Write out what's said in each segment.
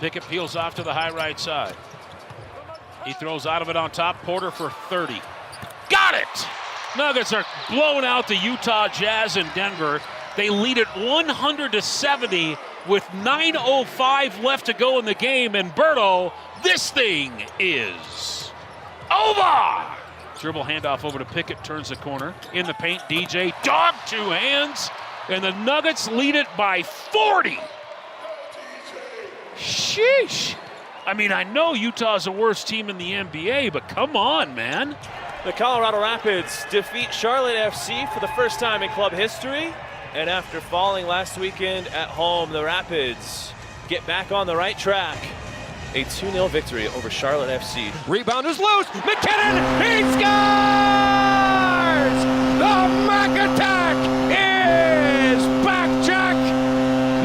Pickett peels off to the high right side. He throws out of it on top. Porter for 30. Got it! Nuggets are blowing out the Utah Jazz in Denver. They lead it 100-70 with 9:05 left to go in the game. And Berto, this thing is over! Dribble handoff over to Pickett, turns the corner. In the paint, DJ, dog, two hands. And the Nuggets lead it by 40. Sheesh. I mean, I know Utah's the worst team in the NBA, but come on, man. The Colorado Rapids defeat Charlotte FC for the first time in club history. And after falling last weekend at home, the Rapids get back on the right track. A 2-0 victory over Charlotte FC. Rebound is loose. McKinnon, he scores! The Mac attack is back, Jack.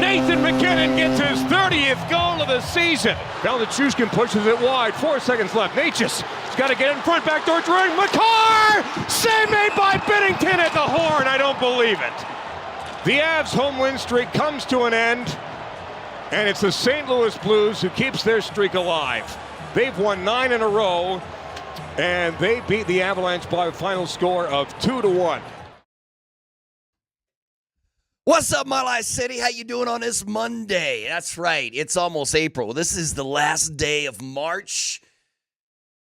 Nathan McKinnon gets his 30th goal of the season. Valachushkin pushes it wide. 4 seconds left. Natchez has got to get in front. Backdoor driving. McCarr! Save made by Binnington at the horn. I don't believe it. The Avs' home win streak comes to an end. And it's the St. Louis Blues who keeps their streak alive. They've won 9 in a row, and they beat the Avalanche by a final score of 2-1. What's up, Mile City? How you doing on this Monday? That's right. It's almost April. This is the last day of March.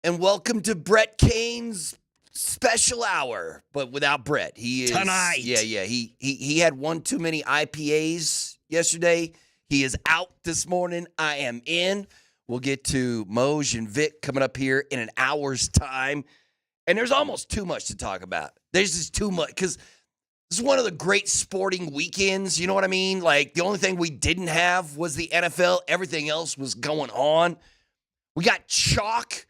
And welcome to Brett Kane's special hour, but without Brett. He is tonight. Yeah. He had one too many IPAs yesterday. He is out this morning. I am in. We'll get to Moser and Vic coming up here in an hour's time. And there's almost too much to talk about. There's just too much because this is one of the great sporting weekends. You know what I mean? Like, the only thing we didn't have was the NFL. Everything else was going on. We got chalk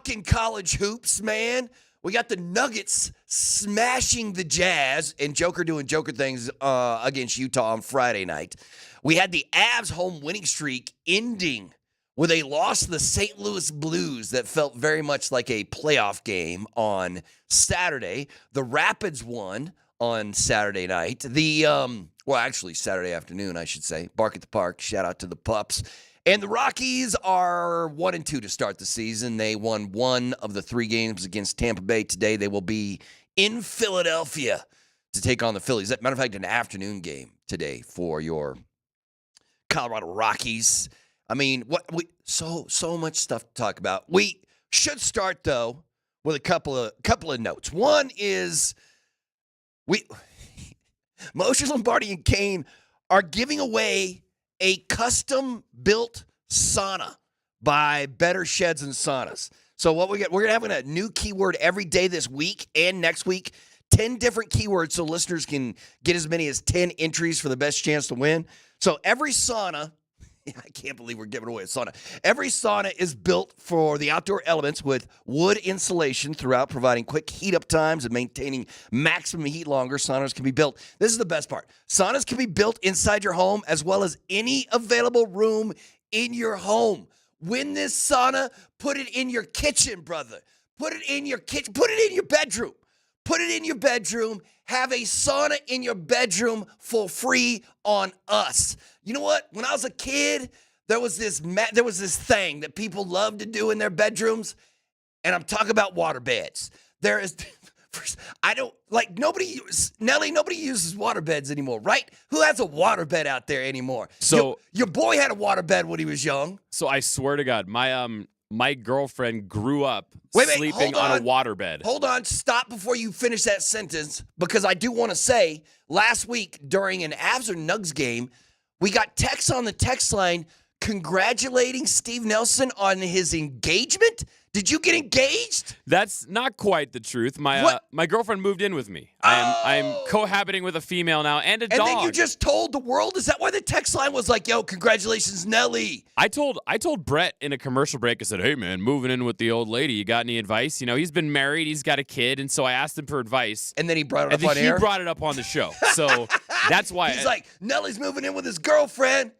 in college hoops, man. We got the Nuggets smashing the Jazz and Joker doing Joker things against Utah on Friday night. We had the Avs home winning streak ending with a loss to the St. Louis Blues that felt very much like a playoff game on Saturday. The Rapids won on Saturday night. Actually Saturday afternoon, I should say. Bark at the Park. Shout out to the Pups. And the Rockies are 1-2 to start the season. They won 1 of the 3 games against Tampa Bay today. They will be in Philadelphia to take on the Phillies. As a matter of fact, an afternoon game today for your Colorado Rockies. I mean, so much stuff to talk about. We should start though with a couple of notes. One is Moser, Lombardi, and Kane are giving away a custom-built sauna by Better Sheds and Saunas. So what we're going to have a new keyword every day this week and next week. 10 different keywords so listeners can get as many as 10 entries for the best chance to win. So every sauna, I can't believe we're giving away a sauna. Every sauna is built for the outdoor elements with wood insulation throughout, providing quick heat-up times and maintaining maximum heat longer. Saunas can be built. This is the best part. Saunas can be built inside your home as well as any available room in your home. Win this sauna, put it in your kitchen, brother. Put it in your kitchen. Put it in your bedroom. Put it in your bedroom. Have a sauna in your bedroom for free on us. You know what? When I was a kid, there was this thing that people loved to do in their bedrooms, and I'm talking about water beds. Nobody uses water beds anymore, right? Who has a water bed out there anymore? So your boy had a water bed when he was young. So I swear to God, my girlfriend grew up sleeping on a waterbed. Hold on. Stop before you finish that sentence, because I do want to say, last week during an Avs or Nugs game, we got texts on the text line congratulating Steve Nelson on his engagement. Did you get engaged? That's not quite the truth. My girlfriend moved in with me. I'm cohabiting with a female now and a dog. And then you just told the world? Is that why the text line was like, yo, congratulations, Nelly? I told Brett in a commercial break, I said, hey, man, moving in with the old lady. You got any advice? You know, he's been married. He's got a kid. And so I asked him for advice. And then he brought it up on air? He brought it up on the show. So that's why. He's like, Nelly's moving in with his girlfriend.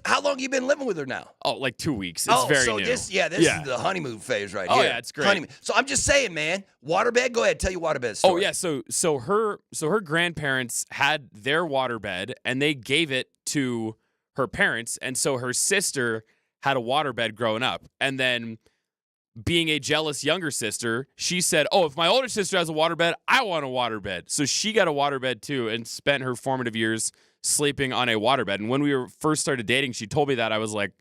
How long you been living with her now? Oh, like 2 weeks. It's very new. This is the honeymoon phase right here. Oh, yeah, it's great. Honeymoon. So I'm just saying, man, waterbed, go ahead, tell your waterbed story. Oh, yeah, so her grandparents had their waterbed, and they gave it to her parents, and so her sister had a waterbed growing up. And then being a jealous younger sister, she said, oh, if my older sister has a waterbed, I want a waterbed. So she got a waterbed too and spent her formative years sleeping on a waterbed. And when we first started dating, she told me that. I was like,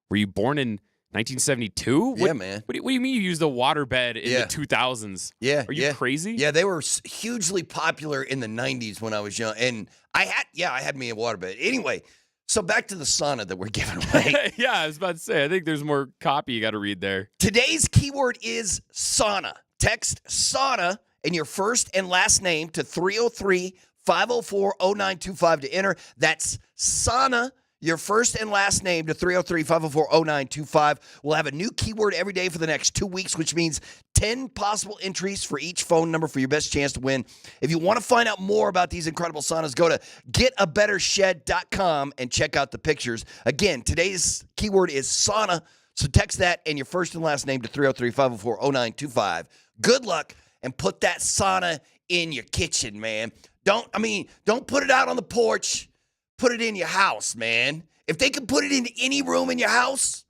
were you born in 1972? Yeah, man. What do you mean you used a waterbed in the 2000s? Yeah. Are you crazy? Yeah, they were hugely popular in the 90s when I was young. And I had me a waterbed. Anyway, so back to the sauna that we're giving away. Yeah, I was about to say, I think there's more copy you got to read there. Today's keyword is sauna. Text sauna and your first and last name to 303-504-0925 to enter. That's sauna, your first and last name to 303-504-0925. We'll have a new keyword every day for the next 2 weeks, which means 10 possible entries for each phone number for your best chance to win. If you want to find out more about these incredible saunas, go to getabettershed.com and check out the pictures. Again, today's keyword is sauna, so text that and your first and last name to 303-504-0925. Good luck, and put that sauna in your kitchen, man. Don't put it out on the porch. Put it in your house, man. If they can put it in any room in your house,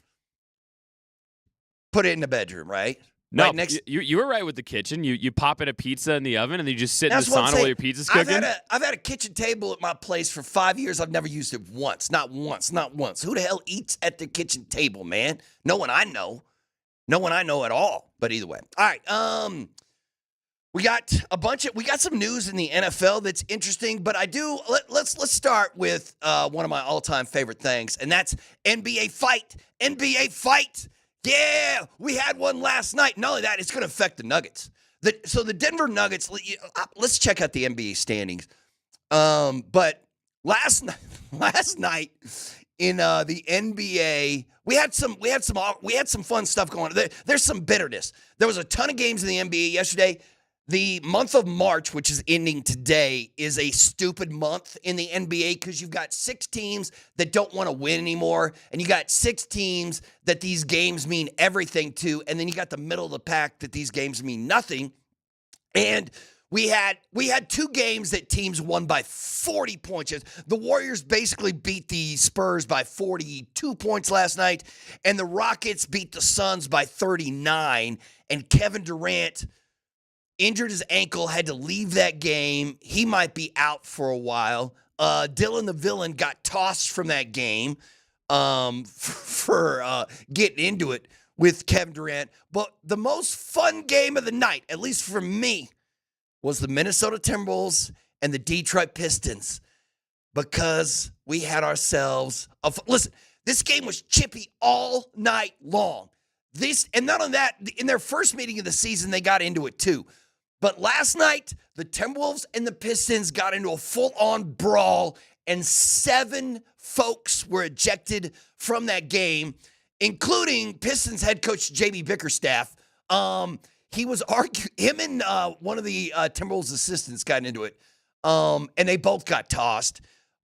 put it in the bedroom, right? No, right you were right with the kitchen. You pop in a pizza in the oven, and then you just sit in the That's what I'm sauna saying. while your pizza's cooking. I've had a kitchen table at my place for 5 years. I've never used it once. Not once. Who the hell eats at the kitchen table, man? No one I know. No one I know at all. But either way. All right. We got some news in the NFL that's interesting, but let's start with one of my all-time favorite things, and that's NBA fight. NBA fight. Yeah, we had one last night. Not only that, it's going to affect the Nuggets. So the Denver Nuggets, let's check out the NBA standings. But last night in the NBA, we had some fun stuff going on. There's some bitterness. There was a ton of games in the NBA yesterday. The month of March, which is ending today, is a stupid month in the NBA because you've got 6 teams that don't want to win anymore, and you got 6 teams that these games mean everything to, and then you got the middle of the pack that these games mean nothing. And we had 2 games that teams won by 40 points. The Warriors basically beat the Spurs by 42 points last night, and the Rockets beat the Suns by 39, and Kevin Durant injured his ankle, had to leave that game. He might be out for a while. Dylan the Villain got tossed from that game for getting into it with Kevin Durant. But the most fun game of the night, at least for me, was the Minnesota Timberwolves and the Detroit Pistons, because we had ourselves listen, this game was chippy all night long. And not only that, in their first meeting of the season, they got into it too. But last night, the Timberwolves and the Pistons got into a full-on brawl, and 7 folks were ejected from that game, including Pistons head coach J.B. Bickerstaff. He was him and one of the Timberwolves assistants got into it, and they both got tossed.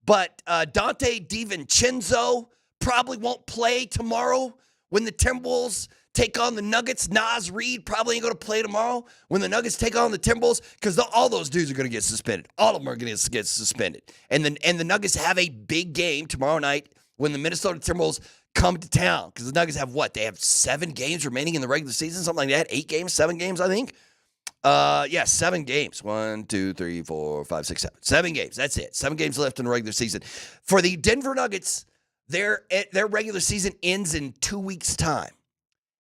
But Dante DiVincenzo probably won't play tomorrow when the Timberwolves take on the Nuggets. Naz Reid probably ain't going to play tomorrow when the Nuggets take on the Timberwolves, because all those dudes are going to get suspended. All of them are going to get suspended. And the Nuggets have a big game tomorrow night when the Minnesota Timberwolves come to town, because the Nuggets have what? They have 7 games remaining in the regular season, something like that. 8 games, 7 games, I think. 7 games. 1, 2, 3, 4, 5, 6, 7. 7 games. That's it. 7 games left in the regular season. For the Denver Nuggets, their regular season ends in 2 weeks' time.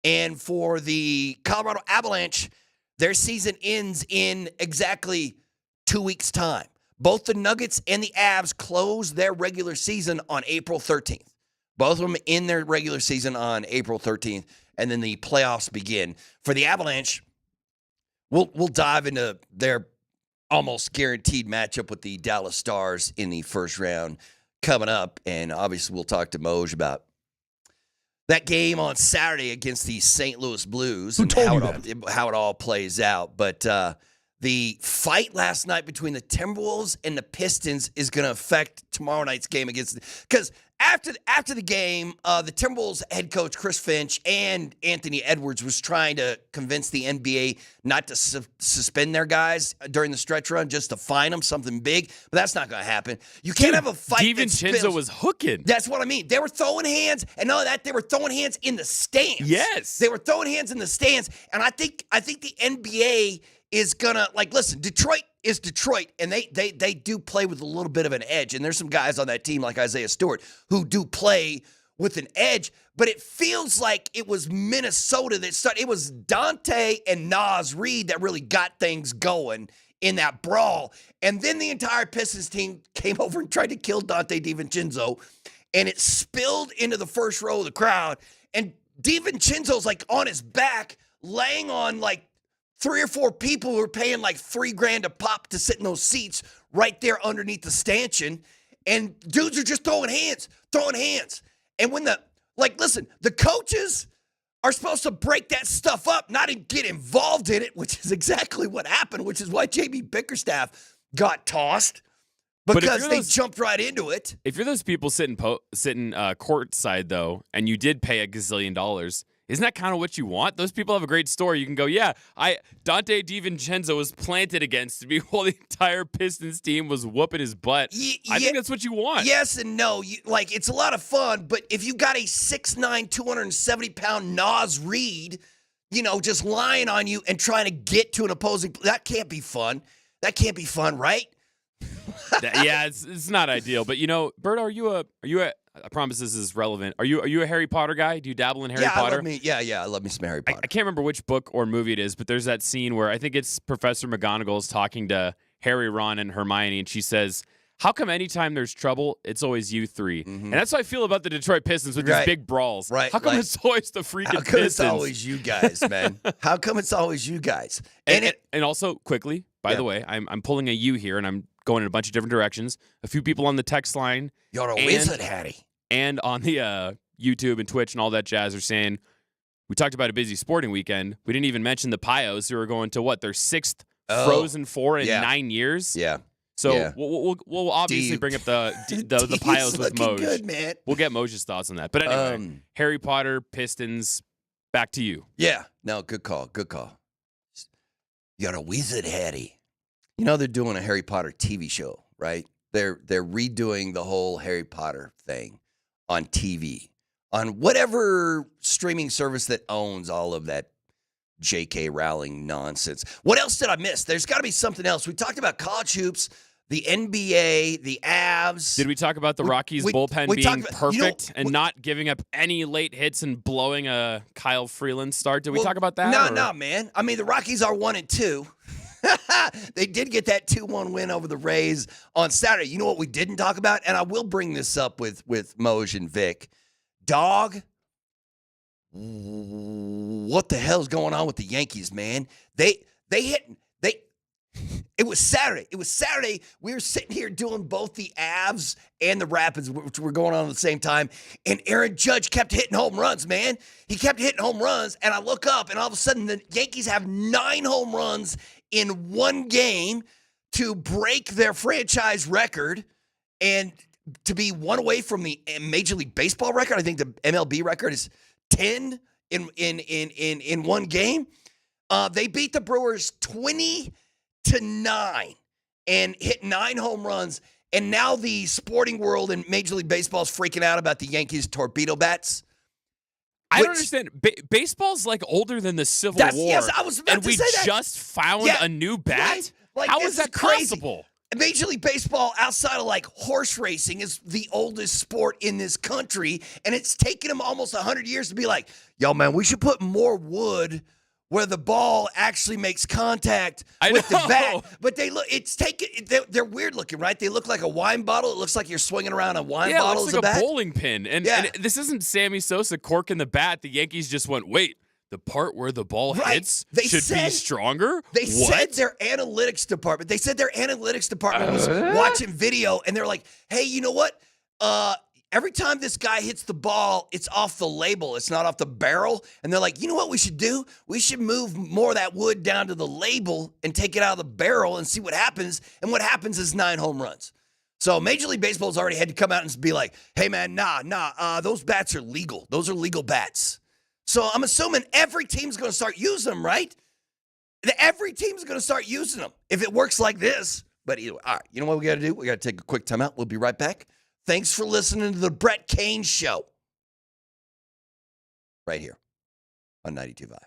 And for the Colorado Avalanche, their season ends in exactly 2 weeks' time. Both the Nuggets and the Avs close their regular season on April 13th. Both of them in their regular season on April 13th, and then the playoffs begin. For the Avalanche, we'll dive into their almost guaranteed matchup with the Dallas Stars in the first round coming up, and obviously we'll talk to Moser about that game on Saturday against the St. Louis Blues and how it all plays out. But the fight last night between the Timberwolves and the Pistons is going to affect tomorrow night's game because After the game, the Timberwolves head coach Chris Finch and Anthony Edwards was trying to convince the NBA not to suspend their guys during the stretch run, just to fine them something big. But that's not going to happen. You can't have a fight. DiVincenzo was hooking. That's what I mean. They were throwing hands, and all that, they were throwing hands in the stands. Yes, they were throwing hands in the stands, and I think the NBA is gonna, like, listen, Detroit is Detroit, and they do play with a little bit of an edge, and there's some guys on that team like Isaiah Stewart who do play with an edge, but it feels like it was Minnesota that started. It was Dante and Naz Reid that really got things going in that brawl, and then the entire Pistons team came over and tried to kill Dante DiVincenzo, and it spilled into the first row of the crowd, and DiVincenzo's like on his back, laying on like 3 or 4 people who are paying like $3,000 a pop to sit in those seats right there underneath the stanchion. And dudes are just throwing hands. And when listen, the coaches are supposed to break that stuff up, not get involved in it, which is exactly what happened, which is why J.B. Bickerstaff got tossed because they jumped right into it. If you're those people sitting courtside, though, and you did pay $1 gazillion, isn't that kind of what you want? Those people have a great story. You can go, Dante DiVincenzo was planted against me while the entire Pistons team was whooping his butt. I think that's what you want. Yes and no. It's a lot of fun, but if you got a 6'9", 270-pound Naz Reid, just lying on you and trying to get to an opposing, that can't be fun. That can't be fun, right? Yeah, it's not ideal. But Bert, are you a? I promise this is relevant. Are you a Harry Potter guy? Do you dabble in Harry Potter? I love me some Harry Potter. I can't remember which book or movie it is, but there's that scene where I think it's Professor McGonagall's talking to Harry, Ron, and Hermione, and she says, "How come anytime there's trouble, it's always you three?" Mm-hmm. And that's how I feel about the Detroit Pistons with these big brawls. Right. How come it's always the freaking Pistons? How come it's always you guys, man? How come it's always you guys? And also, quickly, by the way, I'm pulling a U here, and I'm going in a bunch of different directions. A few people on the text line. You're a wizard, Hattie. And on the YouTube and Twitch and all that jazz are saying, we talked about a busy sporting weekend. We didn't even mention the Pios who are going to their 6th Frozen Four in 9 years. Yeah. So we'll obviously bring up the Pios with Moj. Good, man. We'll get Moj's thoughts on that. But anyway, Harry Potter, Pistons, back to you. Yeah. No, good call. You're a wizard, Hattie. They're doing a Harry Potter TV show, right? They're redoing the whole Harry Potter thing on TV, on whatever streaming service that owns all of that J.K. Rowling nonsense. What else did I miss? There's got to be something else. We talked about college hoops, the NBA, the Avs. Did we talk about the Rockies bullpen being perfect and not giving up any late hits and blowing a Kyle Freeland start? Did we talk about that? No, man. I mean, the Rockies are 1-2. They did get that 2-1 win over the Rays on Saturday. You know what we didn't talk about? And I will bring this up with Moj and Vic. Dog, what the hell's going on with the Yankees, man? It was Saturday. We were sitting here doing both the Avs and the Rapids, which were going on at the same time. And Aaron Judge kept hitting home runs, man. He kept hitting home runs. And I look up, and all of a sudden, the Yankees have 9 home runs in one game to break their franchise record and to be one away from the Major League Baseball record. I think the MLB record is 10 in one game. They beat the Brewers 20-9 and hit 9 home runs. And now the sporting world and Major League Baseball is freaking out about the Yankees torpedo bats. I don't understand. Baseball's like older than the Civil War. Yes, I was about to say that. And we just found a new bat? Right? How is that possible? Major League Baseball, outside of like horse racing, is the oldest sport in this country. And it's taken them almost 100 years to be like, yo, man, we should put more wood where the ball actually makes contact with the bat. But they're weird looking, right? They look like a wine bottle. It looks like you're swinging around a wine bottle as a bat. Yeah, it looks like a bowling pin. And this isn't Sammy Sosa corking the bat. The Yankees just went, wait, the part where the ball hits should be stronger? They said their analytics department was watching video, and they're like, hey, you know what? Every time this guy hits the ball, it's off the label. It's not off the barrel. And they're like, you know what we should do? We should move more of that wood down to the label and take it out of the barrel and see what happens. And what happens is 9 home runs. So Major League Baseball's already had to come out and be like, hey, man, those bats are legal. Those are legal bats. So I'm assuming every team's going to start using them, right? Every team's going to start using them if it works like this. But either way, all right, you know what we got to do? We got to take a quick timeout. We'll be right back. Thanks for listening to the Brett Kane Show right here on 92.5.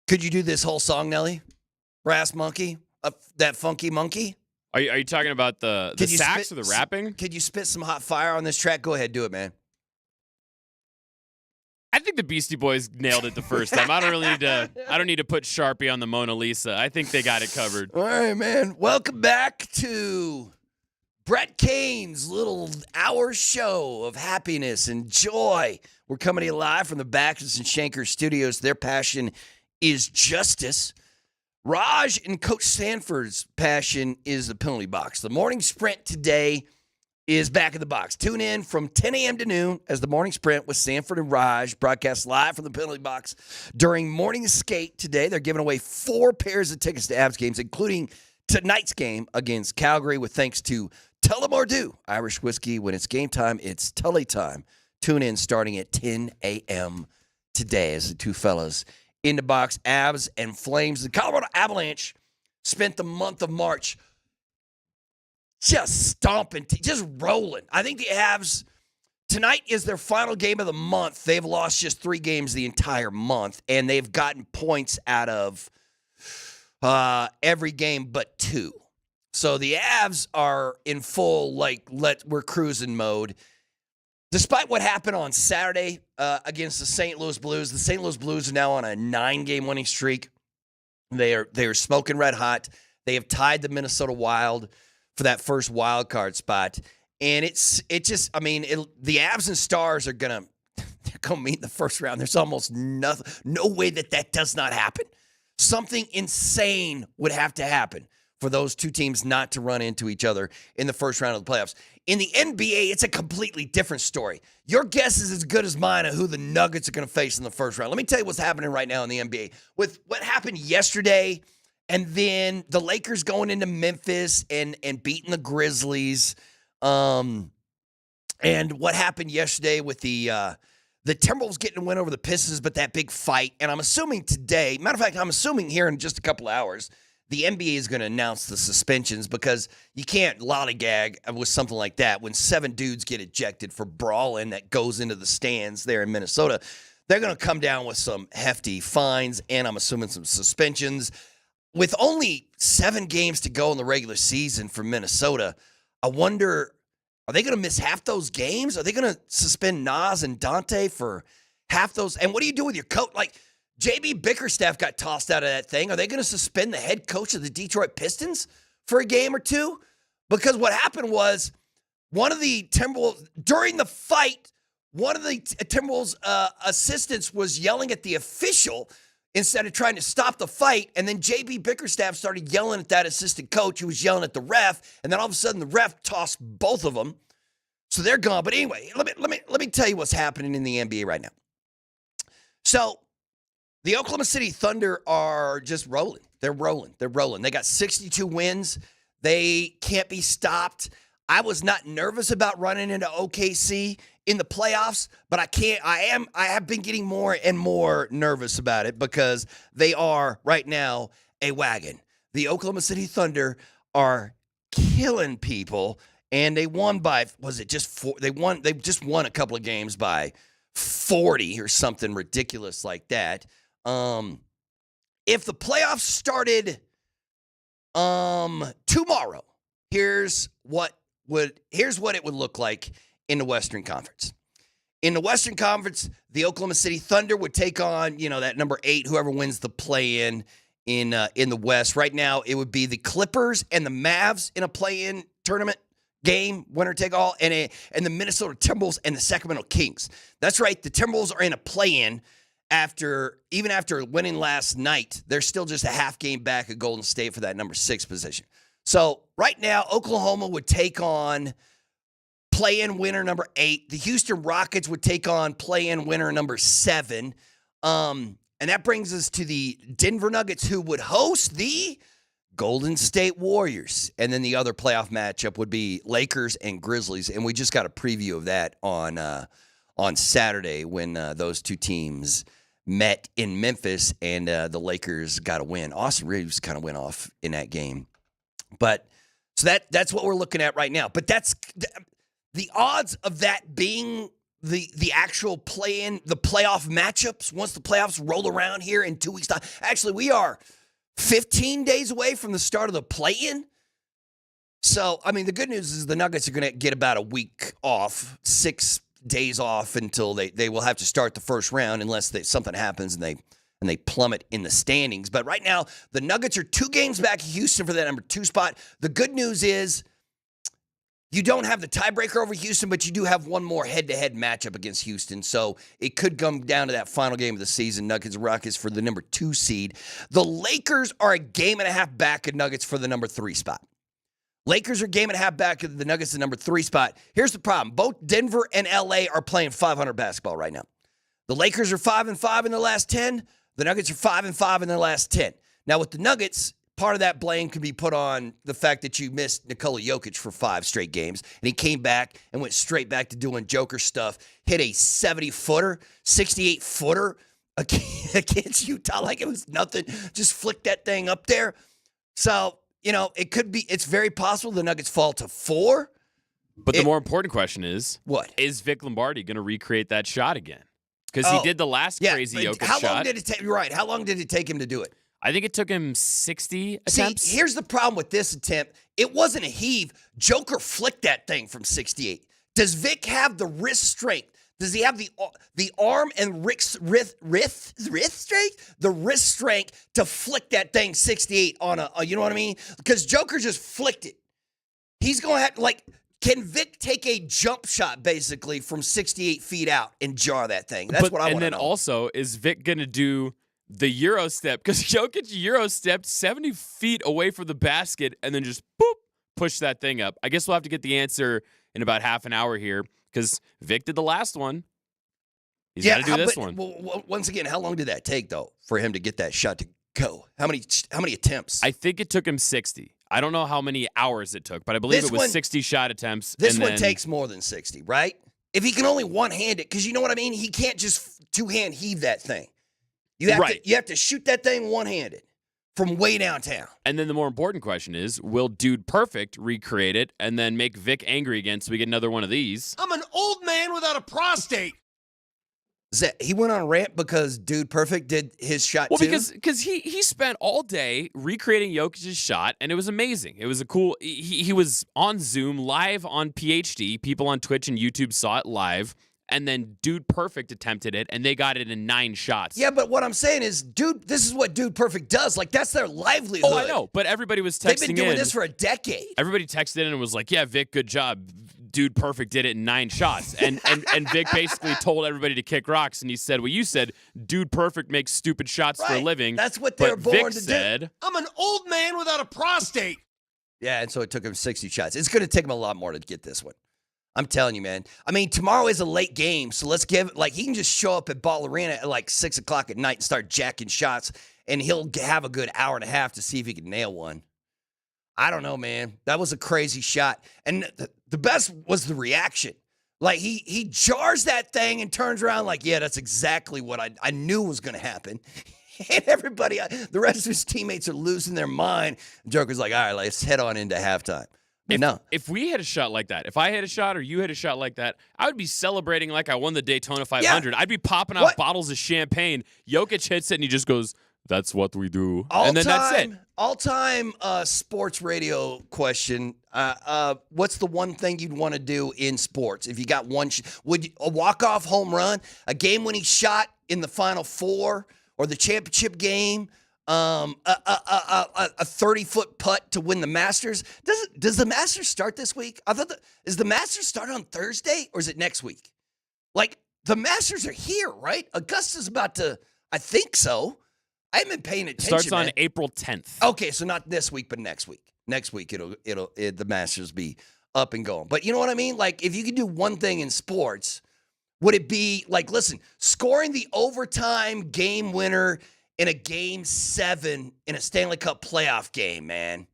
Could you do this whole song, Nelly? Brass Monkey? That funky monkey? Are you talking about the sax or the rapping? Could you spit some hot fire on this track? Go ahead, do it, man. I think the Beastie Boys nailed it the first time. I don't need to put Sharpie on the Mona Lisa. I think they got it covered. All right, man. Welcome back to Brett Kane's little hour show of happiness and joy. We're coming to you live from the Backus and Shanker studios. Their passion is justice. Raj and Coach Sanford's passion is the penalty box. The morning sprint today is back in the box. Tune in from 10 a.m. to noon as the morning sprint with Sanford and Raj broadcast live from the penalty box. During morning skate today, they're giving away 4 pairs of tickets to Avs games, including tonight's game against Calgary, with thanks to Tullamore Irish whiskey. When it's game time, it's Tully time. Tune in starting at 10 a.m. today as the two fellas in the box. Avs and Flames. The Colorado Avalanche spent the month of March just stomping, just rolling. I think the Avs, tonight is their final game of the month. They've lost just 3 games the entire month, and they've gotten points out of every game but 2. So the Avs are in full, we're cruising mode. Despite what happened on Saturday against the St. Louis Blues, the St. Louis Blues are now on a 9-game winning streak. They are smoking red hot. They have tied the Minnesota Wild for that first wild card spot. And the Avs and Stars are going to meet in the first round. There's almost no way that does not happen. Something insane would have to happen for those two teams not to run into each other in the first round of the playoffs. In the NBA, it's a completely different story. Your guess is as good as mine of who the Nuggets are going to face in the first round. Let me tell you what's happening right now in the NBA. With what happened yesterday, and then the Lakers going into Memphis and beating the Grizzlies, and what happened yesterday with the Timberwolves getting a win over the Pistons, but that big fight. And I'm assuming today, matter of fact, I'm assuming here in just a couple hours, the NBA is going to announce the suspensions, because you can't lollygag with something like that when 7 dudes get ejected for brawling that goes into the stands there in Minnesota. They're going to come down with some hefty fines, and I'm assuming some suspensions. With only 7 games to go in the regular season for Minnesota, I wonder, are they going to miss half those games? Are they going to suspend Nas and Dante for half those? And what do you do with your coach? Like, J.B. Bickerstaff got tossed out of that thing. Are they going to suspend the head coach of the Detroit Pistons for a game or 2? Because what happened was one of the Timberwolves, during the fight, one of the Timberwolves assistants was yelling at the official instead of trying to stop the fight. And then J.B. Bickerstaff started yelling at that assistant coach who was yelling at the ref. And then all of a sudden the ref tossed both of them. So they're gone. But anyway, let me tell you what's happening in the NBA right now. So the Oklahoma City Thunder are just rolling. They're rolling. They got 62 wins. They can't be stopped. I was not nervous about running into OKC in the playoffs, but I have been getting more and more nervous about it, because they are right now a wagon. The Oklahoma City Thunder are killing people, and they won by, was it just 4? They just won a couple of games by 40 or something ridiculous like that. If the playoffs started tomorrow, here's what it would look like in the Western Conference. In the Western Conference, the Oklahoma City Thunder would take on, that number 8, whoever wins the play-in in the West. Right now, it would be the Clippers and the Mavs in a play-in tournament game, winner take all, and the Minnesota Timberwolves and the Sacramento Kings. That's right, the Timberwolves are in a play-in. Even after winning last night, they're still just a half game back of Golden State for that number 6 position. So right now, Oklahoma would take on play-in winner number 8. The Houston Rockets would take on play-in winner number 7. And that brings us to the Denver Nuggets, who would host the Golden State Warriors. And then the other playoff matchup would be Lakers and Grizzlies. And we just got a preview of that on Saturday when those two teams met in Memphis, and the Lakers got a win. Austin Reeves kind of went off in that game. But so that's what we're looking at right now. But that's the odds of that being the actual the playoff matchups once the playoffs roll around here in 2 weeks' time. Actually, we are 15 days away from the start of the play-in. So, I mean, the good news is the Nuggets are going to get about a week off, 6 days off until they will have to start the first round unless something happens and they plummet in the standings. But right now, the Nuggets are 2 games back of Houston for that number 2 spot. The good news is you don't have the tiebreaker over Houston, but you do have one more head-to-head matchup against Houston. So it could come down to that final game of the season, Nuggets-Rockets for the number 2 seed. The Lakers are a game and a half back of Nuggets for the number 3 spot. Lakers are a game and a half back of the Nuggets, the number 3 spot. Here's the problem. Both Denver and LA are playing 500 basketball right now. The Lakers are 5-5 in their last 10. The Nuggets are 5-5 in their last 10. Now, with the Nuggets, part of that blame can be put on the fact that you missed Nikola Jokic for 5 straight games, and he came back and went straight back to doing Joker stuff, hit a 70-footer, 68-footer against Utah like it was nothing, just flicked that thing up there. So, it's very possible the Nuggets fall to 4. But the more important question is, what? Is Vic Lombardi going to recreate that shot again? Because he did the last crazy Jokic shot. How long did it take? Right. How long did it take him to do it? I think it took him 60 attempts. See, here's the problem with this attempt. It wasn't a heave. Joker flicked that thing from 68. Does Vic have the wrist strength? Does he have the arm and wrist strength? The wrist strength to flick that thing 68 on you know what I mean? Because Joker just flicked it. He's going to have, can Vic take a jump shot basically from 68 feet out and jar that thing? That's what I want to know. And then also, is Vic going to do the Euro step? Because Jokic Euro stepped 70 feet away from the basket and then just boop, push that thing up. I guess we'll have to get the answer in about half an hour here because Vic did the last one. He's got to do this one. Well, once again, how long did that take, though, for him to get that shot to go? How many attempts? I think it took him 60. I don't know how many hours it took, but I believe it was 60 shot attempts. This one takes more than 60, right? If he can only one-hand it, because you know what I mean? He can't just two-hand heave that thing. You have to shoot that thing one-handed from way downtown. And then the more important question is, will Dude Perfect recreate it and then make Vic angry again so we get another one of these? I'm an old man without a prostate. He went on a rant because Dude Perfect did his shot too? Well, because he spent all day recreating Jokic's shot, and it was amazing. It was a cool... He was on Zoom, live on PhD. People on Twitch and YouTube saw it live. And then Dude Perfect attempted it, and they got it in 9 shots. Yeah, but what I'm saying is, this is what Dude Perfect does. That's their livelihood. Oh, I know, but everybody was texting in. They've been doing this for a decade. Everybody texted in and was like, yeah, Vic, good job. Dude Perfect did it in 9 shots. And Vic basically told everybody to kick rocks, and he said, well, you said Dude Perfect makes stupid shots for a living. That's what they're born to do. I'm an old man without a prostate. Yeah, and so it took him 60 shots. It's going to take him a lot more to get this one. I'm telling you, man. I mean, tomorrow is a late game, so let's give he can just show up at Ball Arena at 6 o'clock at night and start jacking shots, and he'll have a good hour and a half to see if he can nail one. I don't know, man. That was a crazy shot. And the best was the reaction. He jars that thing and turns around yeah, that's exactly what I knew was going to happen. And everybody, the rest of his teammates are losing their mind. Joker's like, all right, let's head on into halftime. If we had a shot like that, if I had a shot or you had a shot like that, I would be celebrating like I won the Daytona 500. Yeah. I'd be popping out bottles of champagn. Jokic hits it and he just goes, that's what we do. That's it. All-time sports radio question. What's the one thing you'd want to do in sports? If you got one, would a walk-off home run, a game-winning shot in the Final Four or the championship game, a 30-foot putt to win the Masters? Does the Masters start this week? I thought is the Masters start on Thursday or is it next week? The Masters are here, right? Augusta's about to. I think so. I haven't been paying attention. Starts on April 10th. Okay, so not this week, but next week. Next week it'll the Masters be up and going. But you know what I mean? If you could do one thing in sports, would it be listen, scoring the overtime game winner in a Game 7 in a Stanley Cup playoff game, man?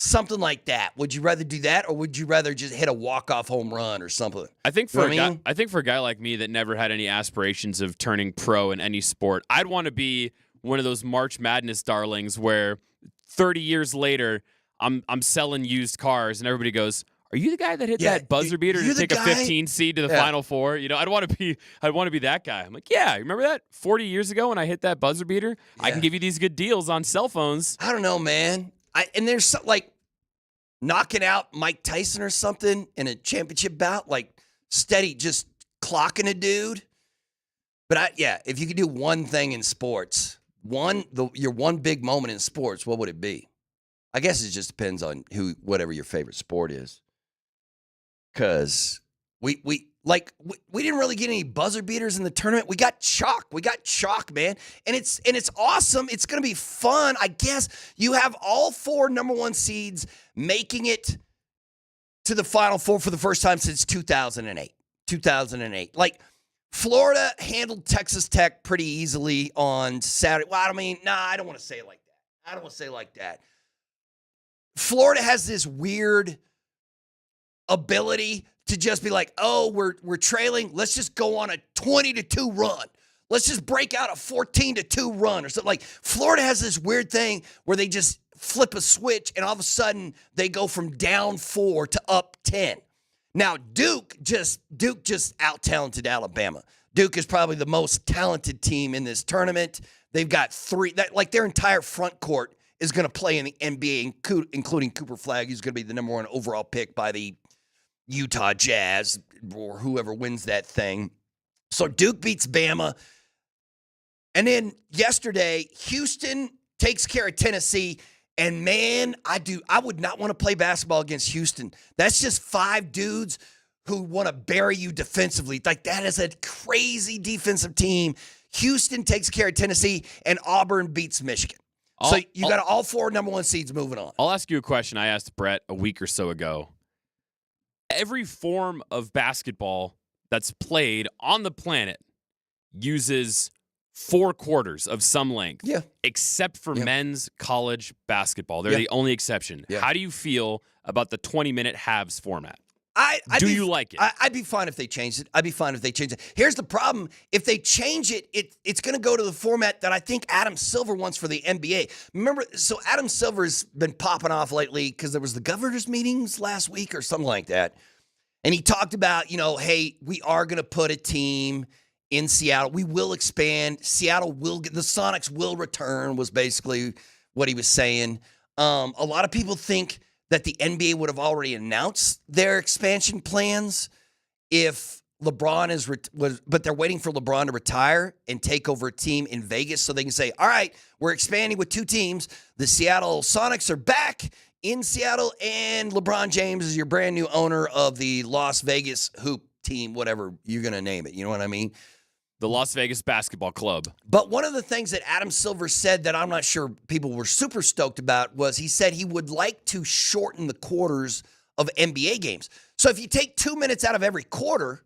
Something like that. Would you rather do that, or would you rather just hit a walk-off home run or something? I think for a guy like me that never had any aspirations of turning pro in any sport, I'd want to be one of those March Madness darlings where 30 years later I'm selling used cars and everybody goes, are you the guy that hit Yeah, that buzzer beater you're to the take a guy? 15 seed to the Yeah. Final Four? I'd want to be that guy. I'm like, yeah, remember that 40 years ago when I hit that buzzer beater? I can Yeah. give you these good deals on cell phones. I don't know, man. And there's something like knocking out Mike Tyson or something in a championship bout, like steady, just clocking a dude. But if you could do one thing in sports, your one big moment in sports, what would it be? I guess it just depends on whatever your favorite sport is. Because we didn't really get any buzzer beaters in the tournament. We got chalk, man. And it's awesome. It's going to be fun. I guess you have all 4 number 1 seeds making it to the Final Four for the first time since 2008. Like, Florida handled Texas Tech pretty easily on Saturday. Well, I don't want to say it like that. Florida has this weird ability to just be like, oh, we're trailing. Let's just go on a 20-2 run. Let's just break out a 14-2 run or something. Like, Florida has this weird thing where they just flip a switch and all of a sudden they go from down 4 to up 10. Now, Duke just out-talented Alabama. Duke is probably the most talented team in this tournament. They've got 3, their entire front court is going to play in the NBA, including Cooper Flagg, who's going to be the number 1 overall pick by the Utah Jazz or whoever wins that thing. So Duke beats Bama. And then yesterday, Houston takes care of Tennessee. And man, I would not want to play basketball against Houston. That's just 5 dudes who want to bury you defensively. Like, that is a crazy defensive team. Houston takes care of Tennessee, and Auburn beats Michigan. So you got all 4 number 1 seeds moving on. I'll ask you a question I asked Brett a week or so ago. Every form of basketball that's played on the planet uses 4 quarters of some length. Yeah. Except for men's college basketball. They're the only exception. Yeah. How do you feel about the 20-minute halves format? Do you like it? I'd be fine if they changed it. Here's the problem. If they change it, it's going to go to the format that I think Adam Silver wants for the NBA. Remember, so Adam Silver's been popping off lately because there was the governor's meetings last week or something like that. And he talked about, hey, we are going to put a team in Seattle. We will expand. The Sonics will return, was basically what he was saying. A lot of people think that the NBA would have already announced their expansion plans if LeBron but they're waiting for LeBron to retire and take over a team in Vegas so they can say, all right, we're expanding with 2 teams. The Seattle Sonics are back in Seattle, and LeBron James is your brand new owner of the Las Vegas Hoop team, whatever you're going to name it. You know what I mean? The Las Vegas Basketball Club. But one of the things that Adam Silver said that I'm not sure people were super stoked about was he said he would like to shorten the quarters of NBA games. So if you take 2 minutes out of every quarter,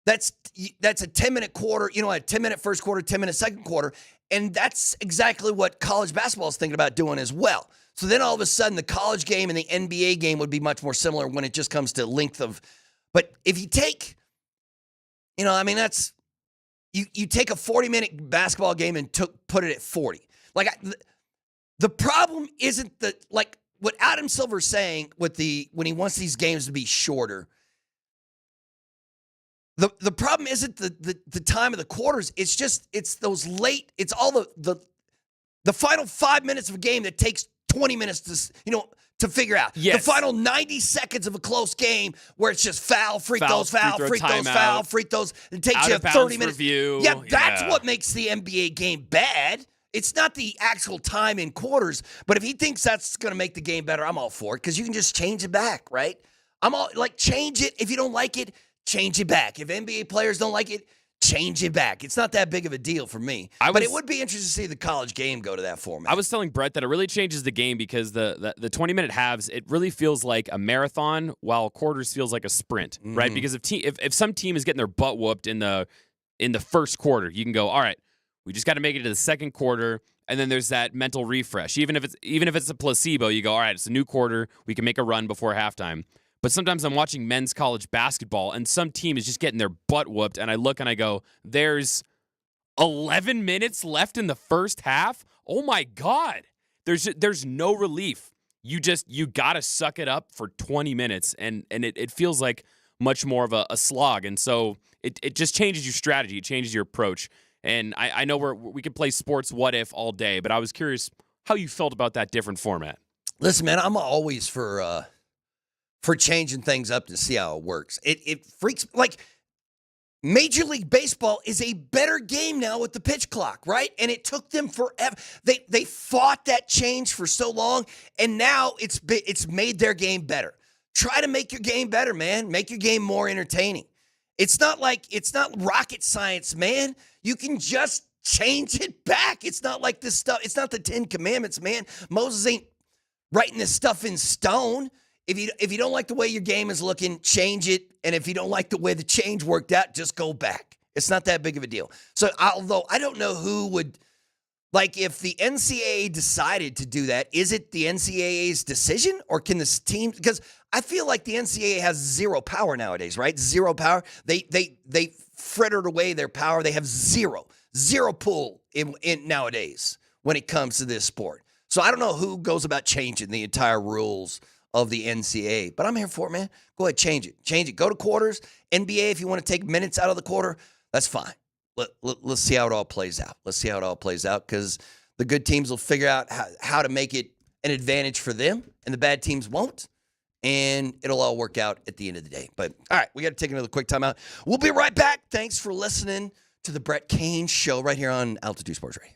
that's a 10-minute quarter, a 10-minute first quarter, 10-minute second quarter, and that's exactly what college basketball is thinking about doing as well. So then all of a sudden the college game and the NBA game would be much more similar when it just comes to length of. But if you take, that's. You take a 40-minute basketball game and put it at 40. The problem isn't what Adam Silver's saying when he wants these games to be shorter. The problem isn't the time of the quarters. It's those late. It's all the final 5 minutes of a game that takes 20 minutes to figure out. Yes. The final 90 seconds of a close game where it's just foul, free throws, timeout, free throws. It takes out you of bounds 30 minutes. Review. Yeah, that's what makes the NBA game bad. It's not the actual time in quarters. But if he thinks that's going to make the game better, I'm all for it because you can just change it back, right? I'm all change it. If you don't like it, change it back. If NBA players don't like it, change it back. It's not that big of a deal for me. But it would be interesting to see the college game go to that format. I was telling Brett that it really changes the game because the 20-minute halves, it really feels like a marathon while quarters feels like a sprint, right? Because if some team is getting their butt whooped in the first quarter, you can go, all right, we just got to make it to the second quarter, and then there's that mental refresh. Even if it's a placebo, you go, all right, it's a new quarter, we can make a run before halftime. But sometimes I'm watching men's college basketball, and some team is just getting their butt whooped, and I look and I go, there's 11 minutes left in the first half? Oh, my God. There's no relief. you got to suck it up for 20 minutes, and it feels like much more of a slog. And so it just changes your strategy. It changes your approach. And I know we could play sports what if all day, but I was curious how you felt about that different format. Listen, man, I'm always for changing things up to see how it works. It freaks like Major League Baseball is a better game now with the pitch clock, right? And it took them forever. They fought that change for so long, and now it's made their game better. Try to make your game better, man. Make your game more entertaining. It's not rocket science, man. You can just change it back. It's not like this stuff. It's not the 10 Commandments, man. Moses ain't writing this stuff in stone. If you don't like the way your game is looking, change it. And if you don't like the way the change worked out, just go back. It's not that big of a deal. So although I don't know who would, like if the NCAA decided to do that, is it the NCAA's decision or can this team, because I feel like the NCAA has zero power nowadays, right? Zero power. They frittered away their power. They have zero pull in nowadays when it comes to this sport. So I don't know who goes about changing the entire rules of the NCAA, but I'm here for it, man. Go ahead, change it. Go to quarters. NBA, if you want to take minutes out of the quarter, that's fine. Let's see how it all plays out. Let's see how it all plays out because the good teams will figure out how to make it an advantage for them, and the bad teams won't, and it'll all work out at the end of the day. But, all right, we got to take another quick timeout. We'll be right back. Thanks for listening to the Brett Kane Show right here on Altitude Sports Radio.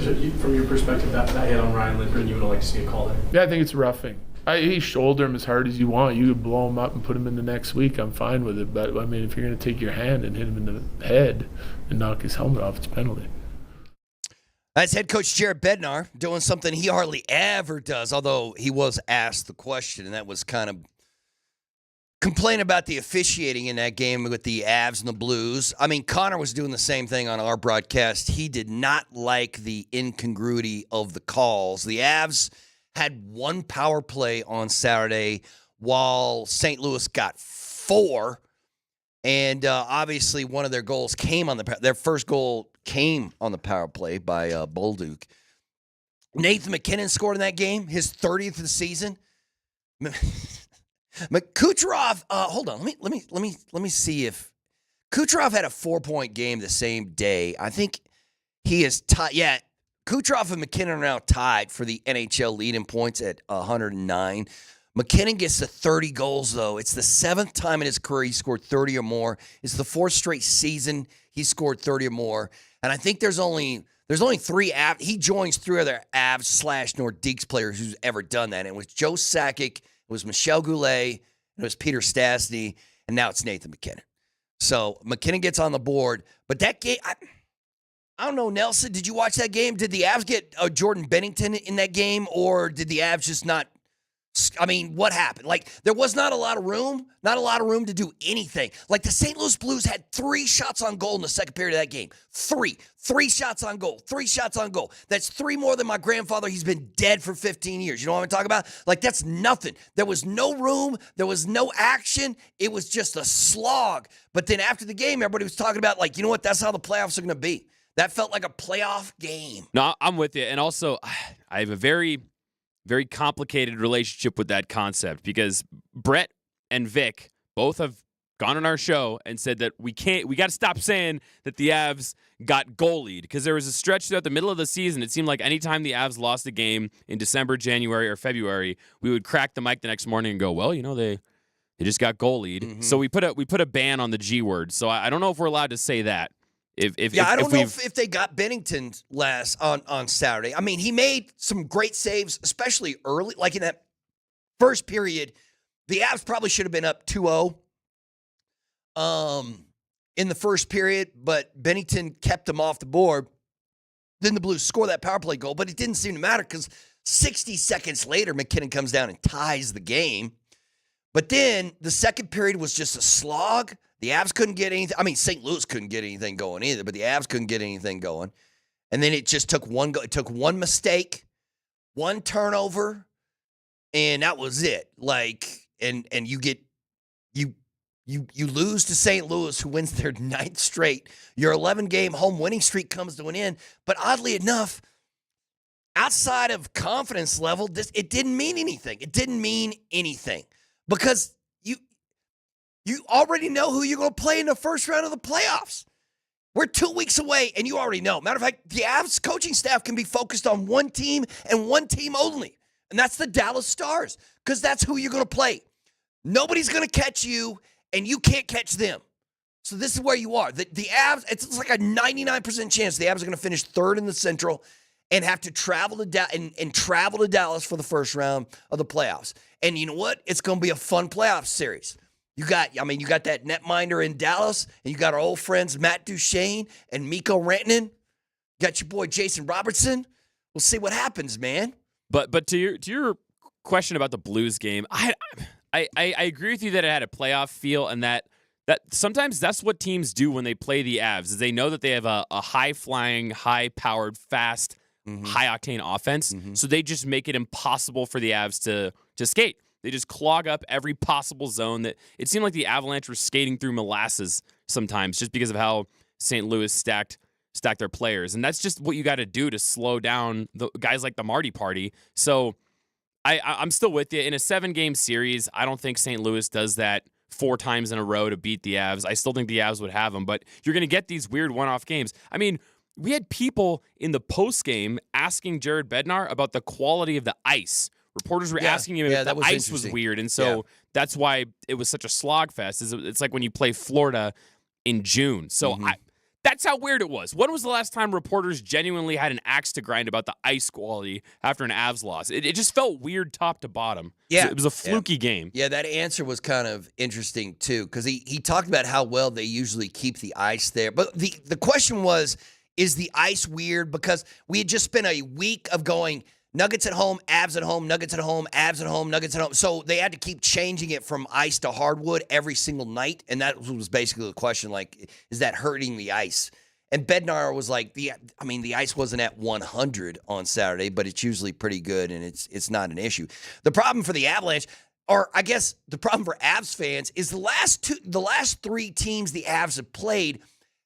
from your perspective, that hit on Ryan Lindgren, you would like to see a call there? Yeah, I think it's roughing. He shoulder him as hard as you want. You could blow him up and put him in the next week. I'm fine with it. But, I mean, if you're going to take your hand and hit him in the head and knock his helmet off, it's a penalty. That's head coach Jared Bednar doing something he hardly ever does, although he was asked the question, and that was kind of complain about the officiating in that game with the Avs and the Blues. I mean, Connor was doing the same thing on our broadcast. He did not like the incongruity of the calls. The Avs had one power play on Saturday while St. Louis got 4. And obviously one of their goals came on their first goal came on the power play by Bolduc. Nathan McKinnon scored in that game, his 30th of the season. Kucherov, hold on, let me see if Kucherov had a 4-point game the same day. I think he is tied. Yeah, Kucherov and McKinnon are now tied for the NHL lead in points at 109. McKinnon gets to 30 goals, though. It's the 7th time in his career he scored 30 or more. It's the 4th straight season he scored 30 or more. And I think there's only 3 Avs. He joins 3 other Avs/Nordiques players who's ever done that. And it was Joe Sakic, it was Michel Goulet, it was Peter Stastny, and now it's Nathan McKinnon. So McKinnon gets on the board. But that game, I don't know, Nelson, did you watch that game? Did the Avs get Jordan Bennington in that game, or did the Avs just not? I mean, what happened? Like, there was not a lot of room to do anything. Like, the St. Louis Blues had 3 shots on goal in the second period of that game. 3 shots on goal. 3 shots on goal. That's 3 more than my grandfather. He's been dead for 15 years. You know what I'm talking about? Like, that's nothing. There was no room. There was no action. It was just a slog. But then after the game, everybody was talking about, like, you know what? That's how the playoffs are going to be. That felt like a playoff game. No, I'm with you. And also, I have a very complicated relationship with that concept because Brett and Vic both have gone on our show and said that we got to stop saying that the Avs got goalied, because there was a stretch throughout the middle of the season. It seemed like anytime the Avs lost a game in December, January, or February, we would crack the mic the next morning and go, well, you know, they just got goalied. Mm-hmm. So we put a ban on the G word. So I don't know if we're allowed to say that. I don't know if they got Bennington last on Saturday. I mean, he made some great saves, especially early. Like in that first period, the Avs probably should have been up 2-0 in the first period, but Bennington kept them off the board. Then the Blues score that power play goal, but it didn't seem to matter because 60 seconds later, McKinnon comes down and ties the game. But then the second period was just a slog. The Avs couldn't get anything. I mean, St. Louis couldn't get anything going either, but the Avs couldn't get anything going. And then it just took it took one mistake, one turnover, and that was it. Like, and you lose to St. Louis, who wins their 9th straight. Your 11-game home winning streak comes to an end. But oddly enough, outside of confidence level, it didn't mean anything. It didn't mean anything because you already know who you're going to play in the first round of the playoffs. We're 2 weeks away, and you already know. Matter of fact, the Avs coaching staff can be focused on one team and one team only, and that's the Dallas Stars, because that's who you're going to play. Nobody's going to catch you, and you can't catch them. So this is where you are. The Avs, it's like a 99% chance the Avs are going to finish 3rd in the Central and have to travel to travel to Dallas for the first round of the playoffs. And you know what? It's going to be a fun playoff series. You got that netminder in Dallas, and you got our old friends Matt Duchene and Mikko Rantanen. Got your boy Jason Robertson. We'll see what happens, man. But to your question about the Blues game, I agree with you that it had a playoff feel, and that sometimes that's what teams do when they play the Avs, is they know that they have a high-flying, high-powered, fast, high-octane offense, so they just make it impossible for the Avs to skate. They just clog up every possible zone. That it seemed like the Avalanche were skating through molasses sometimes just because of how St. Louis stacked their players. And that's just what you got to do to slow down the guys like the Marty Party. So I'm still with you. In a 7-game series, I don't think St. Louis does that 4 times in a row to beat the Avs. I still think the Avs would have them, but you're going to get these weird one-off games. I mean, we had people in the postgame asking Jared Bednar about the quality of the ice. Reporters were asking him if the ice was weird, and so that's why it was such a slogfest. It's like when you play Florida in June. So That's how weird it was. When was the last time reporters genuinely had an axe to grind about the ice quality after an Avs loss? It just felt weird top to bottom. Yeah. It was a fluky game. Yeah, that answer was kind of interesting, too, because he talked about how well they usually keep the ice there. But the question was, is the ice weird? Because we had just spent a week of going Nuggets at home, Avs at home, Nuggets at home, Avs at home, Nuggets at home. So they had to keep changing it from ice to hardwood every single night. And that was basically the question, like, is that hurting the ice? And Bednar was like, the ice wasn't at 100 on Saturday, but it's usually pretty good, and it's not an issue. The problem for the Avalanche, or I guess the problem for Avs fans, is the last three teams the Avs have played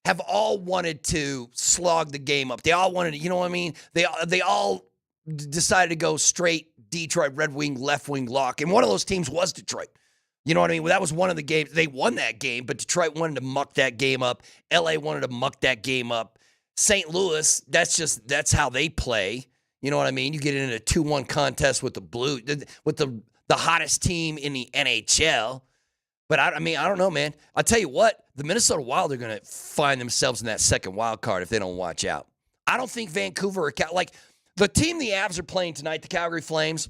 have all wanted to slog the game up. They all wanted to, you know what I mean? They all decided to go straight Detroit Red Wing, left wing lock. And one of those teams was Detroit. You know what I mean? Well, that was one of the games. They won that game, but Detroit wanted to muck that game up. LA wanted to muck that game up. St. Louis, that's how they play. You know what I mean? You get in a 2-1 contest with the hottest team in the NHL. But I don't know, man. I'll tell you what, the Minnesota Wild are going to find themselves in that second wild card if they don't watch out. I don't think Vancouver like the team the Avs are playing tonight, the Calgary Flames,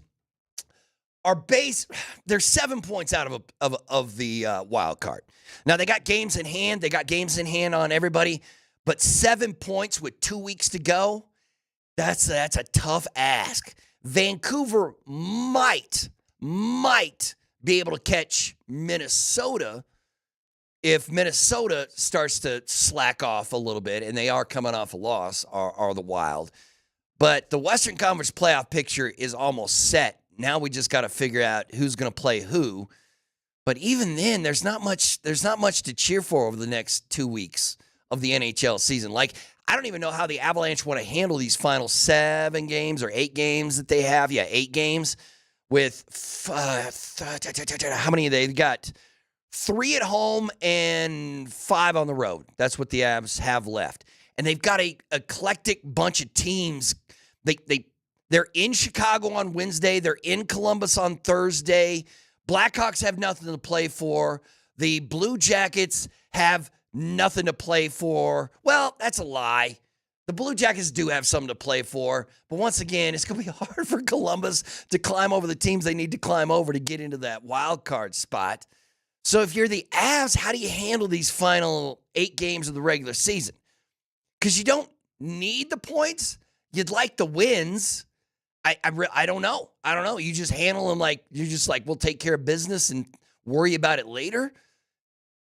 they're 7 points out of the wild card. Now they got games in hand. They got games in hand on everybody, but 7 points with 2 weeks to go. That's a tough ask. Vancouver might be able to catch Minnesota if Minnesota starts to slack off a little bit, and they are coming off a loss, are the Wild. But the Western Conference playoff picture is almost set. Now we just got to figure out who's going to play who. But even then, there's not much to cheer for over the next 2 weeks of the NHL season. Like, I don't even know how the Avalanche want to handle these final 7 games or 8 games that they have. Yeah, 8 games with how many they got? 3 at home and 5 on the road. That's what the Avs have left. And they've got a eclectic bunch of teams. They're in Chicago on Wednesday. They're in Columbus on Thursday. Blackhawks have nothing to play for. The Blue Jackets have nothing to play for. Well, that's a lie. The Blue Jackets do have something to play for. But once again, it's going to be hard for Columbus to climb over the teams they need to climb over to get into that wild card spot. So if you're the Avs, how do you handle these final 8 games of the regular season? Because you don't need the points. You'd like the wins. I don't know. I don't know. You just handle them like, you're just like, we'll take care of business and worry about it later.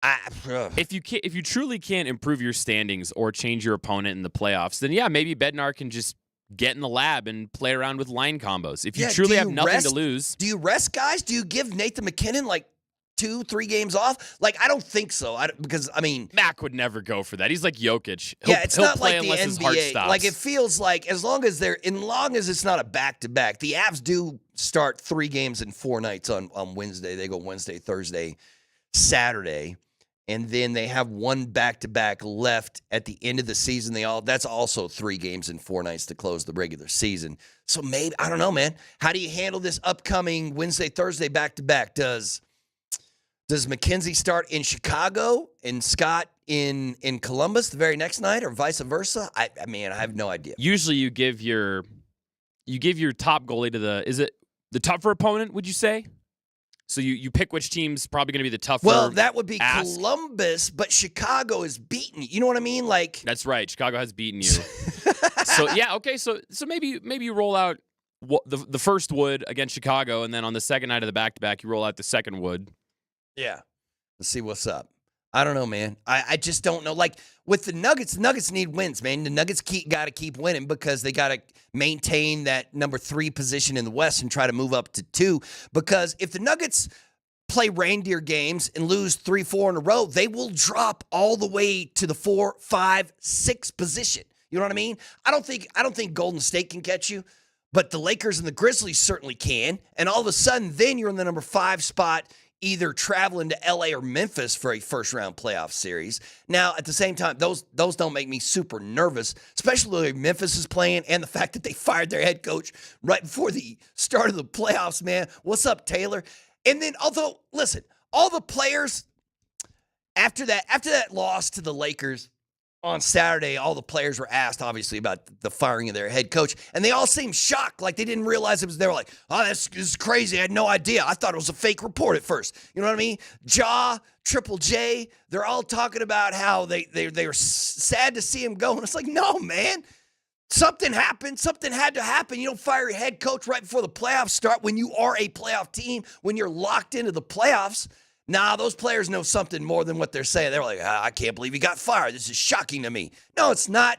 If you truly can't improve your standings or change your opponent in the playoffs, then yeah, maybe Bednar can just get in the lab and play around with line combos. If you truly have nothing to lose. Do you rest guys? Do you give Nathan McKinnon like 2-3 games off? Like, I don't think so. Because Mac would never go for that. He's like Jokic. It's not play like the unless NBA. his heart stops. Like, it feels like as long as it's not a back-to-back, the Avs do start 3 games in 4 nights on Wednesday. They go Wednesday, Thursday, Saturday, and then they have 1 back-to-back left at the end of the season. That's also 3 games in 4 nights to close the regular season. So maybe, I don't know, man. How do you handle this upcoming Wednesday, Thursday back-to-back? Does McKenzie start in Chicago and Scott in Columbus the very next night, or vice versa? I have no idea. Usually you give your top goalie to is it the tougher opponent, would you say? So you pick which team's probably going to be the tougher. Well, that would be Columbus, but Chicago is beaten. You know what I mean? Like, that's right. Chicago has beaten you. So yeah, okay. So maybe you roll out the first wood against Chicago, and then on the second night of the back-to-back, you roll out the second wood. Yeah. Let's see what's up. I don't know, man. I just don't know. Like, with the Nuggets need wins, man. The Nuggets got to keep winning because they got to maintain that number 3 position in the West and try to move up to 2. Because if the Nuggets play reindeer games and lose 3-4 in a row, they will drop all the way to the 4, 5, 6 position. You know what I mean? I don't think Golden State can catch you, but the Lakers and the Grizzlies certainly can. And all of a sudden, then you're in the number 5 spot, either traveling to LA or Memphis for a first-round playoff series. Now, at the same time, those don't make me super nervous, especially if Memphis is playing and the fact that they fired their head coach right before the start of the playoffs, man. What's up, Taylor? And then, although, listen, all the players, after that loss to the Lakers, on Saturday, all the players were asked, obviously, about the firing of their head coach, and they all seemed shocked, like they didn't realize it was. They were like, "Oh, this is crazy! I had no idea. I thought it was a fake report at first." You know what I mean? Triple J, they're all talking about how they were sad to see him go, and it's like, no, man. Something happened. Something had to happen. You don't fire your head coach right before the playoffs start when you are a playoff team, when you're locked into the playoffs. Nah, those players know something more than what they're saying. They're like, I can't believe he got fired. This is shocking to me. No, it's not.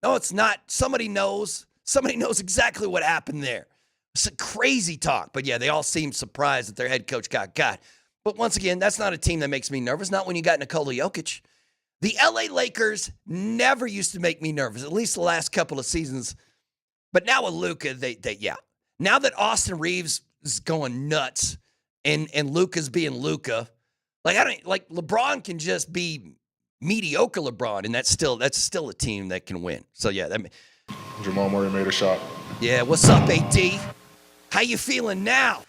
No, it's not. Somebody knows. Somebody knows exactly what happened there. It's a crazy talk. But yeah, they all seem surprised that their head coach got. But once again, that's not a team that makes me nervous. Not when you got Nikola Jokic. The LA Lakers never used to make me nervous, at least the last couple of seasons. But now with Luka, yeah. Now that Austin Reeves is going nuts, and Luka's being Luka, like LeBron can just be mediocre LeBron, and that's still a team that can win. So yeah, Jamal Murray made a shot. Yeah, what's up, AD? How you feeling now?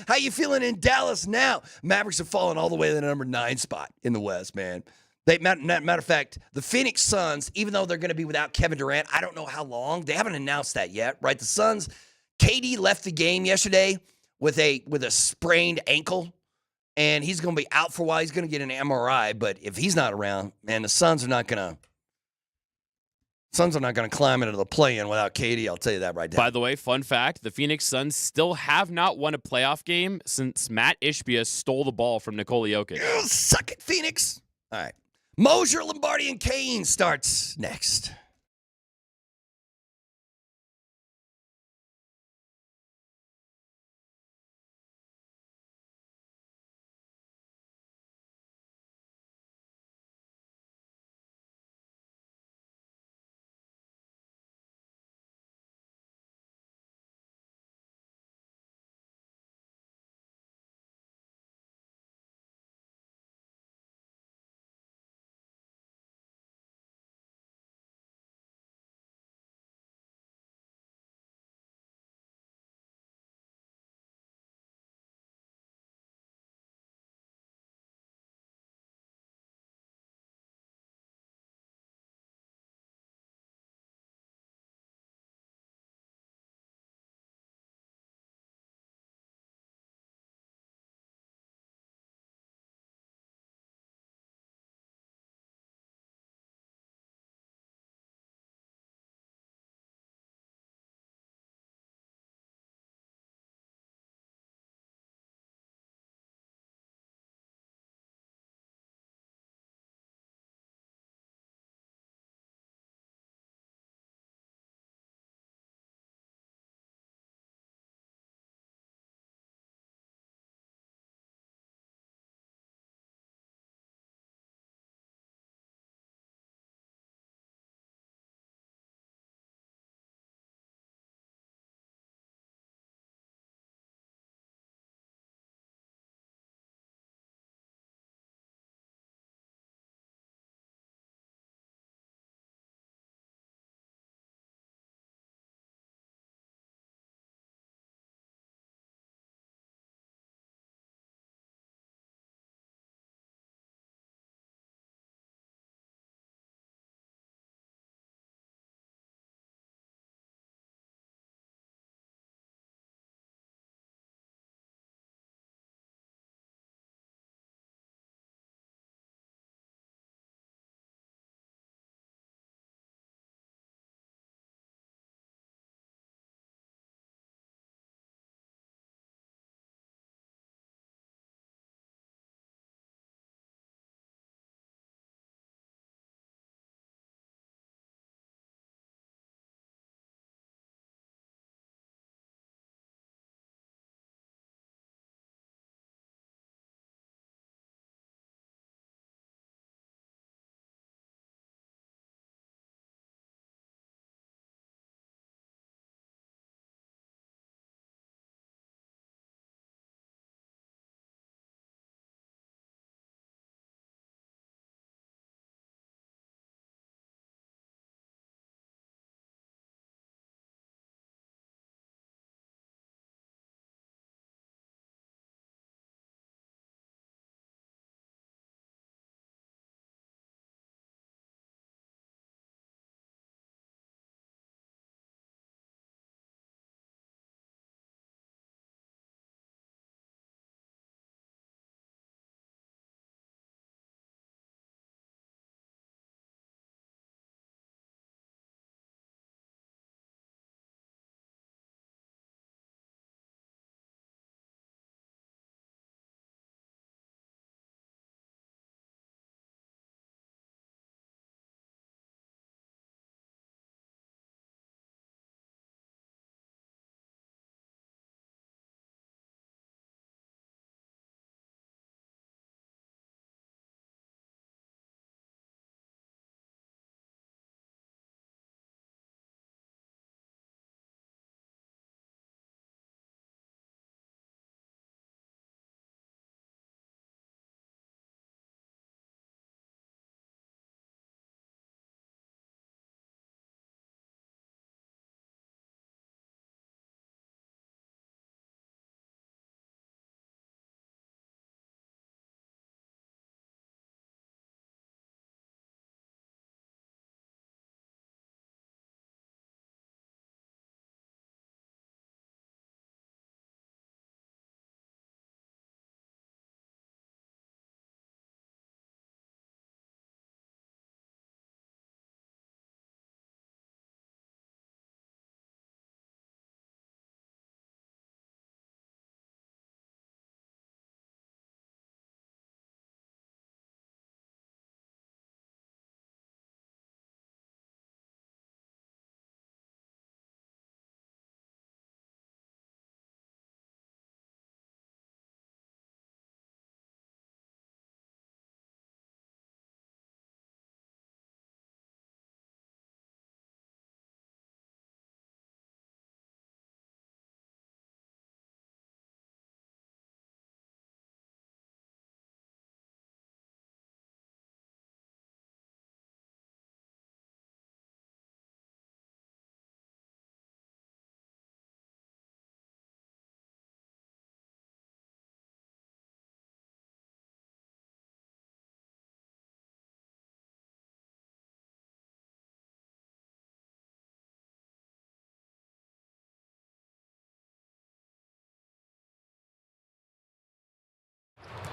How you feeling in Dallas now? Mavericks have fallen all the way to the number 9 spot in the West, man. Matter of fact, the Phoenix Suns, even though they're going to be without Kevin Durant, I don't know how long. They haven't announced that yet, right? The Suns, KD left the game yesterday with a sprained ankle, and he's going to be out for a while. He's going to get an MRI, but if he's not around, man, the Suns are not going to climb into the play-in without KD. I'll tell you that right now. By the way, fun fact, the Phoenix Suns still have not won a playoff game since Matt Ishbia stole the ball from Nikola Jokic. Suck it, Phoenix. All right. Moser, Lombardi, and Kane starts next.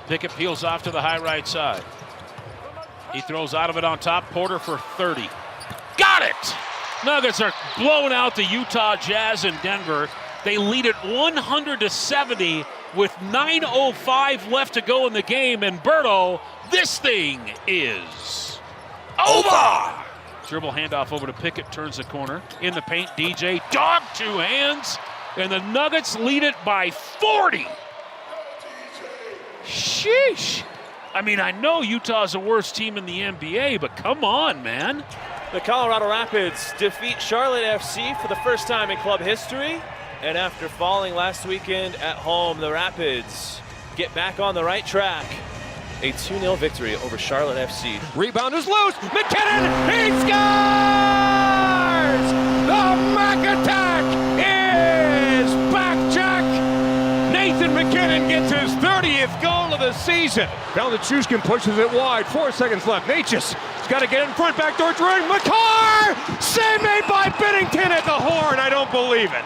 Pickett peels off to the high right side. He throws out of it on top. Porter for 30. Got it! Nuggets are blowing out the Utah Jazz in Denver. They lead it 100-70 with 9:05 left to go in the game. And Berto, this thing is over! Dribble handoff over to Pickett, turns the corner. In the paint, DJ, dog, two hands. And the Nuggets lead it by 40. Sheesh. I mean, I know Utah's the worst team in the NBA, but come on, man. The Colorado Rapids defeat Charlotte FC for the first time in club history. And after falling last weekend at home, the Rapids get back on the right track. A 2-0 victory over Charlotte FC. Rebound is loose. McKinnon, he scores! The Mac attack is back, Jack. Nathan McKinnon gets his 30th goal of the season. Down the Chuskin pushes it wide. 4 seconds left. Natchez has got to get in front. Backdoor drink. McCarr! Save made by Binnington at the horn. I don't believe it.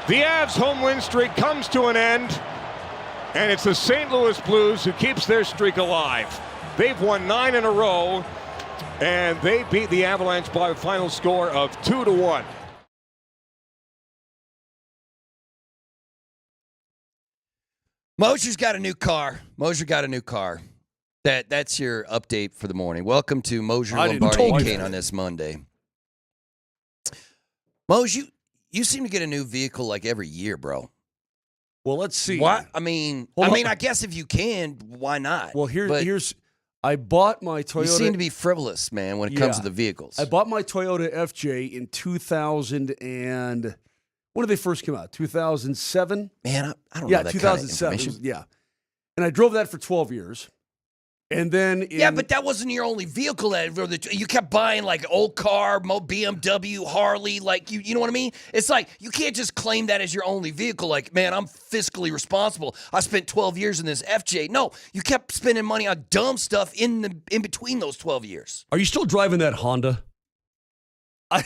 The Avs' home win streak comes to an end. And it's the St. Louis Blues who keeps their streak alive. They've won 9 in a row, and they beat the Avalanche by a final score of 2-1. Moser's got a new car. Moser got a new car. That's your update for the morning. Welcome to Moser, Lombardi, and Kane on this Monday. Moser, you seem to get a new vehicle like every year, bro. Well, let's see. What? I mean, I guess if you can, why not? Well, here's I bought my Toyota. You seem to be frivolous, man, when it comes to the vehicles. I bought my Toyota FJ in 2000 and when did they first come out? 2007? Man, I don't know that 2007. Kind of Yeah. And I drove that for 12 years. And then but that wasn't your only vehicle. You kept buying like old car, BMW, Harley, like you know what I mean? It's like you can't just claim that as your only vehicle. Like, man, I'm fiscally responsible. I spent 12 years in this FJ. No, you kept spending money on dumb stuff in between those 12 years. Are you still driving that Honda? Do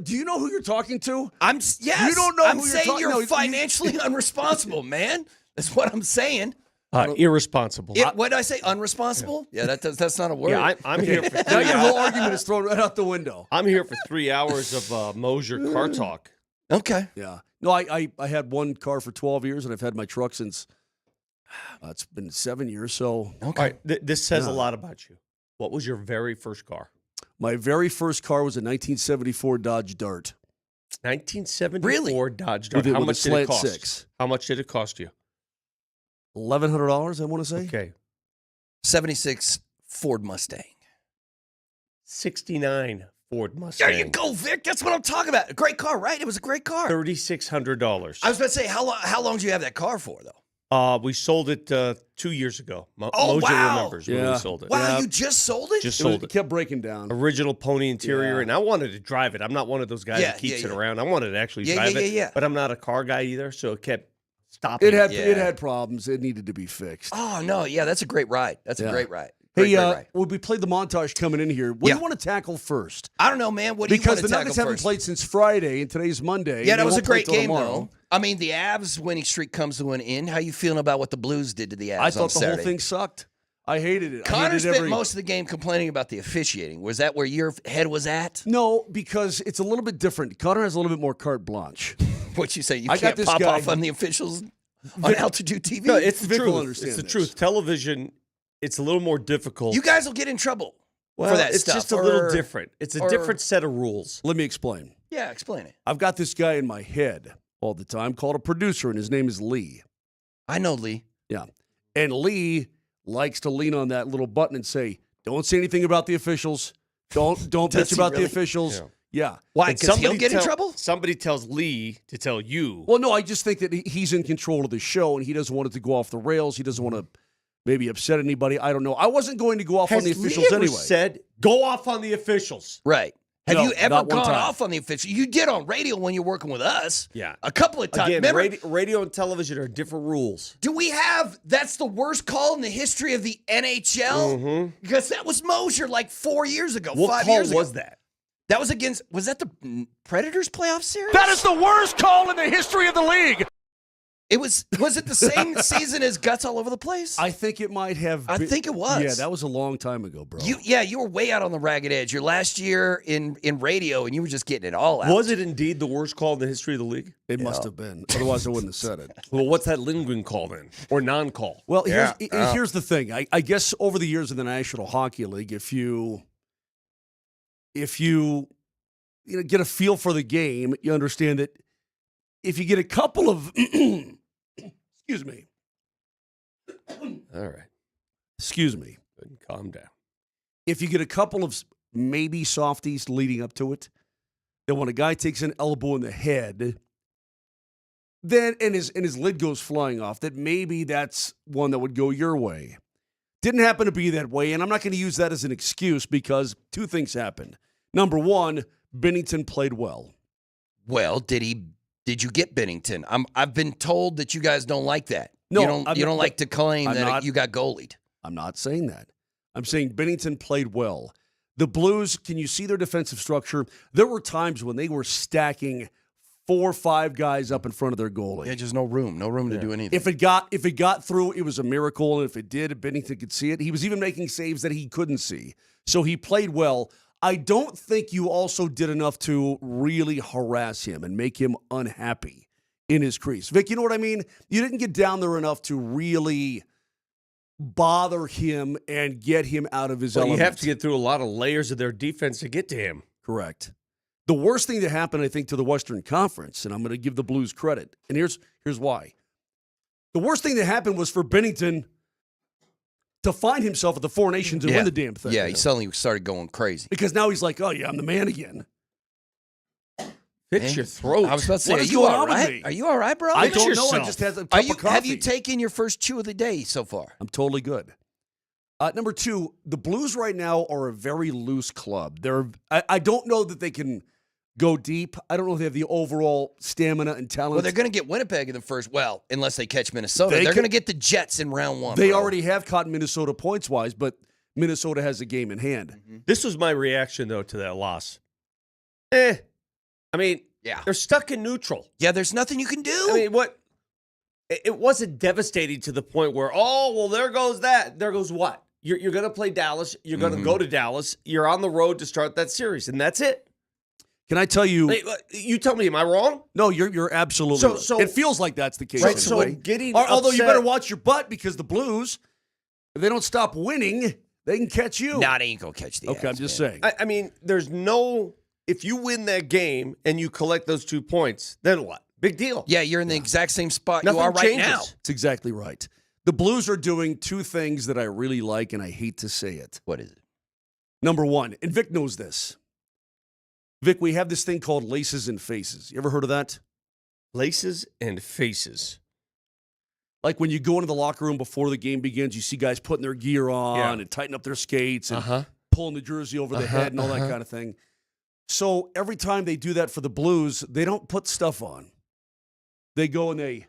you know who you're talking to? Yes. You don't know I'm who saying you're you're financially unresponsible, man. That's what I'm saying. Irresponsible. What did I say? Unresponsible? Yeah, that's not a word. Yeah, I'm here for 3 Now your whole hours. argument is thrown right out the window. I'm here for 3 hours of Moser car talk. Okay. Yeah. No, I had one car for 12 years, and I've had my truck since it's been 7 years. So Okay. All right, this says a lot about you. What was your very first car? My very first car was a 1974 Dodge Dart. 1974 Dodge Dart. How much did it cost? 6. How much did it cost you? $1,100, I want to say. Okay. 76 Ford Mustang. 69 Ford Mustang. There you go, Vic. That's what I'm talking about. A great car, right? It was a great car. $3,600. I was about to say, how long did you have that car for, though? We sold it 2 years ago. Oh, Moser wow. remembers when we sold it. Wow, you just sold it? Just sold It it. kept breaking down. Original pony interior, and I wanted to drive it. I'm not one of those guys that keeps it around. I wanted to actually drive it, but I'm not a car guy either, so it kept stopping. It had problems. It needed to be fixed. Oh, no. Yeah, that's a great ride. That's a great ride. Hey, well, we played the montage coming in here. What do you want to tackle first? I don't know, man. What do you want to tackle Because the Nuggets haven't played since Friday, and today's Monday. Yeah, that was a great game, though. I mean, the Avs winning streak comes to an end. How you feeling about what the Blues did to the Avs I thought on the Saturday? whole thing sucked. I hated it. Connor spent most of the game complaining about the officiating. Was that where your head was at? No, because it's a little bit different. Connor has a little bit more carte blanche. What you say? You can't pop off on the officials on Altitude TV? No, it's the Vic will truth. understand It's the this. truth. Television, it's a little more difficult. You guys will get in trouble well, for that it's stuff. just a little different. It's a different set of rules. Let me explain. Yeah, explain it. I've got this guy in my head all the time called a producer, and his name is Lee. I know Lee. Yeah. And Lee likes to lean on that little button and say, don't say anything about the officials. Don't bitch about the officials. Yeah. Why? Because he'll get in trouble? Somebody tells Lee to tell you. Well, no, I just think that he's in control of the show, and he doesn't want it to go off the rails. He doesn't want to maybe upset anybody. I don't know. I wasn't going to go off on the officials Lee ever anyway. said, go off on the officials. Right. Have No, you ever not one gone time. off on the officials? You did on radio when you're working with us. Yeah. A couple of times. Again, Remember? radio and television are different rules. Do we have that's the worst call in the history of the NHL? Mm-hmm. Because that was Moser like 4 years ago, What 5 call years ago. was that? That was was that the Predators playoff series? That is the worst call in the history of the league. Was it the same season as Guts all over the place? I think it might have been. I think it was. Yeah, that was a long time ago, bro. You were way out on the ragged edge. Your last year in radio, and you were just getting it all out. Was it indeed the worst call in the history of the league? It must have been. Otherwise, I wouldn't have said it. Well, what's that Lindgren call then? Or non-call? Well, here's the thing. I guess over the years in the National Hockey League, if you get a feel for the game, you understand that if you get a couple of excuse me. All right. Excuse me. Calm down. If you get a couple of maybe softies leading up to it, then when a guy takes an elbow in the head, then and his lid goes flying off, that maybe that's one that would go your way. Didn't happen to be that way, and I'm not going to use that as an excuse because two things happened. Number one, Binnington played well. Well, did you get Binnington? I've been told that you guys don't like that. No, you don't like to claim you got goalied. I'm not saying that. I'm saying Binnington played well. The Blues, can you see their defensive structure? There were times when they were stacking 4 or 5 guys up in front of their goalie. Yeah, just no room to do anything. If it got through, it was a miracle, and if it did, Binnington could see it. He was even making saves that he couldn't see. So he played well. I don't think you also did enough to really harass him and make him unhappy in his crease. Vic, you know what I mean? You didn't get down there enough to really bother him and get him out of his element. You have to get through a lot of layers of their defense to get to him. Correct. The worst thing that happened, I think, to the Western Conference, and I'm going to give the Blues credit, and here's why. The worst thing that happened was for Binnington to find himself at the Four Nations and win the damn thing. Yeah, he suddenly started going crazy. Because now he's like, oh, yeah, I'm the man again. Fix your throat. I was about to say, What is going on with me? Are you all right, bro? I don't know. I just had a cup of coffee. Have you taken your first chew of the day so far? I'm totally good. Number 2, the Blues right now are a very loose club. I don't know that they can go deep. I don't know if they have the overall stamina and talent. Well, they're going to get Winnipeg in the first. Well, unless they catch Minnesota, they're going to get the Jets in round 1. They already have caught Minnesota points-wise, but Minnesota has a game in hand. Mm-hmm. This was my reaction, though, to that loss. I mean, they're stuck in neutral. Yeah, there's nothing you can do. I mean, what? It wasn't devastating to the point where, oh, well, there goes that. There goes what? You're going to play Dallas. You're going to go to Dallas. You're on the road to start that series, and that's it. Can I tell you? You tell me, am I wrong? No, you're absolutely right. So it feels like that's the case. Right, so getting although you better watch your butt because the Blues, if they don't stop winning, they can catch you. Nah, they ain't going to catch the Okay, Avs, I'm just man. saying. I mean, there's no – if you win that game and you collect those 2 points, then what? Big deal. Yeah, you're in the exact same spot Nothing you are right changes. now. That's exactly right. The Blues are doing 2 things that I really like, and I hate to say it. What is it? Number 1, and Vic knows this. Vic, we have this thing called laces and faces. You ever heard of that? Laces and faces. Like when you go into the locker room before the game begins, you see guys putting their gear on and tighten up their skates and pulling the jersey over the head and all that kind of thing. So every time they do that for the Blues, they don't put stuff on. They go and they...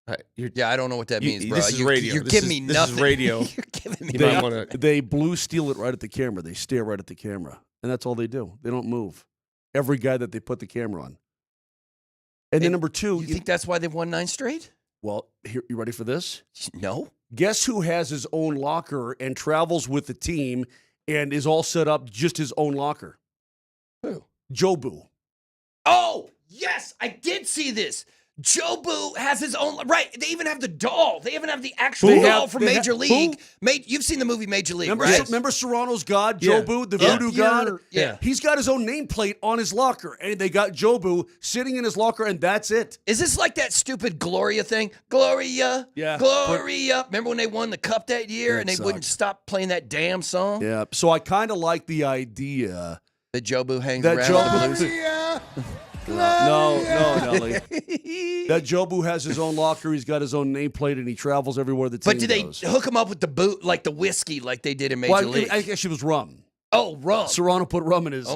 I don't know what that means, bro. This is radio. You're giving me nothing. This is radio. You're giving me They blue steel it right at the camera. They stare right at the camera. And that's all they do. They don't move. Every guy that they put the camera on. And then number 2... You think that's why they've won 9 straight? Well, here, you ready for this? No. Guess who has his own locker and travels with the team and is all set up just his own locker? Who? Jobu. Oh, yes, I did see this. Jobu has his own, right? They even have the doll. They even have the actual doll from Major League. You've seen the movie Major League, right? Remember Serrano's god, Jobu, the voodoo god? Yeah. He's got his own nameplate on his locker, and they got Jobu sitting in his locker, and that's it. Is this like that stupid Gloria thing? Gloria, yeah. Gloria. Remember when they won the cup that year and they wouldn't stop playing that damn song? Yeah, so I kind of like the idea that Jobu hangs around the Blues. No, Nelly. That Jobu has his own locker. He's got his own nameplate, and he travels everywhere the team But do they hook him up with the boot, like the whiskey, like they did in Major League? I guess it was rum. Oh, rum. Serrano put rum in his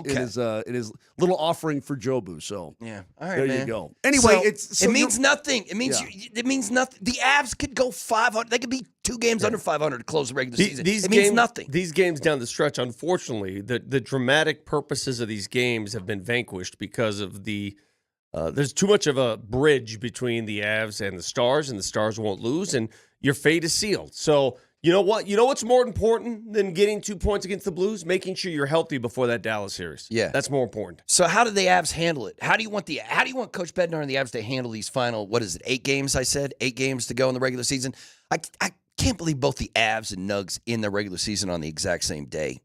little offering for Jobu. So yeah, all right, there man. you go. Anyway, it means nothing. It means it means nothing. The Avs could go 500. They could be 2 games under 500 to close the regular season. It means nothing. These games down the stretch, unfortunately, the dramatic purposes of these games have been vanquished because of the there's too much of a bridge between the Avs and the Stars won't lose, and your fate is sealed. So you know what? You know what's more important than getting 2 points against the Blues? Making sure you're healthy before that Dallas series. Yeah. That's more important. So how do the Avs handle it? How do you want Coach Bednar and the Avs to handle these final, 8 games, I said? 8 games to go in the regular season. I can't believe both the Avs and Nugs in the regular season on the exact same day,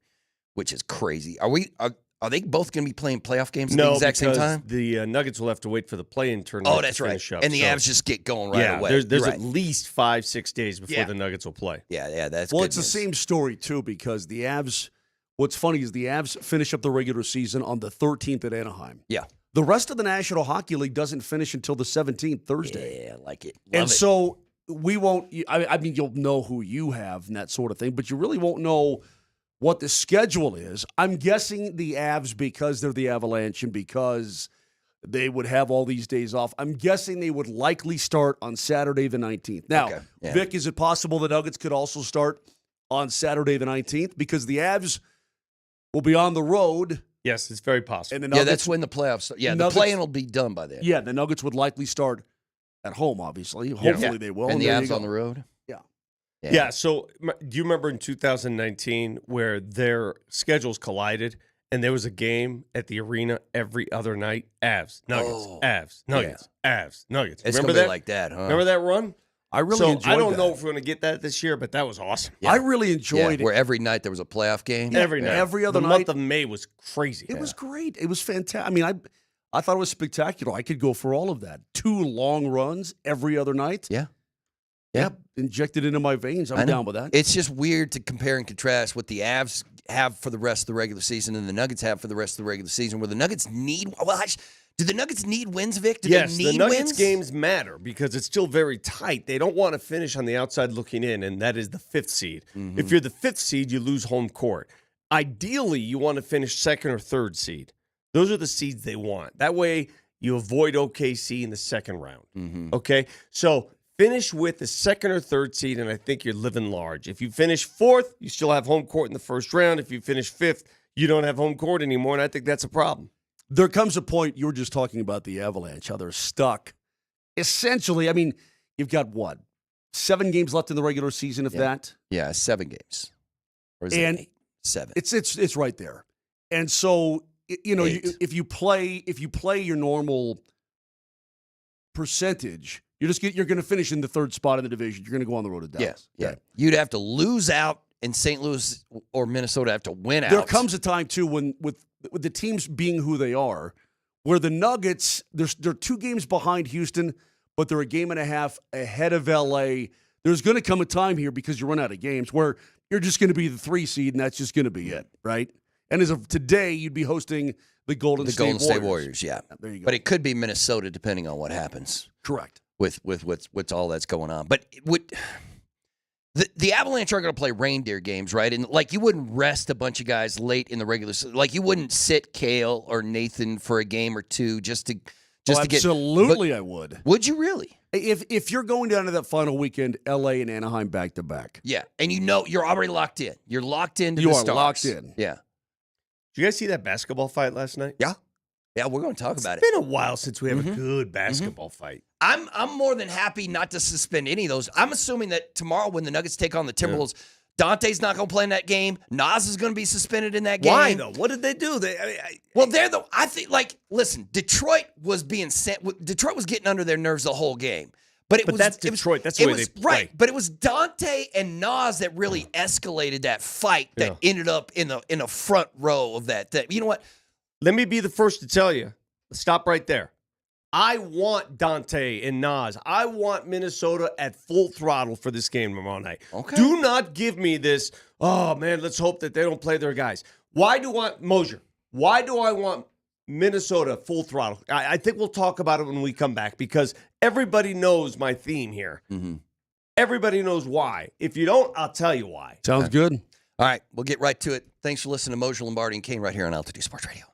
which is crazy. Are they both going to be playing playoff games at the exact same time? The Nuggets will have to wait for the play-in tournament. Oh, that's right. Up, and the Avs just get going right away. There's at least 5-6 days before the Nuggets will play. Yeah, that's well. good It's news. the same story too because the Avs. What's funny is the Avs finish up the regular season on the 13th at Anaheim. Yeah. The rest of the National Hockey League doesn't finish until the 17th, Thursday. Yeah, I like it. So we won't. I mean, you'll know who you have and that sort of thing, but you really won't know what the schedule is. I'm guessing the Avs, because they're the Avalanche and because they would have all these days off, I'm guessing they would likely start on Saturday the 19th. Now, Vic, is it possible the Nuggets could also start on Saturday the 19th? Because the Avs will be on the road. Yes, it's very possible. And the Nuggets, that's when the playoffs start. Yeah, the play-in will be done by then. Yeah, the Nuggets would likely start at home, obviously. Hopefully they will. And the Avs on the road. Yeah, so do you remember in 2019 where their schedules collided and there was a game at the arena every other night? Avs, Nuggets, Avs, Nuggets, Avs, Nuggets. It's Remember gonna that? be like that, huh? Remember that run? I really enjoyed I don't that. know if we're going to get that this year, but that was awesome. I really enjoyed it. Where every night there was a playoff game. Every night. Every other the night. month of May was crazy. It was great. It was fantastic. I mean, I thought it was spectacular. I could go for all of that. 2 long runs every other night. Yeah. Yep. Injected into my veins. I'm down with that. It's just weird to compare and contrast what the Avs have for the rest of the regular season and the Nuggets have for the rest of the regular season, where the Nuggets need. Well, do the Nuggets need wins, Vic? Yes, they need the Nuggets wins? games matter because it's still very tight. They don't want to finish on the outside looking in, and that is the 5th seed. Mm-hmm. If you're the 5th seed, you lose home court. Ideally, you want to finish 2nd or 3rd seed. Those are the seeds they want. That way, you avoid OKC in the 2nd round. Mm-hmm. Okay? So finish with the 2nd or 3rd seed, and I think you're living large. If you finish 4th, you still have home court in the 1st round. If you finish 5th, you don't have home court anymore, and I think that's a problem. There comes a point, you were just talking about the Avalanche, how they're stuck. Essentially, I mean, you've got 7 games left in the regular season, if that? Yeah, 7 games. Or is And it 8? 7. It's right there. And so, if you play your normal percentage, you're going to finish in the 3rd spot in the division. You're going to go on the road to Dallas. Yeah. You'd have to lose out, and St. Louis or Minnesota have to win out. There comes a time, too, when with the teams being who they are, where the Nuggets, they're 2 games behind Houston, but they're a game and a half ahead of L.A. There's going to come a time here, because you run out of games, where you're just going to be the 3 seed, and that's just going to be it, right? And as of today, you'd be hosting the Golden State Warriors. Yeah. There you go. But it could be Minnesota, depending on what happens. Correct. With what's all that's going on. But the Avalanche are going to play reindeer games, right? And you wouldn't rest a bunch of guys late in the regular season. You wouldn't sit Kale or Nathan for a game or 2 just to get. Absolutely, I would. Would you really? If you're going down to that final weekend, L.A. and Anaheim back to back. Yeah, and you're already locked in. You're locked into you the are Stars. locked in. Yeah. Did you guys see that basketball fight last night? Yeah. Yeah, we're going to talk about it. It's been a while since we have a good basketball fight. I'm more than happy not to suspend any of those. I'm assuming that tomorrow when the Nuggets take on the Timberwolves, Dante's not going to play in that game. Nas is going to be suspended in that game. Why though? What did they do? I think listen, Detroit was Detroit was getting under their nerves the whole game. But that's Detroit. That's the way they play. Right, but it was Dante and Nas that really escalated that fight that ended up in the front row of that. You know what? Let me be the first to tell you. Stop right there. I want Dante and Nas. I want Minnesota at full throttle for this game tomorrow night. Okay. Do not give me this, oh, man, let's hope that they don't play their guys. Why do I want Minnesota full throttle? I think we'll talk about it when we come back, because everybody knows my theme here. Mm-hmm. Everybody knows why. If you don't, I'll tell you why. Sounds good. All right, we'll get right to it. Thanks for listening to Moser, Lombardi, and Kane right here on Altitude Sports Radio.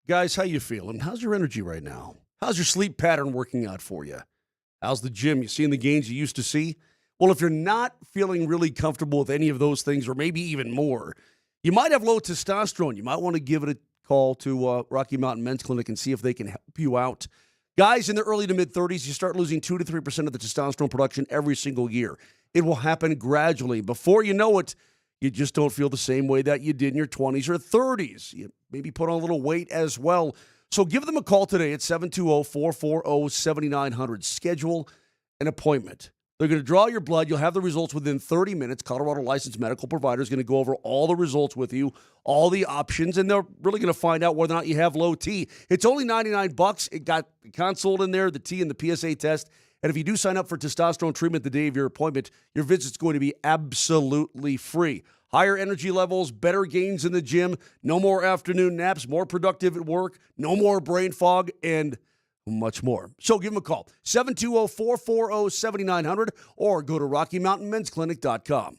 Guys, how you feeling? How's your energy right now? How's your sleep pattern working out for you? How's the gym? You seeing the gains you used to see? Well, if you're not feeling really comfortable with any of those things, or maybe even more, you might have low testosterone. You might want to give it a call to Rocky Mountain Men's Clinic and see if they can help you out. Guys in the early to mid-30s, you start losing 2 to 3% of the testosterone production every single year. It will happen gradually. Before you know it, you just don't feel the same way that you did in your 20s or 30s. You maybe put on a little weight as well. So give them a call today at 720-440-7900. Schedule an appointment. They're going to draw your blood. You'll have the results within 30 minutes. Colorado licensed medical provider is going to go over all the results with you, all the options, and they're really going to find out whether or not you have low T. It's only $99. It got the consult in there, the T, and the PSA test. And if you do sign up for testosterone treatment the day of your appointment, your visit's going to be absolutely free. Higher energy levels, better gains in the gym, no more afternoon naps, more productive at work, no more brain fog, and much more. So give them a call, 720-440-7900, or go to RockyMountainMen'sClinic.com.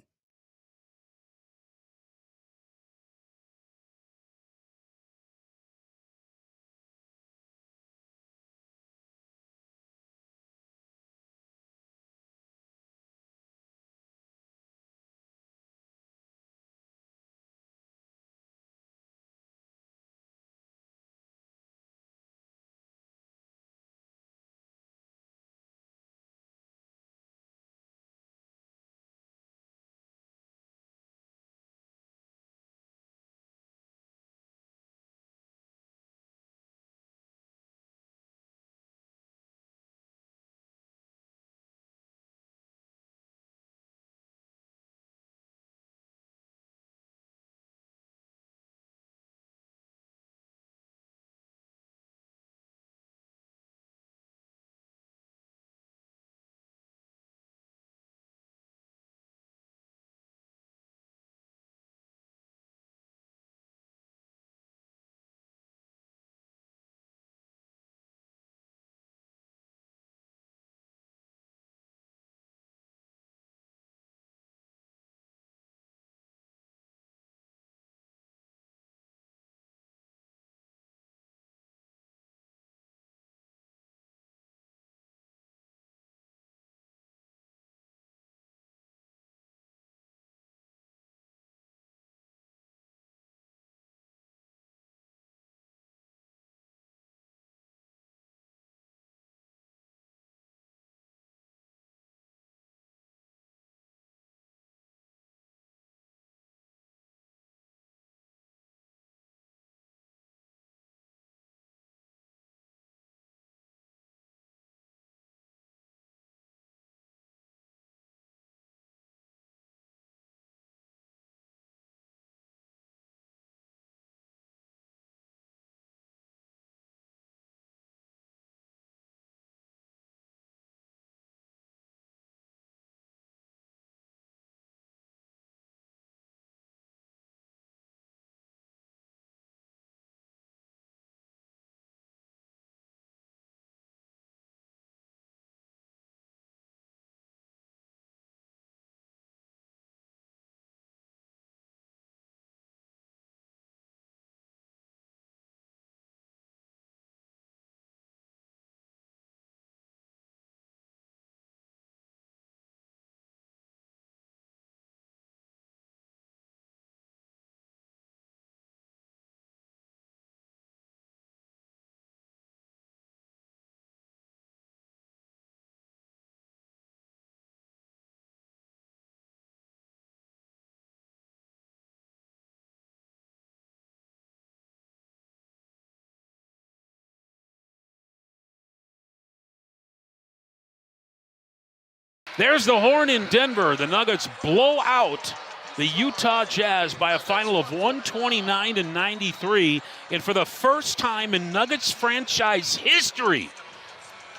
There's the horn in Denver. The Nuggets blow out the Utah Jazz by a final of 129-93. And for the first time in Nuggets franchise history,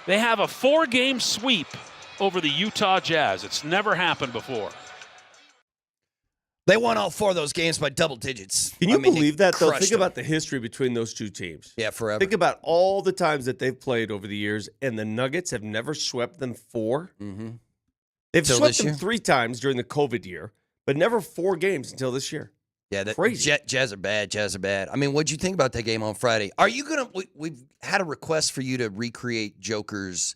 they have a 4-game sweep over the Utah Jazz. It's never happened before. They won all 4 of those games by double digits. Can you believe that, though? crushed Think them. about the history between those two teams. Yeah, forever. Think about all the times that they've played over the years, and the Nuggets have never swept them 4. Mm-hmm. They've Till swept this them year? 3 times during the COVID year, but never 4 games until this year. Yeah, Crazy. Jazz are bad. Jazz are bad. I mean, what'd you think about that game on Friday? Are you going to – we've had a request for you to recreate Joker's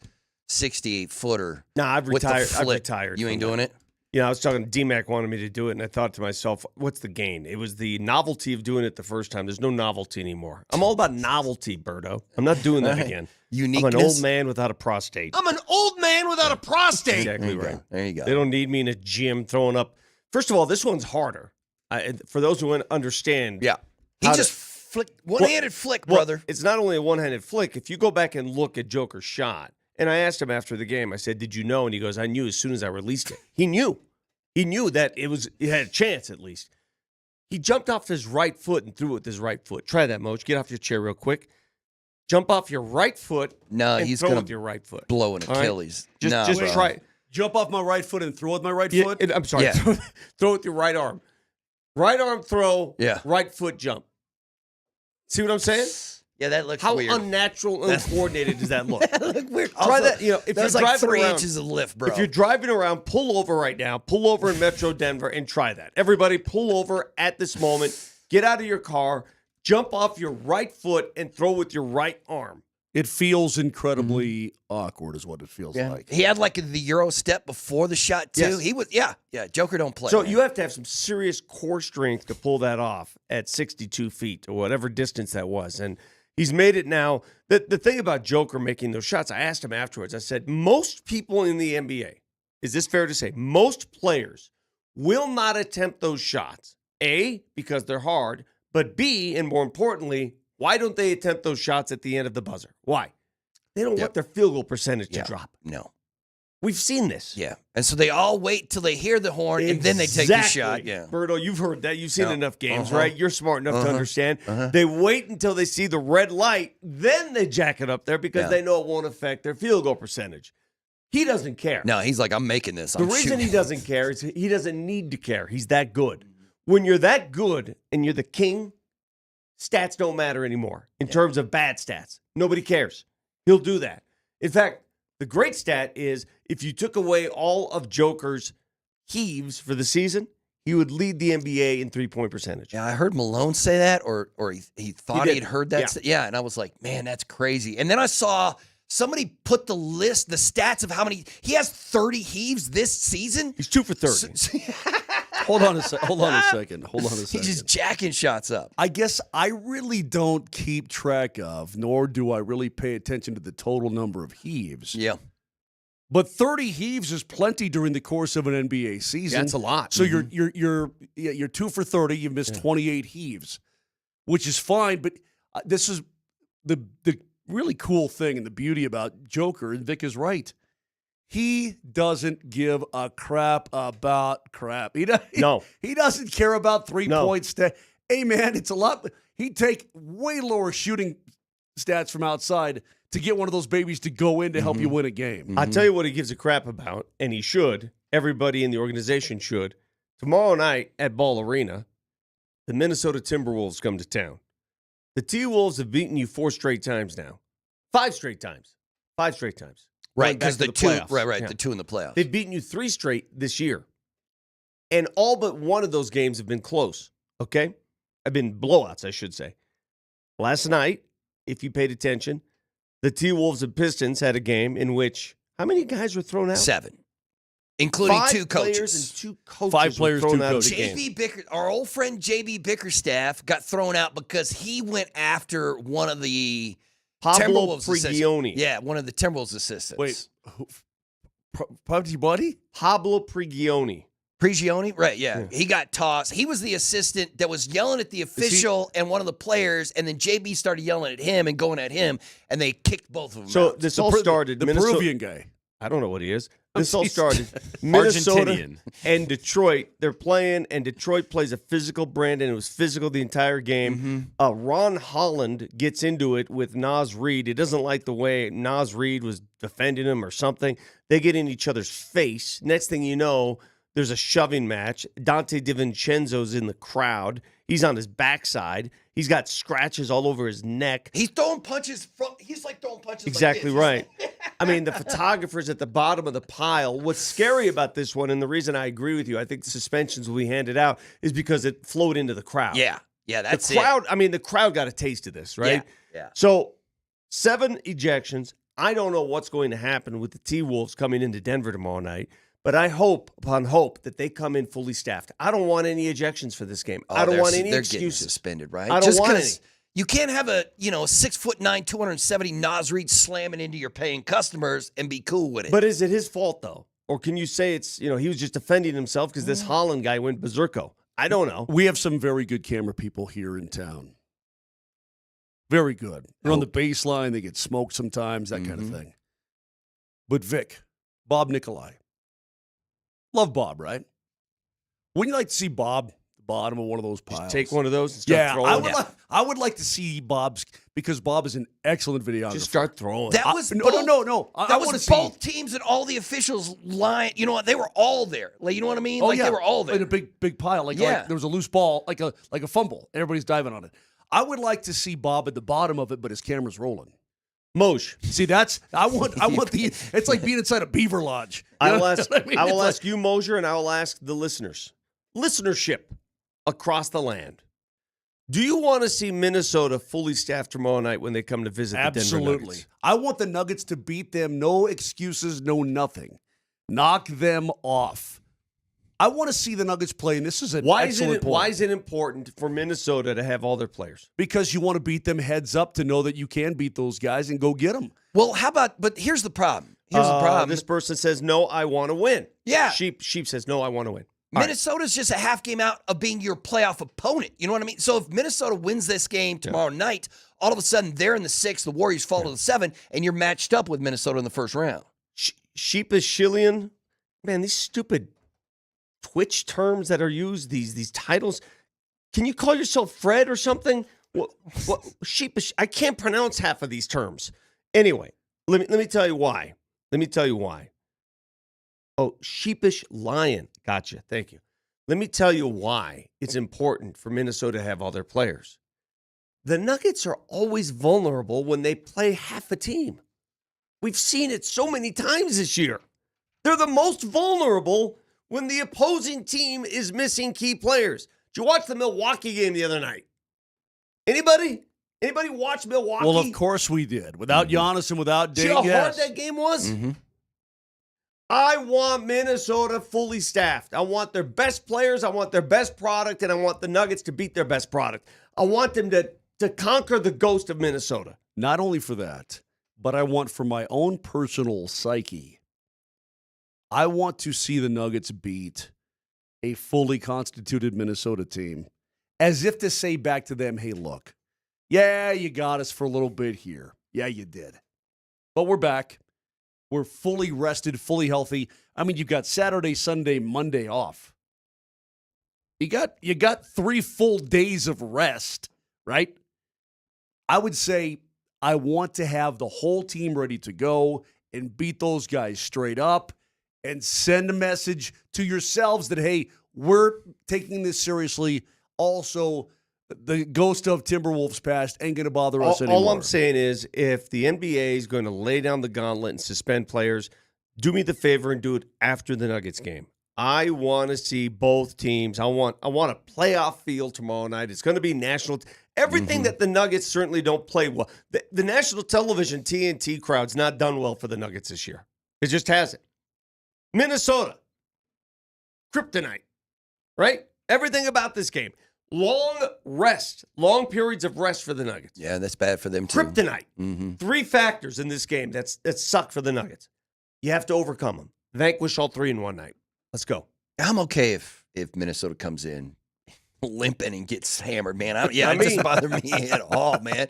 68-footer. No, I've with the retired. I've flick. retired. You ain't from doing that. it? I was talking to DMac wanted me to do it, and I thought to myself, what's the gain? It was the novelty of doing it the first time. There's no novelty anymore. I'm all about novelty, Berto. I'm not doing that again. Uniqueness. I'm an old man without a prostate. I'm an old man without a prostate. Exactly right. There you go. They don't need me in a gym throwing up. First of all, this one's harder. For those who understand. Yeah. He just flicked, one-handed flick, brother. It's not only a one-handed flick. If you go back and look at Joker's shot, and I asked him after the game, I said, did you know? And he goes, I knew as soon as I released it. He knew. He knew that it had a chance at least. He jumped off his right foot and threw it with his right foot. Try that, Moj. Get off your chair real quick. Jump off your right foot and he's throw gonna with your right foot. blow an All right? Achilles. Just bro. try it. Jump off my right foot and throw with my right Yeah, foot? I'm sorry. Yeah. Throw with your right arm. Right arm throw, Yeah. right foot jump. See what I'm saying? Yeah, that looks How weird. unnatural and uncoordinated does that look? That look weird. Try Also, that. If that's you're like driving 3 around, inches of lift, bro. If you're driving around, pull over right now. Pull over in Metro Denver and try that. Everybody, pull over at this moment. Get out of your car. Jump off your right foot and throw with your right arm. It feels incredibly awkward is what it feels like. He had like the Euro step before the shot, too. Yes. He was, yeah. Joker don't play. So man. you have to have some serious core strength to pull that off at 62 feet or whatever distance that was. And he's made it now. The thing about Joker making those shots, I asked him afterwards, I said, most people in the NBA, is this fair to say, most players will not attempt those shots. A, because they're hard, but B, and more importantly, why don't they attempt those shots at the end of the buzzer? Why? They don't want their field goal percentage to drop. No. We've seen this. Yeah. And so they all wait till they hear the horn and then they take the shot. Yeah. Berto, you've heard that. You've seen Yeah. enough games, Uh-huh. right? You're smart enough to understand. Uh-huh. They wait until they see the red light, then they jack it up there because they know it won't affect their field goal percentage. He doesn't care. No, he's like, I'm making this. The I'm reason shooting. he doesn't care is he doesn't need to care. He's that good. When you're that good and you're the king, stats don't matter anymore in terms of bad stats. Nobody cares. He'll do that. In fact, the great stat is if you took away all of Joker's heaves for the season, he would lead the NBA in three-point percentage. Yeah, I heard Malone say that, or he thought did. he'd heard that. Yeah, and I was like, man, that's crazy. And then I saw somebody put the stats of how many he has 30 heaves this season. He's 2 for 30. Hold on a second. He's just jacking shots up. I guess I really don't keep track of, nor do I really pay attention to the total number of heaves. Yeah. But 30 heaves is plenty during the course of an NBA season. That's a lot. So you're 2 for 30. You've missed 28 heaves, which is fine. But this is the really cool thing and the beauty about Joker. And Vic is right. He doesn't give a crap about crap. He doesn't care about 3-point stat. Hey man, it's a lot. He'd take way lower shooting stats from outside to get one of those babies to go in to help you win a game. I'll tell you what he gives a crap about, and he should. Everybody in the organization should. Tomorrow night at Ball Arena, the Minnesota Timberwolves come to town. The T-Wolves have beaten you 4 straight times now. 5 straight times. 5 straight times. Right, because the two, playoffs. the 2 in the playoffs. They've beaten you 3 straight this year. And all but one of those games have been close, okay? Have been blowouts, I should say. Last night, if you paid attention, the T-Wolves and Pistons had a game in which, how many guys were thrown out? 7. Including 5 2 coaches. players and 2 coaches 5 players, were thrown 2 out of the coaches. game. JB Bicker, our old friend JB Bickerstaff got thrown out because he went after one of the Pablo Timberwolves assistants. Prigioni. Yeah, one of the Timberwolves assistants. Wait, buddy? Pablo Prigioni. Prigioni? Right, yeah. He got tossed. He was the assistant that was yelling at the official and one of the players, and then JB started yelling at him and going at him, and they kicked both of them So out. this all started. The Minnesota, Peruvian guy. I don't know what he is. This all started Minnesota Argentinian. and Detroit. They're playing, and Detroit plays a physical brand, and it was physical the entire game. Ron Holland gets into it with Naz Reid. He doesn't like the way Naz Reid was defending him or something. They get in each other's face. Next thing you know, There's a shoving match. Dante DiVincenzo's in the crowd. He's on his backside. He's got scratches all over his neck. He's throwing punches he's like throwing punches Exactly like this. right. I mean, the photographer's at the bottom of the pile. What's scary about this one, and the reason I agree with you, I think the suspensions will be handed out, is because it flowed into the crowd. Yeah, that's the crowd. I mean, the crowd got a taste of this, right? Yeah. So 7 ejections. I don't know what's going to happen with the T-Wolves coming into Denver tomorrow night, but I hope upon hope that they come in fully staffed. I don't want any ejections for this game. I don't want any they're excuses. Getting suspended, right? I don't want any. You can't have a 6'9", 270 Nas Reed slamming into your paying customers and be cool with it. But is it his fault though, or can you say it's he was just defending himself because this Holland guy went berserko? I don't know. We have some very good camera people here in town. Very good. They're on the baseline. They get smoked sometimes, that kind of thing. But Vic, Bob Nikolai. Love Bob, right? Wouldn't you like to see Bob at the bottom of one of those piles? Just take one of those and start throwing. I would like to see Bob's, because Bob is an excellent videographer. Just start throwing. That was no. That was both teams and all the officials lying. You know what? They were all there. Like, you know what I mean? They were all there in a big pile. Like there was a loose ball, like a fumble. Everybody's diving on it. I would like to see Bob at the bottom of it, but his camera's rolling. Moj. See, I want the. It's like being inside a beaver lodge. I will ask you, Moser, and I will ask the listenership across the land. Do you want to see Minnesota fully staffed tomorrow night when they come to visit the Denver Nuggets? I want the Nuggets to beat them. No excuses, no nothing. Knock them off. I want to see the Nuggets play, and this is an excellent point. Why is it important for Minnesota to have all their players? Because you want to beat them heads up to know that you can beat those guys and go get them. Well, but here's the problem. This person says, no, I want to win. Yeah. Sheep says, no, I want to win. Minnesota's just a half game out of being your playoff opponent. You know what I mean? So if Minnesota wins this game tomorrow night, all of a sudden they're in the 6, the Warriors fall to the 7, and you're matched up with Minnesota in the first round. Sheep is Shillian. Man, these stupid Twitch terms that are used, these titles. Can you call yourself Fred or something? What sheepish? I can't pronounce half of these terms. Anyway, let me tell you why. Oh, sheepish lion. Gotcha. Thank you. Let me tell you why it's important for Minnesota to have all their players. The Nuggets are always vulnerable when they play half a team. We've seen it so many times this year. They're the most vulnerable when the opposing team is missing key players. Did you watch the Milwaukee game the other night? Anybody watch Milwaukee? Well, of course we did. Without Giannis and without Dave. See how hard that game was? Mm-hmm. I want Minnesota fully staffed. I want their best players. I want their best product, and I want the Nuggets to beat their best product. I want them to conquer the ghost of Minnesota. Not only for that, but I want for my own personal psyche, I want to see the Nuggets beat a fully constituted Minnesota team, as if to say back to them, hey, look, yeah, you got us for a little bit here. Yeah, you did. But we're back. We're fully rested, fully healthy. I mean, you've got Saturday, Sunday, Monday off. You got 3 full days of rest, right? I would say I want to have the whole team ready to go and beat those guys straight up and send a message to yourselves that, hey, we're taking this seriously. Also, the ghost of Timberwolves past ain't going to bother us anymore. All I'm saying is, if the NBA is going to lay down the gauntlet and suspend players, do me the favor and do it after the Nuggets game. I want to see both teams. I want a playoff feel tomorrow night. It's going to be national. Everything that the Nuggets certainly don't play well. The national television TNT crowd's not done well for the Nuggets this year. It just hasn't. Minnesota, kryptonite, right? Everything about this game. Long periods of rest for the Nuggets. Yeah, that's bad for them too. Kryptonite. 3 factors in this game that suck for the Nuggets. You have to overcome them. Vanquish all 3 in one night. Let's go. I'm okay if Minnesota comes in limping and gets hammered, man. It doesn't bother me at all, man.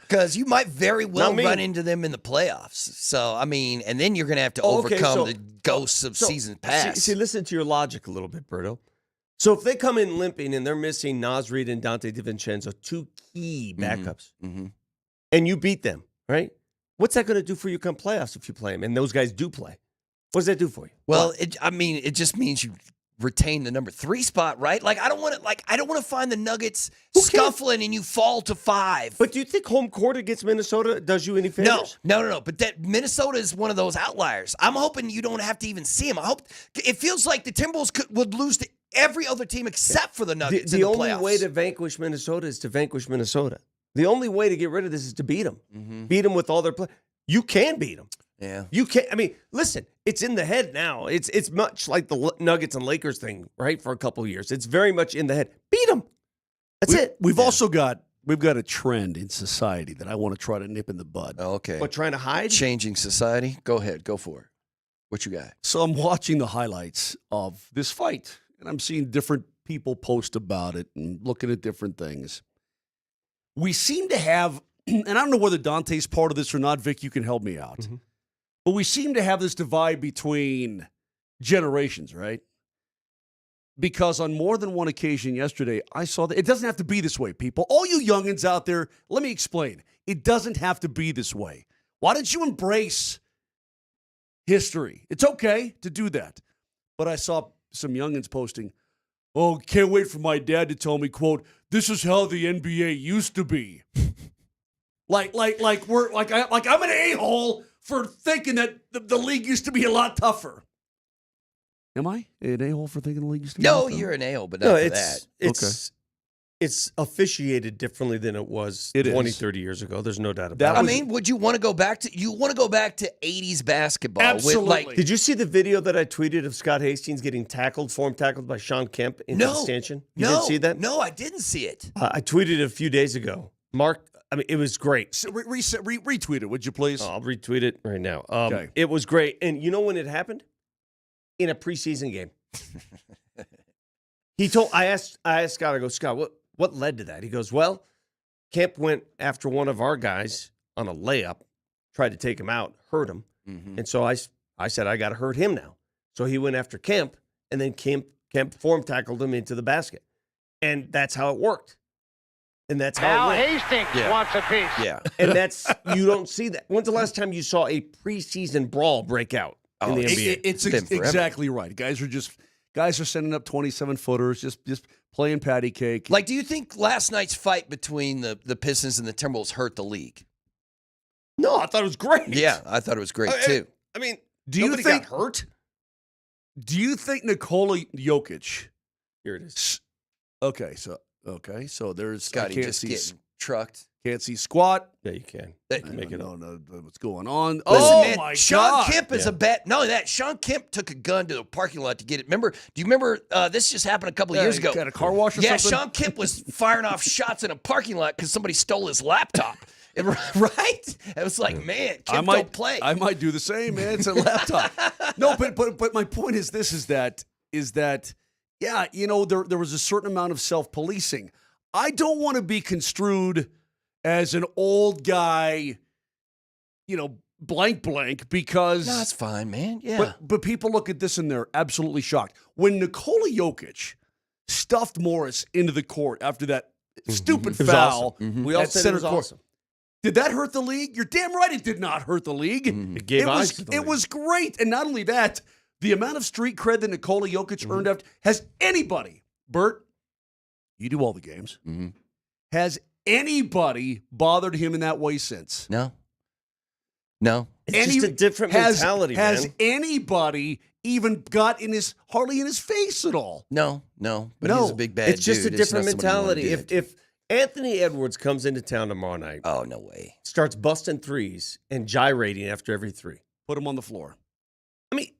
Because you might very well run into them in the playoffs. So, I mean, and then you're going to have to overcome the ghosts of seasons past. See, listen to your logic a little bit, Berto. So if they come in limping and they're missing Nas Reed and Dante DiVincenzo, 2 key backups, and you beat them, right? What's that going to do for you come playoffs if you play them? And those guys do play. What does that do for you? Well, it just means you retain the number 3 spot, right? Like I don't want to find the Nuggets scuffling and you fall to 5. But do you think home court against Minnesota does you any favors? No. But that Minnesota is one of those outliers. I'm hoping you don't have to even see them. I hope it feels like the Timberwolves would lose to every other team except for the Nuggets. The in the only playoffs. way to vanquish Minnesota is to vanquish Minnesota. The only way to get rid of this is to beat them. Mm-hmm. Beat them with all their play. You can beat them. Yeah. You can't. I mean, listen, it's in the head now. It's much like the Nuggets and Lakers thing, right? For a couple of years. It's very much in the head. Beat them. That's it. We've also got a trend in society that I want to try to nip in the bud. Oh, okay. But trying to hide? Changing society? Go ahead. Go for it. What you got? So I'm watching the highlights of this fight, and I'm seeing different people post about it and looking at different things. We seem to have, and I don't know whether Dante's part of this or not, Vic, you can help me out. Mm-hmm. But we seem to have this divide between generations, right? Because on more than one occasion yesterday, I saw that it doesn't have to be this way, people. All you youngins out there, let me explain. It doesn't have to be this way. Why don't you embrace history? It's okay to do that. But I saw some youngins posting, "Oh, can't wait for my dad to tell me, quote, this is how the NBA used to be." like I'm an a-hole for thinking that the league used to be a lot tougher. Am I an a-hole for thinking the league used to be a lot tougher? You're an a-hole, but not for that. It's officiated differently than it was 20, 30 years ago. There's no doubt about it. I mean, would you want to go back to 80s basketball? Absolutely. Did you see the video that I tweeted of Scott Hastings getting form tackled by Sean Kemp into the stanchion? You didn't see that? No, I didn't see it. I tweeted it a few days ago. Mark, I mean, it was great. So retweet it, would you please? I'll retweet it right now. Okay. It was great. And you know when it happened? In a preseason game. I asked Scott, I go, Scott, what led to that? He goes, well, Kemp went after one of our guys on a layup, tried to take him out, hurt him. Mm-hmm. And so I said, I got to hurt him now. So he went after Kemp, and then Kemp form tackled him into the basket. And that's how it worked. And that's how it went. Hastings wants a piece. Yeah. And you don't see that. When's the last time you saw a preseason brawl break out in the NBA? It's exactly right. Guys are sending up 27-footers, just playing patty cake. Like, do you think last night's fight between the Pistons and the Timberwolves hurt the league? No, I thought it was great. Yeah, I thought it was great, too. I mean, nobody got hurt? Do you think Nikola Jokic? Here it is. Okay, so there's Scotty just getting trucked. Can't see squat. Yeah, you can. Make it on. What's going on? Listen, my Sean God. Kemp is a bet. Not only that, Sean Kemp took a gun to the parking lot to get it. Do you remember this just happened a couple of years ago? Got a car wash or yeah, something? Sean Kemp was firing off shots in a parking lot because somebody stole his laptop. Right? It was like, man, Kemp don't play. I might do the same, man. It's a laptop. No, but my point is this: is that yeah, there was a certain amount of self-policing. I don't want to be construed as an old guy, blank, because... No, that's fine, man. Yeah. But people look at this and they're absolutely shocked. When Nikola Jokic stuffed Morris into the court after that stupid foul, awesome. We all said it was awesome. Did that hurt the league? You're damn right it did not hurt the league. It gave eyes to the league. It was great. And not only that, the amount of street cred that Nikola Jokic earned after... Has anybody, Bert, you do all the games, has anybody bothered him in that way since? No. It's just a different mentality, man. Has anybody even got hardly in his face at all? No. But he's a big bad dude. It's just a It's different not somebody you mentality. wanna If Anthony Edwards comes into town tomorrow night, oh, no way. starts busting threes and gyrating after every three. Put him on the floor. I mean,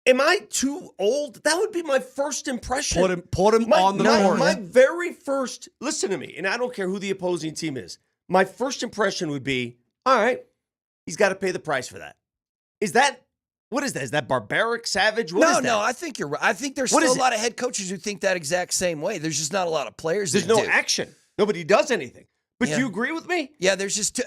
am I too old? That would be my first impression. Put him on the floor. My very first, listen to me, and I don't care who the opposing team is. My first impression would be, all right, he's got to pay the price for that. What is that? Is that barbaric, savage? What is that? No, I think you're right. I think there's still a lot of head coaches who think that exact same way. There's just not a lot of players There's that no do. action. Nobody does anything. But Yeah. do you agree with me? Yeah, there's just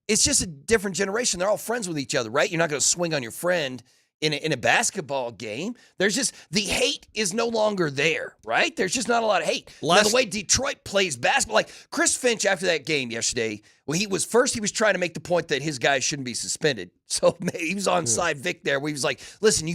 it's just a different generation. They're all friends with each other, right? You're not going to swing on your friend in a basketball game. There's just the hate is no longer there, right? There's just not a lot of hate. Now, the way Detroit plays basketball, like Chris Finch after that game yesterday, well, he was trying to make the point that his guys shouldn't be suspended. So he was on side Vic there, where he was like, "Listen,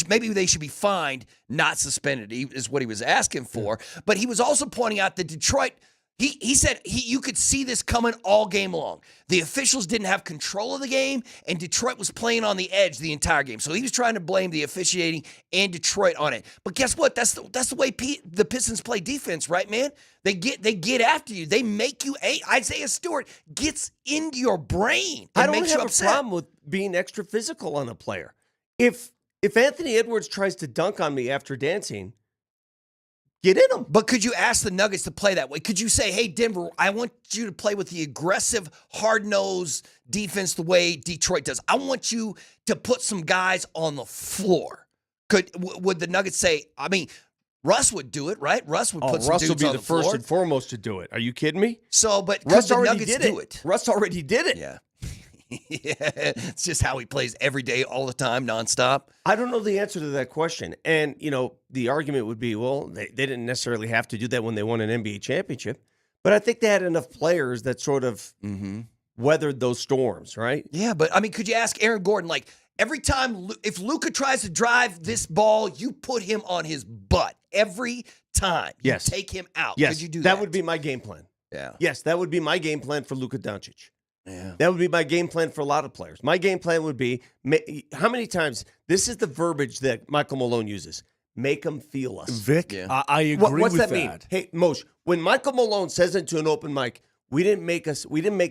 maybe they should be fined, not suspended." Is what he was asking for. But he was also pointing out that Detroit. He said you could see this coming all game long. The officials didn't have control of the game, and Detroit was playing on the edge the entire game. So he was trying to blame the officiating and Detroit on it. But guess what? That's the way the Pistons play defense, right, man? They get after you. They make you. Isaiah Stewart gets into your brain. I don't have a problem with being extra physical on a player. If Anthony Edwards tries to dunk on me after dancing, get in them. But could you ask the Nuggets to play that way? Could you say, hey, Denver, I want you to play with the aggressive, hard-nosed defense the way Detroit does. I want you to put some guys on the floor. Would the Nuggets say, I mean, Russ would do it, right? Russ would put some dudes on the floor. Russ would be the first and foremost to do it. Are you kidding me? So, but Russ could the already Nuggets did do it? Russ already did it. Yeah. Yeah, it's just how he plays every day, all the time, nonstop. I don't know the answer to that question. And, the argument would be, well, they didn't necessarily have to do that when they won an NBA championship. But I think they had enough players that sort of weathered those storms, right? Yeah, but, I mean, could you ask Aaron Gordon, like, every time, if Luka tries to drive this ball, you put him on his butt. Every time. Yes. You take him out. Yes. Could you do that? That would be my game plan. Yeah. Yes, that would be my game plan for Luka Doncic. Yeah. That would be my game plan for a lot of players. My game plan would be, how many times, this is the verbiage that Michael Malone uses, make them feel us. Vic, Yeah. I agree What's with that mean? Hey, Moshe, when Michael Malone says it to an open mic, we didn't make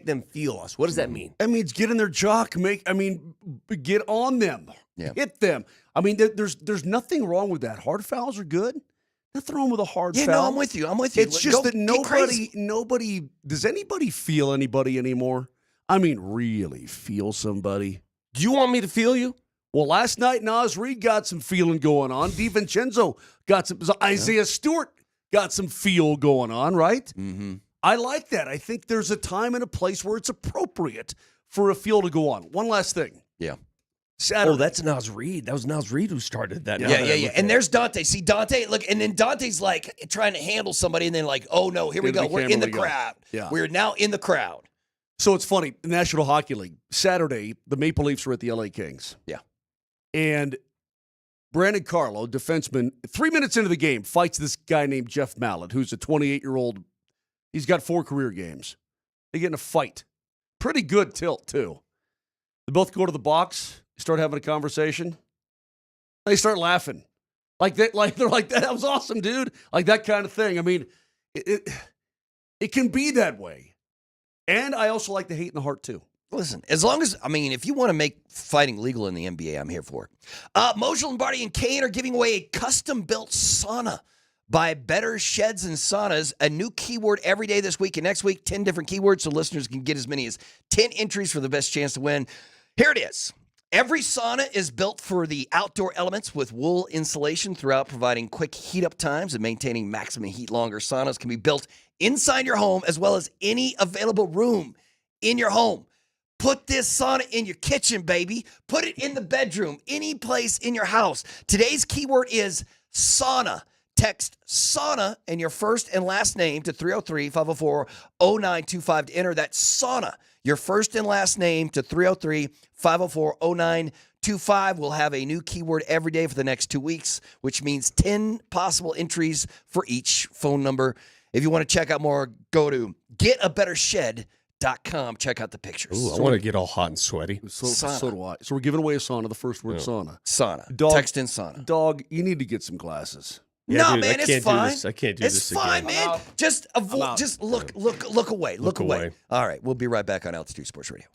them feel us. What does that mean? That means get in their jock, get on them, hit them. I mean, there's nothing wrong with that. Hard fouls are good. Nothing wrong with a hard foul. Yeah, no, I'm with you. It's just that nobody, does anybody feel anybody anymore? I mean, really feel somebody? Do you want me to feel you? Well, last night, Naz Reid got some feeling going on. DiVincenzo got some. Isaiah Stewart got some feel going on, right? Mm-hmm. I like that. I think there's a time and a place where it's appropriate for a feel to go on. One last thing. Yeah. Saturday. Oh, that's Naz Reid. That was Naz Reid who started that. Yeah. And there's Dante. See, Dante, look, and then Dante's like trying to handle somebody, and then like, oh no, here we go. We're in the crowd. Yeah. We're now in the crowd. So it's funny, the National Hockey League, Saturday, the Maple Leafs were at the LA Kings. Yeah. And Brandon Carlo, defenseman, 3 minutes into the game, fights this guy named Jeff Mallett, who's a 28-year-old. He's got 4 career games. They get in a fight. Pretty good tilt, too. They both go to the box, start having a conversation. They start laughing. They're like, that was awesome, dude. Like that kind of thing. I mean, it can be that way. And I also like the hate in the heart, too. Listen, as long as, if you want to make fighting legal in the NBA, I'm here for it. Moser, Lombardi, and Kane are giving away a custom-built sauna by Better Sheds and Saunas. A new keyword every day this week and next week. 10 different keywords so listeners can get as many as 10 entries for the best chance to win. Here it is. Every sauna is built for the outdoor elements with wool insulation throughout, providing quick heat-up times and maintaining maximum heat longer. Saunas can be built inside your home as well as any available room in your home. Put this sauna in your kitchen, baby. Put it in the bedroom, any place in your house. Today's keyword is sauna. Text sauna and your first and last name to 303-504-0925 to enter that sauna. Your first and last name to 303-504-0925. We'll have a new keyword every day for the next 2 weeks, which means 10 possible entries for each phone number. If you want to check out more, go to getabettershed.com. Check out the pictures. Ooh, I want to get all hot and sweaty. So do I. So we're giving away a sauna, the first word sauna. Sauna. Dog, Text in sauna. Dog, you need to get some glasses. Yeah, no, dude, man, it's fine. I can't do this It's fine, again. man. Just avoid. Just look away. Look away. All right, we'll be right back on Altitude Sports Radio.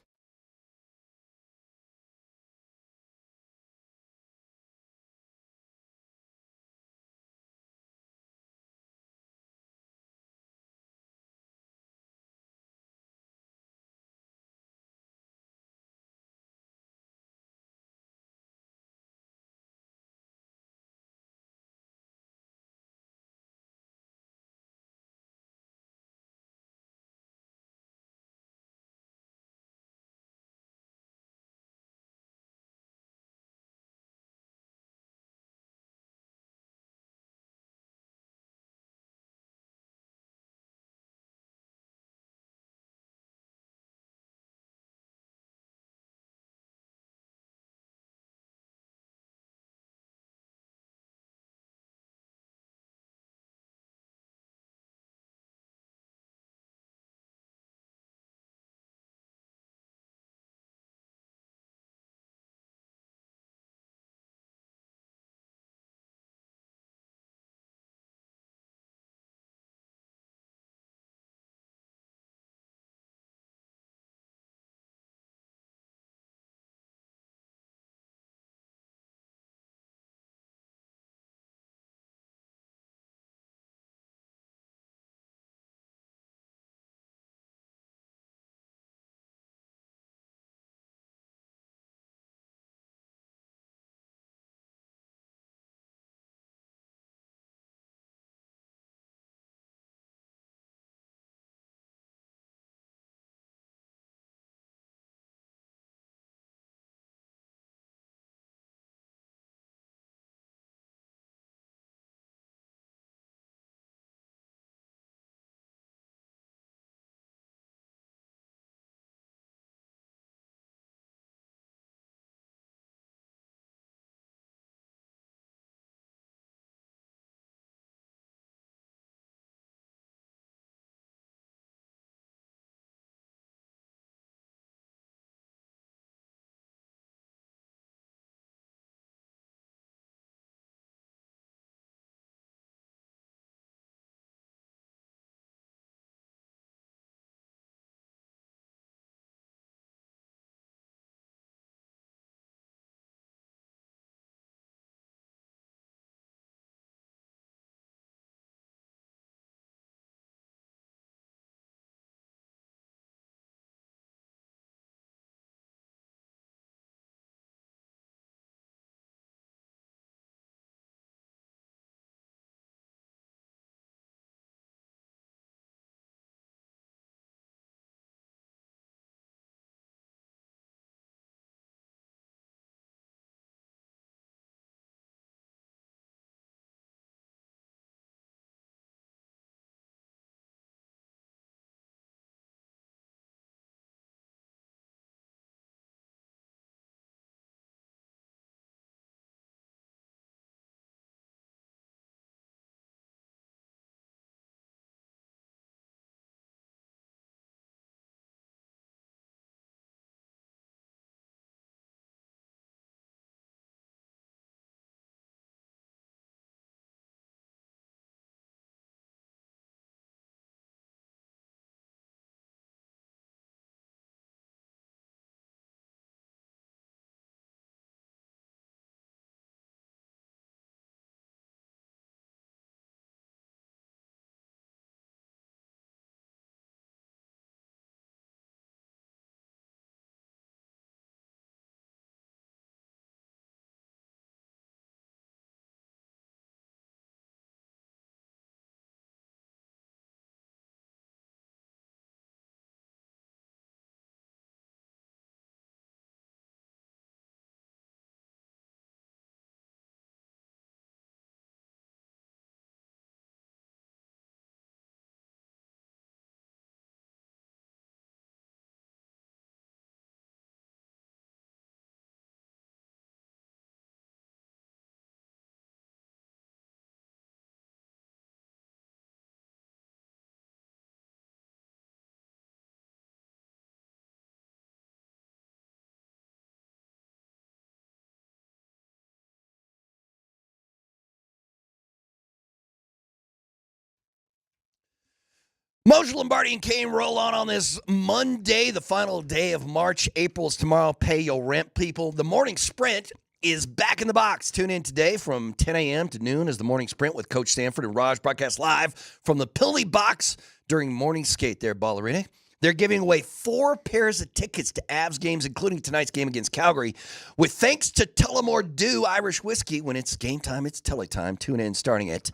Moser, Lombardi, and Kane roll on this Monday, the final day of March. April's tomorrow. Pay your rent, people. The morning sprint is back in the box. Tune in today from 10 a.m. to noon as the morning sprint with Coach Sanford and Raj broadcast live from the Pilly box during morning skate there, Ballerina. They're giving away 4 pairs of tickets to Avs games, including tonight's game against Calgary, with thanks to Tullamore Dew Irish Whiskey. When it's game time, it's Tully time. Tune in starting at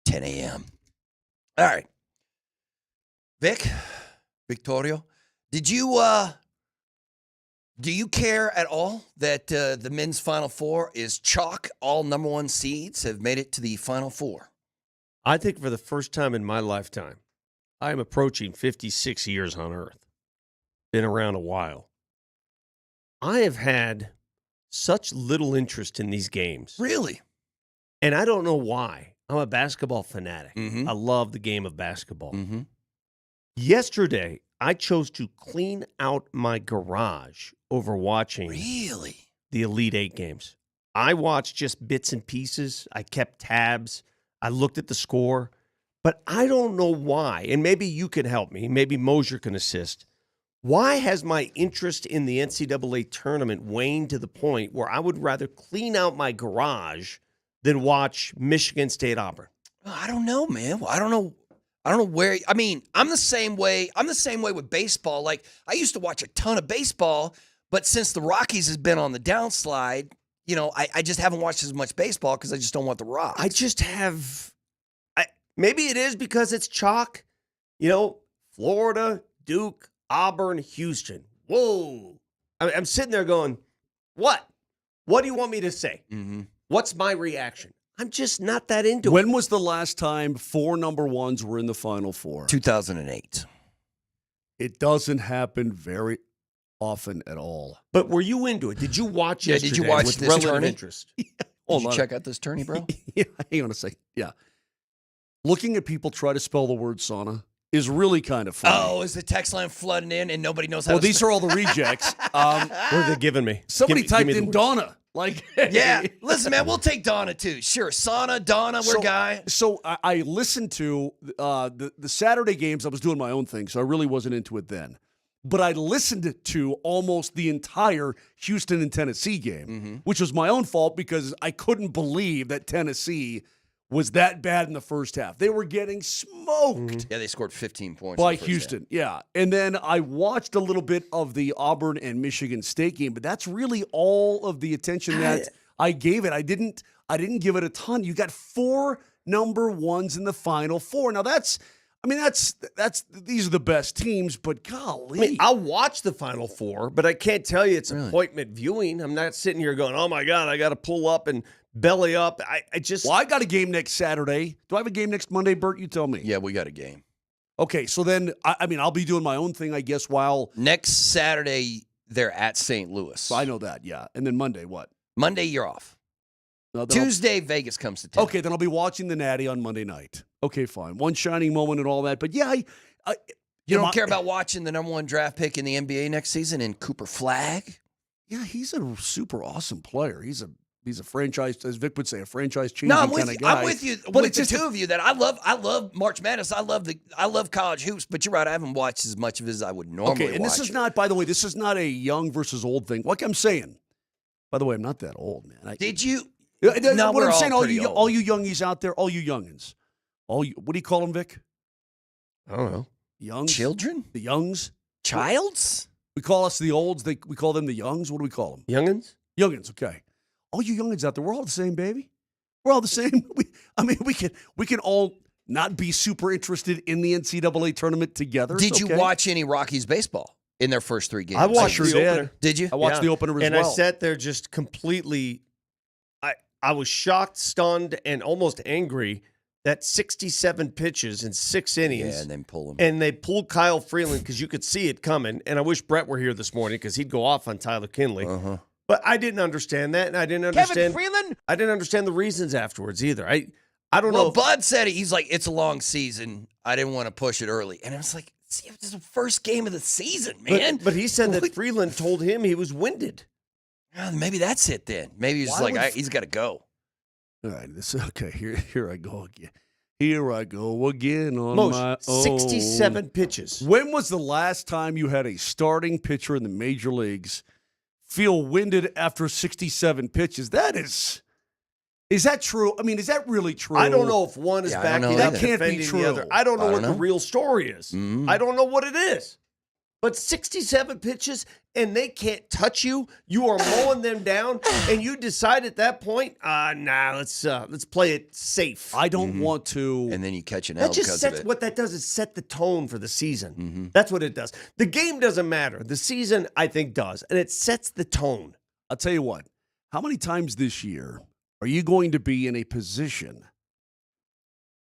10 a.m. All right. Victorio, do you care at all that the men's Final Four is chalk? All number 1 seeds have made it to the Final Four. I think for the first time in my lifetime, I am approaching 56 years on Earth. Been around a while. I have had such little interest in these games. Really? And I don't know why. I'm a basketball fanatic. Mm-hmm. I love the game of basketball. Mm-hmm. Yesterday, I chose to clean out my garage over watching the Elite Eight games. I watched just bits and pieces. I kept tabs. I looked at the score. But I don't know why, and maybe you can help me. Maybe Moser can assist. Why has my interest in the NCAA tournament waned to the point where I would rather clean out my garage than watch Michigan State Auburn? I don't know, man. I don't know where. I mean, I'm the same way. I'm the same way with baseball. Like, I used to watch a ton of baseball, but since the Rockies has been on the downslide, I just haven't watched as much baseball because I just don't want the Rocks. I just have. Maybe it is because it's chalk. Florida, Duke, Auburn, Houston. Whoa. I'm sitting there going, what? What do you want me to say? Mm-hmm. What's my reaction? I'm just not that into it. When was the last time 4 number 1s were in the Final Four? 2008. It doesn't happen very often at all. But were you into it? Did you watch yesterday? Did you watch with this relative tourney? interest? Did you check out this tourney, bro? Yeah, hang on a second. Yeah. Looking at people try to spell the word sauna is really kind of funny. Oh, is the text line flooding in and nobody knows how to these are all the rejects. What are they giving me? Somebody typed give me in Donna. Yeah. Listen, man, we'll take Donna, too. Sure. Sauna, Donna, we're guy. So I listened to the Saturday games. I was doing my own thing, so I really wasn't into it then. But I listened to almost the entire Houston and Tennessee game, which was my own fault because I couldn't believe that Tennessee was that bad in the first half. They were getting smoked. Yeah, they scored 15 points. By Houston, yeah. And then I watched a little bit of the Auburn and Michigan State game, but that's really all of the attention that I gave it. I didn't give it a ton. You got 4 number 1s in the Final Four. Now that's these are the best teams, but golly. I'll watch the Final Four, but I can't tell you it's appointment viewing. I'm not sitting here going, oh my God, I got to pull up and belly up. Well, I got a game next Saturday. Do I have a game next Monday, Bert? You tell me. Yeah, we got a game. Okay, so then, I'll be doing my own thing, I guess, while... Next Saturday, they're at St. Louis. I know that, yeah. And then Monday, what? Monday, you're off. Tuesday, Vegas comes to town. Okay, then I'll be watching the Natty on Monday night. Okay, fine. One shining moment and all that. But yeah, you don't care about watching the number 1 draft pick in the NBA next season in Cooper Flagg? Yeah, he's a super awesome player. He's a franchise, as Vic would say, a franchise-changing kind of guy. I'm with you. But with the two of you that I love March Madness. I love college hoops. But you're right. I haven't watched as much of it as I would normally. Okay, and this is not. By the way, this is not a young versus old thing. Like I'm saying. By the way, I'm not that old, man. Did you? No, what I'm saying, all you youngies out there, all you youngins, what do you call them, Vic? I don't know. Youngs? Children? The youngs? Childs? We call us the olds. We call them the youngs. What do we call them? Youngins? Youngins, okay. All you youngins out there, we're all the same, baby. We're all the same. We can all not be super interested in the NCAA tournament together. Did you watch any Rockies baseball in their first 3 games? I watched the opener. Did you? I watched the opener as well. And I sat there just completely... I was shocked, stunned, and almost angry that 67 pitches in 6 innings. Yeah, and then pull him. And they pulled Kyle Freeland because you could see it coming. And I wish Brett were here this morning because he'd go off on Tyler Kinley. But I didn't understand that, and I didn't understand. Kevin Freeland? I didn't understand the reasons afterwards either. I don't know. Well, Bud said it. He's like, it's a long season. I didn't want to push it early. And I was like, see, it's the first game of the season, man. But he said that Freeland told him he was winded. Well, maybe that's it then. Maybe he's just he's got to go. All right, okay. Here I go again. Here I go again on Most my own. 67 pitches. When was the last time you had a starting pitcher in the major leagues feel winded after 67 pitches? Is that true? I mean, is that really true? I don't know if one is backing That up can't be defending true. the other. I don't know what the real story is. I don't know what it is. But 67 pitches and they can't touch you. You are mowing them down, and you decide at that point, let's play it safe. I don't want to. And then you catch an L That just because sets of it. what that does is set the tone for the season. That's what it does. The game doesn't matter. The season, I think, does, and it sets the tone. I'll tell you what. How many times this year are you going to be in a position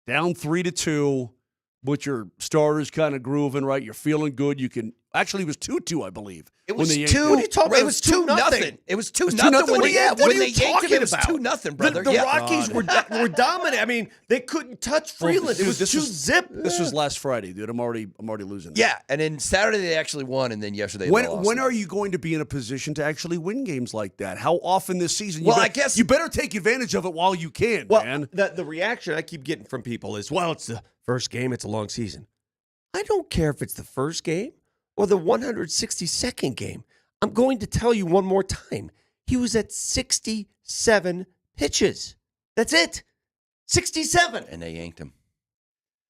down 3-2, with your starters kind of grooving, right? You're feeling good. You can actually, it was 2-2, I believe. It was when the 2. What are you talking about? It was 2-0. It was 2-0. What are you talking It was about? 2-0, brother. The Rockies were dominant. I mean, they couldn't touch Freeland. It was zip. This was last Friday, dude. I'm already losing. Yeah, and then Saturday they actually won, and then yesterday they lost. When are you going to be in a position to actually win games like that? How often this season? I guess you better take advantage of it while you can, Well, man. the reaction I keep getting from people is, well, it's the first game. It's a long season. I don't care if it's the first game or the 162nd game. I'm going to tell you one more time. He was at 67 pitches. That's it. 67. and they yanked him.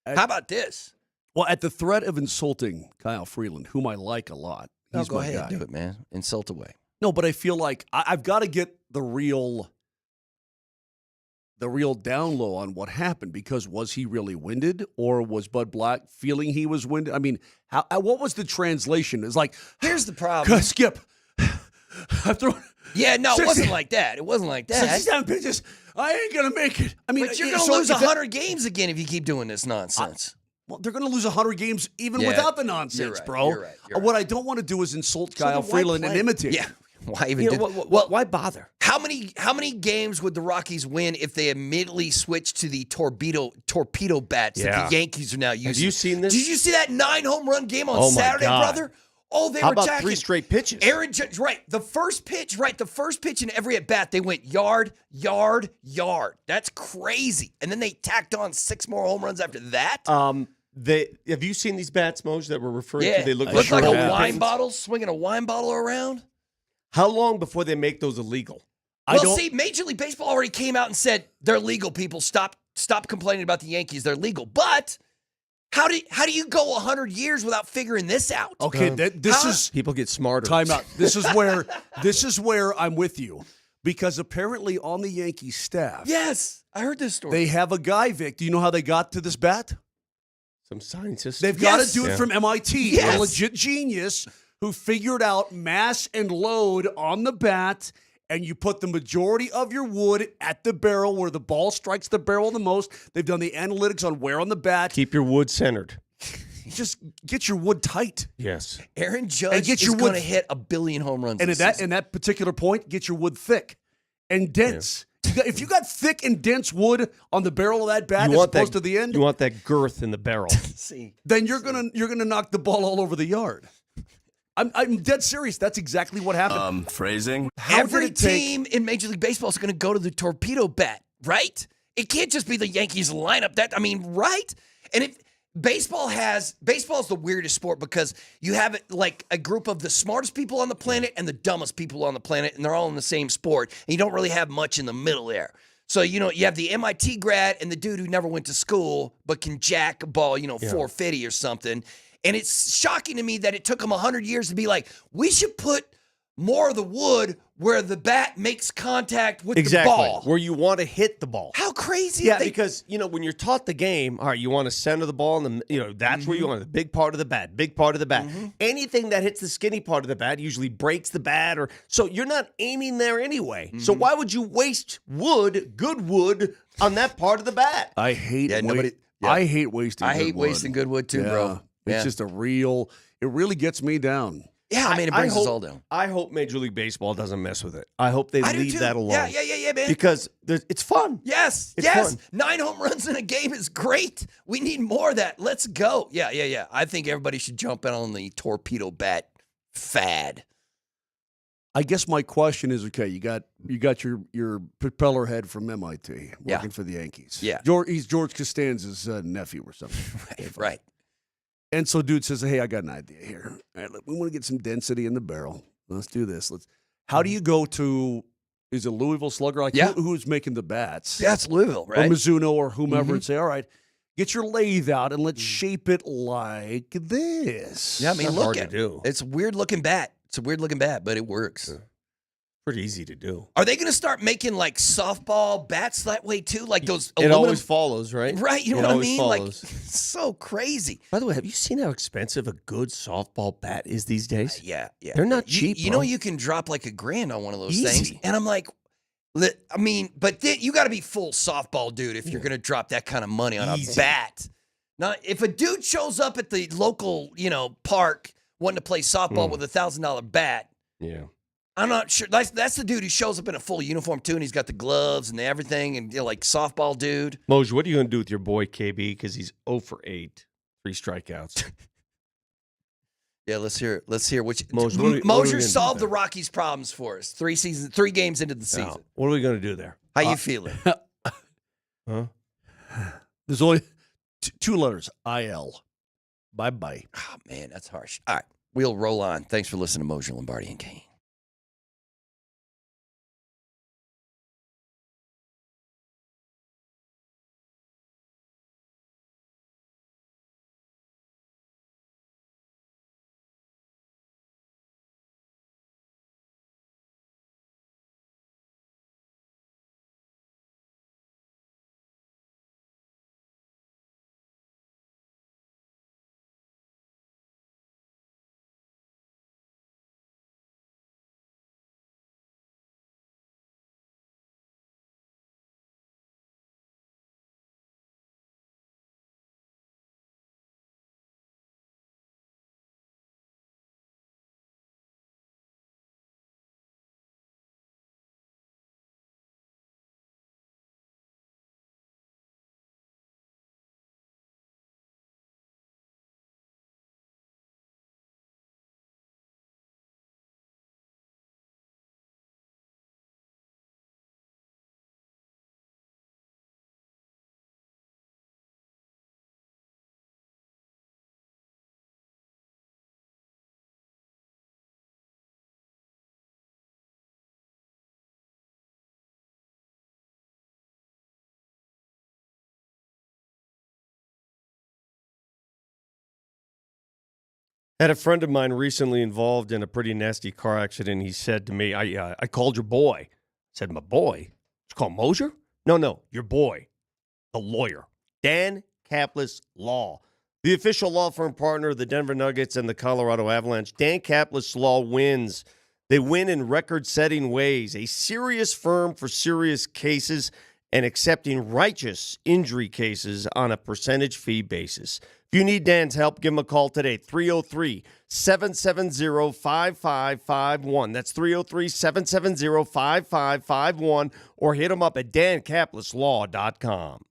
How about this? Well, at the threat of insulting Kyle Freeland, whom I like a lot, he's Go my ahead, guy. do it, man. Insult away. No, but I feel like I've got to get the real down low on what happened, because was he really winded, or was Bud Black feeling he was winded? I mean, what was the translation? It's like, here's the problem. Skip. After Yeah, no, it wasn't like that. It wasn't like that. 67 pitches, I ain't gonna make it. I mean, But you're going to lose 100 games again if you keep doing this nonsense. Well, they're going to lose 100 games even Yeah, without the nonsense, right, bro. you're right. What I don't want to do is insult Kyle then why Freeland and play? imitate. Yeah. Why even You did know, why bother? How many games would the Rockies win if they immediately switched to the torpedo bats that the Yankees are now using? Have you seen this? Did you see that 9-home run game on Oh, my Saturday, God. brother? Oh, they How were about attacking. 3 straight pitches? Aaron Judge, right. The first pitch in every at bat, they went yard, yard, yard. That's crazy. And then they tacked on 6 more home runs after that. Have you seen these bats, Moj, that we're referring Yeah, to? They look looked like like a wine bottle, swinging a wine bottle around. How long before they make those illegal? Well, see, Major League Baseball already came out and said they're legal. People, stop complaining about the Yankees. They're legal. But how do you go 100 years without figuring this out? Okay, this is People get smarter. time out. This is where I'm with you, because apparently on the Yankees staff, Yes, I heard this story. they have a guy, Vic. Do you know how they got to this bat? Some scientists. They've got Yes. to do it from MIT. Yes. A legit genius who figured out mass and load on the bat, and you put the majority of your wood at the barrel where the ball strikes the barrel the most. They've done the analytics on where on the bat. Keep your wood centered. Just get your wood tight. Yes. Aaron Judge get is your going wood- to hit 1 billion home runs. And this at that season. in that particular point, get your wood thick and dense. If you got thick and dense wood on the barrel of that bat as opposed to the end, You want that girth in the barrel. See, then you're gonna knock the ball all over the yard. I'm dead serious. That's exactly what happened. Phrasing. every team in Major League Baseball is going to go to the torpedo bat, right? It can't just be the Yankees lineup. Right? And if baseball is the weirdest sport, because you have like a group of the smartest people on the planet and the dumbest people on the planet, and they're all in the same sport, and you don't really have much in the middle there. So, you have the MIT grad and the dude who never went to school but can jack a ball, 450 or something. And it's shocking to me that it took them 100 years to be like, we should put more of the wood where the bat makes contact with the ball. Where you want to hit the ball. How crazy Yeah, because, when you're taught the game, all right, you want to center the ball, and that's where you want it, the big part of the bat, Anything that hits the skinny part of the bat usually breaks the bat, so you're not aiming there anyway. So why would you waste good wood, on that part of the bat? I hate I hate wasting. I hate good wood. wasting good wood too, Yeah. bro. It's just it really gets me down. Yeah, it brings us all down. I hope Major League Baseball doesn't mess with it. I hope they I do leave too. that alone. Yeah, man. Because it's fun. Yes, It's yes. fun. 9 home runs in a game is great. We need more of that. Let's go. Yeah. I think everybody should jump in on the torpedo bat fad. I guess my question is, okay, you got your propeller head from MIT working for the Yankees. Yeah. He's George Costanza's nephew or something. Right. And so dude says, hey, I got an idea here. All right, look, we want to get some density in the barrel. Let's do this. How do you go to, is it Louisville Slugger? Like who's making the bats? That's Louisville, right? Or Mizuno or whomever and say, all right, get your lathe out and let's shape it like this. Yeah, I mean, Not look hard at to do. It's a weird looking bat. It's a weird looking bat, but it works. Pretty easy to do. Are they going to start making like softball bats that way too? Like those It aluminum? always follows, right? Right, you know It what I always mean? follows. Like, so crazy. By the way, have you seen how expensive a good softball bat is these days? Yeah. They're not cheap, You bro. know, you can drop like $1,000 on one of those Easy. things. And I'm like, I mean, but you got to be full softball dude if you're going to drop that kind of money on a bat. Not if a dude shows up at the local, park wanting to play softball with $1,000 bat. Yeah. I'm not sure. That's the dude who shows up in a full uniform too, and he's got the gloves and everything, and like softball dude. Moser, what are you going to do with your boy KB? Because he's 0 for 8, 3 strikeouts. Yeah, let's hear which Moser, what are we Moser gonna do solved the there? Rockies' problems for us. 3 games into the season. Now, what are we going to do there? How you feeling? Huh? There's only 2 letters, IL. Bye-bye. Oh, man, that's harsh. All right, we'll roll on. Thanks for listening to Moser, Lombardi, and Kane. Had a friend of mine recently involved in a pretty nasty car accident. He said to me, I called your boy. I said, my boy? Did you call Moser? No, your boy, the lawyer. Dan Kaplis Law, the official law firm partner of the Denver Nuggets and the Colorado Avalanche. Dan Kaplis Law wins. They win in record-setting ways. A serious firm for serious cases and accepting righteous injury cases on a percentage fee basis. If you need Dan's help, give him a call today, 303-770-5551. That's 303-770-5551, or hit him up at dankapleslaw.com.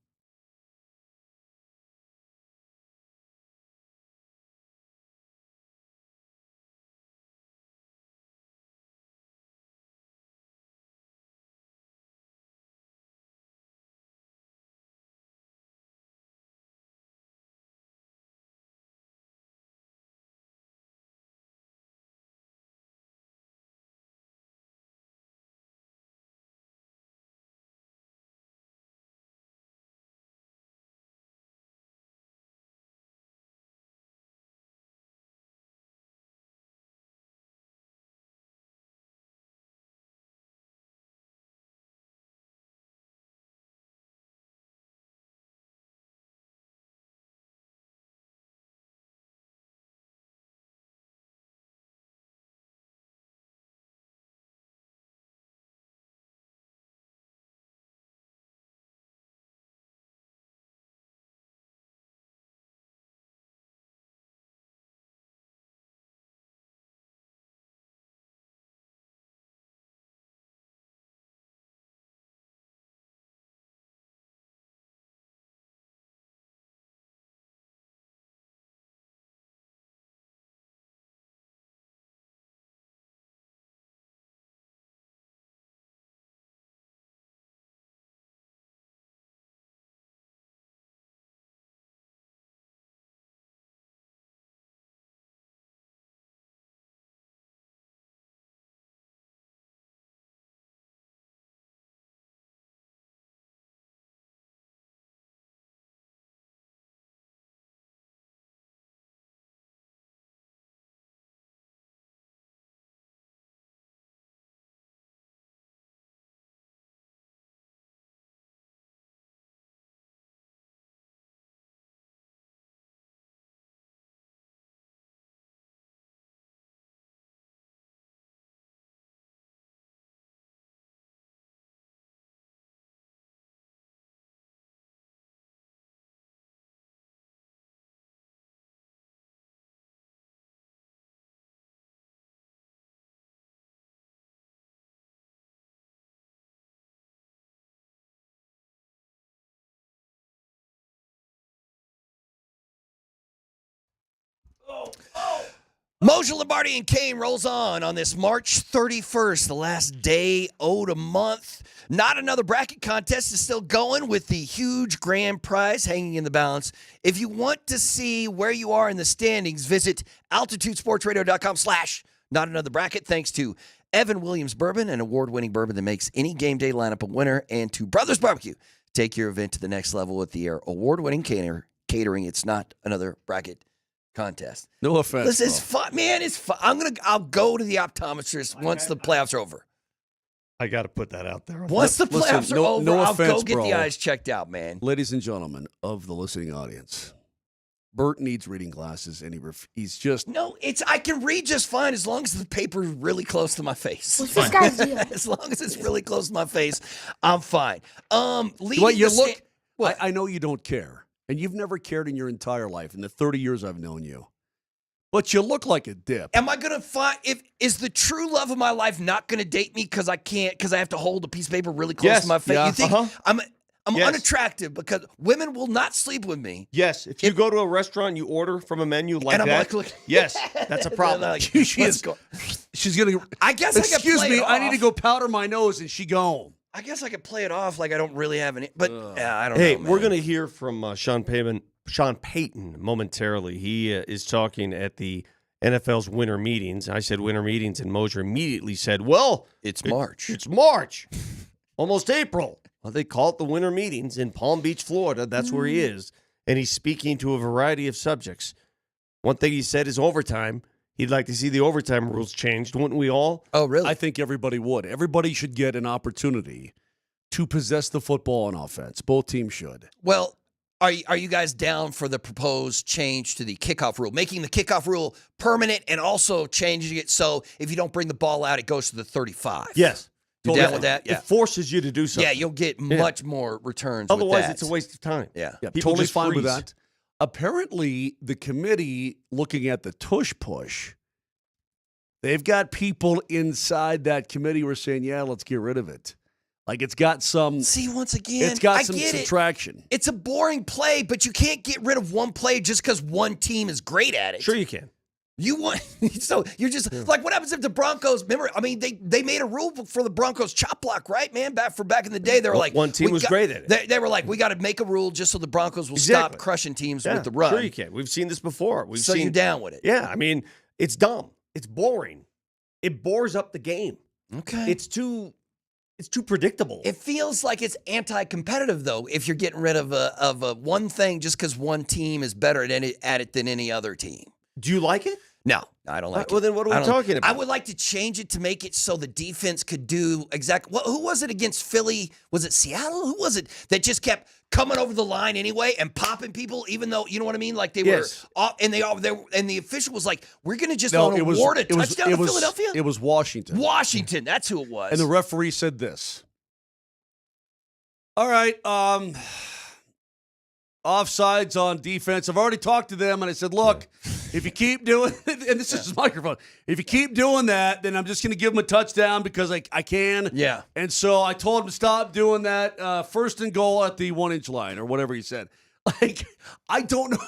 Moser, Lombardi, and Kane rolls on this March 31st, the last day owed a month. Not Another Bracket contest is still going with the huge grand prize hanging in the balance. If you want to see where you are in the standings, visit altitudesportsradio.com/notanotherbracket. Thanks to Evan Williams Bourbon, an award-winning bourbon that makes any game day lineup a winner, and to Brothers Barbecue. Take your event to the next level with the award-winning catering. It's Not Another Bracket contest. No offense. This is fun, man. It's fun. I'll go to the optometrist once the playoffs are over. I got to put that out there. Once the playoffs are over, I'll go get the eyes checked out, man. Ladies and gentlemen of the listening audience, Bert needs reading glasses, and he's just... No, I can read just fine as long as the paper is really close to my face. What's this guy's deal? As long as it's really close to my face, I'm fine. I know you don't care, and you've never cared in your entire life, in the 30 years I've known you. But you look like a dip. Am I gonna find is the true love of my life not gonna date me because I have to hold a piece of paper really close to my face? Yeah. You think I'm unattractive because women will not sleep with me? Yes. If you go to a restaurant, you order from a menu like and that. I'm like, yes, that's a problem. Like, She's gonna. I guess. Excuse me. I need to go powder my nose, and she gone. I guess I could play it off like I don't really have any, but I don't know. Hey, man. we're gonna hear from Sean Payton momentarily. He is talking at the NFL's winter meetings. I said winter meetings, and Moser immediately said, well, it's March. It's March. Almost April. Well, they call it the winter meetings in Palm Beach, Florida. That's where he is. And he's speaking to a variety of subjects. One thing he said is overtime. He'd like to see the overtime rules changed, wouldn't we all? Oh, really? I think everybody would. Everybody should get an opportunity to possess the football on offense. Both teams should. Well, are you guys down for the proposed change to the kickoff rule, making the kickoff rule permanent and also changing it so if you don't bring the ball out, it goes to the 35? Yes. You down with that? It forces you to do something. Yeah, you'll get much more returns. Otherwise, with that. it's a waste of time. Yeah. People totally just fine with freeze. that. Apparently, the committee looking at the tush push, they've got people inside that committee who are saying, yeah, let's get rid of it. Like it's got some. See, once again, it's got I some get subtraction. It's a boring play, but you can't get rid of one play just because one team is great at it. Sure, you can. You want so you're just like what happens if the Broncos? Remember, I mean, they made a rule for the Broncos chop block, right, man? Back in the day, they were like one team was great at it. They were like, we got to make a rule just so the Broncos will stop crushing teams with the run. Sure, you can. We've seen this before. You're down with it? Yeah, I mean, it's dumb. It's boring. It bores up the game. Okay, it's too predictable. It feels like it's anti-competitive, though, if you're getting rid of a one thing just because one team is better at it than any other team. Do you like it? No, I don't like it. Well, then what are we talking about? I would like to change it to make it so the defense could do exactly. Who was it against Philly? Was it Seattle? Who was it that just kept coming over the line anyway and popping people, even though, you know what I mean? Like they were off, and and the official was like, we're going to just award a touchdown to Philadelphia? It was Washington. Washington, that's who it was. And the referee said this. All right, offsides on defense. I've already talked to them, and I said, look, if you keep doing – and this is his microphone. If you keep doing that, then I'm just going to give them a touchdown because I can. Yeah. And so I told him to stop doing that. First and goal at the 1-inch line or whatever he said. Like, I don't know.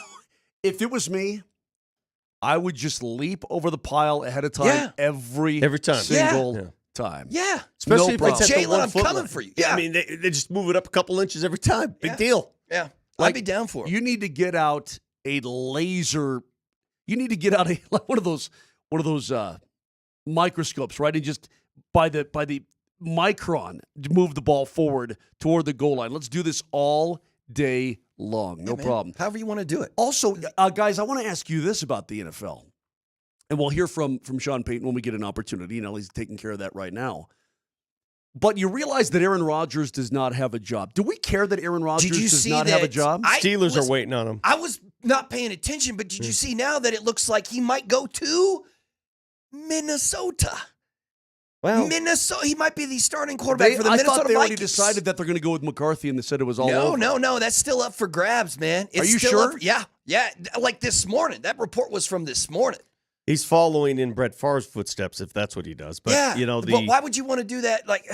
If it was me, I would just leap over the pile ahead of time every time. Single time. Yeah. Especially if it's Jalen, I'm coming for you. Yeah. I mean, they just move it up a couple inches every time. Big deal. Yeah. Like, I'd be down for it. You need to get out a laser. You need to get out one of those microscopes, right? And just by the micron, move the ball forward toward the goal line. Let's do this all day long. No problem. However you want to do it. Also, guys, I want to ask you this about the NFL. And we'll hear from Sean Payton when we get an opportunity. You know, he's taking care of that right now. But you realize that Aaron Rodgers does not have a job. Do we care that Aaron Rodgers does not have a job? Steelers are waiting on him. I was not paying attention, but did you see now that it looks like he might go to Minnesota? Well, Minnesota. He might be the starting quarterback for the Minnesota Vikings. I thought they already decided that they're going to go with McCarthy, and they said it was all over. No. That's still up for grabs, man. Are you sure? Yeah. Like this morning. That report was from this morning. He's following in Brett Favre's footsteps if that's what he does. But, yeah. you know, but why would you want to do that? Like,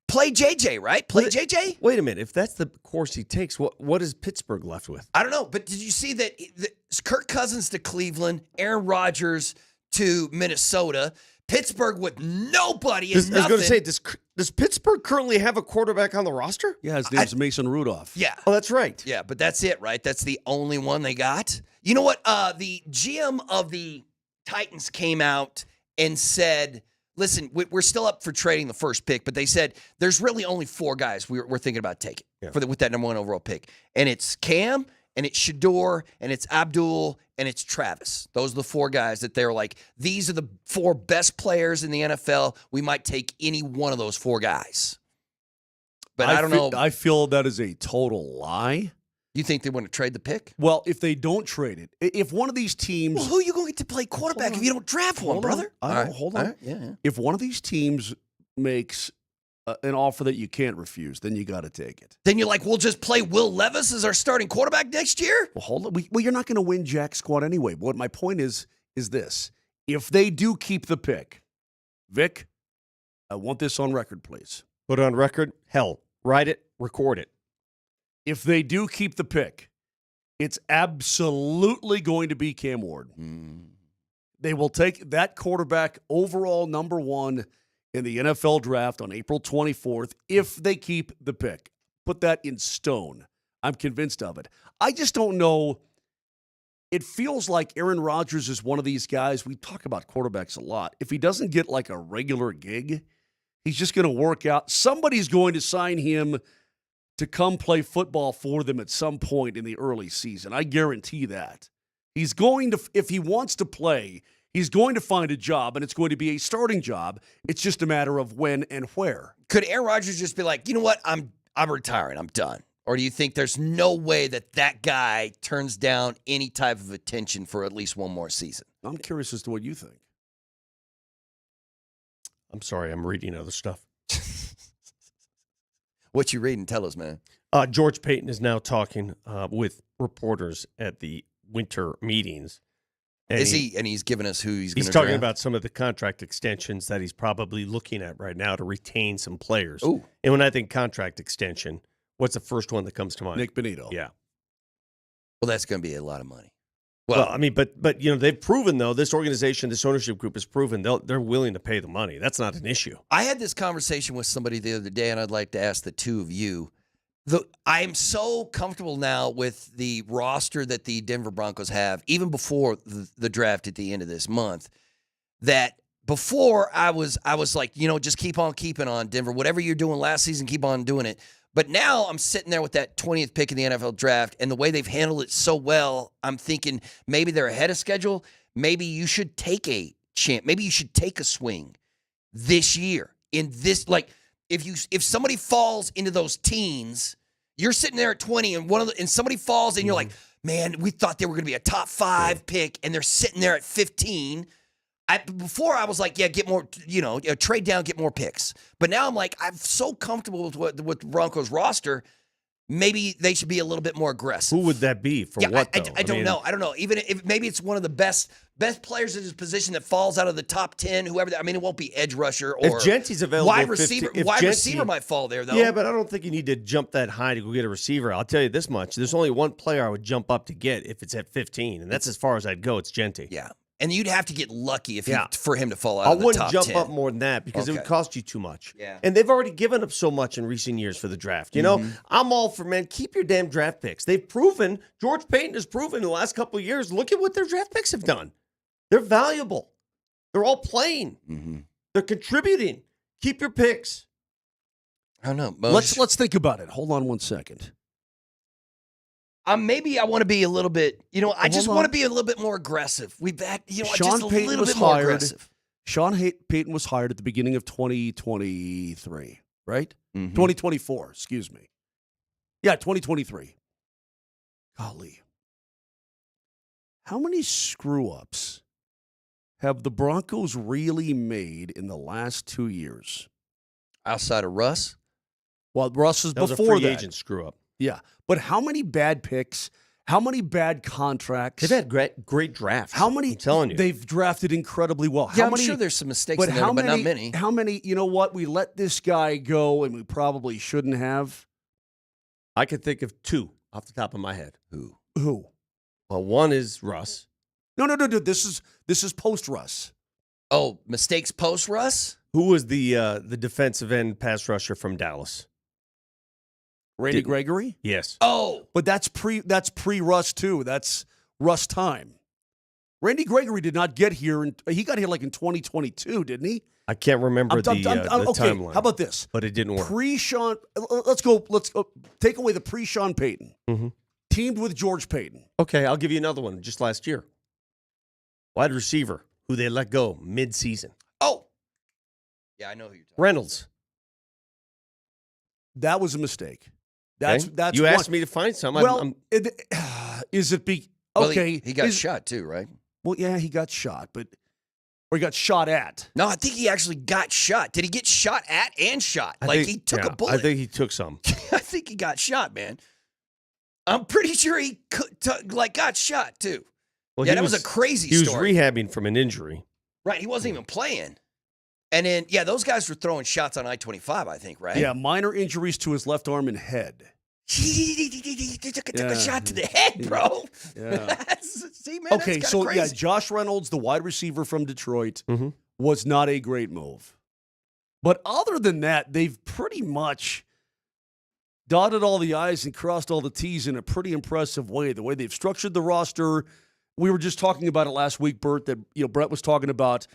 play JJ, right? Play JJ? Wait a minute. If that's the course he takes, what is Pittsburgh left with? I don't know, but did you see that Kirk Cousins to Cleveland, Aaron Rodgers to Minnesota, Pittsburgh with nobody and nothing. I was going to say, does Pittsburgh currently have a quarterback on the roster? Yeah, his name's Mason Rudolph. Yeah. Oh, that's right. Yeah, but that's it, right? That's the only one they got. You know what? The GM of the Titans came out and said, listen, we're still up for trading the first pick, but they said there's really only 4 guys we're thinking about taking with that number 1 overall pick. And it's Cam, and it's Shador, and it's Abdul, and it's Travis. Those are the 4 guys that they're like, these are the 4 best players in the NFL. We might take any one of those 4 guys. But I don't know. I feel that is a total lie. You think they want to trade the pick? Well, if they don't trade it, if one of these teams... Well, who are you going to get to play quarterback if you don't draft one, brother? Hold on. Yeah. If one of these teams makes an offer that you can't refuse, then you got to take it. Then you're like, we'll just play Will Levis as our starting quarterback next year? Well, hold on. Well, you're not going to win jack squat anyway. What my point is this. If they do keep the pick, Vic, I want this on record, please. Put it on record. Hell, write it, record it. If they do keep the pick, it's absolutely going to be Cam Ward. They will take that quarterback overall number 1 in the NFL draft on April 24th if they keep the pick. Put that in stone. I'm convinced of it. I just don't know. It feels like Aaron Rodgers is one of these guys. We talk about quarterbacks a lot. If he doesn't get like a regular gig, he's just going to work out. Somebody's going to sign him to come play football for them at some point in the early season. I guarantee that. He's going to, if he wants to play, he's going to find a job, and it's going to be a starting job. It's just a matter of when and where. Could Aaron Rodgers just be like, you know what, I'm retiring, I'm done? Or do you think there's no way that guy turns down any type of attention for at least one more season? I'm curious as to what you think. I'm sorry, I'm reading other stuff. What you reading? Tell us, man. George Payton is now talking with reporters at the winter meetings. And he's giving us who he's going to He's talking about some of the contract extensions that he's probably looking at right now to retain some players. Ooh. And when I think contract extension, what's the first one that comes to mind? Nick Benito. Yeah. Well, that's going to be a lot of money. Well, I mean, but they've proven, though, this organization, this ownership group has proven they're willing to pay the money. That's not an issue. I had this conversation with somebody the other day, and I'd like to ask the two of you. I am so comfortable now with the roster that the Denver Broncos have, even before the draft at the end of this month, that before I was like, just keep on keeping on, Denver. Whatever you're doing last season, keep on doing it. But now I'm sitting there with that 20th pick in the NFL draft, and the way they've handled it so well, I'm thinking maybe they're ahead of schedule. Maybe you should take a chance. Maybe you should take a swing this year. In this, like, if somebody falls into those teens, you're sitting there at 20, and somebody falls, and you're like, man, we thought they were going to be a top 5 pick, and they're sitting there at 15. Before I was like, yeah, get more, trade down, get more picks. But now I'm like, I'm so comfortable with the Broncos roster. Maybe they should be a little bit more aggressive. Who would that be for what, though? I don't know. I don't know. Even if maybe it's one of the best players in his position that falls out of the top 10, whoever. I mean, it won't be edge rusher or if Genty's available, wide receiver. Receiver might fall there, though. Yeah, but I don't think you need to jump that high to go get a receiver. I'll tell you this much: there's only one player I would jump up to get if it's at 15, and that's as far as I'd go. It's Genty. Yeah. And you'd have to get lucky for him to fall out of the top 10. I wouldn't jump up more than that because it would cost you too much. Yeah. And they've already given up so much in recent years for the draft. I'm all for, man, keep your damn draft picks. They've proven, George Payton has proven in the last couple of years, look at what their draft picks have done. They're valuable. They're all playing. Mm-hmm. They're contributing. Keep your picks. I don't know. Let's think about it. Hold on one second. Maybe I want to be a little bit, I just want to be a little bit more aggressive. Sean Payton was hired. Sean Payton was hired at the beginning of 2023, right? Mm-hmm. 2024, excuse me. Yeah, 2023. Golly. How many screw-ups have the Broncos really made in the last 2 years? Outside of Russ? Well, Russ is that was before a free that. agent screw-up. Yeah, but how many bad picks, How many bad contracts? They've had great drafts. How many? I'm telling you. They've drafted incredibly well. Yeah, How I'm many, sure there's some mistakes but in there, how but many, not many. How many, you know what? We let this guy go and we probably shouldn't have. I could think of 2 off the top of my head. Who? Well, one is Russ. No. This is post-Russ. Oh, mistakes post-Russ? Who was the defensive end pass rusher from Dallas? Randy Gregory? Yes. Oh, But that's pre-Russ too. That's Russ time. Randy Gregory did not get here, and he got here like in 2022, didn't he? I can't remember the okay, timeline. how about this? But it didn't work. Pre-Sean, let's go take away the pre-Sean Payton. Mhm. Teamed with George Payton. Okay, I'll give you another one. Just last year, wide receiver who they let go mid-season. oh. Yeah, I know who you're talking Reynolds. That was a mistake. Okay? That's you one. asked me to find some. Well, is it about. Well, okay? he got shot too, right? Well, yeah, he got shot, or he got shot at. No, I think he actually got shot. Did he get shot at and shot? He took a bullet. I think he took some. I think he got shot, man. I'm pretty sure he got shot too. Well, yeah, that was a crazy story. He was rehabbing from an injury. Right, he wasn't even playing. And then, yeah, those guys were throwing shots on I-25, I think, right? Yeah, minor injuries to his left arm and head. He took a shot to the head, bro. Yeah. See, man, Okay, that's so crazy. yeah, Josh Reynolds, the wide receiver from Detroit, Mhm. was not a great move. But other than that, they've pretty much dotted all the I's and crossed all the T's in a pretty impressive way. The way they've structured the roster. We were just talking about it last week, Bert, that Brett was talking about.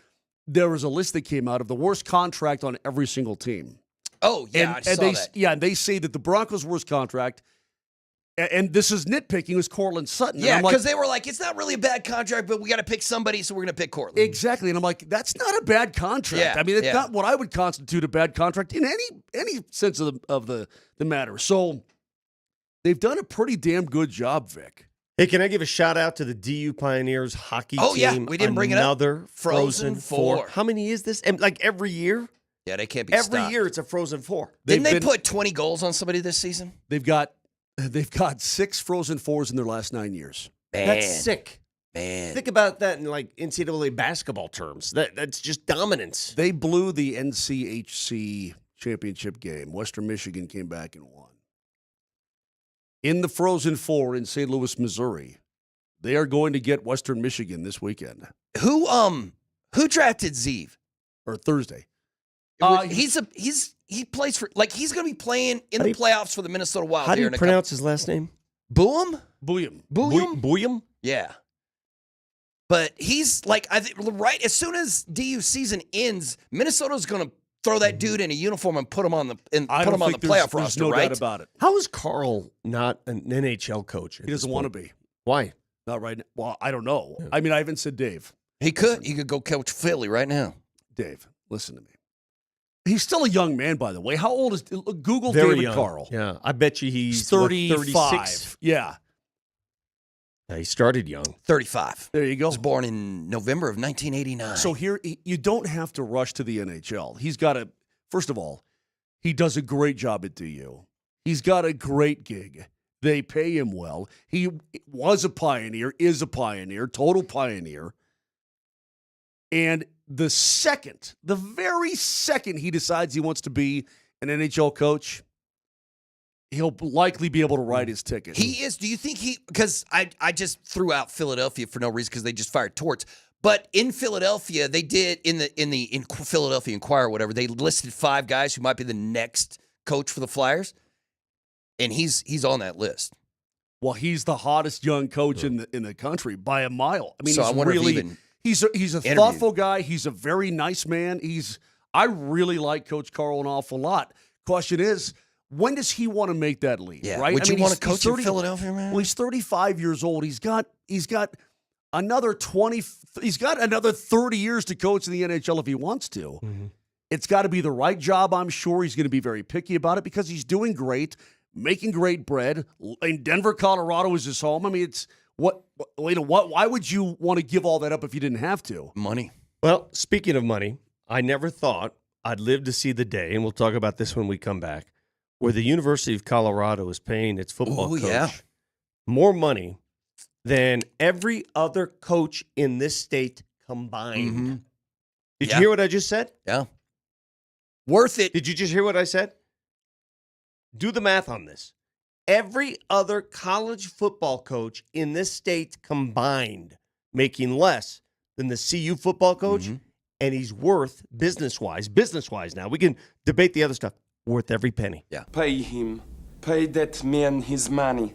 There was a list that came out of the worst contract on every single team. Oh, yeah, I saw that. Yeah, and they say that the Broncos' worst contract, and this is nitpicking, was Cortland Sutton. Yeah, because they were like, it's not really a bad contract, but we got to pick somebody, so we're going to pick Cortland. Exactly, and I'm like, that's not a bad contract. Yeah, I mean, it's not what I would constitute a bad contract in any sense of the matter. So they've done a pretty damn good job, Vic. Hey, can I give a shout out to the DU Pioneers hockey team? Oh, yeah, we didn't bring it up. Another Frozen Four. How many is this? And like every year? Yeah, they can't be Every stopped. year it's a Frozen Four. Didn't they put 20 goals on somebody this season? They've got 6 Frozen Fours in their last 9 years. Man. That's sick. Man. Think about that in like NCAA basketball terms. That's just dominance. They blew the NCHC championship game. Western Michigan came back and won. In the Frozen Four in St. Louis, Missouri, they are going to get Western Michigan this weekend. Who drafted Zeev? Or Thursday. He plays for, like, he's going to be playing in the playoffs for the Minnesota Wild. How do you pronounce his last name? Boom? Booyam. Booyam? Yeah. But he's like, I think right as soon as DU season ends, Minnesota's going to throw that dude in a uniform and put him on the playoff roster, there's no right? doubt about it. How is Carl not an NHL coach? He doesn't want to be. Why? Not right now. Well, I don't know. I mean, I haven't said Dave. He could go coach Philly right now. Dave, listen to me. He's still a young man, by the way. How old is Google Very David young. Carl? Yeah, I bet you he's 35. 36. Yeah. He started young. 35. There you go. Was born in November of 1989. So here, you don't have to rush to the NHL. He's got a, first of all, he does a great job at DU. He's got a great gig. They pay him well. He was a pioneer, is a pioneer, total pioneer. And the very second he decides he wants to be an NHL coach, he'll likely be able to write his ticket. He is. Do you think because I just threw out Philadelphia for no reason because they just fired Torts. But in Philadelphia, they did in Philadelphia Inquirer or whatever, they listed 5 guys who might be the next coach for the Flyers. And he's on that list. Well, he's the hottest young coach in the country by a mile. I mean, so he's I wonder really, if even he's a thoughtful guy. He's a very nice man. I really like Coach Carl an awful lot. Question is, when does he want to make that leap? Yeah. Right? Would you want to coach in Philadelphia, man? Well, he's 35 years old. He's got another 20. He's got another 30 years to coach in the NHL if he wants to. Mm-hmm. It's got to be the right job. I'm sure he's going to be very picky about it because he's doing great, making great bread. In Denver, Colorado is his home. I mean, it's why would you want to give all that up if you didn't have to? Money. Well, speaking of money, I never thought I'd live to see the day, and we'll talk about this when we come back, where the University of Colorado is paying its football coach more money than every other coach in this state combined. Mm-hmm. Did you hear what I just said? Yeah. Worth it. Did you just hear what I said? Do the math on this. Every other college football coach in this state combined making less than the CU football coach, and he's worth business-wise now. We can debate the other stuff. Worth every penny. Yeah. Pay him. Pay that man his money.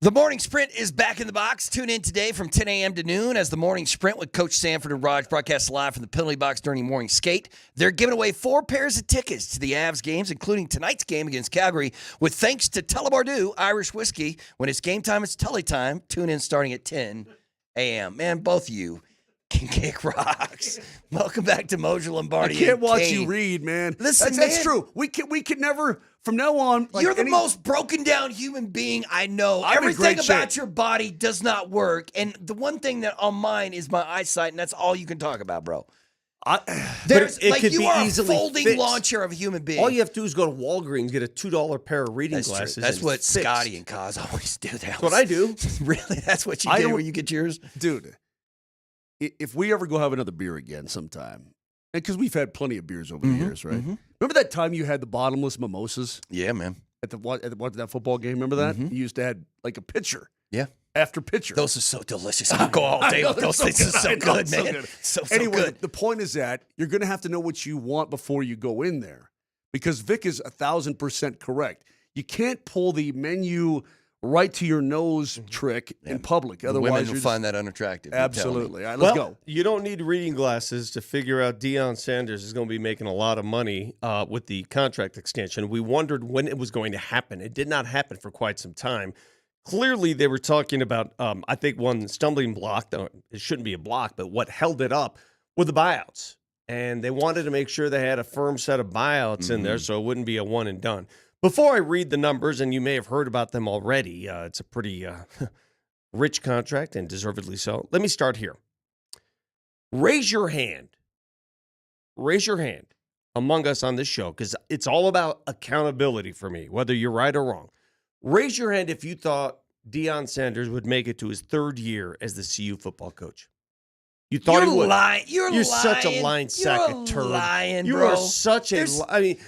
The Morning Sprint is back in the box. Tune in today from 10 a.m. to noon as the Morning Sprint with Coach Sanford and Raj broadcasts live from the penalty box during morning skate. They're giving away 4 pairs of tickets to the Avs games, including tonight's game against Calgary, with thanks to Tullamardu Irish Whiskey. When it's game time, it's Tully time. Tune in starting at 10 a.m. Man, both of you can kick rocks. Welcome back to Moser, Lombardi. I can't watch Kane. you read, man. Listen, that's man. true. We can never, from now on. You're the most broken down human being I know. I'm in Everything great about shape. your body does not work. And the one thing that on mine is my eyesight, and that's all you can talk about, bro. There's it like could you be are a easily folding fixed. lawn chair of a human being. All you have to do is go to Walgreens, get a $2 pair of reading That's glasses. true. That's and what it's fixed. Scotty and Kaz always do. That's what I do. Really? That's what you I do don't- where you get yours? Dude, if we ever go have another beer again sometime, and because we've had plenty of beers over the years, right? Remember that time you had the bottomless mimosas Yeah, man. at that football game? Remember that? You used to have like a pitcher. Yeah. After pitcher. Those are so delicious. I could go all day with those things. Are so good, man. So Anyway, good. the point is that you're going to have to know what you want before you go in there, because Vic is 1,000% correct. You can't pull the menu right to your nose trick in public. The Otherwise, women you're will find that unattractive. you're telling me. absolutely. All right, let's Well, go. you don't need reading glasses to figure out Deion Sanders is going to be making a lot of money with the contract extension. We wondered when it was going to happen. It did not happen for quite some time. Clearly, they were talking about, I think, one stumbling block. It shouldn't be a block, but what held it up were the buyouts. And they wanted to make sure they had a firm set of buyouts in there so it wouldn't be a one and done. Before I read the numbers, and you may have heard about them already, it's a pretty rich contract and deservedly so. Let me start here. Raise your hand. Raise your hand among us on this show, because it's all about accountability for me, whether you're right or wrong. Raise your hand if you thought Deion Sanders would make it to his 3rd year as the CU football coach. You thought he would. Lying. You're lying. Such a lying sack of turd. Lying, you bro. are such a. I mean,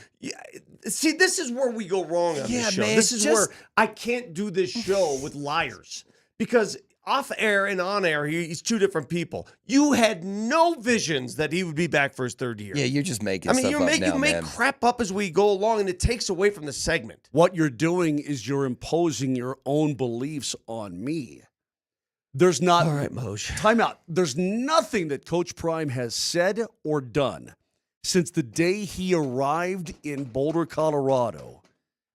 see, this is where we go wrong on this show. man, This is just- where I can't do this show with liars, because off air and on air, he's 2 different people. You had no visions that he would be back for his 3rd year. Yeah, you're just making I mean, stuff you up make now, you make man. crap up as we go along, and it takes away from the segment. What you're doing is you're imposing your own beliefs on me. There's not. All right, Moj. Time out. There's nothing that Coach Prime has said or done since the day he arrived in Boulder, Colorado,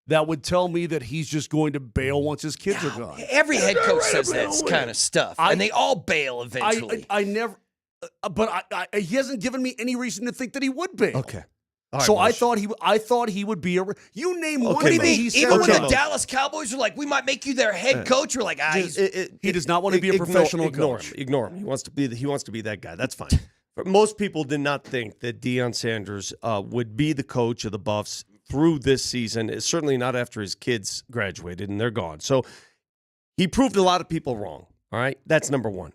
that would tell me that he's just going to bail once his kids are gone. Every head coach says that kind of stuff, and they all bail eventually. I never, but he hasn't given me any reason to think that he would bail. Okay. All right, So I Moj. thought he would be a. You name one What do you thing mean? he said. Even when Okay. the Dallas Cowboys were like, we might make you their head coach, we're like, he does not want to be a professional ignore coach. Him. Ignore him. He wants to be that guy. That's fine. But most people did not think that Deion Sanders would be the coach of the Buffs through this season. Certainly not after his kids graduated and they're gone. So he proved a lot of people wrong. All right, that's number one.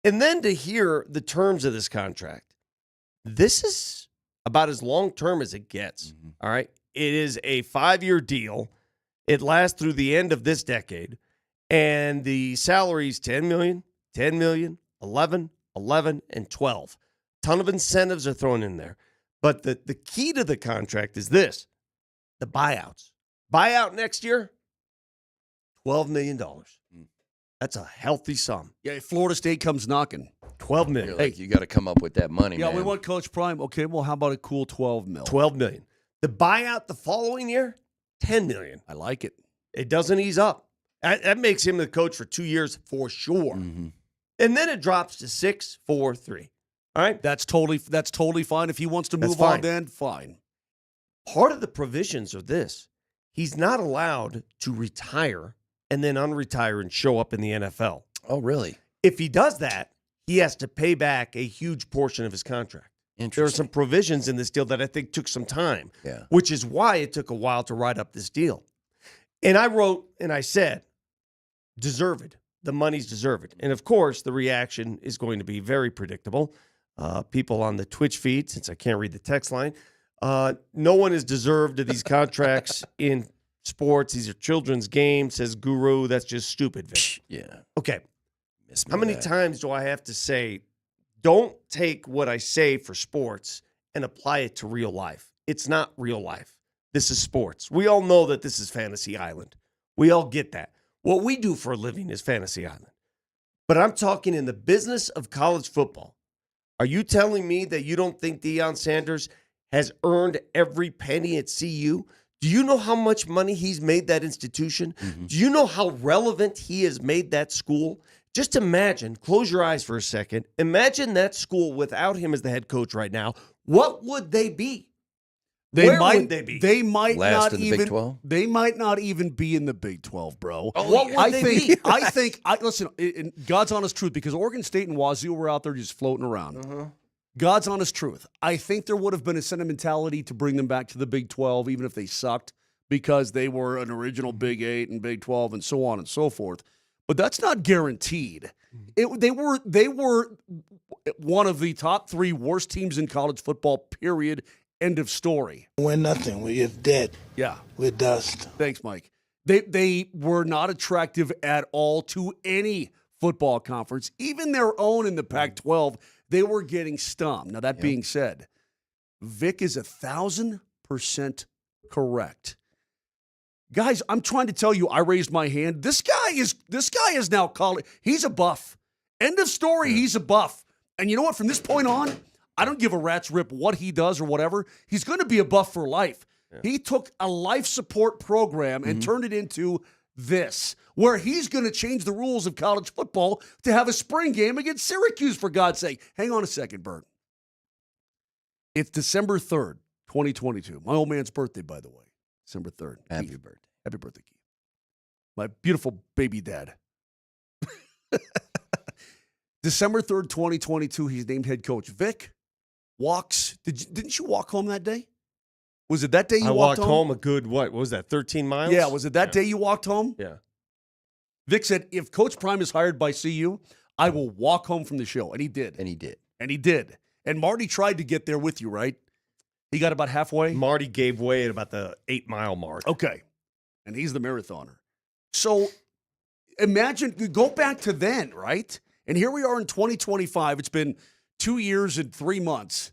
And then to hear the terms of this contract, this is about as long-term as it gets, all right? It is a 5-year deal. It lasts through the end of this decade, and the salary's $10 million, $10 million, 11, 11, and 12. Ton of incentives are thrown in there. But the key to the contract is this, the buyouts. Buyout next year, $12 million. That's a healthy sum. Yeah, Florida State comes knocking. $12 million. You're like, you got to come up with that money, Yeah, man. we want Coach Prime. Okay, well, how about a cool 12 mil? $12 million. The buyout the following year, $10 million. I like it. It doesn't ease up. That makes him the coach for 2 years for sure. Mm-hmm. And then it drops to 6, 4, 3. All right? That's totally fine. If he wants to That's move on, fine. then fine. Part of the provisions are this. He's not allowed to retire and then unretire and show up in the NFL. Oh, really? If he does that, he has to pay back a huge portion of his contract. There are some provisions in this deal that I think took some time, which is why it took a while to write up this deal. And I wrote and I said, deserved. The money's deserved. And of course, the reaction is going to be very predictable. People on the Twitch feed, since I can't read the text line, no one is deserved of these contracts in sports. These are children's games, says Guru. That's just stupid, Vic. Yeah. Okay. How many times do I have to say, don't take what I say for sports and apply it to real life? It's not real life. This is sports. We all know that this is Fantasy Island. We all get that. What we do for a living is Fantasy Island. But I'm talking in the business of college football. Are you telling me that you don't think Deion Sanders has earned every penny at CU? Do you know how much money he's made that institution? Mm-hmm. Do you know how relevant he has made that school? Just imagine, close your eyes for a second. Imagine that school without him as the head coach right now. What would they be? Where would they be? They might Last not in the even. Big 12? They might not even be in the Big 12, bro. Oh, what would they be? I think. Listen. In God's honest truth, because Oregon State and Wazoo were out there just floating around. Uh-huh. God's honest truth. I think there would have been a sentimentality to bring them back to the Big 12, even if they sucked, because they were an original Big 8 and Big 12 and so on and so forth. But that's not guaranteed. They were one of the top 3 worst teams in college football, period. End of story. We're nothing. We're dead. Yeah. We're dust. Thanks, Mike. They were not attractive at all to any football conference, even their own in the Pac-12. They were getting stumped. Now, that being said, Vic is 1,000% correct. Guys, I'm trying to tell you, I raised my hand. This guy is now calling. He's a buff. End of story. Yeah. He's a buff. And you know what? From this point on, I don't give a rat's rip what he does or whatever. He's going to be a buff for life. Yeah. He took a life support program and turned it into this, where he's going to change the rules of college football to have a spring game against Syracuse, for God's sake. Hang on a second, Bert. It's December 3rd, 2022. My old man's birthday, by the way. December 3rd. Happy birthday. Happy birthday, Keith. My beautiful baby dad. December 3rd, 2022, he's named head coach. Vic walks. Didn't you walk home that day? Was it that day you walked home? I walked home a good, what was that, 13 miles? Yeah, was it that day you walked home? Yeah. Vic said, if Coach Prime is hired by CU, I will walk home from the show. And he did. And he did. And he did. And Marty tried to get there with you, right? He got about halfway? Marty gave way at about the 8-mile mark. Okay. And he's the marathoner. So imagine, go back to then, right? And here we are in 2025. It's been 2 years and 3 months.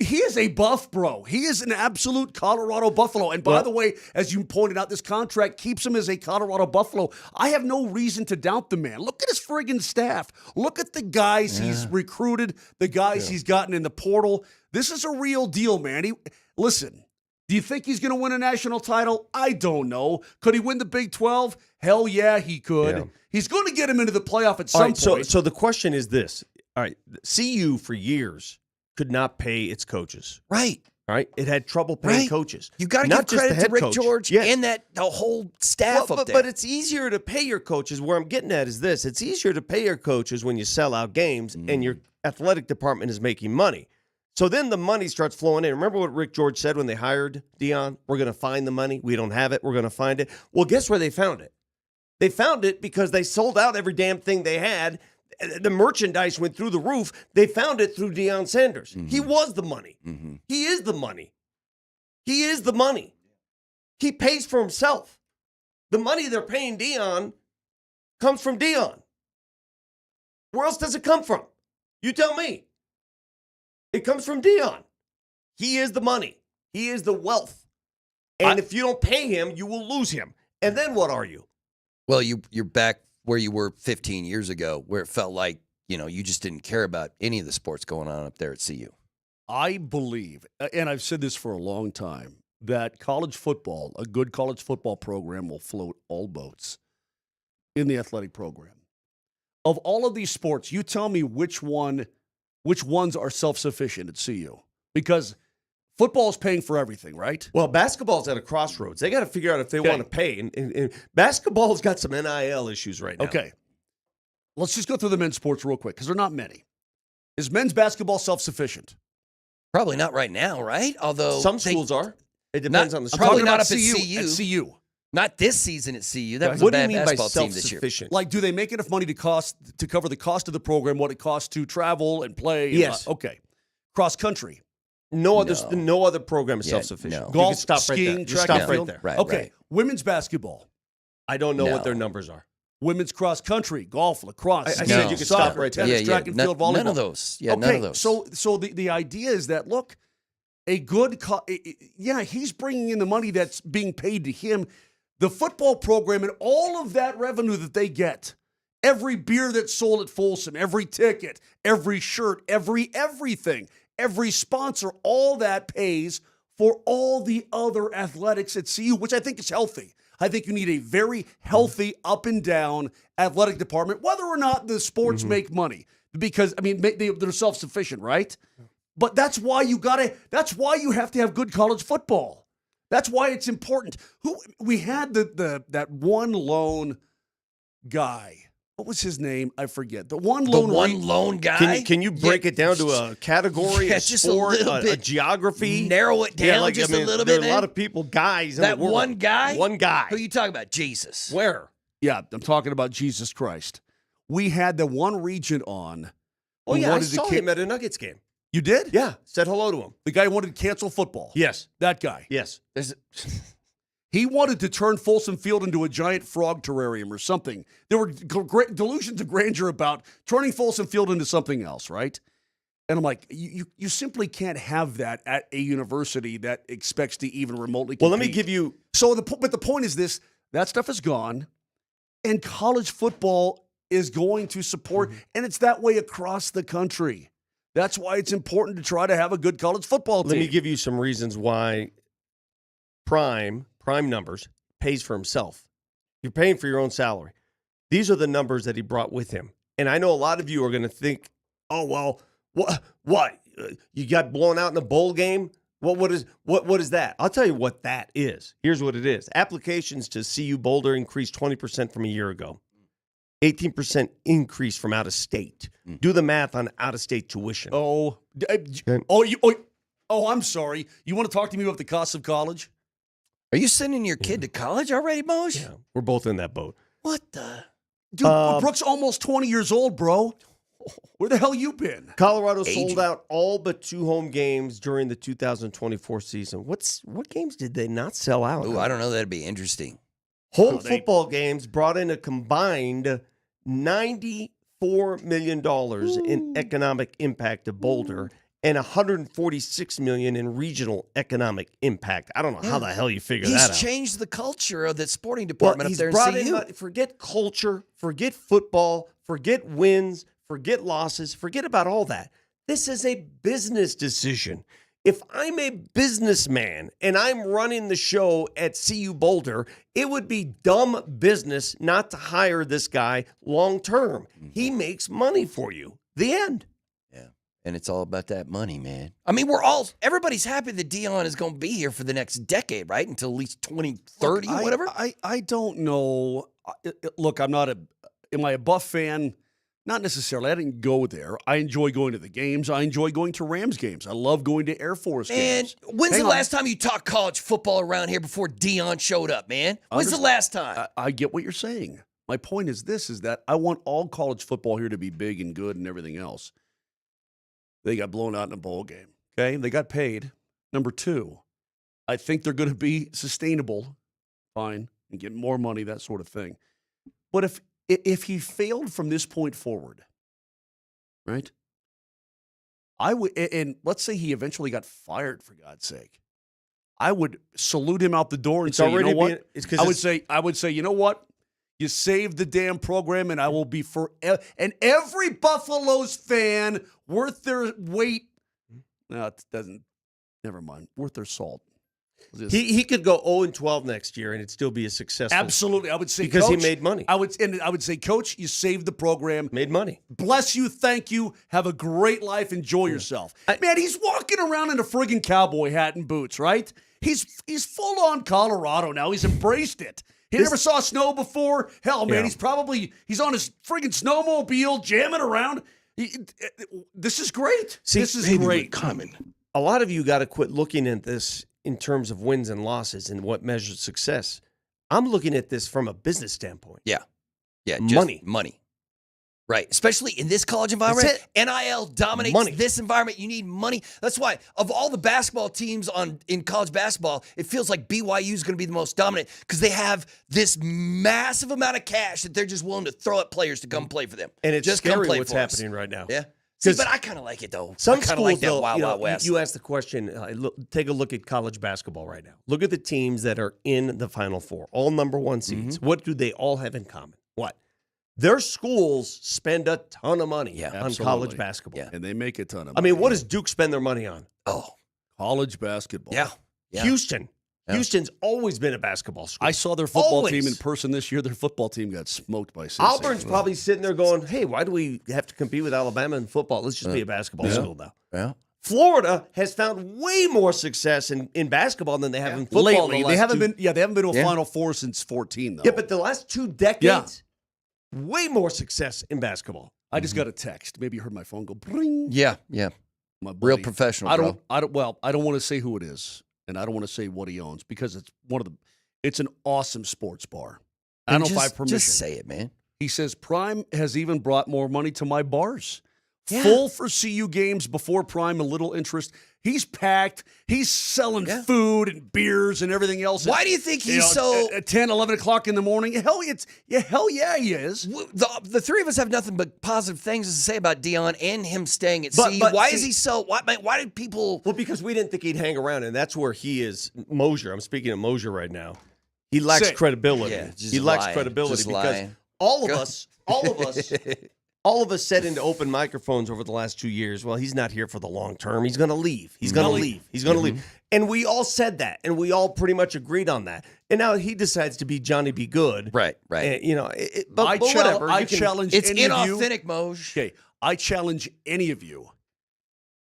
He is a buff, bro. He is an absolute Colorado Buffalo. And by the way, as you pointed out, this contract keeps him as a Colorado Buffalo. I have no reason to doubt the man. Look at his friggin' staff. Look at the guys he's recruited, the guys he's gotten in the portal. This is a real deal, man. Listen, do you think he's going to win a national title? I don't know. Could he win the Big 12? Hell yeah, he could. Yeah. He's going to get him into the playoff at some point. So the question is this. All right, CU for years could not pay its coaches. Right. All right. It had trouble paying coaches. You got to give credit to Rick George and the whole staff up there. But it's easier to pay your coaches. Where I'm getting at is this. It's easier to pay your coaches when you sell out games and your athletic department is making money. So then the money starts flowing in. Remember what Rick George said when they hired Deion? We're going to find the money. We don't have it. We're going to find it. Well, guess where they found it? They found it because they sold out every damn thing they had. The merchandise went through the roof. They found it through Deion Sanders. Mm-hmm. He was the money. Mm-hmm. He is the money. He is the money. He pays for himself. The money they're paying Deion comes from Deion. Where else does it come from? You tell me. It comes from Deion. He is the money. He is the wealth. And if you don't pay him, you will lose him. And then what are you? Well, you're back where you were 15 years ago, where it felt like, you just didn't care about any of the sports going on up there at CU. I believe, and I've said this for a long time, that college football, a good college football program will float all boats in the athletic program. Of all of these sports, you tell me which ones are self-sufficient at CU. Because football's paying for everything, right? Well, basketball's at a crossroads. They got to figure out if they want to pay. And basketball's got some NIL issues right now. Okay. Let's just go through the men's sports real quick, because they're not many. Is men's basketball self-sufficient? Probably not right now, right? Although some schools are. It depends on the school. Probably not up at CU. At CU. Not this season at CU. That was what a bad do you mean basketball by team this year. self-sufficient? Do they make enough money to cover the cost of the program, what it costs to travel and play? Yes. Okay. Cross country. No other program is self-sufficient. No. Golf, you can stop skiing, right there. track Stop and right there. Right, okay. Right. Women's basketball. I don't know what their numbers are. Women's cross country, golf, lacrosse. I said you could stop right there. Tennis, track and field, volleyball. None of those. Yeah, okay. none of those. So the idea is that, look, a good he's bringing in the money that's being paid to him. The football program and all of that revenue that they get, every beer that's sold at Folsom, every ticket, every shirt, everything, every sponsor, all that pays for all the other athletics at CU, which I think is healthy. I think you need a very healthy up and down athletic department, whether or not the sports make money. Because, I mean, they're self-sufficient, right? But that's why you have to have good college football. That's why it's important. We had that one lone guy. What was his name? I forget. The one lone guy? Can you break it down to a category, a sport, a geography? Narrow it down a little bit. There are a lot of people, guys in the world. One guy? One guy. Who are you talking about? Jesus. Where? Yeah, I'm talking about Jesus Christ. We had the one regent on. Oh, yeah, I saw him at a Nuggets game. You did? Yeah, said hello to him. The guy who wanted to cancel football. Yes. That guy. Yes. He wanted to turn Folsom Field into a giant frog terrarium or something. There were delusions of grandeur about turning Folsom Field into something else, right? And I'm like, you simply can't have that at a university that expects to even remotely compete. Well, let me give you... But the point is this, that stuff is gone, and college football is going to support, and it's that way across the country. That's why it's important to try to have a good college football team. Let me give you some reasons why prime numbers pays for himself. You're paying for your own salary. These are the numbers that he brought with him. And I know a lot of you are going to think, oh, well, what? You got blown out in a bowl game? What is that? I'll tell you what that is. Here's what it is. Applications to CU Boulder increased 20% from a year ago. 18% increase from out of state. Do the math on out of state tuition. I'm sorry. You want to talk to me about the cost of college? Are you sending your kid to college already, Moj? Yeah, we're both in that boat. What the? Dude, Brooke's almost 20 years old, bro. Where the hell you been? Colorado sold out all but 2 home games during the 2024 season. What games did they not sell out? Ooh, I don't know. That'd be interesting. Home football games brought in a combined $94 million in economic impact to Boulder and $146 million in regional economic impact. I don't know how the hell you figure that out. He's changed the culture of that sporting department up there in CU. Forget culture, forget football, forget wins, forget losses, forget about all that. This is a business decision. If I'm a businessman and I'm running the show at CU Boulder, it would be dumb business not to hire this guy long term. He makes money for you. The end. Yeah. And it's all about that money, man. I mean, everybody's happy that Dion is going to be here for the next decade, right? Until at least 2030 or whatever. I don't know. Look, am I a Buff fan? Not necessarily. I didn't go there. I enjoy going to the games. I enjoy going to Rams games. I love going to Air Force games. Man, when's the last time you talked college football around here before Dion showed up, man? When's the last time? I get what you're saying. My point is this, is that I want all college football here to be big and good and everything else. They got blown out in a bowl game. Okay? They got paid. Number 2, I think they're going to be sustainable, fine, and get more money, that sort of thing. But if he failed from this point forward, right? I would, and let's say he eventually got fired, for God's sake, I would salute him out the door and say, you know what? I would say, you know what? You saved the damn program, and I will be forever. And every Buffaloes fan worth their weight. No, it doesn't. Never mind. Worth their salt. He could go 0-12 next year and it'd still be a successful. Absolutely, I would say because Coach, he made money. I would say, Coach, you saved the program, made money. Bless you, thank you. Have a great life. Enjoy yourself, man. He's walking around in a friggin' cowboy hat and boots, right? He's full on Colorado now. He's embraced it. He never saw snow before. Hell, man, he's on his friggin' snowmobile jamming around. This is great. See, this is great. Coming. A lot of you got to quit looking at this in terms of wins and losses and what measures success. I'm looking at this from a business standpoint. Yeah. Money. Right. Especially in this college environment. NIL dominates this environment. You need money. That's why of all the basketball teams in college basketball, it feels like BYU is going to be the most dominant because they have this massive amount of cash that they're just willing to throw at players to come play for them. And it's just scary what's happening right now. Yeah. See, but I kind of like it, though. Some I kind of schools, like that though, Wild Wild West. You asked the question. Take a look at college basketball right now. Look at the teams that are in the Final Four, all number one seeds. Mm-hmm. What do they all have in common? What? Their schools spend a ton of money on college basketball. Yeah. And they make a ton of money. I mean, what does Duke spend their money on? Oh, college basketball. Yeah. Houston. Yeah. Houston's always been a basketball school. I saw their football team in person this year. Their football team got smoked by Cincinnati. Auburn's probably sitting there going, hey, why do we have to compete with Alabama in football? Let's just be a basketball school now. Yeah. Florida has found way more success in basketball than they have in football. Lately, they haven't been to a Final Four since 14, though. Yeah, but the last 2 decades, way more success in basketball. I just got a text. Maybe you heard my phone go bring. Yeah. My buddy. Real professional, I don't want to say who it is, and I don't want to say what he owns because it's an awesome sports bar. I don't know if I have permission. Just say it, man. He says Prime has even brought more money to my bars. Yeah. Full for CU games before Prime, a little interest. He's packed. He's selling food and beers and everything else. Why do you think he's so... At 10, 11 o'clock in the morning? Hell yeah, he is. The three of us have nothing but positive things to say about Dion and him staying at CU. Why is he so... Why did people... Well, because we didn't think he'd hang around, and that's where he is. Moser. I'm speaking of Moser right now. He lacks credibility. Yeah, he lacks credibility because all of us said into open microphones over the last 2 years, well, he's not here for the long term. He's going to leave. He's going to leave. He's going to leave. And we all said that, and we all pretty much agreed on that. And now he decides to be Johnny Be Good. Right. And, but whatever. I challenge it's any of you. It's inauthentic, Moj. Okay, I challenge any of you,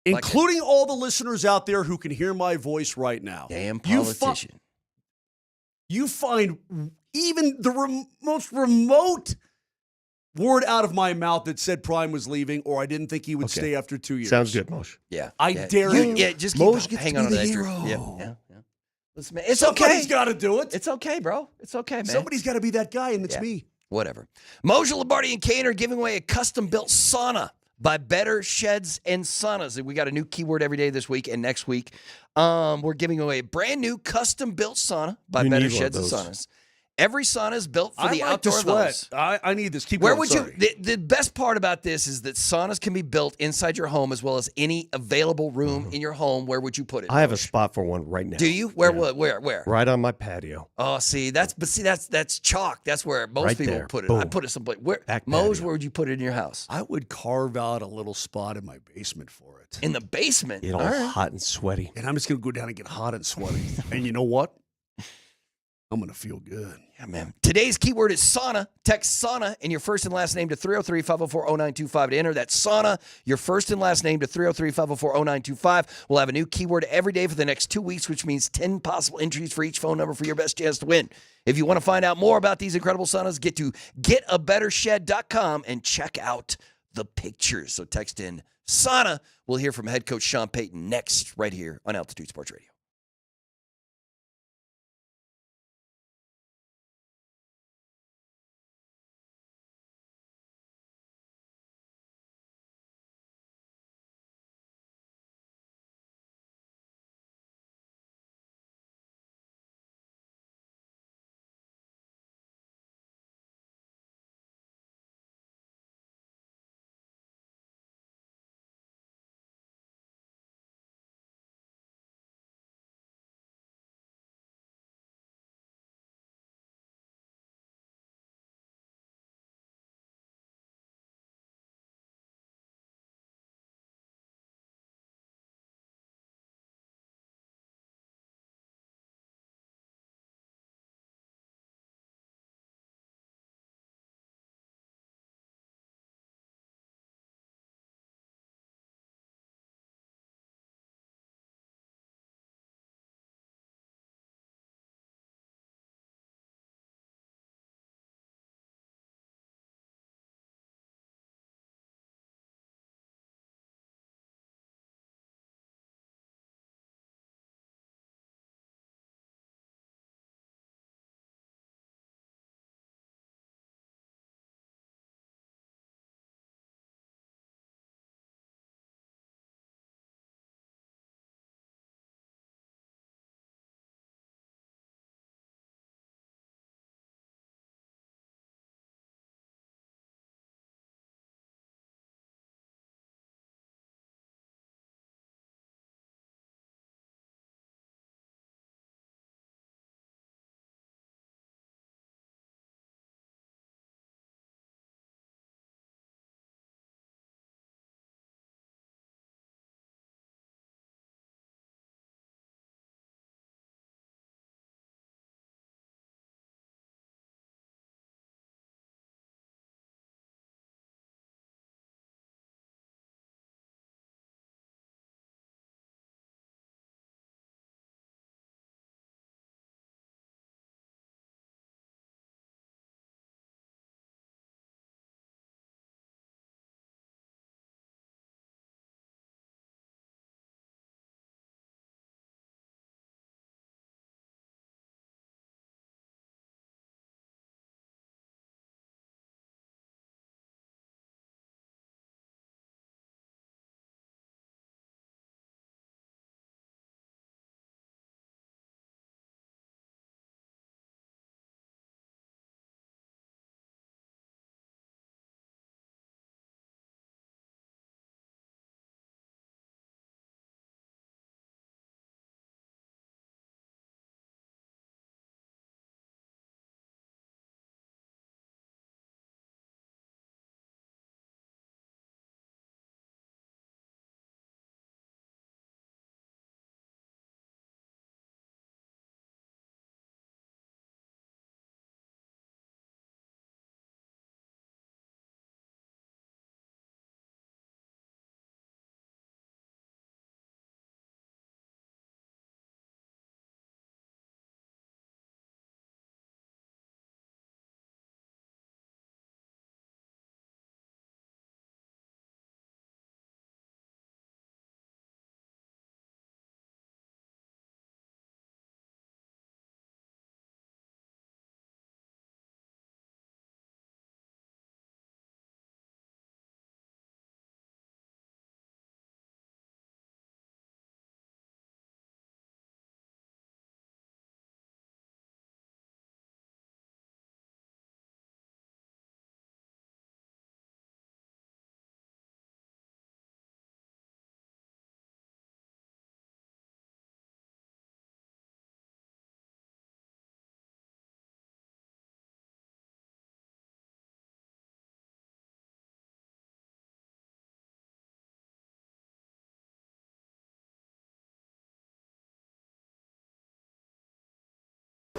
including all the listeners out there who can hear my voice right now. Damn politician. You find even the most remote word out of my mouth that said Prime was leaving or I didn't think he would stay after 2 years. Sounds good, Mosh. Yeah. I dare you. Yeah, just Moj keep gets hang to on be to the that. hero. Yeah. Listen, man, it's Somebody's okay. got to do it. It's okay, bro. It's okay, man. Somebody's got to be that guy, and it's me. Whatever. Moser, Lombardi, and Kane are giving away a custom-built sauna by Better Sheds and Saunas. We got a new keyword every day this week and next week. We're giving away a brand new custom-built sauna by Better Sheds and Saunas. Every sauna is built for the outdoor sweat. I need this. Where would you? The best part about this is that saunas can be built inside your home as well as any available room in your home. Where would you put it? I have a spot for one right now. Do you? Where? Right on my patio. Oh, see, that's chalk. That's where most people put it. Boom. I put it someplace. Mose, where would you put it in your house? I would carve out a little spot in my basement for it. In the basement? Get all hot and sweaty. And I'm just going to go down and get hot and sweaty. And you know what? I'm going to feel good. Yeah, man. Today's keyword is sauna. Text sauna and your first and last name to 303-504-0925 to enter. That's sauna, your first and last name to 303-504-0925. We'll have a new keyword every day for the next 2 weeks, which means 10 possible entries for each phone number for your best chance to win. If you want to find out more about these incredible saunas, get to getabettershed.com and check out the pictures. So text in sauna. We'll hear from head coach Sean Payton next right here on Altitude Sports Radio.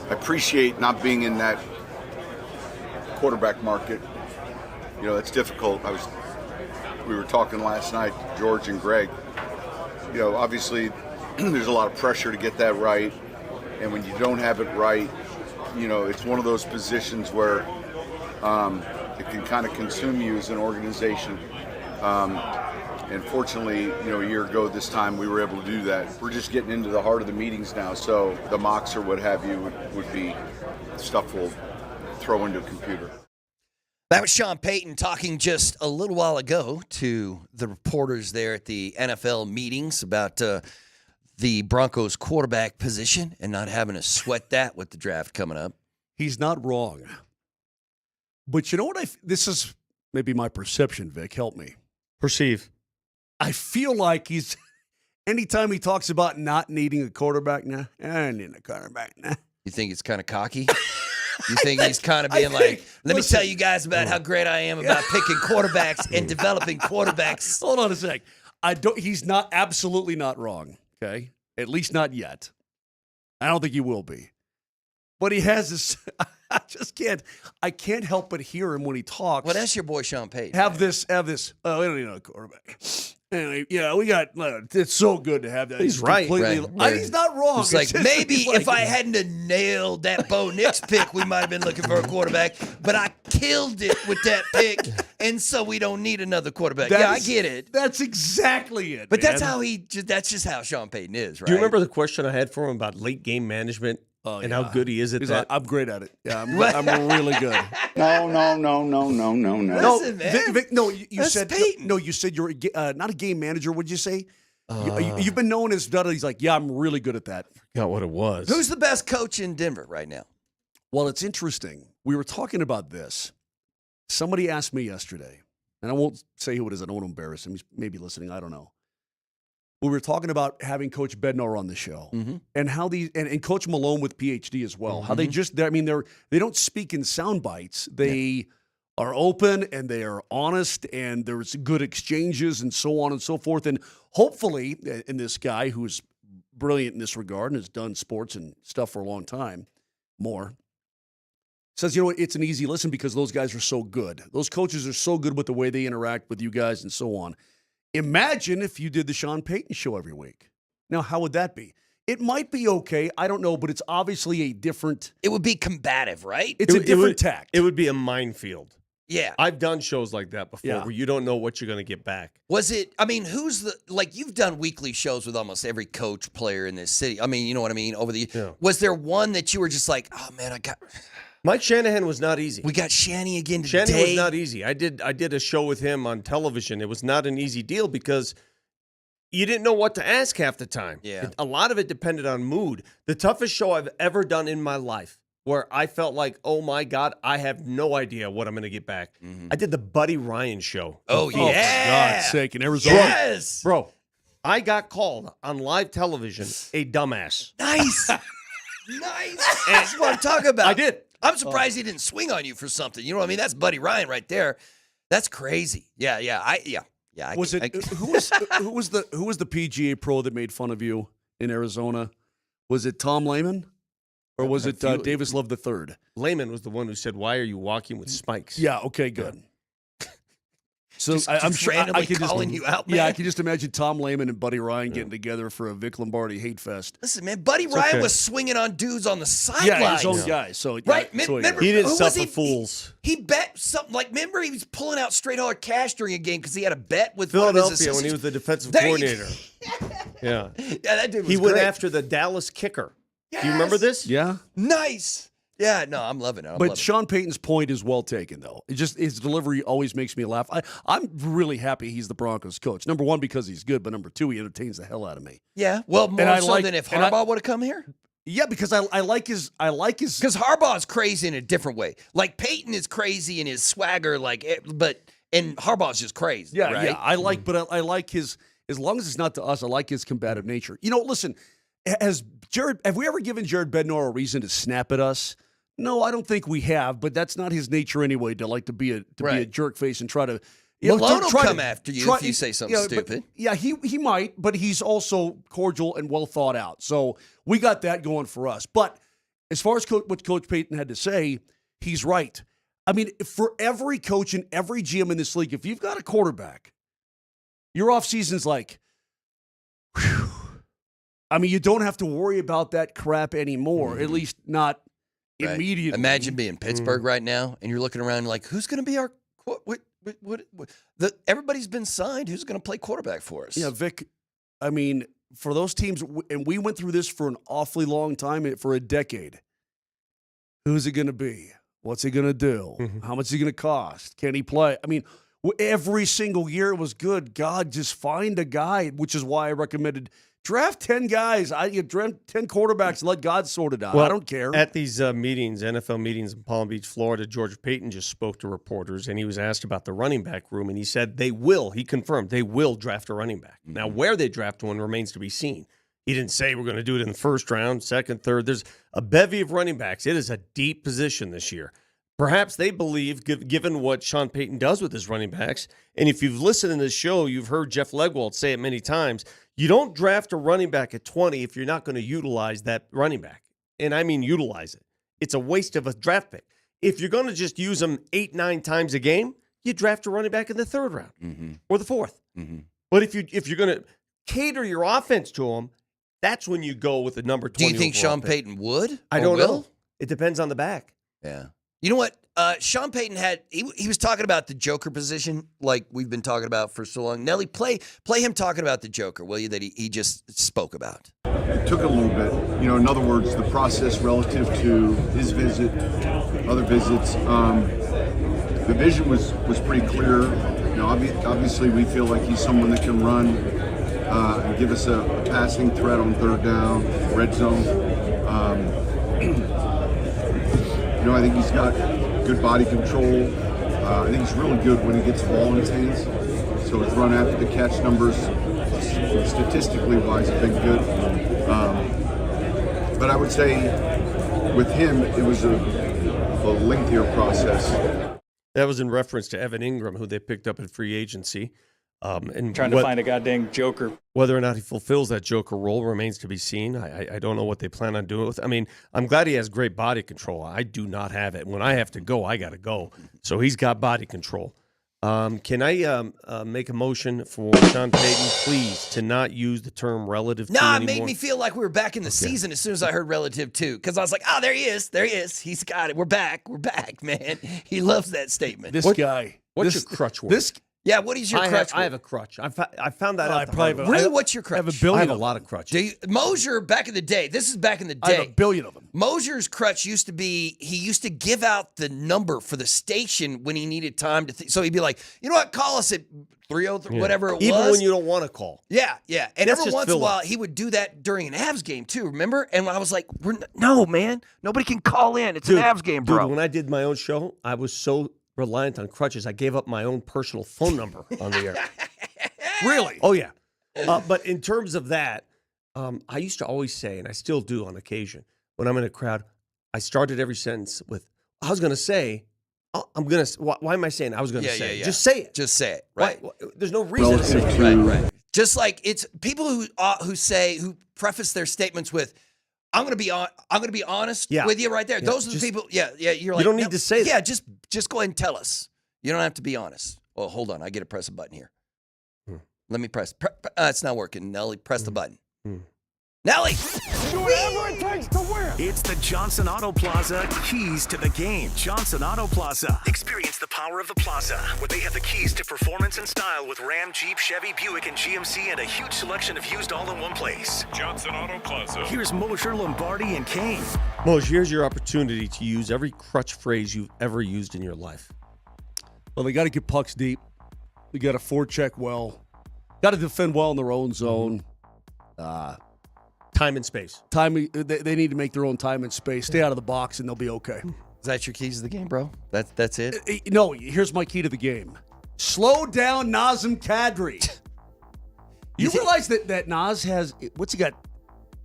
appreciate not being in that quarterback market. You know, it's difficult. We were talking last night, George and Greg. You know, obviously there's a lot of pressure to get that right, and when you don't have it right, you know, it's one of those positions where it can kind of consume you as an organization. And fortunately, you know, a year ago this time we were able to do that. We're just getting into the heart of the meetings now, so the mocks or what have you would be stuff we'll throw into a computer. That was Sean Payton talking just a little while ago to the reporters there at the NFL meetings about the Broncos quarterback position and not having to sweat that with the draft coming up. He's not wrong. But you know what? This is maybe my perception, Vic. Help me. Perceive. I feel like he's, anytime he talks about not needing a quarterback, I need a quarterback. You think it's kind of cocky? You think he's kind of being like, let me tell you guys about how great I am about picking quarterbacks and developing quarterbacks. Hold on a sec. He's not absolutely not wrong, okay? At least not yet. I don't think he will be. But he has this, I can't help but hear him when he talks. Well, that's your boy Sean Payton. Have this, we don't need a quarterback. Anyway, yeah, we got, it's so good to have that. He's right. He's not wrong. It's like, maybe if I hadn't have nailed that Bo Nix pick, we might have been looking for a quarterback, but I killed it with that pick, and so we don't need another quarterback. I get it. That's exactly it, But man. that's just how Sean Payton is, right? Do you remember the question I had for him about late game management and how good he is at that? I'm great at it. Yeah, I'm really good. No. Listen, man. Vic, no, you That's said Payton. no. You said you're not a game manager. What'd you say? You've been known as He's like, yeah, I'm really good at that. Forgot what it was. Who's the best coach in Denver right now? Well, it's interesting. We were talking about this. Somebody asked me yesterday, and I won't say who it is. I don't want to embarrass him. He's maybe listening. I don't know. We were talking about having Coach Bednar on the show, and how and Coach Malone with PhD as well. How they they don't speak in sound bites. They are open and they are honest, and there's good exchanges and so on and so forth. And hopefully, in this guy who's brilliant in this regard and has done sports and stuff for a long time, says, you know what, it's an easy listen because those guys are so good. Those coaches are so good with the way they interact with you guys and so on. Imagine if you did the Sean Payton show every week. Now, how would that be? It might be okay. I don't know, but it's obviously a different... It would be combative, right? It's a different tact. It would be a minefield. Yeah. I've done shows like that before where you don't know what you're going to get back. Was it, who's you've done weekly shows with almost every coach player in this city. I mean, you know what I mean? Was there one that you were just like, oh man, Mike Shanahan was not easy. We got Shanny again today. Shanny was not easy. I did a show with him on television. It was not an easy deal because you didn't know what to ask half the time. Yeah. A lot of it depended on mood. The toughest show I've ever done in my life where I felt like, oh my God, I have no idea what I'm going to get back. I did the Buddy Ryan show. Oh, yeah. Oh, for God's sake, in Arizona. Yes. Bro, I got called on live television a dumbass. Nice. That's what I'm talking about. I did. I'm surprised he didn't swing on you for something. You know what I mean? That's Buddy Ryan right there. That's crazy. Yeah. Who was the PGA pro that made fun of you in Arizona? Was it Tom Lehman? Or was it Davis Love III? Lehman was the one who said, "Why are you walking with spikes?" Yeah, okay, good. So I'm sure randomly calling you out, man. Yeah, I can just imagine Tom Lehman and Buddy Ryan getting together for a Vic Lombardi hate fest. Listen, man, Buddy Ryan was swinging on dudes on the sidelines. Yeah, his own guy. So right, remember, he didn't suffer fools. He bet something remember he was pulling out straight hard cash during a game because he had a bet with Philadelphia when he was the defensive coordinator. Yeah, that dude was He went great. after the Dallas kicker. Yes. Do you remember this? Yeah. Nice. Yeah, no, I'm loving it. But Sean Payton's point is well taken, though. It just his delivery always makes me laugh. I'm really happy he's the Broncos coach. Number one, because he's good, but number two, he entertains the hell out of me. Yeah, well, more so than if Harbaugh would have come here. Yeah, because I like his because Harbaugh's crazy in a different way. Like Payton is crazy in his swagger, and Harbaugh's just crazy. Yeah, right? yeah. I like his. As long as it's not to us, I like his combative nature. You know, listen, have we ever given Jared Bednar a reason to snap at us? No, I don't think we have, but that's not his nature anyway, to be a jerk face and try to. Malone will come after you if you say something stupid. He might, but he's also cordial and well thought out. So we got that going for us. But as far as what Coach Payton had to say, he's right. I mean, for every coach and every GM in this league, if you've got a quarterback, your offseason's like, whew. I mean, you don't have to worry about that crap anymore, at least not immediately. Imagine being Pittsburgh right now, and you're looking around like, who's going to be our what? Everybody's been signed. Who's going to play quarterback for us? Yeah, Vic, I mean, for those teams, and we went through this for an awfully long time, for a decade. Who's it going to be? What's he going to do? How much is he going to cost? Can he play? I mean, every single year it was good. God, just find a guy, which is why I recommended draft 10 guys. You draft 10 quarterbacks and let God sort it out. Well, I don't care. At these meetings, NFL meetings in Palm Beach, Florida, George Payton just spoke to reporters, and he was asked about the running back room, and he said he confirmed they will draft a running back. Now, where they draft one remains to be seen. He didn't say we're going to do it in the first round, second, third. There's a bevy of running backs. It is a deep position this year. Perhaps they believe, given what Sean Payton does with his running backs, and if you've listened to this show, you've heard Jeff Legwold say it many times, you don't draft a running back at 20 if you're not going to utilize that running back. And I mean utilize it. It's a waste of a draft pick. If you're going to just use them 8-9 times a game, you draft a running back in the third round or the fourth. But if you're going to cater your offense to them, that's when you go with the number 20. Do you think Sean Payton would? I don't know. It depends on the back. Yeah. You know what? Sean Payton he was talking about the Joker position like we've been talking about for so long. Nelly, play him talking about the Joker, will you, that he just spoke about. It took a little bit. In other words, the process relative to his visit, other visits, the vision was pretty clear. Obviously we feel like he's someone that can run and give us a passing threat on third down, red zone. I think he's got good body control. I think he's really good when he gets the ball in his hands. So his run after the catch numbers, statistically wise, have been good. But I would say with him, it was a lengthier process. That was in reference to Evan Ingram, who they picked up in free agency. And trying to find a goddamn Joker. Whether or not he fulfills that Joker role remains to be seen. I don't know what they plan on doing with. I mean, I'm glad he has great body control. I do not have it. When I have to go, I got to go. So he's got body control. Can I make a motion for Sean Payton, please, to not use the term relative to anymore? It made me feel like we were back in the season as soon as I heard relative to, because I was like, oh, there he is. He's got it. We're back, man. He loves that statement. This guy. What's your crutch word? Yeah, what is your crutch? I have a crutch. I found that out. Really, what's your crutch? I have a billion. I have a lot of crutches. Moser, back in the day, this is back in the day. I have a billion of them. Moser's crutch used to be, he used to give out the number for the station when he needed time to so he'd be like, you know what, call us at 303, whatever it was. Even when you don't want to call. Yeah. And every once in a while, he would do that during an Avs game, too, remember? And I was like, no, man. Nobody can call in. It's an Avs game, bro. Dude, when I did my own show, I was so reliant on crutches, I gave up my own personal phone number on the air. Really? Oh, yeah. But in terms of that, I used to always say, and I still do on occasion, when I'm in a crowd, I started every sentence with, I was going to say, why am I saying I was going to say? Just say it. Just say it, right? There's no reason to say it. Right. Just like it's people who preface their statements with, I'm gonna be honest with you right there. Yeah. Those are the people. Yeah. You're like, you don't need to say that. Yeah, just go ahead and tell us. You don't have to be honest. Well, hold on. I get to press a button here. Let me press. It's not working. Nelly, press the button. Nelly. Do whatever it takes to win. It's the Johnson Auto Plaza keys to the game. Johnson Auto Plaza. Experience the power of the plaza, where they have the keys to performance and style with Ram, Jeep, Chevy, Buick, and GMC, and a huge selection of used all in one place. Johnson Auto Plaza. Here's Moser, Lombardi, and Kane. Moser, here's your opportunity to use every crutch phrase you've ever used in your life. Well, they got to get pucks deep. They got to forecheck well. Got to defend well in their own zone. Time and space. They need to make their own time and space. Stay out of the box, and they'll be okay. Is that your keys to the game, bro? That's it? No, here's my key to the game. Slow down Nazem Kadri. You realize that Naz has, what's he got?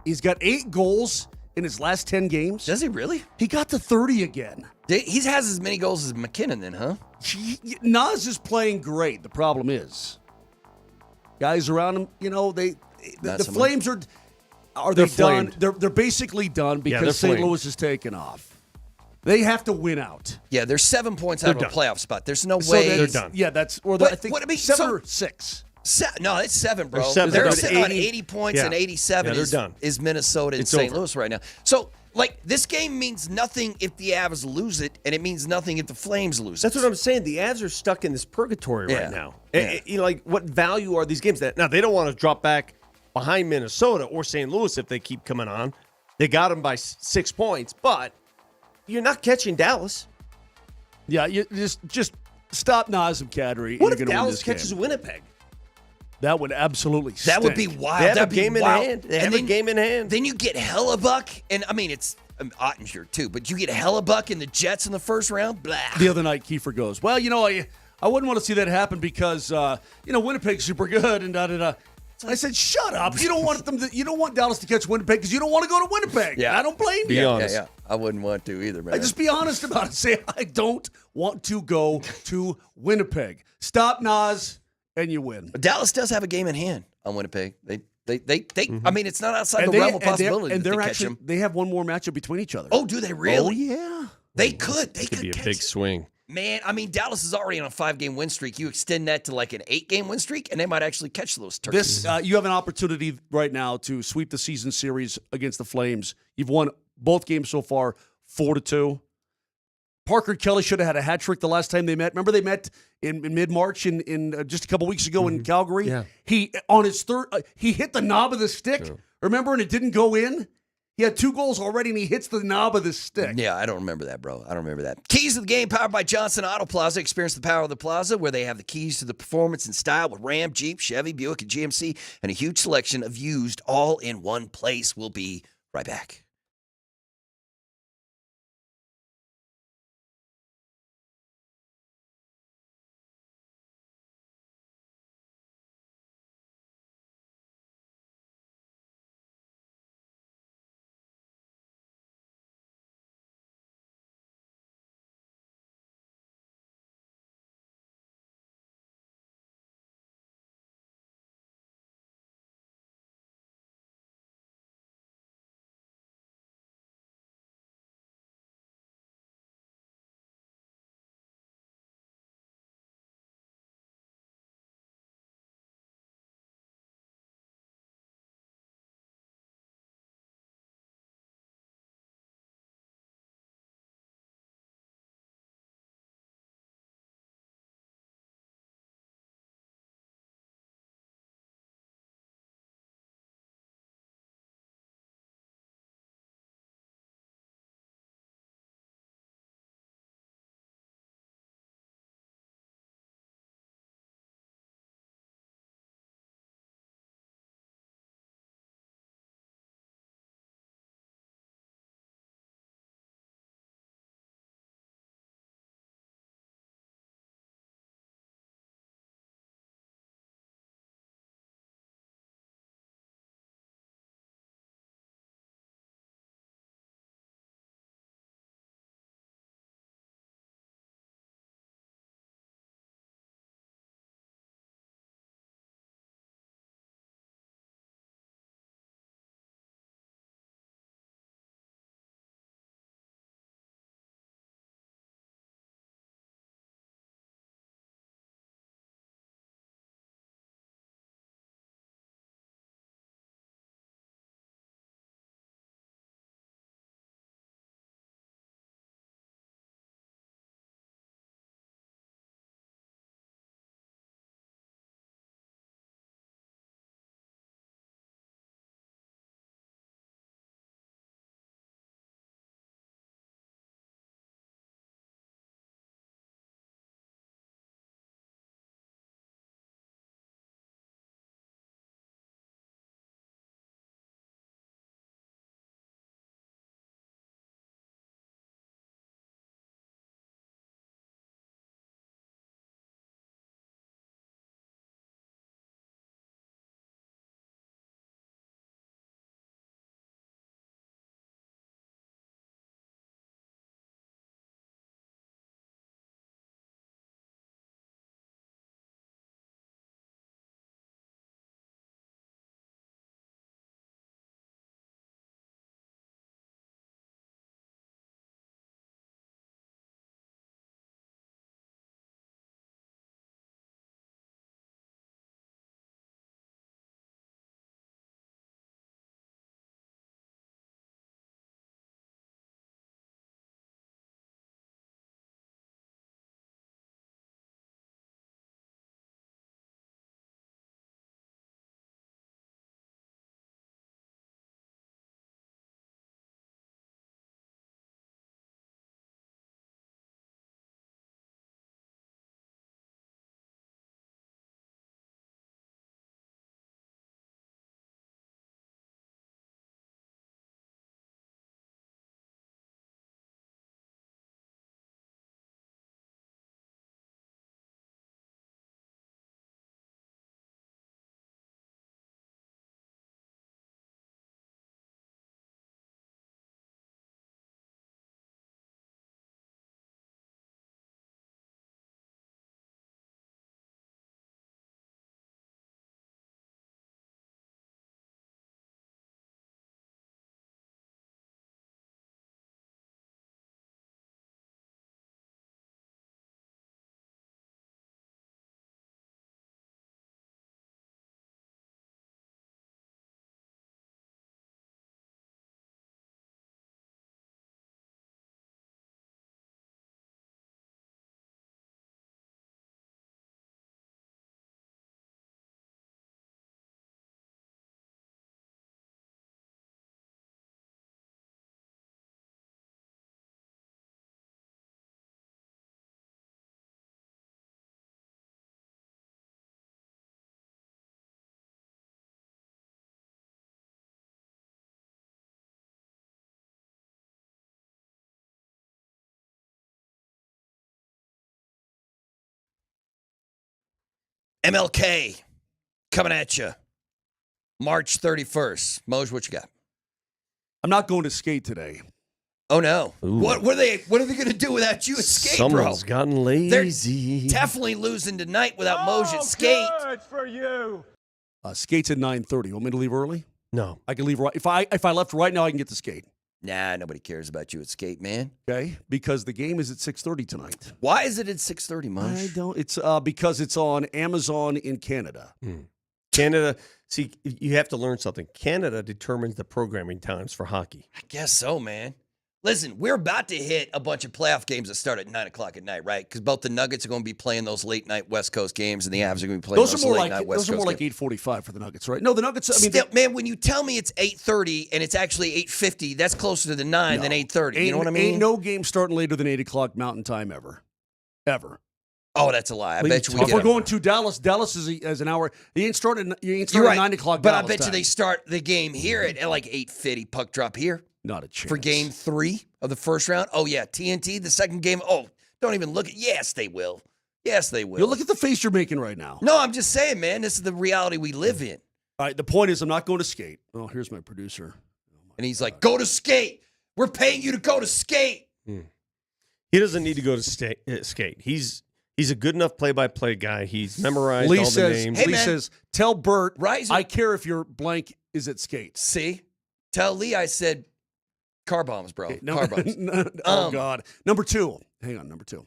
He's got 8 goals in his last 10 games. Does he really? He got to 30 again. He has as many goals as McKinnon then, huh? Naz is playing great. The problem is, guys around him, the Flames are... Are they flamed. done? They're basically done they're because St. flamed. Louis is taken off. They have to win out. Yeah, they're 7 points out of a done. playoff spot. There's no So way they're done. Yeah, that's or What- I think what I mean, 7 so- or 6. No, it's 7, bro. They're 7. They're They're sitting on 80 80 points Yeah. and 87 Yeah, they're done. is Minnesota and It's St. over. Louis right now. So, this game means nothing if the Avs lose it, and it means nothing if the Flames lose That's it. what I'm saying. The Avs are stuck in this purgatory Yeah. right now. Yeah. What value are these games? Now, they don't want to drop back behind Minnesota or St. Louis if they keep coming on. They got them by 6 points, but you're not catching Dallas. Yeah, you just stop Nazem Kadri. What and if you're gonna win Dallas this game. catches Winnipeg? That would absolutely That would be stink. wild. They have That'd a be game in wild. hand. They have And a then- game in hand. Then you get Hellebuck, and I mean, it's Ottinger too, but you get Hellebuck and the Jets in the first round. Blah. The other night, Kiefer goes, well, I wouldn't want to see that happen because Winnipeg's super good and da da da. I said, shut up. You don't want you don't want Dallas to catch Winnipeg because you don't want to go to Winnipeg. Yeah. I don't blame Be you. honest. Yeah, I wouldn't want to either, man. Just be honest about it. Say, I don't want to go to Winnipeg. Stop Nas, and you win. Dallas does have a game in hand on Winnipeg. They I mean, it's not outside And the they- realm of possibility and that they're they catch actually them. they have one more matchup between each other. Oh, do they really? yeah. They could. They could Be a catch big it. swing. Man, I mean, Dallas is already on a 5-game win streak. You extend that to like an 8-game win streak, and they might actually catch those turkeys. You have an opportunity right now to sweep the season series against the Flames. You've won both games so far, 4-2. Parker Kelly should have had a hat trick the last time they met. Remember they met in mid-March in just a couple weeks ago in Calgary. Yeah. He on his third, he hit the knob of the stick. Yeah. Remember, and it didn't go in. He had 2 goals already, and he hits the knob of the stick. Yeah, I don't remember that, bro. I don't remember that. Keys to the game powered by Johnson Auto Plaza. Experience the power of the plaza where they have the keys to the performance and style with Ram, Jeep, Chevy, Buick, and GMC, and a huge selection of used all in one place. We'll be right back. MLK coming at you. March 31st. Moj, what you got? I'm not going to skate today. Oh, no. What are they going to do without you at skate, Someone's bro? gotten lazy. They're definitely losing tonight without Moj at skate. Good for you. Skate's at 9:30. You want me to leave early? No. I can leave right. If I left right now, I can get to skate. Nah, nobody cares about you at skate, man. Okay, because the game is at 6:30 tonight. Why is it at 6:30, Moj? I don't. It's because it's on Amazon in Canada. Canada, see, you have to learn something. Canada determines the programming times for hockey. I guess so, man. Listen, we're about to hit a bunch of playoff games that start at 9 o'clock at night, right? Because both the Nuggets are going to be playing those late night West Coast games, and the Avs are going to be playing those late night West Coast games. Those are more like 8:45 for the Nuggets, right? No, the Nuggets. I mean, still, man, when you tell me it's 8:30 and it's actually 8:50, that's closer to the 9 than 8:30. You know what I mean? Ain't no game starting later than 8 o'clock Mountain Time ever. Oh, that's a lie. I bet you we if get we're going to Dallas, Dallas is an hour. You ain't starting at right. 9 o'clock. But Dallas I bet time. you they start the game here at like 8:50. Puck drop here. Not a chance. For game 3 of the first round. Oh, yeah. TNT, the second game. Oh, don't even look at. Yes, they will. Yes, they will. You look at the face you're making right now. No, I'm just saying, man. This is the reality we live in. All right. The point is, I'm not going to skate. Oh, here's my producer. And he's like, go to skate. We're paying you to go to skate. He doesn't need to go to skate. He's a good enough play-by-play guy. He's memorized all the names. Lee says, tell Bert, Rise I care if your blank is at skate. See? Tell Lee I said car bombs, bro. Car bombs. Oh, God. Number 2. Hang on, number 2.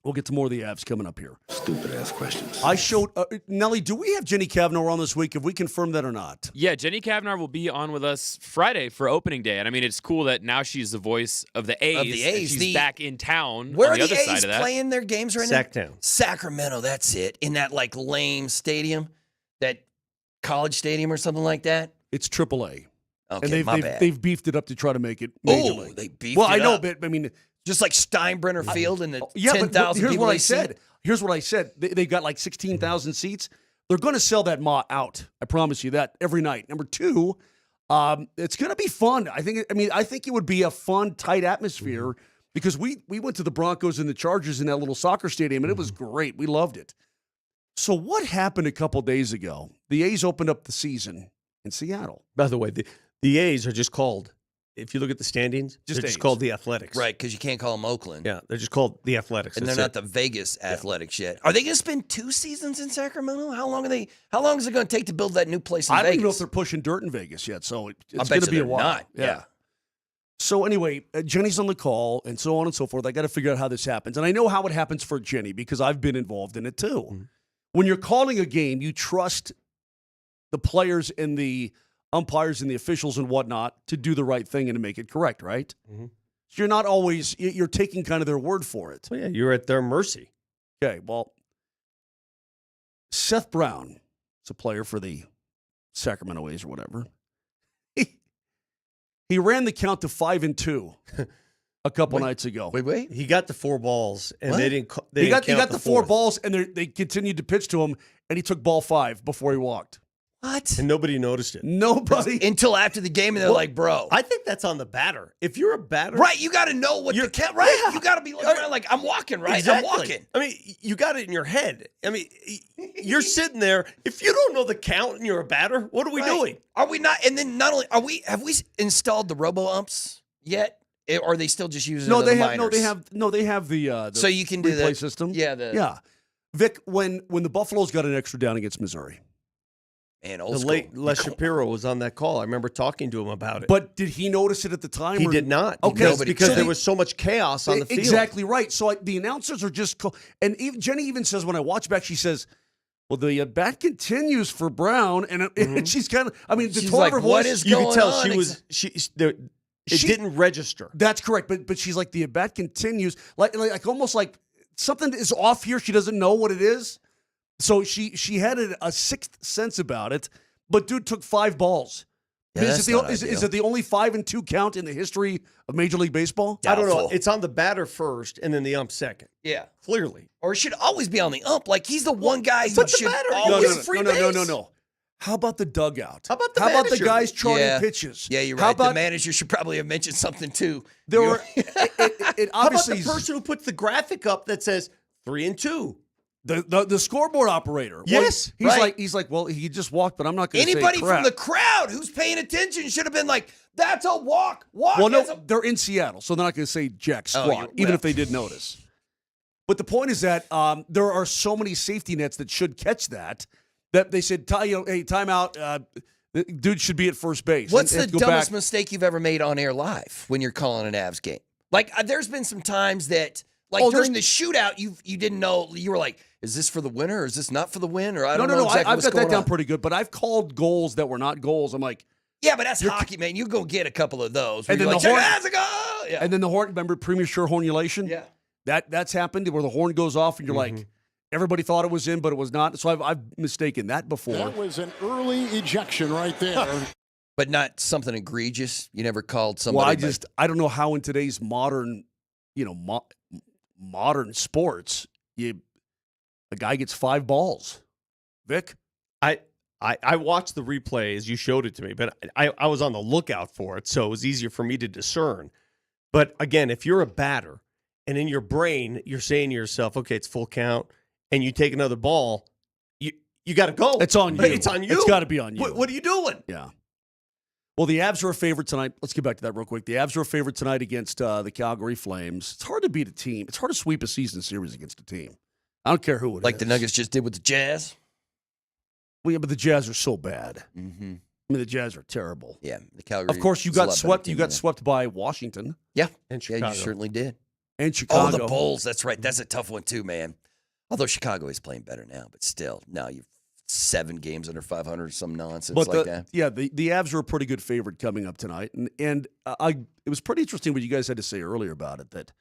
We'll get to more of the Avs coming up here. Stupid-ass questions. I showed Nelly, do we have Jenny Kavanaugh on this week? Have we confirmed that or not? Yeah, Jenny Kavanaugh will be on with us Friday for opening day. And I mean, it's cool that now she's the voice of the A's. Of the A's. She's back in town. Where on the are other the side A's of that. playing their games right now? Sacktown. Sacramento, that's it. In that like lame stadium, that college stadium or something like that. It's AAA. Okay, and they've beefed it up to try to make it major league. They beefed well, it I know, up. but I mean, just like Steinbrenner Field and the yeah, 10,000 but here's people what I they see. said. Here's what I said. They've got like 16,000 seats. They're going to sell that out. I promise you that every night. Number 2, it's going to be fun. I think it would be a fun, tight atmosphere because we went to the Broncos and the Chargers in that little soccer stadium, and it was great. We loved it. So what happened a couple days ago? The A's opened up the season in Seattle. By the way, the A's are just called, if you look at the standings, they're just called the Athletics. Right, because you can't call them Oakland. Yeah, they're just called the Athletics. And they're not the Vegas Athletics yet. Are they going to spend 2 seasons in Sacramento? How long is it going to take to build that new place in Vegas? I don't even know if they're pushing dirt in Vegas yet, so it's going to be a while. Not. Yeah. So anyway, Jenny's on the call and so on and so forth. I got to figure out how this happens. And I know how it happens for Jenny because I've been involved in it too. Mm-hmm. When you're calling a game, you trust the players and the umpires and the officials and whatnot to do the right thing and to make it correct, right? Mm-hmm. So you're not always, you're taking kind of their word for it. Well, yeah, you're at their mercy. Okay, well, Seth Brown is a player for the Sacramento A's or whatever. He ran the count to 5-2 a couple nights ago. Wait. He got the 4 balls, and What? they didn't. He got the 4 fourth. balls, and they continued to pitch to him, and he took ball 5 before he walked. What? And nobody noticed it. Nobody. Until after the game, and they're like, bro. I think that's on the batter. If you're a batter. Right, you got to know what the count, right? Yeah. You got to be looking around like, I'm walking, right? Exactly. I'm walking. I mean, you got it in your head. I mean, you're sitting there. If you don't know the count and you're a batter, what are we doing? Are we not? And then not only have we installed the robo umps yet? Or are they still just using No, the they have. minors? They have the so you can do replay the system. Yeah. Vic, when the Buffaloes got an extra down against Missouri. Man, The late Les Shapiro was on that call. I remember talking to him about it. But did he notice it at the time? He did not. Okay, because there was so much chaos on the field. Exactly right. So the announcers are just and Jenny even says when I watch back, she says, "Well, the bat continues for Brown," and she's kind of. I mean, the tone of her voice. What is you going could tell on? she was. It didn't register. That's correct. But she's like the bat continues, like almost like something is off here. She doesn't know what it is. So she had a sixth sense about it, but dude took 5 balls. Yeah, is it the only 5-2 count in the history of Major League Baseball? I don't know. It's on the batter first and then the ump second. Yeah. Clearly. Or it should always be on the ump. Like, he's the one guy who What's the should matter? always free base. No. How about the dugout? How about the How about the manager? guys charting pitches? Yeah, you're How right. about The manager should probably have mentioned something, too. there were it How about obviously the person who puts the graphic up that says 3-2? The scoreboard operator. Yes, well, he's like, well, he just walked, but I'm not going to say Anybody crap. from the crowd who's paying attention should have been like, "That's a walk." Well, no, they're in Seattle, so they're not going to say jack squat, even if they did notice. But the point is that there are so many safety nets that should catch that they said, hey, timeout. The dude should be at first base. What's the dumbest mistake you've ever made on air live when you're calling an Avs game? Like, there's been some times that, during the shootout, you didn't know. You were like, "Is this for the winner, or is this not for the win?" Or I don't know exactly I've got that down pretty good. But I've called goals that were not goals. I'm like, yeah, but that's hockey, man. You go get a couple of those. And then like, the horn, that's a goal. Yeah. And then the horn. Remember premature hornulation? Yeah. That's happened where the horn goes off, and you're like, everybody thought it was in, but it was not. So I've mistaken that before. That was an early ejection right there. But not something egregious. You never called somebody. Well, I don't know how in today's modern, modern sports, a guy gets 5 balls. Vic? I watched the replay as you showed it to me, but I was on the lookout for it, so it was easier for me to discern. But again, if you're a batter and in your brain you're saying to yourself, okay, it's full count, and you take another ball, you got to go. It's on you. It's on you. It's got to be on you. What are you doing? Yeah. Well, the Avs are a favorite tonight. Let's get back to that real quick. The Avs are a favorite tonight against the Calgary Flames. It's hard to beat a team. It's hard to sweep a season series against a team. I don't care who it is. Like the Nuggets just did with the Jazz? Well, yeah, but the Jazz are so bad. Mm-hmm. I mean, the Jazz are terrible. Yeah, the Calgary. Of course, you got swept. You got swept by Washington. Yeah, and Chicago. Yeah, you certainly did. And Chicago. Oh, the Bulls. That's right. That's a tough one too, man. Although Chicago is playing better now, but still, now you've 7 games under 500, some nonsense like that. Yeah, the Avs are a pretty good favorite coming up tonight, and it was pretty interesting what you guys had to say earlier about it. That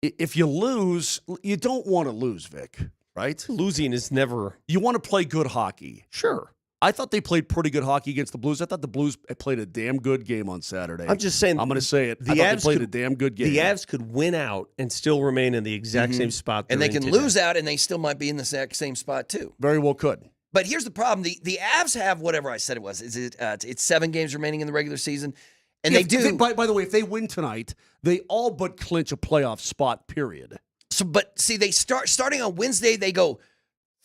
if you lose, you don't want to lose, Vic. Right? Losing is never. You want to play good hockey. Sure. I thought they played pretty good hockey against the Blues. I thought the Blues played a damn good game on Saturday. I'm just saying. I'm going to say it. The I thought Avs they played a damn good game. The Avs could win out and still remain in the exact same spot. And they can lose out, and they still might be in the exact same spot too. Very well could. But here's the problem: the Avs have whatever I said it was. It's 7 games remaining in the regular season, and they do. By the way, if they win tonight, they all but clinch a playoff spot. Period. So, but see, they starting on Wednesday. They go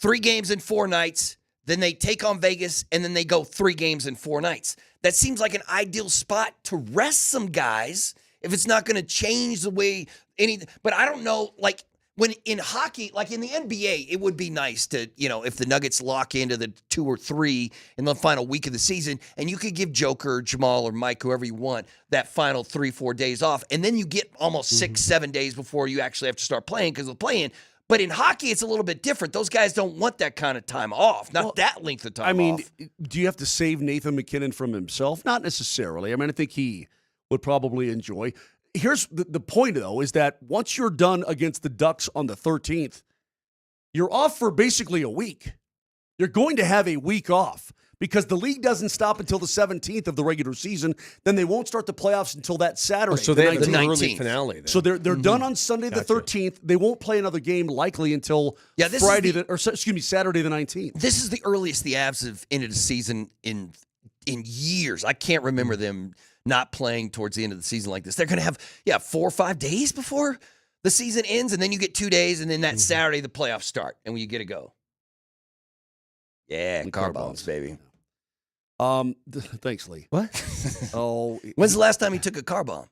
3 games in 4 nights. Then they take on Vegas, and then they go 3 games in 4 nights. That seems like an ideal spot to rest some guys if it's not going to change the way anything. But I don't know, like when in hockey, like in the NBA, it would be nice to, if the Nuggets lock into the 2 or 3 in the final week of the season, and you could give Joker or Jamal or Mike, whoever you want, that final 3-4 days off, and then you get almost 6-7 days before you actually have to start playing because of playing. But in hockey, it's a little bit different. Those guys don't want that kind of time off, not that length of time off. I mean, do you have to save Nathan McKinnon from himself? Not necessarily. I mean, I think he would probably enjoy. Here's the point, though, is that once you're done against the Ducks on the 13th, you're off for basically a week. You're going to have a week off because the league doesn't stop until the 17th of the regular season. Then they won't start the playoffs until that Saturday. So they have the the 19th. early finale. Then. So they're done on Sunday the 13th. They won't play another game likely until Saturday the 19th. This is the earliest the Avs have ended a season in years. I can't remember them not playing towards the end of the season like this. They're going to have 4 or 5 days before the season ends, and then you get 2 days, and then that Saturday the playoffs start, and you get to go. Yeah, car bombs, baby. Thanks, Lee. What? When's the last time you took a car bomb?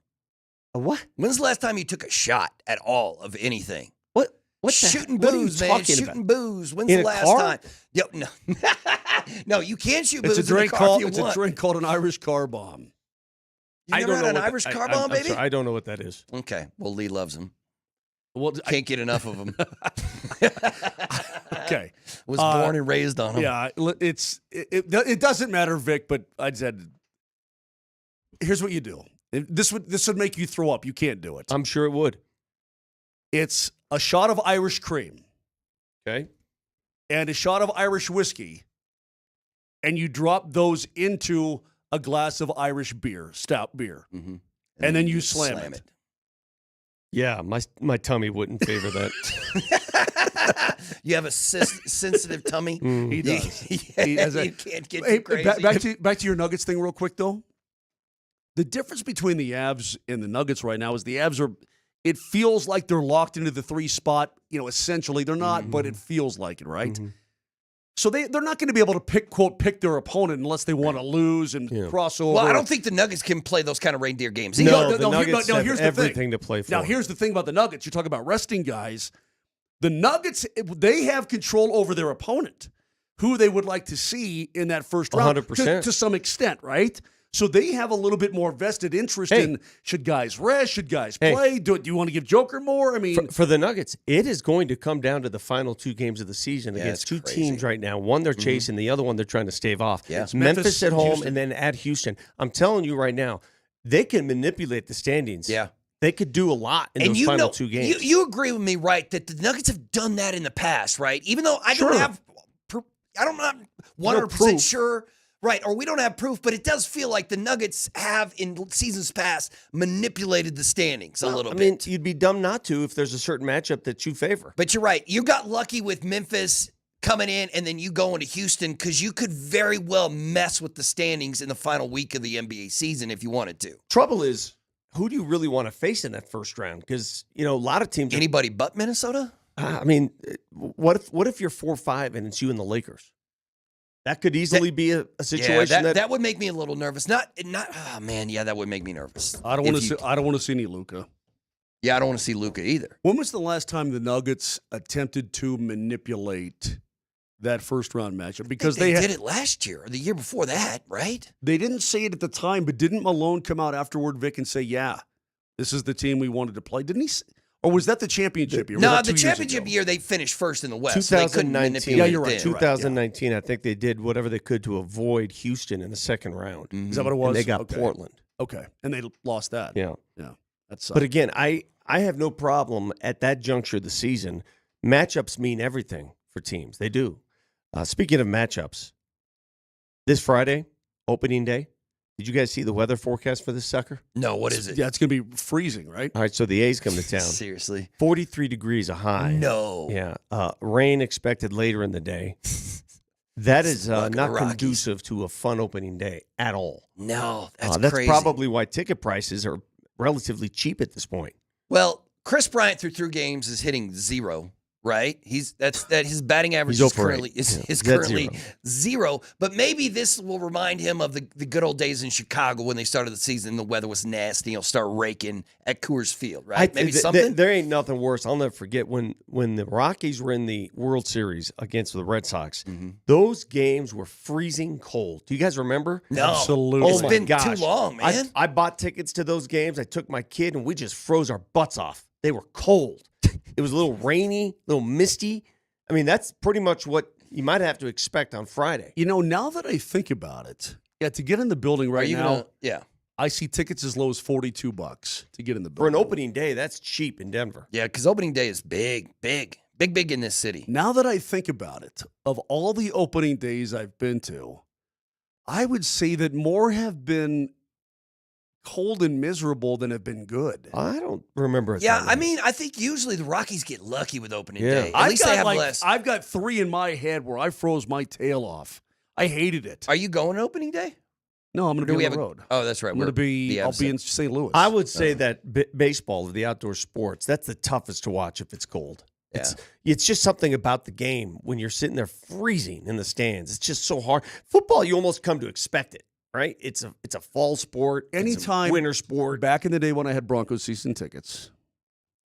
A what? When's the last time you took a shot at all of anything? What Shooting what booze, are you man. talking Shooting about? booze. When's In the a last car? time? Yo, no. No, you can't shoot booze It's a drink in a car called if you want. a drink called an Irish car bomb. You never had an Irish car bomb, baby? Sorry, I don't know what that is. Okay. Well, Lee loves them. Well, Can't get enough of them. Okay. Was born and raised on them. Yeah, it doesn't matter, Vic, but I said, here's what you do. This would make you throw up. You can't do it. I'm sure it would. It's a shot of Irish cream. Okay. And a shot of Irish whiskey. And you drop those into a glass of Irish beer, stout beer. Mm-hmm. And then you slam it. Yeah, my tummy wouldn't favor that. You have a sensitive tummy. He does. You can't get too crazy. Back to your Nuggets thing real quick, though. The difference between the Avs and the Nuggets right now is the Avs are it feels like they're locked into the 3 spot. Essentially they're not, but it feels like it, right? So they're not going to be able to pick their opponent unless they want to lose and cross over. Well, I don't think the Nuggets can play those kind of reindeer games. The Nuggets have here's everything to play for. Now, here's the thing about the Nuggets. You're talking about resting guys. The Nuggets, they have control over their opponent, who they would like to see in that first round 100%. to some extent, right? So they have a little bit more vested interest in should guys rest, should guys play? Do you want to give Joker more? I mean, for the Nuggets, it is going to come down to the final 2 games of the season against 2 teams right now. One they're chasing, the other one they're trying to stave off. Yeah. It's Memphis at home Houston. and then at Houston. I'm telling you right now, they can manipulate the standings. Yeah. They could do a lot in those final 2 games. You agree with me, right, that the Nuggets have done that in the past, right? Even though I'm not 100% sure. Right, or we don't have proof, but it does feel like the Nuggets have, in seasons past, manipulated the standings a little bit. I mean, you'd be dumb not to if there's a certain matchup that you favor. But you're right. You got lucky with Memphis coming in, and then you going to Houston, because you could very well mess with the standings in the final week of the NBA season if you wanted to. Trouble is, who do you really want to face in that first round? Because, a lot of teams... Anybody but Minnesota? I mean, what if you're 4-5 and it's you and the Lakers? That could easily be a situation that would make me a little nervous. That would make me nervous. I don't want to see any Luka. Yeah, I don't want to see Luka either. When was the last time the Nuggets attempted to manipulate that first round matchup? Because they did it last year or the year before that, right? They didn't say it at the time, but didn't Malone come out afterward, Vic, and say, "Yeah, this is the team we wanted to play"? Didn't he? Or was that the championship year? No, the championship year they finished first in the West. 2019. Yeah, you're right. 2019, I think they did whatever they could to avoid Houston in the second round. Mm-hmm. Is that what it was? And they got Portland. Okay, and they lost that. Yeah. That's. But again, I have no problem at that juncture of the season. Matchups mean everything for teams. They do. Speaking of matchups, this Friday, opening day. Did you guys see the weather forecast for this sucker? No, what is it? Yeah, it's going to be freezing, right? All right, so the A's come to town. Seriously? 43 degrees a high. No. Yeah. Rain expected later in the day. That is not conducive to a fun opening day at all. No, that's crazy. That's probably why ticket prices are relatively cheap at this point. Well, Chris Bryant through 3 games is hitting 0. Right, his batting average is currently currently 0. But maybe this will remind him of the good old days in Chicago when they started the season. The weather was nasty. He'll start raking at Coors Field. Right, maybe something. There ain't nothing worse. I'll never forget when the Rockies were in the World Series against the Red Sox. Mm-hmm. Those games were freezing cold. Do you guys remember? No, absolutely. It's been too long, man. I bought tickets to those games. I took my kid and we just froze our butts off. They were cold. It was a little rainy, a little misty. I mean, that's pretty much what you might have to expect on Friday. Now that I think about it, to get in the building right now, I see tickets as low as $42 to get in the building. For an opening day, that's cheap in Denver. Yeah, because opening day is big in this city. Now that I think about it, of all the opening days I've been to, I would say that more have been cold and miserable than have been good. I don't remember it. Yeah, I mean, I think usually the Rockies get lucky with opening day. At least they have less. I've got 3 in my head where I froze my tail off. I hated it. Are you going opening day? No, I'm going to be on the road. Oh, that's right. I'll be in St. Louis. I would say that baseball, the outdoor sports, that's the toughest to watch if it's cold. Yeah. It's just something about the game when you're sitting there freezing in the stands. It's just so hard. Football, you almost come to expect it. Right? It's a fall sport. Anytime, it's a winter sport. Back in the day when I had Broncos season tickets.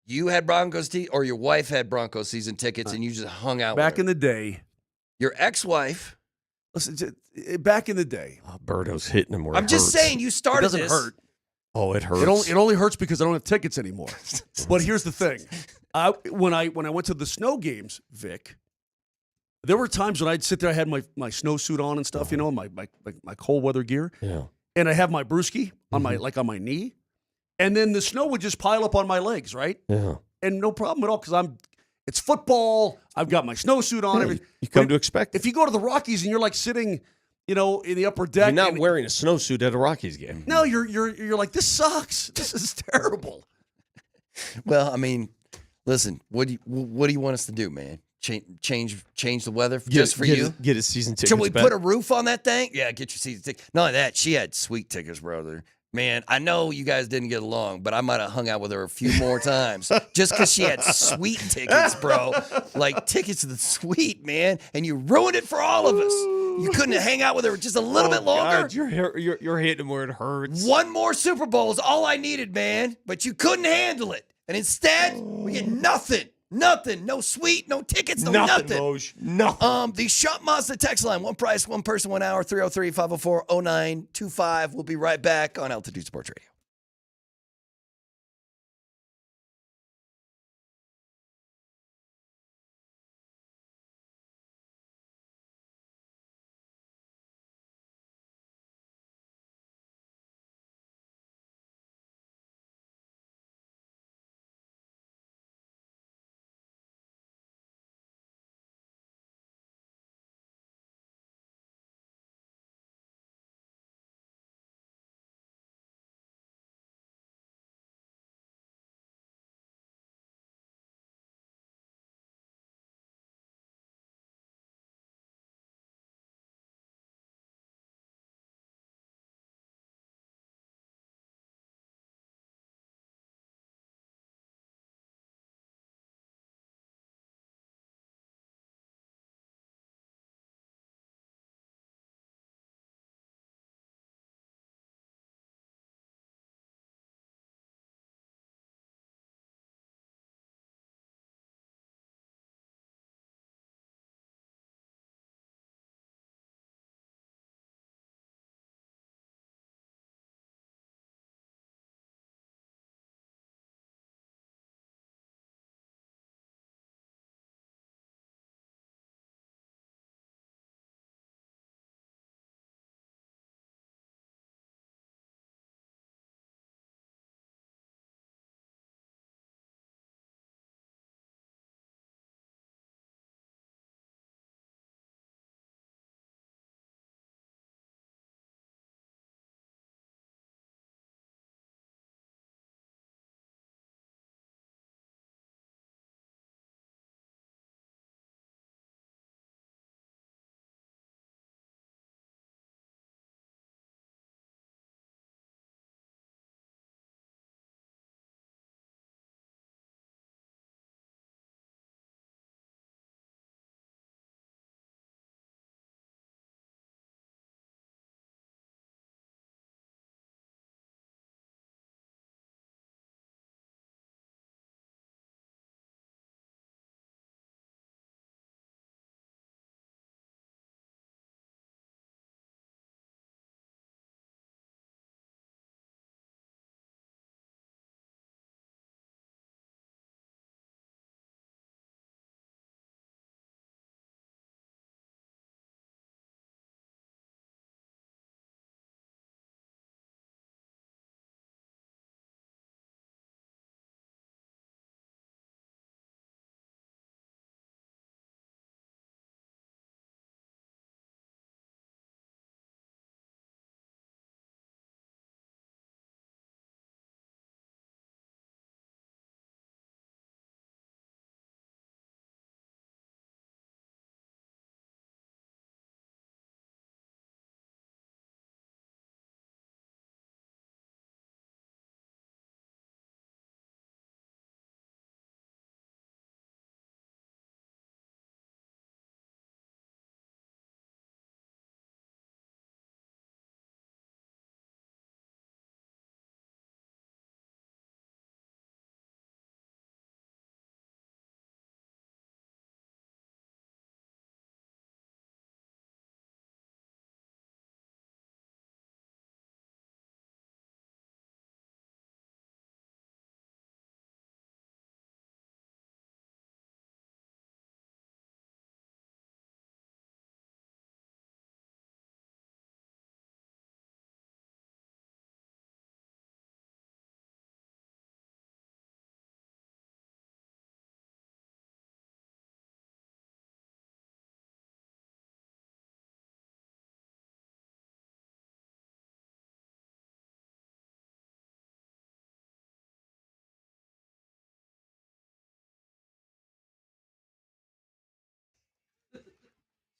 You had Broncos or your wife had Broncos season tickets and you just hung out back with her. In the day. Your ex-wife. Listen, back in the day. Oh, Berto's hitting him where I'm just saying you started this. It doesn't hurt. Oh, it hurts. It only hurts because I don't have tickets anymore. But here's the thing. When I went to the snow games, Vic, there were times when I'd sit there, I had my snowsuit on and stuff, my cold weather gear. Yeah. And I have my brewski on my knee. And then the snow would just pile up on my legs, right? Yeah. And no problem at all because it's football. I've got my snowsuit on. Yeah, you come to expect it. If you go to the Rockies and you're like sitting, in the upper deck. You're not wearing a snowsuit at a Rockies game. No, you're like, this sucks. This is terrible. Well, I mean, listen, what do you want us to do, man? Change the weather just for you? Get a season ticket. Should we put a roof on that thing? Yeah, get your season ticket. Not only that, she had sweet tickets, brother. Man, I know you guys didn't get along, but I might have hung out with her a few more times just because she had sweet tickets, bro. Like tickets to the suite, man. And you ruined it for all of us. You couldn't hang out with her just a little bit longer. God, you're hitting where it hurts. One more Super Bowl is all I needed, man. But you couldn't handle it. And instead, we get nothing. Nothing. No suite, no tickets, no nothing. Moj. Nothing. The Shop Mazda text line, one price, one person, 1 hour, 303-504-0925. We'll be right back on Altitude Sports Radio.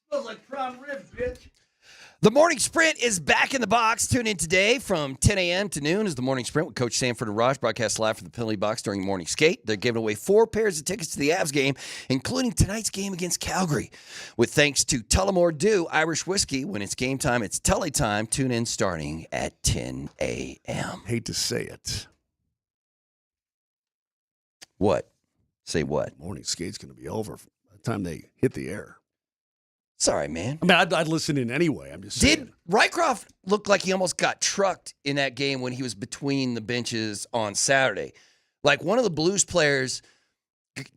Smells like prime rib, bitch. The Morning Sprint is back in the box. Tune in today from 10 a.m. to noon as the Morning Sprint with Coach Sanford and Raj broadcast live from the penalty box during morning skate. They're giving away 4 pairs of tickets to the Avs game, including tonight's game against Calgary. With thanks to Tullamore Dew Irish Whiskey, when it's game time, it's Tully time. Tune in starting at 10 a.m. Hate to say it. What? Say what? Morning skate's going to be over by the time they hit the air. Sorry, man. I mean, I'd listen in anyway. I'm just saying. Did Rycroft look like he almost got trucked in that game when he was between the benches on Saturday? Like one of the Blues players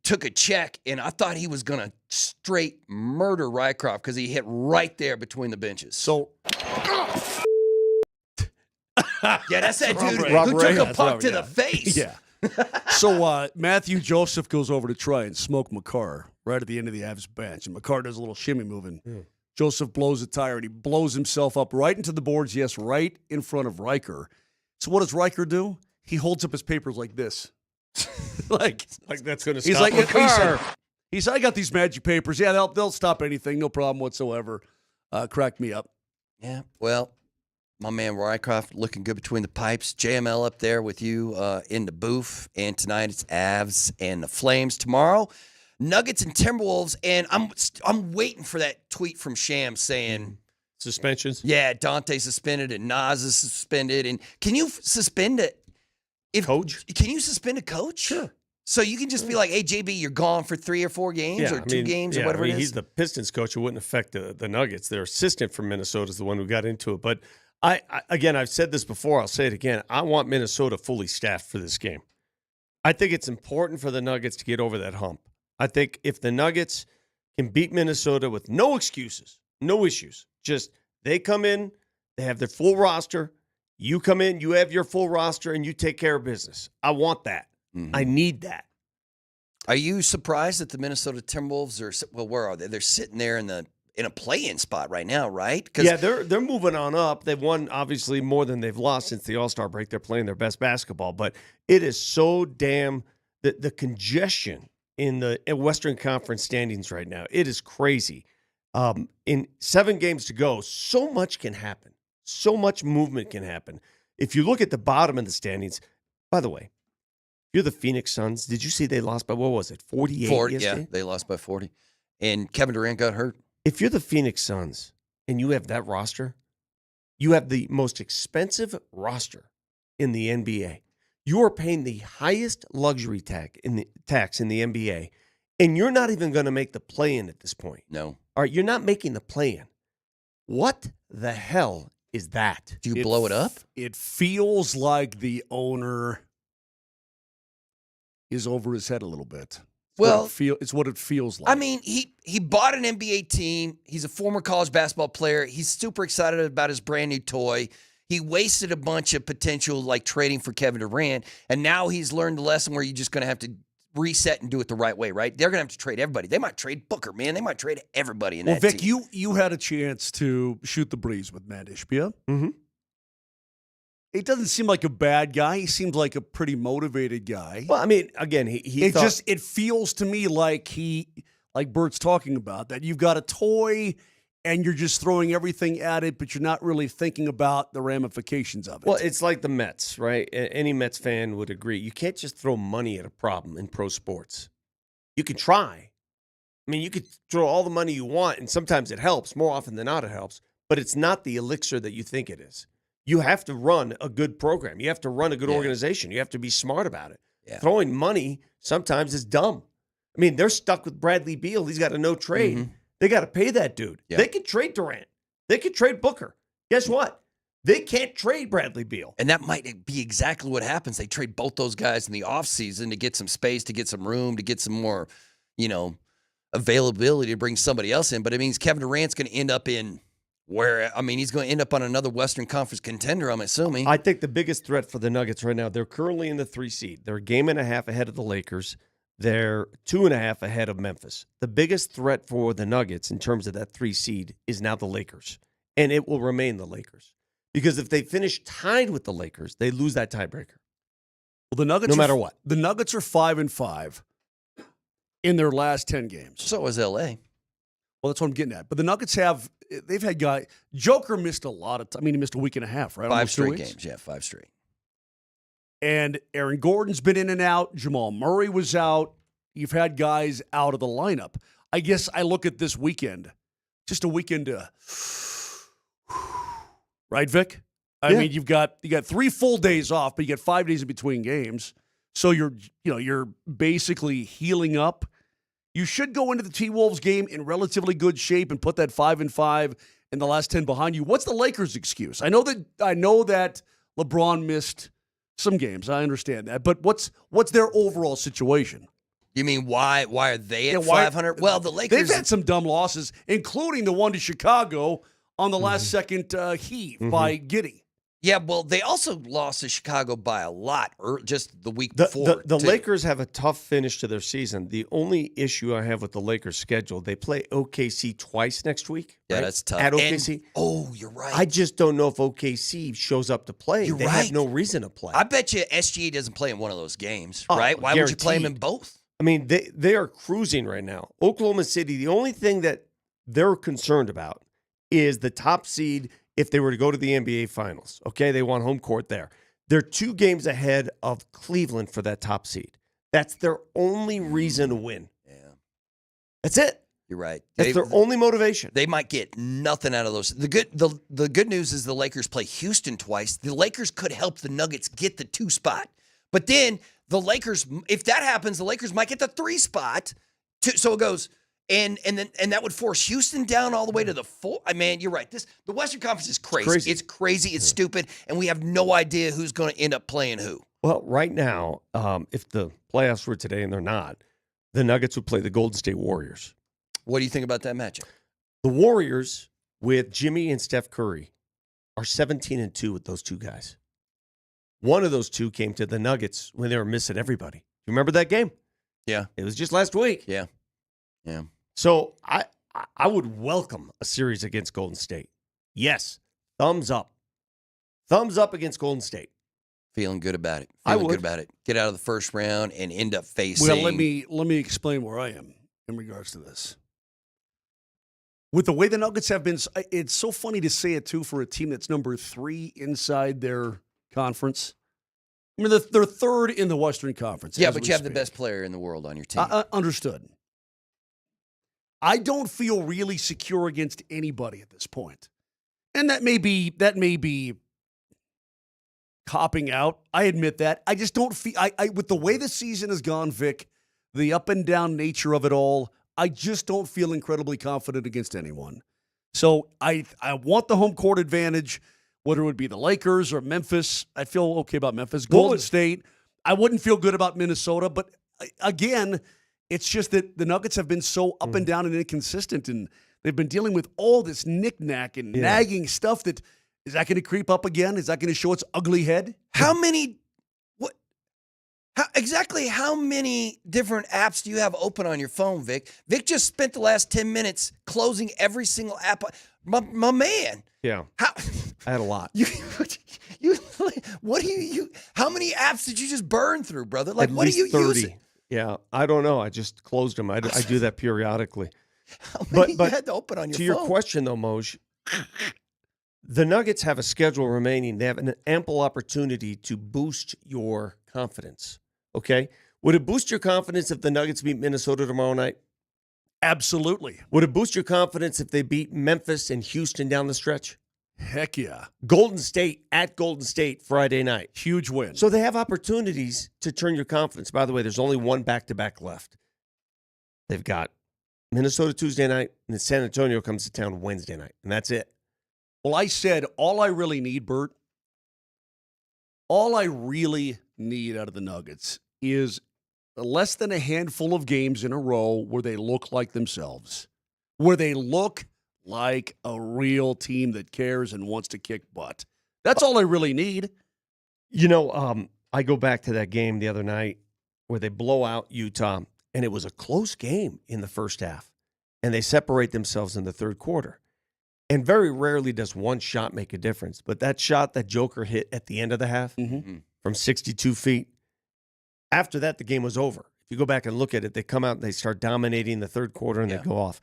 took a check, and I thought he was going to straight murder Rycroft because he hit right there between the benches. So, yeah, that's that dude Rob who Ray. took a puck to the face. Yeah. So Matthew Joseph goes over to try and smoke McCarr right at the end of the Avs bench, and McCarr does a little shimmy moving. Joseph blows a tire, and he blows himself up right into the boards, yes, right in front of Riker. So what does Riker do? He holds up his papers like this. like that's going to he's stop like, McCarr. He's I got these magic papers. Yeah, they'll stop anything. No problem whatsoever. Crack me up. Yeah, well, my man Rycroft looking good between the pipes. JML up there with you in the booth. And tonight it's Avs and the Flames. Tomorrow, Nuggets and Timberwolves. And I'm waiting for that tweet from Sham saying suspensions. Yeah, Dante suspended and Nas is suspended. And can you suspend it? Coach? Can you suspend a coach? Sure. So you can just be like, hey, JB, you're gone for 3 or 4 games or 2 games or whatever it is? He's the Pistons coach. It wouldn't affect the Nuggets. Their assistant from Minnesota is the one who got into it. But again, I've said this before. I'll say it again. I want Minnesota fully staffed for this game. I think it's important for the Nuggets to get over that hump. I think if the Nuggets can beat Minnesota with no excuses, no issues, just they come in, they have their full roster. You come in, you have your full roster, and you take care of business. I want that. Mm-hmm. I need that. Are you surprised that the Minnesota Timberwolves are? Well, where are they? They're sitting there in a play-in spot right now, right? Yeah, they're moving on up. They've won obviously more than they've lost since the All-Star break. They're playing their best basketball, but it is so damn the congestion in the Western Conference standings right now. It is crazy. In 7 games to go, so much can happen. So much movement can happen. If you look at the bottom of the standings, by the way, you're the Phoenix Suns. Did you see they lost by, what was it, 48 yesterday? Yeah, they lost by 40. And Kevin Durant got hurt. If you're the Phoenix Suns and you have that roster, you have the most expensive roster in the NBA. You are paying the highest luxury tax in the NBA, and you're not even going to make the play-in at this point. No. All right, you're not making the play-in. What the hell is that? Do you blow it up? It feels like the owner is over his head a little bit. It's what it feels like. I mean, he bought an NBA team. He's a former college basketball player. He's super excited about his brand new toy. He wasted a bunch of potential, like trading for Kevin Durant, and now he's learned the lesson where you're just going to have to reset and do it the right way, right? They're going to have to trade everybody. They might trade Booker, man. They might trade everybody in that Vic, team. you had a chance to shoot the breeze with Matt Ishbia. Mm-hmm. He doesn't seem like a bad guy. He seems like a pretty motivated guy. Well, I mean, again, it feels to me like like Bert's talking about, that you've got a toy and you're just throwing everything at it, but you're not really thinking about the ramifications of it. Well, it's like the Mets, right? Any Mets fan would agree. You can't just throw money at a problem in pro sports. You can try. I mean, you could throw all the money you want, and sometimes it helps. More often than not, it helps. But it's not the elixir that you think it is. You have to run a good program. You have to run a good organization. You have to be smart about it. Yeah. Throwing money sometimes is dumb. I mean, they're stuck with Bradley Beal. He's got a no trade. Mm-hmm. They got to pay that dude. Yeah. They could trade Durant. They could trade Booker. Guess what? They can't trade Bradley Beal. And that might be exactly what happens. They trade both those guys in the offseason to get some space, to get some room, to get some more, availability to bring somebody else in. But it means Kevin Durant's going to end up he's going to end up on another Western Conference contender, I'm assuming. I think the biggest threat for the Nuggets right now, they're currently in the 3 seed. They're a game and a half ahead of the Lakers. They're 2.5 ahead of Memphis. The biggest threat for the Nuggets in terms of that 3 seed is now the Lakers. And it will remain the Lakers. Because if they finish tied with the Lakers, they lose that tiebreaker. Well, the Nuggets, no matter what. The Nuggets are 5-5 in their last 10 games. So is LA. Well, that's what I'm getting at. But the Nuggets they've had guys. Joker missed a lot of time. I mean, he missed a week and a half, right? 5 straight games. Yeah, 5 straight. And Aaron Gordon's been in and out. Jamal Murray was out. You've had guys out of the lineup. I guess I look at this weekend, just a weekend to, right, Vic? I mean, you got 3 full days off, but you get 5 days in between games. So you're basically healing up. You should go into the T-Wolves game in relatively good shape and put that 5-5 in the last 10 behind you. What's the Lakers' excuse? I know that LeBron missed some games. I understand that, but what's their overall situation? You mean why are they at 500? Well, the Lakers, they've had some dumb losses, including the one to Chicago on the last second heave by Giddey. Yeah, well, they also lost to Chicago by a lot just the week before. The Lakers have a tough finish to their season. The only issue I have with the Lakers' schedule, they play OKC twice next week. Yeah, right? that's tough. At OKC. You're right. I just don't know if OKC shows up to play. You're they right. have no reason to play. I bet you SGA doesn't play in one of those games, right? Why would you play him in both? I mean, they are cruising right now. Oklahoma City, the only thing that they're concerned about is the top seed if they were to go to the NBA Finals. Okay, they want home court there. They're 2 games ahead of Cleveland for that top seed. That's their only reason to win. Yeah. That's it. You're right. That's their only motivation. They might get nothing out of those. The good news is the Lakers play Houston twice. The Lakers could help the Nuggets get the 2 spot. But then the Lakers, if that happens, the Lakers might get the 3 spot. So it goes, and that would force Houston down all the way to the 4. I mean, you're right. The Western Conference is crazy. It's crazy. It's stupid, and we have no idea who's going to end up playing who. Well, right now, if the playoffs were today and they're not, the Nuggets would play the Golden State Warriors. What do you think about that matchup? The Warriors with Jimmy and Steph Curry are 17-2 with those 2 guys. One of those 2 came to the Nuggets when they were missing everybody. You remember that game? Yeah. It was just last week. Yeah. Yeah. So I would welcome a series against Golden State. Yes. Thumbs up. Thumbs up against Golden State. Feeling good about it. Feeling good about it. Get out of the first round and end up facing. Well, let me explain where I am in regards to this. With the way the Nuggets have been, it's so funny to say it, too, for a team that's number 3 inside their conference. I mean, they're 3rd in the Western Conference. Yeah, but you have the best player in the world on your team. Understood. I don't feel really secure against anybody at this point. And that may be copping out. I admit that. I just don't feel with the way the season has gone, Vic, the up and down nature of it all, I just don't feel incredibly confident against anyone. So I want the home court advantage, whether it would be the Lakers or Memphis. I feel okay about Memphis. Golden State, I wouldn't feel good about Minnesota. But again, it's just that the Nuggets have been so up and down and inconsistent, and they've been dealing with all this knick-knack and nagging stuff that, is that going to creep up again? Is that going to show its ugly head? How many different apps do you have open on your phone, Vic? Vic just spent the last 10 minutes closing every single app. My man. Yeah. I had a lot. How many apps did you just burn through, brother? Like, At what are least you 30. using? Yeah, I don't know. I just closed them. I do that periodically. How many you had to open on your to phone? your question, though, Moj, the Nuggets have a schedule remaining. They have an ample opportunity to boost your confidence. Okay? Would it boost your confidence if the Nuggets beat Minnesota tomorrow night? Absolutely. Would it boost your confidence if they beat Memphis and Houston down the stretch? Heck yeah. Golden State at Golden State Friday night. Huge win. So they have opportunities to turn your confidence. By the way, there's only one back-to-back left. They've got Minnesota Tuesday night, and then San Antonio comes to town Wednesday night, and that's it. Well, I said all I really need, Bert, all I really need out of the Nuggets is less than a handful of games in a row where they look like themselves, where they look like a real team that cares and wants to kick butt. That's all I really need. You know, I go back to that game the other night where they blow out Utah, and it was a close game in the first half, and they separate themselves in the third quarter. And very rarely does one shot make a difference. But that shot that Joker hit at the end of the half from 62 feet, after that, the game was over. If you go back and look at it, they come out and they start dominating the third quarter and they go off.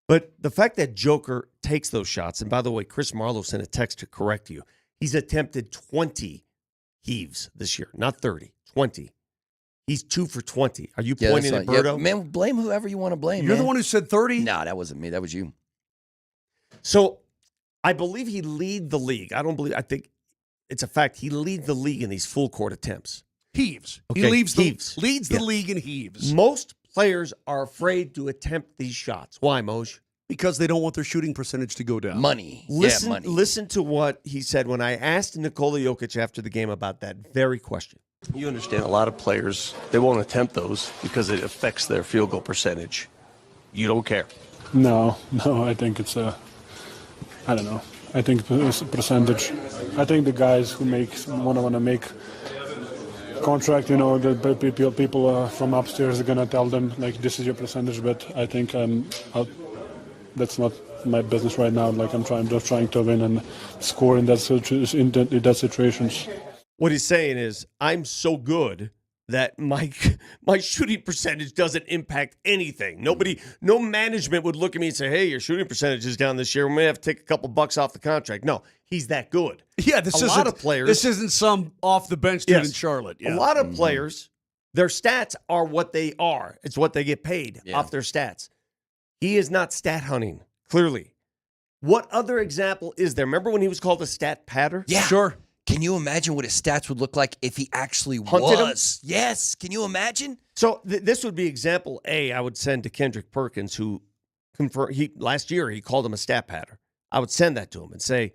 But the fact that Joker takes those shots, and by the way, Chris Marlowe sent a text to correct you. He's attempted 20 heaves this year, not 30, 20. He's 2 for 20. Are you pointing at Berto? Yeah, man, blame whoever you want to blame. You're the one who said 30? No, that wasn't me. That was you. So I believe he lead the league. I think it's a fact. He leads the league in these full court attempts. Heaves. Okay, He leads heaves. the league in heaves. Most players are afraid to attempt these shots. Why, Moj? Because they don't want their shooting percentage to go down. Money. Listen to what he said when I asked Nikola Jokic after the game about that very question. You understand a lot of players, they won't attempt those because it affects their field goal percentage. You don't care. No, I think it's I don't know. I think it's a percentage. I think the guys who want to make contract, the people from upstairs are going to tell them, like, this is your percentage, but I think that's not my business right now. Like, I'm just trying to win and score in that situations. What he's saying is, I'm so good that my shooting percentage doesn't impact anything. No management would look at me and say, hey, your shooting percentage is down this year. We may have to take a couple bucks off the contract. No, he's that good. Yeah, a lot of players. This isn't some off the bench dude in Charlotte. Yeah. A lot of players, their stats are what they are. It's what they get paid off their stats. He is not stat hunting, clearly. What other example is there? Remember when he was called a stat patter? Yeah. Sure. Can you imagine what his stats would look like if he actually Hunted was? Yes. Can you imagine? So this would be example A I would send to Kendrick Perkins, who last year he called him a stat patter. I would send that to him and say,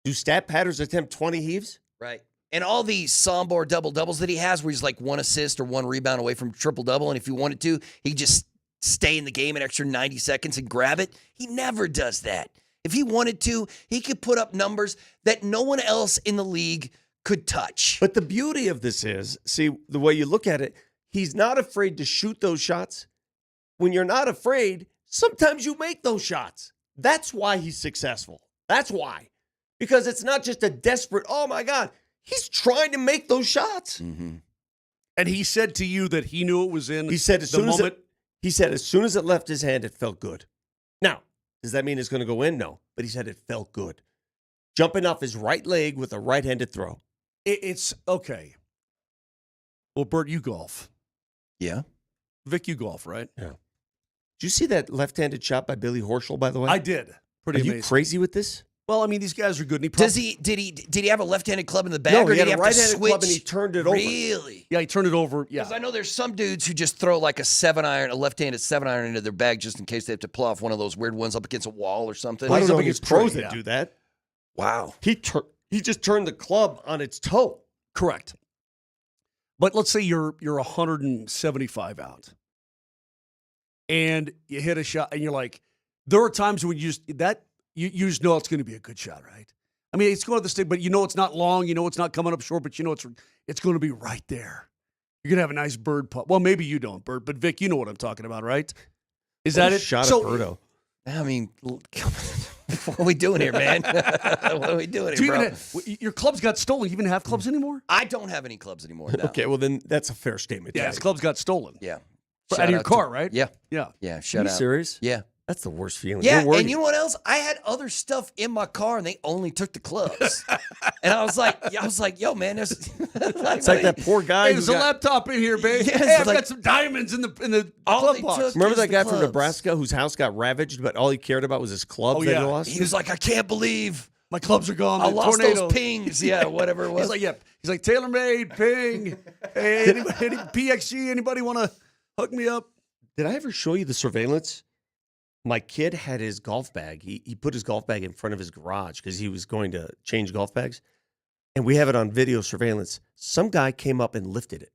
do stat patters attempt 20 heaves? Right. And all these Sombor double-doubles that he has where he's like 1 assist or 1 rebound away from triple-double, and if he wanted to, he just stay in the game an extra 90 seconds and grab it. He never does that. If he wanted to, he could put up numbers that no one else in the league could touch. But the beauty of this is, see, the way you look at it, he's not afraid to shoot those shots. When you're not afraid, sometimes you make those shots. That's why he's successful. That's why. Because it's not just a desperate, oh my God, he's trying to make those shots. Mm-hmm. And he said to you that he knew it was in he said as the soon moment. He said as soon as it left his hand, it felt good. Now, does that mean it's going to go in? No. But he said it felt good. Jumping off his right leg with a right-handed throw. It's okay. Well, Bert, you golf. Yeah. Vic, you golf, right? Yeah. Did you see that left-handed shot by Billy Horschel, by the way? I did. Pretty amazing. You crazy with this? Well, I mean, these guys are good. And he did he have a left-handed club in the bag? No, or he had did he a have to right-handed switch? club and he turned it over. Really? Yeah, he turned it over. Yeah. Because I know there's some dudes who just throw like a 7-iron, a left-handed 7-iron into their bag just in case they have to pull off one of those weird ones up against a wall or something. I don't know against pros Trey, that do that. Wow. He just turned the club on its toe. Correct. But let's say you're 175 out, and you hit a shot, and you're like, there are times when you just know it's going to be a good shot, right? I mean, it's going to the stick, but you know it's not long, you know it's not coming up short, but you know it's going to be right there. You're going to have a nice bird putt. Well, maybe you don't, Bert, but Vic, you know what I'm talking about, right? Is that it? Shot at Berto. I mean, what are we doing here, man? What are we doing here, bro? Your clubs got stolen. You even have clubs anymore? I don't have any clubs anymore. No. Okay, well then that's a fair statement. Yeah, his clubs got stolen. Yeah. Out of your car, right? Yeah. Yeah. Yeah. Are Shut you out. serious? Yeah. That's the worst feeling. Yeah, You're worried. and you know what else? I had other stuff in my car, and they only took the clubs. And I was like, yo, man, there's it's like that poor guy. Hey, there's a laptop in here, babe. Yeah, hey, I've like, got some diamonds in the all club they box. took Remember is that the guy from clubs. Nebraska whose house got ravaged, but all he cared about was his clubs that he lost? He was like, I can't believe My clubs are gone. I The lost tornado. those pings. Yeah, whatever it was. He's like, yeah. He's like, TaylorMade, Ping. Hey, anybody, PXG, anybody want to hook me up? Did I ever show you the surveillance? My kid had his golf bag. He put his golf bag in front of his garage because he was going to change golf bags. And we have it on video surveillance. Some guy came up and lifted it.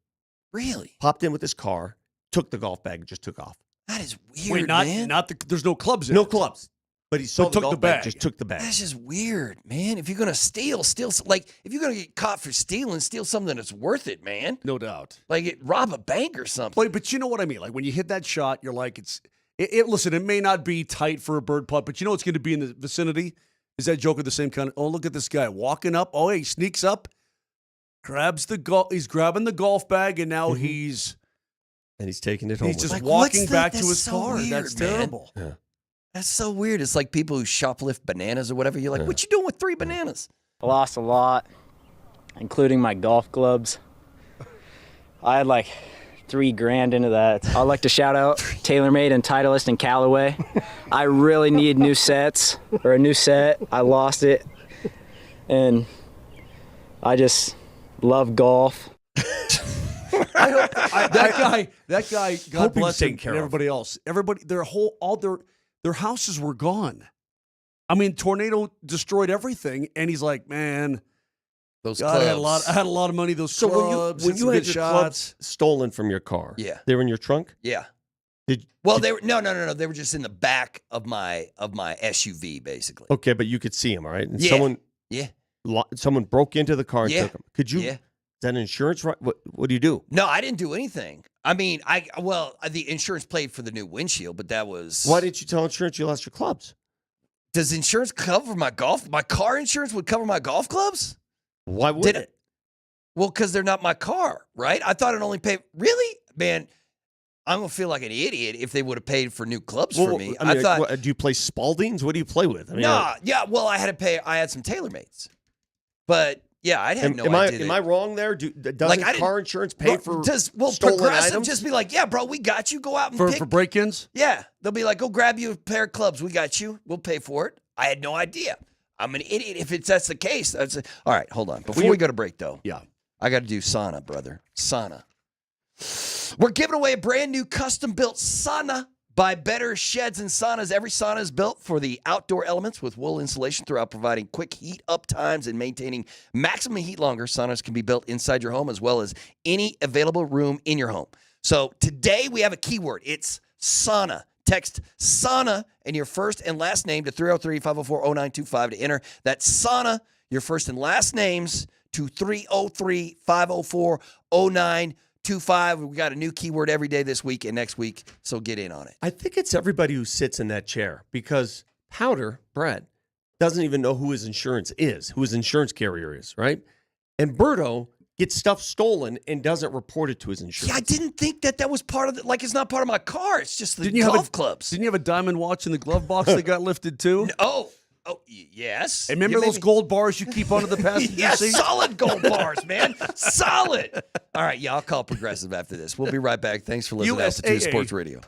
Really? Popped in with his car, took the golf bag, and just took off. That is weird, man. There's no clubs in No it. clubs. But he saw the took golf the bag, bag. just took the bag. That's just weird, man. If you're going to steal, like, if you're going to get caught for stealing, steal something that's worth it, man. No doubt. Like, rob a bank or something. But you know what I mean? Like, when you hit that shot, you're like, listen, it may not be tight for a bird putt, but you know it's going to be in the vicinity? Is that Joker the same kind of, oh, look at this guy walking up. Oh, he sneaks up, grabs he's grabbing the golf bag, and now he's taking it home. He's just with him. walking back to that's his so car. weird, That's man. terrible. Yeah. That's so weird. It's like people who shoplift bananas or whatever. You're like, what you doing with 3 bananas? I lost a lot, including my golf clubs. I had like $3,000 into that. I'd like to shout out TaylorMade and Titleist and Callaway. I really need new sets or a new set. I lost it, and I just love golf. That guy, God Hope he was bless him, taken care and of. everybody else. Everybody, their houses were gone. I mean, tornado destroyed everything, and he's like, man, those God, clubs. I had a lot of money. Those So clubs, when you hit had some your good clubs stolen from your car, Yeah. they were in your trunk? Yeah. Did Well, they were no. They were just in the back of my SUV, basically. Okay, but you could see them, all right? And Yeah. someone broke into the car and Yeah. took them. Could you? Yeah. Is that insurance right? What do you do? No, I didn't do anything. I mean, the insurance paid for the new windshield, but that was. Why didn't you tell insurance you lost your clubs? Does insurance cover my golf? My car insurance would cover my golf clubs? Why would it? Well, because they're not my car, right? I thought it only paid. Really, man. I'm gonna feel like an idiot if they would have paid for new clubs for me. I thought. what, do you play Spaldings? What do you play with? I mean, Yeah. Well, I had to pay. I had some TaylorMates, but yeah, I had no idea. Am I wrong there? Doesn't car insurance pay for stolen Progressive items? just be like, yeah, bro, we got you. Go out and pick. for break-ins. Yeah, they'll be like, go grab you a pair of clubs. We got you. We'll pay for it. I had no idea. I'm an idiot if that's the case. All right, hold on. Before we go to break, though, I got to do sauna, brother. Sauna. We're giving away a brand new custom-built sauna by Better Sheds and Saunas. Every sauna is built for the outdoor elements with wool insulation throughout providing quick heat up times and maintaining maximum heat longer. Saunas can be built inside your home as well as any available room in your home. So today we have a keyword. It's sauna. Text sauna and your first and last name to 303-504-0925 to enter. That's sauna, your first and last names to 303-504-0925. We got a new keyword every day this week and next week, so get in on it. I think it's everybody who sits in that chair because Brett, doesn't even know who his insurance is, who his insurance carrier is, right? And Berto gets stuff stolen and doesn't report it to his insurance. Yeah, I didn't think that was part of it's not part of my car. It's just the Didn't golf clubs. Didn't you have a diamond watch in the glove box that got lifted too? Yes. And remember those gold bars you keep under the passenger Yeah, seat? solid gold bars, man. Solid. All right, I'll call Progressive after this. We'll be right back. Thanks for listening to Altitude Sports Radio.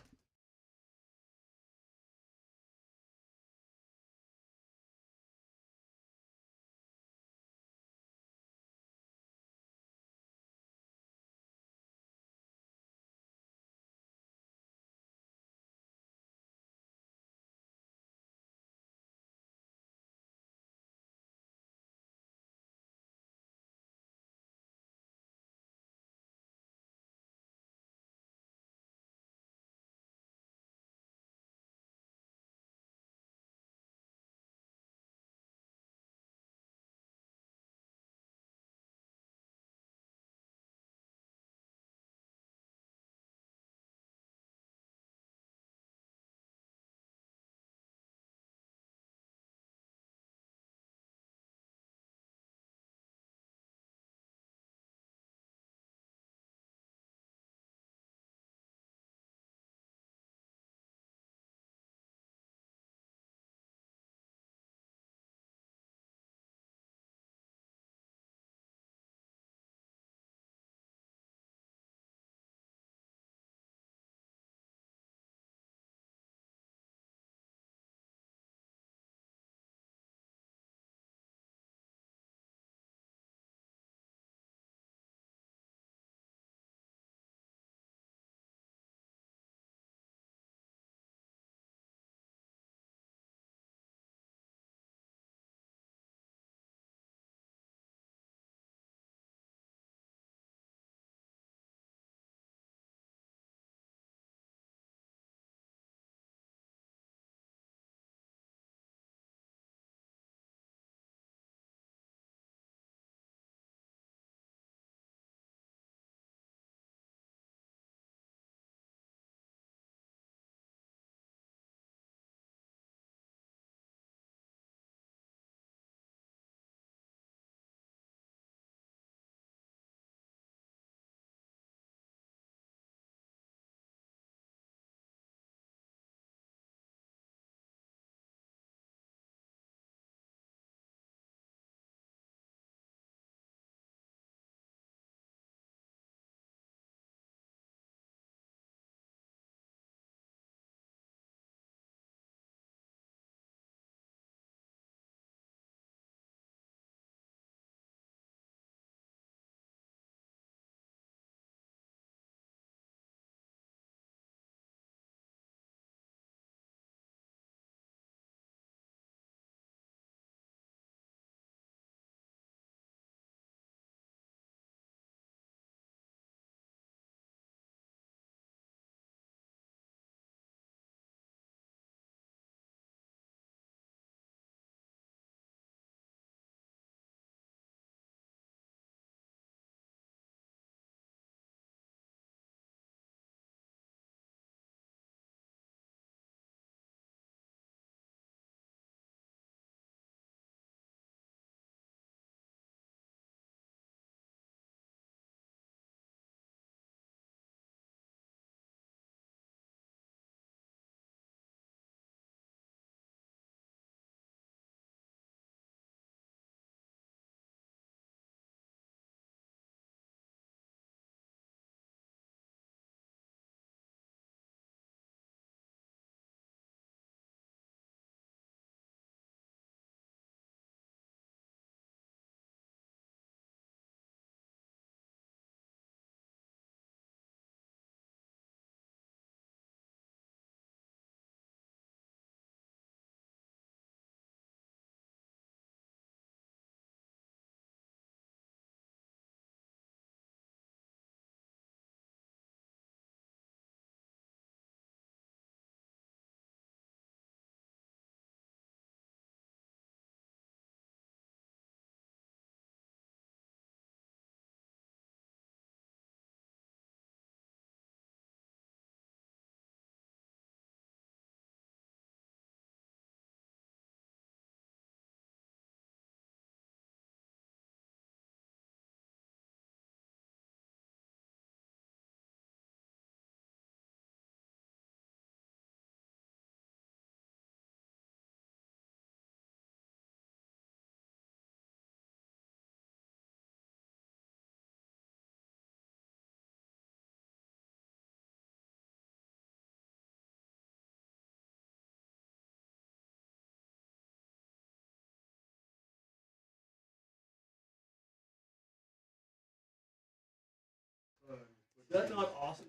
that not awesome?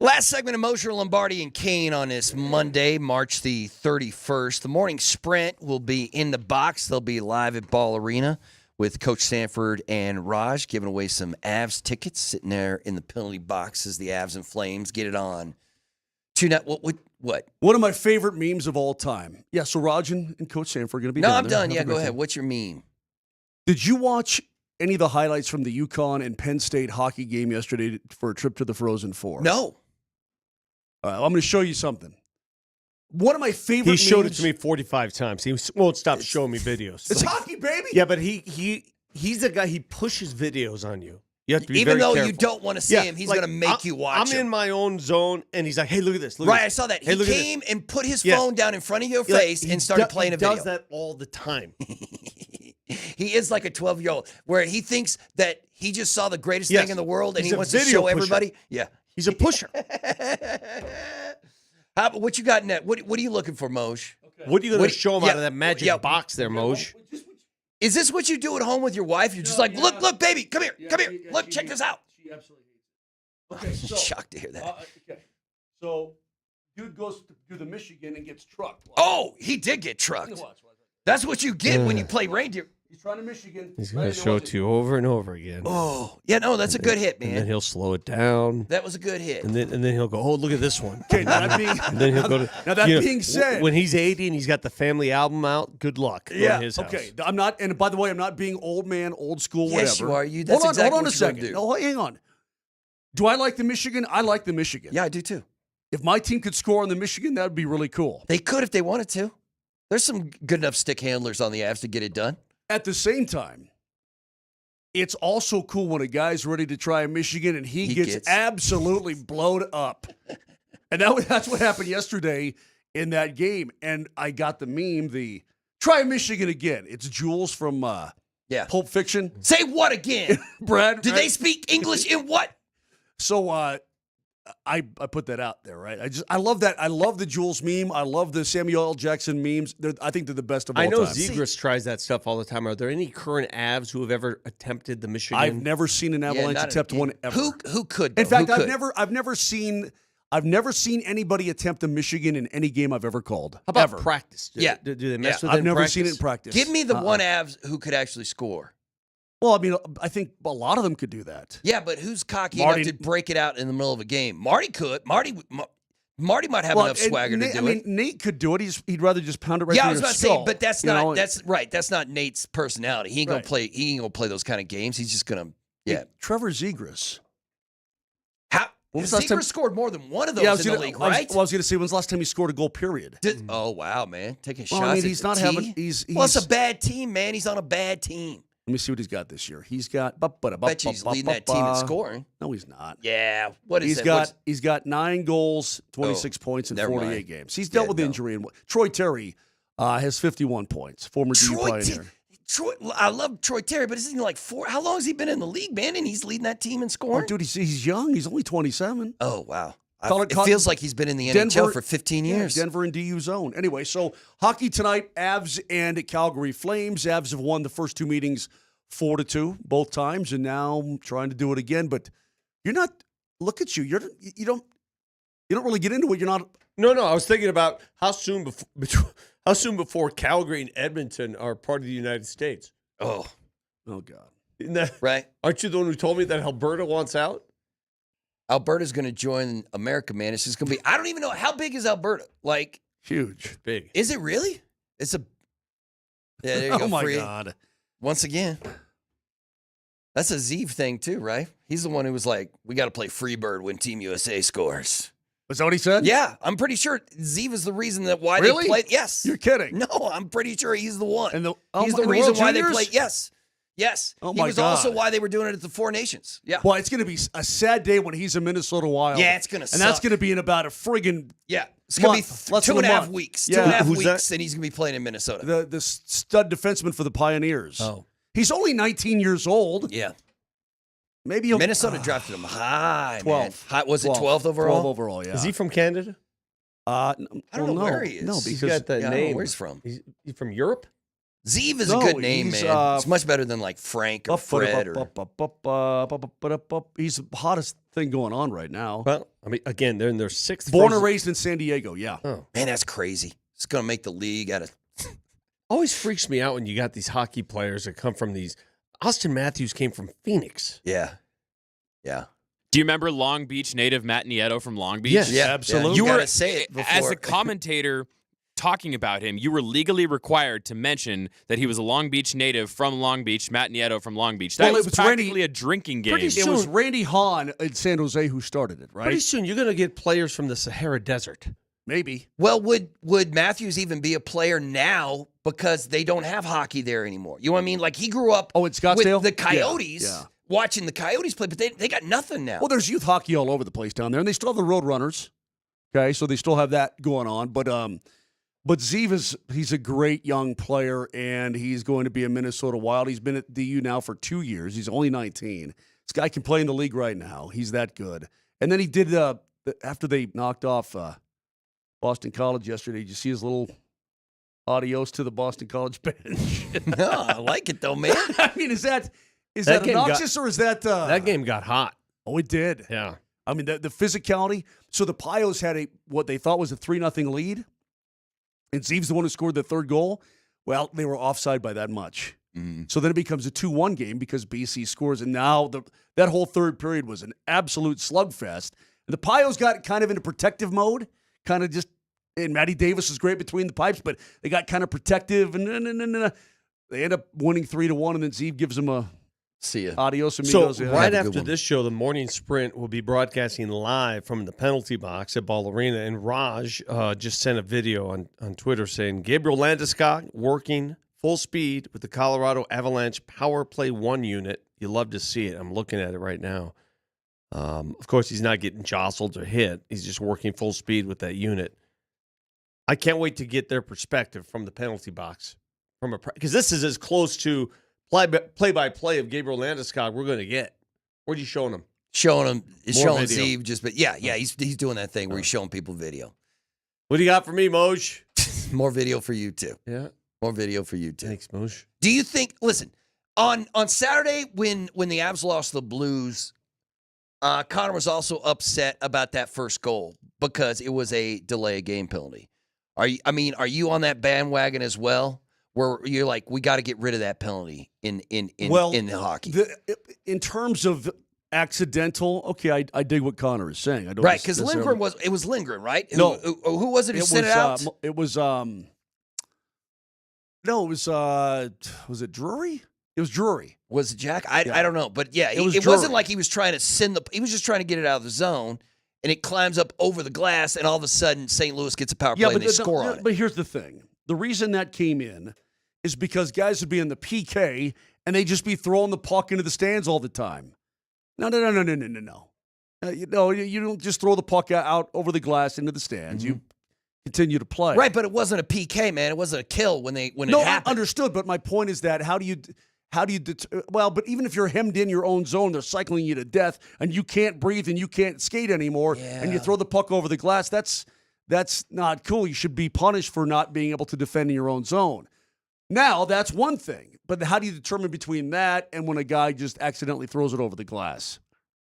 Last segment of Moser, Lombardi, and Kane on this Monday, March the 31st. The morning sprint will be in the box. They'll be live at Ball Arena with Coach Sanford and Raj giving away some Avs tickets, sitting there in the penalty box as the Avs and Flames get it on. What? One of my favorite memes of all time. Yeah, so Raj and Coach Sanford are going to be No, down I'm there. done. Yeah, go ahead. What's your meme? Did you watch any of the highlights from the UConn and Penn State hockey game yesterday for a trip to the Frozen Four? No. All right, I'm going to show you something. One of my favorite He showed memes, it to me 45 times. He won't stop showing me videos. It's hockey, baby. Yeah, but he's the guy, he pushes videos on you. You have to be Even very though careful. you don't want to see him, he's going to make you watch I'm him. in my own zone, and he's like, hey, look at this. Look Right, at I this. saw that. Hey, He look at came this. and put his Yes. phone down in front of your Yeah, face and started playing a video. He does that all the time. He is like a 12-year-old where he thinks that he just saw the greatest Yes. thing in the world and He's he a wants to video show pusher. everybody. Yeah. He's a pusher. What you got net? What are you looking for, Moj? What are you going to show him yeah, out of that magic box there, Moj? Is this what you do at home with your wife? You're just like, look, baby, come here, come here. Look, check this out. She absolutely hates it. Okay, so, Shocked to hear that. Okay, so dude goes to the Michigan and gets trucked. Oh, he did get trucked. That's what you get when you play reindeer. He's trying to Michigan. He's going to show it to you over and over again. Oh, yeah, no, that's a good hit, And then man. he'll slow it down. That was a good hit. And then he'll go, oh, look at this one. Okay, now that being, And then he'll go to, now that you know, being said, when he's 80 and he's got the family album out, good luck. yeah, His house. okay. I'm not, and by the way, I'm not being old man, old school, whatever. Yes, you are. That's hold exactly on a what you're gonna second. do. No, hang on. Do I like the Michigan? I like the Michigan. Yeah, I do too. If my team could score on the Michigan, that would be really cool. They could if they wanted to. There's some good enough stick handlers on the Avs to get it done. At the same time, it's also cool when a guy's ready to try Michigan and he gets absolutely blown up. And that's what happened yesterday in that game. And I got the meme, the try Michigan again. It's Jules from Pulp Fiction. Say what again? Brad. Do they speak English in what? So I put that out there, right? I love that. I love the Jules meme. I love the Samuel L. Jackson memes. I think they're the best of all I know time. Vigorous tries that stuff all the time. Are there any current Avs who have ever attempted the Michigan? I've never seen an Avalanche attempt one ever. Who could? Though? In fact, Who could? I've never seen anybody attempt a Michigan in any game I've ever called. How about ever. practice? Do they mess with it I've in never practice? seen it in practice. Give me the one Avs who could actually score. Well, I mean, I think a lot of them could do that. Yeah, but who's cocky Marty- enough to break it out in the middle of a game? Marty could. Marty might have enough swagger to do it. Nate could do it. He'd rather just pound it right Yeah, I through was your about to say, skull, but that's you not. know? That's right. That's not Nate's personality. He ain't gonna Right. play. He ain't gonna play those kind of games. He's just gonna. Yeah. Trevor Zegras. When was the last time- Seager scored more than one of those Yeah, I was in the gonna- league, I was- right? well, I was going to say, when's the last time he scored a goal, period? Oh, wow, man. Taking Well, shots I mean, at he's the not tee? having- he's- Well, it's a he's- bad team, man. He's on a bad team. Let me see what he's got this year. He's got. Bet you he's leading that team in scoring. No, he's not. Yeah. What is He's that? got he's got 9 goals, 26 points in never 48 mind. games. He's dealt with injury. And Troy Terry has 51 points. Former DU Pioneer. I love Troy Terry, but isn't he like 4? How long has he been in the league, man? And he's leading that team in scoring? Oh, dude, he's young. He's only 27. Oh, wow. Caught- It feels like he's been in the NHL for 15 years. Denver and DU zone. Anyway, so hockey tonight, Avs and Calgary Flames. Avs have won the first 2 meetings 4-2 both times, and now trying to do it again. But you're not. Look at you. You don't really get into it. You're not. No. I was thinking about how soon before Calgary and Edmonton are part of the United States. Oh God. Isn't that right? Aren't you the one who told me that Alberta wants out? Alberta's going to join America, man. It's just going to be. I don't even know how big is Alberta. Like huge, big. Is it really? It's a. Yeah, there you go. Oh my free. God! Once again, that's a Zeev thing too, right? He's the one who was like, "We got to play Freebird when Team USA scores." Was that what he said? Yeah, I'm pretty sure Zeev is the reason that why Really? they played. Yes, You're kidding. No, I'm pretty sure he's the one. And he's the in the reason World why they Juniors? played. Yes. Oh He my was God. also why they were doing it at the Four Nations. Yeah. Well, it's going to be a sad day when he's a Minnesota Wild. Yeah, it's gonna and that's suck. going to be in about a friggin' Yeah, it's gonna month, be less than 2.5 month. weeks. Yeah. 2.5 Who's weeks, that? and he's gonna be playing in Minnesota. The stud defenseman for the Pioneers. Oh. He's only 19 years old. Yeah. Maybe he'll, Minnesota drafted him high. 12. Man. High, was it 12th overall? 12 overall, yeah. Is he from Canada? I don't know where he is. No, He's because got that I don't know name. where he's from. He's from Europe? Zeev is No, a good name, he's, man. It's much better than like Frank or Fred. Or... He's the hottest thing going on right now. Well, I mean, again, they're in their 6th. Born and raised in San Diego, yeah. Oh. Man, that's crazy. It's going to make the league out of. Always freaks me out when you got these hockey players that come from these. Austin Matthews came from Phoenix. Yeah. Yeah. Do you remember Long Beach native Matt Nieto from Long Beach? Yes, Yeah, absolutely. You You were gotta say it before. as a commentator talking about him. You were legally required to mention that he was a Long Beach native from Long Beach, Matt Nieto from Long Beach. That Well, was it was Randy- practically a drinking game. Pretty It was Randy Hahn in San Jose who started it, right? Pretty soon you're going to get players from the Sahara Desert. Maybe. Well, would Matthews even be a player now because they don't have hockey there anymore? You know what I mean? Like he grew up in Scottsdale? with the Coyotes, Yeah. watching the Coyotes play, but they got nothing now. Well, there's youth hockey all over the place down there, and they still have the Road Runners. Okay, so they still have that going on. But Zeev he's a great young player, and he's going to be a Minnesota Wild. He's been at DU now for 2 years. He's only 19. This guy can play in the league right now. He's that good. And then he did after they knocked off Boston College yesterday. Did you see his little adios to the Boston College bench? No, I like it though, man. I mean, is that That game obnoxious or is that that game got hot? Oh, it did. Yeah. I mean, the physicality. So the Pios had what they thought was a 3-0 lead, and Zeev's the one who scored the third goal. Well, they were offside by that much. Mm-hmm. So then it becomes a 2-1 game because BC scores, and now that whole third period was an absolute slugfest. And the Pios got kind of into protective mode, kind of just, and Matty Davis was great between the pipes, but they got kind of protective, and they end up winning 3-1, and then Zeev gives them a see ya. Adios amigos. So Yeah. right after this show, the morning sprint will be broadcasting live from the penalty box at Ball Arena. And Raj just sent a video on Twitter saying Gabriel Landeskog working full speed with the Colorado Avalanche Power Play 1 unit. You love to see it. I'm looking at it right now. Of course, he's not getting jostled or hit. He's just working full speed with that unit. I can't wait to get their perspective from the penalty box, because this is as close to play-by-play of Gabriel Landeskog we're going to get. What are you showing him? Showing video. Zeev but he's doing that thing where he's showing people video. What do you got for me, Moj? More video for you too. Yeah. More video for you too. Thanks, Moj. Do you think? Listen, on Saturday when the Avs lost the Blues, Connor was also upset about that first goal because it was a delay game penalty. Are you on that bandwagon as well? Where you're like, we got to get rid of that penalty in the hockey. In terms of accidental, okay, I dig what Connor is saying. I don't right, because Lindgren was Lindgren, right? No, who was it who sent it out? It was was it Drury? It was Drury. Was it Jack? I don't know, but yeah, it wasn't like he was trying to he was just trying to get it out of the zone, and it climbs up over the glass, and all of a sudden St. Louis gets a power play and they score on it. But here's the thing. The reason that came in is because guys would be in the PK and they'd just be throwing the puck into the stands all the time. No. You don't just throw the puck out over the glass into the stands. Mm-hmm. You continue to play. Right, but it wasn't a PK, man. It wasn't a kill when it happened. I understood, but my point is that how do you but even if you're hemmed in your own zone, they're cycling you to death and you can't breathe and you can't skate anymore and you throw the puck over the glass, that's not cool. You should be punished for not being able to defend in your own zone. Now, that's one thing, but how do you determine between that and when a guy just accidentally throws it over the glass?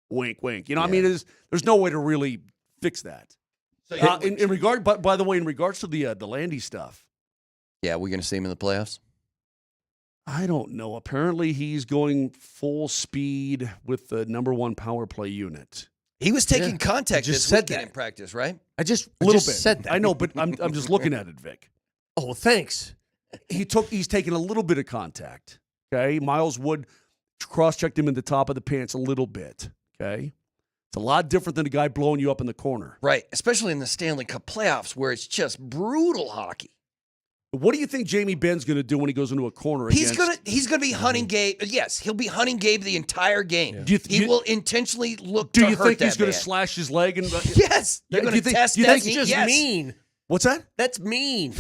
Wink, wink. I mean, there's no way to really fix that. So, in regard, but by the way, in regards to the Landy stuff, yeah, we're going to see him in the playoffs. I don't know. Apparently, he's going full speed with the number 1 power play unit. He was taking contact this weekend in practice, right? A little bit. Said that. I know, but I'm just looking at it, Vic. Oh, thanks. He's taken a little bit of contact. Okay, Miles Wood cross-checked him in the top of the pants a little bit. Okay, it's a lot different than a guy blowing you up in the corner. Right, especially in the Stanley Cup playoffs where it's just brutal hockey. What do you think Jamie Benn's going to do when he goes into a corner? He's gonna be hunting Gabe. Yes, he'll be hunting Gabe the entire game. Yeah. He will intentionally look. Do to you hurt think that he's going to man. slash his leg? And yes, they're going to test that. That's just mean. What's that? That's mean.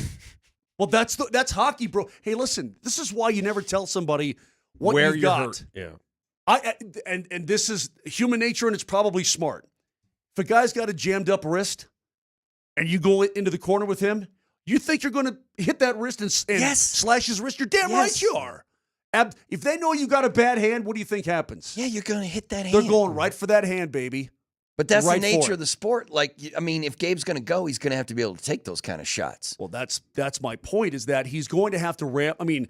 Well, that's hockey, bro. Hey, listen, this is why you never tell somebody what where you've you're got. Hurt. Yeah. And this is human nature, and it's probably smart. If a guy's got a jammed up wrist, and you go into the corner with him, you think you're going to hit that wrist and slash his wrist? You're damn right you are. If they know you got a bad hand, what do you think happens? Yeah, you're going to hit that hand. They're going right for that hand, baby. But that's right the nature of the sport. Like, I mean, if Gabe's going to go, he's going to have to be able to take those kind of shots. Well, that's my point, is that he's going to have to ramp. I mean,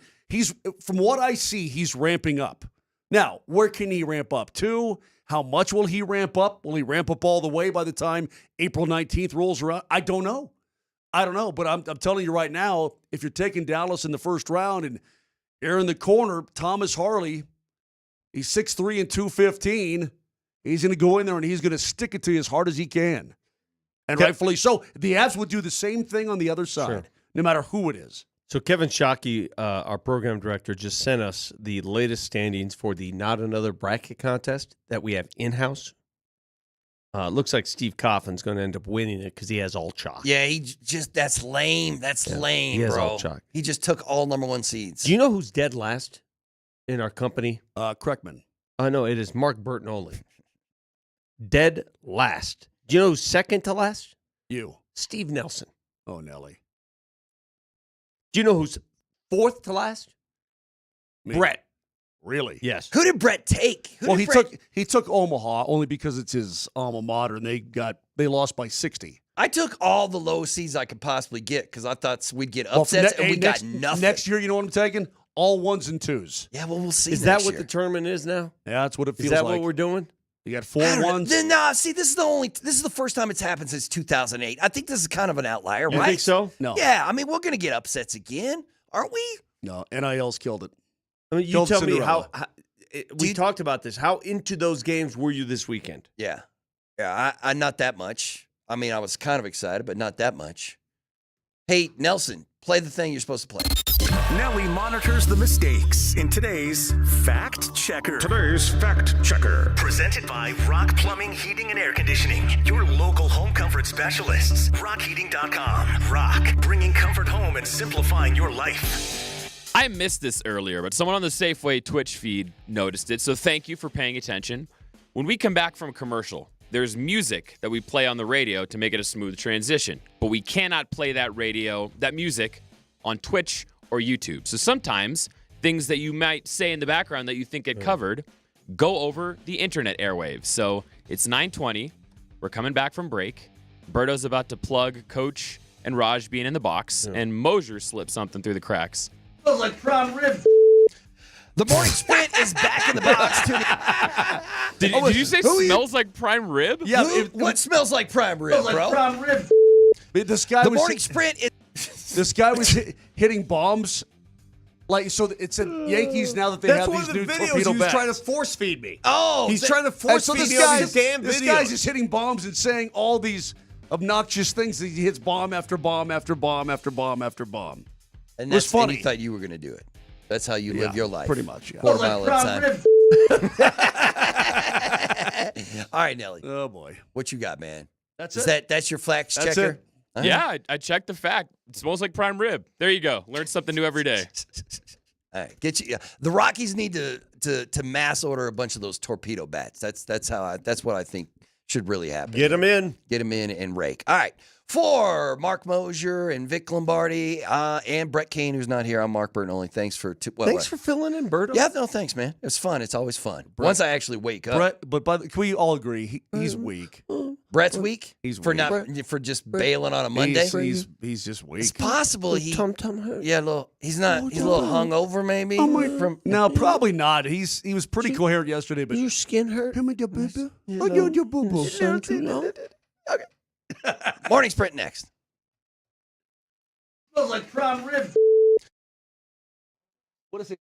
from what I see, he's ramping up. Now, where can he ramp up to? How much will he ramp up? Will he ramp up all the way by the time April 19th rolls around? I don't know. But I'm telling you right now, if you're taking Dallas in the first round and you're in the corner, Thomas Harley, he's 6'3" and 215. He's going to go in there and he's going to stick it to you as hard as he can. And rightfully so. The Avs would do the same thing on the other side, no matter who it is. So Kevin Shockey, our program director, just sent us the latest standings for the Not Another Bracket contest that we have in-house. Looks like Steve Coffin's going to end up winning it because he has all chalk. Yeah, that's lame. That's lame, he has bro. all chalk. He just took all number one seeds. Do you know who's dead last in our company? Kreckman. No, it is Mark Bertinoli. Dead last. Do you know who's second to last? You. Steve Nelson. Oh, Nelly. Do you know who's fourth to last? Me. Brett. Really? Yes. Who did Brett take? He took Omaha only because it's his alma mater, and they lost by 60. I took all the low seeds I could possibly get because I thought we'd get upsets, and we got nothing. Next year, you know what I'm taking? All ones and twos. Yeah, well, we'll see. Is that what the tournament is now? Yeah, that's what it feels like. Is that like. what we're doing? You got 4 ones. No, see, this is the first time it's happened since 2008. I think this is kind of an outlier, You right? think so? No. Yeah, I mean, we're going to get upsets again, aren't we? No, NIL's killed it. I mean, you tell me how we talked about this. How into those games were you this weekend? Yeah. I not that much. I mean, I was kind of excited, but not that much. Hey, Nelson, play the thing you're supposed to play. Nelly monitors the mistakes in today's Fact Checker. Presented by Rock Plumbing, Heating, and Air Conditioning. Your local home comfort specialists. RockHeating.com. Rock, bringing comfort home and simplifying your life. I missed this earlier, but someone on the Safeway Twitch feed noticed it, so thank you for paying attention. When we come back from commercial, there's music that we play on the radio to make it a smooth transition, but we cannot play that music on Twitch or YouTube. So sometimes things that you might say in the background that you think get covered go over the internet airwaves. So it's 9:20. We're coming back from break. Berto's about to plug Coach and Raj being in the box, and Moser slipped something through the cracks. Smells like prime rib. The morning sprint is back in the box. Did you say smells like prime rib? Yeah. What smells like prime rib, bro? Prime rib. This guy The was morning sprint is... This guy was hitting bombs. It's in Yankees now that they have these new torpedo bats. He was trying to force feed me. Oh, he's trying to force feed me on these damn videos. This guy's just hitting bombs and saying all these obnoxious things. He hits bomb after bomb after bomb after bomb after bomb. And it was funny. And you thought you were going to do it. That's how you live your life. Pretty much, yeah. Quarter mile at a time. All right, Nelly. Oh, boy. What you got, man? That's That's your flex That's checker? it. Huh? Yeah, I checked the fact. It smells like prime rib. There you go. Learn something new every day. All right, get you. The Rockies need to mass order a bunch of those torpedo bats. That's what I think should really happen. Get them in. Get them in and rake. All right. For Mark Moser and Vic Lombardi and Brett Kane, who's not here, I'm Mark Bertinoli. Thanks for filling in, Berto. Yeah, no, thanks, man. It's fun. It's always fun. Once I actually wake up. Brett, can we all agree he's weak? Brett's weak. He's for weak. for just bailing on a Monday. He's just weak. It's possible he. Tum hurt. Yeah, he's not. He's a little hungover, maybe. No, probably not. He was pretty coherent yesterday, but your skin hurt. Okay. Morning sprint next. Smells like prime rib. What is it?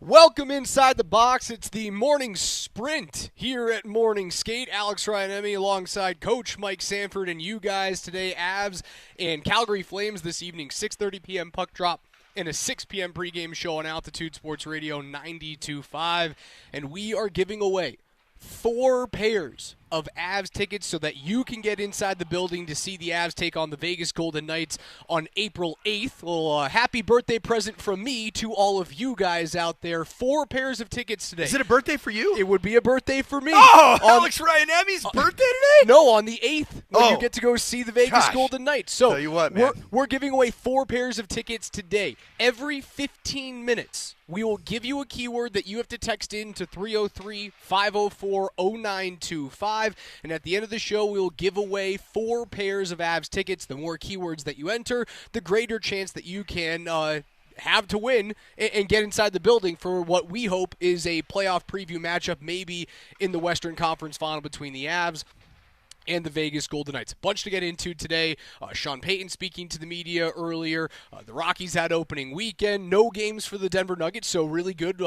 Welcome inside the box. It's the morning sprint here at Morning Skate. Alex Ryan-Emmy alongside Coach Mike Sanford and you guys today. Avs and Calgary Flames this evening, 6:30 p.m. puck drop and a 6 p.m. pregame show on Altitude Sports Radio 92.5. And we are giving away 4 pairs of Avs tickets so that you can get inside the building to see the Avs take on the Vegas Golden Knights on April 8th. Well, happy birthday present from me to all of you guys out there. 4 pairs of tickets today. Is it a birthday for you? It would be a birthday for me. Oh, Alex Ryan-Emmy's birthday today? No, on the 8th when you get to go see the Vegas Gosh. Golden Knights. So Tell you what, man. we're giving away 4 pairs of tickets today. Every 15 minutes, we will give you a keyword that you have to text in to 303-504-0925. And at the end of the show, we will give away 4 pairs of Avs tickets. The more keywords that you enter, the greater chance that you can have to win and get inside the building for what we hope is a playoff preview matchup, maybe in the Western Conference Final between the Avs and the Vegas Golden Knights. A bunch to get into today. Sean Payton speaking to the media earlier. The Rockies had opening weekend. No games for the Denver Nuggets, so really good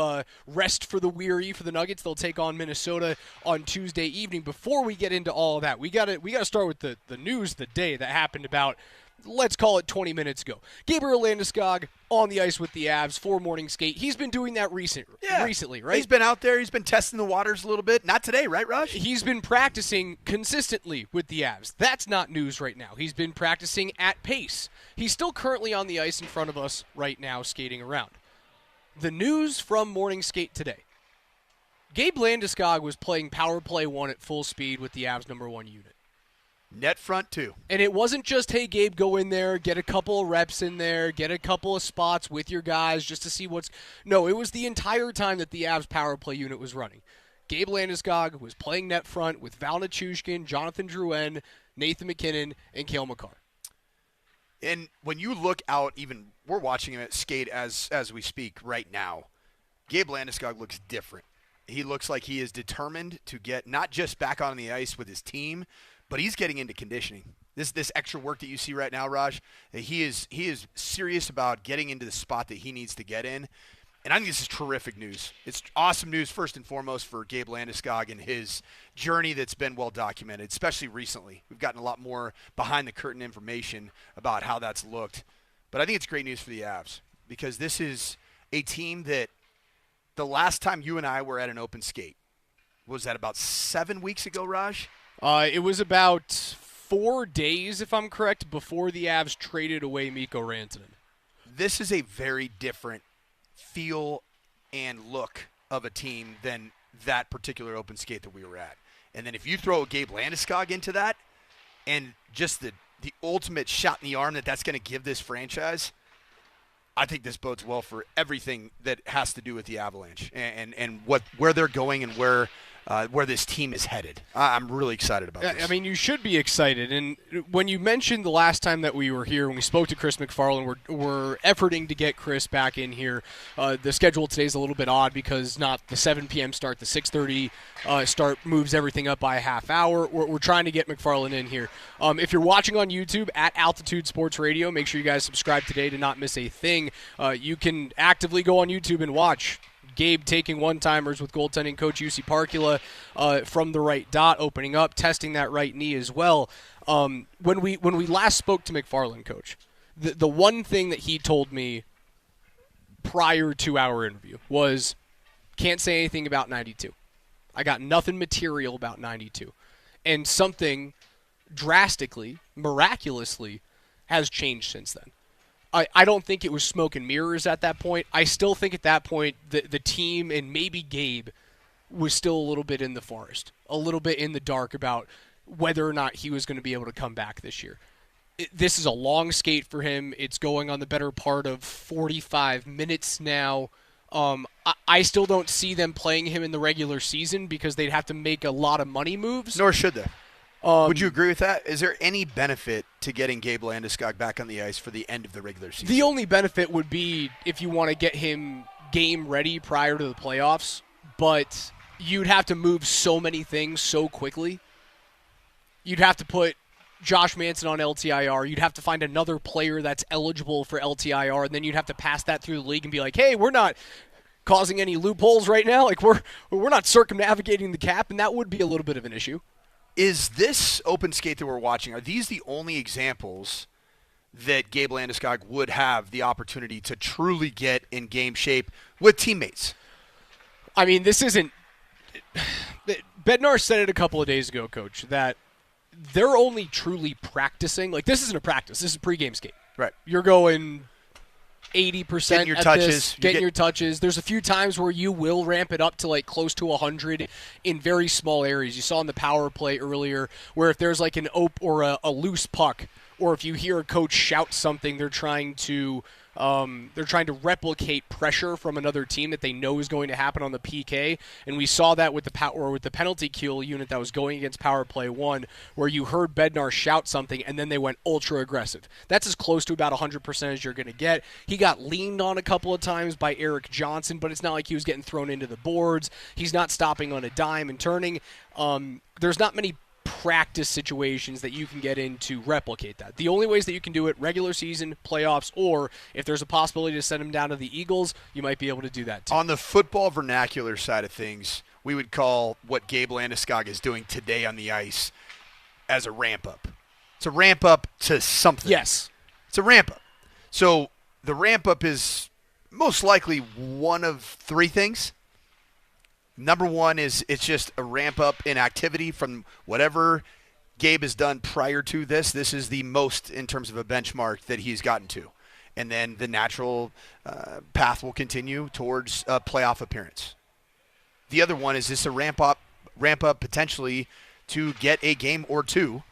rest for the weary for the Nuggets. They'll take on Minnesota on Tuesday evening. Before we get into all of that, we got to start with the news of the day that happened about, let's call it 20 minutes ago. Gabriel Landeskog on the ice with the Avs for morning skate. He's been doing that recently, right? He's been out there. He's been testing the waters a little bit. Not today, right, Raj? He's been practicing consistently with the Avs. That's not news right now. He's been practicing at pace. He's still currently on the ice in front of us right now skating around. The news from morning skate today. Gabe Landeskog was playing power play 1 at full speed with the Avs number 1 unit. Net front, too. And it wasn't just, hey, Gabe, go in there, get a couple of reps in there, get a couple of spots with your guys just to see what's... No, it was the entire time that the Avs power play unit was running. Gabe Landeskog was playing net front with Val Nichushkin, Jonathan Drouin, Nathan McKinnon, and Cale Makar. And when you look out, even we're watching him skate as we speak right now, Gabe Landeskog looks different. He looks like he is determined to get not just back on the ice with his team, but he's getting into conditioning. This extra work that you see right now, Raj, he is serious about getting into the spot that he needs to get in. And I think this is terrific news. It's awesome news, first and foremost, for Gabe Landeskog and his journey that's been well documented, especially recently. We've gotten a lot more behind-the-curtain information about how that's looked. But I think it's great news for the Avs because this is a team that the last time you and I were at an open skate, was that about 7 weeks ago, Raj? It was about 4 days, if I'm correct, before the Avs traded away Mikko Rantanen. This is a very different feel and look of a team than that particular open skate that we were at. And then if you throw a Gabe Landeskog into that and just the ultimate shot in the arm that's going to give this franchise, I think this bodes well for everything that has to do with the Avalanche and where they're going and where this team is headed. I'm really excited about this. I mean, you should be excited. And when you mentioned the last time that we were here, when we spoke to Chris McFarland, we're efforting to get Chris back in here. The schedule today is a little bit odd because not the 7 p.m. start, the 6:30 start moves everything up by a half hour. We're trying to get McFarland in here. If you're watching on YouTube at Altitude Sports Radio, make sure you guys subscribe today to not miss a thing. You can actively go on YouTube and watch Gabe taking one-timers with goaltending coach UC Parkula from the right dot, opening up, testing that right knee as well. When we last spoke to McFarland, coach, the one thing that he told me prior to our interview was, can't say anything about 92. I got nothing material about 92. And something drastically, miraculously, has changed since then. I don't think it was smoke and mirrors at that point. I still think at that point the team and maybe Gabe was still a little bit in the forest, a little bit in the dark about whether or not he was going to be able to come back this year. This is a long skate for him. It's going on the better part of 45 minutes now. I still don't see them playing him in the regular season because they'd have to make a lot of money moves. Nor should they. Would you agree with that? Is there any benefit to getting Gabe Landeskog back on the ice for the end of the regular season? The only benefit would be if you want to get him game ready prior to the playoffs, but you'd have to move so many things so quickly. You'd have to put Josh Manson on LTIR. You'd have to find another player that's eligible for LTIR, and then you'd have to pass that through the league and be like, hey, we're not causing any loopholes right now. Like we're not circumnavigating the cap, and that would be a little bit of an issue. Is this open skate that we're watching, are these the only examples that Gabe Landeskog would have the opportunity to truly get in game shape with teammates? I mean, this isn't – Bednar said it a couple of days ago, Coach, that they're only truly practicing. Like, this isn't a practice. This is a pregame skate. Right. You're going 80% getting your at touches. this, getting your touches. There's a few times where you will ramp it up to, like, close to 100 in very small areas. You saw in the power play earlier where if there's, like, an ope or a loose puck, or if you hear a coach shout something, they're trying to replicate pressure from another team that they know is going to happen on the PK. And we saw that with the penalty kill unit that was going against Power Play 1, where you heard Bednar shout something and then they went ultra aggressive. That's as close to about 100% as you're going to get. He got leaned on a couple of times by Eric Johnson, but it's not like he was getting thrown into the boards. He's not stopping on a dime and turning. There's not many practice situations that you can get in to replicate that. The only ways that you can do it, regular season, playoffs, or if there's a possibility to send him down to the Eagles, you might be able to do that too. On the football vernacular side of things, we would call what Gabe Landeskog is doing today on the ice as a ramp-up. It's a ramp-up to something. Yes. It's a ramp-up. So the ramp-up is most likely one of three things. Number one is it's just a ramp up in activity from whatever Gabe has done prior to this. This is the most in terms of a benchmark that he's gotten to. And then the natural path will continue towards a playoff appearance. The other one is this a ramp up potentially to get a game or two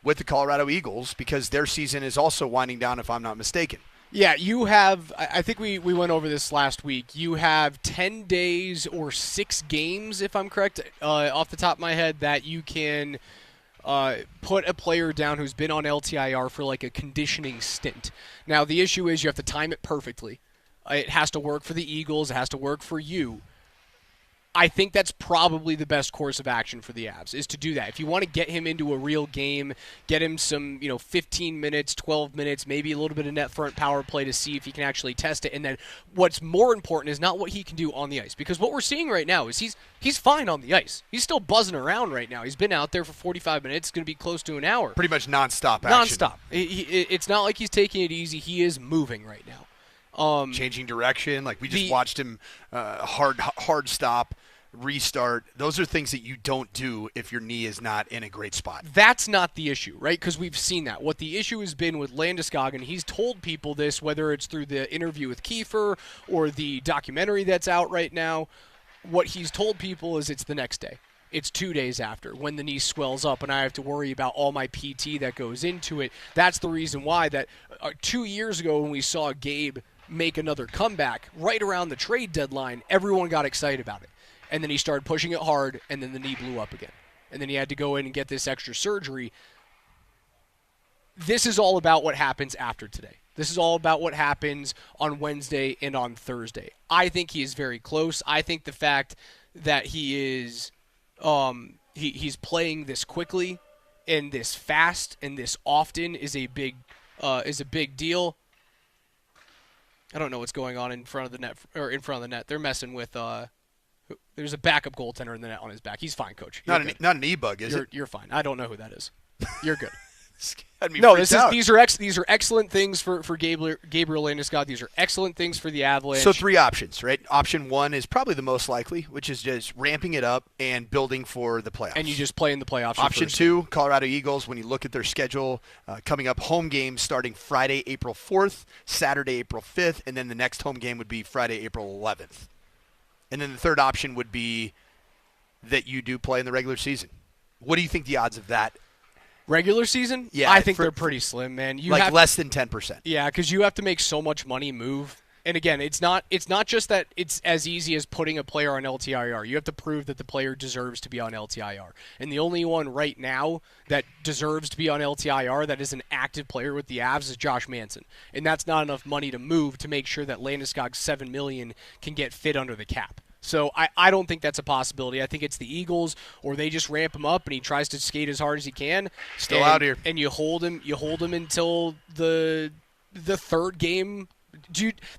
with the Colorado Eagles, because their season is also winding down, if I'm not mistaken. Yeah, you have, I think we went over this last week, you have 10 days or 6 games, if I'm correct, off the top of my head, that you can put a player down who's been on LTIR for like a conditioning stint. Now, the issue is you have to time it perfectly. It has to work for the Eagles. It has to work for you. I think that's probably the best course of action for the Avs, is to do that. If you want to get him into a real game, get him some 15 minutes, 12 minutes, maybe a little bit of net front power play to see if he can actually test it. And then what's more important is not what he can do on the ice. Because what we're seeing right now is he's fine on the ice. He's still buzzing around right now. He's been out there for 45 minutes. It's going to be close to an hour. Pretty much nonstop action. Nonstop. It's not like he's taking it easy. He is moving right now. Changing direction. Like we just watched him hard stop. Restart. Those are things that you don't do if your knee is not in a great spot. That's not the issue, right? Because we've seen that. What the issue has been with Landeskog, and he's told people this, whether it's through the interview with Kiefer or the documentary that's out right now, what he's told people is it's the next day. It's 2 days after when the knee swells up and I have to worry about all my PT that goes into it. That's the reason why that 2 years ago when we saw Gabe make another comeback right around the trade deadline, everyone got excited about it. And then he started pushing it hard, and then the knee blew up again. And then he had to go in and get this extra surgery. This is all about what happens after today. This is all about what happens on Wednesday and on Thursday. I think he is very close. I think the fact that he is he's playing this quickly and this fast and this often is a big deal. I don't know what's going on in front of the net. They're messing with there's a backup goaltender in the net on his back. He's fine, Coach. Not an e-bug, is it? You're fine. I don't know who that is. You're good. No, these are excellent things for Gabriel Landeskog. These are excellent things for the Avalanche. So 3 options, right? Option 1 is probably the most likely, which is just ramping it up and building for the playoffs. And you just play in the playoffs. Option 2, Colorado Eagles, when you look at their schedule, coming up home games starting Friday, April 4th, Saturday, April 5th, and then the next home game would be Friday, April 11th. And then the third option would be that you do play in the regular season. What do you think the odds of that? Regular season? Yeah. I think they're pretty slim, man. Less than 10%. Yeah, because you have to make so much money move. And again, it's not just that it's as easy as putting a player on LTIR. You have to prove that the player deserves to be on LTIR. And the only one right now that deserves to be on LTIR that is an active player with the Avs is Josh Manson. And that's not enough money to move to make sure that Landeskog's $7 million can get fit under the cap. So I don't think that's a possibility. I think it's the Eagles, or they just ramp him up and he tries to skate as hard as he can. Still out here. And you hold him until the third game.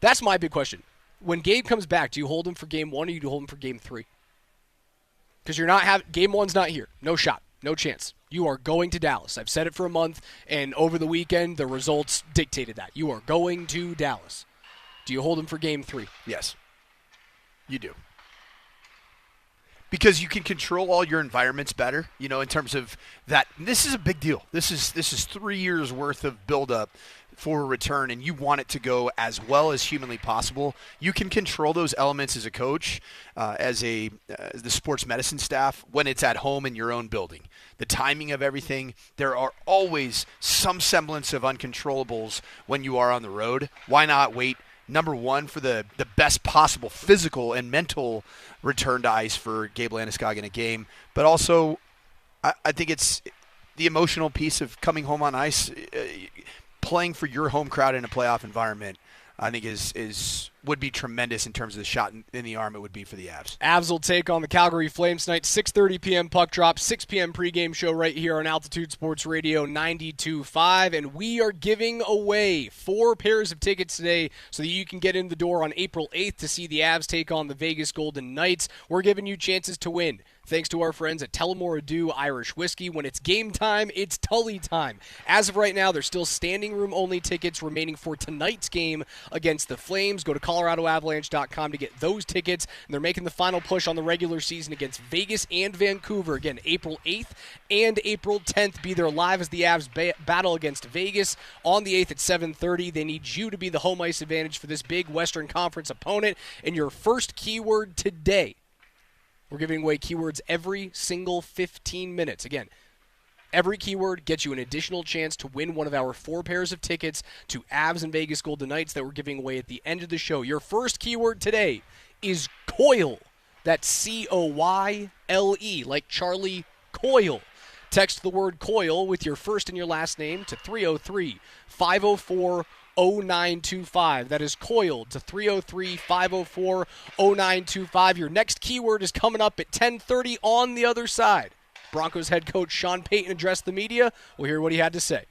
That's my big question. When Gabe comes back, do you hold him for game 1 or do you hold him for game 3? Because game 1's not here. No shot. No chance. You are going to Dallas. I've said it for a month, and over the weekend, the results dictated that. You are going to Dallas. Do you hold him for game 3? Yes. You do. Because you can control all your environments better, in terms of that. This is a big deal. This is 3 years worth of buildup for a return, and you want it to go as well as humanly possible. You can control those elements as a coach, as the sports medicine staff, when it's at home in your own building. The timing of everything, there are always some semblance of uncontrollables when you are on the road. Why not wait, number one, for the best possible physical and mental return to ice for Gabe Landeskog in a game, but also I think it's the emotional piece of coming home on ice, playing for your home crowd in a playoff environment. I think would be tremendous in terms of the shot in the arm it would be for the Avs. Avs will take on the Calgary Flames tonight, 6:30 p.m. puck drop, 6 p.m. pregame show right here on Altitude Sports Radio 92.5, and we are giving away 4 pairs of tickets today so that you can get in the door on April 8th to see the Avs take on the Vegas Golden Knights. We're giving you chances to win. Thanks to our friends at Tullamore Dew Irish Whiskey. When it's game time, it's Tully time. As of right now, there's still standing room only tickets remaining for tonight's game against the Flames. Go to ColoradoAvalanche.com to get those tickets. And they're making the final push on the regular season against Vegas and Vancouver. Again, April 8th and April 10th. Be there live as the Avs battle against Vegas on the 8th at 7:30. They need you to be the home ice advantage for this big Western Conference opponent. And your first keyword today. We're giving away keywords every single 15 minutes. Again, every keyword gets you an additional chance to win one of our 4 pairs of tickets to Avs and Vegas Golden Knights that we're giving away at the end of the show. Your first keyword today is COIL. That's COYLE, like Charlie Coyle. Text the word COIL with your first and your last name to 303-504-0925. That is COIL to 303-504-0925. Your next keyword is coming up at 10:30 on the other side. Broncos head coach Sean Payton addressed the media. We'll hear what he had to say.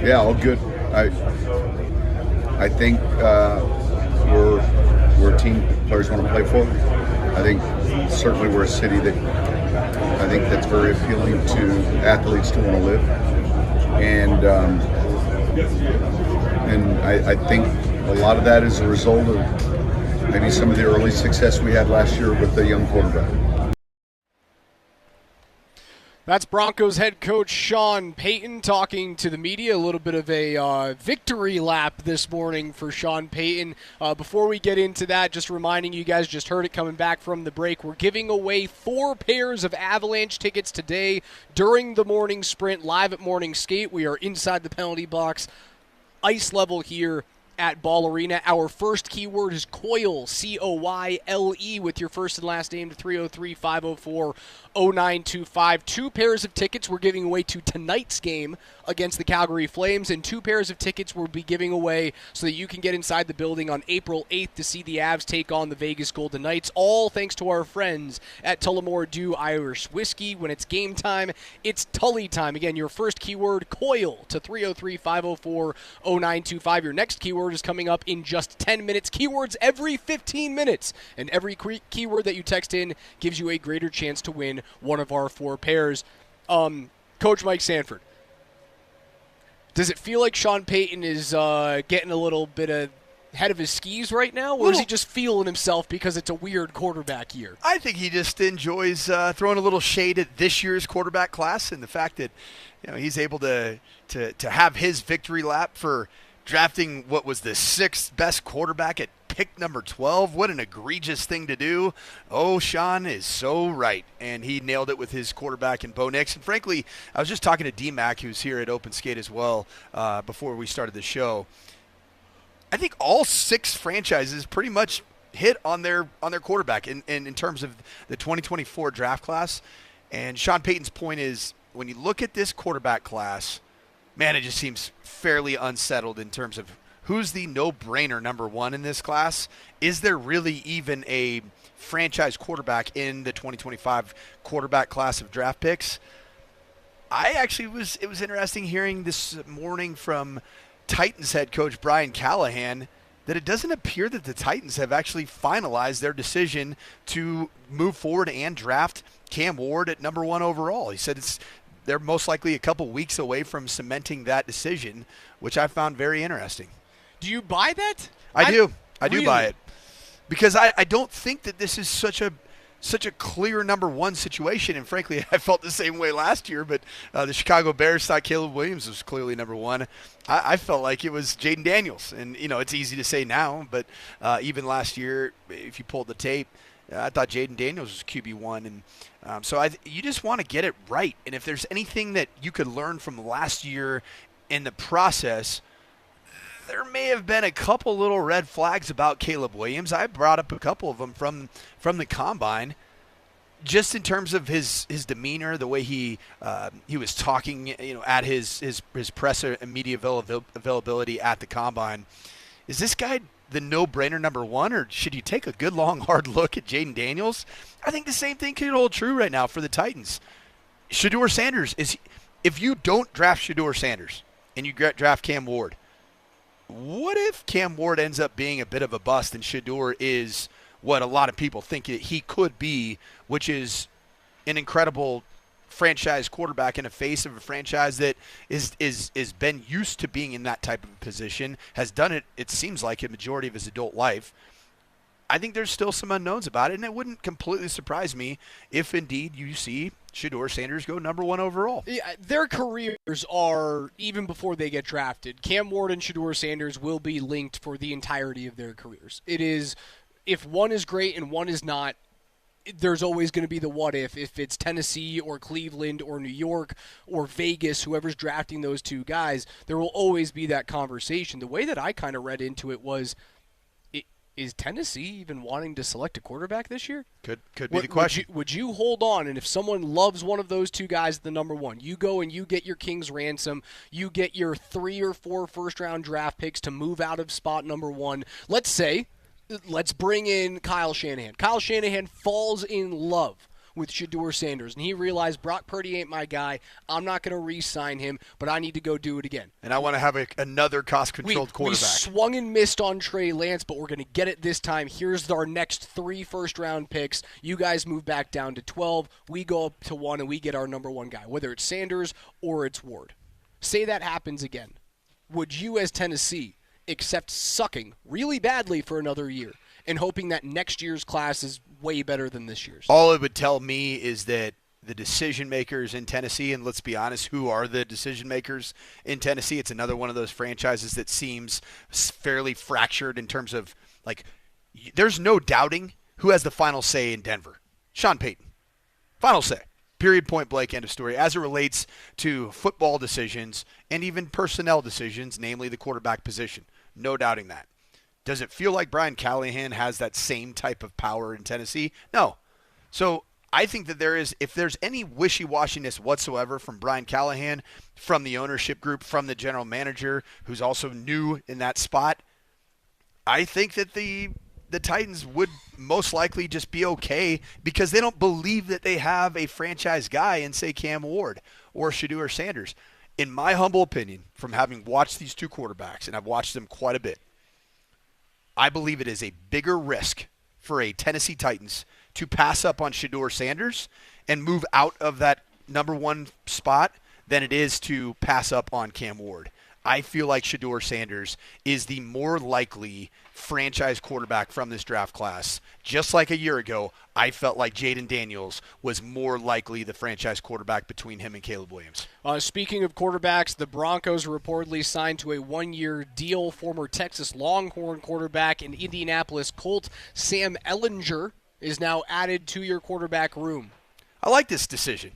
Yeah, all good. I think we're a team players want to play for. I think certainly we're a city that I think that's very appealing to athletes to want to live, and I think a lot of that is a result of maybe some of the early success we had last year with the young quarterback. That's Broncos head coach Sean Payton talking to the media. A little bit of a victory lap this morning for Sean Payton. Before we get into that, just reminding you guys, just heard it coming back from the break, we're giving away 4 pairs of Avalanche tickets today during the morning sprint, live at Morning Skate. We are inside the penalty box, ice level here at Ball Arena. Our first keyword is COYLE, C-O-Y-L-E, with your first and last name to 303-504-0925. 2 pairs of tickets we're giving away to tonight's game against the Calgary Flames, and 2 pairs of tickets we'll be giving away so that you can get inside the building on April 8th to see the Avs take on the Vegas Golden Knights, all thanks to our friends at Tullamore Dew Irish Whiskey. When it's game time, it's Tully time. Again, your first keyword, COYLE, to 303-504-0925. Your next keyword is coming up in just 10 minutes. Keywords every 15 minutes. And every keyword that you text in gives you a greater chance to win one of our 4 pairs. Coach Mike Sanford, does it feel like Sean Payton is getting a little bit ahead of his skis right now, or is he just feeling himself because it's a weird quarterback year? I think he just enjoys throwing a little shade at this year's quarterback class and the fact that he's able to have his victory lap for drafting what was the 6th best quarterback at pick number 12. What an egregious thing to do. Oh, Sean is so right. And he nailed it with his quarterback in Bo Nix. And frankly, I was just talking to DMac, who's here at Open Skate as well, before we started the show. I think all 6 franchises pretty much hit on their quarterback in terms of the 2024 draft class. And Sean Payton's point is, when you look at this quarterback class, man, it just seems fairly unsettled in terms of who's the no-brainer number 1 in this class. Is there really even a franchise quarterback in the 2025 quarterback class of draft picks? It was interesting hearing this morning from Titans head coach Brian Callahan that it doesn't appear that the Titans have actually finalized their decision to move forward and draft Cam Ward at number 1 overall. He said they're most likely a couple weeks away from cementing that decision, which I found very interesting. Do you buy that? I do. I do really buy it. Because I don't think that this is such a clear number 1 situation. And frankly, I felt the same way last year, but the Chicago Bears thought Caleb Williams was clearly number 1. I felt like it was Jaden Daniels. And, it's easy to say now, but even last year, if you pulled the tape, I thought Jaden Daniels was QB1. And so you just want to get it right. And if there's anything that you could learn from last year in the process, there may have been a couple little red flags about Caleb Williams. I brought up a couple of them from the combine, just in terms of his demeanor, the way he was talking, at his press and media availability at the combine. Is this guy the no-brainer number 1, or should you take a good, long, hard look at Jaden Daniels? I think the same thing could hold true right now for the Titans. Shedeur Sanders, if you don't draft Shedeur Sanders and you draft Cam Ward, what if Cam Ward ends up being a bit of a bust and Shedeur is what a lot of people think he could be, which is an incredible franchise quarterback in the face of a franchise that is been used to being in that type of position, has done it seems like, a majority of his adult life. I think there's still some unknowns about it, and it wouldn't completely surprise me if indeed you see Shedeur Sanders go number 1 overall. Yeah, their careers are, even before they get drafted, Cam Ward and Shedeur Sanders will be linked for the entirety of their careers. It is, if one is great and one is not, there's always going to be the what if it's Tennessee or Cleveland or New York or Vegas, whoever's drafting those 2 guys, there will always be that conversation. The way that I kind of read into it was, is Tennessee even wanting to select a quarterback this year? Could be the question. Would you hold on, and if someone loves one of those 2 guys at the number 1, you go and you get your king's ransom, you get your 3 or 4 first-round draft picks to move out of spot number 1. Let's bring in Kyle Shanahan. Kyle Shanahan falls in love with Shedeur Sanders, and he realized Brock Purdy ain't my guy. I'm not going to re-sign him, but I need to go do it again. And I want to have another cost-controlled quarterback. We swung and missed on Trey Lance, but we're going to get it this time. Here's our next 3 first-round picks. You guys move back down to 12. We go up to 1, and we get our number 1 guy, whether it's Sanders or it's Ward. Say that happens again. Would you, as Tennessee, accept sucking really badly for another year and hoping that next year's class is way better than this year's? All it would tell me is that the decision makers in Tennessee, and let's be honest, who are the decision makers in Tennessee? It's another one of those franchises that seems fairly fractured in terms of, like, there's no doubting who has the final say in Denver. Sean Payton. Final say. Period, point blank, end of story. As it relates to football decisions and even personnel decisions, namely the quarterback position. No doubting that. Does it feel like Brian Callahan has that same type of power in Tennessee? No. So I think that if there's any wishy-washiness whatsoever from Brian Callahan, from the ownership group, from the general manager, who's also new in that spot, I think that the Titans would most likely just be okay because they don't believe that they have a franchise guy in, say, Cam Ward or Shedeur Sanders. In my humble opinion, from having watched these two quarterbacks, and I've watched them quite a bit, I believe it is a bigger risk for a Tennessee Titans to pass up on Shedeur Sanders and move out of that number 1 spot than it is to pass up on Cam Ward. I feel like Shedeur Sanders is the more likely franchise quarterback from this draft class. Just like a year ago, I felt like Jaden Daniels was more likely the franchise quarterback between him and Caleb Williams. Speaking of quarterbacks, the Broncos reportedly signed to a 1-year deal former Texas Longhorn quarterback and Indianapolis Colt Sam Ehlinger is now added to your quarterback room. I like this decision.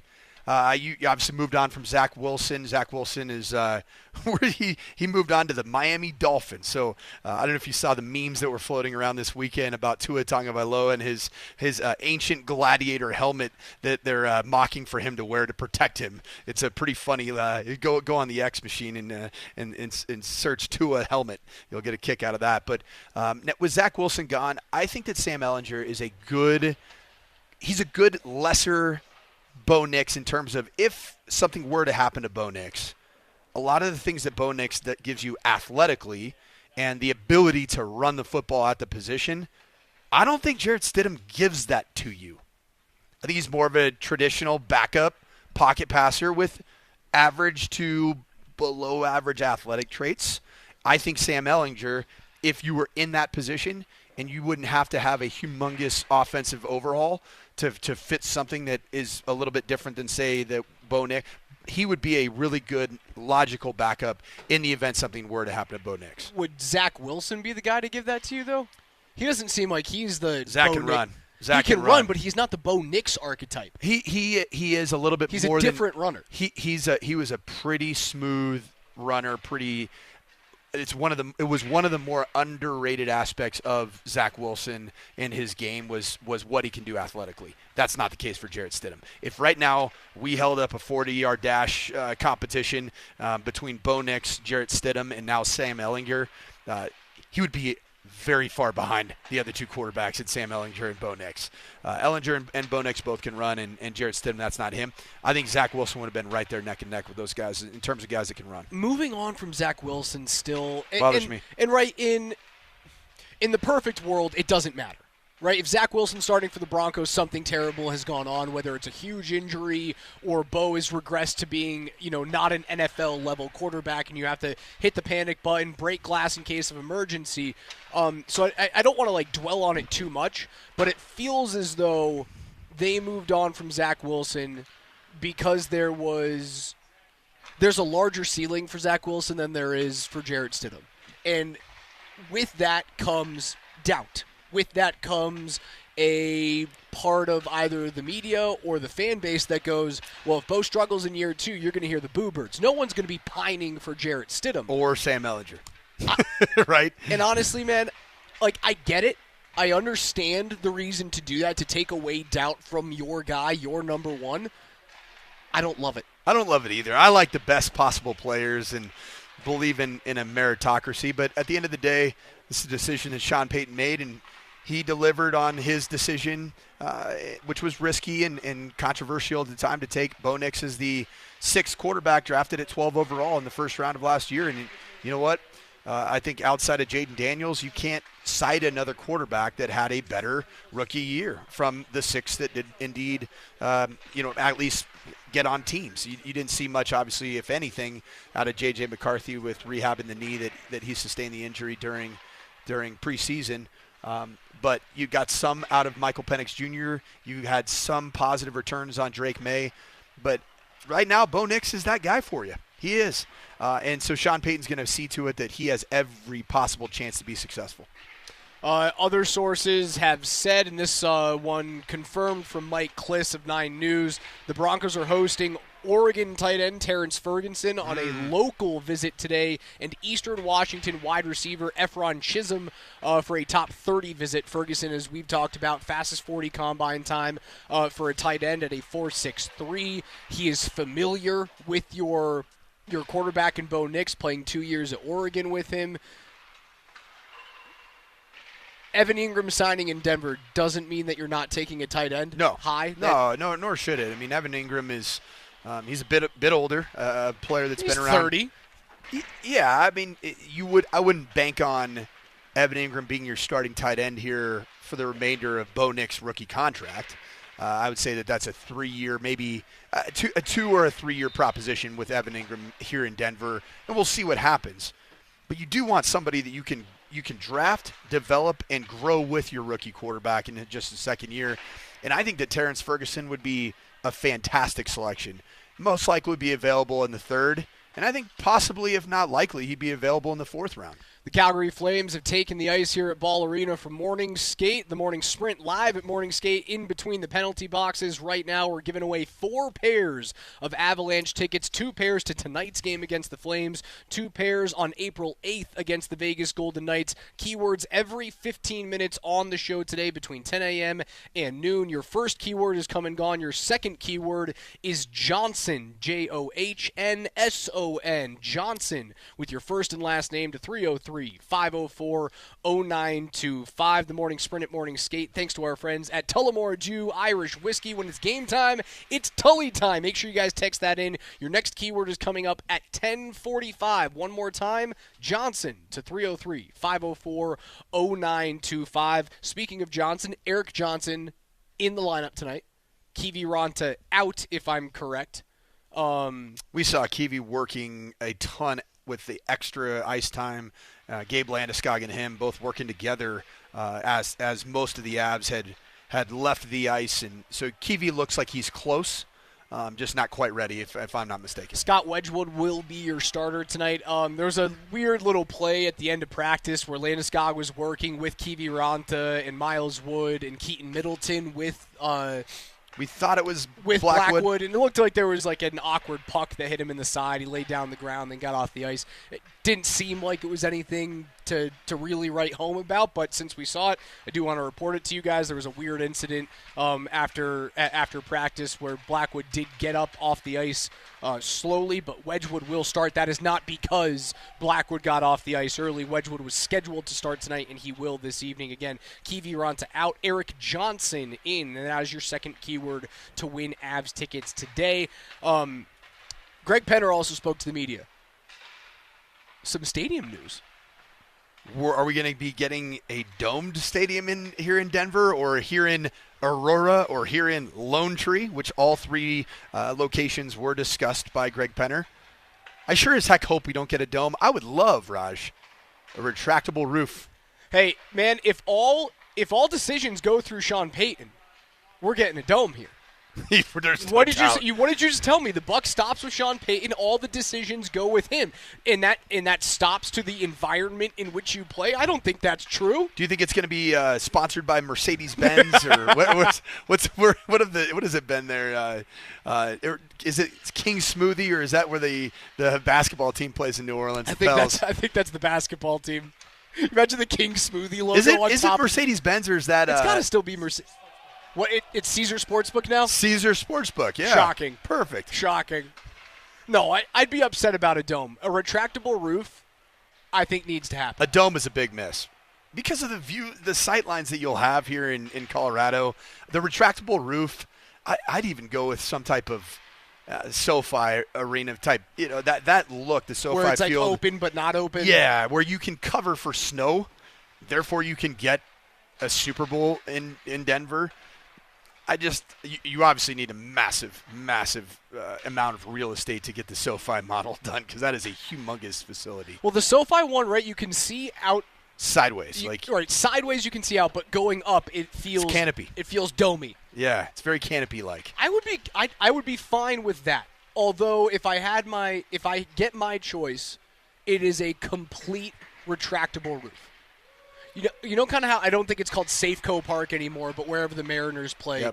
You obviously moved on from Zach Wilson. Zach Wilson is where he moved on to the Miami Dolphins. So I don't know if you saw the memes that were floating around this weekend about Tua Tagovailoa and his ancient gladiator helmet that they're mocking for him to wear to protect him. It's a pretty funny. Go on the X machine and search Tua helmet. You'll get a kick out of that. But with Zach Wilson gone, I think that Sam Ehlinger is a good lesser Bo Nix in terms of if something were to happen to Bo Nix, a lot of the things that Bo Nix that gives you athletically and the ability to run the football at the position, I don't think Jarrett Stidham gives that to you. I think he's more of a traditional backup pocket passer with average to below average athletic traits. I think Sam Ehlinger, if you were in that position and you wouldn't have to have a humongous offensive overhaul to fit something that is a little bit different than, say, the Bo Nix, he would be a really good, logical backup in the event something were to happen to Bo Nix. Would Zach Wilson be the guy to give that to you, though? He doesn't seem like he's the Zach Bo can Nix. run. Zach he can run, but he's not the Bo Nix archetype. He is a little bit he's more a different runner. He was a pretty smooth runner, It was one of the more underrated aspects of Zach Wilson in his game was what he can do athletically. That's not the case for Jarrett Stidham. If right now we held up a 40-yard dash competition between Bo Nix, Jarrett Stidham, and now Sam Ehlinger, he would be very far behind the other two quarterbacks in Sam Ehlinger and Bo Nix. Ehlinger and Bo Nix both can run, and Jarrett Stidham, that's not him. I think Zach Wilson would have been right there neck and neck with those guys in terms of guys that can run. Moving on from Zach Wilson still. Bothers me. And right, in the perfect world, it doesn't matter. Right, if Zach Wilson's starting for the Broncos, something terrible has gone on, whether it's a huge injury or Bo has regressed to being, not an NFL-level quarterback, and you have to hit the panic button, break glass in case of emergency. So I don't want to dwell on it too much, but it feels as though they moved on from Zach Wilson because there's a larger ceiling for Zach Wilson than there is for Jarrett Stidham, and with that comes doubt. With that comes a part of either the media or the fan base that goes, well, if Bo struggles in year 2, you're going to hear the boo birds. No one's going to be pining for Jarrett Stidham. Or Sam Ehlinger. Right? And honestly, man, I get it. I understand the reason to do that, to take away doubt from your guy, your number one. I don't love it. I don't love it either. I like the best possible players and believe in a meritocracy. But at the end of the day, this is a decision that Sean Payton made, and he delivered on his decision, which was risky and controversial at the time to take Bo Nix as the 6th quarterback drafted at 12 overall in the first round of last year. And you know what? I think outside of Jaden Daniels, you can't cite another quarterback that had a better rookie year from the 6 that did indeed, at least get on teams. You didn't see much, obviously, if anything, out of J.J. McCarthy with rehabbing the knee that he sustained the injury during preseason. But you got some out of Michael Penix Jr. You had some positive returns on Drake May. But right now, Bo Nix is that guy for you. He is. And so Sean Payton's going to see to it that he has every possible chance to be successful. Other sources have said, and this one confirmed from Mike Kliss of 9 News, the Broncos are hosting Oregon tight end Terrence Ferguson on a local visit today, and Eastern Washington wide receiver Efron Chisholm for a top 30 visit. Ferguson, as we've talked about, fastest 40 combine time for a tight end at a 4.63. He is familiar with your quarterback in Bo Nix, playing 2 years at Oregon with him. Evan Ingram signing in Denver doesn't mean that you're not taking a tight end high. No, nor should it. I mean, Evan Ingram is he's a bit older, a player that's been around. 30. Yeah, I mean, I wouldn't bank on Evan Ingram being your starting tight end here for the remainder of Bo Nix's rookie contract. I would say that that's a 3-year, maybe a 2 or a 3-year proposition with Evan Ingram here in Denver, and we'll see what happens. But you do want somebody that you can draft, develop, and grow with your rookie quarterback in just his 2nd year. And I think that Terrence Ferguson would be a fantastic selection. Most likely would be available in the 3rd, and I think possibly, if not likely, he'd be available in the 4th round. The Calgary Flames have taken the ice here at Ball Arena for morning skate. The morning sprint live at morning skate in between the penalty boxes. Right now we're giving away 4 pairs of Avalanche tickets, 2 pairs to tonight's game against the Flames, 2 pairs on April 8th against the Vegas Golden Knights. Keywords every 15 minutes on the show today between 10 a.m. and noon. Your first keyword is come and gone. Your second keyword is Johnson, Johnsson, Johnson, with your first and last name to 303-504-0925. The morning sprint at morning skate, thanks to our friends at Tullamore Dew Irish Whiskey. When it's game time, it's Tully time. Make sure you guys text that in. Your next keyword is coming up at 10:45. One more time, Johnson to 303-504-0925. Speaking of Johnson, Eric Johnson in the lineup tonight. Kiwi Ranta out, if I'm correct. We saw Kiwi working a ton with the extra ice time. Gabe Landeskog and him both working together as most of the Avs had left the ice. And so Kiwi looks like he's close, just not quite ready, if I'm not mistaken. Scott Wedgwood will be your starter tonight. There's a weird little play at the end of practice where Landeskog was working with Kiwi Ranta and Miles Wood and Keaton Middleton with we thought it was with Blackwood, and it looked like there was like an awkward puck that hit him in the side. He laid down the ground, then got off the ice. It didn't seem like it was anything to really write home about, but since we saw it, I do want to report it to you guys. There was a weird incident after practice where Blackwood did get up off the ice slowly, but Wedgwood will start. That is not because Blackwood got off the ice early. Wedgwood was scheduled to start tonight, and he will this evening. Again, Kiwi Ranta out, Eric Johnson in, and that is your second keyword to win Avs tickets today. Greg Penner also spoke to the media. Some stadium news. Are we going to be getting a domed stadium here in Denver, or here in Aurora, or here in Lone Tree, which all 3 locations were discussed by Greg Penner? I sure as heck hope we don't get a dome. I would love, Raj, a retractable roof. Hey, man, if all decisions go through Sean Payton, we're getting a dome here. What did you just tell me? The buck stops with Sean Payton. All the decisions go with him, and that stops to the environment in which you play. I don't think that's true. Do you think it's going to be sponsored by Mercedes-Benz or what has it been there? Is it King Smoothie, or is that where the basketball team plays in New Orleans? I think that's the basketball team. Imagine the King Smoothie logo on top. Is it Mercedes-Benz, or is that? It's got to still be Mercedes. What? It's Caesar Sportsbook now? Caesar Sportsbook, yeah. Shocking. Perfect. Shocking. No, I'd be upset about a dome. A retractable roof, I think, needs to happen. A dome is a big miss. because of the view, the sight lines that you'll have here in Colorado, the retractable roof, I'd even go with some type of SoFi arena type, that look, the SoFi where it's like field. open but not open. Yeah, where you can cover for snow, therefore you can get a Super Bowl in Denver. You obviously need a massive amount of real estate to get the SoFi model done, because that is a humongous facility. Well, the SoFi one, right, you can see out sideways. Right, sideways you can see out, but going up it feels it's canopy. It feels domey. Yeah, it's very canopy-like. I would be fine with that. Although if I get my choice, it is a complete retractable roof. You know kind of how I don't think it's called Safeco Park anymore, but wherever the Mariners play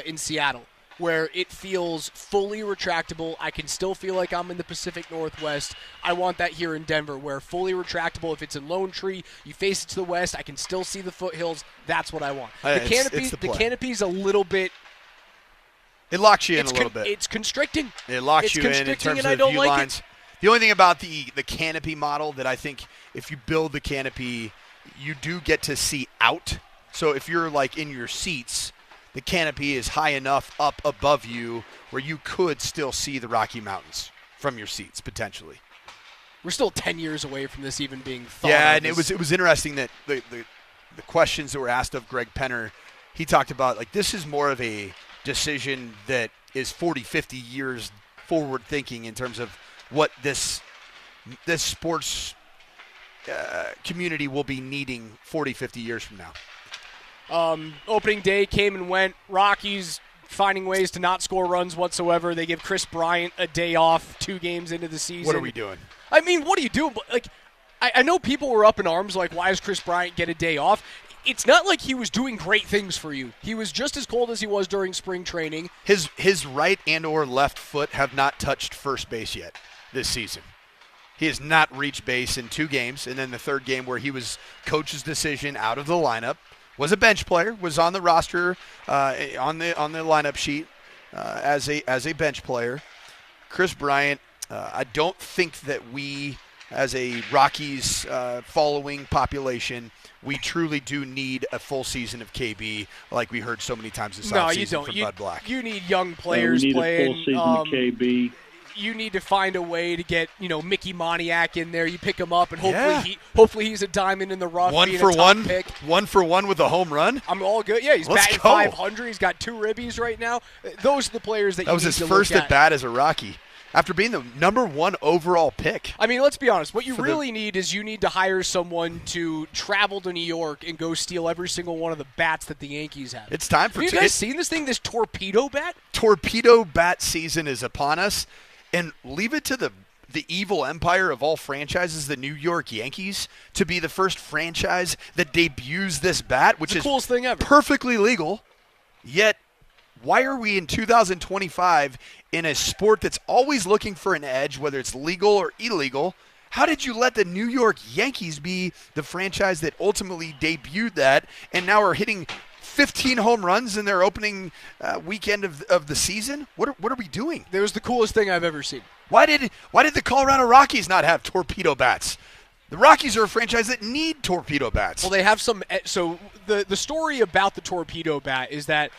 in Seattle, where it feels fully retractable. I can still feel like I'm in the Pacific Northwest. I want that here in Denver, where fully retractable. If it's in Lone Tree, you face it to the west. I can still see the foothills. That's what I want. The canopy's a little bit. It locks you in a little bit. It's constricting. It locks you in terms of the view lines. The only thing about the canopy model that I think if you build the canopy, you do get to see out. So if you're like in your seats, the canopy is high enough up above you where you could still see the Rocky Mountains from your seats potentially. We're still 10 years away from this even being thought. Yeah, and it was interesting that the questions that were asked of Greg Penner, he talked about like this is more of a decision that is 40, 50 years forward thinking in terms of what this sports community will be needing 40, 50 years from now. Opening day came and went. Rockies finding ways to not score runs whatsoever. They give Chris Bryant a day off 2 games into the season. What are we doing? I mean, what are you doing? Like, I know people were up in arms like, why does Chris Bryant get a day off? It's not like he was doing great things for you. He was just as cold as he was during spring training. His right and or left foot have not touched first base yet this season. He has not reached base in 2 games, and then the third game where he was coach's decision out of the lineup. Was a bench player, was on the roster, on the lineup sheet as a bench player. Chris Bryant, I don't think that we, as a Rockies following population, we truly do need a full season of KB, like we heard so many times this offseason from Bud Black. You need young players playing. We need a full season of KB. You need to find a way to get, Mickey Moniak in there. You pick him up, and hopefully he's a diamond in the rough. 1 for 1 pick. 1 for 1 with a home run. I'm all good. Yeah, he's batting 500. He's got 2 ribbies right now. Those are the players that you need to look at. That was his first at bat as a Rocky after being the number 1 overall pick. I mean, let's be honest. What you really need is you need to hire someone to travel to New York and go steal every single one of the bats that the Yankees have. It's time for. Have you guys seen this thing? This torpedo bat. Torpedo bat season is upon us. And leave it to the evil empire of all franchises, the New York Yankees, to be the first franchise that debuts this bat, which is the coolest thing ever. Perfectly legal. Yet, why are we in 2025 in a sport that's always looking for an edge, whether it's legal or illegal? How did you let the New York Yankees be the franchise that ultimately debuted that and now are hitting 15 home runs in their opening weekend of the season? What are we doing? It was the coolest thing I've ever seen. Why did the Colorado Rockies not have torpedo bats? The Rockies are a franchise that need torpedo bats. Well, they have some. So the story about the torpedo bat is that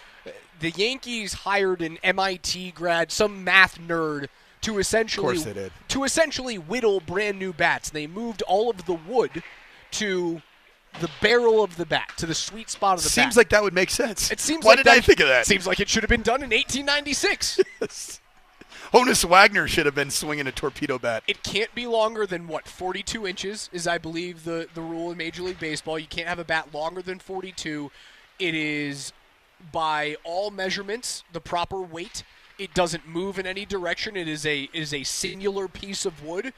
the Yankees hired an MIT grad, some math nerd, to essentially whittle brand new bats. They moved all of the wood to the barrel of the bat, to the sweet spot of the bat. Seems like that would make sense. It seems. Why did I think of that? Seems like it should have been done in 1896. Yes. Honus Wagner should have been swinging a torpedo bat. It can't be longer than 42 inches is, I believe, the rule in Major League Baseball. You can't have a bat longer than 42. It is, by all measurements, the proper weight. It doesn't move in any direction. It is a singular piece of wood.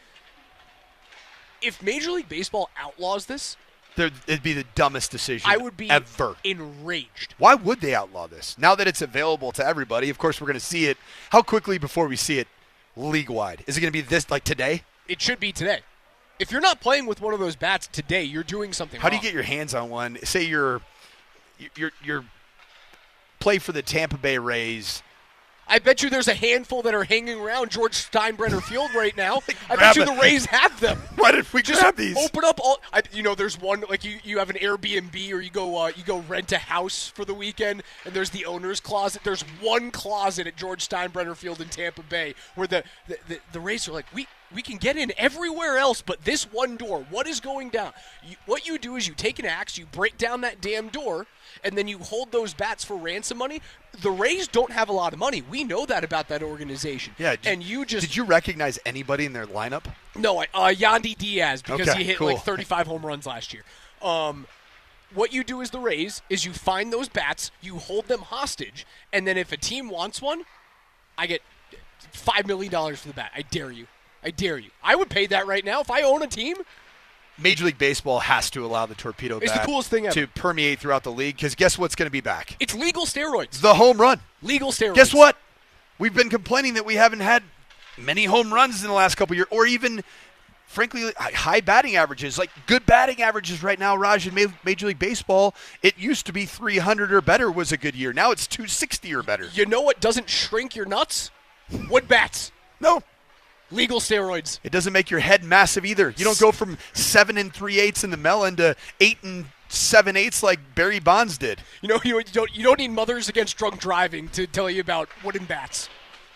If Major League Baseball outlaws this, it'd be the dumbest decision I would be ever. Enraged. Why would they outlaw this? Now that it's available to everybody, of course we're going to see it. How quickly before we see it league-wide? Is it going to be this, like today? It should be today. If you're not playing with one of those bats today, you're doing something wrong. How do you get your hands on one? Say you're play for the Tampa Bay Rays. I bet you there's a handful that are hanging around George Steinbrenner Field right now. I bet you the Rays have them. Why did we just grab these? Open up all. There's one like you have an Airbnb or you go rent a house for the weekend, and there's the owner's closet. There's one closet at George Steinbrenner Field in Tampa Bay where the Rays are like, we can get in everywhere else but this one door. What is going down? What you do is you take an axe, you break down that damn door, and then you hold those bats for ransom money. The Rays don't have a lot of money. We know that about that organization. Yeah. Did you recognize anybody in their lineup? No, Yandy Diaz, because he hit cool. like 35 home runs last year. What you do as the Rays is you find those bats, you hold them hostage, and then if a team wants one, I get $5 million for the bat. I dare you. I would pay that right now if I own a team. Major League Baseball has to allow the torpedo It's bat the coolest thing ever. to permeate throughout the league, because guess what's going to be back? It's legal steroids. The home run. Legal steroids. Guess what? We've been complaining that we haven't had many home runs in the last couple of years, or even, frankly, high batting averages. Like good batting averages right now, Raj, in Major League Baseball, it used to be 300 or better was a good year. Now it's 260 or better. You know what doesn't shrink your nuts? Wood bats. No. Legal steroids. It doesn't make your head massive either. You don't go from 7 3/8 in the melon to 8 7/8 like Barry Bonds did. You don't need Mothers Against Drunk Driving to tell you about wooden bats.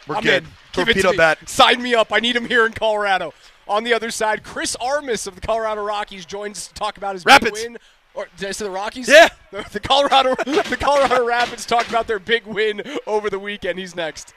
We're I'm good. in. Give it to Torpedo me. bat. Sign me up. I need him here in Colorado. On the other side, Chris Armas of the Colorado Rockies joins to talk about his Rapids. big win. Or did I say the Rockies? Yeah. The Colorado Rapids talk about their big win over the weekend. He's next.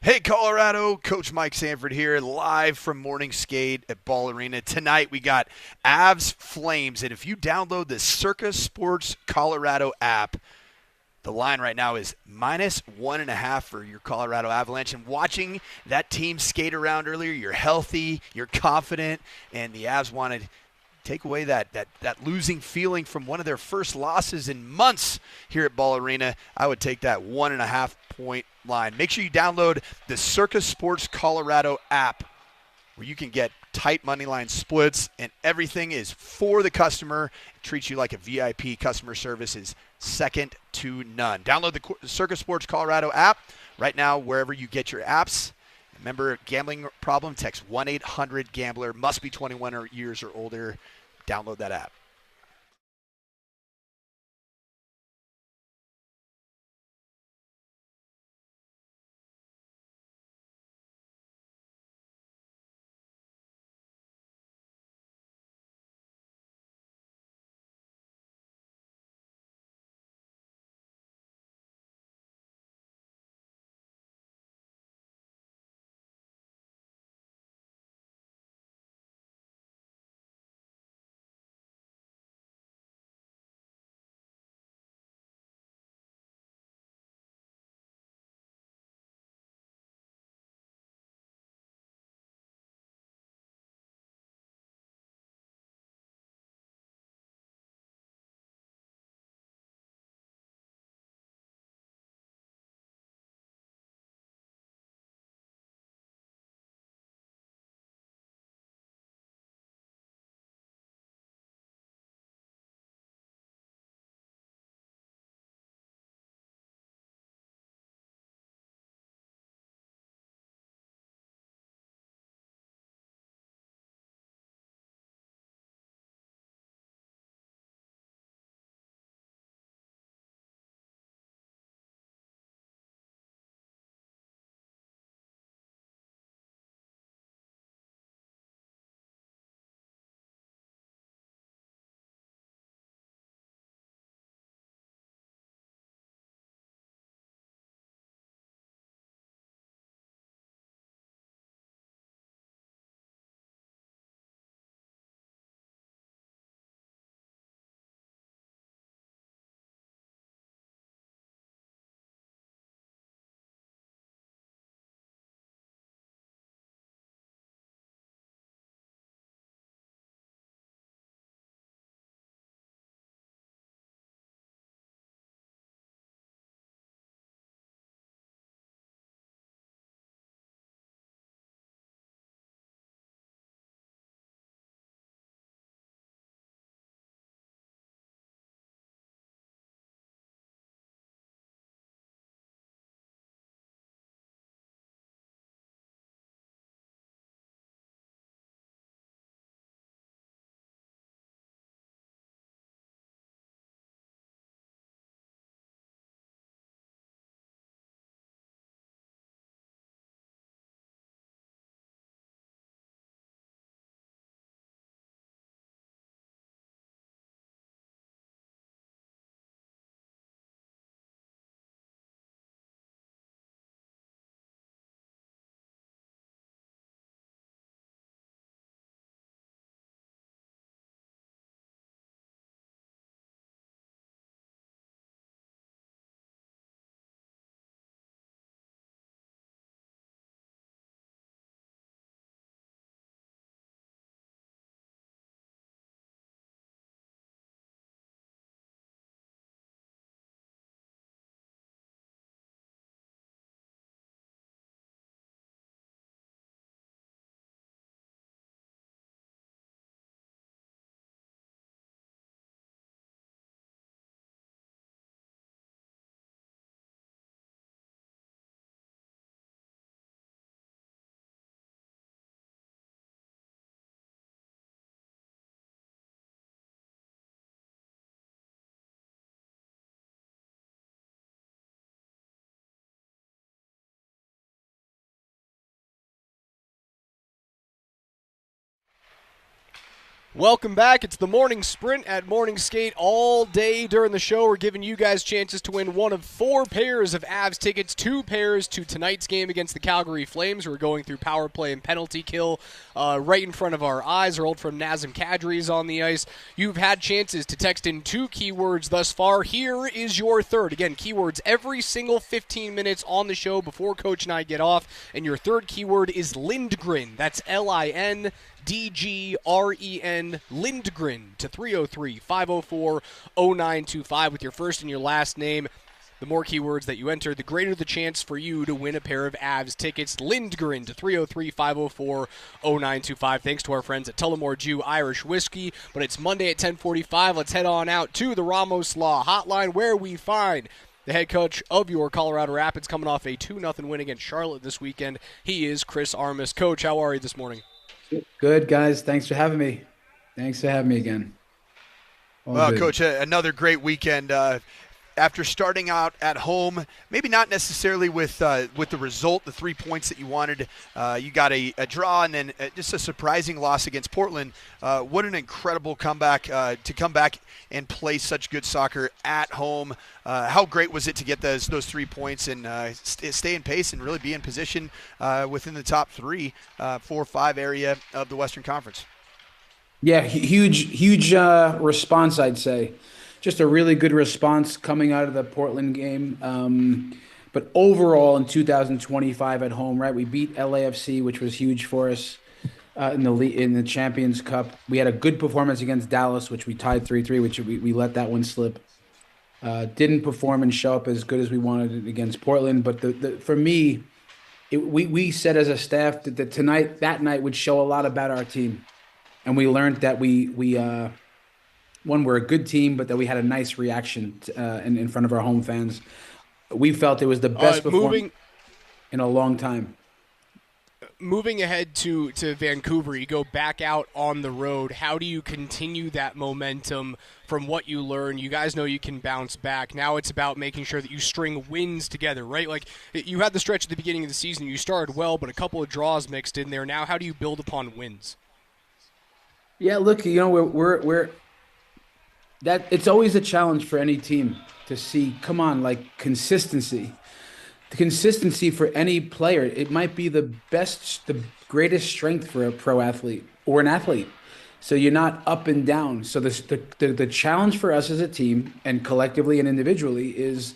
Hey, Colorado, Coach Mike Sanford here, live from Morning Skate at Ball Arena. Tonight we got Avs Flames, and if you download the Circus Sports Colorado app, the line right now is -1.5 for your Colorado Avalanche. And watching that team skate around earlier, you're healthy, you're confident, and the Avs want to take away that losing feeling from one of their first losses in months here at Ball Arena. I would take that 1.5 point line. Make sure you download the Circus Sports Colorado app, where you can get tight money line splits, and everything is for the customer. It treats you like a VIP. Customer service is second to none. Download the Circus Sports Colorado app right now wherever you get your apps. Remember, gambling problem, text 1-800-GAMBLER. Must be 21 years or older. Download that app. Welcome back. It's the morning sprint at Morning Skate all day during the show. We're giving you guys chances to win one of 4 pairs of Avs tickets, 2 pairs to tonight's game against the Calgary Flames. We're going through power play and penalty kill right in front of our eyes. Our old friend Nazem Kadri is on the ice. You've had chances to text in 2 keywords thus far. Here is your third. Again, keywords every single 15 minutes on the show before Coach and I get off. And your third keyword is Lindgren. That's Lindgren, Lindgren, to 303-504-0925 with your first and your last name. The more keywords that you enter, the greater the chance for you to win a pair of Avs tickets. Lindgren to 303-504-0925. Thanks to our friends at Tullamore Jew Irish Whiskey. But it's Monday at 10:45. Let's head on out to the Ramos Law Hotline, where we find the head coach of your Colorado Rapids, coming off a 2-0 win against Charlotte this weekend. He is Chris Armas. Coach, how are you this morning? Good, guys. Thanks for having me. Thanks for having me again. Well, Coach, another great weekend. After starting out at home, maybe not necessarily with the result, the 3 points that you wanted, you got a draw and then just a surprising loss against Portland. What an incredible comeback to come back and play such good soccer at home. How great was it to get those 3 points and stay in pace and really be in position within the top 3, 4, 5 area of the Western Conference? Yeah, huge response, I'd say. Just a really good response coming out of the Portland game. But overall, in 2025 at home, right, we beat LAFC, which was huge for us in the Champions Cup. We had a good performance against Dallas, which we tied 3-3, which we let that one slip. Didn't perform and show up as good as we wanted against Portland. But for me, we said as a staff that that night would show a lot about our team. And we learned that we're a good team, but that we had a nice reaction in front of our home fans. We felt it was the best performance in a long time. Moving ahead to Vancouver, you go back out on the road. How do you continue that momentum from what you learned? You guys know you can bounce back. Now it's about making sure that you string wins together, right? Like, you had the stretch at the beginning of the season. You started well, but a couple of draws mixed in there. Now how do you build upon wins? Yeah, look, we're that it's always a challenge for any team to see, come on, like consistency. The consistency for any player, it might be the greatest strength for a pro athlete or an athlete. So you're not up and down. So the challenge for us as a team and collectively and individually is,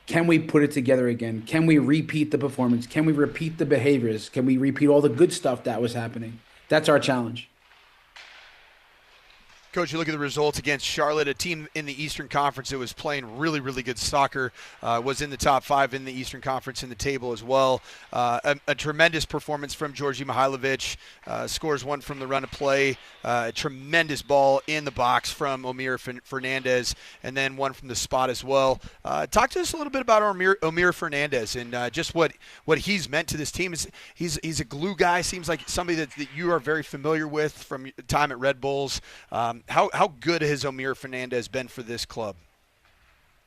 can we put it together again? Can we repeat the performance? Can we repeat the behaviors? Can we repeat all the good stuff that was happening? That's our challenge. Coach, you look at the results against Charlotte, a team in the Eastern Conference that was playing really, really good soccer, was in the top 5 in the Eastern Conference in the table as well. A tremendous performance from Georgi Mihailovic, scores one from the run of play, a tremendous ball in the box from Omir Fernandez, and then one from the spot as well. Talk to us a little bit about Omir Fernandez and just what he's meant to this team. He's a glue guy, seems like somebody that you are very familiar with from time at Red Bulls. How good has Omir Fernandez been for this club?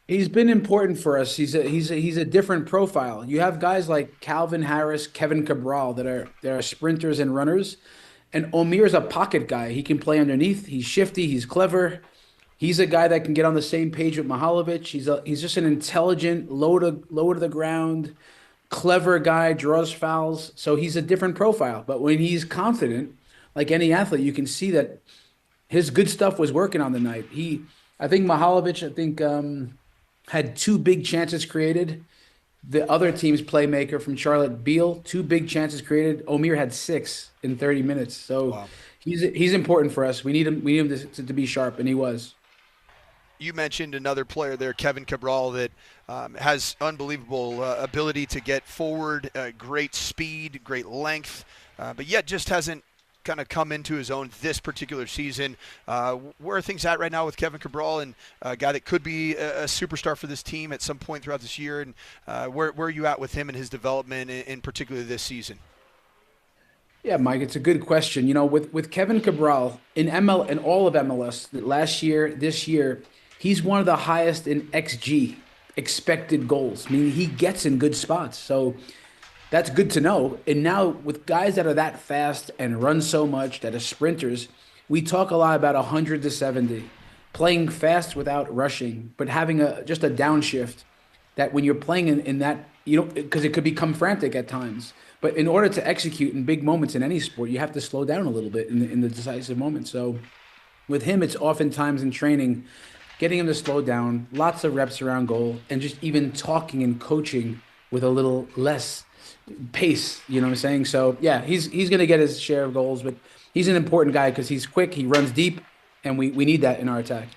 He's been important for us. He's a different profile. You have guys like Calvin Harris, Kevin Cabral that are sprinters and runners, and Omir's a pocket guy. He can play underneath. He's shifty. He's clever. He's a guy that can get on the same page with Mihailovic. He's just an intelligent, low to the ground, clever guy. Draws fouls. So he's a different profile. But when he's confident, like any athlete, you can see that his good stuff was working on the night. I think Mihailovic, had 2 big chances created. The other team's playmaker from Charlotte, Beal, 2 big chances created. Omir had 6 in 30 minutes. So wow. He's important for us. We need him to be sharp, and he was. You mentioned another player there, Kevin Cabral, that has unbelievable ability to get forward, great speed, great length, but yet just hasn't kind of come into his own this particular season. Where are things at right now with Kevin Cabral, and a guy that could be a superstar for this team at some point throughout this year? And where are you at with him and his development in particular this season? Yeah, Mike, it's a good question. With Kevin Cabral in all of MLS last year, this year, he's one of the highest in XG, expected goals. I mean, he gets in good spots. So that's good to know. And now with guys that are that fast and run so much, that are sprinters, We talk a lot about 100 to 70, playing fast without rushing, but having just a downshift that when you're playing in that, you don't, because it could become frantic at times. But in order to execute in big moments in any sport, you have to slow down a little bit in the decisive moments. So with him, it's oftentimes in training, getting him to slow down, lots of reps around goal, and just even talking and coaching with a little less pace. You know what I'm saying? So yeah, he's going to get his share of goals, but he's an important guy because he's quick, he runs deep, and we need that in our attack.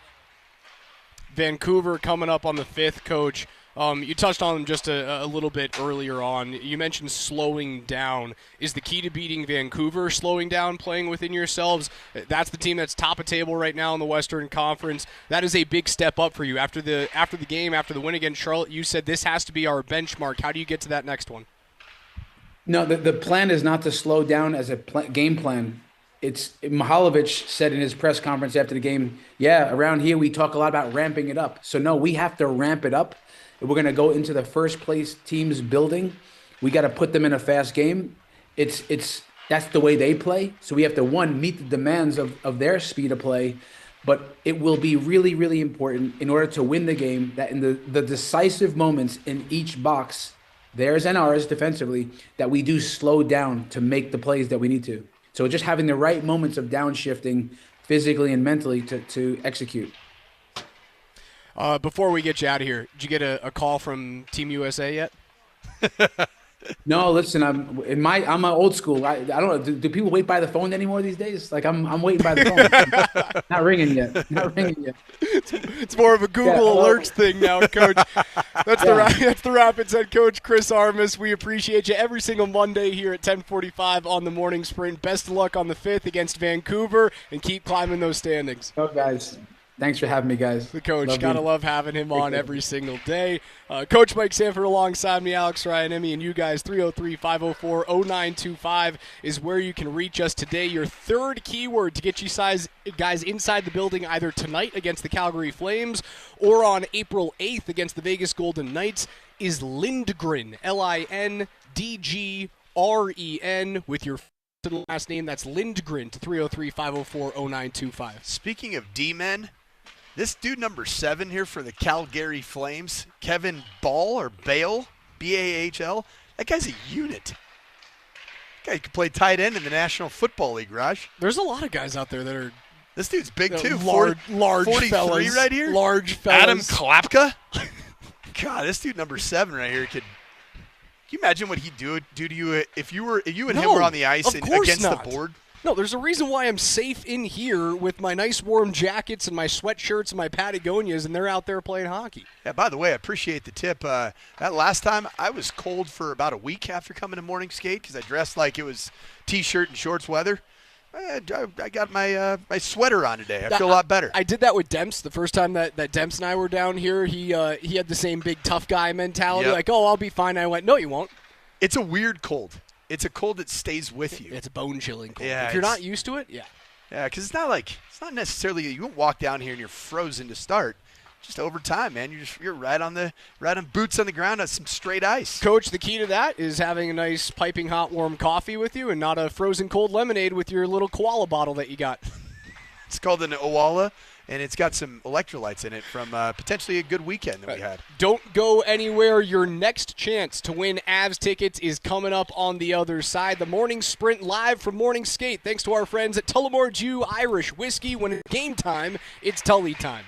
Vancouver coming up on the 5th, Coach. You touched on them just a little bit earlier on. You mentioned slowing down. Is the key to beating Vancouver slowing down, playing within yourselves? That's the team that's top of table right now in the Western Conference. That is a big step up for you. After the game, after the win against Charlotte, you said this has to be our benchmark. How do you get to that next one? No, the plan is not to slow down as a game plan. It's Mihalovic said in his press conference after the game, yeah, around here we talk a lot about ramping it up. So no, we have to ramp it up. If we're going to go into the first place team's building, we got to put them in a fast game. That's the way they play. So we have to, one, meet the demands of their speed of play. But it will be really, really important in order to win the game that in the decisive moments in each box, theirs and ours defensively, that we do slow down to make the plays that we need to. So just having the right moments of downshifting physically and mentally to execute. Before we get you out of here, did you get a call from Team USA yet? No, listen, I'm old school. I don't know. Do people wait by the phone anymore these days? Like I'm waiting by the phone. Not ringing yet. It's more of a Google alerts thing now, Coach. That's the Rapids head coach, Chris Armas. We appreciate you every single Monday here at 10:45 on the Morning Sprint. Best of luck on the 5th against Vancouver, and keep climbing those standings. Oh, guys. Thanks for having me, guys. The coach, gotta love having him on every single day. Coach Mike Sanford alongside me, Alex Ryan, Emmy, and you guys. 303-504-0925 is where you can reach us today. Your third keyword to get you guys inside the building either tonight against the Calgary Flames or on April 8th against the Vegas Golden Knights is Lindgren, Lindgren, with your last name. That's Lindgren to 303-504-0925. Speaking of D-men, this dude number 7 here for the Calgary Flames, Kevin Ball or Bale, B-A-H-L, that guy's a unit. That guy could play tight end in the National Football League, Raj. There's a lot of guys out there that are... This dude's big, too. Large 43 fellas. right here? Large fellas. Adam Klapka? God, this dude number 7 right here could... Can you imagine what he'd do to you if you and him were on the ice against the board? No, there's a reason why I'm safe in here with my nice warm jackets and my sweatshirts and my Patagonias, and they're out there playing hockey. Yeah, by the way, I appreciate the tip. That last time, I was cold for about a week after coming to morning skate because I dressed like it was T-shirt and shorts weather. I got my sweater on today. I feel a lot better. I did that with Demps the first time that Demps and I were down here. He had the same big tough guy mentality, like, oh, I'll be fine. I went, no, you won't. It's a weird cold. It's a cold that stays with you. It's a bone-chilling cold. Yeah, if you're not used to it, yeah. Yeah, because it's not necessarily you won't walk down here and you're frozen to start. Just over time, man, you're right on boots on the ground on some straight ice. Coach, the key to that is having a nice piping hot warm coffee with you and not a frozen cold lemonade with your little koala bottle that you got. It's called an Owala, and it's got some electrolytes in it from potentially a good weekend that we had. Don't go anywhere. Your next chance to win Avs tickets is coming up on the other side. The Morning Sprint live from Morning Skate. Thanks to our friends at Tullamore Dew Irish Whiskey. When it's game time, it's Tully time.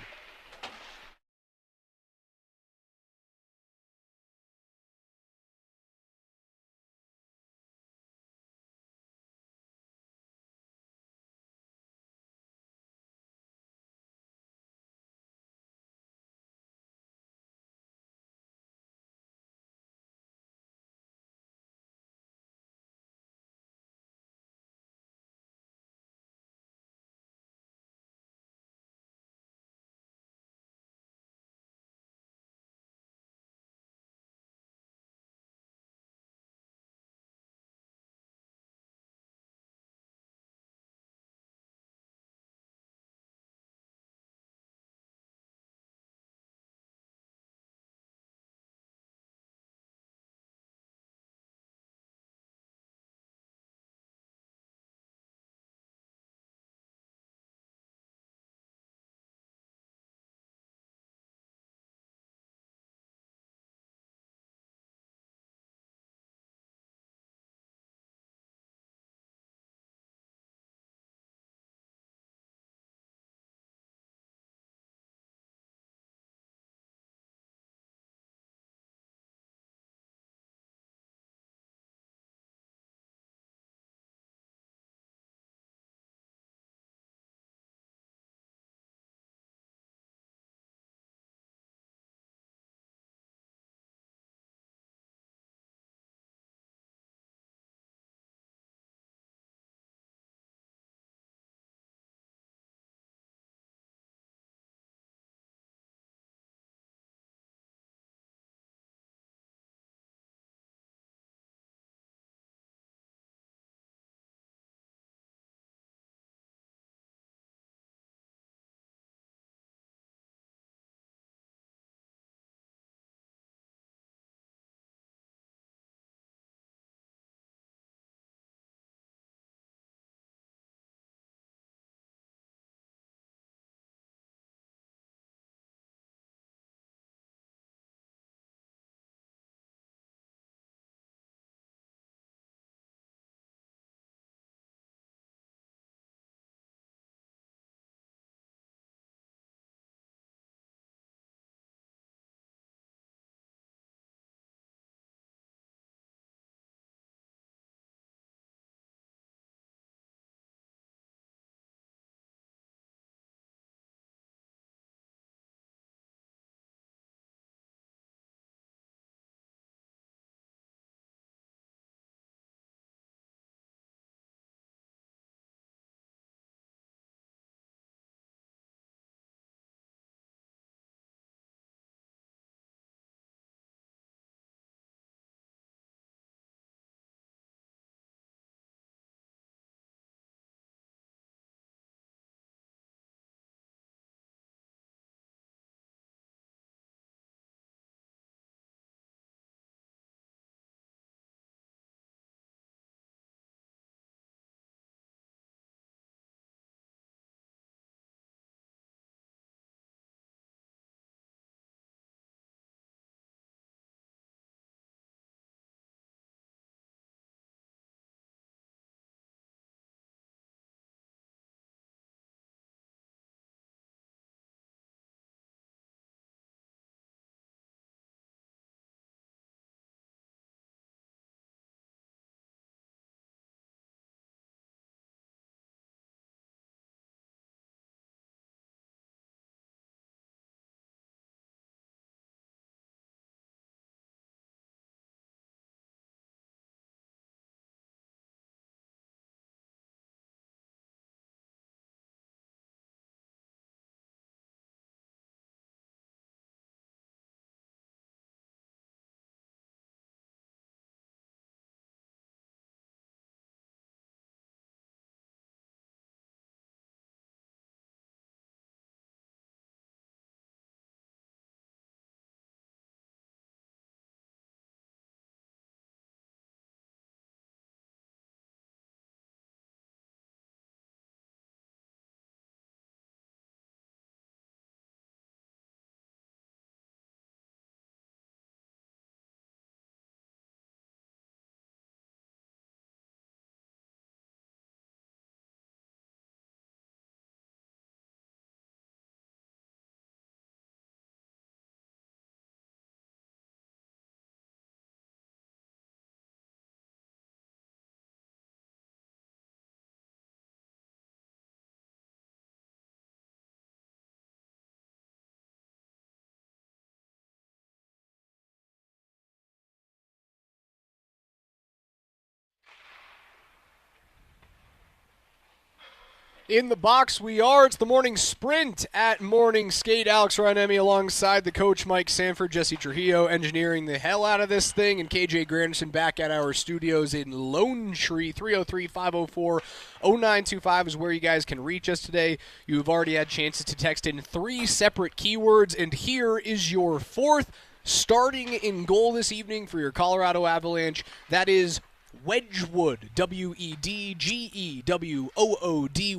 In the box we are. It's the morning sprint at Morning Skate. Alex Ryanemi alongside the coach Mike Sanford, Jesse Trujillo engineering the hell out of this thing, and KJ Granderson back at our studios in Lone Tree. 303-504-0925 is where you guys can reach us today. You've already had chances to text in 3 separate keywords, and here is your 4th. Starting in goal this evening for your Colorado Avalanche, that is Wedgwood, Wedgewood,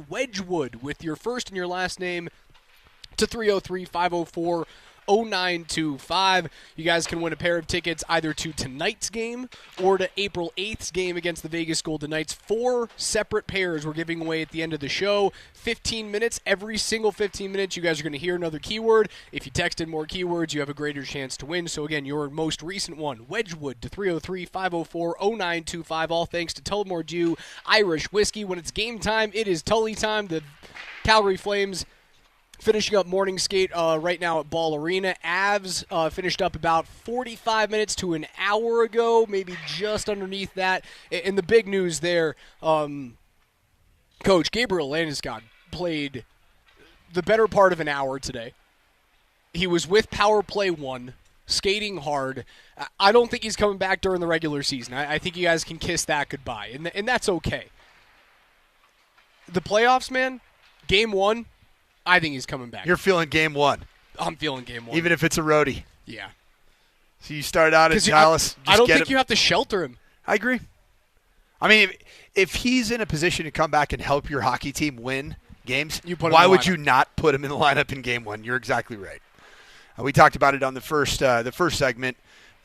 Wedgwood, with your first and your last name to 303-504-0925. You guys can win a pair of tickets either to tonight's game or to April 8th's game against the Vegas Golden Knights. 4 separate pairs we're giving away at the end of the show. 15 minutes, every single 15 minutes, you guys are going to hear another keyword. If you text in more keywords, you have a greater chance to win. So again, your most recent one, Wedgwood, to 303-504-0925. All thanks to Tullamore Dew Irish Whiskey. When it's game time, it is Tully time. The Calgary Flames finishing up morning skate right now at Ball Arena. Avs finished up about 45 minutes to an hour ago, maybe just underneath that. And the big news there, Coach Gabriel Landeskog played the better part of an hour today. He was with Power Play 1, skating hard. I don't think he's coming back during the regular season. I think you guys can kiss that goodbye, and that's okay. The playoffs, man, game 1, I think he's coming back. You're feeling game 1. I'm feeling game 1. Even if it's a roadie. Yeah. So you start out at Dallas. I don't think you have to shelter him. I agree. I mean, if he's in a position to come back and help your hockey team win games, why would you not put him in the lineup in game 1? You're exactly right. We talked about it on the first segment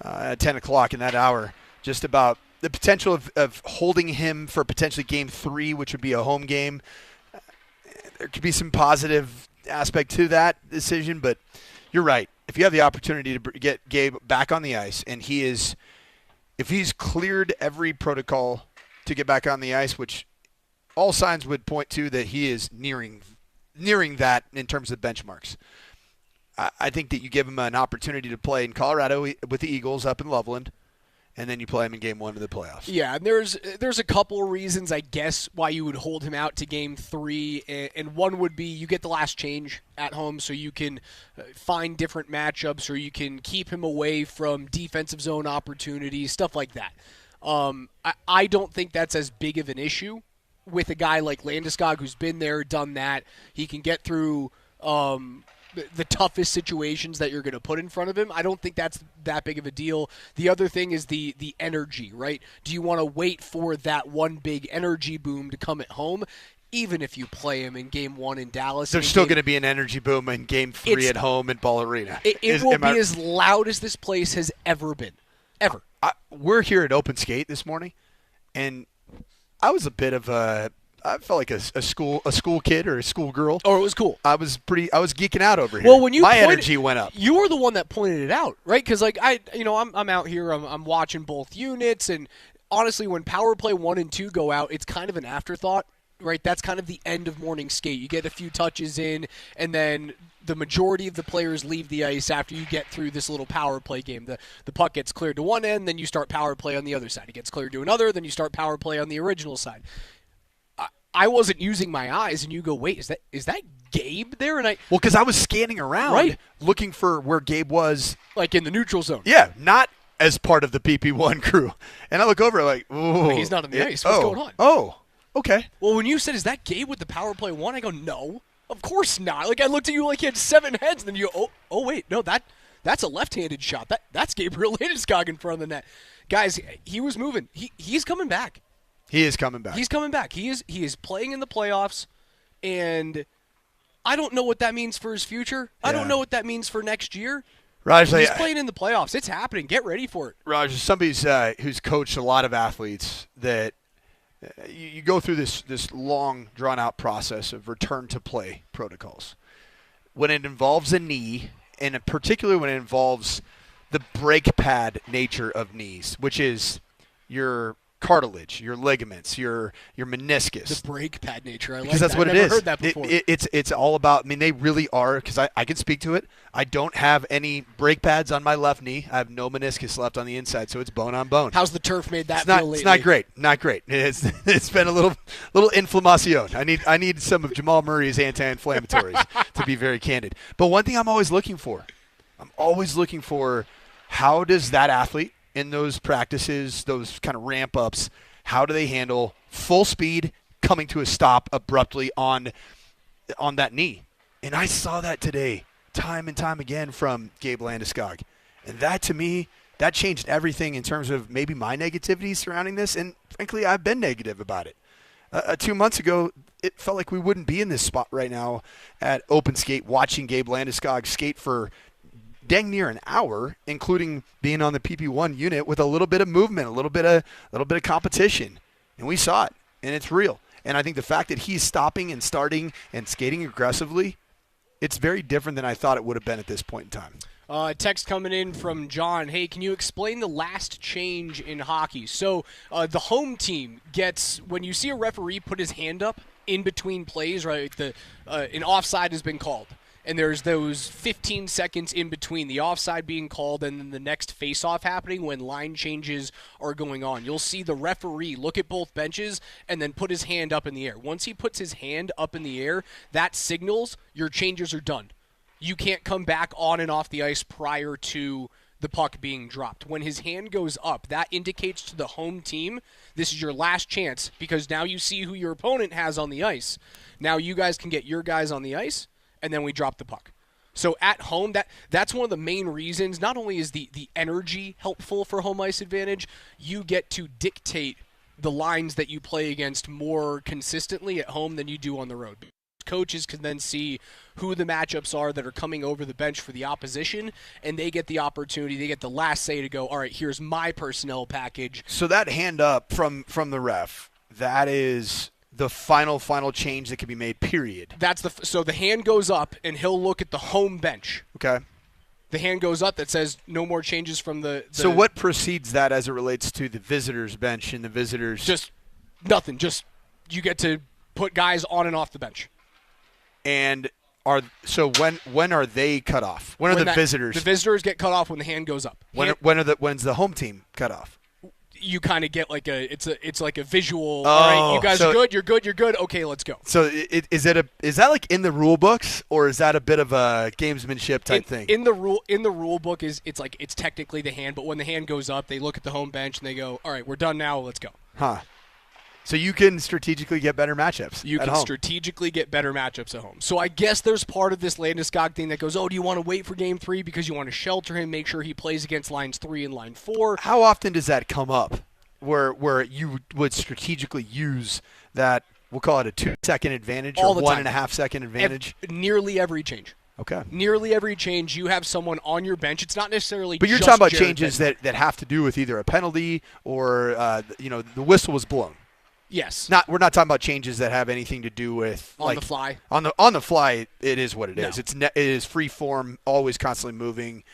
at 10 o'clock in that hour, just about the potential of holding him for potentially game 3, which would be a home game. There could be some positive aspect to that decision, but you're right. If you have the opportunity to get Gabe back on the ice, and if he's cleared every protocol to get back on the ice, which all signs would point to that he is nearing that in terms of benchmarks, I think that you give him an opportunity to play in Colorado with the Eagles up in Loveland, and then you play him in game 1 of the playoffs. Yeah, and there's a couple of reasons, I guess, why you would hold him out to game 3, and one would be you get the last change at home, so you can find different matchups, or you can keep him away from defensive zone opportunities, stuff like that. I don't think that's as big of an issue with a guy like Landeskog who's been there, done that. He can get through the toughest situations that you're going to put in front of him. I don't think that's that big of a deal. The other thing is the energy, right? Do you want to wait for that one big energy boom to come at home? Even if you play him in game 1 in Dallas. There's still going to be an energy boom in game 3 at home at Ball Arena. It will be as loud as this place has ever been. Ever. We're here at Open Skate this morning, and I was a bit of I felt like a school kid or a school girl. Oh, it was cool. I was geeking out over here. Well, when my energy went up. You were the one that pointed it out, right? Because I'm out here. I'm watching both units, and honestly, when Power Play 1 and 2 go out, it's kind of an afterthought, right? That's kind of the end of morning skate. You get a few touches in, and then the majority of the players leave the ice after you get through this little power play game. The puck gets cleared to one end, then you start power play on the other side. It gets cleared to another, then you start power play on the original side. I wasn't using my eyes, and you go, wait, is that Gabe there? And because I was scanning around, right, looking for where Gabe was, like in the neutral zone. Yeah, not as part of the PP1 crew. And I look over, like, ooh, he's not on the ice. What's going on? Oh, okay. Well, when you said, is that Gabe with the power play 1? I go, no, of course not. Like I looked at you like he had 7 heads, and then you go, oh wait, no, that's a left-handed shot. That's Gabriel Landeskog in front of the net. Guys, he was moving. He's coming back. He is coming back. He's coming back. He is playing in the playoffs, and I don't know what that means for his future. Yeah. I don't know what that means for next year. Raj, he's playing in the playoffs. It's happening. Get ready for it. Raj, somebody who's coached a lot of athletes, that you go through this long, drawn-out process of return-to-play protocols. When it involves a knee, and particularly when it involves the brake pad nature of knees, which is your cartilage, your ligaments, your meniscus. The brake pad nature. I like Because that's that. what I've it never is. heard that before. It's all about. I mean, they really are. Because I can speak to it. I don't have any brake pads on my left knee. I have no meniscus left on the inside, so it's bone on bone. How's the turf made that It's not. feel lately? It's not great. Not great. It's been a little inflamacion. I need some of Jamal Murray's anti-inflammatories to be very candid. But one thing I'm always looking for, how does that athlete in those practices, those kind of ramp ups, how do they handle full speed coming to a stop abruptly on that knee? And I saw that today, time and time again from Gabe Landeskog. And that, to me, that changed everything in terms of maybe my negativity surrounding this. And frankly, I've been negative about it. 2 months ago, it felt like we wouldn't be in this spot right now at Open Skate watching Gabe Landeskog skate for dang near an hour, including being on the PP1 unit with a little bit of movement, a little bit of competition. And we saw it, and it's real. And I think the fact that he's stopping and starting and skating aggressively, it's very different than I thought it would have been at this point in time. Text coming in from John. Hey, can you explain the last change in hockey? So the home team gets, when you see a referee put his hand up in between plays, right, an offside has been called. And there's those 15 seconds in between the offside being called and then the next face-off happening when line changes are going on. You'll see the referee look at both benches and then put his hand up in the air. Once he puts his hand up in the air, that signals your changes are done. You can't come back on and off the ice prior to the puck being dropped. When his hand goes up, that indicates to the home team, this is your last chance because now you see who your opponent has on the ice. Now you guys can get your guys on the ice, and then we drop the puck. So at home, that's one of the main reasons. Not only is the energy helpful for home ice advantage, you get to dictate the lines that you play against more consistently at home than you do on the road. Coaches can then see who the matchups are that are coming over the bench for the opposition, and they get the opportunity, they get the last say to go, all right, here's my personnel package. So that hand up from the ref, that is the final change that can be made, period. So the hand goes up, and he'll look at the home bench. Okay. The hand goes up that says no more changes from the So what precedes that as it relates to the visitors' bench and the visitors? Just nothing. Just you get to put guys on and off the bench. And when are they cut off? When are the visitors? The visitors get cut off when the hand goes up. When's the home team cut off? You kind of get like it's like a visual. All right, you guys are good. You're good. Okay, let's go. So is that like in the rule books, or is that a bit of a gamesmanship type thing? In the rule book it's technically the hand, but when the hand goes up, they look at the home bench and they go, all right, we're done now. Let's go. Huh. So you can strategically get better matchups. You can strategically get better matchups at home. So I guess there's part of this Landeskog thing that goes, do you want to wait for Game 3 because you want to shelter him, make sure he plays against Lines 3 and Line 4? How often does that come up where you would strategically use that, we'll call it a 2-second advantage or 1.5 second advantage? Nearly every change. Okay. Nearly every change, you have someone on your bench. It's not necessarily But you're just talking about Jared changes Benton. that have to do with either a penalty or, the whistle was blown. Yes. We're not talking about changes that have anything to do with the fly. On the fly, it is what it is. It is free form, always constantly moving,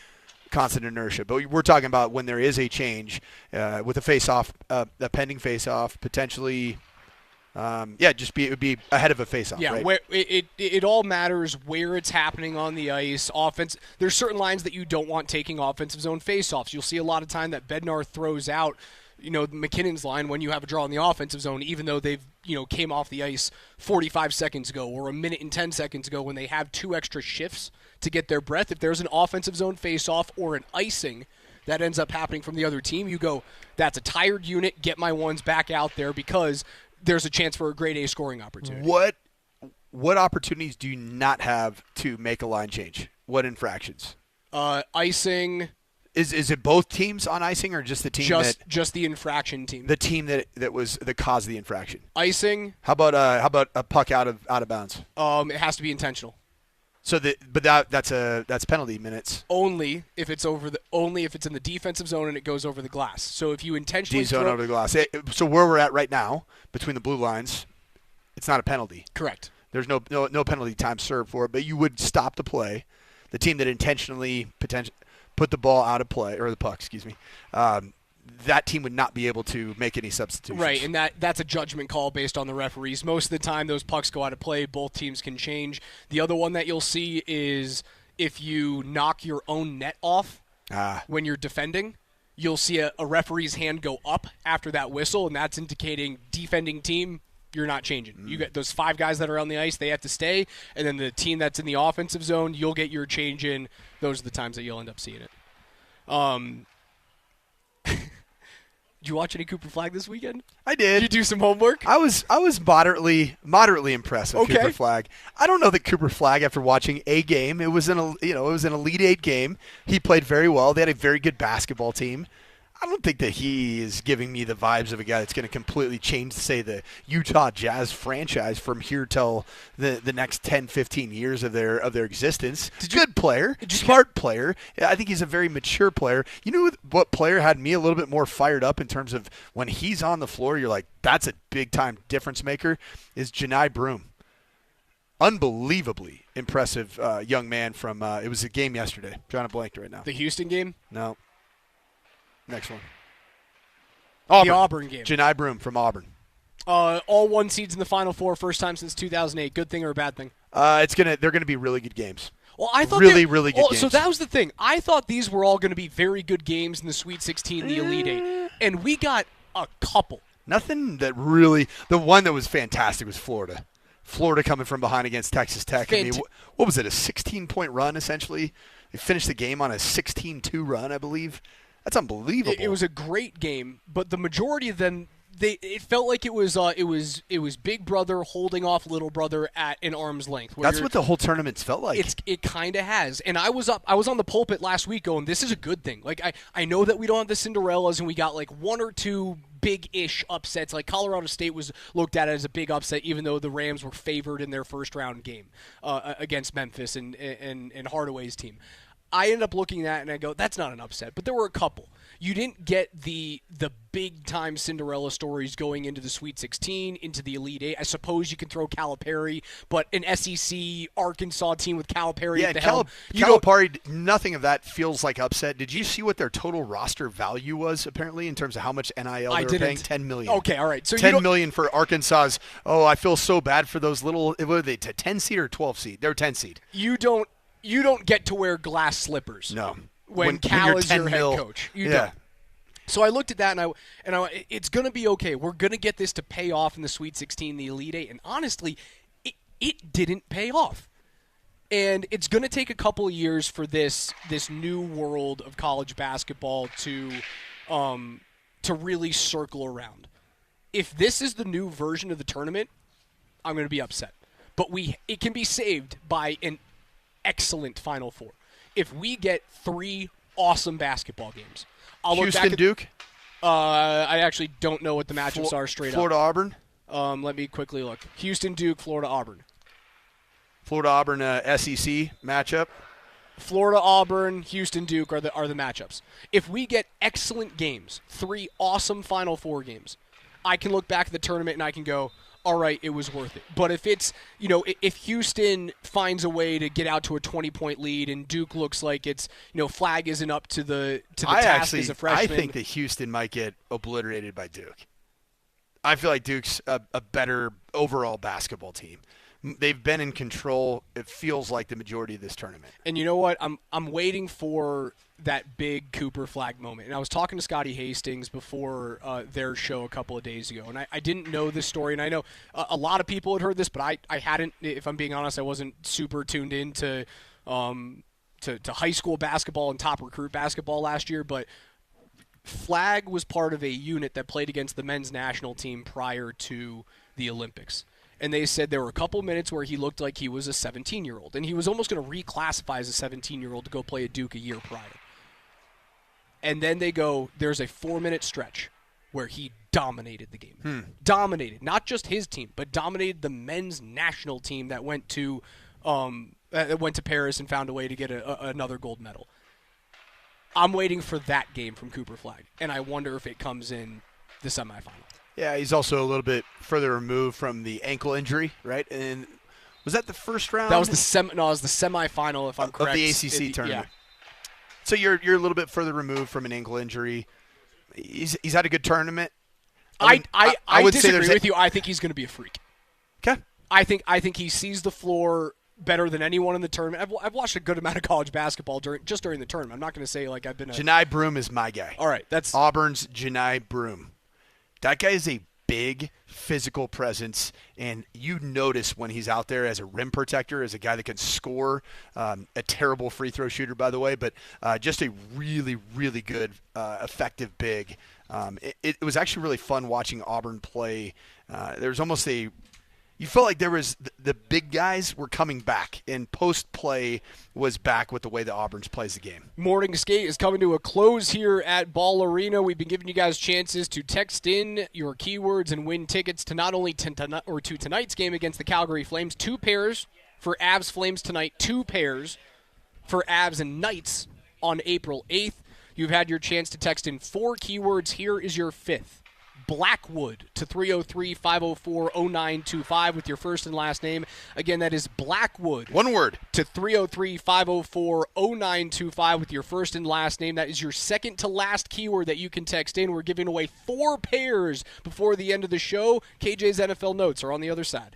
constant inertia. But we're talking about when there is a change with a face-off, a pending face-off, potentially. It would be ahead of a face-off. Yeah, right? where it all matters where it's happening on the ice. Offense. There's certain lines that you don't want taking offensive zone face-offs. You'll see a lot of time that Bednar throws out. McKinnon's line when you have a draw in the offensive zone, even though they've, came off the ice 45 seconds ago or a minute and 10 seconds ago when they have 2 extra shifts to get their breath. If there's an offensive zone face-off or an icing that ends up happening from the other team, you go, that's a tired unit, get my ones back out there because there's a chance for a grade A scoring opportunity. What opportunities do you not have to make a line change? What infractions? Icing. Is it both teams on icing or just the team just the infraction team? The team that caused the infraction. Icing. How about a puck out of bounds? It has to be intentional. So that's penalty minutes. Only if it's in the defensive zone and it goes over the glass. So if you intentionally D-zone over the glass. So where we're at right now between the blue lines, it's not a penalty. Correct. There's no penalty time served for it, but you would stop the play. The team that intentionally put the ball out of play, or the puck, excuse me, that team would not be able to make any substitutions. Right, and that's a judgment call based on the referees. Most of the time, those pucks go out of play. Both teams can change. The other one that you'll see is if you knock your own net off when you're defending, you'll see a referee's hand go up after that whistle, and that's indicating defending team, you're not changing. You get those 5 guys that are on the ice, they have to stay, and then the team that's in the offensive zone, you'll get your change in. Those are the times that you'll end up seeing it. Did you watch any Cooper Flag this weekend? I did. Did you do some homework? I was moderately impressed with Cooper Flag. I don't know that Cooper Flag, after watching a game, it was an Elite 8 game. He played very well. They had a very good basketball team. I don't think that he is giving me the vibes of a guy that's going to completely change, say, the Utah Jazz franchise from here till the next 10, 15 years of their existence. Good player, smart player. I think he's a very mature player. You know what player had me a little bit more fired up in terms of when he's on the floor, you're like, that's a big-time difference maker, is Janai Broom. Unbelievably impressive young man from it was a game yesterday. Drawing a blank right now. The Houston game? No. Next one. The Auburn game. Janai Broom from Auburn. All 1 seeds in the Final Four, first time since 2008. Good thing or a bad thing? They're gonna be really good games. Well, I thought really good games. So that was the thing. I thought these were all going to be very good games in the Sweet 16, the Elite 8, and we got a couple. Nothing that really. The one that was fantastic was Florida. Florida coming from behind against Texas Tech. I mean, what was it? A 16-point run essentially. They finished the game on a 16-2 run, I believe. That's unbelievable. It was a great game, but the majority of them, it felt like it was Big Brother holding off Little Brother at an arm's length. That's what the whole tournament's felt like. It kind of has. And I was on the pulpit last week going, this is a good thing. Like I know that we don't have the Cinderellas and we got like 1 or 2 big-ish upsets. Like Colorado State was looked at as a big upset, even though the Rams were favored in their first-round game against Memphis and Hardaway's team. I end up looking at it and I go, that's not an upset. But there were a couple. You didn't get the big-time Cinderella stories going into the Sweet 16, into the Elite 8. I suppose you can throw Calipari, but an SEC Arkansas team with Calipari at the helm. Calipari, nothing of that feels like upset. Did you see what their total roster value was, apparently, in terms of how much NIL they were paying? $10 million. Okay, all right. So $10 million for Arkansas's, I feel so bad for those little, what are they, 10 seed or 12 seed? They were 10 seed. You don't get to wear glass slippers. No. When Cal is your head coach. You don't. So I looked at that and I it's going to be okay. We're going to get this to pay off in the Sweet 16, the Elite 8. And honestly, it didn't pay off. And it's going to take a couple of years for this new world of college basketball to really circle around. If this is the new version of the tournament, I'm going to be upset. But it can be saved by an excellent Final Four. If we get 3 awesome basketball games, I'll look back at Duke. I actually don't know what the matchups are straight Florida up. Auburn. Let me quickly look. Houston Duke, Florida Auburn. Florida Auburn SEC matchup. Florida Auburn, Houston Duke are the matchups. If we get excellent games, 3 awesome Final Four games, I can look back at the tournament and I can go, all right, it was worth it. But if it's, if Houston finds a way to get out to a 20-point lead and Duke looks like it's, Flag isn't up to the task as a freshman. I think that Houston might get obliterated by Duke. I feel like Duke's a better overall basketball team. They've been in control, it feels like, the majority of this tournament. And you know what? I'm waiting for that big Cooper Flag moment. And I was talking to Scotty Hastings before their show a couple of days ago, and I didn't know this story. And I know a lot of people had heard this, but I hadn't. If I'm being honest, I wasn't super tuned in to high school basketball and top recruit basketball last year. But Flag was part of a unit that played against the men's national team prior to the Olympics. And they said there were a couple minutes where he looked like he was a 17-year-old. And he was almost going to reclassify as a 17-year-old to go play at Duke a year prior. And then they go, there's a 4-minute stretch where he dominated the game. Dominated. Not just his team, but dominated the men's national team that went to Paris and found a way to get another gold medal. I'm waiting for that game from Cooper Flag. And I wonder if it comes in the semifinal. Yeah, he's also a little bit further removed from the ankle injury, right? And was that the first round? That was the semifinal, if I'm correct. Of the ACC tournament. Yeah. So you're a little bit further removed from an ankle injury. He's had a good tournament. I would disagree with you. I think he's going to be a freak. Okay. I think he sees the floor better than anyone in the tournament. I've watched a good amount of college basketball during the tournament. I'm not going to say like I've been. Janai Broome is my guy. All right, that's Auburn's Janai Broome. That guy is a big physical presence, and you notice when he's out there as a rim protector, as a guy that can score, a terrible free throw shooter, by the way, but just a really, really good, effective big. It was actually really fun watching Auburn play. There was almost you felt like there was the big guys were coming back, and post play was back with the way that Auburn's plays the game. Morning Skate is coming to a close here at Ball Arena. We've been giving you guys chances to text in your keywords and win tickets to not only to tonight's game against the Calgary Flames, 2 pairs for Avs Flames tonight, 2 pairs for Avs and Knights on April 8th. You've had your chance to text in 4 keywords. Here is your 5th. Blackwood to 303-504-0925 with your first and last name. Again, that is Blackwood. One word. To 303-504-0925 with your first and last name. That is your second to last keyword that you can text in. We're giving away 4 pairs before the end of the show. KJ's NFL notes are on the other side.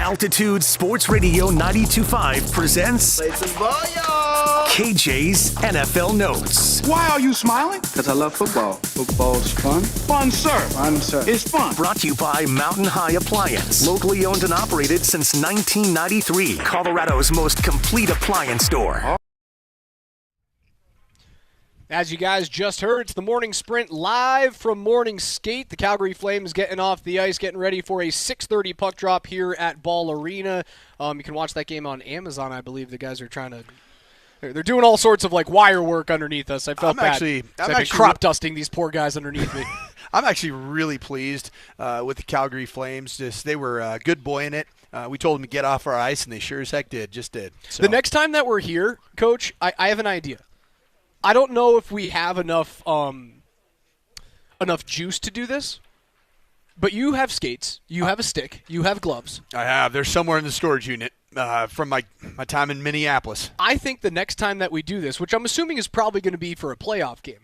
Altitude Sports Radio 92.5 presents KJ's NFL Notes. Why are you smiling? Because I love football. Football's fun. Fun, sir. Fun, sir. It's fun. Brought to you by Mountain High Appliance. Locally owned and operated since 1993. Colorado's most complete appliance store. As you guys just heard, it's the Morning Sprint live from Morning Skate. The Calgary Flames getting off the ice, getting ready for a 6:30 puck drop here at Ball Arena. You can watch that game on Amazon, I believe. The guys are trying to... They're doing all sorts of wire work underneath us. I felt bad. I've been crop dusting these poor guys underneath me. I'm actually really pleased with the Calgary Flames. They were good boy in it. We told them to get off our ice, and they sure as heck did. Just did. So. The next time that we're here, Coach, I have an idea. I don't know if we have enough juice to do this, but you have skates, you have a stick, you have gloves. I have. They're somewhere in the storage unit from my time in Minneapolis. I think the next time that we do this, which I'm assuming is probably going to be for a playoff game,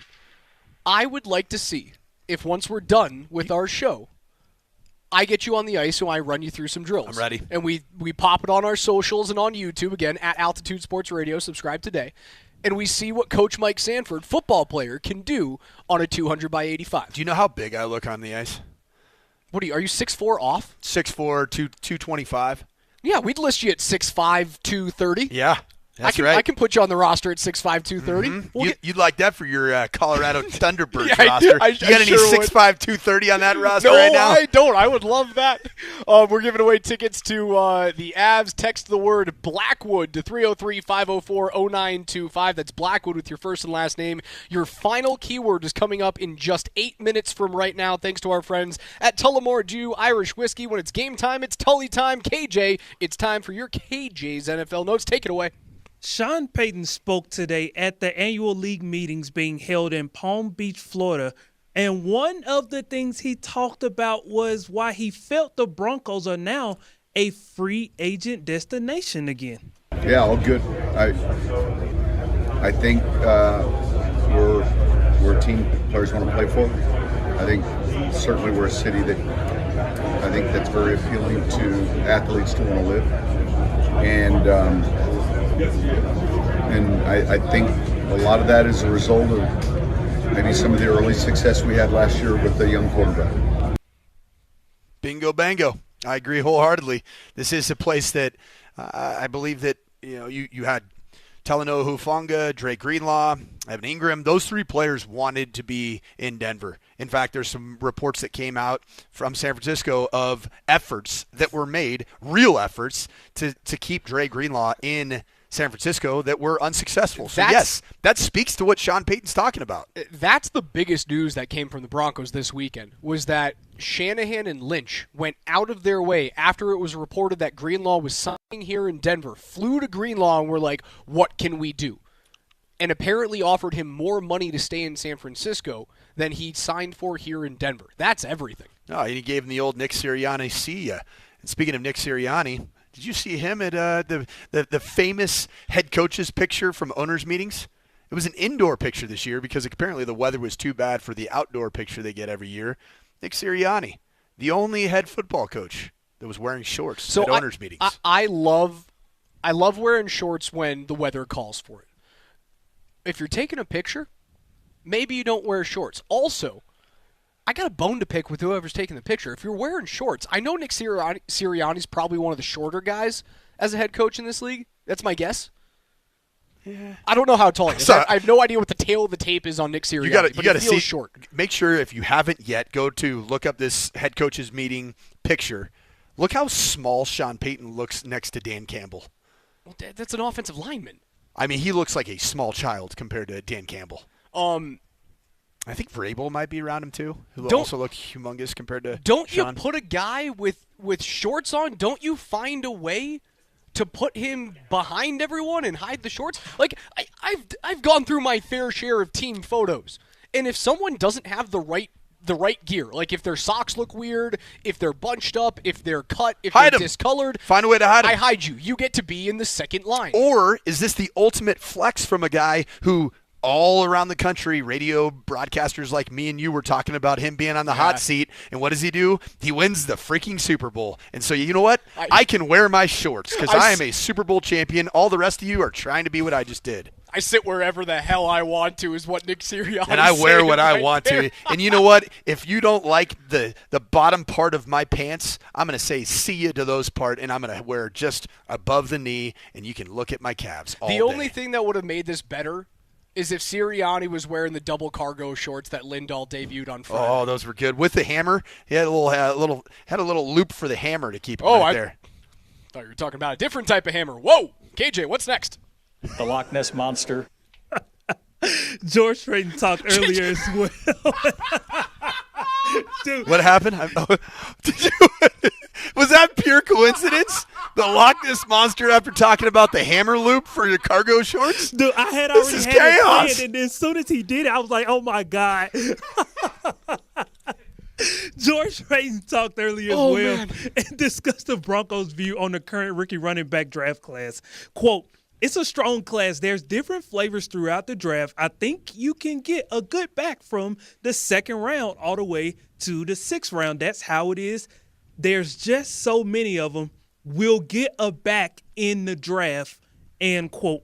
I would like to see if once we're done with our show, I get you on the ice and I run you through some drills. I'm ready. And we pop it on our socials and on YouTube, again, at Altitude Sports Radio. Subscribe today. And we see what Coach Mike Sanford, football player, can do on a 200 by 85. Do you know how big I look on the ice? What are you 6'4" off? 6'4", 225. Yeah, we'd list you at 6'5", 230. Yeah, that's right. I can put you on the roster at 6'5", 230. Mm-hmm. You'd like that for your Colorado Thunderbirds roster. You got any 6'5", 230 on that roster right now? No, I don't. I would love that. We're giving away tickets to the Avs. Text the word Blackwood to 303-504-0925. That's Blackwood with your first and last name. Your final keyword is coming up in just 8 minutes from right now, thanks to our friends at Tullamore Dew Irish Whiskey. When it's game time, it's Tully time. KJ, it's time for your KJ's NFL Notes. Take it away. Sean Payton spoke today at the annual league meetings being held in Palm Beach, Florida, and one of the things he talked about was why he felt the Broncos are now a free agent destination again. Yeah, all good. I think we're a team players want to play for. I think certainly we're a city that I think that's very appealing to athletes to want to live, and I think a lot of that is a result of maybe some of the early success we had last year with the young quarterback. Bingo, bango. I agree wholeheartedly. This is a place that I believe that you had Talanoa Hufanga, Drake Greenlaw, Evan Ingram. Those three players wanted to be in Denver. In fact, there's some reports that came out from San Francisco of efforts that were made, real efforts, to keep Drake Greenlaw in San Francisco that were unsuccessful. So yes, that speaks to what Sean Payton's talking about. That's the biggest news that came from the Broncos this weekend, was that Shanahan and Lynch went out of their way after it was reported that Greenlaw was signing here in Denver, flew to Greenlaw and were like, what can we do? And apparently offered him more money to stay in San Francisco than he signed for here in Denver. That's everything. Oh, he gave him the old Nick Sirianni see ya. And speaking of Nick Sirianni, did you see him at the famous head coach's picture from owners' meetings? It was an indoor picture this year because apparently the weather was too bad for the outdoor picture they get every year. Nick Sirianni, the only head football coach that was wearing shorts at owners' meetings. I love wearing shorts when the weather calls for it. If you're taking a picture, maybe you don't wear shorts. Also, I got a bone to pick with whoever's taking the picture. If you're wearing shorts, I know Nick Sirianni's probably one of the shorter guys as a head coach in this league. That's my guess. Yeah. I don't know how tall he is. I have no idea what the tail of the tape is on Nick Sirianni. You got to see short. Make sure if you haven't yet, look up this head coaches meeting picture. Look how small Sean Payton looks next to Dan Campbell. Well, that's an offensive lineman. I mean, he looks like a small child compared to Dan Campbell. I think Vrabel might be around him too, who also look humongous compared to Sean. You put a guy with shorts on? Don't you find a way to put him behind everyone and hide the shorts? Like I've gone through my fair share of team photos, and if someone doesn't have the right gear, like if their socks look weird, if they're bunched up, if they're cut, if they're discolored, find a way to hide them. I hide you. You get to be in the second line. Or is this the ultimate flex from a guy who all around the country, radio broadcasters like me and you were talking about him being on the hot seat. And what does he do? He wins the freaking Super Bowl. And so, you know what? I can wear my shorts because I am a Super Bowl champion. All the rest of you are trying to be what I just did. I sit wherever the hell I want to is what Nick Sirianni and I wear what I right want there. to. And you know what? If you don't like the bottom part of my pants, I'm going to say see you to those part, and I'm going to wear just above the knee, and you can look at my calves all The day. only thing that would have made this better is if Sirianni was wearing the double cargo shorts that Lindahl debuted on Friday. Oh, those were good. With the hammer, he had a little loop for the hammer to keep him there. Thought you were talking about a different type of hammer. Whoa, KJ, what's next? The Loch Ness Monster. George Payton talked earlier as well. Dude. What happened? Was that pure coincidence? The Loch Ness Monster after talking about the hammer loop for your cargo shorts? Dude, I had already This is had chaos. it planned, and then as soon as he did it, I was like, oh, my God. George Payton talked earlier as well and discussed the Broncos' view on the current rookie running back draft class. Quote, it's a strong class. There's different flavors throughout the draft. I think you can get a good back from the second round all the way to the 6th round. That's how it is. There's just so many of them. We'll get a back in the draft. And, quote,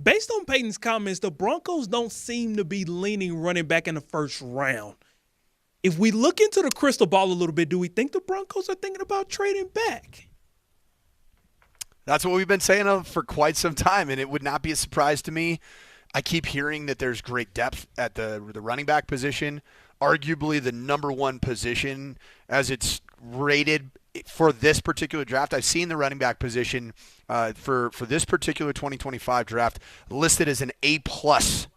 based on Payton's comments, the Broncos don't seem to be leaning running back in the first round. If we look into the crystal ball a little bit, do we think the Broncos are thinking about trading back? That's what we've been saying for quite some time, and it would not be a surprise to me. I keep hearing that there's great depth at the running back position, arguably the number one position as it's rated for this particular draft. I've seen the running back position for this particular 2025 draft listed as an A-plus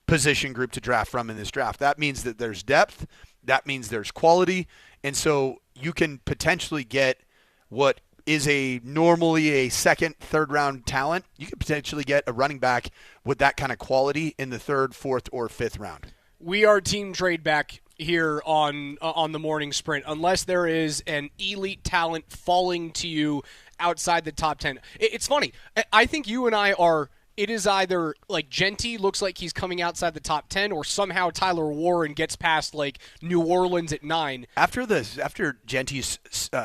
position group to draft from in this draft. That means that there's depth. That means there's quality. And so you can potentially get what is normally a second, third round talent. You could potentially get a running back with that kind of quality in the 3rd, 4th, or 5th round. We are team trade back here on the morning sprint, unless there is an elite talent falling to you outside the top 10. It's funny. I think you and I are. It is either like Genty looks like he's coming outside the top 10, or somehow Tyler Warren gets past like New Orleans at 9. After Genty's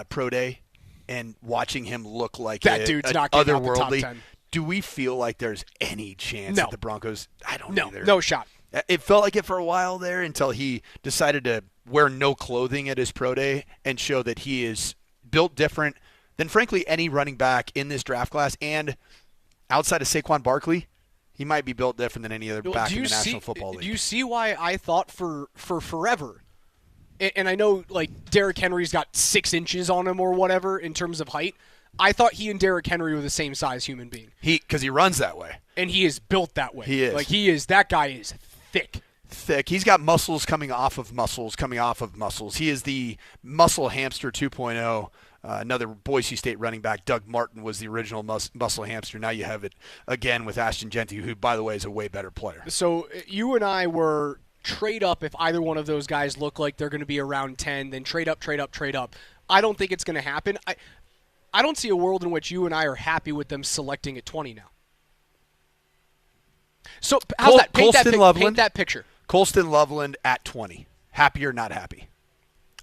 pro day and watching him look like that dude's not getting out the top 10. Do we feel like there's any chance that the Broncos? I don't either. No shot. It felt like it for a while there until he decided to wear no clothing at his pro day and show that he is built different than, frankly, any running back in this draft class. And outside of Saquon Barkley, he might be built different than any other back in the National Football League. Do you see why I thought for forever? And I know, like, Derrick Henry's got 6 inches on him or whatever in terms of height. I thought he and Derrick Henry were the same size human being. Because he runs that way. And he is built that way. He is. Like, that guy is thick. He's got muscles coming off of muscles coming off of muscles. He is the muscle hamster 2.0. Another Boise State running back, Doug Martin, was the original muscle hamster. Now you have it again with Ashton Genty, who, by the way, is a way better player. So you and I were trade up if either one of those guys look like they're going to be around 10, then trade up. I don't think it's going to happen. I don't see a world in which you and I are happy with them selecting at 20 now. So how's that? Paint that picture. Colston Loveland at 20. Happy or not happy?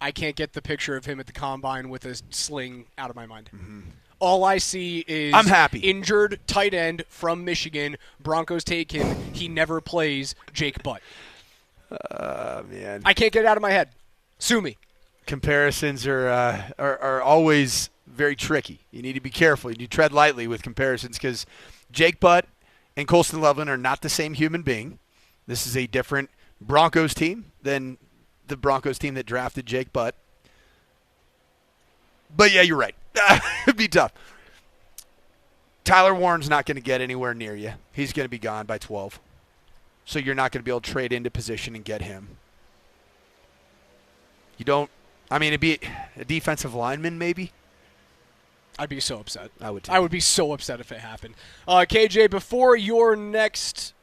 I can't get the picture of him at the combine with a sling out of my mind. Mm-hmm. All I see is I'm happy. Injured tight end from Michigan. Broncos take him. He never plays. Jake Butt. Man. I can't get it out of my head. Sue me. Comparisons are always very tricky. You need to be careful. You need to tread lightly with comparisons because Jake Butt and Colston Loveland are not the same human being. This is a different Broncos team than the Broncos team that drafted Jake Butt. But, yeah, you're right. It'd be tough. Tyler Warren's not going to get anywhere near you. He's going to be gone by 12. So you're not going to be able to trade into position and get him. You don't – I mean, it'd be a defensive lineman maybe. I'd be so upset. I would too. I would be so upset if it happened. KJ, before your next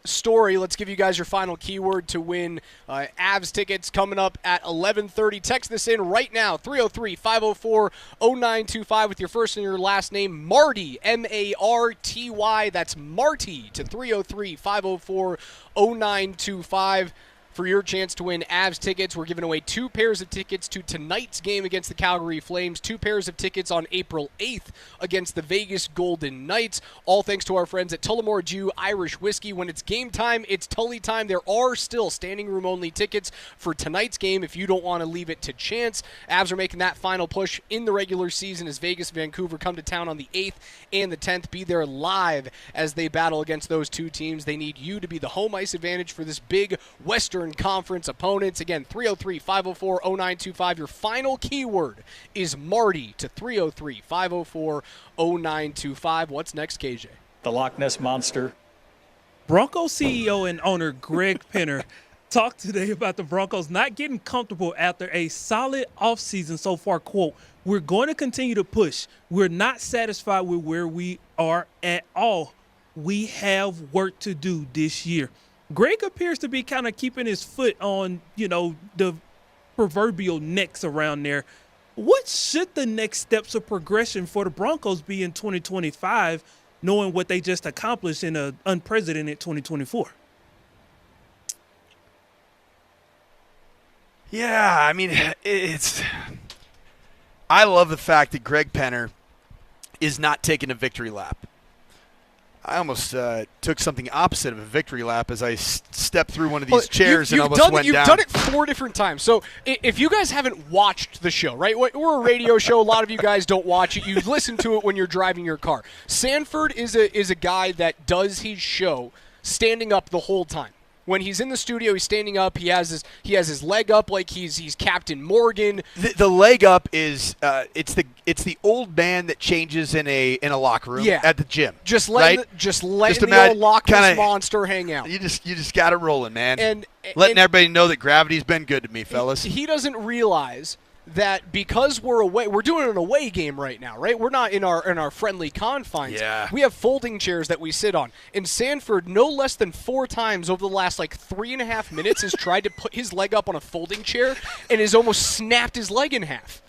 story. Let's give you guys your final keyword to win Avs tickets coming up at 11:30. Text this in right now, 303-504-0925 with your first and your last name, Marty, M-A-R-T-Y. That's Marty to 303-504-0925. For your chance to win Avs tickets, we're giving away 2 pairs of tickets to tonight's game against the Calgary Flames, 2 pairs of tickets on April 8th against the Vegas Golden Knights, all thanks to our friends at Tullamore Dew Irish Whiskey. When it's game time, it's Tully time. There are still standing room only tickets for tonight's game if you don't want to leave it to chance. Avs are making that final push in the regular season as Vegas and Vancouver come to town on the 8th and the 10th. Be there live as they battle against those two teams. They need you to be the home ice advantage for this big Western Conference opponents. Again, 303-504-0925. Your final keyword is Marty to 303-504-0925. What's next, KJ? The Loch Ness Monster. Broncos CEO and owner Greg Penner talked today about the Broncos not getting comfortable after a solid offseason so far. Quote, "We're going to continue to push. We're not satisfied with where we are at all. We have work to do this year." Greg appears to be kind of keeping his foot on, the proverbial necks around there. What should the next steps of progression for the Broncos be in 2025, knowing what they just accomplished in an unprecedented 2024? Yeah, I mean, I love the fact that Greg Penner is not taking a victory lap. I almost took something opposite of a victory lap as I stepped through one of these chairs and almost went down. You've done it 4 different times. So if you guys haven't watched the show, right? We're a radio show. A lot of you guys don't watch it. You listen to it when you're driving your car. Sanford is a guy that does his show standing up the whole time. When he's in the studio, he's standing up. He has his leg up like he's Captain Morgan. The leg up is it's the old man that changes in a locker room at the gym. Just letting the old Loch Ness Monster hang out. You just got it rolling, man. And everybody know that gravity's been good to me, fellas. He doesn't realize that because we're away, we're doing an away game right now, right? We're not in our friendly confines. Yeah. We have folding chairs that we sit on. And Sanford, no less than 4 times over the last 3.5 minutes, has tried to put his leg up on a folding chair and has almost snapped his leg in half.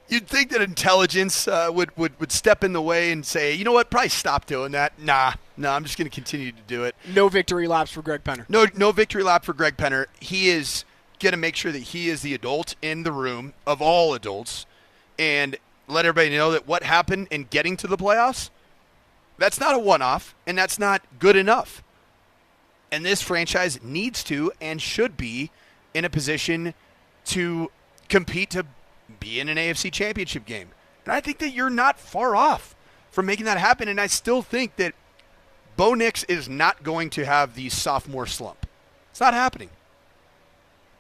You'd think that intelligence would step in the way and say, you know what, probably stop doing that. Nah, I'm just going to continue to do it. No victory laps for Greg Penner. No victory lap for Greg Penner. He is going to make sure that he is the adult in the room of all adults and let everybody know that what happened in getting to the playoffs, that's not a one-off, and that's not good enough. And this franchise needs to and should be in a position to compete to be in an AFC championship game. And I think that you're not far off from making that happen, and I still think that Bo Nix is not going to have the sophomore slump. It's not happening.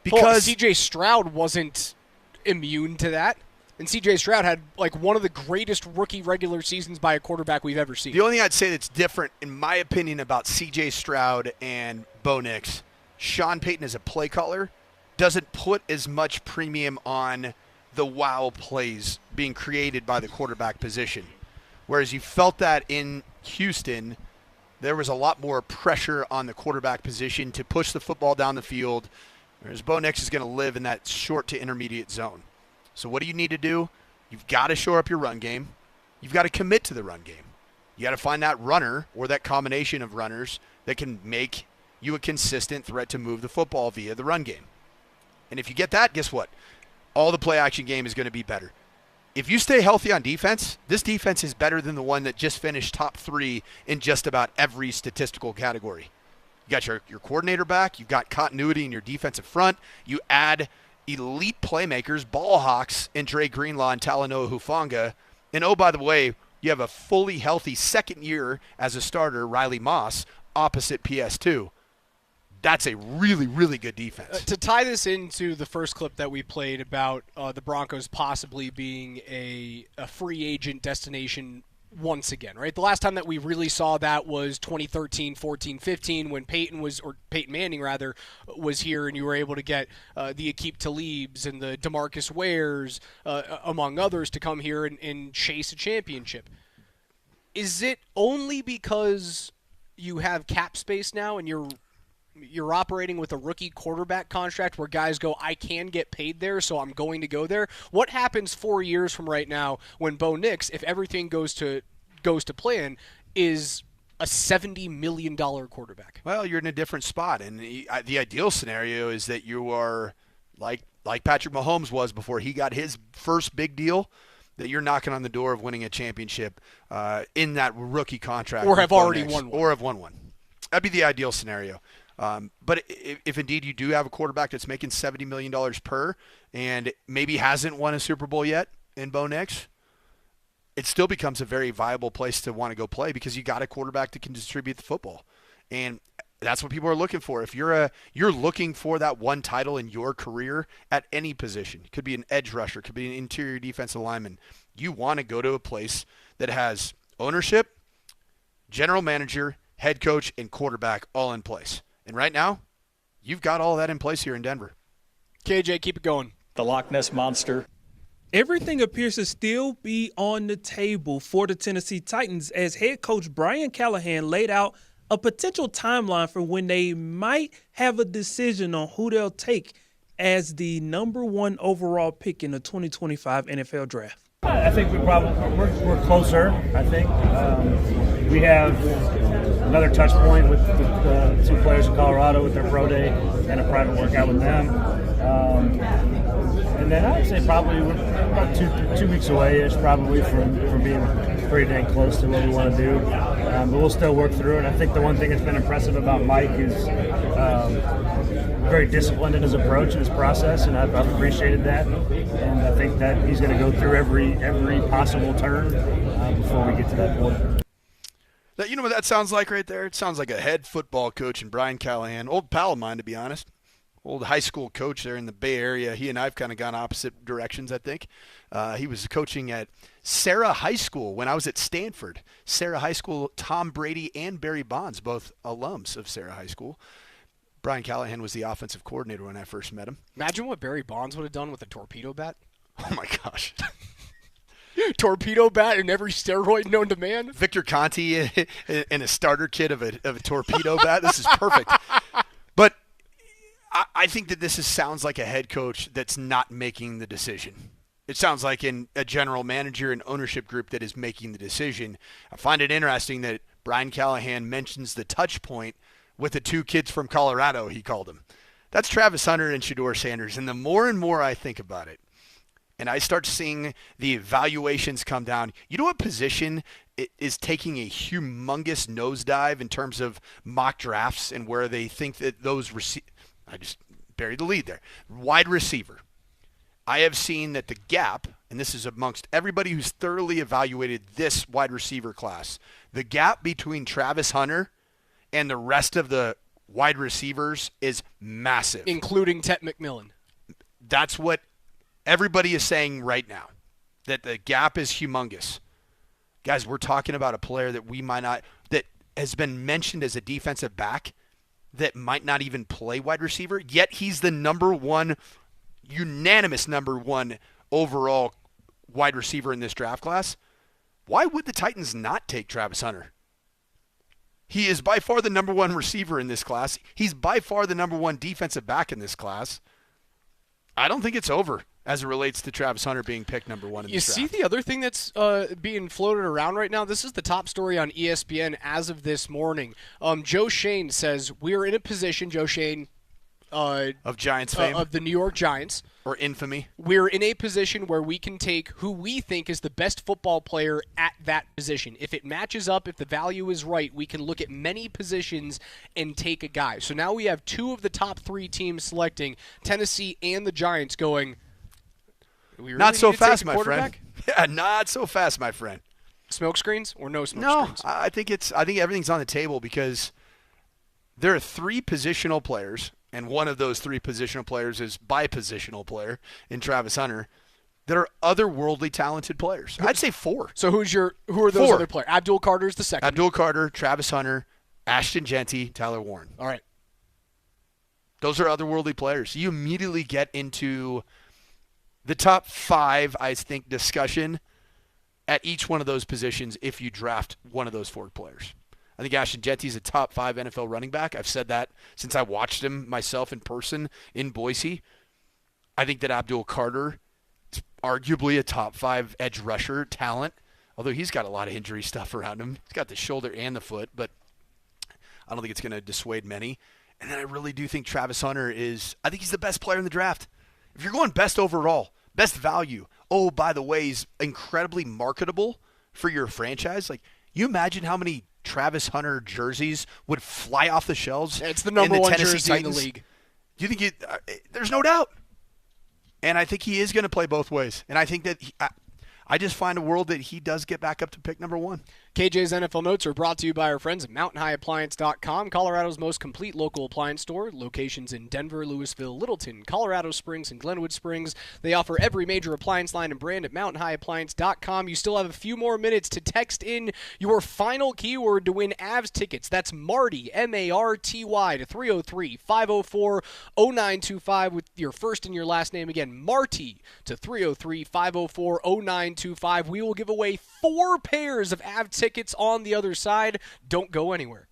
Because C.J. Stroud wasn't immune to that. And C.J. Stroud had one of the greatest rookie regular seasons by a quarterback we've ever seen. The only thing I'd say that's different, in my opinion, about C.J. Stroud and Bo Nix, Sean Payton as a play caller doesn't put as much premium on the wow plays being created by the quarterback position. Whereas you felt that in Houston, there was a lot more pressure on the quarterback position to push the football down the field, whereas Bo Nix is going to live in that short to intermediate zone. So what do you need to do? You've got to shore up your run game. You've got to commit to the run game. You got to find that runner or that combination of runners that can make you a consistent threat to move the football via the run game. And if you get that, guess what? All the play action game is going to be better. If you stay healthy on defense, this defense is better than the one that just finished top 3 in just about every statistical category. You got your coordinator back. You've got continuity in your defensive front. You add elite playmakers, ball hawks, in Dre Greenlaw and Talanoa Hufanga. And oh, by the way, you have a fully healthy second year as a starter, Riley Moss, opposite PS2. That's a really, really good defense. To tie this into the first clip that we played about the Broncos possibly being a free agent destination once again, right? The last time that we really saw that was 2013, 14, 15 when Payton Manning was here, and you were able to get the Aqib Talibs and the DeMarcus Wares, among others, to come here and chase a championship. Is it only because you have cap space now, and you're operating with a rookie quarterback contract where guys go, I can get paid there, so I'm going to go there. What happens 4 years from right now when Bo Nix, if everything goes to plan, is a $70 million quarterback? Well, you're in a different spot, and the ideal scenario is that you are like Patrick Mahomes was before he got his first big deal, that you're knocking on the door of winning a championship in that rookie contract. Or have already won one. Or have won one. That'd be the ideal scenario. But if indeed you do have a quarterback that's making $70 million per and maybe hasn't won a Super Bowl yet in Bo Nix, it still becomes a very viable place to want to go play because you got a quarterback that can distribute the football. And that's what people are looking for. If you're looking for that one title in your career at any position, it could be an edge rusher, could be an interior defensive lineman, you want to go to a place that has ownership, general manager, head coach, and quarterback all in place. And right now, you've got all that in place here in Denver. KJ, keep it going. The Loch Ness Monster. Everything appears to still be on the table for the Tennessee Titans as head coach Brian Callahan laid out a potential timeline for when they might have a decision on who they'll take as the number 1 overall pick in the 2025 NFL Draft. I think we're closer. I think we have another touch point with the 2 players in Colorado with their pro day and a private workout with them. And then I would say probably we're about 2 weeks away-ish probably from being pretty dang close to what we want to do. But we'll still work through it. I think the one thing that's been impressive about Mike is very disciplined in his approach and his process, and I've appreciated that. And I think that he's going to go through every possible turn before we get to that point. You know what that sounds like right there? It sounds like a head football coach in Brian Callahan, old pal of mine, to be honest. Old high school coach there in the Bay Area. He and I have kind of gone opposite directions, I think. He was coaching at Sarah High School when I was at Sanford. Sarah High School, Tom Brady and Barry Bonds, both alums of Sarah High School. Brian Callahan was the offensive coordinator when I first met him. Imagine what Barry Bonds would have done with a torpedo bat. Oh, my gosh. Torpedo bat and every steroid known to man. Victor Conti and a starter kit of a torpedo bat. This is perfect. But I think that this sounds like a head coach that's not making the decision. It sounds like a general manager and ownership group that is making the decision. I find it interesting that Brian Callahan mentions the touch point with the 2 kids from Colorado, he called them. That's Travis Hunter and Shedeur Sanders. And the more and more I think about it, and I start seeing the evaluations come down, you know what position is taking a humongous nosedive in terms of mock drafts and where they think that those I just buried the lead there. Wide receiver. I have seen that the gap, and this is amongst everybody who's thoroughly evaluated this wide receiver class, the gap between Travis Hunter and the rest of the wide receivers is massive. Including Tet McMillan. That's what everybody is saying right now, that the gap is humongous. Guys, we're talking about a player that we might not, that has been mentioned as a defensive back that might not even play wide receiver, yet he's the unanimous number 1 overall wide receiver in this draft class. Why would the Titans not take Travis Hunter? He is by far the number 1 receiver in this class. He's by far the number 1 defensive back in this class. I don't think it's over as it relates to Travis Hunter being picked number 1 in this draft. You see the other thing that's being floated around right now? This is the top story on ESPN as of this morning. Joe Shane says, we're in a position, Joe Shane, of Giants fame? Of the New York Giants. Or infamy. We're in a position where we can take who we think is the best football player at that position. If it matches up, if the value is right, we can look at many positions and take a guy. So now we have 2 of the top 3 teams selecting, Tennessee and the Giants going, we really not so fast, my friend. Yeah, not so fast, my friend. Smoke screens or no smoke screens? No, I think everything's on the table because there are 3 positional players, and one of those 3 positional players is bi-positional player in Travis Hunter, that are otherworldly talented players. I'd say 4. So who are those 4. other players? Abdul Carter's the second. Abdul Carter, Travis Hunter, Ashton Genty, Tyler Warren. All right. Those are otherworldly players. You immediately get into the top 5, I think, discussion at each one of those positions if you draft one of those 4 players. I think Ashton Jetty's a top 5 NFL running back. I've said that since I watched him myself in person in Boise. I think that Abdul Carter is arguably a top 5 edge rusher talent, although he's got a lot of injury stuff around him. He's got the shoulder and the foot, but I don't think it's going to dissuade many. And then I really do think Travis Hunter I think he's the best player in the draft. If you're going best overall, best value, oh, by the way, he's incredibly marketable for your franchise. Like, you imagine how many Travis Hunter jerseys would fly off the shelves. It's the number one Tennessee jersey Titans. in the league. Do you think there's no doubt. And I think he is going to play both ways. And I think that I just find a world that he does get back up to pick number 1. KJ's NFL Notes are brought to you by our friends at MountainHighAppliance.com, Colorado's most complete local appliance store. Locations in Denver, Louisville, Littleton, Colorado Springs, and Glenwood Springs. They offer every major appliance line and brand at MountainHighAppliance.com. You still have a few more minutes to text in your final keyword to win Avs tickets. That's Marty, M-A-R-T-Y, to 303-504-0925 with your first and your last name. Again, Marty to 303-504-0925. We will give away 4 pairs of Avs tickets on the other side. Don't go anywhere.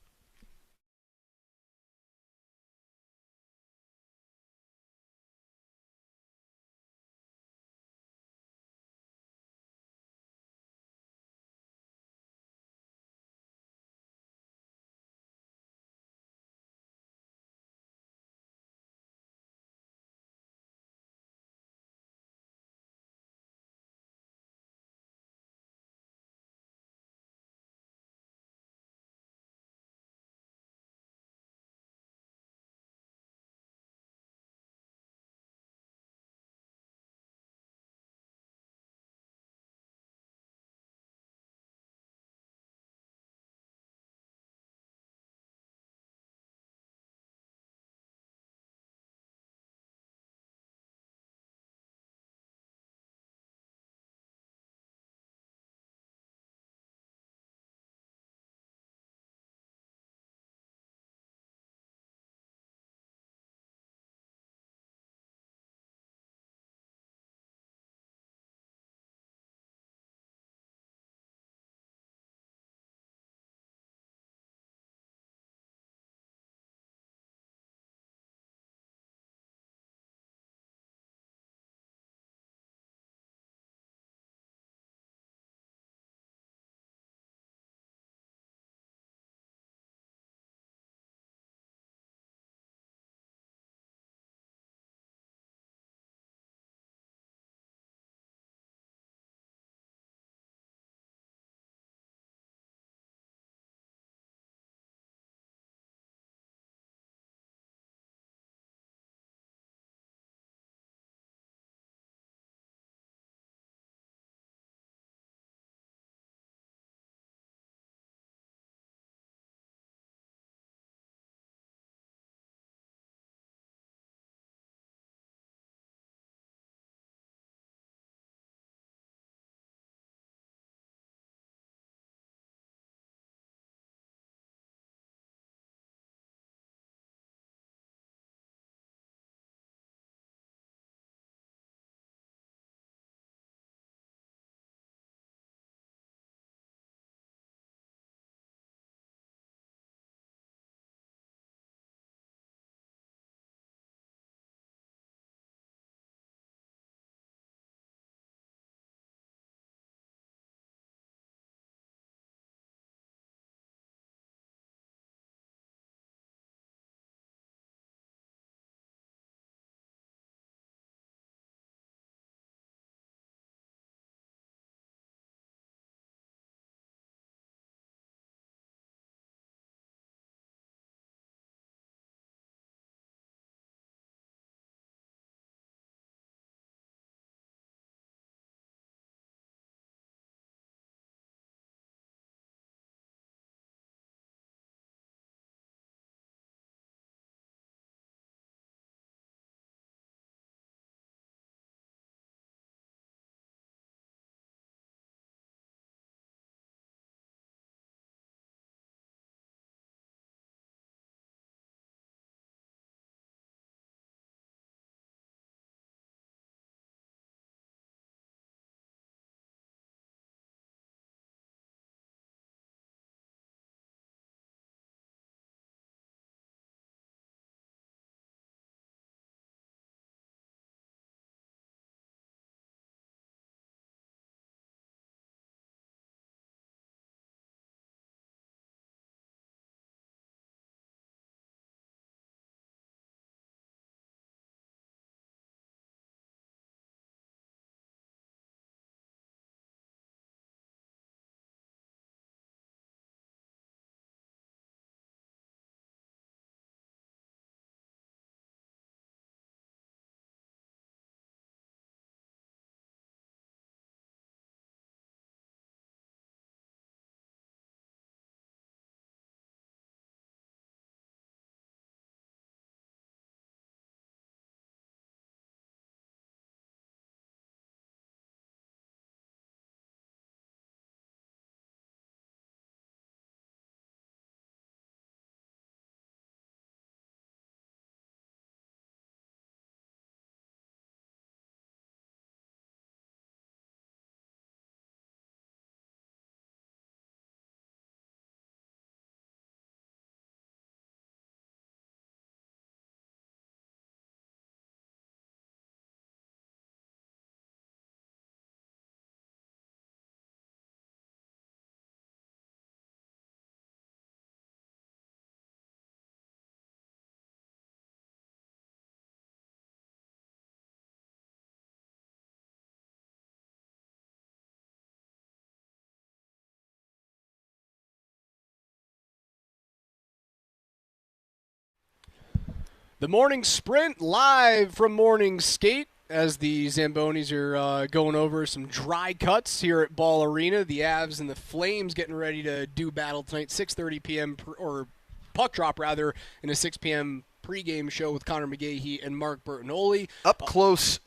The morning sprint live from morning skate as the Zambonis are going over some dry cuts here at Ball Arena. The Avs and the Flames getting ready to do battle tonight, 6:30 p.m. or puck drop rather, in a 6 p.m. pregame show with Connor McGahee and Mark Bertinoli. Up close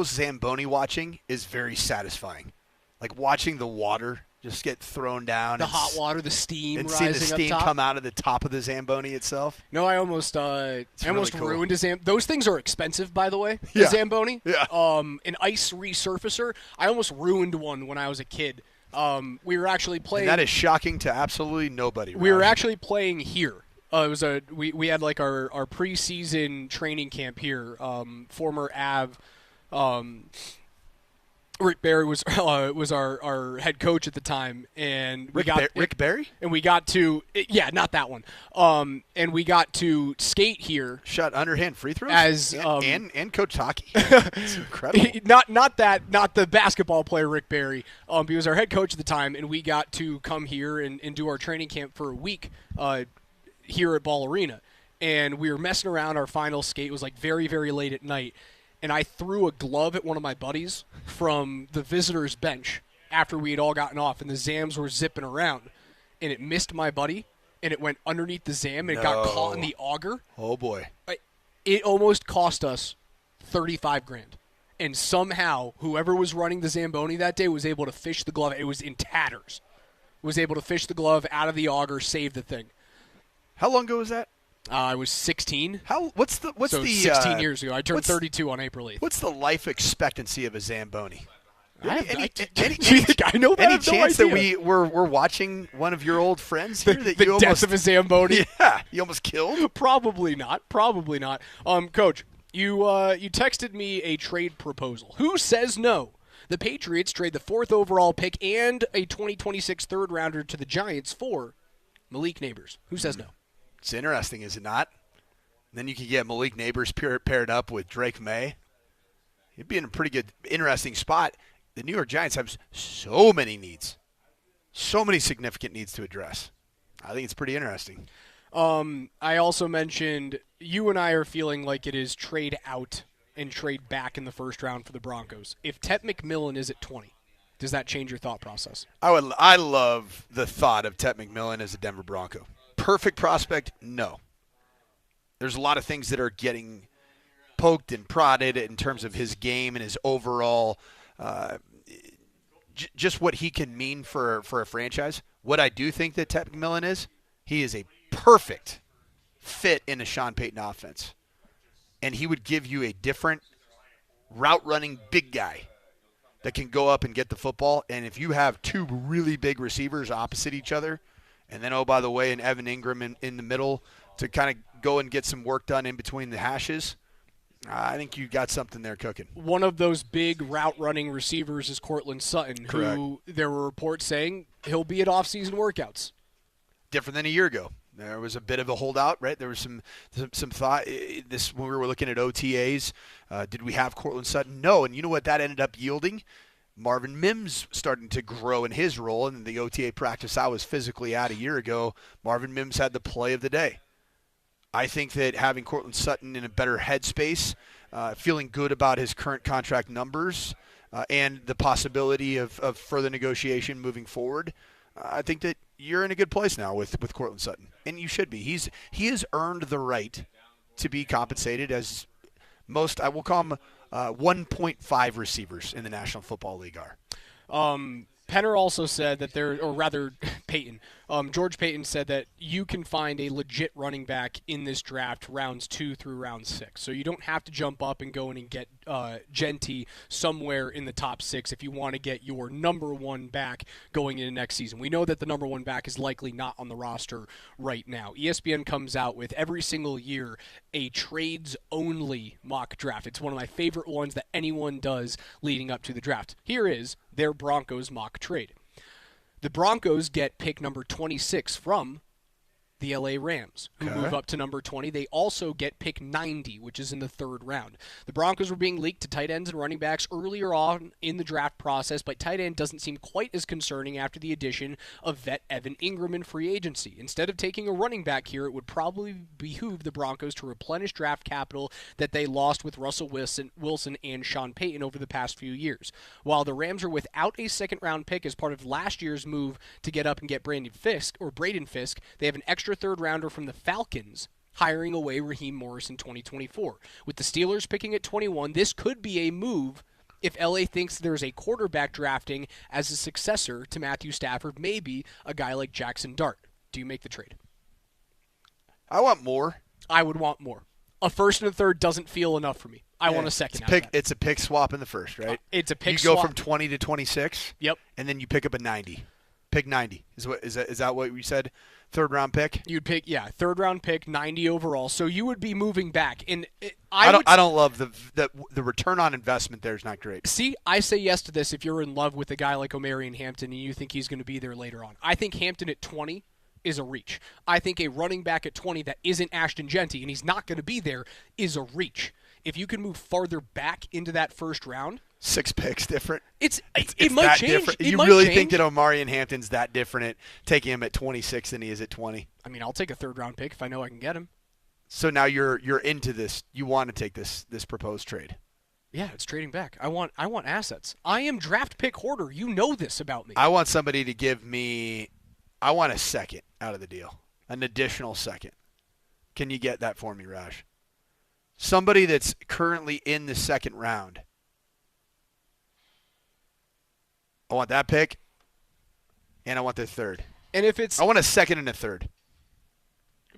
Zamboni watching is very satisfying. Like watching the water just get thrown down. The hot water, the steam and rising seeing the steam up top. come out of the top of the Zamboni itself. No, I almost really cool. ruined a Zamboni. Those things are expensive, by the way, Yeah. the Zamboni. Yeah. An ice resurfacer. I almost ruined one when I was a kid. We were actually playing. And that is shocking to absolutely nobody. We were actually playing here. It was we had like our preseason training camp here. Former Av, Rick Barry was our head coach at the time, and Rick Barry, and we got to not that one. And we got to skate here. Shot underhand free throws as and coach hockey. It's incredible. Not the basketball player Rick Barry. He was our head coach at the time, and we got to come here and do our training camp for a week here at Ball Arena. And we were messing around. Our final skate was like very, very late at night. And I threw a glove at one of my buddies from the visitors' bench after we had all gotten off, and the Zams were zipping around. And it missed my buddy, and it went underneath the Zam, and it got caught in the auger. Oh, boy. It almost cost us $35,000. And somehow, whoever was running the Zamboni that day was able to fish the glove. It was in tatters. Was able to fish the glove out of the auger, save the thing. How long ago was that? I was 16. What's the 16 years ago. I turned 32 on April 8th. What's the life expectancy of a Zamboni? Do you think I know that? Any chance that we're watching one of your old friends here? The death of a Zamboni? Yeah, you almost killed? Probably not. Coach, you texted me a trade proposal. Who says no? The Patriots trade the 4th overall pick and a 2026 third rounder to the Giants for Malik Neighbors. Who says no? It's interesting, is it not? Then you could get Malik Neighbors paired up with Drake May. He'd be in a pretty good, interesting spot. The New York Giants have so many needs, so many significant needs to address. I think it's pretty interesting. I also mentioned you and I are feeling like it is trade out and trade back in the first round for the Broncos. If Tet McMillan is at 20, does that change your thought process? I love the thought of Tet McMillan as a Denver Bronco. Perfect prospect? No. There's a lot of things that are getting poked and prodded in terms of his game and his overall just what he can mean for a franchise. What I do think that Tet McMillan is, he is a perfect fit in a Sean Payton offense. And he would give you a different route-running big guy that can go up and get the football. And if you have two really big receivers opposite each other, and then, oh, by the way, an Evan Ingram in the middle to kind of go and get some work done in between the hashes, I think you got something there cooking. One of those big route-running receivers is Cortland Sutton, Correct. Who there were reports saying he'll be at off-season workouts. Different than a year ago. There was a bit of a holdout, right? There was some thought. When we were looking at OTAs, did we have Cortland Sutton? No, and you know what that ended up yielding? Marvin Mims starting to grow in his role, and the OTA practice I was physically at a year ago, Marvin Mims had the play of the day. I think that having Cortland Sutton in a better headspace, feeling good about his current contract numbers, and the possibility of further negotiation moving forward, I think that you're in a good place now with Cortland Sutton, and you should be. He has earned the right to be compensated as most, I will call him 1.5 receivers in the National Football League are. Penner also said that Payton. George Payton said that you can find a legit running back in this draft rounds 2 through round 6. So you don't have to jump up and go in and get Genty somewhere in the top 6 if you want to get your number one back going into next season. We know that the number one back is likely not on the roster right now. ESPN comes out with every single year a trades-only mock draft. It's one of my favorite ones that anyone does leading up to the draft. Here is their Broncos mock trade. The Broncos get pick number 26 from The LA Rams, who move up to number 20. They also get pick 90, which is in the third round. The Broncos were being leaked to tight ends and running backs earlier on in the draft process, but tight end doesn't seem quite as concerning after the addition of vet Evan Ingram in free agency. Instead of taking a running back here, it would probably behoove the Broncos to replenish draft capital that they lost with Russell Wilson and Sean Payton over the past few years. While the Rams are without a second-round pick as part of last year's move to get up and get Braden Fisk, they have an extra third-rounder from the Falcons hiring away Raheem Morris in 2024. With the Steelers picking at 21, this could be a move if LA thinks there's a quarterback drafting as a successor to Matthew Stafford, maybe a guy like Jackson Dart. Do you make the trade? I want more. I would want more. A first and a third doesn't feel enough for me. I want a second. It's a pick swap in the first, right? It's a pick you swap. You go from 20 to 26. Yep. And then you pick up a 90. Pick 90. Is that what you said? Third round pick? You'd pick, third round pick, 90 overall. So you would be moving back. And I don't love the return on investment there is not great. See, I say yes to this if you're in love with a guy like Omarion Hampton and you think he's going to be there later on. I think Hampton at 20 is a reach. I think a running back at 20 that isn't Ashton Genty, and he's not going to be there, is a reach. If you can move farther back into that first round, 6 picks different. It might change. Different. You really think that Omarion Hampton's that different at taking him at 26 than he is at 20? I mean, I'll take a third-round pick if I know I can get him. So now you're into this. You want to take this proposed trade. Yeah, it's trading back. I want assets. I am draft pick hoarder. You know this about me. I want somebody to give me – I want a second out of the deal, an additional second. Can you get that for me, Raj? Somebody that's currently in the second round. I want that pick, and I want the third. And if it's, I want a second and a third.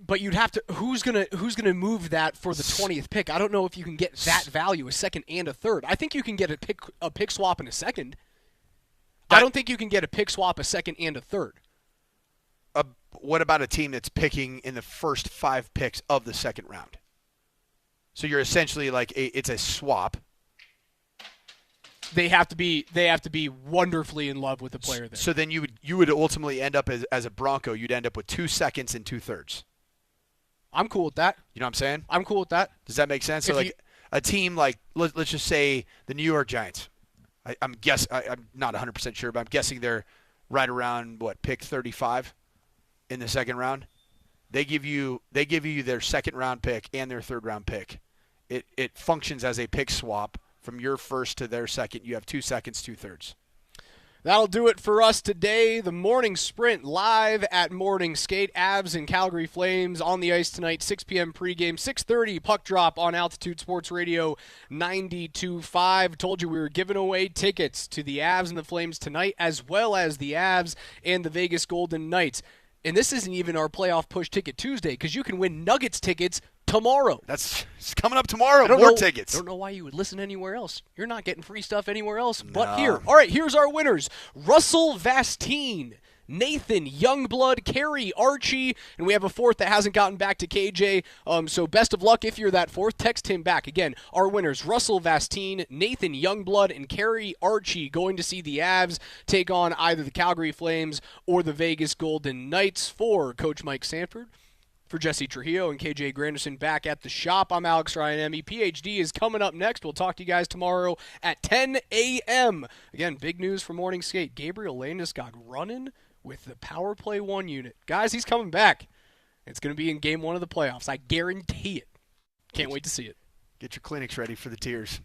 But you'd have to. Who's gonna move that for the 20th pick? I don't know if you can get that value, a second and a third. I think you can get a pick swap and a second. I don't think you can get a pick swap, a second, and a third. What about a team that's picking in the first 5 picks of the second round? So you're essentially like it's a swap. They have to be wonderfully in love with the player there. So then you would ultimately end up as a Bronco. You'd end up with 2 seconds and 2 thirds. I'm cool with that. You know what I'm saying? I'm cool with that. Does that make sense? So a team like let's just say the New York Giants. I'm not 100% sure, but I'm guessing they're right around pick 35 in the second round. They give you their second round pick and their third round pick. It functions as a pick swap from your first to their second. You have 2 seconds, 2 thirds. That'll do it for us today. The morning sprint live at Morning Skate. Avs and Calgary Flames on the ice tonight. 6 p.m. pregame. 6:30 puck drop on Altitude Sports Radio 92.5. Told you we were giving away tickets to the Avs and the Flames tonight, as well as the Avs and the Vegas Golden Knights. And this isn't even our playoff push ticket Tuesday, because you can win Nuggets tickets tomorrow. It's coming up tomorrow. More tickets. I don't know why you would listen anywhere else. You're not getting free stuff anywhere else but here. All right, here's our winners. Russell Vastine, Nathan Youngblood, Carrie Archie, and we have a fourth that hasn't gotten back to KJ. So best of luck if you're that fourth. Text him back. Again, our winners, Russell Vastine, Nathan Youngblood, and Carrie Archie, going to see the Avs take on either the Calgary Flames or the Vegas Golden Knights. For Coach Mike Sanford, for Jesse Trujillo and KJ Granderson back at the shop, I'm Alex Ryan. PhD is coming up next. We'll talk to you guys tomorrow at 10 a.m. Again, big news for Morning Skate. Gabriel Landeskog running with the Power Play 1 unit. Guys, he's coming back. It's going to be in Game 1 of the playoffs. I guarantee it. Can't wait to see it. Get your clinics ready for the tears.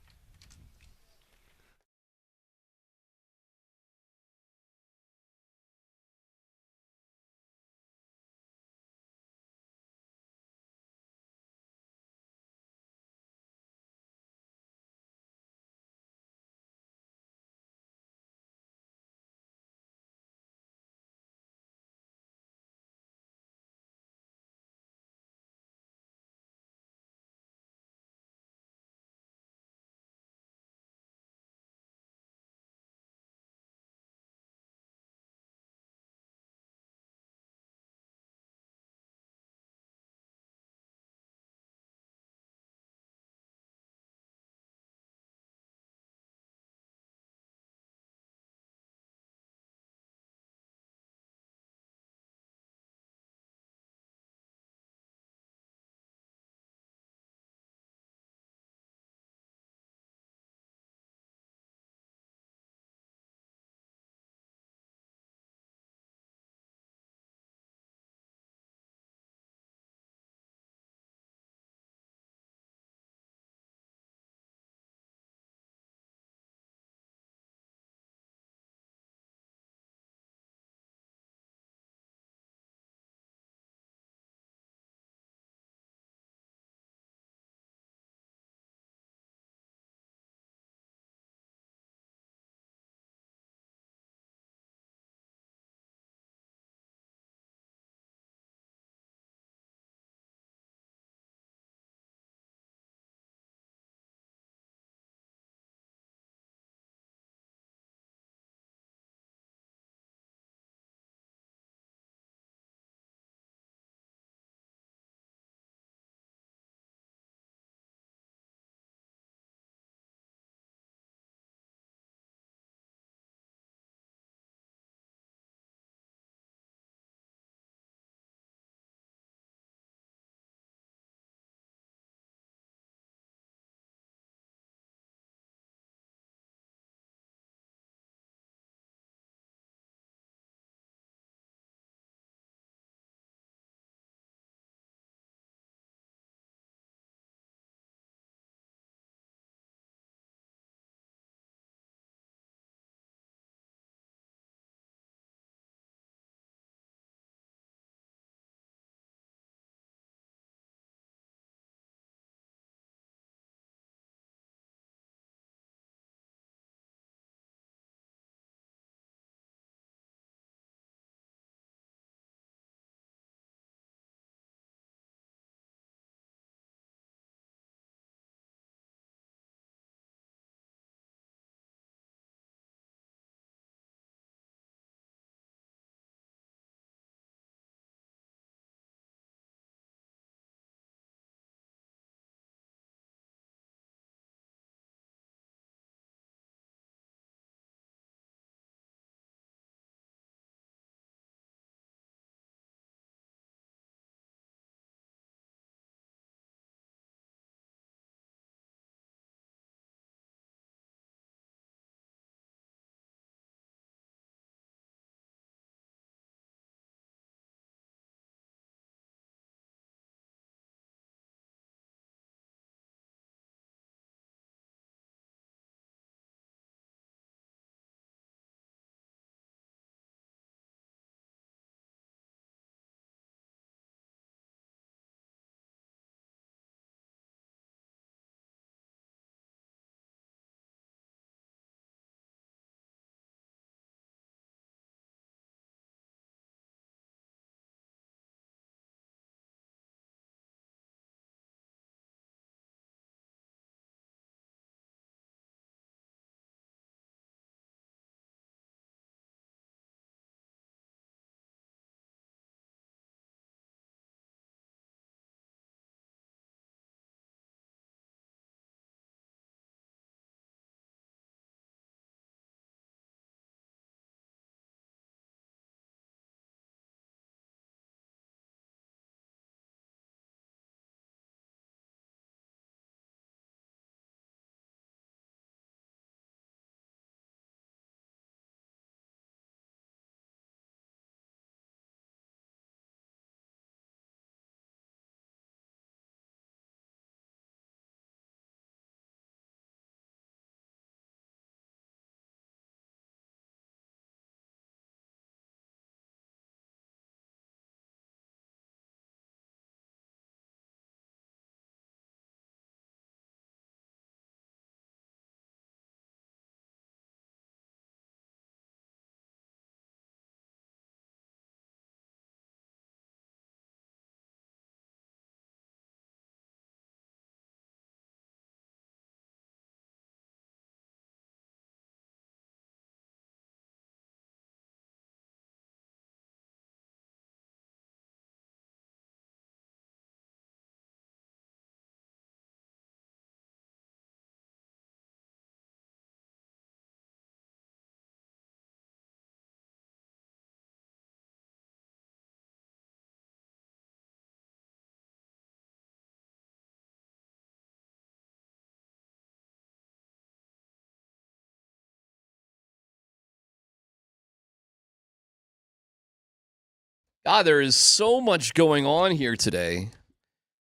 There is so much going on here today.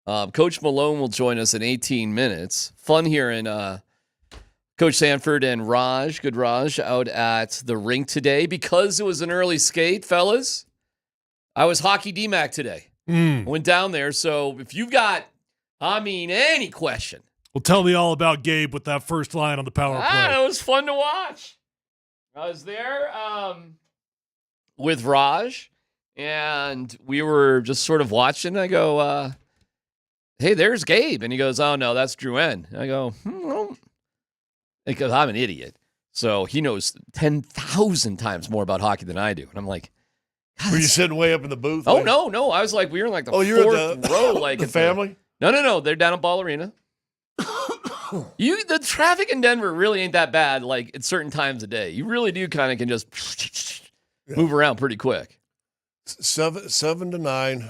Coach Malone will join us in 18 minutes. Fun here in Coach Sanford and Raj, good Raj, out at the rink today because it was an early skate, fellas. I was hockey DMac today. Went down there. So if you've got, any question. Well, tell me all about Gabe with that first line on the power play. It was fun to watch. I was there with Raj, and we were just sort of watching. I go, hey, there's Gabe. And he goes, oh, no, that's Drew N. I go, because I'm an idiot. So he knows 10,000 times more about hockey than I do. And I'm like, were you sitting way up in the booth? Oh, no. I was like, we were in like the fourth row. Like the family? No. They're down at Ball Arena. The traffic in Denver really ain't that bad, like at certain times of day. You really do kind of can just move around pretty quick. 7 to 9,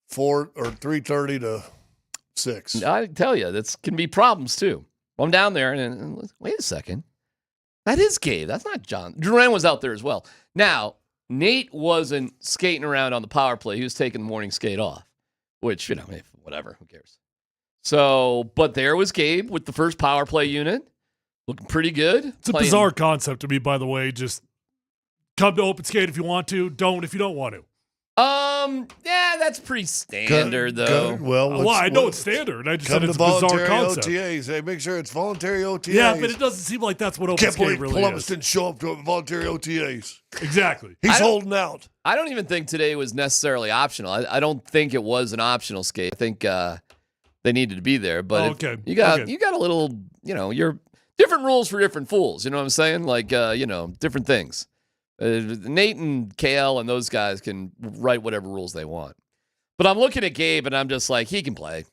4 or 3:30 to 6. I tell you, that can be problems too. I'm down there and wait a second. That is Gabe. That's not John. Duran was out there as well. Now, Nate wasn't skating around on the power play. He was taking the morning skate off, which, whatever. Who cares? So, but there was Gabe with the first power play unit, looking pretty good. It's a bizarre concept to me, by the way. Just come to open skate if you want to. Don't if you don't want to. Yeah, that's pretty standard, though. Well, I know it's standard. I just said it's a bizarre concept. OTAs. Hey, make sure it's voluntary OTAs. Yeah, but it doesn't seem like that's what open skate really Polumbus is. didn't show up to voluntary OTAs. Exactly. He's holding out. I don't even think today was necessarily optional. I don't think it was an optional skate. I think they needed to be there. But you got a little, you're different rules for different fools. You know what I'm saying? Like, different things. Nate and KL and those guys can write whatever rules they want. But I'm looking at Gabe, and I'm just like, he can play.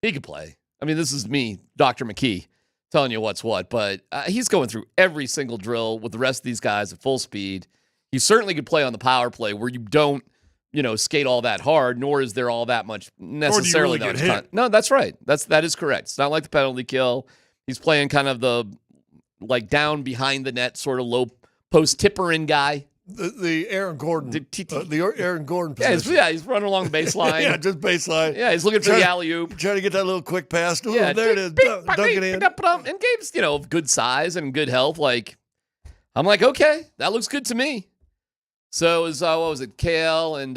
He can play. I mean, this is me, Dr. McKee, telling you what's what. But he's going through every single drill with the rest of these guys at full speed. He certainly could play on the power play where you don't, skate all that hard, nor is there all that much necessarily. Or do you really get hit? No, that's right. That is correct. It's not like the penalty kill. He's playing kind of the, down behind the net, sort of low post tipper in guy. The Aaron Gordon. The Aaron Gordon position. Yeah, he's running along the baseline. Yeah, just baseline. Yeah, he's looking for the alley-oop. Trying to get that little quick pass. Oh, Yeah, there it is. Dunk it in. And Gabe's, of good size and good health. I'm like, okay, that looks good to me. So it was, what was it, KL and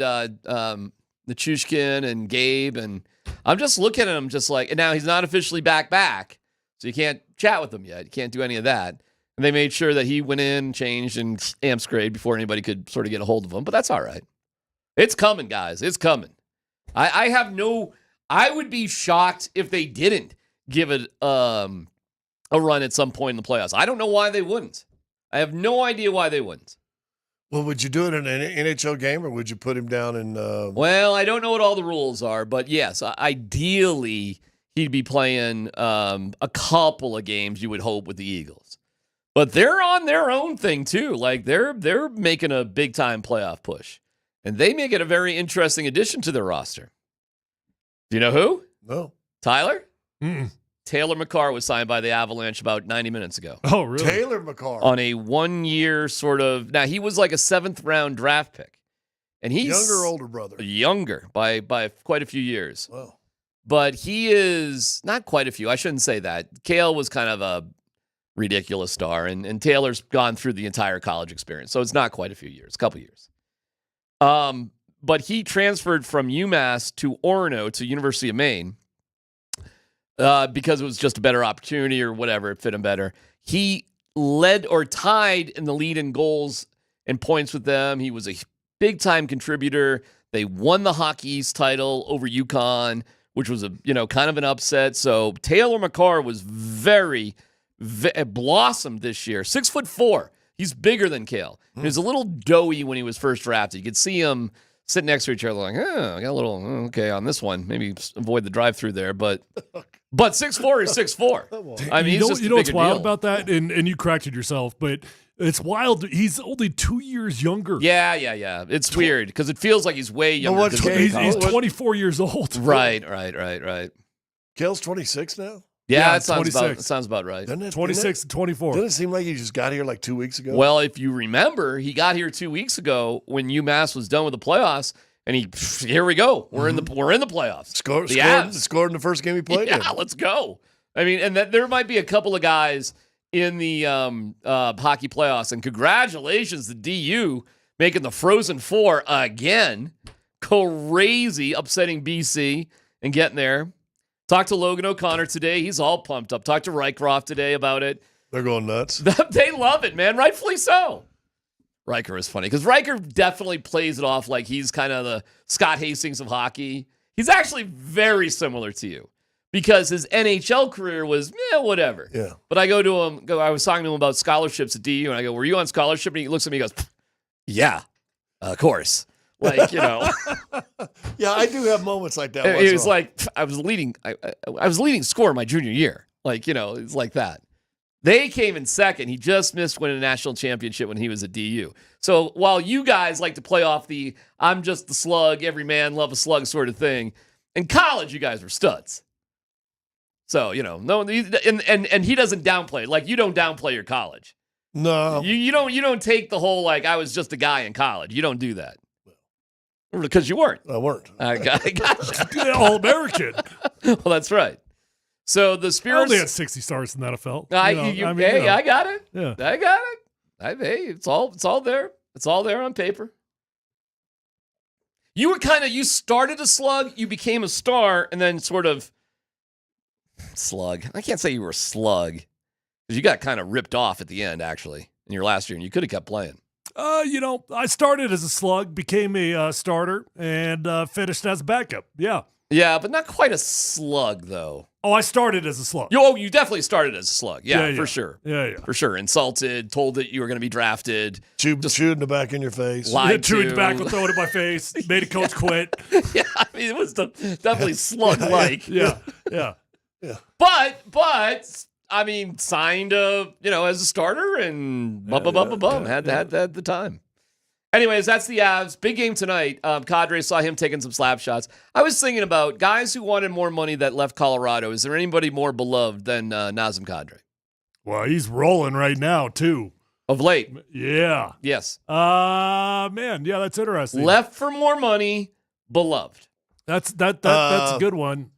Nichushkin and Gabe. And I'm just looking at him just like, and now he's not officially back. So you can't chat with him yet. You can't do any of that. And they made sure that he went in, changed, and amp sprayed before anybody could sort of get a hold of him. But that's all right. It's coming, guys. It's coming. I would be shocked if they didn't give it a run at some point in the playoffs. I don't know why they wouldn't. I have no idea why they wouldn't. Well, would you do it in an NHL game, or would you put him down in... Well, I don't know what all the rules are, but yes, ideally, he'd be playing a couple of games, you would hope, with the Eagles. But they're on their own thing, too. They're making a big-time playoff push. And they make it a very interesting addition to their roster. Do you know who? No. Tyler? Mm-mm. Taylor McCarr was signed by the Avalanche about 90 minutes ago. Oh, really? Taylor McCarr. On a one-year sort of... Now, he was like a 7th-round draft pick. And he's... Younger or older brother? Younger by quite a few years. Wow. But he is... Not quite a few. I shouldn't say that. Kale was kind of a ridiculous star, and Taylor's gone through the entire college experience. So it's not quite a few years. A couple years. But he transferred from UMass to Orono to University of Maine because it was just a better opportunity or whatever. It fit him better. He led or tied in the lead in goals and points with them. He was a big-time contributor. They won the Hockey East title over UConn, which was a kind of an upset. So Taylor McCarr was blossomed this year. 6'4". He's bigger than Kale. He was a little doughy when he was first drafted. You could see him sitting next to each other like, I got a little, okay, on this one. Maybe avoid the drive-through there, but 6'4" is 6'4". I mean, you know what's wild about that? And you corrected yourself, but it's wild. He's only 2 years younger. Yeah. It's weird because it feels like he's way younger. He's 24 years old. Right. Kale's 26 now? Yeah, that sounds about right. 26 and 24. Doesn't it seem like he just got here like 2 weeks ago? Well, if you remember, he got here 2 weeks ago when UMass was done with the playoffs, and here we go. We're in the playoffs. Scored in the first game he played. Yeah, let's go. I mean, and there might be a couple of guys in the hockey playoffs, and congratulations to DU making the Frozen Four again. Crazy, upsetting BC and getting there. Talked to Logan O'Connor today. He's all pumped up. Talked to Rycroft today about it. They're going nuts. They love it, man. Rightfully so. Riker is funny because Riker definitely plays it off like he's kind of the Scott Hastings of hockey. He's actually very similar to you because his NHL career was whatever. Yeah. But I go to him. I was talking to him about scholarships at DU, and I go, "Were you on scholarship?" And he looks at me and goes, "Yeah, of course." Like, Yeah, I do have moments like that. It was like I was leading scorer my junior year. Like, it's like that. They came in second. He just missed winning a national championship when he was at DU. So while you guys like to play off the "I'm just the slug, every man love a slug" sort of thing, in college you guys were studs. So no, and he doesn't downplay it. Like, you don't downplay your college. No, you don't take the whole like I was just a guy in college. You don't do that. Because you weren't. I weren't. I gotcha. All-American. Well, that's right. So the Spears... I only had 60 starts in the NFL. I got it. Yeah. I got it. It's all there. It's all there on paper. You were you started a slug, you became a star, and then sort of... Slug. I can't say you were a slug. Because you got kind of ripped off at the end, actually, in your last year, and you could have kept playing. I started as a slug, became a starter, and finished as a backup. Yeah. Yeah, but not quite a slug, though. Oh, I started as a slug. You definitely started as a slug. Yeah, for sure. Yeah. For sure. Insulted, told that you were going to be drafted. Shooting the back in your face. Chewing tobacco, throwing it in my face. Made a coach quit. Yeah, I mean, it was definitely slug-like. Yeah. But... I mean, signed as a starter and had the time. Anyways, that's the Avs. Big game tonight. Kadri, saw him taking some slap shots. I was thinking about guys who wanted more money that left Colorado. Is there anybody more beloved than Nazem Kadri? Well, he's rolling right now, too. Of late. Yeah. Yes. Man, yeah, that's interesting. Left for more money, beloved. That's a good one.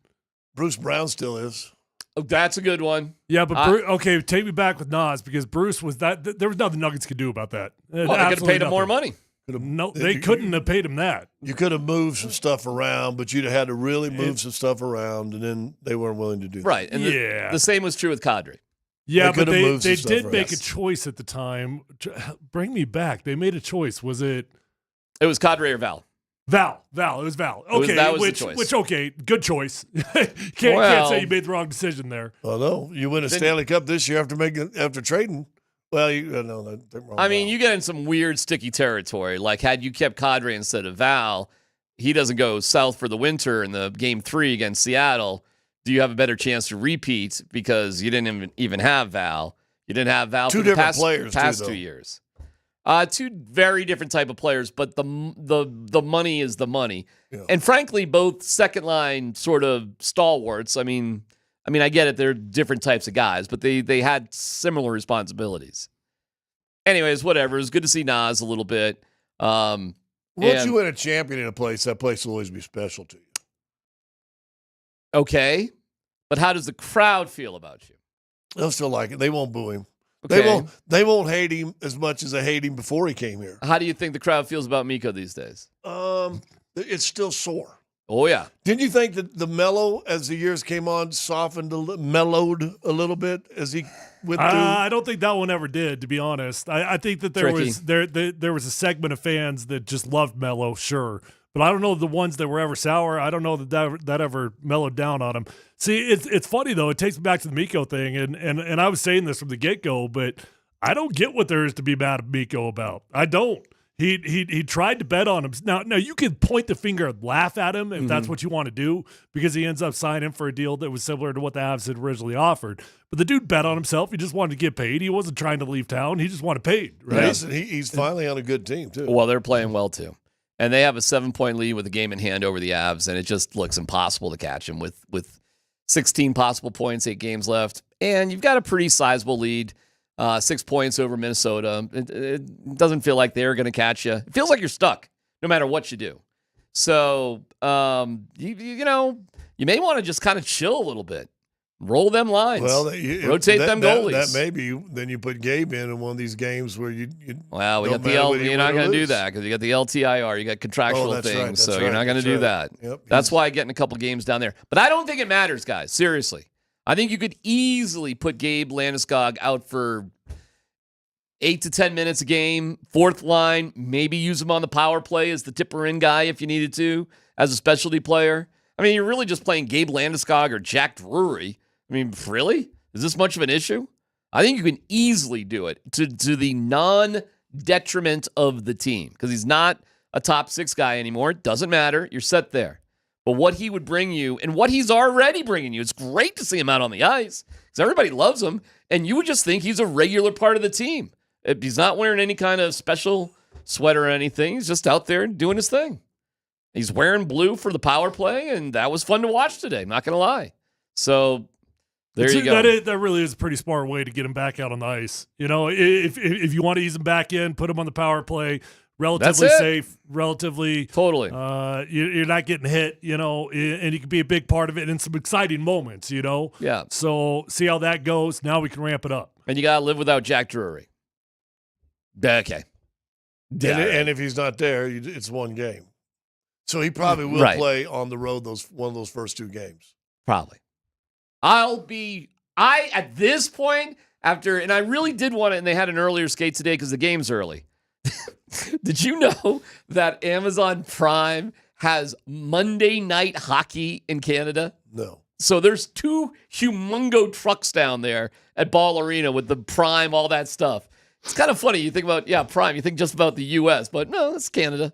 Bruce Brown still is. Oh, that's a good one. Yeah, but take me back with Nas because Bruce was that. There was nothing Nuggets could do about that. Well, they could have paid him more money. No, they couldn't have paid him that. You could have moved some stuff around, but you'd have had to really move some stuff around, and then they weren't willing to do that. Right, and the same was true with Kadri. Yeah, but they did make a choice at the time. Bring me back. They made a choice. Was it? It was Kadri or Val. Val. It was Val. Okay, that was the choice. Which okay, good choice. Can't say you made the wrong decision there. Well, no, you win a Stanley Cup this year after trading. Well, I mean, you get in some weird sticky territory. Like, had you kept Kadri instead of Val, he doesn't go south for the winter in the Game 3 against Seattle. Do you have a better chance to repeat because you didn't even have Val? You didn't have Val for the past 2 years. Two very different type of players, but the money is the money. Yeah. And frankly, both second line sort of stalwarts. I mean, I get it. They're different types of guys, but they had similar responsibilities. Anyways, whatever. It was good to see Nas a little bit. Once you win a champion in a place, that place will always be special to you. Okay. But how does the crowd feel about you? They'll still like it. They won't boo him. Okay. They won't hate him as much as they hate him before he came here. How do you think the crowd feels about Mikko these days? It's still sore. Oh, yeah. Didn't you think that the mellow, as the years came on, mellowed a little bit as he went through? I don't think that one ever did, to be honest. I think that there was a segment of fans that just loved Melo, sure. But I don't know the ones that were ever sour. I don't know that ever mellowed down on him. See, it's funny, though. It takes me back to the Mikko thing, and I was saying this from the get-go, but I don't get what there is to be mad at Mikko about. I don't. He tried to bet on him. Now you can point the finger and laugh at him if that's what you want to do because he ends up signing for a deal that was similar to what the Avs had originally offered. But the dude bet on himself. He just wanted to get paid. He wasn't trying to leave town. He just wanted paid, right? Yes, and he's finally on a good team, too. Well, they're playing well, too. And they have a 7-point lead with a game in hand over the Avs, and it just looks impossible to catch him with 16 possible points, 8 games left. And you've got a pretty sizable lead, 6 points over Minnesota. It doesn't feel like they're going to catch you. It feels like you're stuck no matter what you do. So, you may want to just kind of chill a little bit. Roll them lines. Well, rotate them goalies. That may be. Then you put Gabe in one of these games where you well, we got the you're not going to do that because you got the LTIR, you got contractual things, so you're not going to do that. Yep. That's why getting a couple games down there. But I don't think it matters, guys. Seriously, I think you could easily put Gabe Landeskog out for 8 to 10 minutes a game, fourth line. Maybe use him on the power play as the tipper in guy if you needed to, as a specialty player. I mean, you're really just playing Gabe Landeskog or Jack Drury. I mean, really? Is this much of an issue? I think you can easily do it to the non-detriment of the team because he's not a top 6 guy anymore. It doesn't matter. You're set there. But what he would bring you and what he's already bringing you, it's great to see him out on the ice because everybody loves him, and you would just think he's a regular part of the team. He's not wearing any kind of special sweater or anything. He's just out there doing his thing. He's wearing blue for the power play, and that was fun to watch today. I'm not going to lie. So there you go. That really is a pretty smart way to get him back out on the ice. If you want to ease him back in, put him on the power play, relatively safe, relatively totally. You're not getting hit, and you can be a big part of it in some exciting moments, Yeah. So see how that goes. Now we can ramp it up. And you got to live without Jack Drury. Okay. And if he's not there, it's one game. So he probably will play on the road one of those first 2 games. Probably. At this point, and I really did want it, and they had an earlier skate today because the game's early. Did you know that Amazon Prime has Monday Night Hockey in Canada? No. So there's 2 humongo trucks down there at Ball Arena with the Prime, all that stuff. It's kind of funny. You think about, Prime, you think just about the U.S., but no, it's Canada,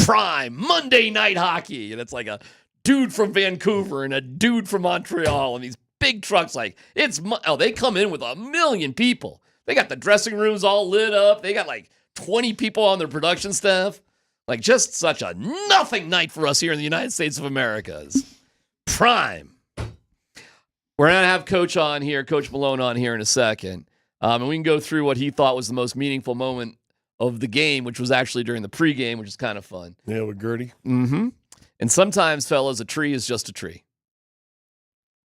Prime, Monday Night Hockey. And it's like a dude from Vancouver and a dude from Montreal and these big trucks they come in with 1 million people. They got the dressing rooms all lit up. They got like 20 people on their production staff. Like just such a nothing night for us here in the United States of America. Prime. We're going to have Coach Malone on here in a second. And we can go through what he thought was the most meaningful moment of the game, which was actually during the pregame, which is kind of fun. Yeah, with Gertie. Mm-hmm. And sometimes, fellas, a tree is just a tree.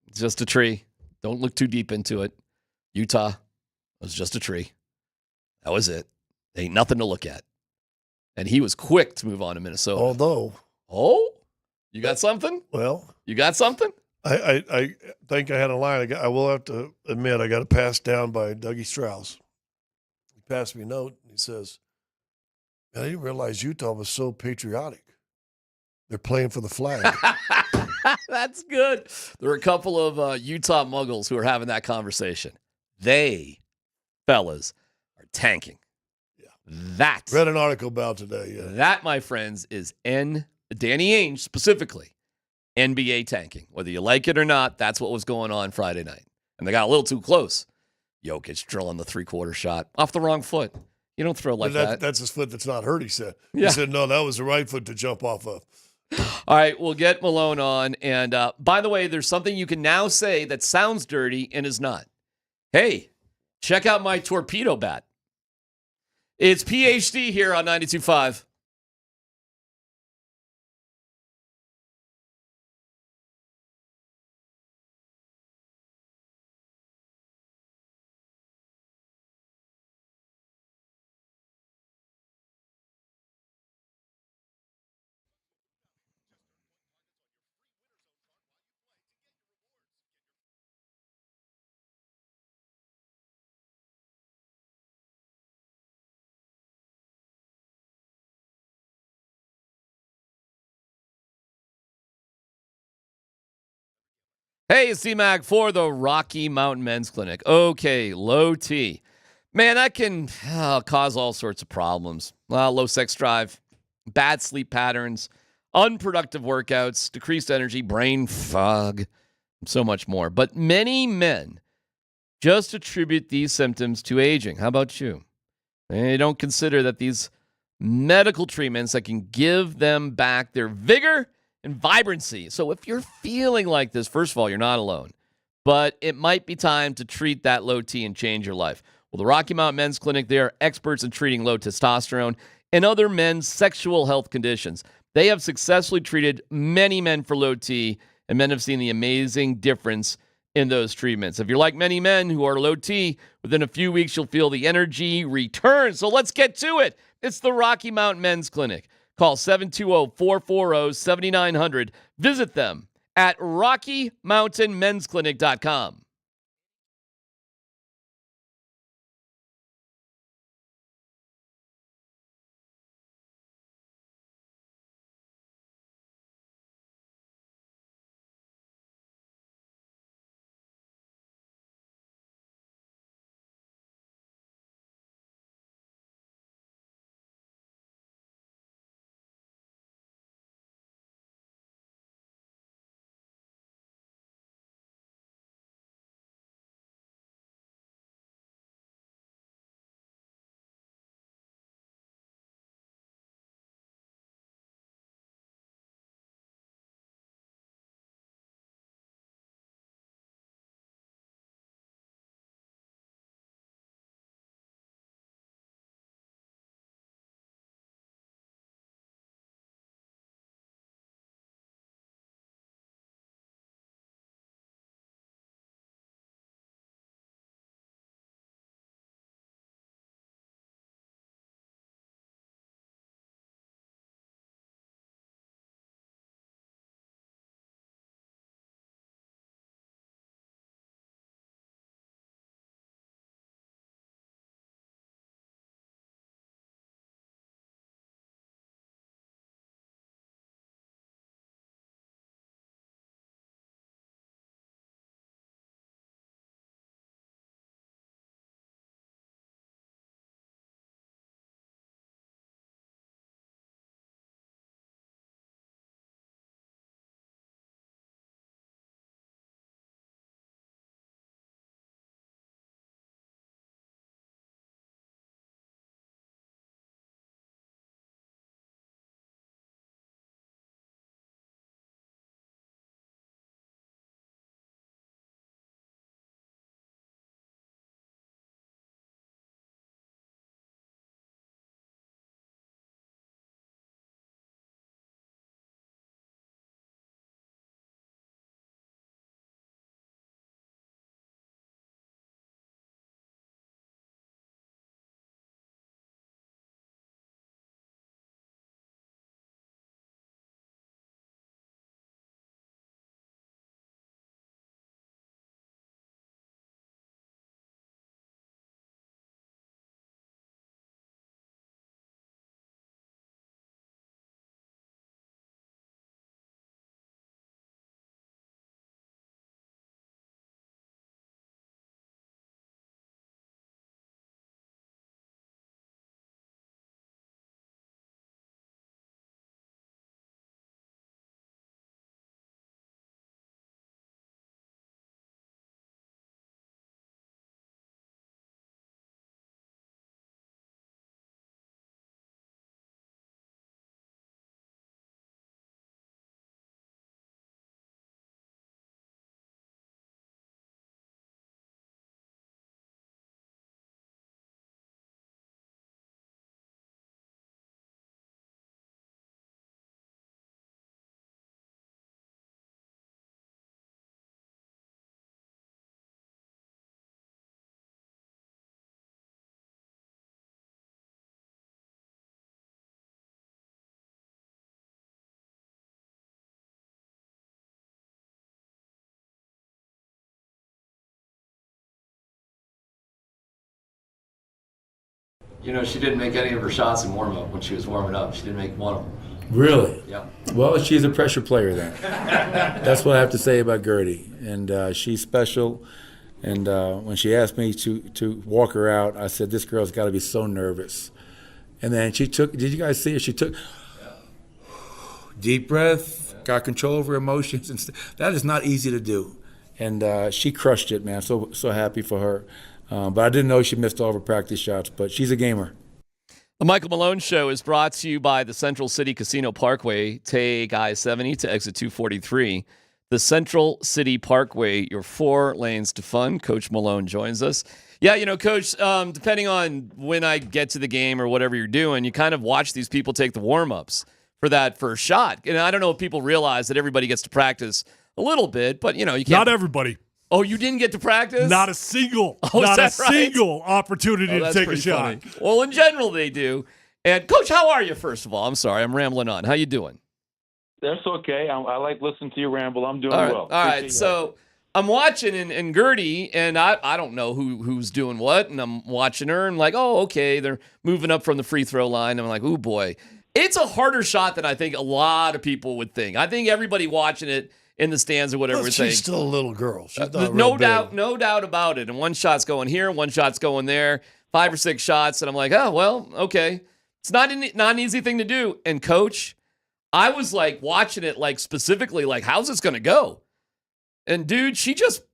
It's just a tree. Don't look too deep into it. Utah was just a tree. That was it. Ain't nothing to look at. And he was quick to move on to Minnesota. Although. Oh? You got something? Well. You got something? I think I had a line. I will have to admit I got a pass down by Dougie Strauss. He passed me a note. And he says, "Man, I didn't realize Utah was so patriotic. They're playing for the flag." That's good. There were a couple of Utah muggles who are having that conversation. They, fellas, are tanking. Yeah. That. Read an article about today. Yeah. That, my friends, is Danny Ainge specifically. NBA tanking. Whether you like it or not, that's what was going on Friday night. And they got a little too close. Jokic drilling the 3-quarter shot off the wrong foot. You don't throw like that. That's his foot that's not hurt, he said. Yeah. He said, no, that was the right foot to jump off of. All right, we'll get Malone on. And by the way, there's something you can now say that sounds dirty and is not. Hey, check out my torpedo bat. It's PhD here on 92.5. Hey, it's DMac for the Rocky Mountain Men's Clinic. Okay, low T. Man, that can cause all sorts of problems. Low sex drive, bad sleep patterns, unproductive workouts, decreased energy, brain fog, and so much more. But many men just attribute these symptoms to aging. How about you? They don't consider that these medical treatments that can give them back their vigor and vibrancy. So if you're feeling like this, first of all, you're not alone. But it might be time to treat that low T and change your life. Well, the Rocky Mountain Men's Clinic, they are experts in treating low testosterone and other men's sexual health conditions. They have successfully treated many men for low T, and men have seen the amazing difference in those treatments. If you're like many men who are low T, within a few weeks you'll feel the energy return. So let's get to it. It's the Rocky Mountain Men's Clinic. Call 720-440-7900. Visit them at RockyMountainMen'sClinic.com. You know, she didn't make any of her shots in warm-up when she was warming up. She didn't make one of them. Really? Yeah. Well, she's a pressure player then. That's what I have to say about Gertie. And she's special. And when she asked me to walk her out, I said, this girl's got to be so nervous. And then she took, did you guys see her? She took deep breath, got control over her emotions. And that is not easy to do. And she crushed it, man. So happy for her. But I didn't know she missed all of her practice shots. But she's a gamer. The Michael Malone Show is brought to you by the Central City Casino Parkway. Take I-70 to exit 243. The Central City Parkway, your 4 lanes to fun. Coach Malone joins us. Yeah, Coach, depending on when I get to the game or whatever you're doing, you kind of watch these people take the warm-ups for that first shot. And I don't know if people realize that everybody gets to practice a little bit, but, you can't. Not everybody. Oh, you didn't get to practice? Not a single. Oh, not a right? single opportunity to take a shot. Funny. Well, in general, they do. And, Coach, how are you, first of all? I'm sorry. I'm rambling on. How you doing? That's okay. I like listening to you ramble. I'm doing well. All right. So I'm watching and Gertie, and I don't know who's doing what, and I'm watching her, and like, oh, okay, they're moving up from the free throw line. I'm like, oh, boy. It's a harder shot than I think a lot of people would think. I think everybody watching it in the stands or whatever. She's still a little girl. She's not no doubt about it. And one shot's going here, one shot's going there, 5 or 6 shots, and I'm like, oh well, okay. It's not an easy thing to do. And Coach, I was like watching it like specifically like, how's this gonna go? And dude, she just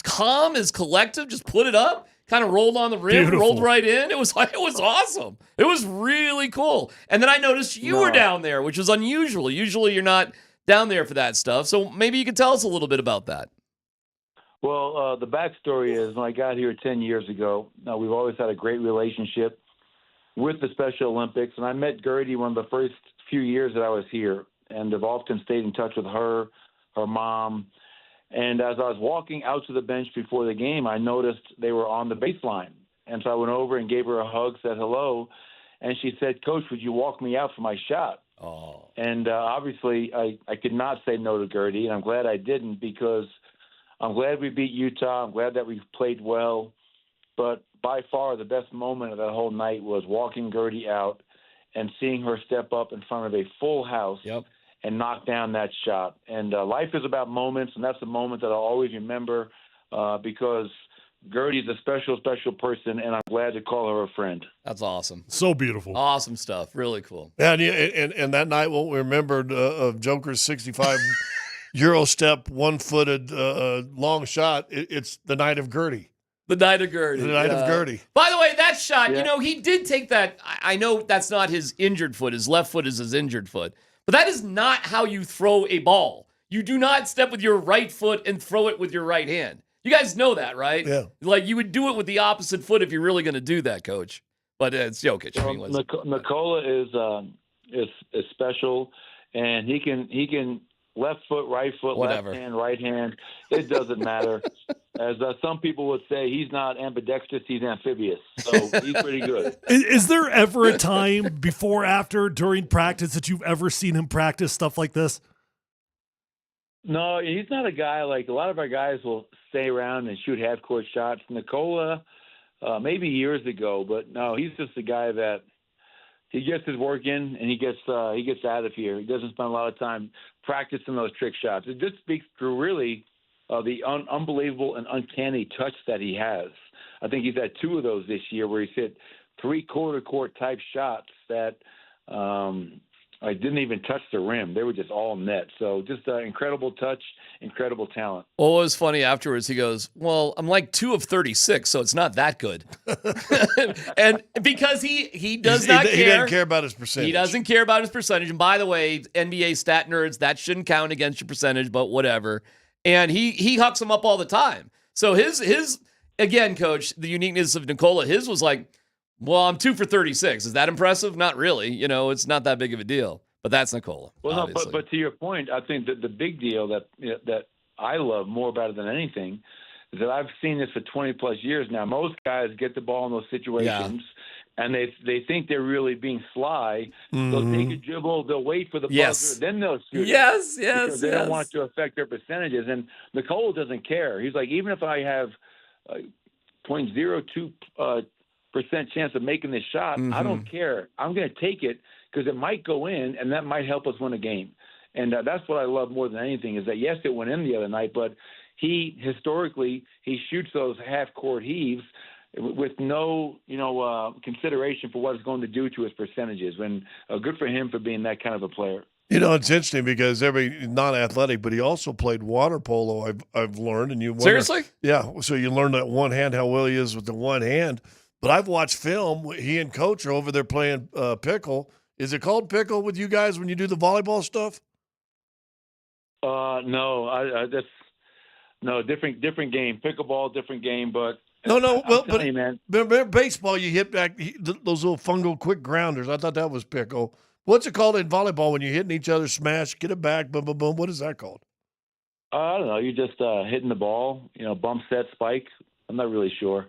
calm as collective, just put it up, kind of rolled on the rim, Beautiful. rolled right in. It was awesome. It was really cool. And then I noticed you were down there, which is unusual. Usually you're not down there for that stuff. So maybe you could tell us a little bit about that. Well, the backstory is when I got here 10 years ago, we've always had a great relationship with the Special Olympics. And I met Gertie one of the first few years that I was here, and have often stayed in touch with her mom. And as I was walking out to the bench before the game, I noticed they were on the baseline. And so I went over and gave her a hug, said hello. And she said, Coach, would you walk me out for my shot? Oh. And obviously, I could not say no to Gertie, and I'm glad I didn't, because I'm glad we beat Utah. I'm glad that we played well. But by far, the best moment of that whole night was walking Gertie out and seeing her step up in front of a full house and knock down that shot. And life is about moments, and that's a moment that I'll always remember because Gertie's a special, special person, and I'm glad to call her a friend. That's awesome. So beautiful. Awesome stuff. Really cool. And that night won't be remembered of Joker's 65 Euro step, one-footed long shot. It's the night of Gertie. The night of Gertie. The night of Gertie. By the way, that shot, he did take that. I know that's not his injured foot. His left foot is his injured foot. But that is not how you throw a ball. You do not step with your right foot and throw it with your right hand. You guys know that, right? Yeah. Like, you would do it with the opposite foot if you're really going to do that, Coach. But it's Jokic. Nikola is special, and he can left foot, right foot, whatever. Left hand, right hand. It doesn't matter. As some people would say, he's not ambidextrous, he's amphibious. So he's pretty good. Is there ever a time before, after, during practice that you've ever seen him practice stuff like this? No, he's not a guy like a lot of our guys will stay around and shoot half-court shots. Nikola, maybe years ago, but no, he's just a guy that he gets his work in and he gets out of here. He doesn't spend a lot of time practicing those trick shots. It just speaks to really the unbelievable and uncanny touch that he has. I think he's had 2 of those this year where he's hit 3/4 court type shots that I didn't even touch the rim. They were just all net. So just incredible touch, incredible talent. Well, it was funny afterwards. He goes, well, I'm like 2 of 36, so it's not that good. And because he does not care. He doesn't care about his percentage. He doesn't care about his percentage. And by the way, NBA stat nerds, that shouldn't count against your percentage, but whatever. And he hucks him up all the time. So his again, Coach, the uniqueness of Nikola, his was like, well, I'm 2 for 36. Is that impressive? Not really. It's not that big of a deal. But that's Nikola. Well, obviously. no, but to your point, I think that the big deal that I love more about it than anything is that I've seen this for 20-plus years now. Most guys get the ball in those situations, and they think they're really being sly. They'll take a dribble, they'll wait for the buzzer, then they'll shoot. Yes, because they don't want it to affect their percentages. And Nikola doesn't care. He's like, even if I have 0.02% chance of making this shot, I don't care. I'm going to take it because it might go in, and that might help us win a game. And that's what I love more than anything is that, yes, it went in the other night, but historically, he shoots those half-court heaves with no, consideration for what it's going to do to his percentages. And good for him for being that kind of a player. It's interesting because non-athletic, but he also played water polo. I've learned, and you wonder, seriously, yeah. So you learn that one hand how well he is with the one hand. But I've watched film. He and Coach are over there playing pickle. Is it called pickle with you guys when you do the volleyball stuff? No, different game. Pickleball, different game, but but you, man. Remember baseball, you hit back those little fungal quick grounders. I thought that was pickle. What's it called in volleyball when you're hitting each other, smash, get it back, boom, boom, boom? What is that called? I don't know. You're just hitting the ball, bump set, spike. I'm not really sure.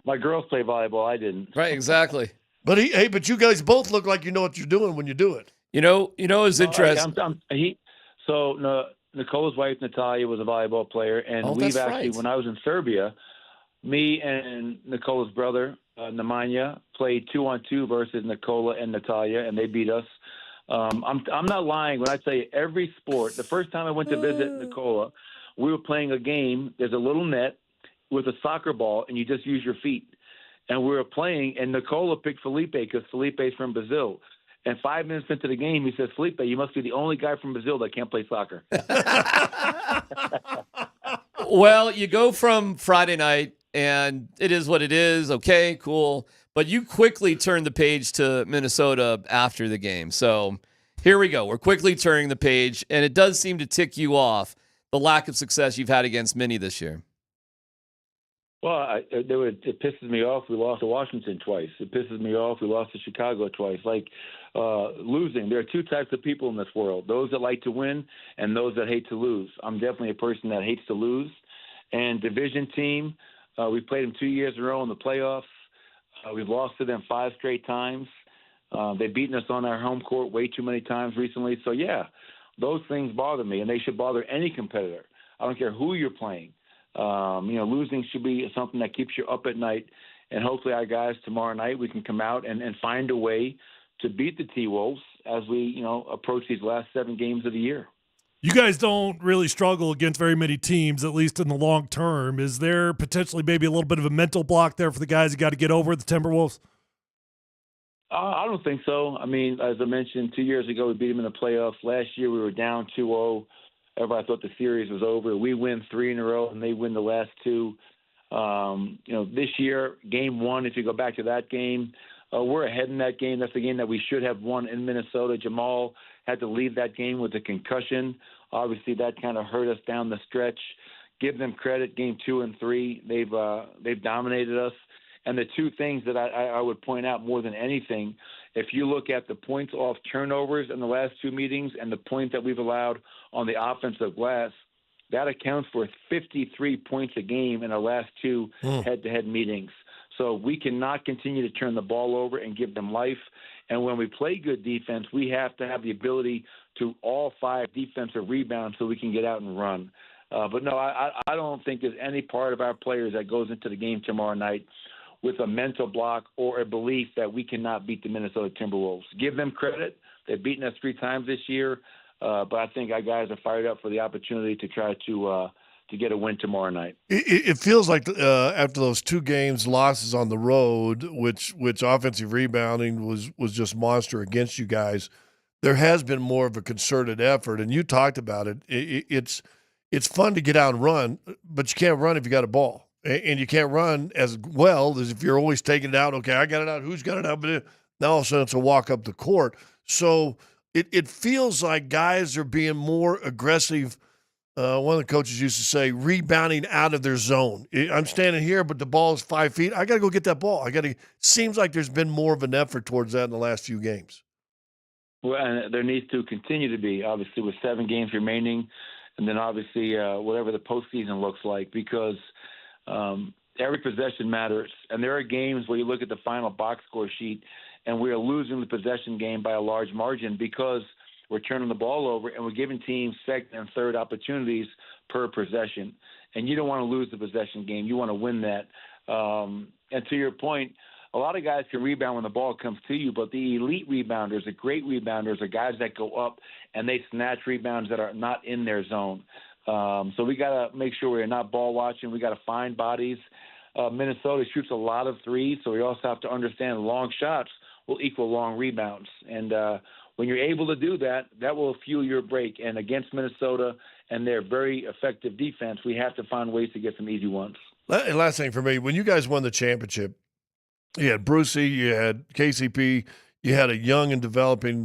My girls play volleyball. I didn't. Right, exactly. But but you guys both look like you know what you're doing when you do it. It's interesting. Nicola's wife, Natalia, was a volleyball player, and we've actually, when I was in Serbia, me and Nicola's brother, Nemanja, played 2-on-2 versus Nicola and Natalia, and they beat us. I'm not lying when I say every sport. The first time I went to visit Nicola, we were playing a game. There's a little net with a soccer ball, and you just use your feet. And we were playing, and Nicola picked Felipe because Felipe's from Brazil. And 5 minutes into the game, he says, Felipe, you must be the only guy from Brazil that can't play soccer. Well, you go from Friday night, and it is what it is. Okay, cool. But you quickly turn the page to Minnesota after the game. So here we go. We're quickly turning the page, and it does seem to tick you off, the lack of success you've had against Minnie this year. Well, it pisses me off. We lost to Washington twice. It pisses me off. We lost to Chicago twice. Losing. There are two types of people in this world: those that like to win and those that hate to lose. I'm definitely a person that hates to lose. And division team, we played them 2 years in a row in the playoffs. We've lost to them 5 straight times. They've beaten us on our home court way too many times recently. So yeah, those things bother me, and they should bother any competitor. I don't care who you're playing. Losing should be something that keeps you up at night, and hopefully our guys tomorrow night, we can come out and find a way to beat the T-Wolves as we, approach these last 7 games of the year. You guys don't really struggle against very many teams, at least in the long term. Is there potentially maybe a little bit of a mental block there for the guys who got to get over the Timberwolves? I don't think so. I mean, as I mentioned, 2 years ago, we beat them in the playoffs. Last year, we were down 2-0. Everybody thought the series was over. We win 3 in a row, and they win the last 2. This year, game 1, if you go back to that game, we're ahead in that game. That's the game that we should have won in Minnesota. Jamal had to leave that game with a concussion. Obviously, that kind of hurt us down the stretch. Give them credit. Game 2 and 3, they've dominated us. And the two things that I would point out more than anything, if you look at the points off turnovers in the last 2 meetings and the points that we've allowed on the offensive glass, that accounts for 53 points a game in our last 2 head-to-head meetings. So we cannot continue to turn the ball over and give them life. And when we play good defense, we have to have the ability to all 5 defensive rebounds so we can get out and run. But no, I don't think there's any part of our players that goes into the game tomorrow night with a mental block or a belief that we cannot beat the Minnesota Timberwolves. Give them credit. They've beaten us 3 times this year. But I think our guys are fired up for the opportunity to try to get a win tomorrow night. It feels like after those 2 games, losses on the road, which offensive rebounding was just monster against you guys, there has been more of a concerted effort. And you talked about it. It's fun to get out and run, but you can't run if you got a ball. And you can't run as well as if you're always taking it out. Okay, I got it out. Who's got it out? But now all of a sudden it's a walk up the court. So it feels like guys are being more aggressive. One of the coaches used to say, rebounding out of their zone. I'm standing here, but the ball is 5 feet. I got to go get that ball. Seems like there's been more of an effort towards that in the last few games. Well, and there needs to continue to be, obviously, with 7 games remaining, and then obviously whatever the postseason looks like, because every possession matters. And there are games where you look at the final box score sheet and we are losing the possession game by a large margin because we're turning the ball over and we're giving teams second and third opportunities per possession. And you don't want to lose the possession game. You want to win that. And to your point, a lot of guys can rebound when the ball comes to you, but the elite rebounders, the great rebounders, are guys that go up and they snatch rebounds that are not in their zone. So we got to make sure we're not ball watching. We got to find bodies. Minnesota shoots a lot of threes, so we also have to understand long shots will equal long rebounds. And when you're able to do that, that will fuel your break. And against Minnesota and their very effective defense, we have to find ways to get some easy ones. And last thing for me, when you guys won the championship, You had Brucey, you had KCP, you had a young and developing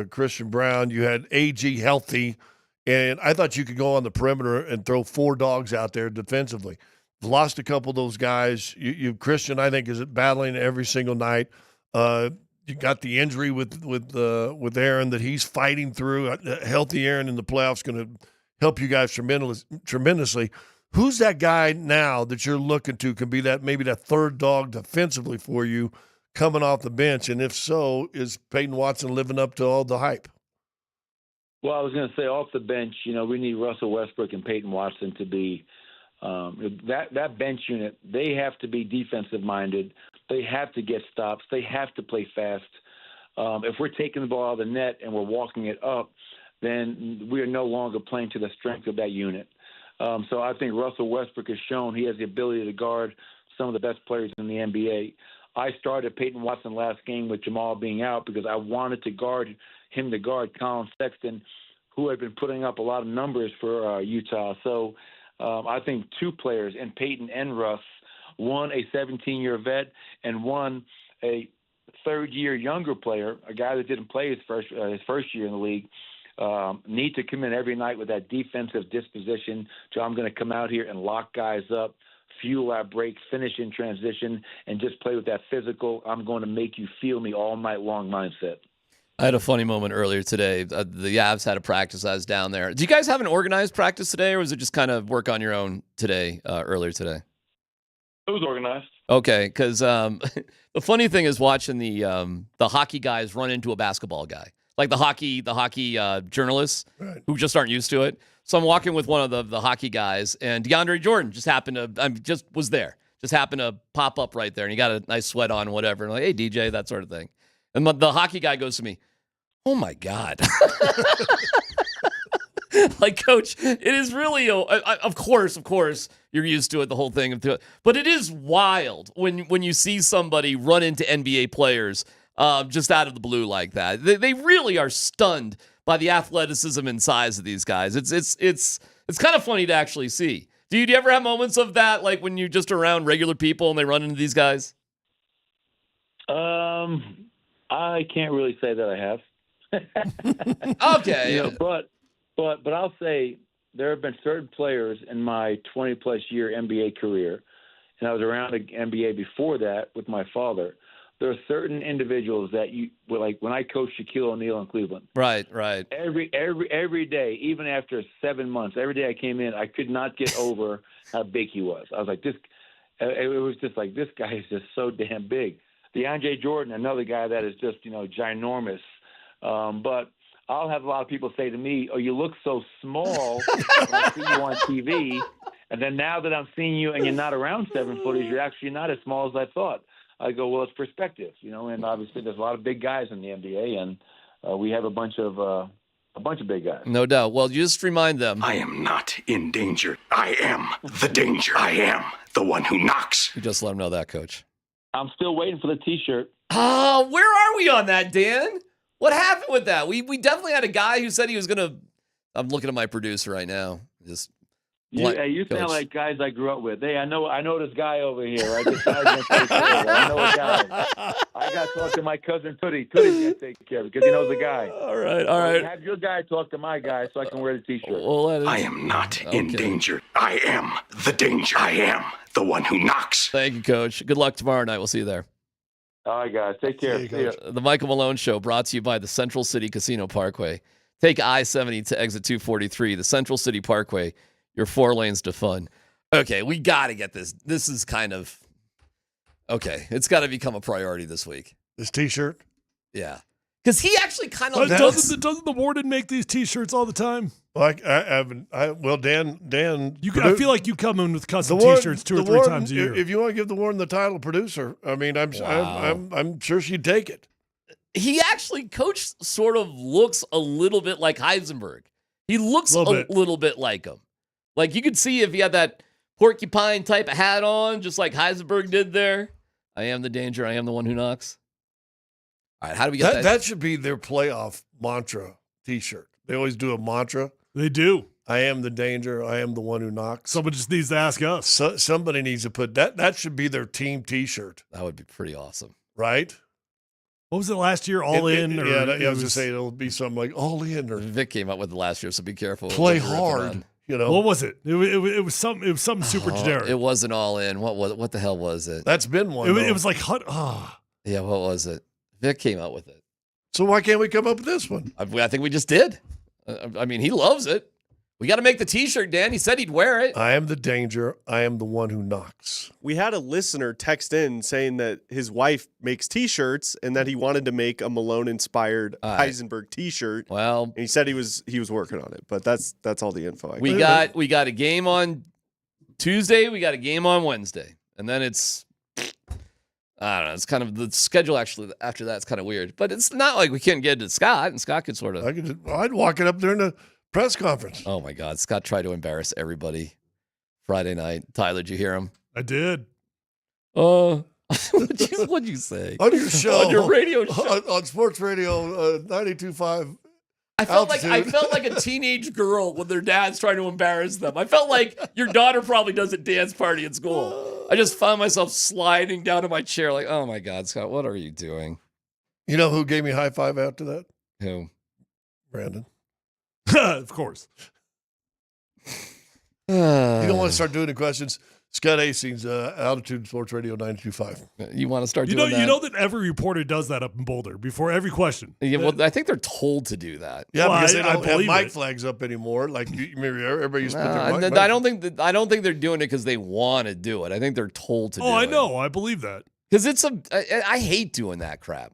Christian Brown, you had AG healthy, and I thought you could go on the perimeter and throw 4 dogs out there defensively. Lost a couple of those guys. You Christian, I think, is battling every single night. You got the injury with Aaron that he's fighting through. A healthy Aaron in the playoffs going to help you guys tremendously. Who's that guy now that you're looking to can be that maybe that third dog defensively for you coming off the bench? And if so, is Peyton Watson living up to all the hype? Well, I was going to say off the bench, we need Russell Westbrook and Peyton Watson to be that bench unit. They have to be defensive minded. They have to get stops. They have to play fast. If we're taking the ball out of the net and we're walking it up, then we are no longer playing to the strength of that unit. So I think Russell Westbrook has shown he has the ability to guard some of the best players in the NBA. I started Peyton Watson last game with Jamal being out because I wanted to guard Colin Sexton, who had been putting up a lot of numbers for Utah. So I think 2 players, in Peyton and Russ, one a 17-year vet and one a third-year younger player, a guy that didn't play his first year in the league, need to come in every night with that defensive disposition. So I'm going to come out here and lock guys up, fuel our breaks, finish in transition, and just play with that physical, I'm going to make you feel me all night long mindset. I had a funny moment earlier today. The Avs had a practice. I was down there. Do you guys have an organized practice today, or was it just kind of work on your own today, earlier today? It was organized. Okay, because the funny thing is watching the hockey guys run into a basketball guy. Like the hockey journalists who just aren't used to it. So I'm walking with one of the hockey guys, and DeAndre Jordan just happened to pop up right there, and he got a nice sweat on, whatever. And I'm like, hey, DJ, that sort of thing. And the hockey guy goes to me, oh my God. Like, Coach, it is really, of course, you're used to it, the whole thing. But it is wild when you see somebody run into NBA players just out of the blue like that. They really are stunned by the athleticism and size of these guys. It's kind of funny to actually see. Do you ever have moments of that, like when you're just around regular people and they run into these guys? I can't really say that I have. Okay. But I'll say there have been certain players in my 20-plus year NBA career, and I was around the NBA before that with my father. There are certain individuals that like when I coached Shaquille O'Neal in Cleveland. Right. Every day, even after 7 months, every day I came in, I could not get over how big he was. I was like, this guy is just so damn big. DeAndre Jordan, another guy that is just, ginormous. But I'll have a lot of people say to me, oh, you look so small when I see you on TV. And then now that I'm seeing you and you're not around 7 footers, you're actually not as small as I thought. I go, well, it's perspective, and obviously there's a lot of big guys in the NBA, and we have a bunch of big guys. No doubt. Well, you just remind them. I am not in danger. I am the danger. I am the one who knocks. You just let them know that, Coach. I'm still waiting for the T-shirt. Oh, where are we on that, Dan? What happened with that? We definitely had a guy who said he was going to. I'm looking at my producer right now. You sound like guys I grew up with. Hey, I know this guy over here. I know a guy. I got to talk to my cousin Tootie. Tootie's going to take care of it because he knows a guy. All right. Have your guy talk to my guy so I can wear the T-shirt. Well, I am not in danger. I am the danger. I am the one who knocks. Thank you, Coach. Good luck tomorrow night. We'll see you there. All right, guys. Take care. See ya. The Michael Malone Show brought to you by the Central City Casino Parkway. Take I-70 to exit 243. The Central City Parkway. Your 4 lanes to fun. Okay, we got to get this. This is kind of okay. It's got to become a priority this week. This T-shirt? Yeah, because he actually kind of doesn't the Warden make these T-shirts all the time? Well, Dan. I feel like you come in with custom T-shirts 2 or 3 times a year. If you want to give the Warden the title producer, I mean, I'm sure she'd take it. He actually, Coach, sort of looks a little bit like Heisenberg. He looks a little bit like him. Like, you could see if he had that porcupine type of hat on, just like Heisenberg did there. I am the danger. I am the one who knocks. All right, how do we get that? That should be their playoff mantra T-shirt. They always do a mantra. They do. I am the danger. I am the one who knocks. Someone just needs to ask us. Somebody needs to put that. That should be their team T-shirt. That would be pretty awesome. Right? What was it last year? All in? Or I was going to say it'll be something like all in. Or Vic came up with it last year, so be careful. Play hard. You know. What was it? It was something super generic. It wasn't all in. What the hell was it? That's been one. It was like Yeah, what was it? Vic came up with it. So why can't we come up with this one? I think we just did. I mean, he loves it. We got to make the T-shirt, Dan. He said he'd wear it. I am the danger. I am the one who knocks. We had a listener text in saying that his wife makes T-shirts and that he wanted to make a Malone-inspired Heisenberg T-shirt. Well, and he said he was working on it, but that's all the info. We got a game on Tuesday. We got a game on Wednesday, and then it's I don't know. It's kind of the schedule. Actually, after that, it's kind of weird. But it's not like we can't get to Scott, and Scott could sort of. I'd walk it up during the press conference. Oh my God, Scott tried to embarrass everybody Friday night. Tyler, did you hear him? I did. What'd you say on your show? On your radio show on Sports Radio 92.5. I felt like a teenage girl when their dad's trying to embarrass them. I felt like your daughter probably does a dance party at school. I just found myself sliding down to my chair like, oh my God, Scott, what are you doing? You know who gave me a high five after that? Who? Brandon. Of course. You don't want to start doing the questions. Scott Hastings, Altitude Sports Radio 92.5. You want to start doing that? You know that every reporter does that up in Boulder before every question. Yeah, well, I think they're told to do that. Yeah, because they don't have mic flags up anymore. Like maybe everybody used to put their mic. I don't think they're doing it because they want to do it. I think they're told to do it. Oh, I know. I believe that. Because I hate doing that crap.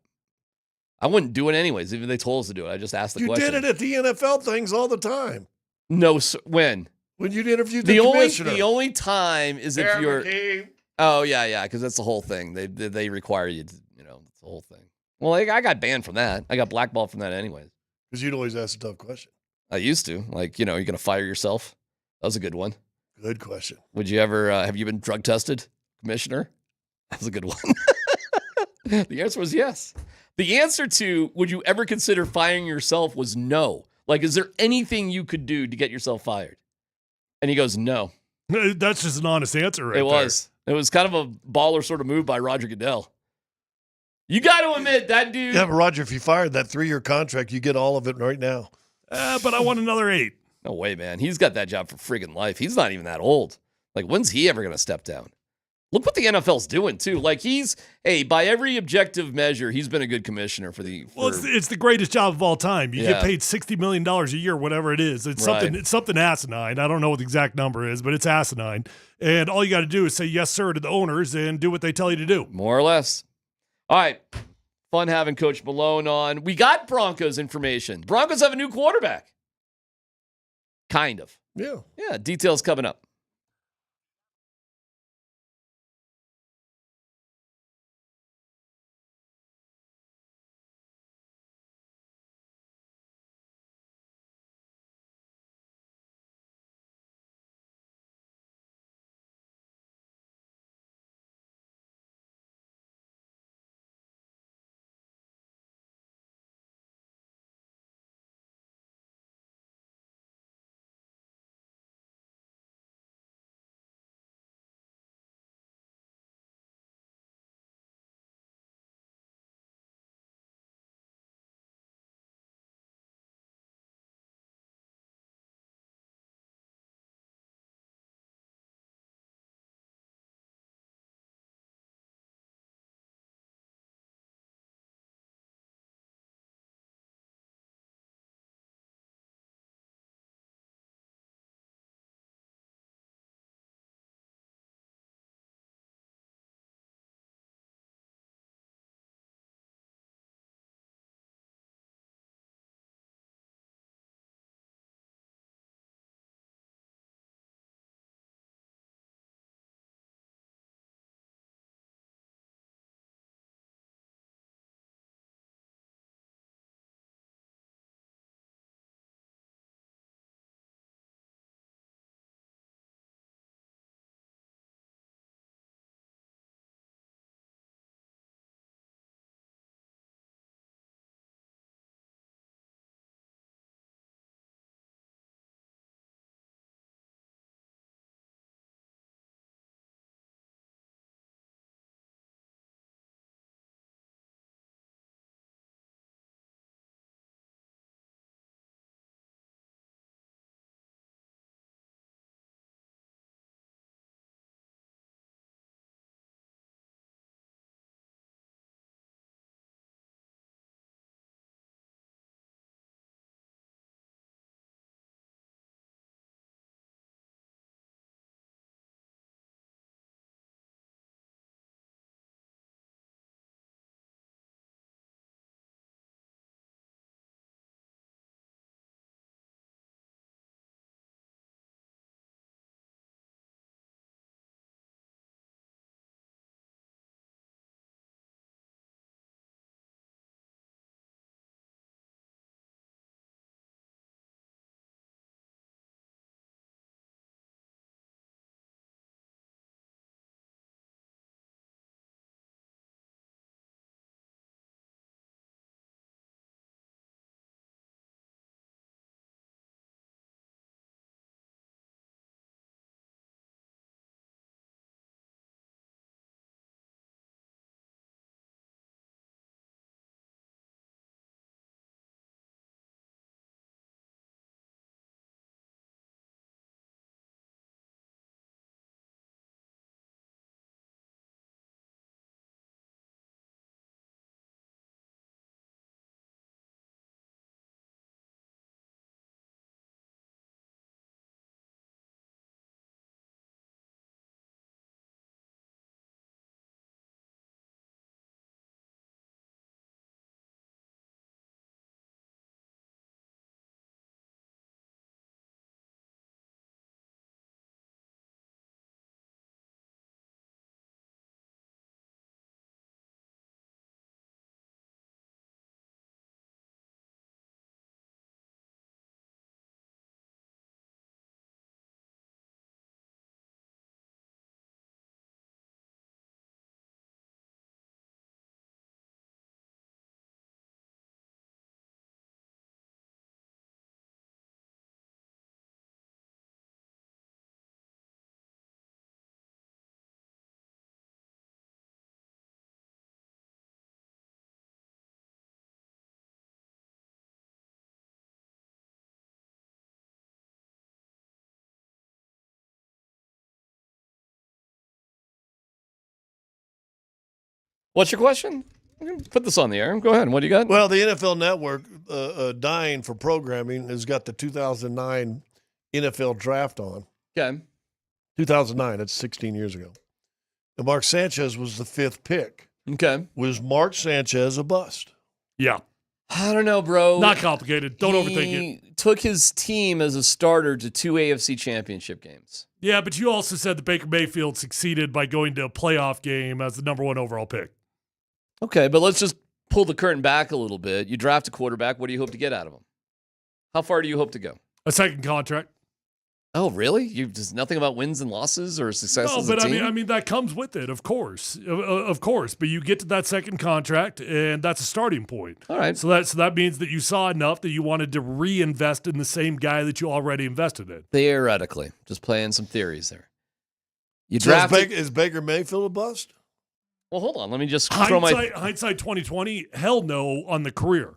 I wouldn't do it anyways, even if they told us to do it. I just asked the question. You did it at the NFL things all the time. No, when? When you interviewed the commissioner. The only time is if you're. Oh yeah, because that's the whole thing. They require you to, that's the whole thing. Well, I got banned from that. I got blackballed from that anyways. Because you'd always ask a tough question. I used to. Like, you're gonna fire yourself? That was a good one. Good question. Would you ever have you been drug tested, Commissioner? That was a good one. The answer was yes. The answer to would you ever consider firing yourself was no. Like, is there anything you could do to get yourself fired? And he goes, no. That's just an honest answer right there. It was kind of a baller sort of move by Roger Goodell. You got to admit, that dude. Yeah, but Roger, if you fired that 3-year contract, you get all of it right now. But I want another 8. No way, man. He's got that job for friggin' life. He's not even that old. Like, when's he ever going to step down? Look what the NFL's doing, too. Like, by every objective measure, he's been a good commissioner Well, it's the greatest job of all time. You get paid $60 million a year, whatever it is. It's something asinine. I don't know what the exact number is, but it's asinine. And all you got to do is say yes, sir, to the owners and do what they tell you to do. More or less. All right. Fun having Coach Malone on. We got Broncos information. Broncos have a new quarterback. Kind of. Yeah. Yeah, details coming up. What's your question? Put this on the air. Go ahead. What do you got? Well, the NFL Network, dying for programming, has got the 2009 NFL Draft on. Okay. 2009, that's 16 years ago. And Mark Sanchez was the 5th pick. Okay. Was Mark Sanchez a bust? Yeah. I don't know, bro. Not complicated. Don't overthink it. He took his team as a starter to 2 AFC championship games. Yeah, but you also said that Baker Mayfield succeeded by going to a playoff game as the number 1 overall pick. Okay, but let's just pull the curtain back a little bit. You draft a quarterback. What do you hope to get out of him? How far do you hope to go? A second contract. Oh, really? There's nothing about wins and losses or success No, as a but team? I mean that comes with it, of course. Of course. But you get to that second contract, and that's a starting point. All right. So that means that you saw enough that you wanted to reinvest in the same guy that you already invested in. Theoretically. Just playing some theories there. You So drafted... is Baker Mayfield a bust? Well, hold on. Let me just throw my... Hindsight 2020, hell no on the career.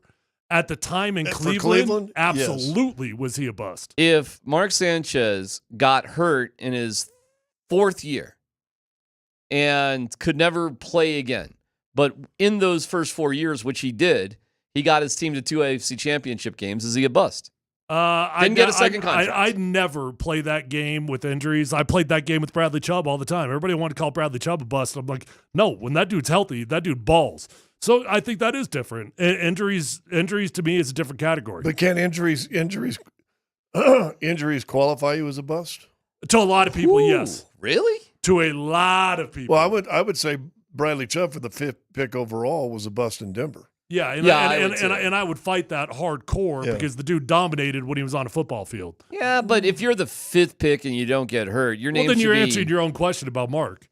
At the time in Cleveland, Cleveland? absolutely was he a bust. If Mark Sanchez got hurt in his 4th year and could never play again, but in those first 4 years, which he did, he got his team to 2 AFC championship games, is he a bust? Didn't get a second contract. I'd never play that game with injuries. I played that game with Bradley Chubb all the time. Everybody wanted to call Bradley Chubb a bust. I'm like, no, when that dude's healthy, that dude balls. So I think that is different. Injuries to me is a different category. But can injuries qualify you as a bust? To a lot of people, yes. Really? To a lot of people. Well, I would say Bradley Chubb for the 5th pick overall was a bust in Denver. Yeah, and I would fight that hardcore because the dude dominated when he was on a football field. Yeah, but if you're the 5th pick and you don't get hurt, your name then should you're be... answering your own question about Mark.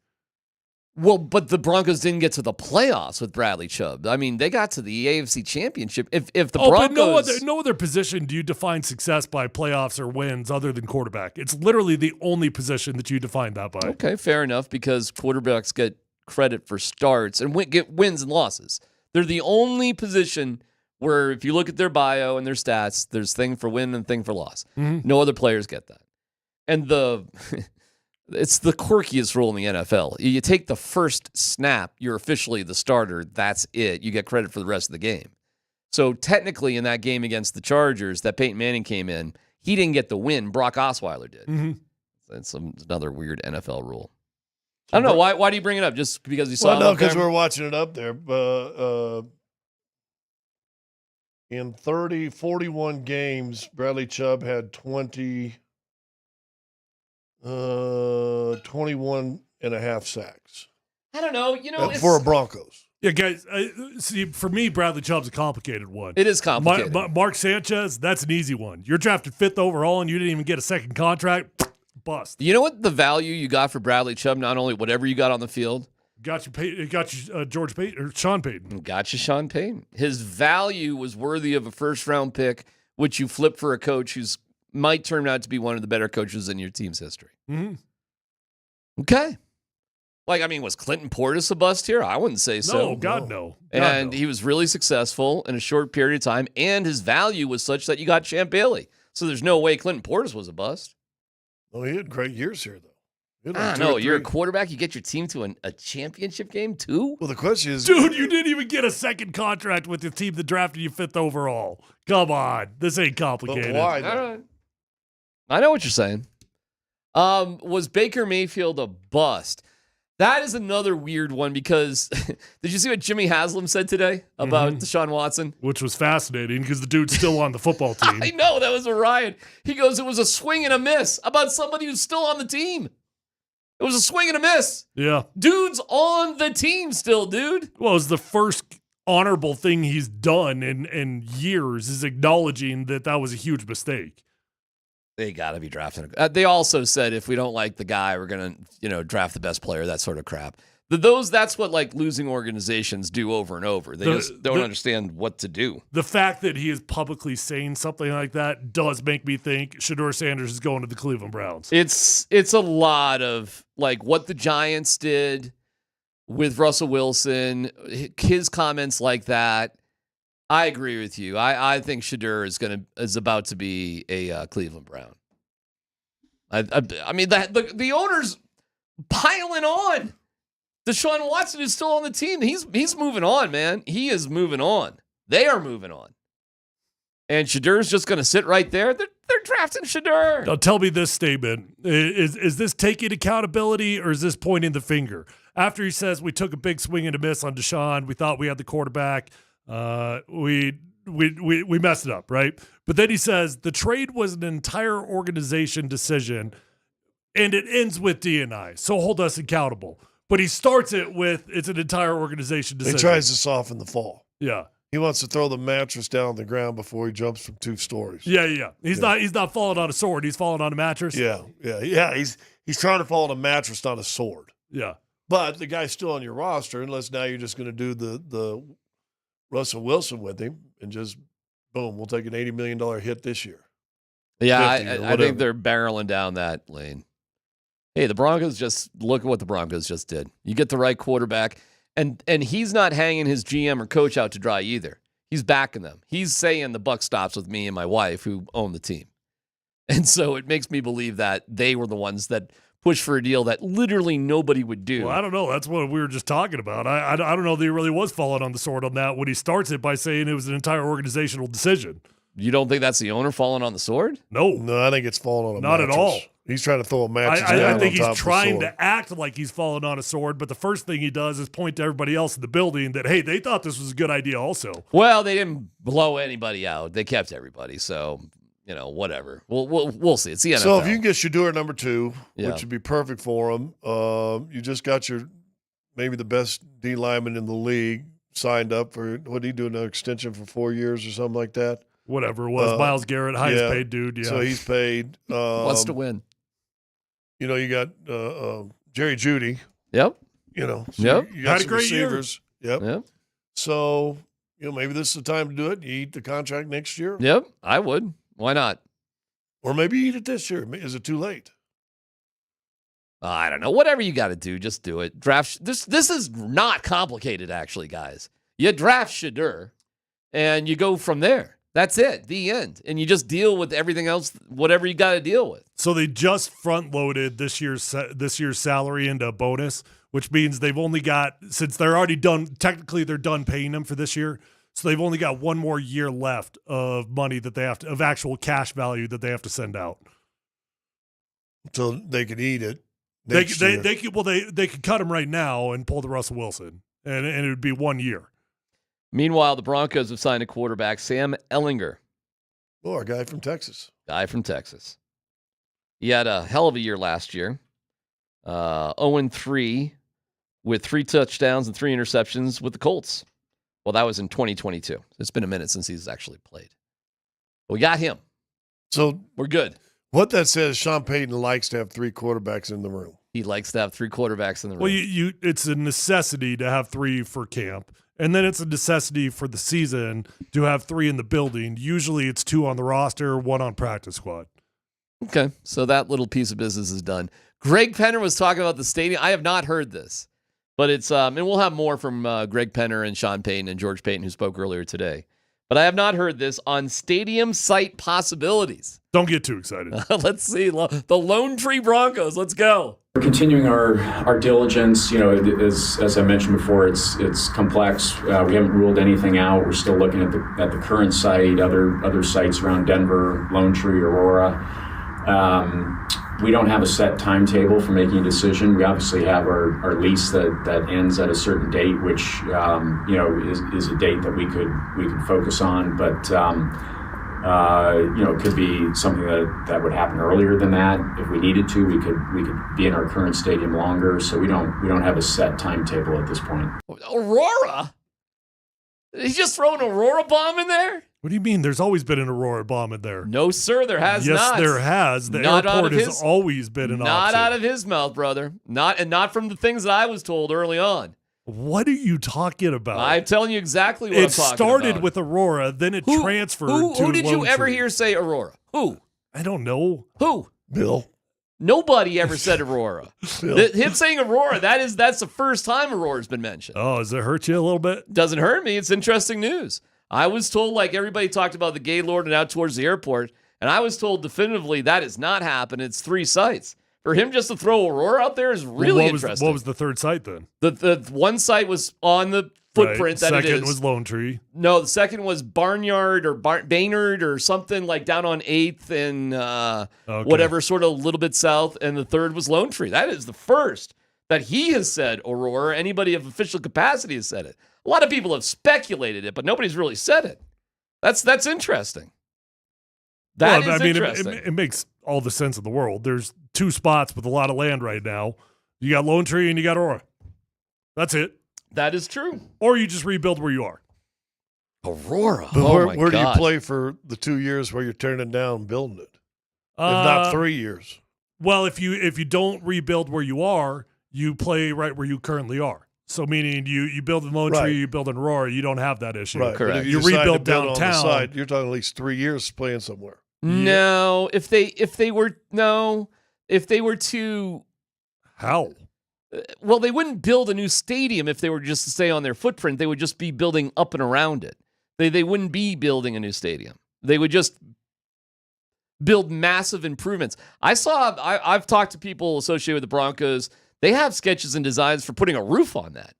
Well, but the Broncos didn't get to the playoffs with Bradley Chubb. I mean, they got to the AFC Championship. If the Broncos... But no other position do you define success by playoffs or wins other than quarterback. It's literally the only position that you define that by. Okay, fair enough, because quarterbacks get credit for starts and get wins and losses. They're the only position where if you look at their bio and their stats, there's thing for win and thing for loss. Mm-hmm. No other players get that. And it's the quirkiest rule in the NFL. You take the first snap, you're officially the starter. That's it. You get credit for the rest of the game. So technically in that game against the Chargers that Peyton Manning came in, he didn't get the win. Brock Osweiler did. Mm-hmm. That's another weird NFL rule. I don't know. Why do you bring it up? Just because you saw Well, no, because we're watching it up there. In 41 games, Bradley Chubb had 21 and a half sacks. I don't know. You know, for a Broncos. Yeah, guys, see, for me, Bradley Chubb's a complicated one. It is complicated. Mark Sanchez, that's an easy one. You're drafted 5th overall and you didn't even get a second contract. Bust. You know what the value you got for Bradley Chubb? Not only whatever you got on the field. Got you George Payton or Sean Payton. Got you Sean Payton. His value was worthy of a 1st-round pick, which you flip for a coach who's might turn out to be one of the better coaches in your team's history. Mm-hmm. Okay. Like, I mean, was Clinton Portis a bust here? I wouldn't say so. No, God, no. And he was really successful in a short period of time, and his value was such that you got Champ Bailey. So there's no way Clinton Portis was a bust. Oh, he had great years here, though. No, you're a quarterback. You get your team to a championship game, too? Well, the question is... Dude, you didn't even get a second contract with the team that drafted you 5th overall. Come on. This ain't complicated. But why? All right. I know what you're saying. Was Baker Mayfield a bust? That is another weird one because did you see what Jimmy Haslam said today about Deshaun Watson? Which was fascinating because the dude's still on the football team. I know, that was a riot. He goes, it was a swing and a miss about somebody who's still on the team. It was a swing and a miss. Yeah. Dude's on the team still, dude. Well, it's the first honorable thing he's done in years is acknowledging that was a huge mistake. They got to be drafting. They also said if we don't like the guy, we're going to, draft the best player, that sort of crap. That's what like losing organizations do over and over. They just don't understand what to do. The fact that he is publicly saying something like that does make me think Shedeur Sanders is going to the Cleveland Browns. It's a lot of like what the Giants did with Russell Wilson, his comments like that. I agree with you. I think Shedeur is about to be a Cleveland Brown. I mean the owners piling on. Deshaun Watson is still on the team. He's moving on, man. He is moving on. They are moving on. And Shedur's just going to sit right there. They're drafting Shedur. Now tell me this statement. Is this taking accountability or is this pointing the finger? After he says we took a big swing and a miss on Deshaun, we thought we had the quarterback. We messed it up, right? But then he says the trade was an entire organization decision, and it ends with D&I. So hold us accountable. But he starts it with it's an entire organization decision. He tries to soften the fall. Yeah. He wants to throw the mattress down on the ground before he jumps from 2 stories. Yeah. He's not falling on a sword. He's falling on a mattress. Yeah. He's trying to fall on a mattress, not a sword. Yeah. But the guy's still on your roster unless now you're just going to do the Russell Wilson with him and just, boom, we'll take an $80 million hit this year. Yeah, I think they're barreling down that lane. Hey, the Broncos look at what the Broncos just did. You get the right quarterback, and he's not hanging his GM or coach out to dry either. He's backing them. He's saying the buck stops with me and my wife who own the team. And so it makes me believe that they were the ones that pushed for a deal that literally nobody would do. Well, I don't know. That's what we were just talking about. I don't know that he really was falling on the sword on that when he starts it by saying it was an entire organizational decision. You don't think that's the owner falling on the sword? No, I think it's falling on a Not mattress. at all. He's trying to throw a mattress down I think on top he's trying of the sword. to act like he's falling on a sword, but the first thing he does is point to everybody else in the building that, hey, they thought this was a good idea also. Well, they didn't blow anybody out. They kept everybody, so, whatever. We'll see. It's the NFL. So if you can get Shedeur number 2, which would be perfect for him, you just got maybe the best D lineman in the league signed up for, what did he do, an extension for 4 years or something like that? Whatever it was. Myles Garrett, highest paid dude. Yeah. So he's paid. Wants to win. You got Jerry Jeudy. Yep. So yep. You got Had a some great receivers. year. Yep. So, maybe this is the time to do it. You eat the contract next year. Yep, I would. Why not? Or maybe eat it this year. Is it too late? I don't know. Whatever you got to do, just do it. Draft. This is not complicated, actually, guys. You draft Shedeur, and you go from there. That's it. The end. And you just deal with everything else, whatever you got to deal with. So they just front-loaded this year's salary into a bonus, which means they've only got, since they're already done, technically they're done paying them for this year, so they've only got one more year left of money that they have to, of actual cash value that they have to send out. So they could eat it. They could cut him right now and pull the Russell Wilson, and it would be 1 year. Meanwhile, the Broncos have signed a quarterback, Sam Ehlinger. Oh, our guy from Texas. He had a hell of a year last year. 0-3 with 3 touchdowns and 3 interceptions with the Colts. Well, that was in 2022. It's been a minute since he's actually played. We got him. So we're good. What that says, Sean Payton likes to have 3 quarterbacks in the room. He likes to have 3 quarterbacks in the room. Well, it's a necessity to have 3 for camp. And then it's a necessity for the season to have 3 in the building. Usually it's 2 on the roster, 1 on practice squad. Okay, so that little piece of business is done. Greg Penner was talking about the stadium. I have not heard this, but it's and we'll have more from Greg Penner and Sean Payton and George Payton, who spoke earlier today. But I have not heard this on stadium site possibilities. Don't get too excited. Let's see. The Lone Tree Broncos. Let's go. We're continuing our diligence. As I mentioned before, it's complex. We haven't ruled anything out. We're still looking at the current site, other sites around Denver, Lone Tree, Aurora. We don't have a set timetable for making a decision. We obviously have our lease that ends at a certain date, which is a date that we could focus on. But it could be something that would happen earlier than that. If we needed to, we could be in our current stadium longer. So we don't have a set timetable at this point. Aurora? He's just throwing an Aurora bomb in there? What do you mean? There's always been an Aurora bomb in there. No, sir, there has not. Yes, there has. The airport has always been an option. Not out of his mouth, brother. Not from the things that I was told early on. What are you talking about? I'm telling you exactly what I'm talking about. It started with Aurora, then it transferred to Who did you Lone ever Tree. hear say Aurora? Who? I don't know. Who? Bill. Nobody ever said Aurora. Him saying Aurora, that's the first time Aurora's been mentioned. Oh, does it hurt you a little bit? Doesn't hurt me. It's interesting news. I was told, like everybody talked about the Gaylord and out towards the airport, and I was told definitively that is not happening. It's 3 sites. For him just to throw Aurora out there is really interesting. What was the third site then? The one site was on the footprint that it is. Second was Lone Tree. No, the second was Barnyard or Baynard or something like down on 8th and whatever, sort of a little bit south. And the third was Lone Tree. That is the first that he has said Aurora. Anybody of official capacity has said it. A lot of people have speculated it, but nobody's really said it. That's interesting. That is interesting. It makes all the sense in the world. There's 2 spots with a lot of land right now. You got Lone Tree and you got Aurora. That's it. That is true. Or you just rebuild where you are. Aurora. But where do you play for the 2 years where you're turning down and building it? If not 3 years. Well, if you don't rebuild where you are, you play right where you currently are. So meaning you build in Lone Tree, you build in Aurora, you don't have that issue. Right. Correct. If you decide rebuild to build downtown. on the side, you're talking at least 3 years playing somewhere. No, if they were to how? Well, they wouldn't build a new stadium if they were just to stay on their footprint. They would just be building up and around it. They wouldn't be building a new stadium. They would just build massive improvements. I've talked to people associated with the Broncos. They have sketches and designs for putting a roof on that.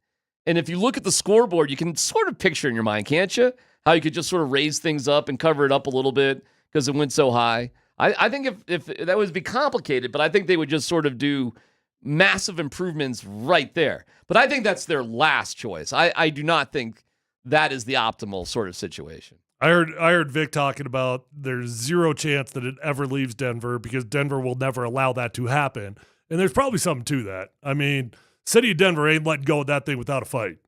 And if you look at the scoreboard, you can sort of picture in your mind, can't you? How you could just sort of raise things up and cover it up a little bit because it went so high. I think if that would be complicated, but I think they would just sort of do massive improvements right there. But I think that's their last choice. I do not think that is the optimal sort of situation. I heard Vic talking about there's 0 chance that it ever leaves Denver because Denver will never allow that to happen. And there's probably something to that. I mean, city of Denver ain't letting go of that thing without a fight.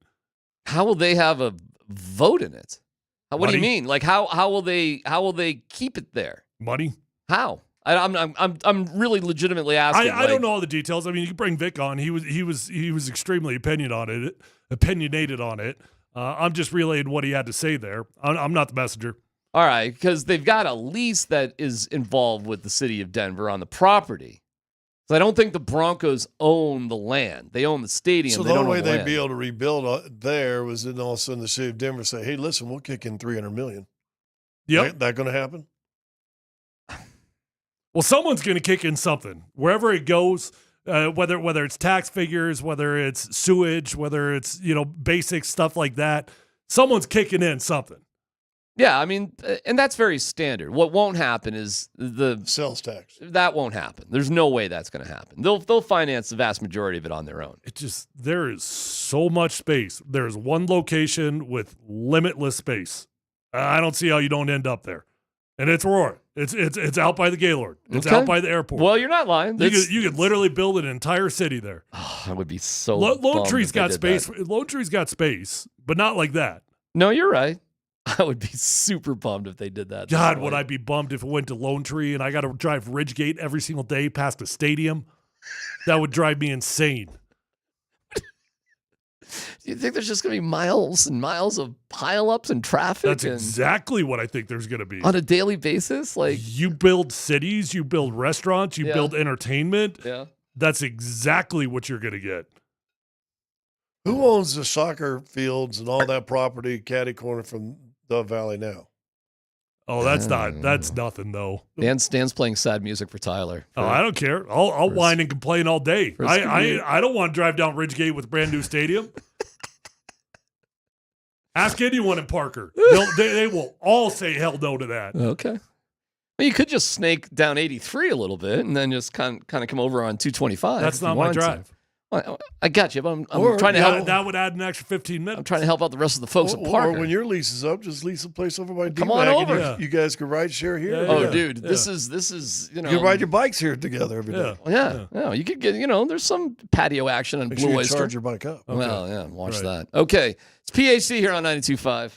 How will they have a vote in it? What do you mean? Like how will they keep it there? Money? How? I'm really legitimately asking. I don't know all the details. I mean, you can bring Vic on. He was extremely opinionated on it. I'm just relaying what he had to say there. I'm not the messenger. All right, because they've got a lease that is involved with the city of Denver on the property. So I don't think the Broncos own the land. They own the stadium. So they the don't only way own the they'd land. be able to rebuild there was then all of a sudden the city of Denver say, "Hey, listen, we'll kick in $300 million." Yep, that going to happen? Well, someone's going to kick in something wherever it goes. Whether it's tax figures, whether it's sewage, whether it's basic stuff like that, someone's kicking in something. Yeah, I mean, and that's very standard. What won't happen is the sales tax. That won't happen. There's no way that's going to happen. They'll finance the vast majority of it on their own. There is so much space. There's one location with limitless space. I don't see how you don't end up there. And it's Aurora. It's out by the Gaylord. It's out by the airport. Well, you're not lying. You could literally build an entire city there. Oh, I would be so. Lone Tree's got space. Lone Tree's got space, but not like that. No, you're right. I would be super bummed if they did that. God, would I be bummed if it went to Lone Tree and I got to drive Ridgegate every single day past a stadium? That would drive me insane. Do you think there's just going to be miles and miles of pileups and traffic? That's exactly what I think there's going to be. On a daily basis? Like you build cities, you build restaurants, you build entertainment. Yeah. That's exactly what you're going to get. Who owns the soccer fields and all that property catty corner from Dove Valley now? Oh, that's nothing though. Dan's playing sad music for Tyler. I don't care. I'll whine and complain all day. I don't want to drive down Ridgegate with a brand new stadium. Ask anyone in Parker. They will all say hell no to that. Okay. Well, you could just snake down 83 a little bit and then just kind of come over on 225. That's not my drive. Well, I got you, but I'm trying to help. That would add an extra 15 minutes. I'm trying to help out the rest of the folks at Parker. Or when your lease is up, just lease a place over by DMac. Come on over. You guys can ride share here. Dude, this is you can ride your bikes here together every day. Yeah. You could get there's some patio action on Make Blue sure you Oyster. charge your bike up. Okay. Well, yeah, watch that. Okay, it's PAC here on 92.5.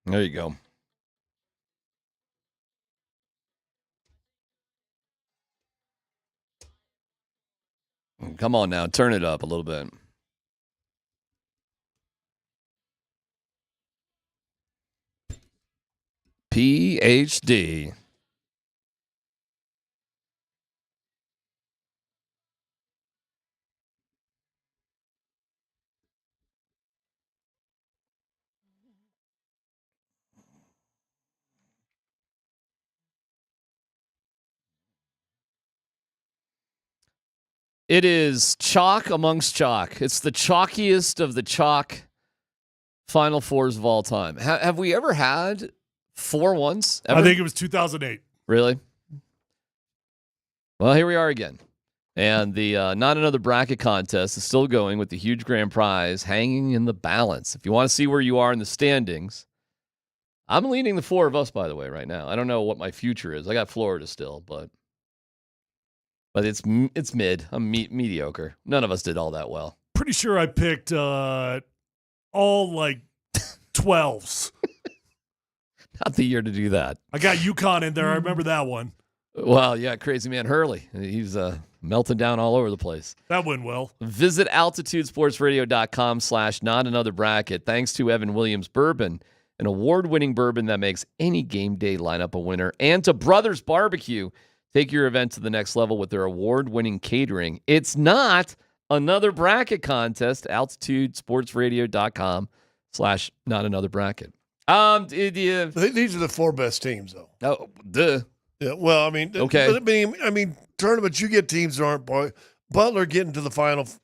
There you go. Come on now, turn it up a little bit. PhD. It is chalk amongst chalk. It's the chalkiest of the chalk Final Fours of all time. Have we ever had 4 once? Ever? I think it was 2008. Really? Well, here we are again. And the Not Another Bracket contest is still going with the huge grand prize hanging in the balance. If you want to see where you are in the standings, I'm leading the 4 of us, by the way, right now. I don't know what my future is. I got Florida still, but it's mid. I'm mediocre. None of us did all that well. Pretty sure I picked all like 12s. Not the year to do that. I got UConn in there. I remember that one. Well, yeah, Crazy Man Hurley. He's melting down all over the place. That went well. Visit altitudesportsradio.com/notanotherbracket. Thanks to Evan Williams Bourbon, an award-winning bourbon that makes any game day lineup a winner. And to Brothers Barbecue. Take your event to the next level with their award-winning catering. It's not another bracket contest. altitudesportsradio.com/notanotherbracket. These are the 4 best teams, though. Oh, duh. Yeah, well, I mean, okay. But I mean, tournaments, you get teams that aren't. Butler getting to the finals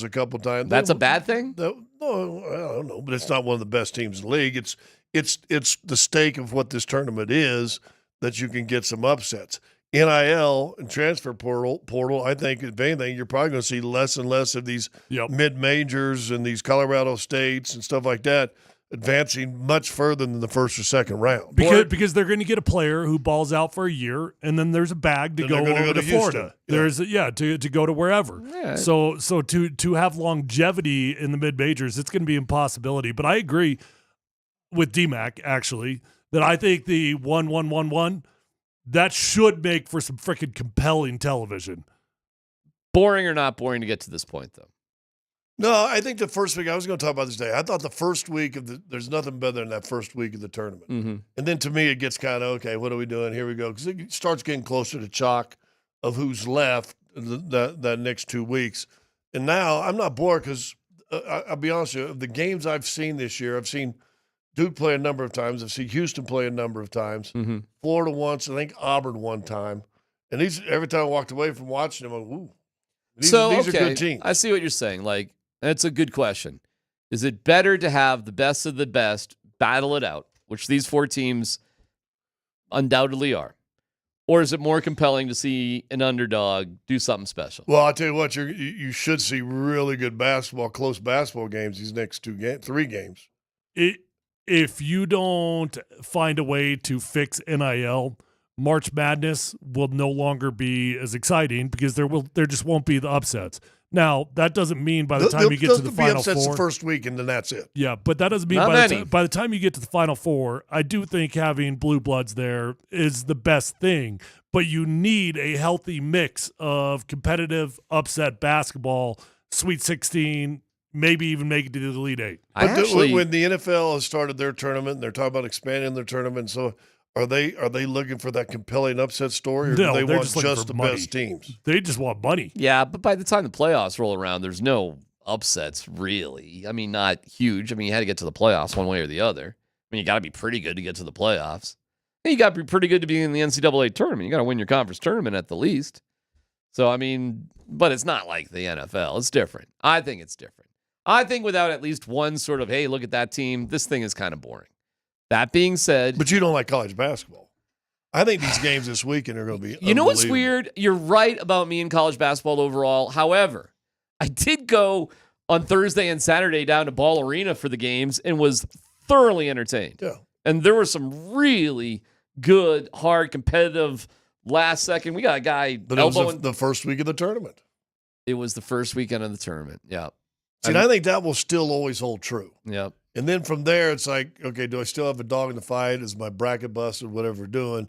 a couple times. That's a bad thing? No, I don't know, but it's not one of the best teams in the league. It's the stake of what this tournament is that you can get some upsets. NIL and transfer portal, I think, if anything, you're probably going to see less and less of these mid-majors and these Colorado States and stuff like that advancing much further than the first or second round. Because they're going to get a player who balls out for a year, and then there's a bag to go over to Florida. Yeah. There's to go to wherever. Yeah. So to have longevity in the mid-majors, it's going to be an impossibility. But I agree with DMac, actually, that I think the 1-1-1-1, that should make for some freaking compelling television. Boring or not boring to get to this point, though? No, I think the first week, I was going to talk about this today. I thought the first week there's nothing better than that first week of the tournament. Mm-hmm. And then to me, it gets kind of, okay, what are we doing? Here we go. Because it starts getting closer to chalk of who's left that next 2 weeks. And now I'm not bored because I'll be honest with you, of the games I've seen this year, I've seen Duke play a number of times. I've seen Houston play a number of times. Mm-hmm. Florida once. I think Auburn one time. And every time I walked away from watching them, I'm like, ooh. These are good teams. I see what you're saying. Like, that's a good question. Is it better to have the best of the best battle it out, which these 4 teams undoubtedly are? Or is it more compelling to see an underdog do something special? Well, I'll tell you what, you should see really good close basketball games these next 3 games. If you don't find a way to fix NIL, March Madness will no longer be as exciting because there just won't be the upsets. Now, that doesn't mean by the time you get to the Final Four. The first week, and then that's it. Yeah, but that doesn't mean by the time you get to the Final Four, I do think having Blue Bloods there is the best thing. But you need a healthy mix of competitive upset basketball, Sweet 16, maybe even make it to the Elite 8. When the NFL has started their tournament, and they're talking about expanding their tournament, so are they looking for that compelling upset story, or do they want just the best teams? They just want money. Yeah, but by the time the playoffs roll around, there's no upsets, really. I mean, not huge. I mean, you had to get to the playoffs one way or the other. I mean, you got to be pretty good to get to the playoffs. And you got to be pretty good to be in the NCAA tournament. You got to win your conference tournament at the least. So, I mean, but it's not like the NFL. It's different. I think it's different. I think without at least one sort of, hey, look at that team, this thing is kind of boring. That being said... But you don't like college basketball. I think these games this weekend are going to be You know what's weird? You're right about me in college basketball overall. However, I did go on Thursday and Saturday down to Ball Arena for the games and was thoroughly entertained. Yeah. And there were some really good, hard, competitive last second. We got a guy But it was the first week of the tournament. It was the first weekend of the tournament, yeah. See, and I think that will still always hold true. Yep. And then from there, it's like, okay, do I still have a dog in the fight? Is my bracket busted? Whatever we're doing.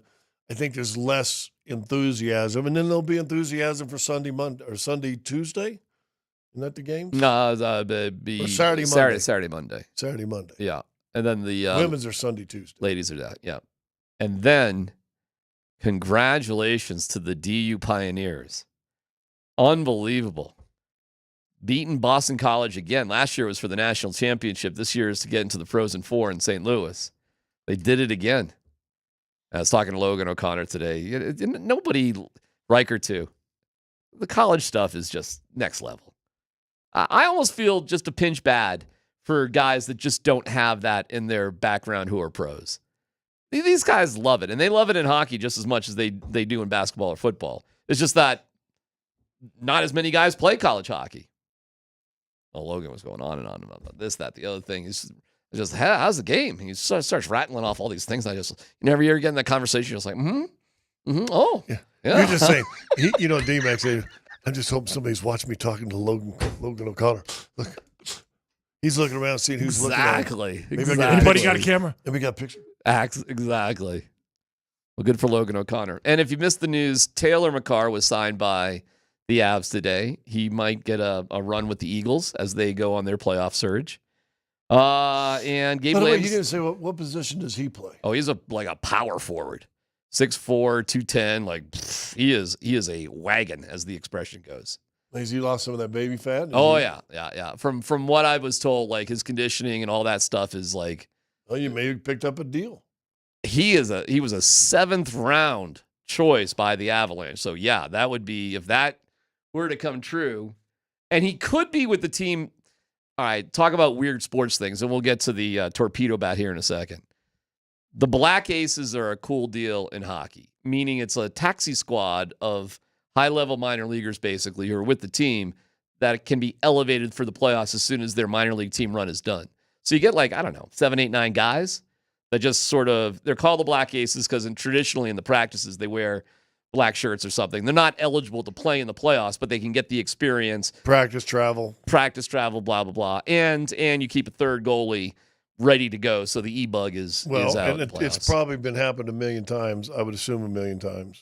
I think there's less enthusiasm. And then there'll be enthusiasm for Sunday, Monday, or Sunday, Tuesday. Isn't that the games? No, it'd be Saturday, Monday. Saturday, Monday. Saturday, Monday. Yeah. And then the women's are Sunday, Tuesday. Ladies are that, yeah. And then congratulations to the DU Pioneers. Unbelievable. Beaten Boston College again. Last year was for the national championship. This year is to get into the Frozen Four in St. Louis. They did it again. I was talking to Logan O'Connor today. Nobody, Riker too. The college stuff is just next level. I almost feel just a pinch bad for guys that just don't have that in their background who are pros. These guys love it, and they love it in hockey just as much as they do in basketball or football. It's just that not as many guys play college hockey. Well, Logan was going on and on about this, that, the other thing. He's just, how's the game? He starts rattling off all these things. And you never hear again in that conversation. You're just like, oh. Yeah. Yeah. You're just saying, DMac said, I'm just hoping somebody's watching me talking to Logan O'Connor. Look, he's looking around, seeing who's looking at him. Exactly. Anybody got a camera? And we got a picture. Exactly. Well, good for Logan O'Connor. And if you missed the news, Taylor McCarr was signed by the Avs today. He might get a run with the Eagles as they go on their playoff surge. And Gabe Williams. You didn't say what position does he play? Oh, he's like a power forward. 6'4", 210. He is a wagon, as the expression goes. Has he lost some of that baby fat? Yeah. From what I was told, his conditioning and all that stuff is like. Oh, you may have picked up a deal. He was a 7th round choice by the Avalanche. So yeah, that would be, if that were to come true, and he could be with the team. All right, talk about weird sports things, and we'll get to the torpedo bat here in a second. The Black Aces are a cool deal in hockey, meaning it's a taxi squad of high-level minor leaguers, basically, who are with the team that can be elevated for the playoffs as soon as their minor league team run is done. So you get 7, 8, 9 guys that just they're called the Black Aces because traditionally in the practices they wear black shirts or something. They're not eligible to play in the playoffs, but they can get the experience. Practice travel, blah, blah, blah. And you keep a third goalie ready to go, so the E-bug is out. And it's probably been happened a million times, I would assume a million times.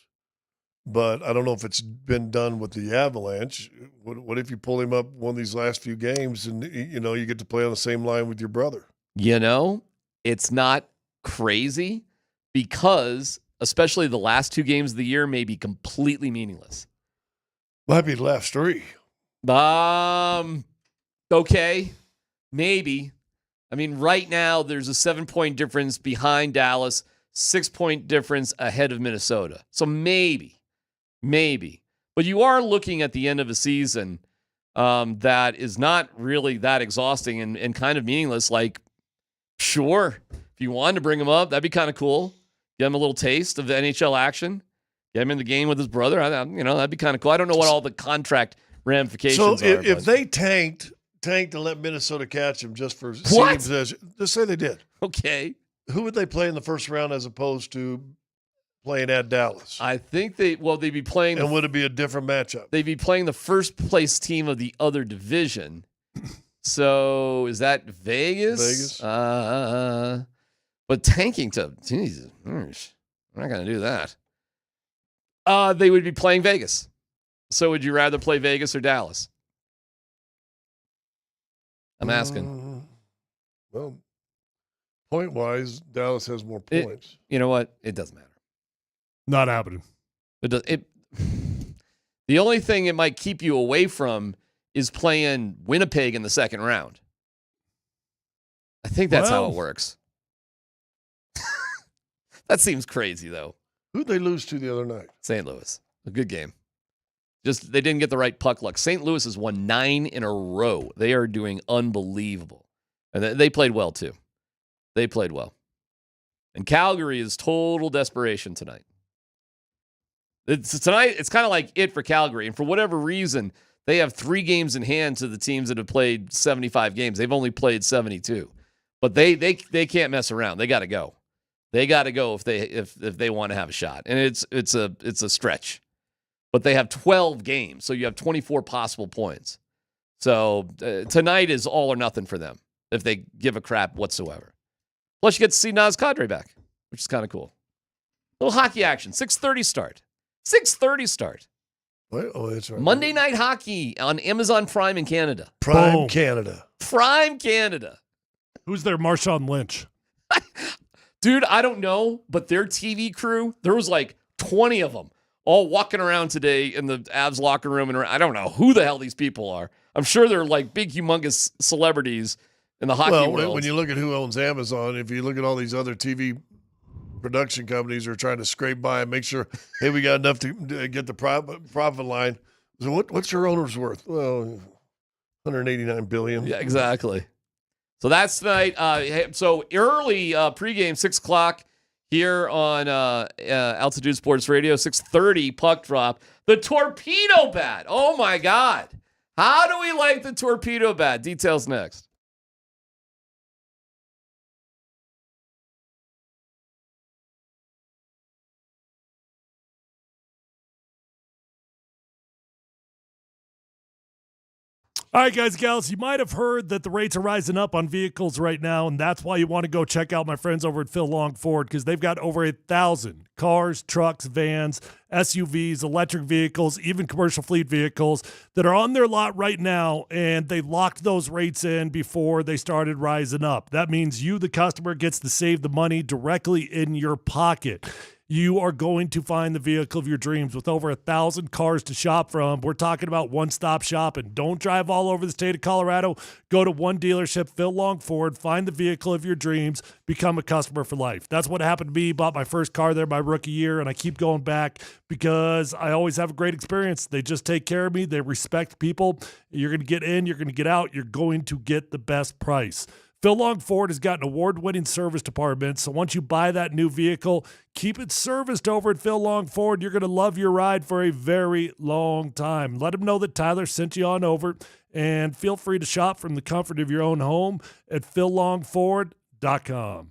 But I don't know if it's been done with the Avalanche. What if you pull him up one of these last few games and, you get to play on the same line with your brother? It's not crazy because especially the last 2 games of the year may be completely meaningless. Might be the last 3. Okay, maybe. I mean, right now there's a 7-point difference behind Dallas, 6-point difference ahead of Minnesota. So maybe. But you are looking at the end of a season that is not really that exhausting and kind of meaningless. Sure, if you wanted to bring him up, that'd be kind of cool. Get him a little taste of the NHL action. Get him in the game with his brother. That'd be kind of cool. I don't know what all the contract ramifications are. So if they tanked to let Minnesota catch him just for seeding possession, just say they did. Okay. Who would they play in the first round as opposed to playing at Dallas? I think they'd be playing. And would it be a different matchup? They'd be playing the first place team of the other division. So is that Vegas? But tanking to, Jesus, we're not going to do that. They would be playing Vegas. So would you rather play Vegas or Dallas? I'm asking. Well, point-wise, Dallas has more points. You know what? It doesn't matter. Not happening. The only thing it might keep you away from is playing Winnipeg in the second round. I think that's how it works. That seems crazy, though. Who'd they lose to the other night? St. Louis. A good game. Just they didn't get the right puck luck. St. Louis has won 9 in a row. They are doing unbelievable. And they played well, too. They played well. And Calgary is total desperation tonight. Tonight, it's kind of like it for Calgary. And for whatever reason, they have 3 games in hand to the teams that have played 75 games. They've only played 72. But they can't mess around. They got to go. They got to go if they want to have a shot. And it's a stretch. But they have 12 games, so you have 24 possible points. So tonight is all or nothing for them. if they give a crap whatsoever. Plus, you get to see Naz Kadri back, which is kind of cool. Little hockey action. 6:30 start. 6:30 start. Oh, that's right. Monday Night Hockey on Amazon Prime in Canada. Prime Canada. Prime Canada. Who's there? Marshawn Lynch. Dude, I don't know, but their TV crew, there was like 20 of them all walking around today in the Avs locker room. And I don't know who the hell these people are. I'm sure they're like big, humongous celebrities in the hockey world. When you look at who owns Amazon, if you look at all these other TV production companies are trying to scrape by and make sure, hey, we got enough to get the profit line. So what's your owner's worth? Well, $189 billion. Yeah, exactly. So that's tonight. So early pregame, 6 o'clock here on Altitude Sports Radio, 6:30 puck drop. The torpedo bat. Oh, my God. How do we like the torpedo bat? Details next. All right, guys, gals, you might have heard that the rates are rising up on vehicles right now, and that's why you want to go check out my friends over at Phil Long Ford, because they've got over 1,000 cars, trucks, vans, SUVs, electric vehicles, even commercial fleet vehicles that are on their lot right now, and they locked those rates in before they started rising up. That means you, the customer, gets to save the money directly in your pocket. You are going to find the vehicle of your dreams with over 1,000 cars to shop from. We're talking about one-stop shopping. Don't drive all over the state of Colorado. Go to one dealership, Phil Long Ford, find the vehicle of your dreams, become a customer for life. That's what happened to me. Bought my first car there my rookie year, and I keep going back because I always have a great experience. They just take care of me. They respect people. You're going to get in. You're going to get out. You're going to get the best price. Phil Long Ford has got an award-winning service department, so once you buy that new vehicle, keep it serviced over at Phil Long Ford. You're going to love your ride for a very long time. Let them know that Tyler sent you on over, and feel free to shop from the comfort of your own home at phillongford.com.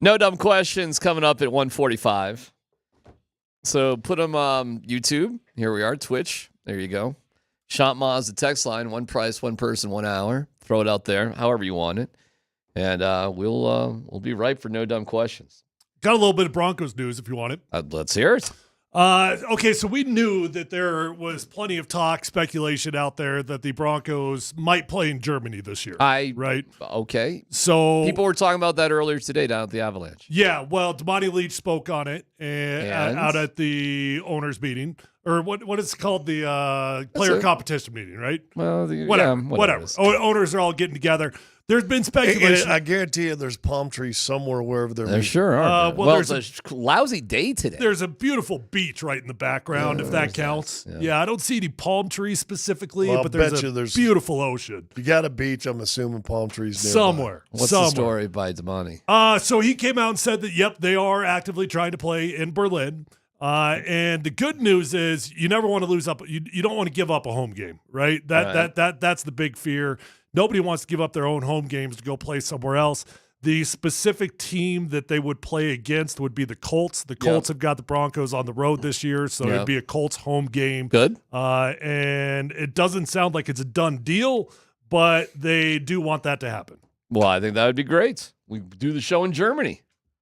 No Dumb Questions coming up at 1:45. So put them YouTube. Here we are. Twitch. There you go. Shant Ma's the text line. One price, one person, 1 hour. Throw it out there, however you want it. And we'll be right for No Dumb Questions. Got a little bit of Broncos news if you want it. Let's hear it. Okay, so we knew that there was plenty of talk, speculation out there that the Broncos might play in Germany this year. Right? Okay. So people were talking about that earlier today down at the Avalanche. Yeah, well, Damani Leach spoke on it out at the owners' meeting, or what is it called, the player competition meeting, right? Well, whatever. Owners are all getting together. There's been speculation. I guarantee you there's palm trees somewhere wherever they're There sure are. well, there's a lousy day today. There's a beautiful beach right in the background, if that counts. Yeah, I don't see any palm trees specifically, but there's a beautiful ocean. You got a beach, I'm assuming palm trees nearby. Somewhere. What's the story by Damani? So he came out and said that, yep, they are actively trying to play in Berlin. And the good news is you never want to lose up. You don't want to give up a home game, right? That's the big fear. Nobody wants to give up their own home games to go play somewhere else. The specific team that they would play against would be the Colts. The Colts have got the Broncos on the road this year, so it'd be a Colts home game. Good. And it doesn't sound like it's a done deal, but they do want that to happen. Well, I think that would be great. We do the show in Germany.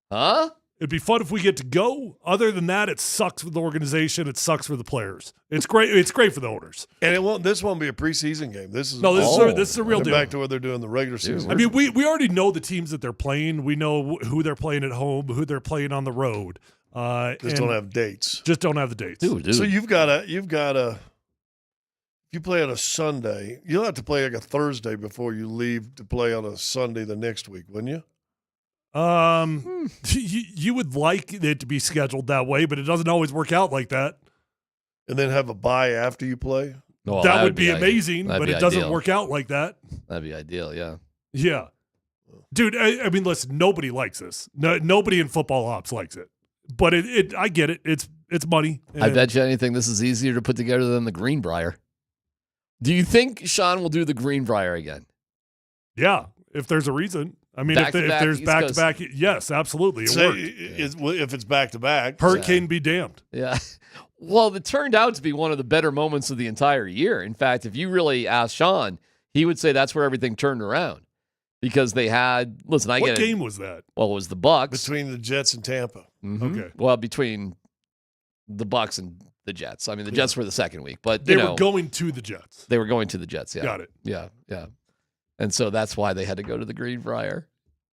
Huh? It'd be fun if we get to go. Other than that, it sucks for the organization. It sucks for the players. It's great. It's great for the owners. And this won't be a preseason game. This is this is a real deal. Back to what they're doing the regular season. I mean, we already know the teams that they're playing. We know who they're playing at home, who they're playing on the road. Just don't have dates. Just don't have the dates. Dude. So you've got a. If you play on a Sunday, you'll have to play like a Thursday before you leave to play on a Sunday the next week, wouldn't you? You would like it to be scheduled that way, but it doesn't always work out like that. And then have a bye after you play? Well, that would be amazing, but it doesn't work out like that. That'd be ideal, yeah. Yeah. Dude, I mean, listen, nobody likes this. Nobody in football ops likes it. But I get it. It's money. I bet you anything this is easier to put together than the Greenbrier. Do you think Sean will do the Greenbrier again? Yeah, if there's a reason. I mean, if there's back-to-back, yes, absolutely. It worked. If it's back-to-back. Hurricane be damned. Yeah. Well, it turned out to be one of the better moments of the entire year. In fact, if you really asked Sean, he would say that's where everything turned around. Because they had, listen, What game was that? Well, it was the Bucks. Between the Jets and Tampa. Mm-hmm. Okay. Well, between the Bucks and the Jets. I mean, the Jets were the second week, but they were going to the Jets. They were going to the Jets, yeah. Got it. Yeah. And so that's why they had to go to the Greenbrier.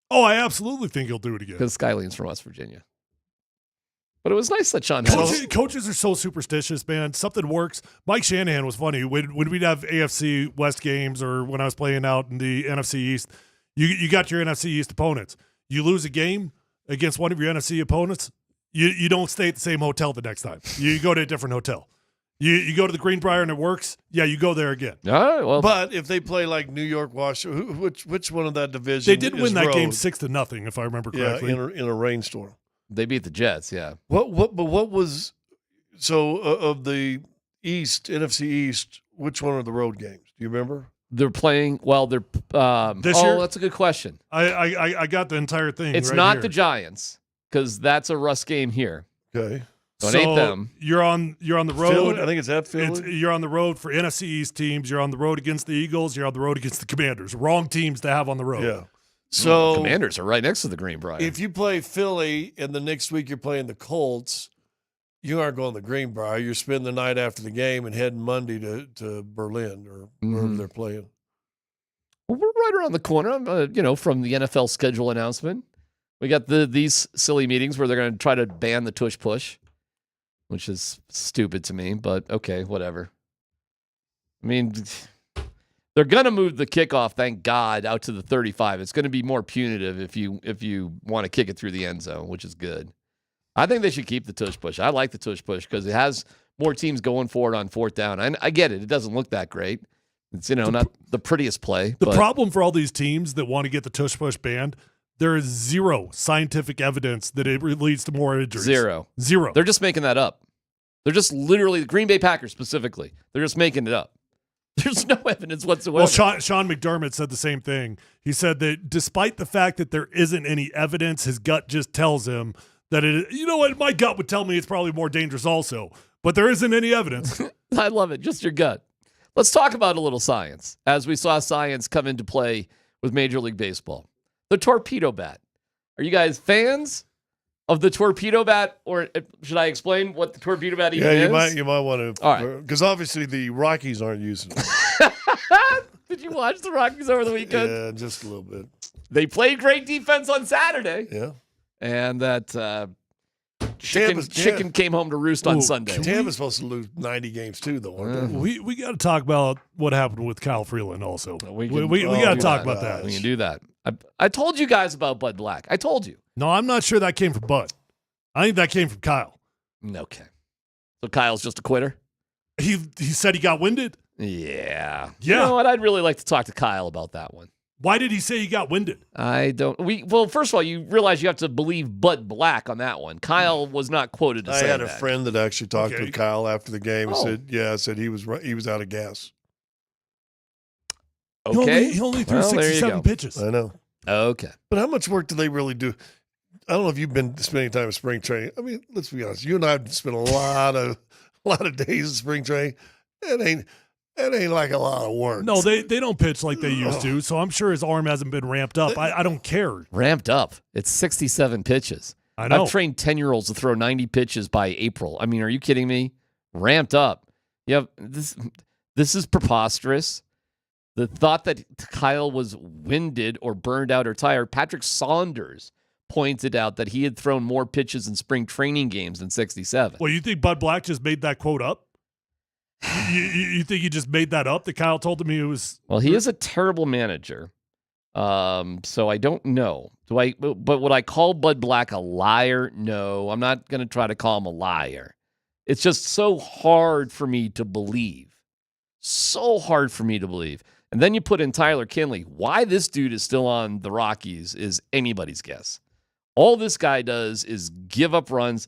Oh, I absolutely think he'll do it again. Because Skyline's from West Virginia. But it was nice that Sean coaches are so superstitious, man. Something works. Mike Shanahan was funny. When we'd have AFC West games or when I was playing out in the NFC East, you got your NFC East opponents. You lose a game against one of your NFC opponents, you don't stay at the same hotel the next time. You go to a different hotel. You go to the Greenbrier and it works, yeah, you go there again. All right, well, but if they play like New York, Washington, which one of that division? They did win that game 6-0, if I remember correctly. Yeah, in a rainstorm. They beat the Jets, yeah. What was of the East, NFC East? Which one are the road games? Do you remember? They're playing. Well, they're this year. That's a good question. I got the entire thing. It's right not here. the Giants because that's a Russ game here. Okay. So it ain't them. You're on the road. Philly? I think it's at Philly. You're on the road for NFC East teams. You're on the road against the Eagles. You're on the road against the Commanders. Wrong teams to have on the road. Yeah. So Commanders are right next to the Greenbrier. If you play Philly and the next week you're playing the Colts, you aren't going to the Greenbrier. You're spending the night after the game and heading Monday to Berlin or wherever they're playing. Well, we're right around the corner, from the NFL schedule announcement. We got these silly meetings where they're going to try to ban the tush push, which is stupid to me, but okay, whatever. I mean, they're going to move the kickoff, thank God, out to the 35. It's going to be more punitive if you want to kick it through the end zone, which is good. I think they should keep the tush push. I like the tush push because it has more teams going for it on fourth down. I get it. It doesn't look that great. It's, not the prettiest play. The problem for all these teams that want to get the tush push banned, there is zero scientific evidence that it leads to more injuries. Zero. They're just making that up. They're just literally, the Green Bay Packers specifically, they're just making it up. There's no evidence whatsoever. Well, Sean McDermott said the same thing. He said that despite the fact that there isn't any evidence, his gut just tells him that my gut would tell me it's probably more dangerous also, but there isn't any evidence. I love it. Just your gut. Let's talk about a little science, as we saw science come into play with Major League Baseball. The torpedo bat. Are you guys fans of the torpedo bat, or should I explain what the torpedo bat even is? You might want to. All right. Because obviously the Rockies aren't using it. Did you watch the Rockies over the weekend? Yeah, just a little bit. They played great defense on Saturday. Yeah. And that chicken came home to roost on Sunday. Tampa's supposed to lose 90 games too, though. Aren't they? We got to talk about what happened with Kyle Freeland also. We got to talk about that. We can do that. I told you guys about Bud Black. I told you. No, I'm not sure that came from Bud. I think that came from Kyle. Okay. So Kyle's just a quitter? He said he got winded? Yeah. Yeah. You know what? I'd really like to talk to Kyle about that one. Why did he say he got winded? I don't. Well, first of all, you realize you have to believe Bud Black on that one. Kyle was not quoted to say that. I had a friend that actually talked with Kyle after the game and said he was out of gas. Okay. He only threw 67 pitches. I know. Okay. But how much work do they really do? I don't know if you've been spending time in spring training. I mean, let's be honest. You and I have spent a lot of days in spring training. It ain't like a lot of work. No, they don't pitch like they used to, so I'm sure his arm hasn't been ramped up. I don't care. Ramped up. It's 67 pitches. I know. I've trained 10-year-olds to throw 90 pitches by April. I mean, are you kidding me? Ramped up. Yeah, this is preposterous. The thought that Kyle was winded or burned out or tired. Patrick Saunders pointed out that he had thrown more pitches in spring training games than 67. Well, you think Bud Black just made that quote up? You think he just made that up? That Kyle told him he was. Well, he is a terrible manager. So I don't know. But would I call Bud Black a liar? No, I'm not going to try to call him a liar. It's just so hard for me to believe. So hard for me to believe. And then you put in Tyler Kinley. Why this dude is still on the Rockies is anybody's guess. All this guy does is give up runs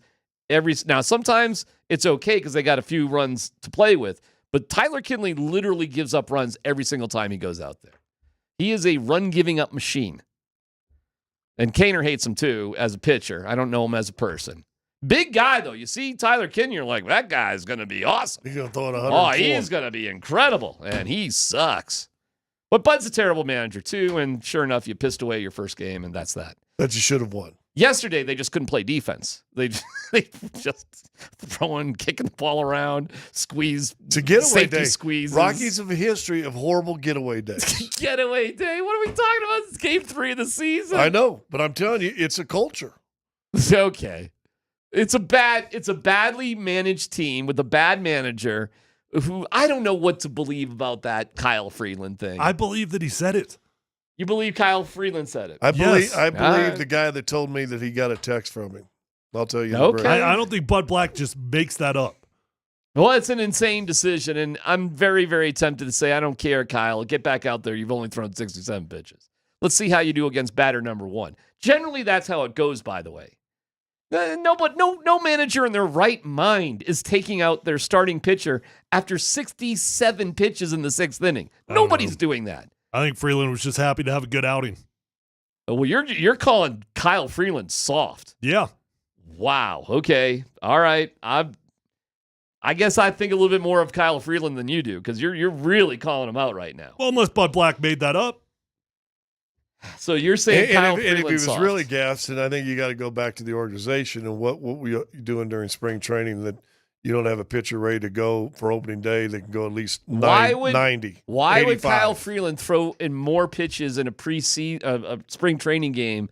now, sometimes it's okay because they got a few runs to play with, but Tyler Kinley literally gives up runs every single time he goes out there. He is a run-giving up machine. And Kaner hates him, too, as a pitcher. I don't know him as a person. Big guy, though. You see Tyler Kinley, you're like, that guy's going to be awesome. He's going to throw it 100. Oh, he's going to be incredible, and he sucks. But Bud's a terrible manager, too, and sure enough, you pissed away your first game, and that's that. That you should have won. Yesterday, they just couldn't play defense. They just throwing, kicking the ball around, squeeze, it's a getaway safety day. Squeezes. Rockies have a history of horrible getaway days. Getaway day? What are we talking about? It's game 3 of the season. I know, but I'm telling you, it's a culture. Okay. It's a badly managed team with a bad manager who I don't know what to believe about that Kyle Freeland thing. I believe that he said it. You believe Kyle Freeland said it? I believe Right. the guy that told me that he got a text from him. I'll tell you. Okay. I don't think Bud Black just makes that up. Well, it's an insane decision, and I'm very, very tempted to say, I don't care, Kyle. Get back out there. You've only thrown 67 pitches. Let's see how you do against batter number 1. Generally, that's how it goes, by the way. No manager in their right mind is taking out their starting pitcher after 67 pitches in the 6th inning. Nobody's doing that. I think Freeland was just happy to have a good outing. Well, you're calling Kyle Freeland soft. Yeah. Wow. Okay. All right. I guess I think a little bit more of Kyle Freeland than you do because you're really calling him out right now. Well, unless Bud Black made that up. So you're saying Kyle Freeland and if he was soft. really gassed, then I think you got to go back to the organization and what we doing during spring training that you don't have a pitcher ready to go for opening day that can go at least 90. Why 85. would Kyle Freeland throw in more pitches in a spring training game,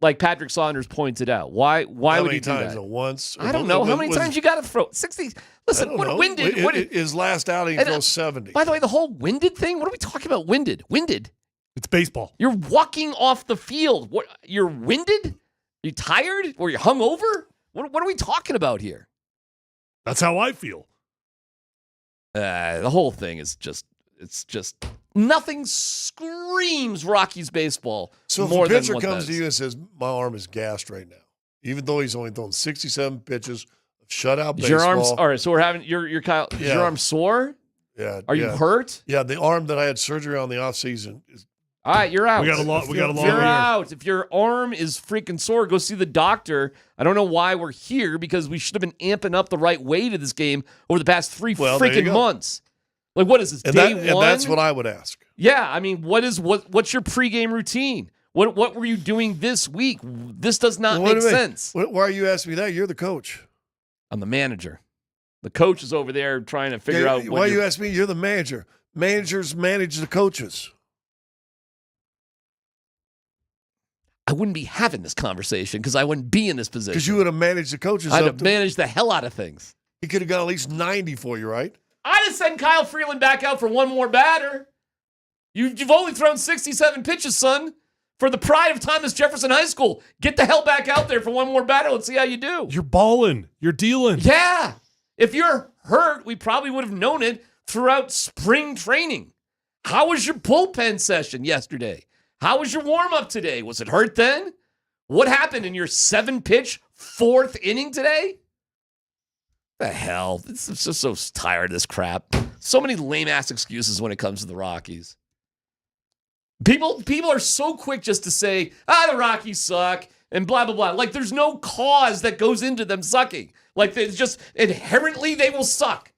like Patrick Saunders pointed out? Why would he do that? How many times? Once? I don't know. How many times you got to throw? 60. Listen, what winded? His last outing throws 70. By the way, the whole winded thing. What are we talking about? Winded. It's baseball. You're walking off the field. What? You're winded? You tired? Or you hungover? What are we talking about here? That's how I feel. The whole thing is just nothing screams Rockies baseball So more if a pitcher than what comes to does. you and says, my arm is gassed right now, even though he's only thrown 67 pitches of shutout Is your baseball. arms all right? So we're having your Kyle. Is your arm sore? Yeah. Are you hurt? Yeah, the arm that I had surgery on the off season is. All right, you're out. We got a long You're out. If your arm is freaking sore, go see the doctor. I don't know why we're here because we should have been amping up the right way to this game over the past three freaking months. Like, what is this, day one? And that's what I would ask. Yeah, I mean, what's your pregame routine? What were you doing this week? This does not make sense. Why are you asking me that? You're the coach. I'm the manager. The coach is over there trying to figure out. Why you ask me? You're the manager. Managers manage the coaches. I wouldn't be having this conversation because I wouldn't be in this position. Because you would have managed the coaches. I'd have managed the hell out of things. He could have got at least 90 for you, right? I'd have sent Kyle Freeland back out for one more batter. You've only thrown 67 pitches, son. For the pride of Thomas Jefferson High School, get the hell back out there for one more batter. Let's see how you do. You're balling. You're dealing. Yeah. If you're hurt, we probably would have known it throughout spring training. How was your bullpen session yesterday? How was your warm-up today? Was it hurt then? What happened in your 7-pitch, 4th inning today? The hell? I'm just so tired of this crap. So many lame-ass excuses when it comes to the Rockies. People are so quick just to say, the Rockies suck, and blah, blah, blah. Like, there's no cause that goes into them sucking. Like, it's just inherently they will suck.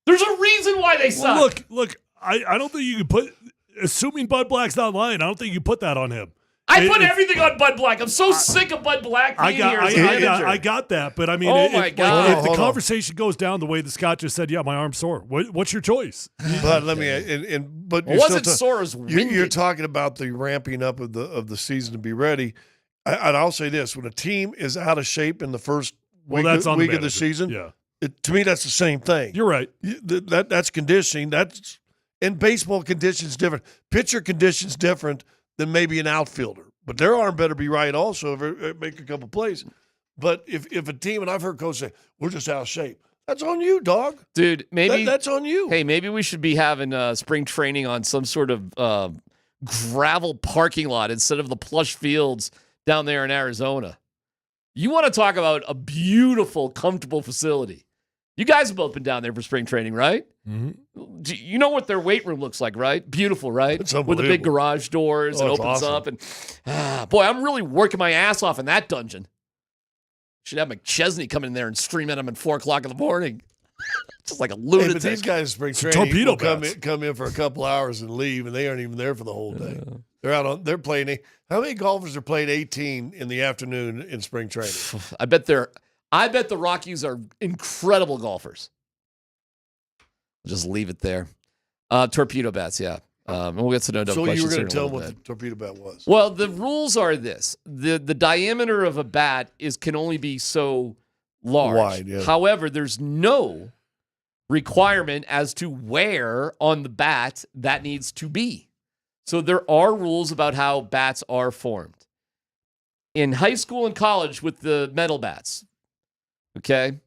There's a reason why they suck. Well, look, I don't think you can put, assuming Bud Black's not lying, I don't think you can put that on him. I put everything on Bud Black. I'm so sick of Bud Black being here as a manager. I got that, but I mean, if the conversation goes down the way that Scott just said, yeah, my arm's sore. What's your choice? But let me, but it wasn't sore as winded. You're talking about the ramping up of the season to be ready. And I'll say this: when a team is out of shape in the first week of the season, to me that's the same thing. You're right. That's conditioning. That's in baseball, conditions different. Pitcher conditions different than maybe an outfielder. But their arm better be right also if it make a couple plays. But if a team, and I've heard coaches say, we're just out of shape. That's on you, dog. Dude, maybe that's on you. Hey, maybe we should be having spring training on some sort of gravel parking lot instead of the plush fields down there in Arizona. You want to talk about a beautiful, comfortable facility. You guys have both been down there for spring training, right? Mm-hmm. You know what their weight room looks like, right? Beautiful, right? With the big garage doors and opens up. And boy, I'm really working my ass off in that dungeon. Should have McChesney come in there and stream at him at 4 o'clock in the morning. Just like a lunatic. Hey, but these guys spring training will come in for a couple hours and leave, and they aren't even there for the whole day. They're playing. How many golfers are playing 18 in the afternoon in spring training? I bet the Rockies are incredible golfers. Just leave it there. Torpedo bats, yeah. And we'll get to know So questions. you were going to tell them what the torpedo bat was. Well, the rules are this. The diameter of a bat can only be so large. Wide, yeah. However, there's no requirement as to where on the bat that needs to be. So there are rules about how bats are formed. In high school and college with the metal bats, okay,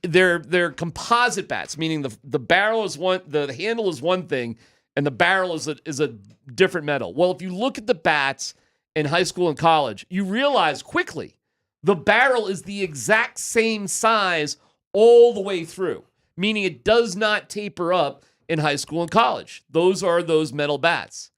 they're composite bats, meaning the barrel is one, the handle is one thing, and the barrel is a different metal. Well, if you look at the bats in high school and college, you realize quickly the barrel is the exact same size all the way through, meaning it does not taper up in high school and college. Those are those metal bats.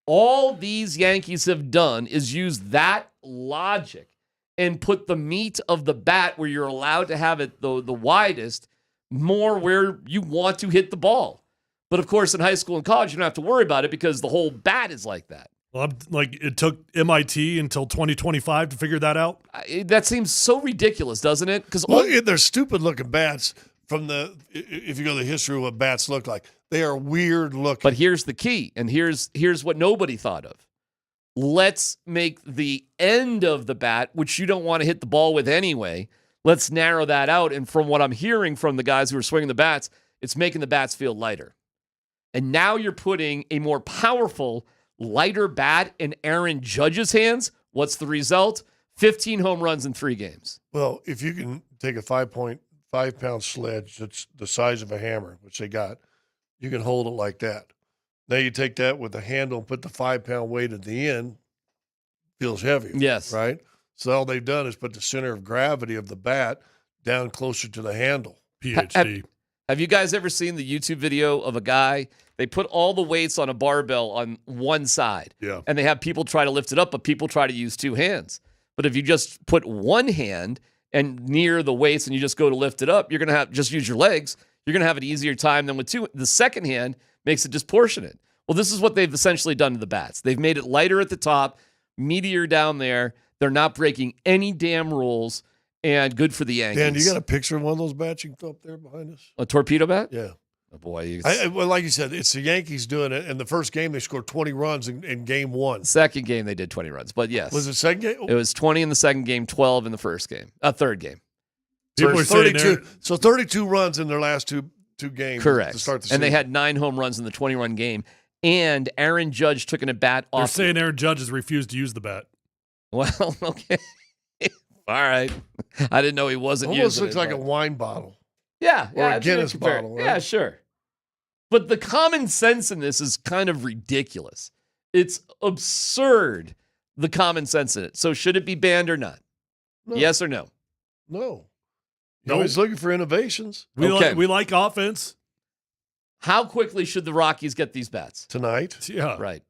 All these Yankees have done is use that logic and put the meat of the bat where you're allowed to have it the widest, more where you want to hit the ball. But of course, in high school and college, you don't have to worry about it because the whole bat is like that. Well, like it took MIT until 2025 to figure that out. That seems so ridiculous, doesn't it? Because they're stupid-looking bats. If you go to the history of what bats look like, they are weird looking. But here's the key, and here's what nobody thought of. Let's make the end of the bat, which you don't want to hit the ball with anyway, let's narrow that out. And from what I'm hearing from the guys who are swinging the bats, it's making the bats feel lighter. And now you're putting a more powerful, lighter bat in Aaron Judge's hands. What's the result? 15 home runs in 3 games. Well, if you can take a 5.5-pound sledge that's the size of a hammer, which they got, you can hold it like that. Now you take that with the handle and put the 5-pound weight at the end, feels heavier. Yes. Right? So all they've done is put the center of gravity of the bat down closer to the handle. PhD. Have you guys ever seen the YouTube video of a guy? They put all the weights on a barbell on one side. Yeah. And they have people try to lift it up, but people try to use two hands. But if you just put one hand and near the weights and you just go to lift it up, you're going to have just use your legs. You're going to have an easier time than with two. The second hand makes it disproportionate. Well, this is what they've essentially done to the bats. They've made it lighter at the top, meatier down there. They're not breaking any damn rules, and good for the Yankees. Dan, you got a picture of one of those bats you can throw up there behind us? A torpedo bat? Yeah. Oh, boy. Well, like you said, it's the Yankees doing it. In the first game, they scored 20 runs in game one. Second game, they did 20 runs, but yes. Was it second game? It was 20 in the second game, 12 in the first game. Third game. So 32 runs in their last two games. Correct. To start the season. And they had 9 home runs in the 20-run game. And Aaron Judge took an at-bat off. They're saying Aaron Judge has refused to use the bat. Well, okay. All right. I didn't know he wasn't Almost using looks it. like a wine bottle. Yeah. Or a it's Guinness good compare- bottle, right? Yeah, sure. But the common sense in this is kind of ridiculous. It's absurd, the common sense in it. So should it be banned or not? No. Yes or no? No. You're always looking for innovations. We like offense. How quickly should the Rockies get these bats? Tonight? Yeah. Right.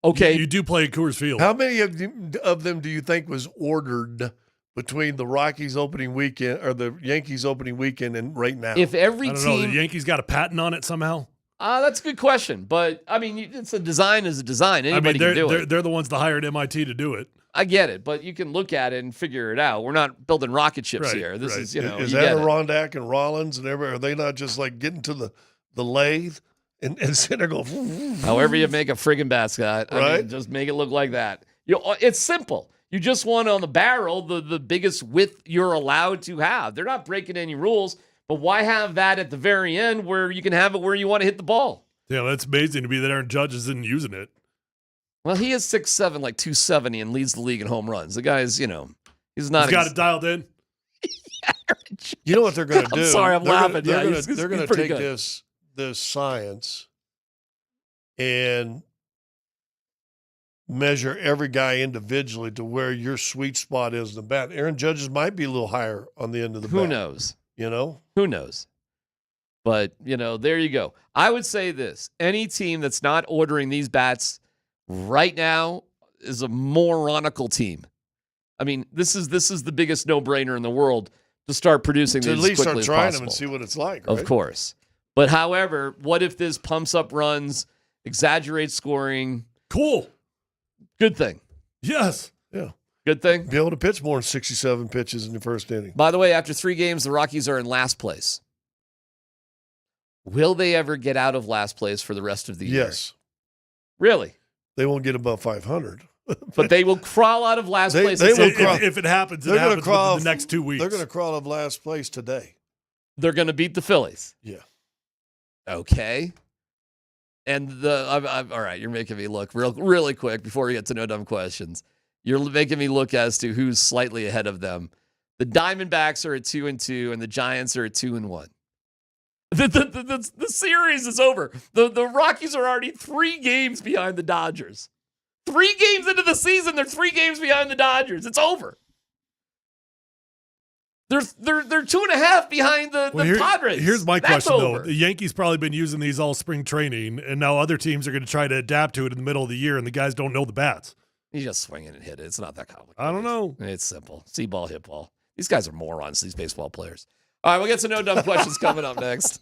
Okay. You do play at Coors Field. How many of them do you think was ordered between the Rockies opening weekend or the Yankees opening weekend and right now? If every I don't team, know, the Yankees got a patent on it somehow. That's a good question. But I mean, it's a design is a design. Anybody can do it. They're the ones that hired MIT to do it. I get it, but you can look at it and figure it out. We're not building rocket ships here. This is, Is you that get it. Arondak and Rollins and everybody? Are they not just like getting to the lathe and sitting there going? However you make a friggin' bat, Scott. I mean, Right? just make it look like that. It's simple. You just want on the barrel the biggest width you're allowed to have. They're not breaking any rules, but why have that at the very end where you can have it where you want to hit the ball? Yeah, that's amazing to be that Aaron Judge isn't using it. Well, he is 6'7", like 270, and leads the league in home runs. The guy's, he's not. He's got it dialed in. You know what they're going to do? I'm sorry, I'm laughing. They're going he's to pretty take good. this science and measure every guy individually to where your sweet spot is in the bat. Aaron Judge's might be a little higher on the end of the bat. Who knows? You know? Who knows? But, there you go. I would say this. Any team that's not ordering these bats right now is a moronical team. I mean, this is the biggest no-brainer in the world to start producing To these at least as quickly start trying as them and possible. see what it's like, right? Of course. But however, what if this pumps up runs, exaggerates scoring? Cool. Good thing. Yes. Yeah. Good thing. Be able to pitch more than 67 pitches in the first inning. By the way, after 3 games, the Rockies are in last place. Will they ever get out of last place for the rest of the year? Yes. Really? They won't get above 500. But they will crawl out of last place. They will crawl. If it happens, it They're gonna happens crawl within the next 2 weeks. They're going to crawl out of last place today. They're going to beat the Phillies. Yeah. Okay. And all right, you're making me look really quick before we get to no dumb questions. You're making me look as to who's slightly ahead of them. The Diamondbacks are at 2-2, and the Giants are at 2-1. The series is over. The Rockies are already 3 games behind the Dodgers. 3 games into the season, they're 3 games behind the Dodgers. It's over. They're 2.5 behind the Padres. Here's my That's question, over. though. The Yankees probably been using these all spring training, and now other teams are going to try to adapt to it in the middle of the year, and the guys don't know the bats. You just swing it and hit it. It's not that complicated. I don't know. It's simple. See ball, hit ball. These guys are morons, these baseball players. All right, we'll get to no dumb questions coming up next.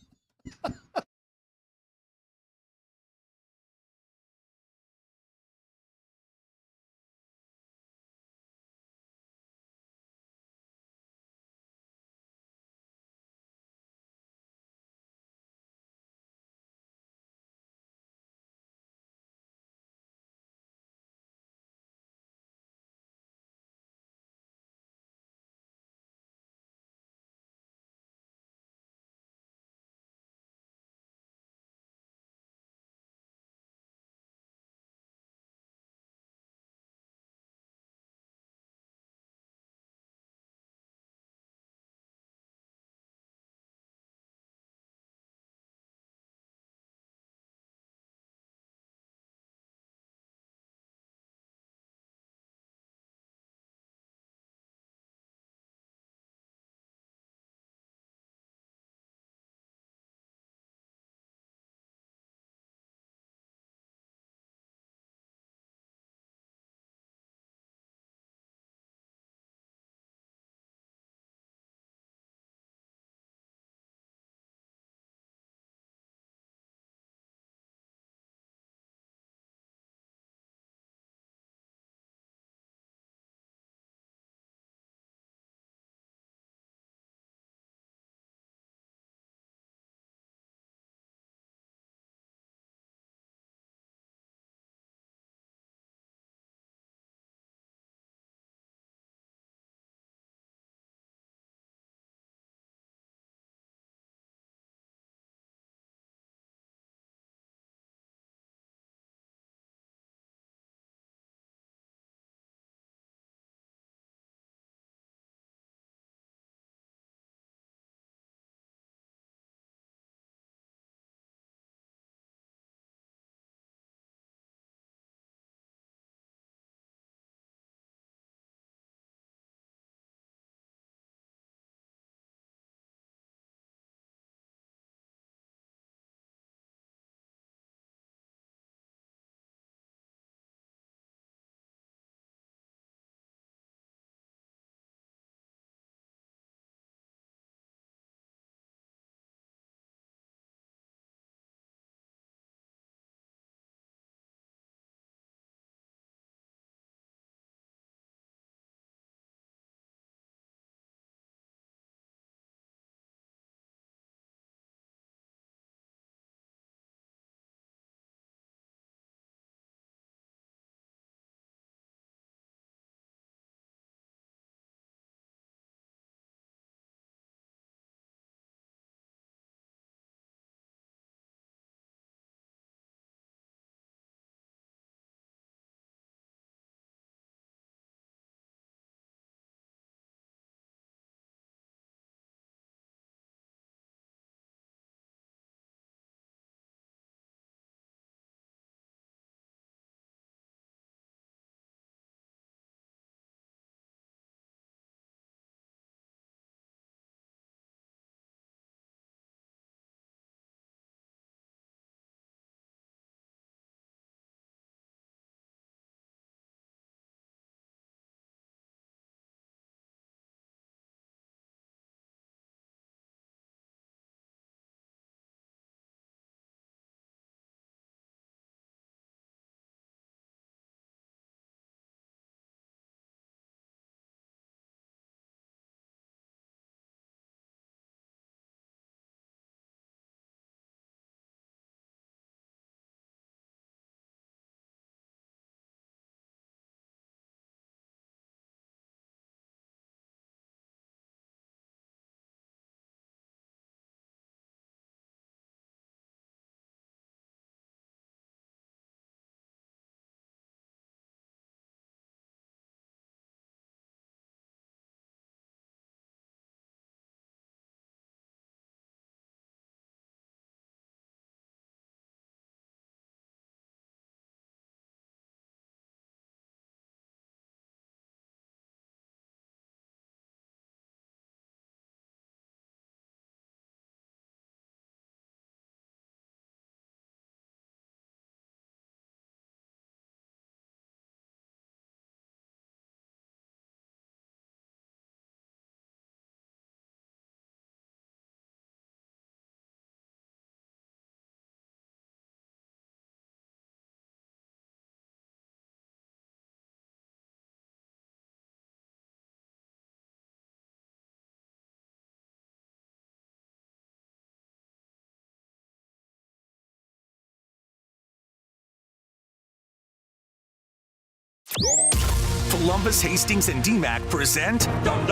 Polumbus, Hastings, and DMac present No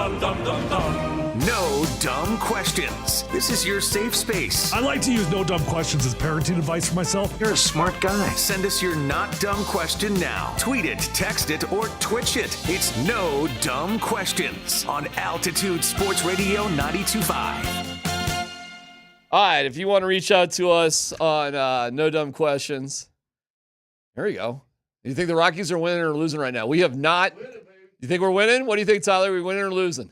Dumb Questions. This is your safe space. I like to use no dumb questions as parenting advice for myself. You're a smart guy. Send us your not dumb question now. Tweet it, text it, or Twitch it. It's No Dumb Questions on Altitude Sports Radio 92.5. All right, if you want to reach out to us on No Dumb Questions, there you go. Do you think the Rockies are winning or losing right now? We have not. You think we're winning? What do you think, Tyler? Are we winning or losing?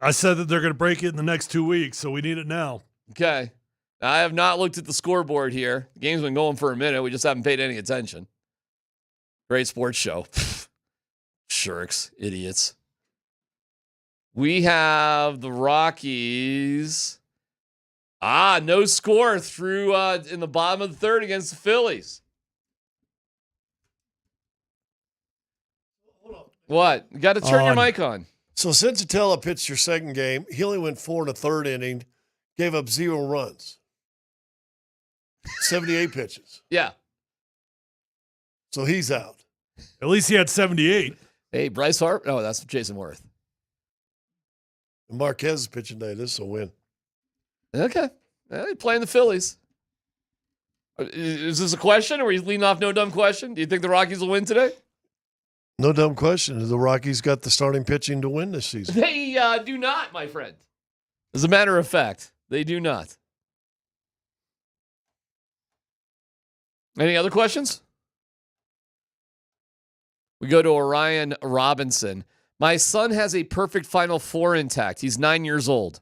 I said that they're going to break it in the next 2 weeks, so we need it now. Okay. I have not looked at the scoreboard here. The game's been going for a minute. We just haven't paid any attention. Great sports show. Shirks. Idiots. We have the Rockies. No score through in the bottom of the third against the Phillies. What? You got to turn your mic on. So Senzatella pitched your second game. He only went 4 in the third inning, gave up 0 runs. 78 pitches. Yeah. So he's out. At least he had 78. Hey, Bryce Harper. No, that's Jason Worth. And Marquez is pitching today. This is a win. Okay. Well, playing the Phillies. Is this a question, or are you leading off no dumb question? Do you think the Rockies will win today? No dumb question. The Rockies got the starting pitching to win this season. They do not, my friend. As a matter of fact, they do not. Any other questions? We go to Orion Robinson. My son has a perfect Final Four intact. He's 9 years old.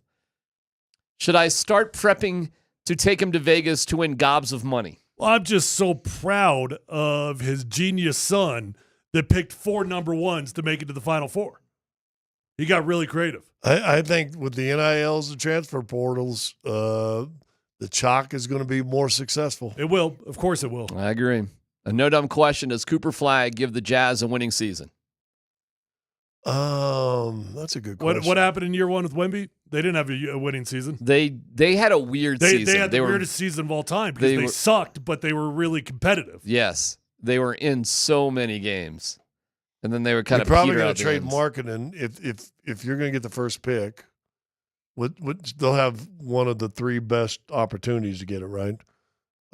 Should I start prepping to take him to Vegas to win gobs of money? Well, I'm just so proud of his genius son that picked 4 number ones to make it to the Final Four. He got really creative. I think with the NILs and transfer portals, the chalk is going to be more successful. It will. Of course it will. I agree. A no dumb question. Does Cooper Flagg give the Jazz a winning season? That's a good question. What happened in year 1 with Wemby? They didn't have a winning season. They had a weird season. They had the weirdest season of all time because they sucked, but they were really competitive. Yes. They were in so many games. And then they were kind of probably going to trade Markkanen if you're going to get the first pick. They'll have one of the 3 best opportunities to get it, right?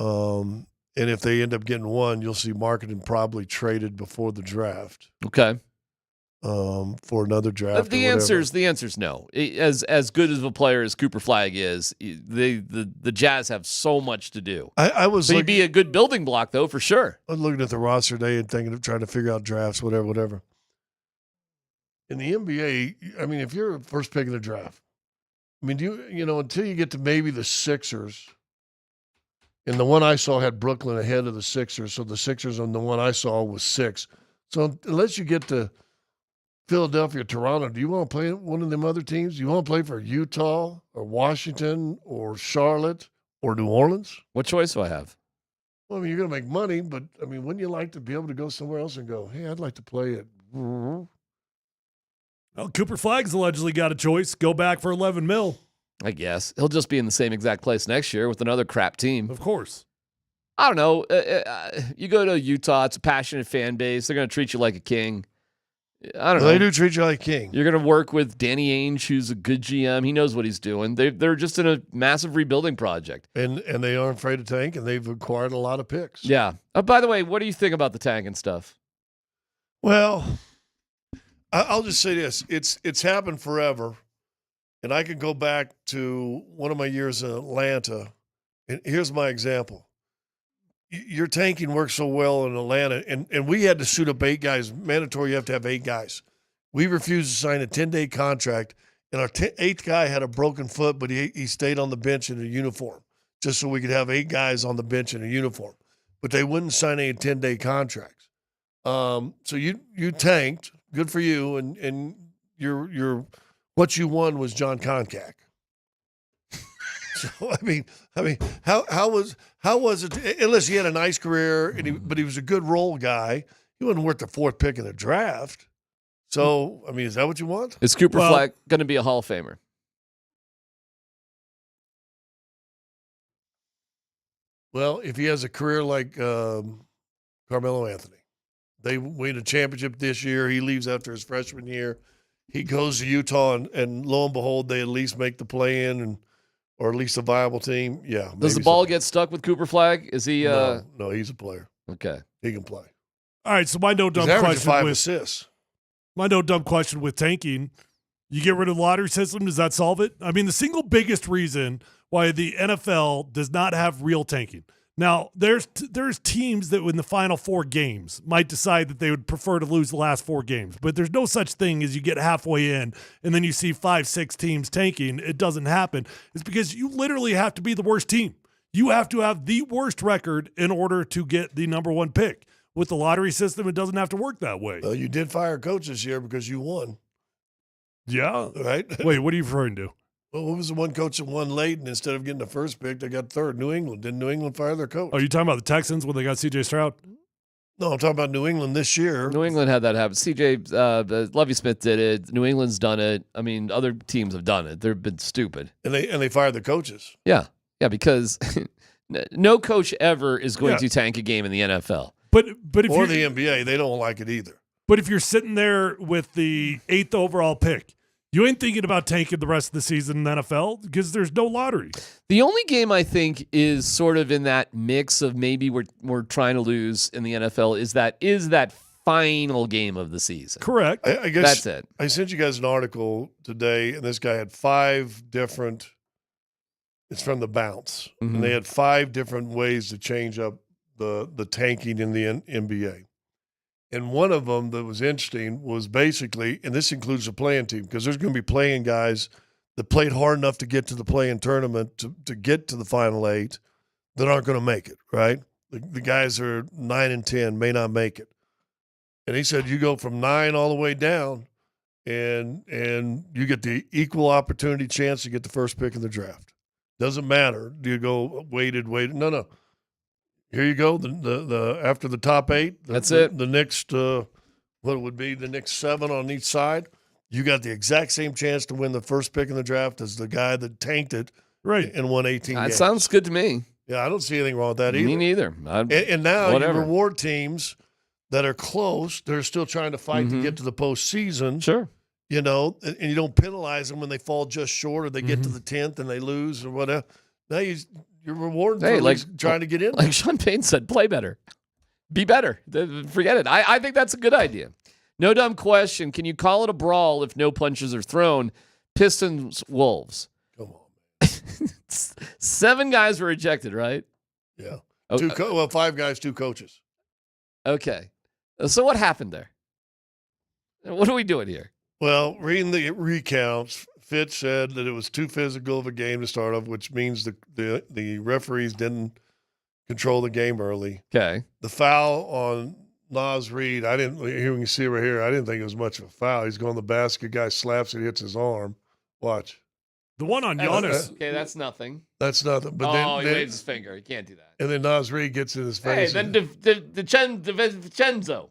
And if they end up getting one, you'll see Markkanen probably traded before the draft. Okay. For another draft. The answer's no. As good of a player as Cooper Flagg is, the Jazz have so much to do. He'd be a good building block though, for sure. I was looking at the roster today and thinking of trying to figure out drafts, whatever. In the NBA, I mean, if you're a first pick in the draft, I mean, until you get to maybe the Sixers, and the one I saw had Brooklyn ahead of the Sixers, so the Sixers on the one I saw was 6. So unless you get to Philadelphia, Toronto, do you want to play one of them other teams? Do you want to play for Utah or Washington or Charlotte or New Orleans? What choice do I have? Well, I mean, you're going to make money, but, I mean, wouldn't you like to be able to go somewhere else and go, hey, I'd like to play it? Well, Cooper Flagg's allegedly got a choice. Go back for $11 million. I guess. He'll just be in the same exact place next year with another crap team. Of course. I don't know. You go to Utah, it's a passionate fan base. They're going to treat you like a king. I don't know. They do treat you like a king. You're going to work with Danny Ainge, who's a good GM. He knows what he's doing. They're just in a massive rebuilding project. And they aren't afraid to tank, and they've acquired a lot of picks. Yeah. By the way, what do you think about the tank and stuff? Well, I'll just say this. It's happened forever. And I can go back to one of my years in Atlanta. And here's my example. Your tanking works so well in Atlanta, and we had to suit up 8 guys. Mandatory, you have to have 8 guys. We refused to sign a 10-day contract, and our 8th guy had a broken foot, but he stayed on the bench in a uniform just so we could have 8 guys on the bench in a uniform. But they wouldn't sign any 10-day contracts. So you tanked. Good for you, and your what you won was John Koncak. So I mean, how was it? Unless he had a nice career, but he was a good role guy. He wasn't worth the 4th pick in the draft. So I mean, is that what you want? Is Cooper Flack going to be a Hall of Famer? Well, if he has a career like Carmelo Anthony, They win a championship this year. He leaves after his freshman year. He goes to Utah, and lo and behold, they at least make the play-in, or at least a viable team. Yeah. Does the ball get stuck with Cooper Flagg? Is he? No, he's a player. Okay, he can play. All right, so my no dumb question 5 with assists. My no dumb question with tanking. You get rid of the lottery system, does that solve it? I mean, the single biggest reason why the NFL does not have real tanking. Now, there's teams that in the final 4 games might decide that they would prefer to lose the last 4 games, but there's no such thing as you get halfway in and then you see 5-6 teams tanking. It doesn't happen. It's because you literally have to be the worst team. You have to have the worst record in order to get the number 1 pick. With the lottery system, it doesn't have to work that way. Well, you did fire a coach this year because you won. Yeah. Right? Wait, what are you referring to? Well, what was the one coach that won late, and instead of getting the first pick, they got third? New England. Didn't New England fire their coach? Oh, you talking about the Texans when they got C.J. Stroud? No, I'm talking about New England this year. New England had that happen. C.J. Lovie Smith did it. New England's done it. I mean, other teams have done it. They've been stupid. And they fired the coaches. Yeah, because no coach ever is going to tank a game in the NFL. But if or the NBA, they don't like it either. But if you're sitting there with the 8th overall pick, you ain't thinking about tanking the rest of the season in the NFL because there's no lottery. The only game I think is sort of in that mix of maybe we're trying to lose in the NFL is that final game of the season. Correct. I guess that's it. I sent you guys an article today, and this guy had 5 different. It's from the Bounce, and they had 5 different ways to change up the tanking in the NBA. And one of them that was interesting was basically, and this includes the playing team, because there's going to be playing guys that played hard enough to get to the play-in tournament to get to the final 8 that aren't going to make it, right? The guys that are 9 and 10 may not make it. And he said you go from 9 all the way down, and you get the equal opportunity chance to get the first pick in the draft. Doesn't matter. Do you go weighted? No. Here you go. The after the top 8. That's it. The next what would be the next 7 on each side. You got the exact same chance to win the first pick in the draft as the guy that tanked it and won 18 games. That sounds good to me. Yeah, I don't see anything wrong with that either. Me neither. And now whatever. you reward teams that are close. They're still trying to fight to get to the postseason. Sure. You know, and you don't penalize them when they fall just short or they get to the 10th and they lose or whatever. Now you're rewarding for trying to get in. Like Sean Payton said, play better. Be better. Forget it. I think that's a good idea. No dumb question. Can you call it a brawl if no punches are thrown? Pistons, Wolves. Come on, man. 7 guys were ejected, right? Yeah. Oh, 5 guys, 2 coaches. Okay. So what happened there? What are we doing here? Well, reading the recounts, Fitch said that it was too physical of a game to start off, which means the referees didn't control the game early. Okay. The foul on Naz Reid, I didn't. Here we can see right here. I didn't think it was much of a foul. He's going to the basket. Guy slaps it, hits his arm. Watch. The one on Giannis. Okay, that's nothing. That's nothing. But he waves his finger. You can't do that. And then Naz Reid gets in his face. Hey, then DiVincenzo.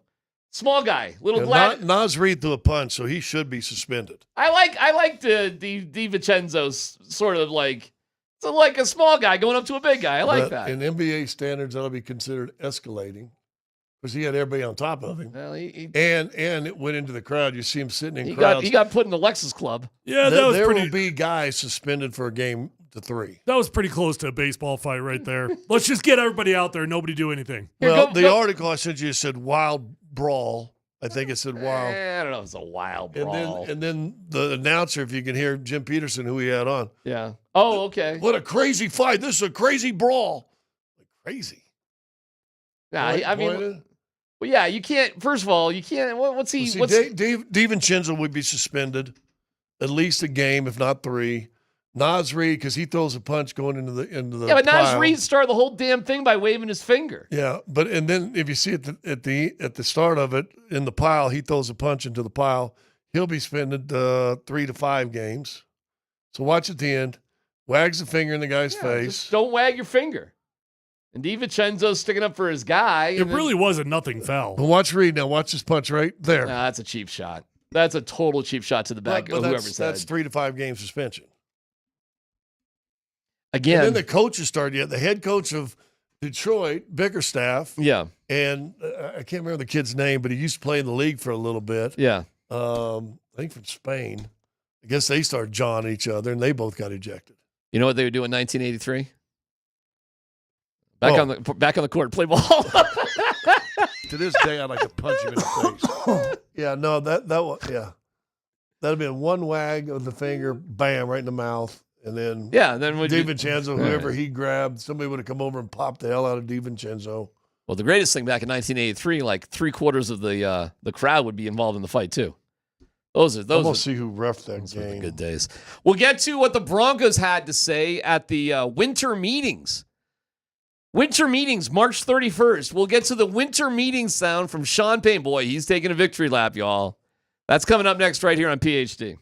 Small guy, little glad. Naz Reid threw a punch, so he should be suspended. I like the DiVincenzo's sort of like a small guy going up to a big guy. I like that. In NBA standards, that'll be considered escalating because he had everybody on top of him. Well, and it went into the crowd. You see him sitting in crowds. He got put in the Lexus Club. Yeah, there will be guys suspended for a game to 3. That was pretty close to a baseball fight right there. Let's just get everybody out there. Nobody do anything. Well, the article I sent you said wild brawl. I think it said wild. I don't know if it's a wild brawl. And then the announcer, if you can hear Jim Peterson, who he had on. Yeah. Oh, okay. What a crazy fight. This is a crazy brawl. Crazy. Yeah, I mean, well, yeah, you can't. First of all, you can't. What's he? DiVincenzo would be suspended at least a game, if not 3. Naz Reid, because he throws a punch going into the yeah, but pile. Naz Reid started the whole damn thing by waving his finger. Yeah, and then if you see at the start of it in the pile, he throws a punch into the pile. He'll be suspended 3 to 5 games. So watch at the end. Wags the finger in the guy's face. Just don't wag your finger. And DiVincenzo's sticking up for his guy. It really was a nothing foul. But watch Reid now. Watch this punch right there. Nah, that's a cheap shot. That's a total cheap shot to the back of whoever's head. That's 3 to 5 game suspension. Again. And then the coaches started. The head coach of Detroit, Bickerstaff. Yeah. And I can't remember the kid's name, but he used to play in the league for a little bit. Yeah. I think from Spain. I guess they started jawing each other, and they both got ejected. You know what they would do in 1983? Back on the court, play ball. To this day, I'd like to punch him in the face. Yeah, no, that'd have been one wag of the finger, bam, right in the mouth, and then DiVincenzo, whoever he grabbed, somebody would have come over and popped the hell out of DiVincenzo. Well, the greatest thing back in 1983, like 3/4 of the crowd would be involved in the fight too. Those I'm gonna see who reffed that game. The good days. We'll get to what the Broncos had to say at the winter meetings. Winter meetings, March 31st. We'll get to the winter meeting sound from Sean Payton. Boy, he's taking a victory lap, y'all. That's coming up next right here on PhD.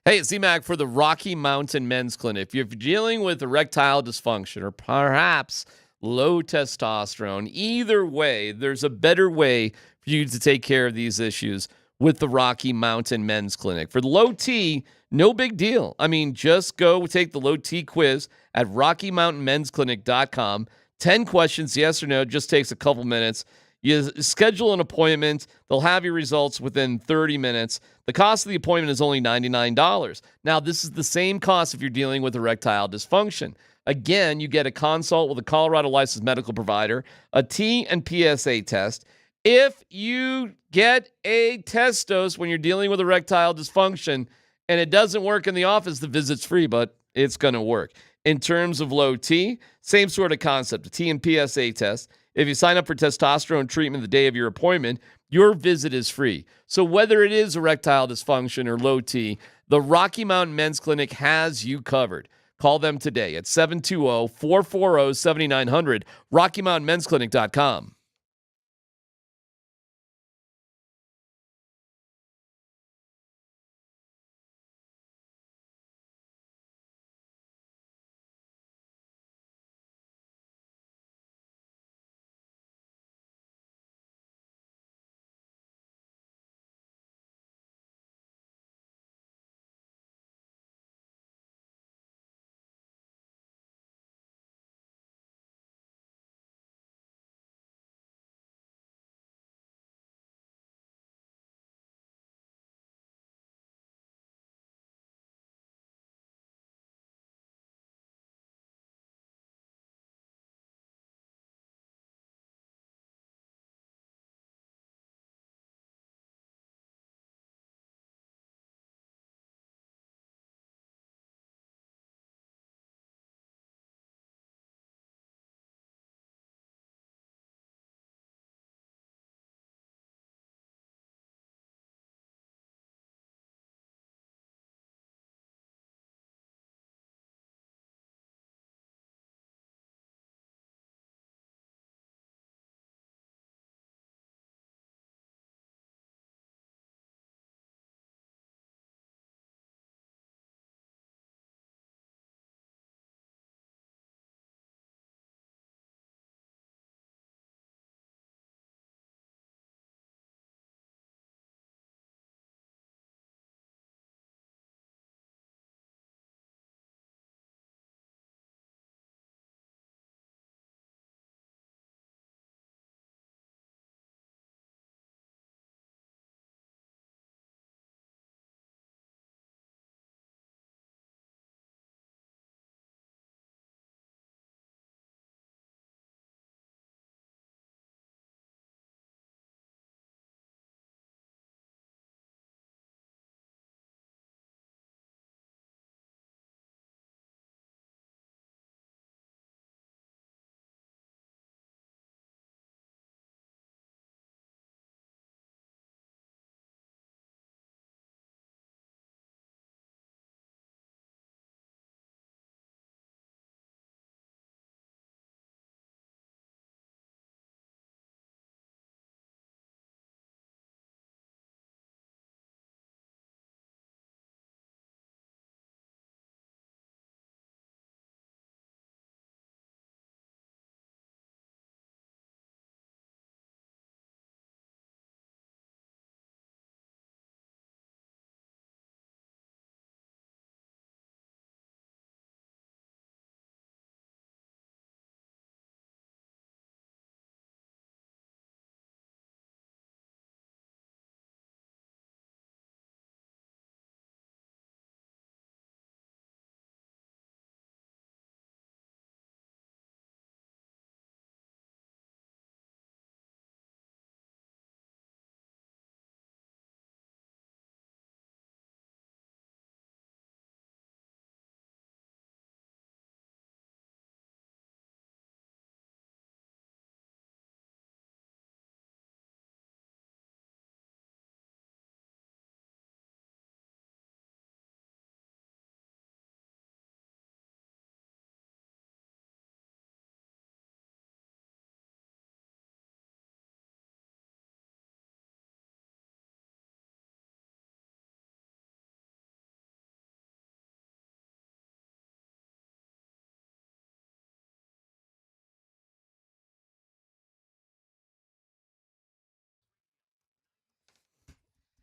Hey, it's DMac for the Rocky Mountain Men's Clinic. If you're dealing with erectile dysfunction or perhaps low testosterone, either way, there's a better way for you to take care of these issues with the Rocky Mountain Men's Clinic. For the low T, no big deal. I mean, just go take the low T quiz at RockyMountainMen'sClinic.com. 10 questions, yes or no, just takes a couple minutes. You schedule an appointment. They'll have your results within 30 minutes. The cost of the appointment is only $99. Now, this is the same cost if you're dealing with erectile dysfunction. Again, you get a consult with a Colorado licensed medical provider, a T and PSA test. If you get a test dose when you're dealing with erectile dysfunction and it doesn't work in the office, the visit's free, but it's going to work. In terms of low T, same sort of concept, a T and PSA test. If you sign up for testosterone treatment the day of your appointment, your visit is free. So whether it is erectile dysfunction or low T, the Rocky Mountain Men's Clinic has you covered. Call them today at 720-440-7900, RockyMountainMen'sClinic.com.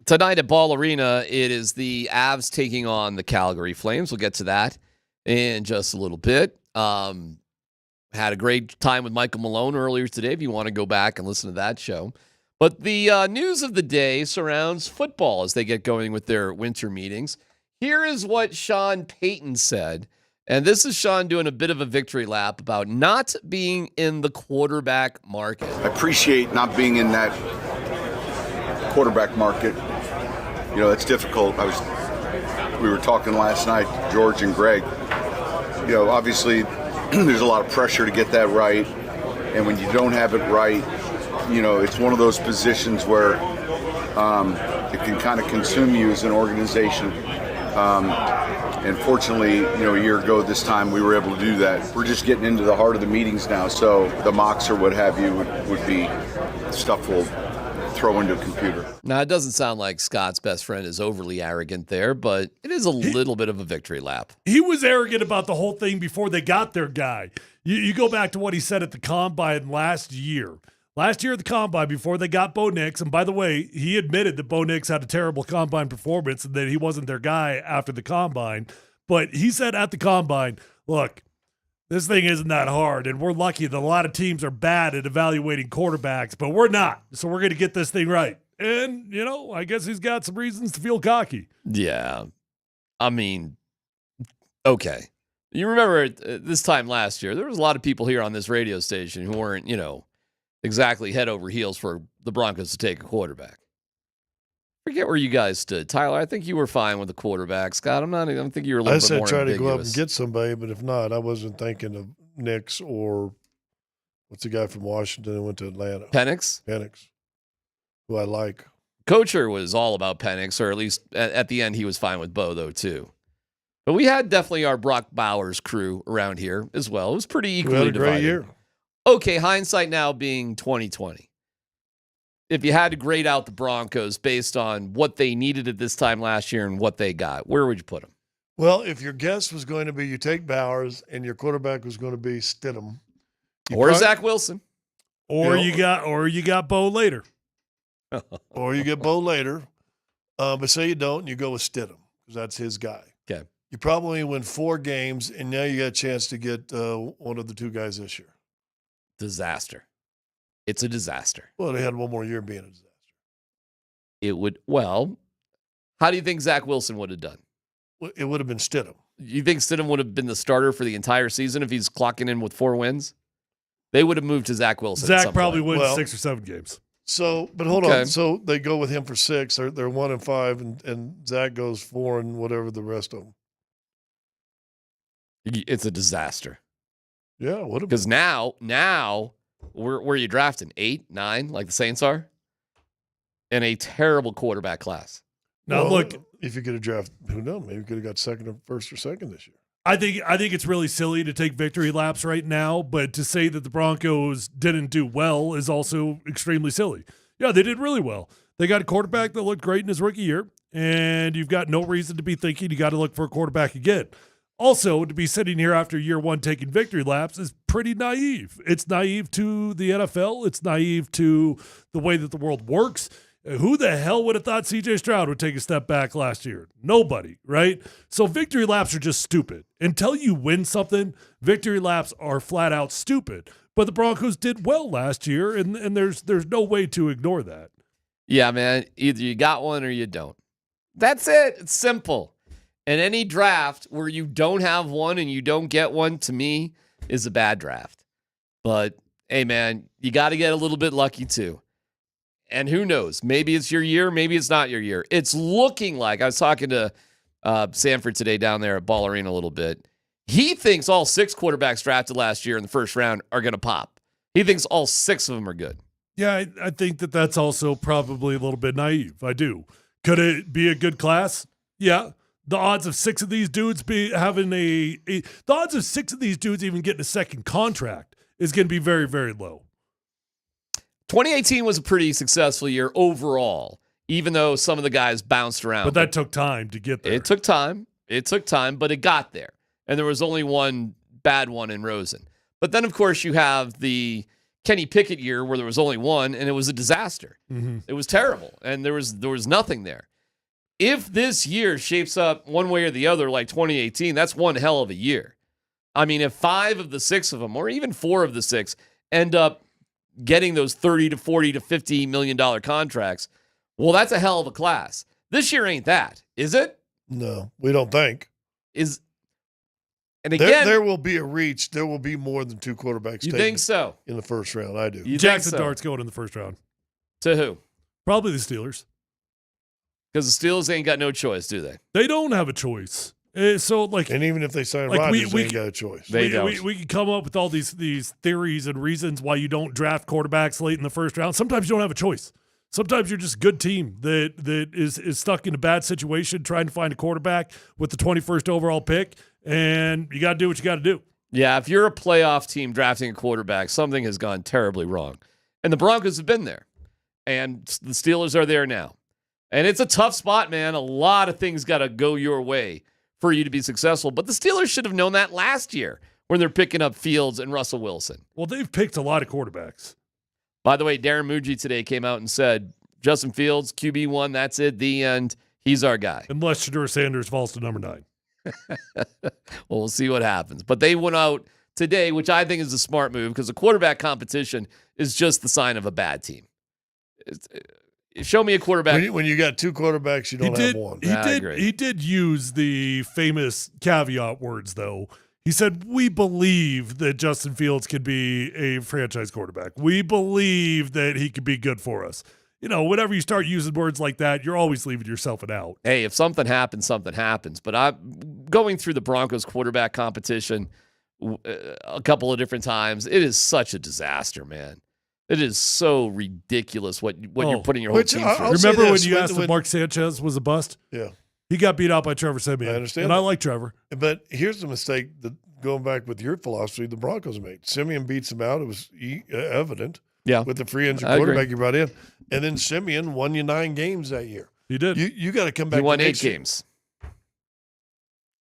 Tonight at Ball Arena, it is the Avs taking on the Calgary Flames. We'll get to that in just a little bit. Had a great time with Michael Malone earlier today if you want to go back and listen to that show. But the news of the day surrounds football as they get going with their winter meetings. Here is what Sean Payton said, and this is Sean doing a bit of a victory lap about not being in the quarterback market. I appreciate not being in that quarterback market. You know, it's difficult. We were talking last night, George and Greg. You know, obviously there's a lot of pressure to get that right, and when you don't have it right, you know, it's one of those positions where it can kind of consume you as an organization. And fortunately, you know, a year ago this time we were able to do that. We're just getting into the heart of the meetings now, so the mocks or what have you would be stuff we'll throw into a computer. Now, it doesn't sound like Scott's best friend is overly arrogant there, but it is a little bit of a victory lap. He was arrogant about the whole thing before they got their guy. You go back to what he said at the Combine last year. Last year at the Combine, before they got Bo Nix, and by the way, he admitted that Bo Nix had a terrible Combine performance and that he wasn't their guy after the Combine. But he said at the Combine, look, this thing isn't that hard, and we're lucky that a lot of teams are bad at evaluating quarterbacks, but we're not. So we're going to get this thing right. And, you know, I guess he's got some reasons to feel cocky. Yeah. I mean, okay. You remember this time last year, there was a lot of people here on this radio station who weren't, you know, exactly head over heels for the Broncos to take a quarterback. Forget where you guys stood. Tyler, I think you were fine with the quarterback. Scott, I don't think you were a little bit more I said try ambiguous. to go up and get somebody, but if not, I wasn't thinking of Nix or what's the guy from Washington who went to Atlanta? Penix, who I like. Kocher was all about Penix, or at least at the end he was fine with Bo, though, too. But we had definitely our Brock Bowers crew around here as well. It was pretty equally divided. We had a great year. Okay, hindsight now being 2020. If you had to grade out the Broncos based on what they needed at this time last year and what they got, where would you put them? Well, if your guess was going to be you take Bowers and your quarterback was going to be Stidham. Or Zach Wilson. Or you got Bo later. Or you get Bo later. But say you don't, and you go with Stidham because that's his guy. Okay. You probably win 4 games, and now you got a chance to get one of the 2 guys this year. Disaster. It's a disaster. Well, they had one more year being a disaster. It would, well, how do you think Zach Wilson would have done? It would have been Stidham. You think Stidham would have been the starter for the entire season if he's clocking in with 4 wins? They would have moved to Zach Wilson. Zach probably wins 6 or 7 games. So, but hold on. So they go with him for 6. They're 1-5, and Zach goes 4 and whatever the rest of them. It's a disaster. Yeah, what? Because now, where are you drafting? 8, 9, like the Saints are, in a terrible quarterback class. Now look, if you could have drafted, who knows? Maybe you could have got first or second this year. I think it's really silly to take victory laps right now, but to say that the Broncos didn't do well is also extremely silly. Yeah, they did really well. They got a quarterback that looked great in his rookie year, and you've got no reason to be thinking you got to look for a quarterback again. Also, to be sitting here after year 1 taking victory laps is pretty naive. It's naive to the NFL. It's naive to the way that the world works. Who the hell would have thought C.J. Stroud would take a step back last year? Nobody, right? So victory laps are just stupid. Until you win something, victory laps are flat out stupid. But the Broncos did well last year, and there's no way to ignore that. Yeah, man. Either you got one or you don't. That's it. It's simple. And any draft where you don't have one and you don't get one, to me, is a bad draft. But, hey, man, you got to get a little bit lucky, too. And who knows? Maybe it's your year. Maybe it's not your year. It's looking like, I was talking to Sanford today down there at Ball Arena a little bit. He thinks all 6 quarterbacks drafted last year in the first round are going to pop. He thinks all 6 of them are good. Yeah, I think that's also probably a little bit naive. I do. Could it be a good class? Yeah. The odds of 6 of these dudes the odds of 6 of these dudes even getting a second contract is going to be very, very low. 2018 was a pretty successful year overall, even though some of the guys bounced around. But that took time to get there. It took time, but it got there. And there was only one bad one in Rosen. But then, of course, you have the Kenny Pickett year where there was only one, and it was a disaster. Mm-hmm. It was terrible, and there was nothing there. If this year shapes up one way or the other like 2018, that's one hell of a year. I mean, if 5 of the 6 of them, or even 4 of the 6, end up getting those $30 to $40 to $50 million contracts, well, that's a hell of a class. This year ain't that, is it? No, we don't think. And again, there will be a reach. There will be more than 2 quarterbacks. You think so? In the first round, I do. Jackson Dart's going in the first round. To who? Probably the Steelers. Because the Steelers ain't got no choice, do they? They don't have a choice. So, like, and even if they sign Rodgers, they ain't got a choice. We can come up with all these theories and reasons why you don't draft quarterbacks late in the first round. Sometimes you don't have a choice. Sometimes you're just a good team that is stuck in a bad situation trying to find a quarterback with the 21st overall pick, and you got to do what you got to do. Yeah, if you're a playoff team drafting a quarterback, something has gone terribly wrong. And the Broncos have been there, and the Steelers are there now. And it's a tough spot, man. A lot of things got to go your way for you to be successful. But the Steelers should have known that last year when they're picking up Fields and Russell Wilson. Well, they've picked a lot of quarterbacks. By the way, Darren Muji today came out and said, Justin Fields, QB1, that's it, the end. He's our guy. Unless Shedeur Sanders falls to number 9. Well, we'll see what happens. But they went out today, which I think is a smart move because the quarterback competition is just the sign of a bad team. Show me a quarterback. When you got 2 quarterbacks, you don't have one. He did use the famous caveat words, though. He said, we believe that Justin Fields could be a franchise quarterback. We believe that he could be good for us. You know, whenever you start using words like that, you're always leaving yourself an out. Hey, if something happens, something happens. But I'm going through the Broncos quarterback competition a couple of different times. It is such a disaster, man. It is so ridiculous what you're putting your whole team through. Remember when you asked if Mark Sanchez was a bust? Yeah. He got beat out by Trevor Siemian. I understand. And I like Trevor. But here's the mistake that, going back with your philosophy, the Broncos made. Siemian beats him out. It was evident. Yeah. With the free agent quarterback you brought in. And then Siemian won you 9 games that year. He did. You got to come back. He won 8 games.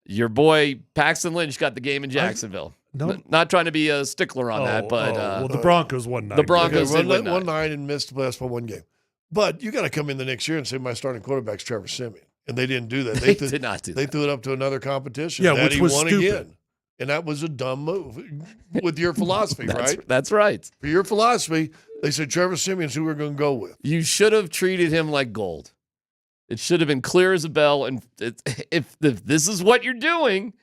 Your boy Paxton Lynch got the game in Jacksonville. Not trying to be a stickler on that, but well, the Broncos won 9. The Broncos did win 9 and missed the last 1 game. But you got to come in the next year and say my starting quarterback's Trevor Siemian, and they didn't do that. They did not do that. They threw it up to another competition. Yeah, that which he was won stupid. again, and that was a dumb move with your philosophy, right? That's right. For your philosophy, they said Trevor Siemian's who we're going to go with. You should have treated him like gold. It should have been clear as a bell. And if this is what you're doing.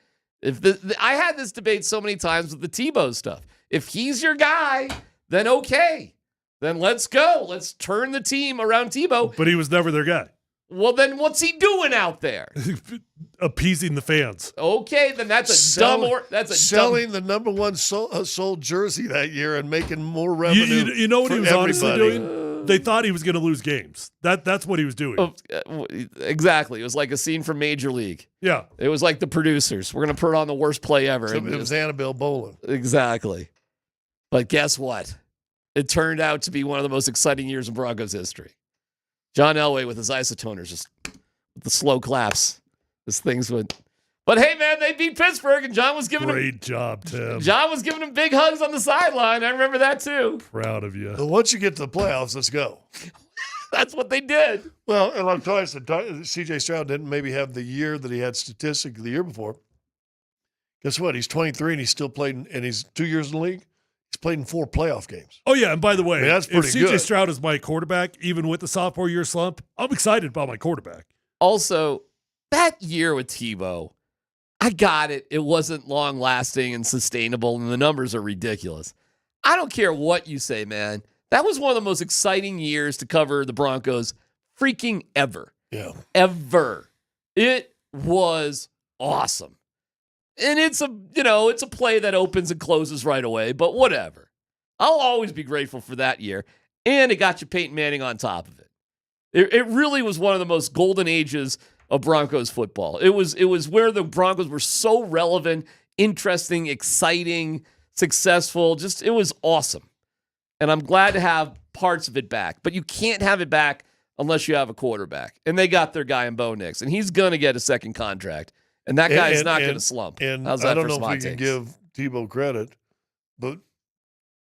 I had this debate so many times with the Tebow stuff. If he's your guy, then okay. Then let's go. Let's turn the team around Tebow. But he was never their guy. Well, then what's he doing out there? Appeasing the fans. Okay, then that's selling the number 1 sold jersey that year and making more revenue. You know what he was everybody. honestly doing? They thought he was going to lose games. That's what he was doing. Exactly. It was like a scene from Major League. Yeah. It was like the producers. We're going to put on the worst play ever. So it was Annabelle Bolin. Exactly. But guess what? It turned out to be one of the most exciting years in Broncos history. John Elway with his isotoners, just with the slow claps. This thing's would. But hey, man, they beat Pittsburgh, and John was giving Great job, Tim. John was giving him big hugs on the sideline. I remember that too. Proud of you. But once you get to the playoffs, let's go. That's what they did. Well, and like I said, C.J. Stroud didn't maybe have the year that he had statistically the year before. Guess what? He's 23 and he's still played, and he's 2 years in the league. He's played in 4 playoff games. Oh, yeah, and by the way, that's pretty if C.J. good. Stroud is my quarterback, even with the sophomore year slump, I'm excited about my quarterback. Also, that year with Tebow, I got it. It wasn't long-lasting and sustainable, and the numbers are ridiculous. I don't care what you say, man. That was one of the most exciting years to cover the Broncos freaking ever. Yeah. Ever. It was awesome. And it's a play that opens and closes right away, but whatever. I'll always be grateful for that year. And it got you Peyton Manning on top of it. It really was one of the most golden ages of Broncos football. It was where the Broncos were so relevant, interesting, exciting, successful. Just, it was awesome. And I'm glad to have parts of it back. But you can't have it back unless you have a quarterback. And they got their guy in Bo Nix. And he's going to get a second contract. And that guy's not going to slump. And How's that I don't for know if smart we can takes? give Tebow credit, but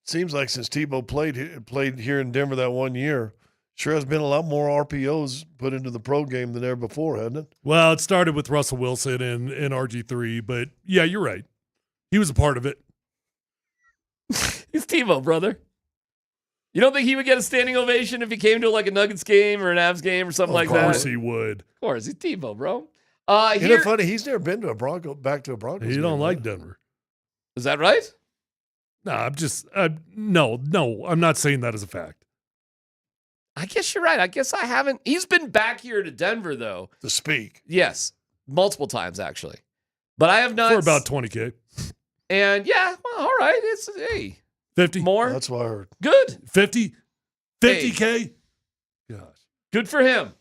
Seems like since Tebow played here in Denver that 1 year, sure has been a lot more RPOs put into the pro game than ever before, hasn't it? Well, it started with Russell Wilson and RG3, but yeah, you're right. He was a part of it. He's Tebow, brother. You don't think he would get a standing ovation if he came to like a Nuggets game or an Avs game or something like that? Of course he would. Of course, he's Tebow, bro. Isn't it funny? He's never been to a Broncos He game, don't like right? Denver. Is that right? No, I'm just no. I'm not saying that as a fact. I guess you're right. I guess I haven't. He's been back here to Denver though to speak. Yes, multiple times actually, but I have not for about $20K. And yeah, well, all right. It's 50 more. That's what I heard. Good. 50K. Gosh, good for him.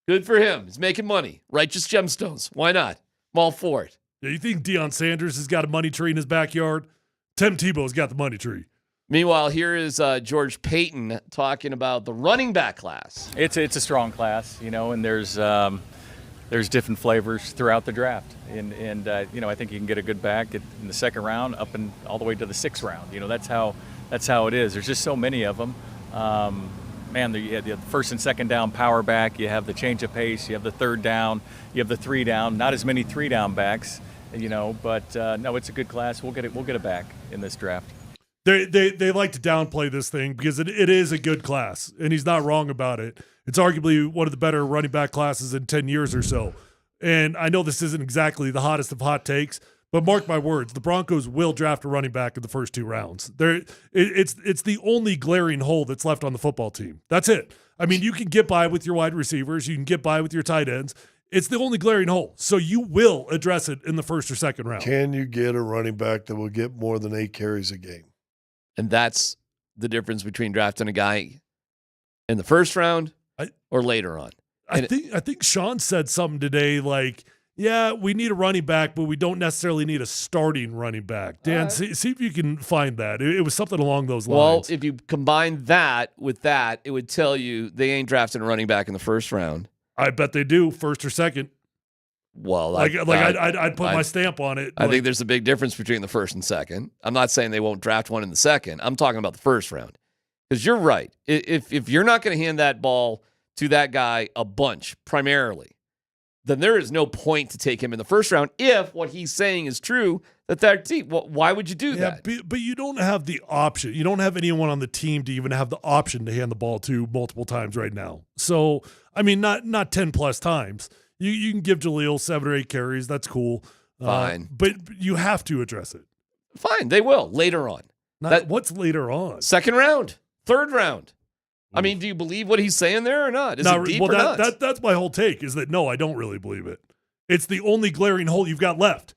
Good for him. He's making money. Righteous gemstones. Why not? I'm all for it. Yeah, you think Deion Sanders has got a money tree in his backyard? Tim Tebow's got the money tree. Meanwhile, here is George Payton talking about the running back class. It's a strong class, and there's different flavors throughout the draft, and I think you can get a good back in the second round up and all the way to the sixth round. That's how it is. There's just so many of them. You have the first and second down power back. You have the change of pace. You have the third down. You have the 3 down. Not as many 3 down backs, but no, it's a good class. We'll get it back in this draft. They like to downplay this thing because it is a good class, and he's not wrong about it. It's arguably one of the better running back classes in 10 years or so. And I know this isn't exactly the hottest of hot takes, but mark my words, the Broncos will draft a running back in the first 2 rounds. It's the only glaring hole that's left on the football team. That's it. I mean, you can get by with your wide receivers. You can get by with your tight ends. It's the only glaring hole. So you will address it in the first or second round. Can you get a running back that will get more than 8 carries a game? And that's the difference between drafting a guy in the first round or later on. I think Sean said something today like, yeah, we need a running back, but we don't necessarily need a starting running back. Dan, see if you can find that. It was something along those lines. Well, if you combine that with that, it would tell you they ain't drafting a running back in the first round. I bet they do, first or second. Well, I'd put my stamp on it. I think there's a big difference between the first and second. I'm not saying they won't draft one in the second. I'm talking about the first round. Because you're right. If you're not going to hand that ball to that guy a bunch, primarily, then there is no point to take him in the first round if what he's saying is true, that team. Well, why would you do that? But you don't have the option. You don't have anyone on the team to even have the option to hand the ball to multiple times right now. So, I mean, not 10-plus times. You can give Jaleel 7 or 8 carries. That's cool. Fine. But you have to address it. Fine. They will later on. What's later on? Second round. Third round. I mean, do you believe what he's saying there or not? Is it deep or not? That's my whole take is that, no, I don't really believe it. It's the only glaring hole you've got left.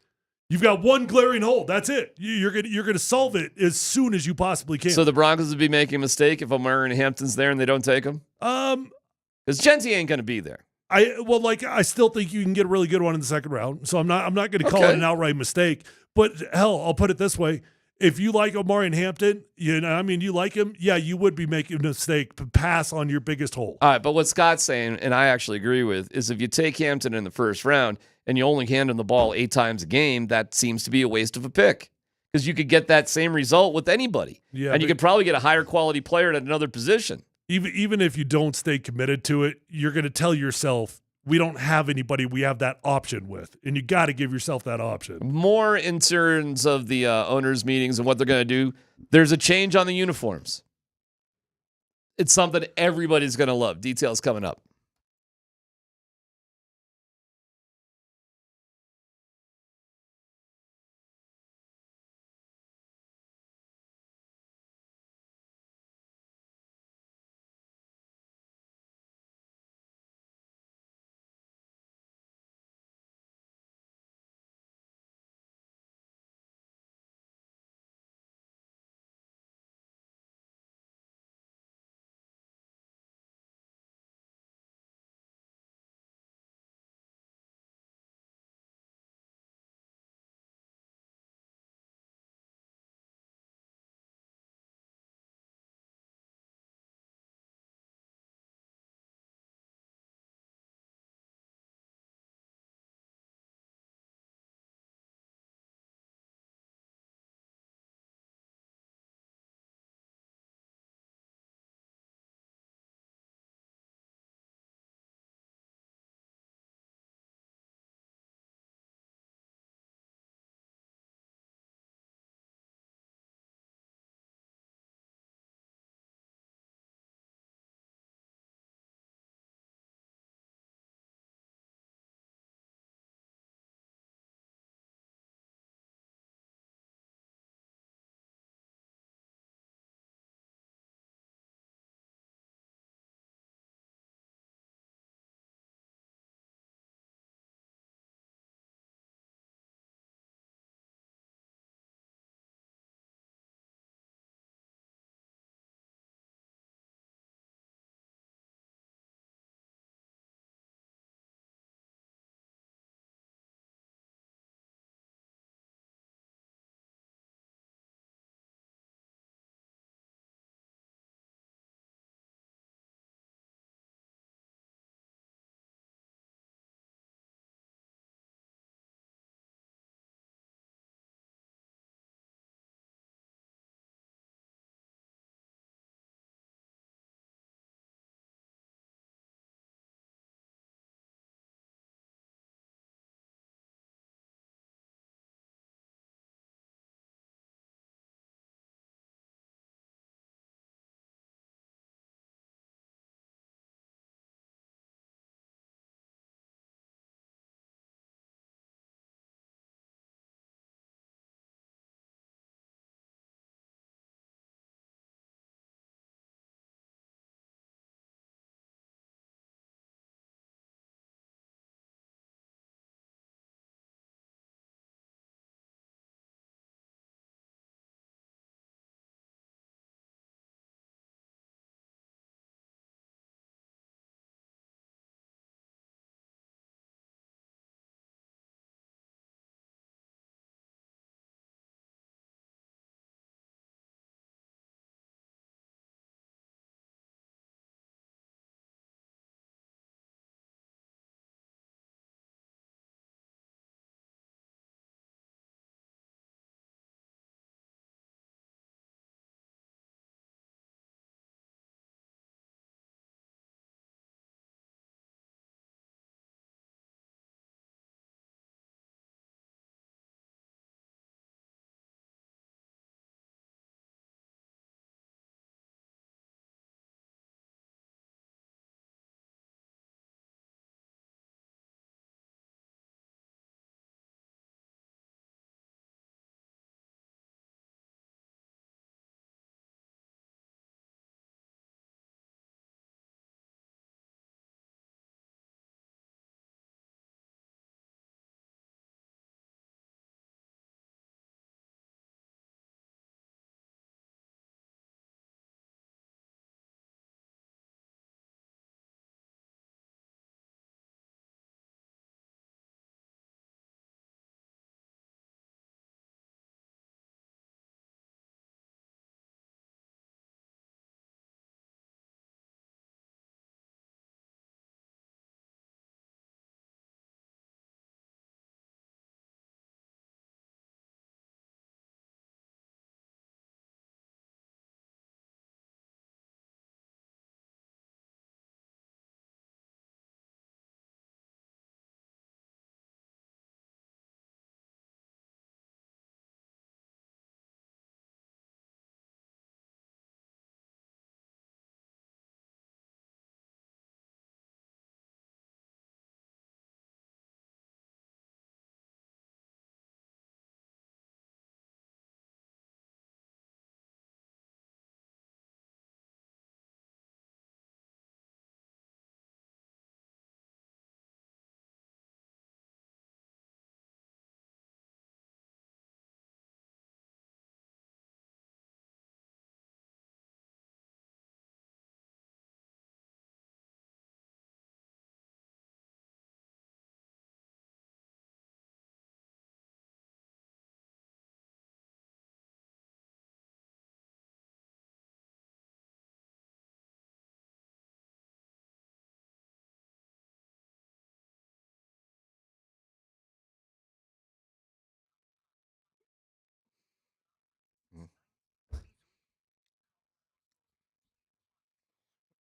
You've got one glaring hole. That's it. You're gonna solve it as soon as you possibly can. So the Broncos would be making a mistake if Omar and Hampton's there and they don't take him? Because Genty ain't going to be there. I still think you can get a really good one in the second round. So I'm not going to call it an outright mistake. But hell, I'll put it this way: if you like Omar and Hampton, you like him. Yeah, you would be making a mistake to pass on your biggest hole. All right, but what Scott's saying, and I actually agree with, is if you take Hampton in the first round and you only hand him the ball 8 times a game, that seems to be a waste of a pick. Because you could get that same result with anybody. Yeah, and you could probably get a higher quality player at another position. Even if you don't stay committed to it, you're going to tell yourself, we don't have anybody we have that option with. And you got to give yourself that option. More in terms of the owners' meetings and what they're going to do, there's a change on the uniforms. It's something everybody's going to love. Details coming up.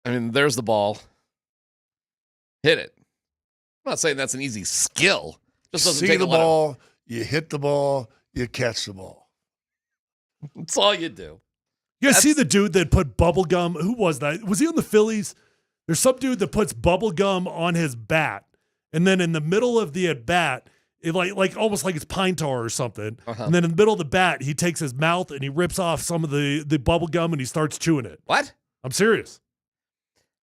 I mean, there's the ball. Hit it. I'm not saying that's an easy skill. Just doesn't See take the a lot ball, you hit the ball, you catch the ball. That's all you do. You guys see the dude that put bubble gum? Who was that? Was he on the Phillies? There's some dude that puts bubble gum on his bat, and then in the middle of the at bat, it like almost like it's pine tar or something. And then in the middle of the bat, he takes his mouth and he rips off some of the bubble gum and he starts chewing it. What? I'm serious.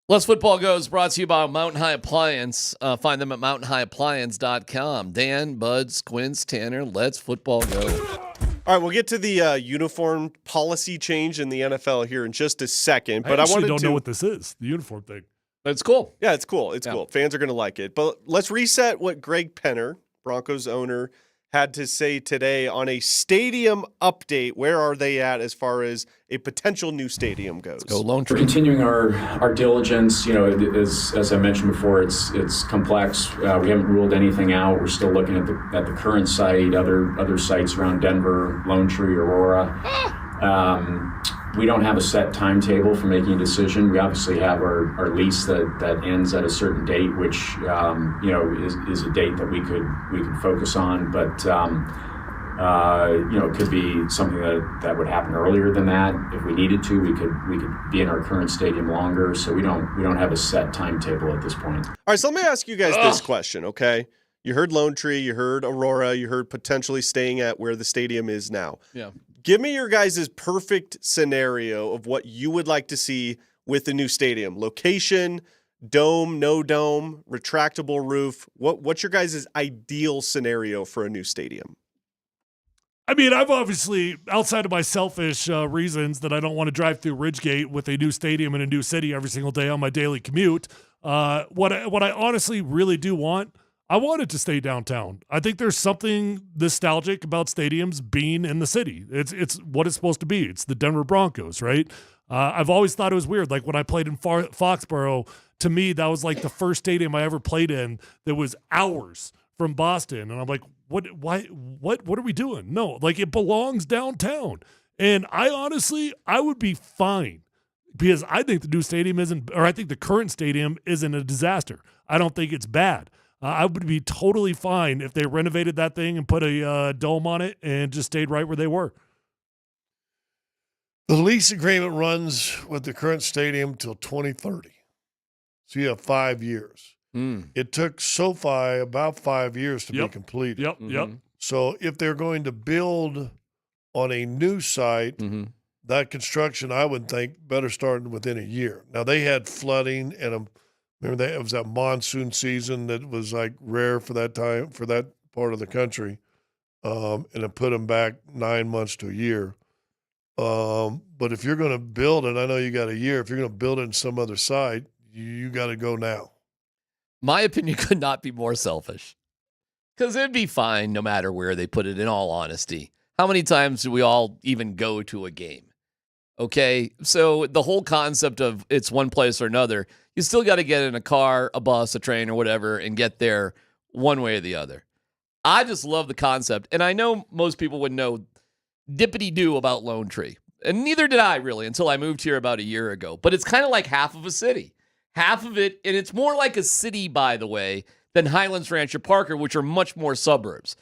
Let's Football Goes brought to you by Mountain High Appliance. Find them at mountainhighappliance.com. Dan, Buds, Quince, Tanner, let's football go. All right, we'll get to the uniform policy change in the NFL here in just a second. But I actually wanted don't to know what this is, the uniform thing. It's cool. Yeah, it's cool. It's cool. Fans are going to like it. But let's reset what Greg Penner, Broncos owner, had to say today on a stadium update. Where are they at as far as a potential new stadium goes? Go Lone We're continuing our diligence. You know, as I mentioned before, it's complex. We haven't ruled anything out. We're still looking at the current site, other sites around Denver, Lone Tree, Aurora. We don't have a set timetable for making a decision. We obviously have our lease that ends at a certain date, which is a date that we could focus on. But it could be something that would happen earlier than that. If we needed to, we could be in our current stadium longer. So we don't have a set timetable at this point. All right, so let me ask you guys this question, okay? You heard Lone Tree, you heard Aurora, you heard potentially staying at where the stadium is now. Yeah. Give me your guys' perfect scenario of what you would like to see with the new stadium. Location, dome, no dome, retractable roof. What's your guys' ideal scenario for a new stadium? I mean, I've obviously, outside of my selfish reasons that I don't want to drive through Ridgegate with a new stadium in a new city every single day on my daily commute, what I honestly really do want, I want it to stay downtown. I think there's something nostalgic about stadiums being in the city. It's what it's supposed to be. It's the Denver Broncos, right? I've always thought it was weird. Like when I played in Foxborough, to me, that was like the first stadium I ever played in that was hours from Boston. And I'm like, what are we doing? No, like it belongs downtown. And I would be fine because I think the new stadium I think the current stadium isn't a disaster. I don't think it's bad. I would be totally fine if they renovated that thing and put a dome on it and just stayed right where they were. The lease agreement runs with the current stadium till 2030. So you have 5 years. It took SoFi about 5 years to be completed. Yep. So if they're going to build on a new site, that construction, I would think, better start within a year. Now, they had flooding and remember that it was that monsoon season that was like rare for that time, for that part of the country. And it put them back 9 months to a year. But if you're going to build it, I know you got a year. If you're going to build it in some other site, you got to go now. My opinion could not be more selfish because it'd be fine no matter where they put it, in all honesty. How many times do we all even go to a game? Okay, so the whole concept of it's one place or another, you still got to get in a car, a bus, a train, or whatever, and get there one way or the other. I just love the concept, and I know most people would know dippity-doo about Lone Tree, and neither did I really until I moved here about a year ago, but it's kind of like half of a city. Half of it, and it's more like a city, by the way, than Highlands Ranch or Parker, which are much more suburbs.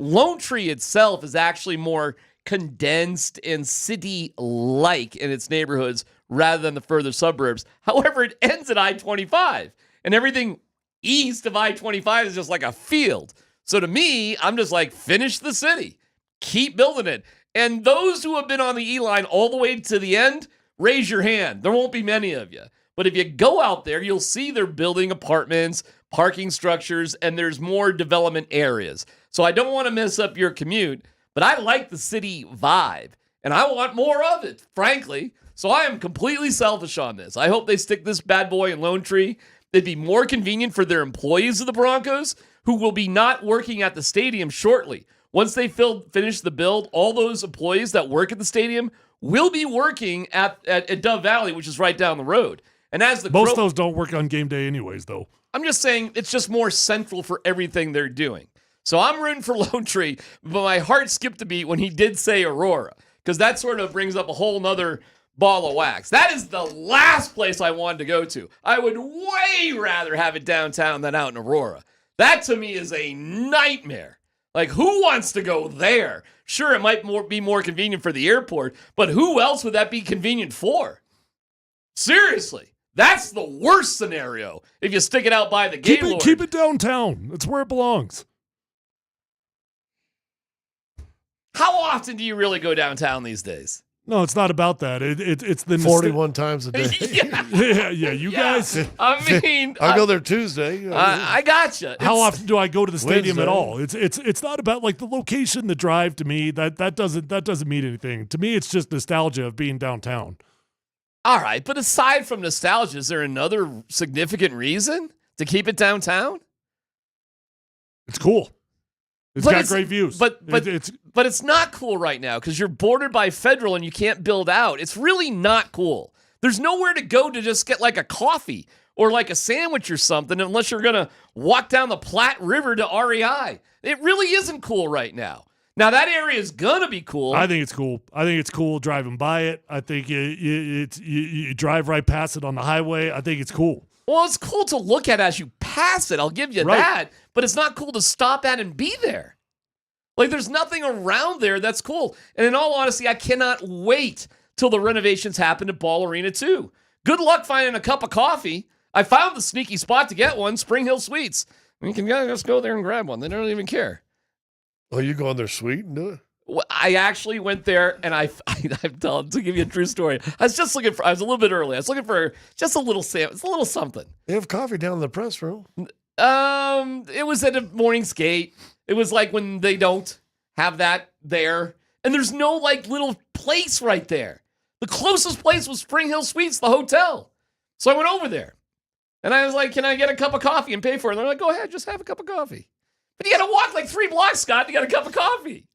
Lone Tree itself is actually more condensed and city-like in its neighborhoods rather than the further suburbs. However, it ends at I-25, and everything east of I-25 is just like a field. So to me, I'm just like, finish the city. Keep building it. And those who have been on the E-line all the way to the end, raise your hand. There won't be many of you. But if you go out there, you'll see they're building apartments, parking structures, and there's more development areas. So I don't want to mess up your commute, but I like the city vibe, and I want more of it, frankly. So I am completely selfish on this. I hope they stick this bad boy in Lone Tree. It'd be more convenient for their employees of the Broncos, who will be not working at the stadium shortly. Once they finish the build, all those employees that work at the stadium will be working at Dove Valley, which is right down the road. And as most of those don't work on game day anyways, though. I'm just saying it's just more central for everything they're doing. So I'm rooting for Lone Tree, but my heart skipped a beat when he did say Aurora, because that sort of brings up a whole nother ball of wax. That is the last place I wanted to go to. I would way rather have it downtown than out in Aurora. That to me is a nightmare. Like, who wants to go there? Sure, it might be more convenient for the airport, but who else would that be convenient for? Seriously, that's the worst scenario if you stick it out by the Gaylord. Keep it downtown. That's where it belongs. How often do you really go downtown these days? No, it's not about that. It's the 41 times a day. yeah. You guys. I mean, I go there Tuesday. I gotcha. How often do I go to the stadium Wednesday. at all? It's not about like the location, the drive. To me, that doesn't mean anything. To me, it's just nostalgia of being downtown. All right, but aside from nostalgia, is there another significant reason to keep it downtown? It's cool. It's got great views. But it's not cool right now because you're bordered by federal and you can't build out. It's really not cool. There's nowhere to go to just get like a coffee or like a sandwich or something unless you're going to walk down the Platte River to REI. It really isn't cool right now. Now, that area is going to be cool. I think it's cool. I think it's cool driving by it. I think you drive right past it on the highway. I think it's cool. Well, it's cool to look at as you pass it. I'll give you that. But it's not cool to stop at and be there. Like, there's nothing around there that's cool. And in all honesty, I cannot wait till the renovations happen at Ball Arena 2. Good luck finding a cup of coffee. I found the sneaky spot to get one, Spring Hill Suites. You can just go there and grab one. They don't even care. Oh, you go on their suite and do it? Well, I actually went there, and I'm telling to give you a true story. I was just looking for. I was a little bit early. I was looking for just a little something. They have coffee down in the press room. It was at a morning skate. It was like when they don't have that there, and there's no like little place right there. The closest place was Spring Hill Suites, the hotel. So I went over there, and I was like, "Can I get a cup of coffee and pay for it?" And they're like, "Go ahead, just have a cup of coffee." But you got to walk like 3 blocks, Scott, to get a cup of coffee.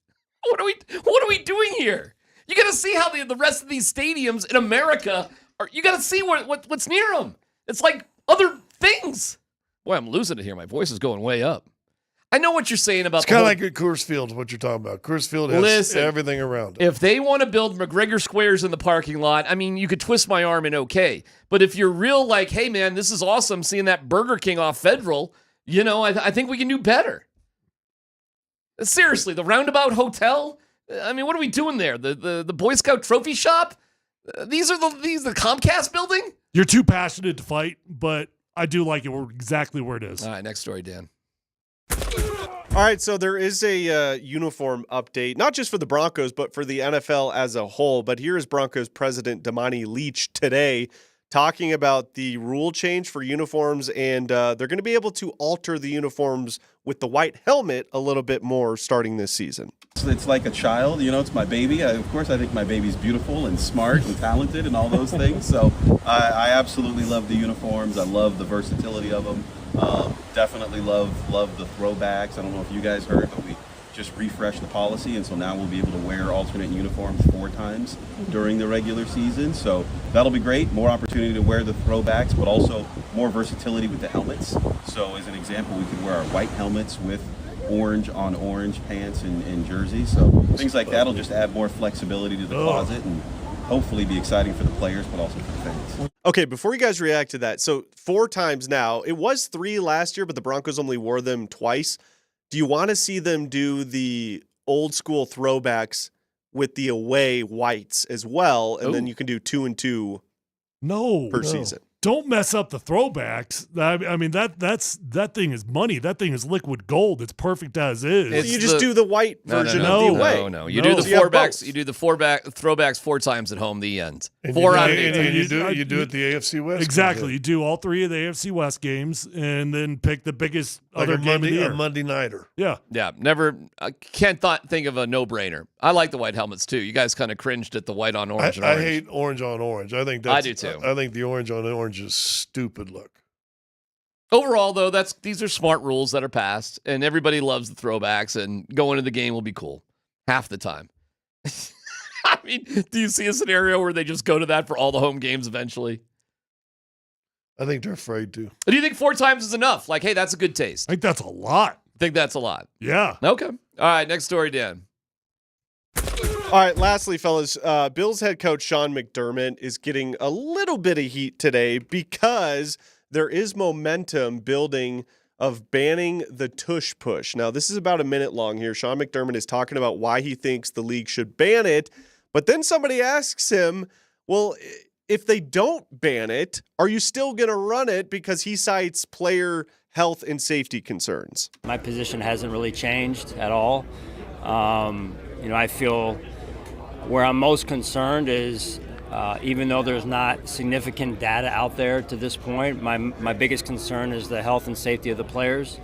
What are we doing here? You got to see how the rest of these stadiums in America are. You got to see what's near them. It's like other things. Boy, I'm losing it here. My voice is going way up. I know what you're saying about. It's kind of like at Coors Field, what you're talking about. Coors Field has everything around it. If they want to build McGregor squares in the parking lot, I mean, you could twist my arm and okay. But if you're real like, hey, man, this is awesome seeing that Burger King off Federal, I think we can do better. Seriously, the Roundabout Hotel? I mean, what are we doing there? The Boy Scout trophy shop? These are the Comcast building? You're too passionate to fight, but I do like it. We're exactly where it is. All right, next story, Dan. All right, so there is a uniform update, not just for the Broncos, but for the NFL as a whole. But here is Broncos president Damani Leach today talking about the rule change for uniforms, and they're going to be able to alter the uniforms with the white helmet a little bit more starting this season. It's like a child, it's my baby. Of course, I think my baby's beautiful and smart and talented and all those things. So I absolutely love the uniforms. I love the versatility of them. Definitely love the throwbacks. I don't know if you guys heard, but we just refreshed the policy, and so now we'll be able to wear alternate uniforms 4 times during the regular season. So that'll be great. More opportunity to wear the throwbacks, but also more versatility with the helmets. So as an example, we could wear our white helmets with orange on orange pants and jerseys. So things like that will just add more flexibility to the closet and hopefully be exciting for the players, but also for the fans. Okay, before you guys react to that, so 4 times now. It was 3 last year, but the Broncos only wore them twice. Do you want to see them do the old school throwbacks with the away whites as well, and then you can do 2 and 2 per season? Don't mess up the throwbacks. I mean, that thing is money. That thing is liquid gold. It's perfect as is. You just do the white version of the away. No. You do the throwbacks. You do the throwbacks 4 times at home. The end. 4 out of 8. And you do it the AFC West. Exactly. You do all 3 of the AFC West games, and then pick the biggest like other game of the year. A Monday nighter. Yeah. Never. I can't think of a no-brainer. I like the white helmets too. You guys kind of cringed at the white on orange. I hate orange on orange. I think I do too. I think the orange on orange is stupid look. Overall, though, these are smart rules that are passed, and everybody loves the throwbacks, and going to the game will be cool half the time. I mean, do you see a scenario where they just go to that for all the home games eventually? I think they're afraid to. Do you think 4 times is enough? Like, hey, that's a good taste. I think that's a lot. Think that's a lot. Yeah. Okay. All right, next story, Dan. All right, lastly, fellas, Bills head coach Sean McDermott is getting a little bit of heat today because there is momentum building of banning the tush push. Now, this is about a minute long here. Sean McDermott is talking about why he thinks the league should ban it, but then somebody asks him, well, if they don't ban it, are you still going to run it? Because he cites player health and safety concerns. My position hasn't really changed at all. I feel where I'm most concerned is even though there's not significant data out there to this point, my biggest concern is the health and safety of the players,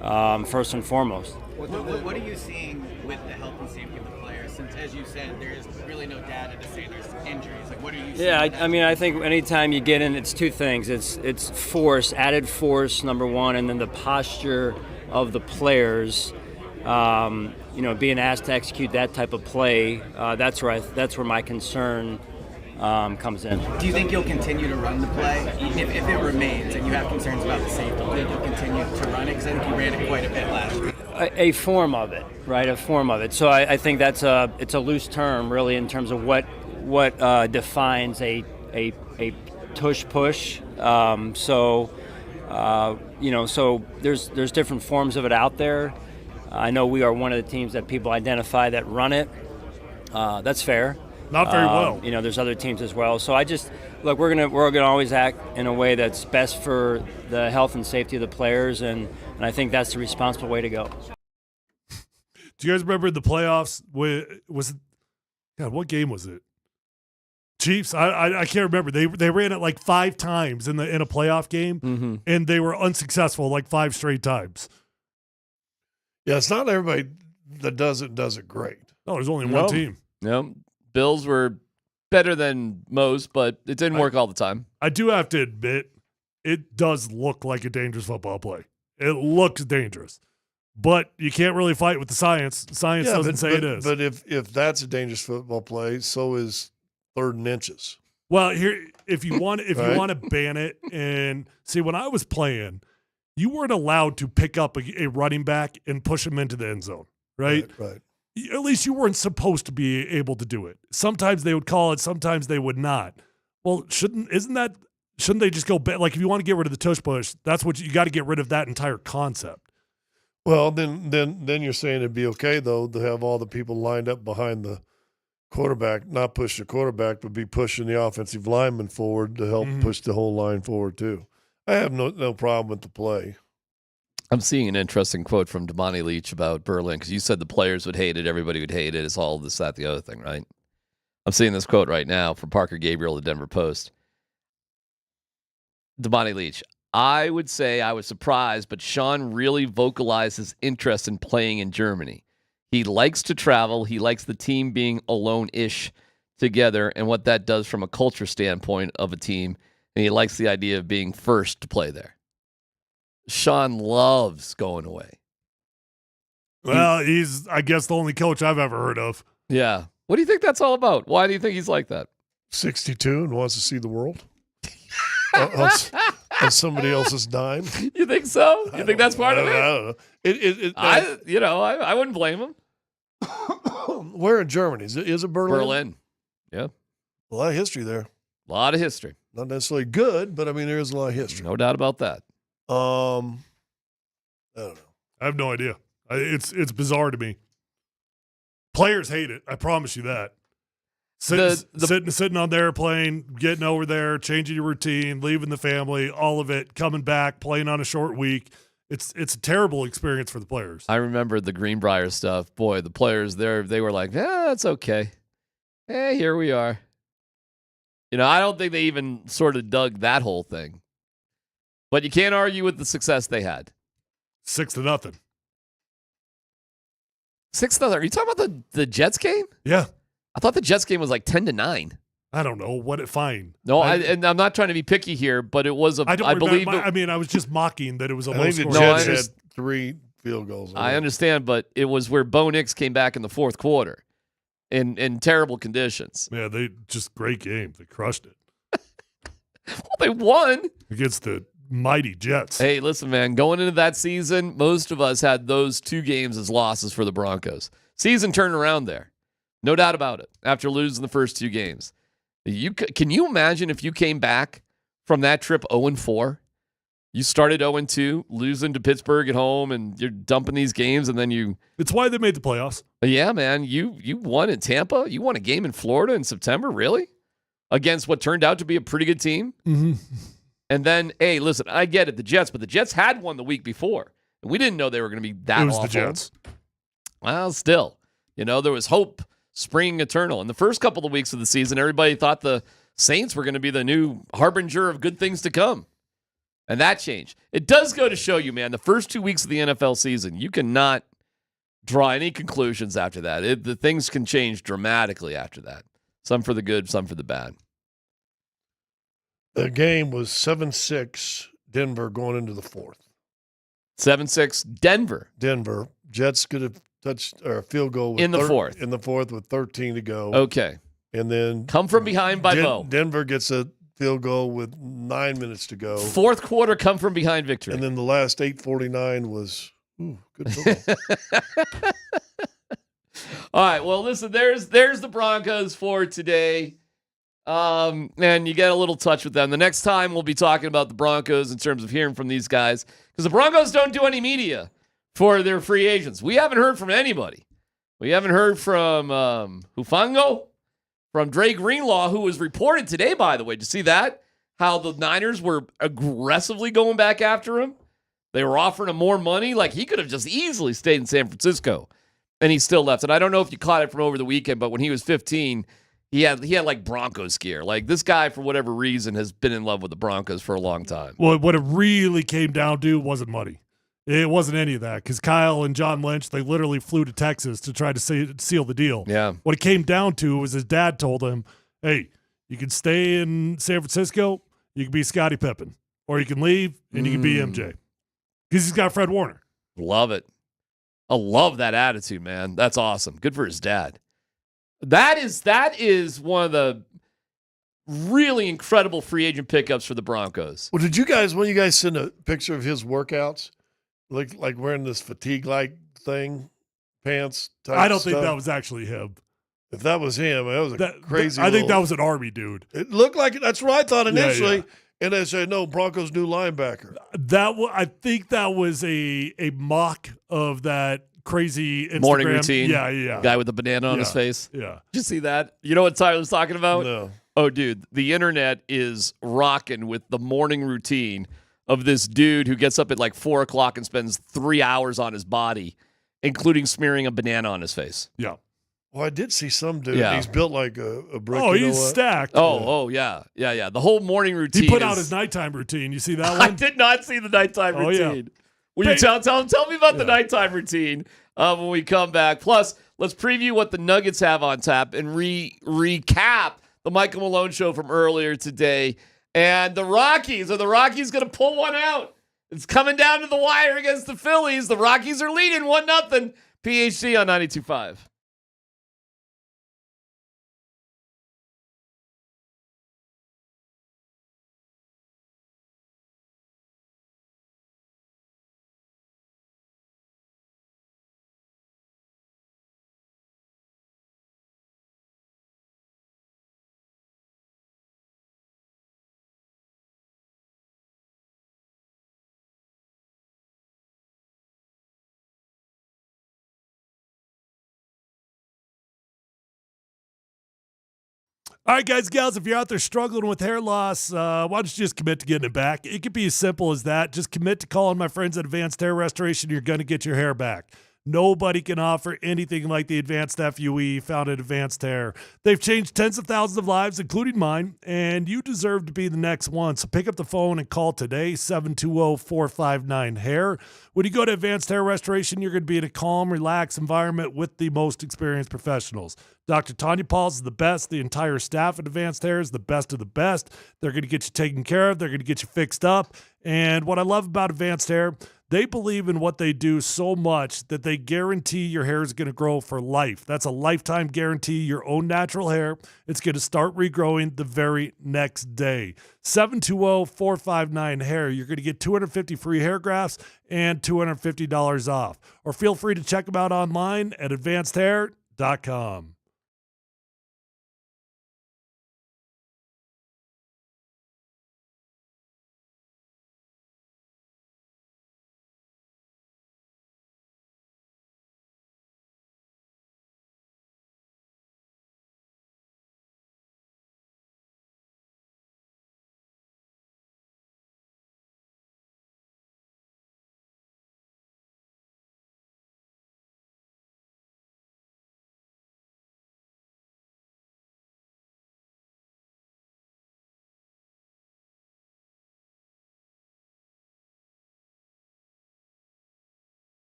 first and foremost. What are you seeing with the health and safety of the players? Since, as you said, there is really no data to say there's injuries. Like, what are you seeing? Yeah, I think anytime you get in, it's two things. It's force, added force, number one, and then the posture of the players. Being asked to execute that type of play, that's where my concern comes in. Do you think you'll continue to run the play if it remains and you have concerns about the safety? Do you think you'll continue to run it? Because I think you ran it quite a bit last week. A form of it, right? A form of it. So I think it's a loose term, really, in terms of what defines a tush push. So there's different forms of it out there. I know we are one of the teams that people identify that run it. That's fair. Not very well. There's other teams as well. So we're gonna always act in a way that's best for the health and safety of the players, and I think that's the responsible way to go. Do you guys remember the playoffs? What game was it? Chiefs. I can't remember. They ran it like 5 times in a playoff game, and they were unsuccessful like 5 straight times. Yeah, it's not everybody that does it great. No, there's only one team. No, Bills were better than most, but it didn't work all the time. I do have to admit, it does look like a dangerous football play. It looks dangerous, but you can't really fight with the science. Science doesn't say it is. But if that's a dangerous football play, so is 3rd and inches. Well, here, if you want to ban it, and see, when I was playing, you weren't allowed to pick up a running back and push him into the end zone, right? Right. At least you weren't supposed to be able to do it. Sometimes they would call it, sometimes they would not. Well, shouldn't they just go back? Like, if you want to get rid of the tush push, that's what you got to get rid of that entire concept. Well, then you're saying it'd be okay though to have all the people lined up behind the quarterback, not push the quarterback, but be pushing the offensive lineman forward to help push the whole line forward too. I have no problem with the play. I'm seeing an interesting quote from Damani Leach about Berlin, because you said the players would hate it, everybody would hate it. It's all this, that, the other thing, right? I'm seeing this quote right now from Parker Gabriel of the Denver Post. Damani Leach, I would say I was surprised, but Sean really vocalized his interest in playing in Germany. He likes to travel. He likes the team being alone-ish together and what that does from a culture standpoint of a team, and he likes the idea of being first to play there. Sean loves going away. Well, he's, I guess, the only coach I've ever heard of. Yeah. What do you think that's all about? Why do you think he's like that? 62 and wants to see the world on somebody else's dime. You think so? You think that's part of it? I don't know. I wouldn't blame him. Where in Germany? Is it Berlin? Berlin. Yeah. A lot of history there. A lot of history. Not necessarily good, but I mean, there is a lot of history. No doubt about that. I don't know. I have no idea. It's bizarre to me. Players hate it. I promise you that. Sitting on the airplane, getting over there, changing your routine, leaving the family, all of it, coming back, playing on a short week. It's a terrible experience for the players. I remember the Greenbrier stuff. Boy, the players there, they were like, it's okay. Here we are. I don't think they even sort of dug that whole thing. But you can't argue with the success they had. 6-0. 6-0. Are you talking about the Jets game? Yeah. I thought the Jets game was like 10-9. I don't know. Fine. No, and I'm not trying to be picky here, but it was I believe. I was just mocking that it was a low I score. think the Jets had 3 field goals. I understand, but it was where Bo Nix came back in the fourth quarter in terrible conditions. Yeah, they just great game. They crushed it. Well, they won against the mighty Jets. Hey, listen, man, going into that season, most of us had those 2 games as losses for the Broncos. Season turned around there. No doubt about it. After losing the first 2 games. Can you imagine if you came back from that trip 0-4? You started 0-2, losing to Pittsburgh at home, and you're dumping these games, and then you... It's why they made the playoffs. Yeah, man. You won in Tampa. You won a game in Florida in September, really? Against what turned out to be a pretty good team? Mm-hmm. And then, hey, listen, I get it, the Jets, but the Jets had won the week before. And we didn't know they were going to be that awful. It was the Jets. Well, still. There was hope springing eternal. In the first couple of weeks of the season, everybody thought the Saints were going to be the new harbinger of good things to come. And that changed. It does go to show you, man, the first 2 weeks of the NFL season, you cannot draw any conclusions after that. The things can change dramatically after that. Some for the good, some for the bad. The game was 7-6 Denver going into the fourth. 7-6 Denver. Denver. Jets could have touched or a field goal with in the fourth. In the fourth with 13 to go. Okay. And then come from behind by Bo. Denver gets a field goal with 9 minutes to go. Fourth quarter come from behind victory. And then the last 8:49 was good football. All right. Well, listen, there's the Broncos for today. And you get a little touch with them. The next time we'll be talking about the Broncos in terms of hearing from these guys, because the Broncos don't do any media for their free agents. We haven't heard from anybody. We haven't heard from Hufango, from Dre Greenlaw, who was reported today, by the way. Did you see that? How the Niners were aggressively going back after him. They were offering him more money. Like, he could have just easily stayed in San Francisco, and he still left. And I don't know if you caught it from over the weekend, but when he was 15, he had like Broncos gear. Like, this guy, for whatever reason, has been in love with the Broncos for a long time. Well, what it really came down to wasn't money. It wasn't any of that, because Kyle and John Lynch, they literally flew to Texas to try to seal the deal. Yeah. What it came down to was his dad told him, hey, you can stay in San Francisco, you can be Scottie Pippen, or you can leave and you can be MJ. Because he's got Fred Warner. Love it. I love that attitude, man. That's awesome. Good for his dad. That is one of the really incredible free agent pickups for the Broncos. Well, did you guys, when you guys send a picture of his workouts, like wearing this fatigue-like thing, pants type I don't stuff? think that was actually him. If that was him, that was crazy. I think that was an Army dude. It looked like it. That's what I thought initially. Yeah. And they said, no, Broncos new linebacker. I think that was a mock of that crazy Instagram. Morning routine. Yeah. Guy with the banana on his face. Yeah. Did you see that? You know what Tyler's talking about? No. Oh, dude, the internet is rocking with the morning routine of this dude who gets up at like 4 o'clock and spends 3 hours on his body, including smearing a banana on his face. Yeah. Well, I did see some dude. Yeah. He's built like a brick. Oh, you know he's what? stacked. Yeah. The whole morning routine. He put out his nighttime routine. You see that one? I did not see the nighttime routine. Yeah. Will you tell me about the nighttime routine when we come back? Plus, let's preview what the Nuggets have on tap and recap the Michael Malone show from earlier today. And the Rockies. Are the Rockies going to pull one out? It's coming down to the wire against the Phillies. The Rockies are leading 1-0. PHC on 92.5. All right, guys, gals, if you're out there struggling with hair loss, why don't you just commit to getting it back? It could be as simple as that. Just commit to calling my friends at Advanced Hair Restoration. You're going to get your hair back. Nobody can offer anything like the advanced FUE found at Advanced Hair. They've changed tens of thousands of lives, including mine, and you deserve to be the next one. So pick up the phone and call today, 720-459-HAIR. When you go to Advanced Hair Restoration, you're going to be in a calm, relaxed environment with the most experienced professionals. Dr. Tanya Pauls is the best. The entire staff at Advanced Hair is the best of the best. They're going to get you taken care of. They're going to get you fixed up. And what I love about Advanced Hair, they believe in what they do so much that they guarantee your hair is going to grow for life. That's a lifetime guarantee. Your own natural hair, it's going to start regrowing the very next day. 720-459-HAIR. You're going to get 250 free hair grafts and $250 off. Or feel free to check them out online at advancedhair.com.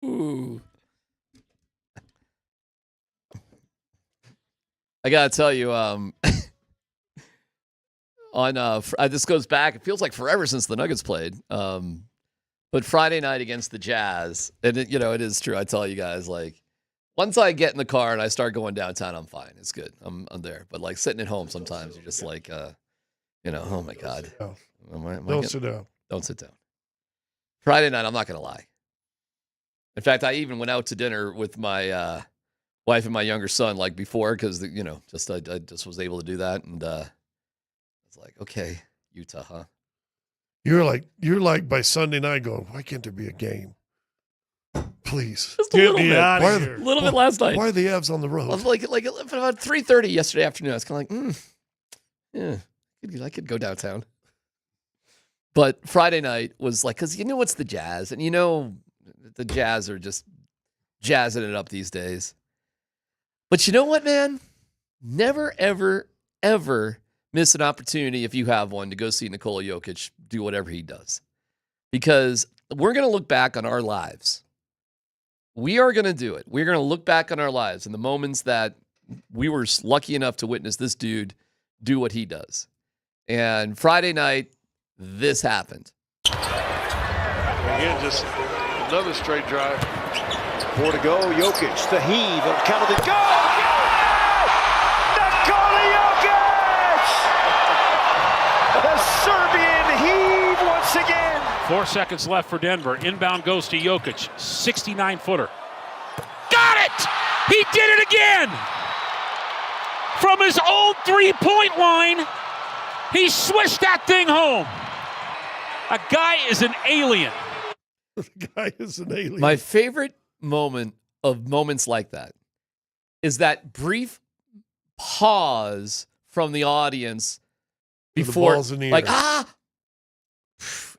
Ooh. I gotta tell you, on this goes back. It feels like forever since the Nuggets played. But Friday night against the Jazz, and it is true. I tell you guys, like, once I get in the car and I start going downtown, I'm fine. It's good. I'm there. But like sitting at home, sometimes you're just like, oh my God. Don't sit down. Don't sit down. Friday night, I'm not gonna lie. In fact, I even went out to dinner with my wife and my younger son like before because I just was able to do that, and I was like, okay, Utah, huh? You're like by Sunday night going, why can't there be a game? Please. Just a little bit. A little bit last night. Why are the Avs on the road? I was like about 3:30 yesterday afternoon. I was kind of like, yeah, I could go downtown. But Friday night was like, because it's the Jazz, and the Jazz are just jazzing it up these days. But you know what, man? Never, ever, ever miss an opportunity if you have one to go see Nikola Jokic do whatever he does. Because we're going to look back on our lives. We are going to do it. We're going to look back on our lives and the moments that we were lucky enough to witness this dude do what he does. And Friday night, this happened. Again, just another straight drive. 4 to go. Jokic, the heave, counted it. Go! Nikola Jokic! The Serbian heave once again. 4 seconds left for Denver. Inbound goes to Jokic. 69-footer. Got it! He did it again! From his own three-point line, he swished that thing home. A guy is an alien. The guy is an alien. My favorite moments like that is that brief pause from the audience before, the ball's in the like, air.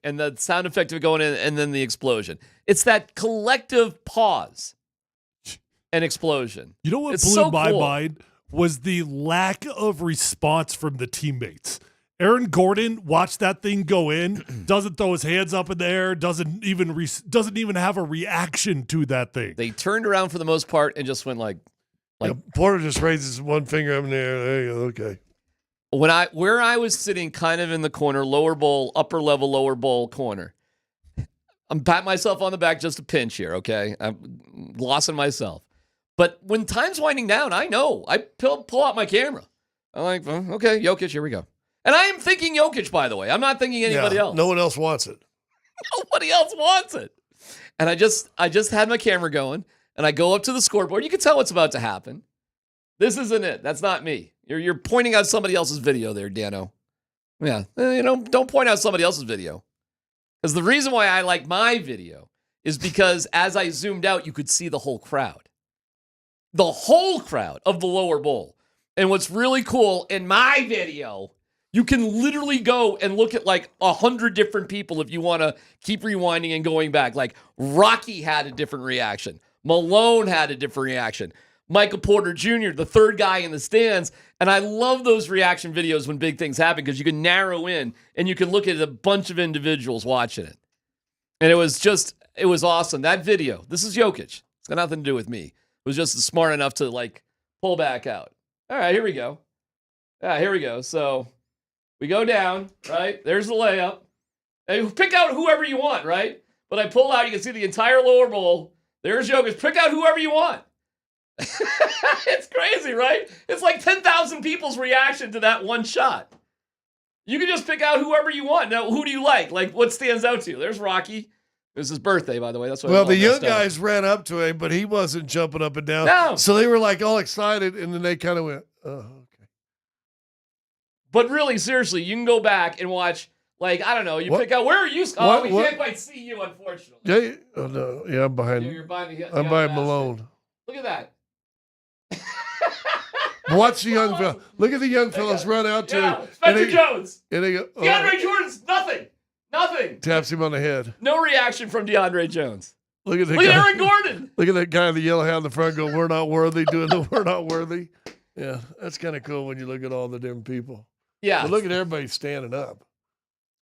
and the sound effect of it going in, and then the explosion. It's that collective pause and explosion. You know what it's blew so my cool. mind was the lack of response from the teammates. Aaron Gordon watched that thing go in, doesn't throw his hands up in the air, doesn't even have a reaction to that thing. They turned around for the most part and just went like Porter just raises one finger up in the air. There you go. Okay. Where I was sitting kind of in the corner, upper level lower bowl corner. I'm patting myself on the back just a pinch here, okay? I'm glossing myself. But when time's winding down, I know. I pull out my camera. I'm like, well, okay, Jokic, here we go. And I am thinking Jokic, by the way. I'm not thinking anybody else. No one else wants it. Nobody else wants it. And I just had my camera going, and I go up to the scoreboard. You can tell what's about to happen. This isn't it. That's not me. You're pointing out somebody else's video there, Dano. Yeah, don't point out somebody else's video. Because the reason why I like my video is because as I zoomed out, you could see the whole crowd. The whole crowd of the lower bowl. And what's really cool in my video, you can literally go and look at like 100 different people if you want to keep rewinding and going back. Like Rocky had a different reaction. Malone had a different reaction. Michael Porter Jr., the third guy in the stands. And I love those reaction videos when big things happen because you can narrow in and you can look at a bunch of individuals watching it. And it was awesome. That video, this is Jokic. It's got nothing to do with me. It was just smart enough to like pull back out. All right, here we go. Yeah, here we go. So we go down, right? There's the layup. And pick out whoever you want, right? But I pull out, you can see the entire lower bowl. There's Jokic. Pick out whoever you want. It's crazy, right? It's like 10,000 people's reaction to that one shot. You can just pick out whoever you want. Now, who do you like? Like, what stands out to you? There's Rocky. It was his birthday, by the way. That's why. Well, the young guys ran up to him, but he wasn't jumping up and down. No. So they were like all excited, and then they kind of went, "Oh, okay." But really, seriously, you can go back and watch. Like, I don't know. You pick out where are you? Oh, we can't quite see you, unfortunately. Yeah. Oh no. Yeah, I'm behind. You're behind the. I'm behind Malone. Look at that. Watch the young fella. Look at the young fellas run out to him. Spencer Jones. And they go, DeAndre Jordan's nothing. Taps him on the head. No reaction from DeAndre Jones. Look at Aaron Gordon. Look at that guy in the yellow hat in the front going, "We're not worthy," doing the "we're not worthy." Yeah, that's kind of cool when you look at all the different people. Yeah. But look at everybody standing up.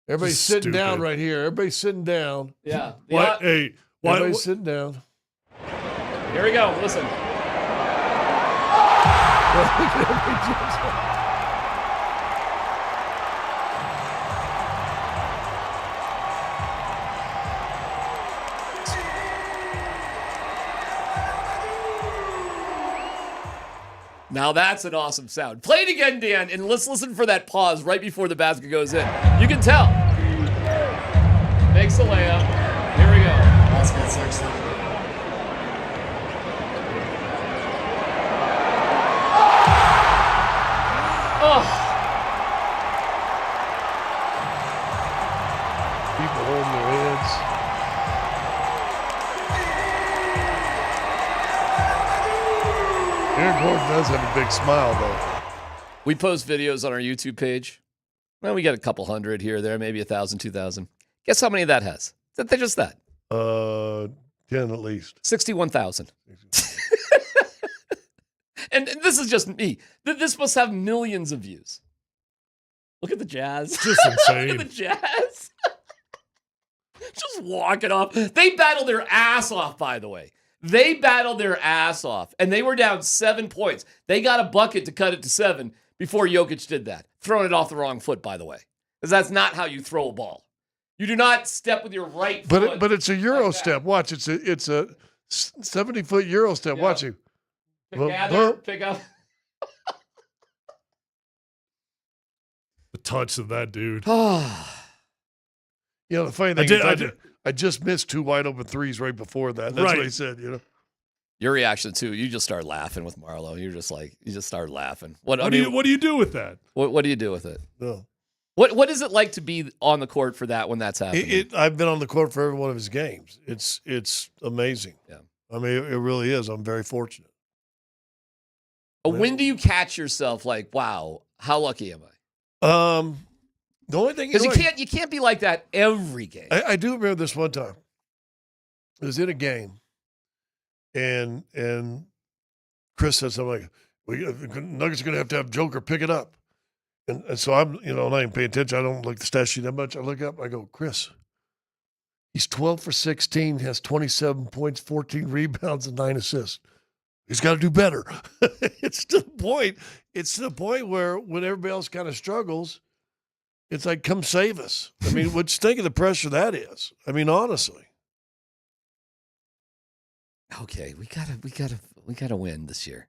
Everybody's sitting down right here. Everybody's sitting down. Yeah. Everybody's sitting down. Here we go. Listen. Now that's an awesome sound. Play it again, Dan, and let's listen for that pause right before the basket goes in. You can tell. Makes the layup. Here we go. Basket 60. Oh. People holding their heads. Aaron Gordon does have a big smile, though. We post videos on our YouTube page. Well, we get a couple hundred here or there, maybe 1,000, 2,000. Guess how many that has? They're just that. 10 at least. 61,000. And this is just me. This must have millions of views. Look at the Jazz. Just insane. Look at the Jazz. Just walking off. They battled their ass off, by the way. They battled their ass off, and they were down 7 points. They got a bucket to cut it to 7 before Jokic did that. Throwing it off the wrong foot, by the way, because that's not how you throw a ball. You do not step with your right foot. But it's a Euro step. Watch, it's a 70-foot Euro step. Yeah. Watch you. Gather, pick up. The touch of that dude. You know, the funny thing is I just missed 2 wide open threes right before that. That's what he said, you know. Your reaction too, you just start laughing with Marlo. You're just like, you just start laughing. What do you do with that? What do you do with it? No. What is it like to be on the court for that when that's happening? I've been on the court for every one of his games. It's amazing. Yeah. I mean, it really is. I'm very fortunate. When do you catch yourself like, wow, how lucky am I? The only thing because you can't be like that every game. I do remember this one time. I was in a game, and Chris said something like, "Nuggets are going to have Joker pick it up," and so I'm not even paying attention. I don't look at the stat sheet that much. I look up. I go, Chris. He's 12 for 16, has 27 points, 14 rebounds, and 9 assists. He's got to do better. It's to the point. It's to the point where when everybody else kind of struggles, it's like, come save us. I mean, what's think of the pressure that is? I mean, honestly. Okay, we gotta win this year.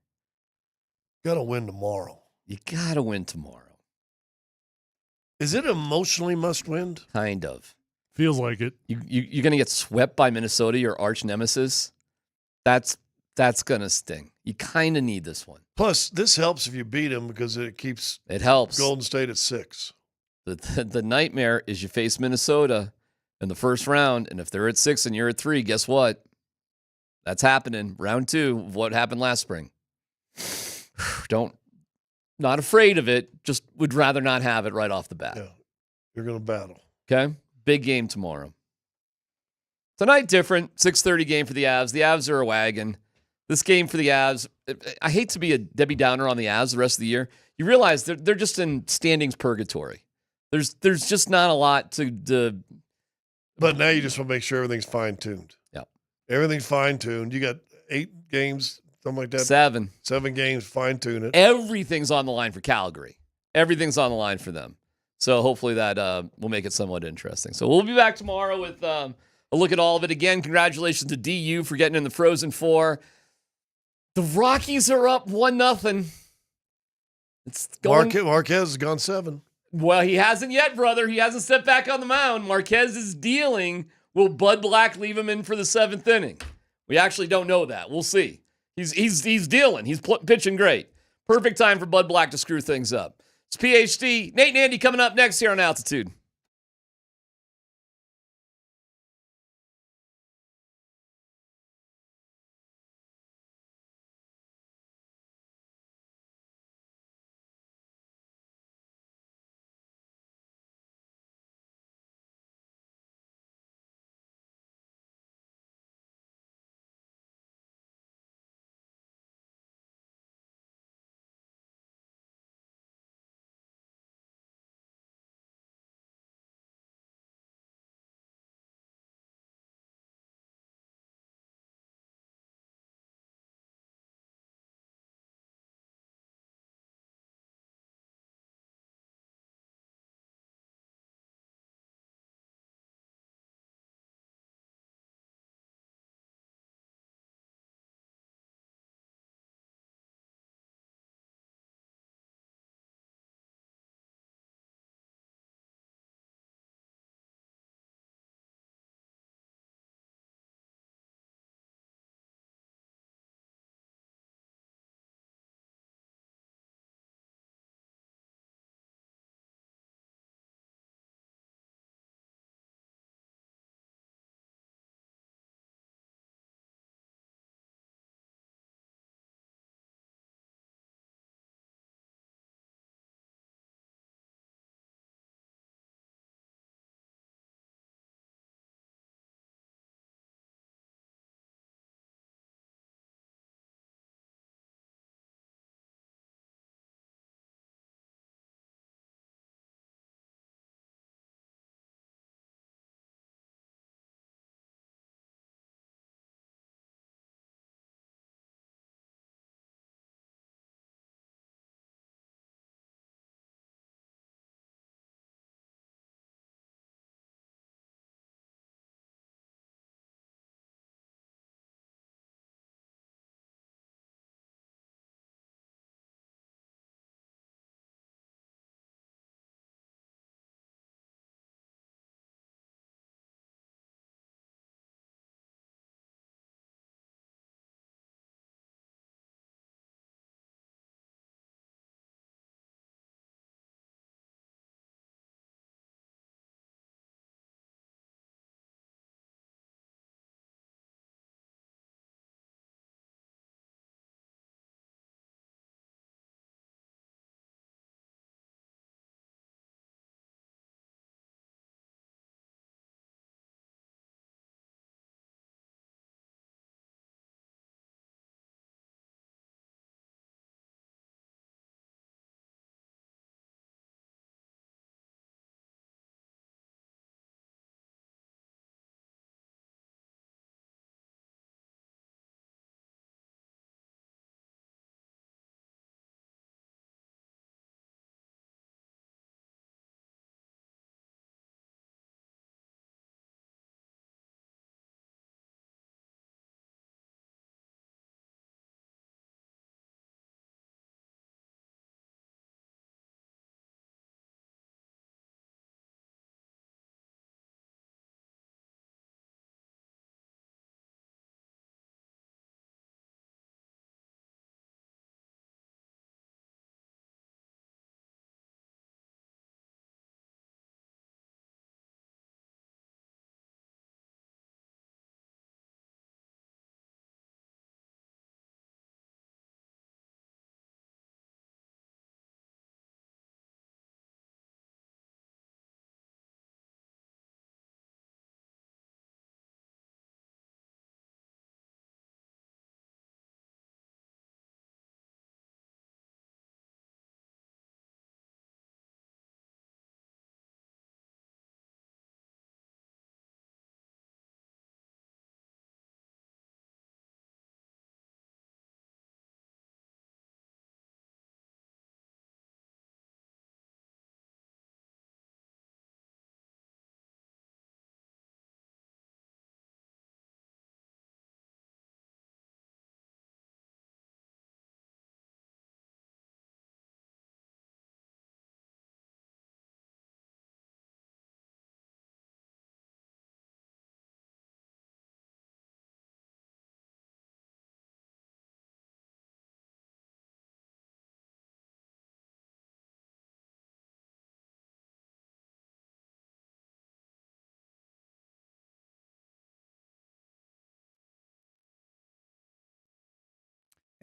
Got to win tomorrow. You gotta win tomorrow. Is it emotionally must win? Kind of. Feels like it. You're gonna get swept by Minnesota, your arch nemesis. That's gonna sting. You kind of need this one. Plus, this helps if you beat them because it helps Golden State at 6. The nightmare is you face Minnesota in the first round, and if they're at 6 and you're at 3, guess what? That's happening. Round 2 of what happened last spring. Not afraid of it, just would rather not have it right off the bat. Yeah, you're going to battle. Okay? Big game tomorrow. Tonight, different. 6:30 game for the Avs. The Avs are a wagon. This game for the Avs, I hate to be a Debbie Downer on the Avs the rest of the year. You realize they're just in standings purgatory. There's just not a lot to But now you just want to make sure everything's fine-tuned. Yeah. Everything's fine-tuned. You got 8 games, something like that. 7 games, fine-tune it. Everything's on the line for Calgary. Everything's on the line for them. So hopefully that will make it somewhat interesting. So we'll be back tomorrow with a look at all of it. Again, congratulations to DU for getting in the Frozen Four. The Rockies are up 1-0. It's going. Marquez has gone 7. Well, he hasn't yet, brother. He hasn't stepped back on the mound. Marquez is dealing. Will Bud Black leave him in for the 7th inning? We actually don't know that. We'll see. He's dealing. He's pitching great. Perfect time for Bud Black to screw things up. It's PhD. Nate and Andy coming up next here on Altitude.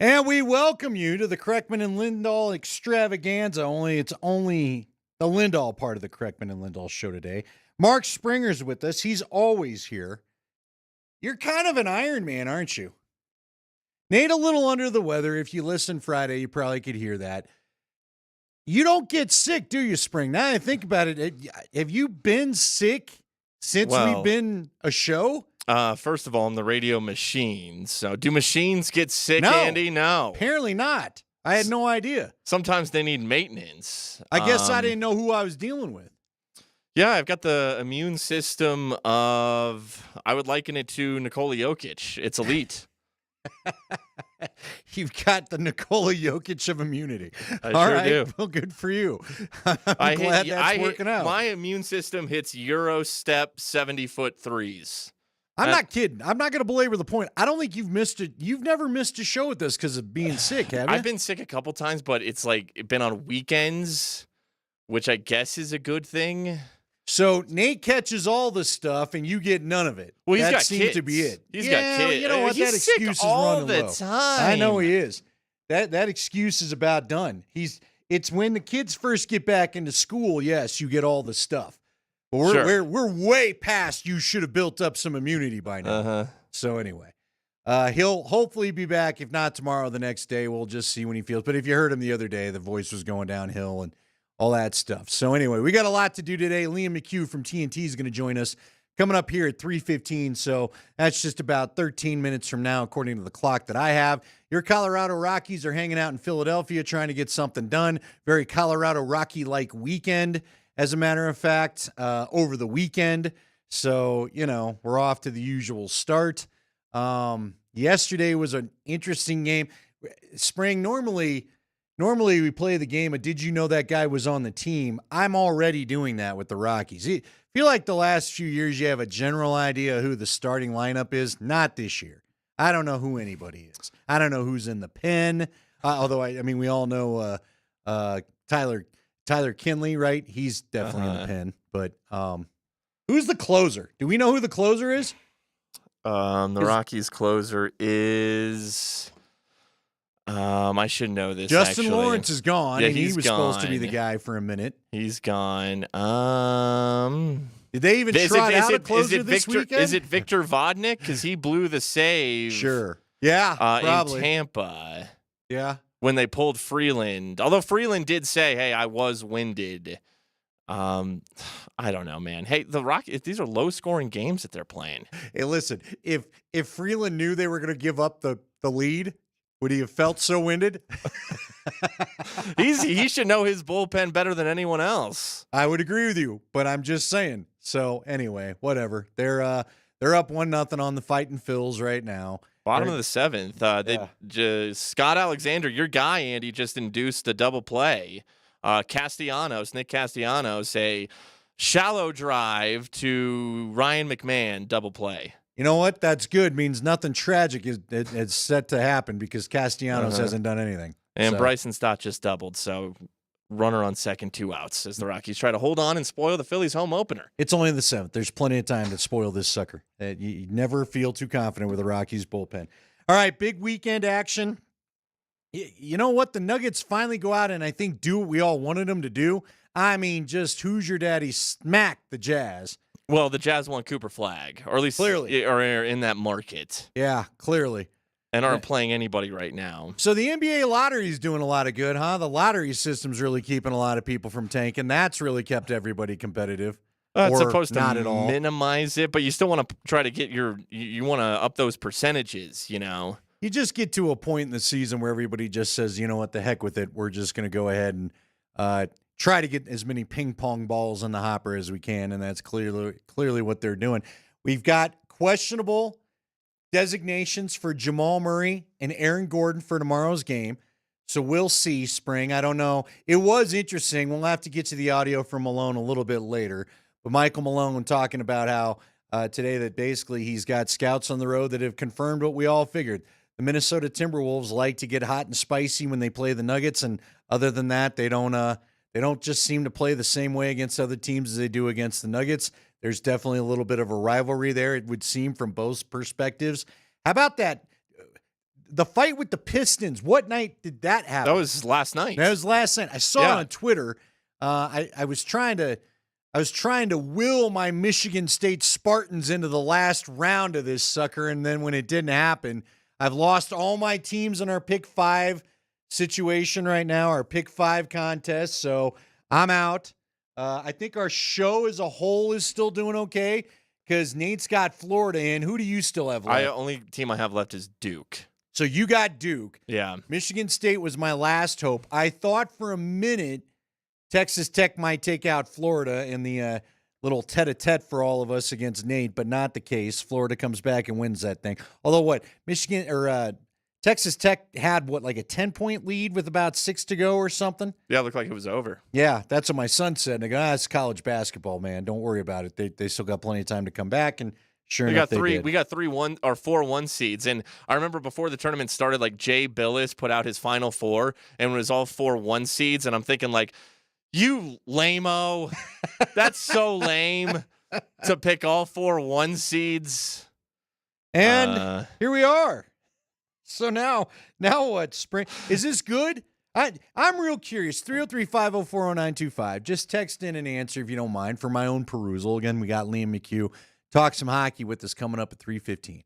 And we welcome you to the Kreckman and Lindahl extravaganza. It's only the Lindahl part of the Kreckman and Lindahl show today. Mark Springer's with us. He's always here. You're kind of an Iron Man, aren't you? Nate, a little under the weather. If you listen Friday, you probably could hear that. You don't get sick, do you, Spring? Now I think about it, have you been sick since we've been a show? First of all, I'm the radio machine. So do machines get sick, No. Andy? No. Apparently not. I had no idea. Sometimes they need maintenance. I guess I didn't know who I was dealing with. Yeah, I've got the immune system of, I would liken it to Nikola Jokic. It's elite. You've got the Nikola Jokic of immunity. I All sure right. do. Well, good for you. I'm glad that's working out. My immune system hits Euro step 70-foot threes. I'm not kidding. I'm not going to belabor the point. I don't think you've missed it. You've never missed a show with this because of being sick, have you? I've been sick a couple times, but it's like been on weekends, which I guess is a good thing. So Nate catches all the stuff and you get none of it. Well, that seems to be it. He's got kids. You know what? He's that sick excuse is all running the low. time. I know he is. That excuse is about done. It's when the kids first get back into school. Yes, you get all the stuff. But we're way past. You should have built up some immunity by now. Uh-huh. So anyway, he'll hopefully be back. If not tomorrow, the next day. We'll just see when he feels. But if you heard him the other day, the voice was going downhill and all that stuff. So anyway, we got a lot to do today. Liam McHugh from TNT is going to join us coming up here at 3:15. So that's just about 13 minutes from now, according to the clock that I have. Your Colorado Rockies are hanging out in Philadelphia trying to get something done. Very Colorado Rocky-like weekend, as a matter of fact, over the weekend. So, we're off to the usual start. Yesterday was an interesting game. Spring, normally we play the game of did you know that guy was on the team? I'm already doing that with the Rockies. I feel like the last few years you have a general idea who the starting lineup is. Not this year. I don't know who anybody is. I don't know who's in the pen. Although, I mean, we all know Tyler Kinley, right? He's definitely in the pen. But who's the closer? Do we know who the closer is? The Rockies closer is... I should know this. Justin actually. Lawrence is gone, Yeah, and he was gone. supposed to be the guy for a minute. He's gone. Did they even trot out a closer this weekend? Is it Victor Vodnik? Because he blew the save. Sure. Yeah, probably. In Tampa. Yeah. When they pulled Freeland. Although Freeland did say, hey, I was winded. I don't know, man. Hey, the Rockies, these are low-scoring games that they're playing. Hey, listen, if Freeland knew they were going to give up the lead, would he have felt so winded? He should know his bullpen better than anyone else. I would agree with you, but I'm just saying. So anyway, whatever. They're up 1-0 on the Fighting Phils right now. Bottom of the seventh. Scott Alexander, your guy, Andy, just induced a double play. Nick Castellanos, a shallow drive to Ryan McMahon, double play. You know what? That's good. Means nothing tragic is set to happen because Castellanos hasn't done anything. And Bryson Stott just doubled, so runner on second, 2 outs as the Rockies try to hold on and spoil the Phillies' home opener. It's only the 7th. There's plenty of time to spoil this sucker. You never feel too confident with the Rockies bullpen. All right, big weekend action. You know what? The Nuggets finally go out and I think do what we all wanted them to do. I mean, just who's your daddy smack the Jazz. Well, the Jazz won Cooper Flag, or at least clearly are in that market. Yeah, clearly. And aren't playing anybody right now. So the NBA lottery is doing a lot of good, huh? The lottery system's really keeping a lot of people from tanking. That's really kept everybody competitive. It's supposed to minimize it, but you still want to try to get you want to up those percentages, You just get to a point in the season where everybody just says, you know what, the heck with it. We're just going to go ahead and try to get as many ping pong balls in the hopper as we can, and that's clearly what they're doing. We've got questionable designations for Jamal Murray and Aaron Gordon for tomorrow's game, so we'll see, Spring. I don't know. It was interesting. We'll have to get to the audio from Malone a little bit later, but Michael Malone talking about how today that basically he's got scouts on the road that have confirmed what we all figured. The Minnesota Timberwolves like to get hot and spicy when they play the Nuggets, and other than that, they don't just seem to play the same way against other teams as they do against the Nuggets. There's definitely a little bit of a rivalry there, it would seem, from both perspectives. How about that? the fight with the Pistons, what night did that happen? That was last night. That was last night. I saw it on Twitter. I was trying to will my Michigan State Spartans into the last round of this sucker, and then when it didn't happen, I've lost all my teams in our Pick 5 situation right now, our Pick 5 contest, so I'm out. I think our show as a whole is still doing okay because Nate's got Florida in. Who do you still have left? Only team I have left is Duke. So you got Duke. Yeah. Michigan State was my last hope. I thought for a minute Texas Tech might take out Florida in the little tete-a-tete for all of us against Nate, but not the case. Florida comes back and wins that thing. Although Texas Tech had like a 10-point lead with about 6 to go or something? Yeah, it looked like it was over. Yeah, that's what my son said. And I go, it's college basketball, man. Don't worry about it. They still got plenty of time to come back, and sure enough, they did. We got 4 1 seeds, and I remember before the tournament started, like Jay Billis put out his final 4, and it was all 4 1 seeds, and I'm thinking like, you lame-o. That's so lame to pick all 4 1 seeds. And here we are. So now what? Spring, is this good? I'm real curious. 303-504-0925. Just text in an answer if you don't mind for my own perusal. Again, we got Liam McHugh. Talk some hockey with us coming up at 3:15.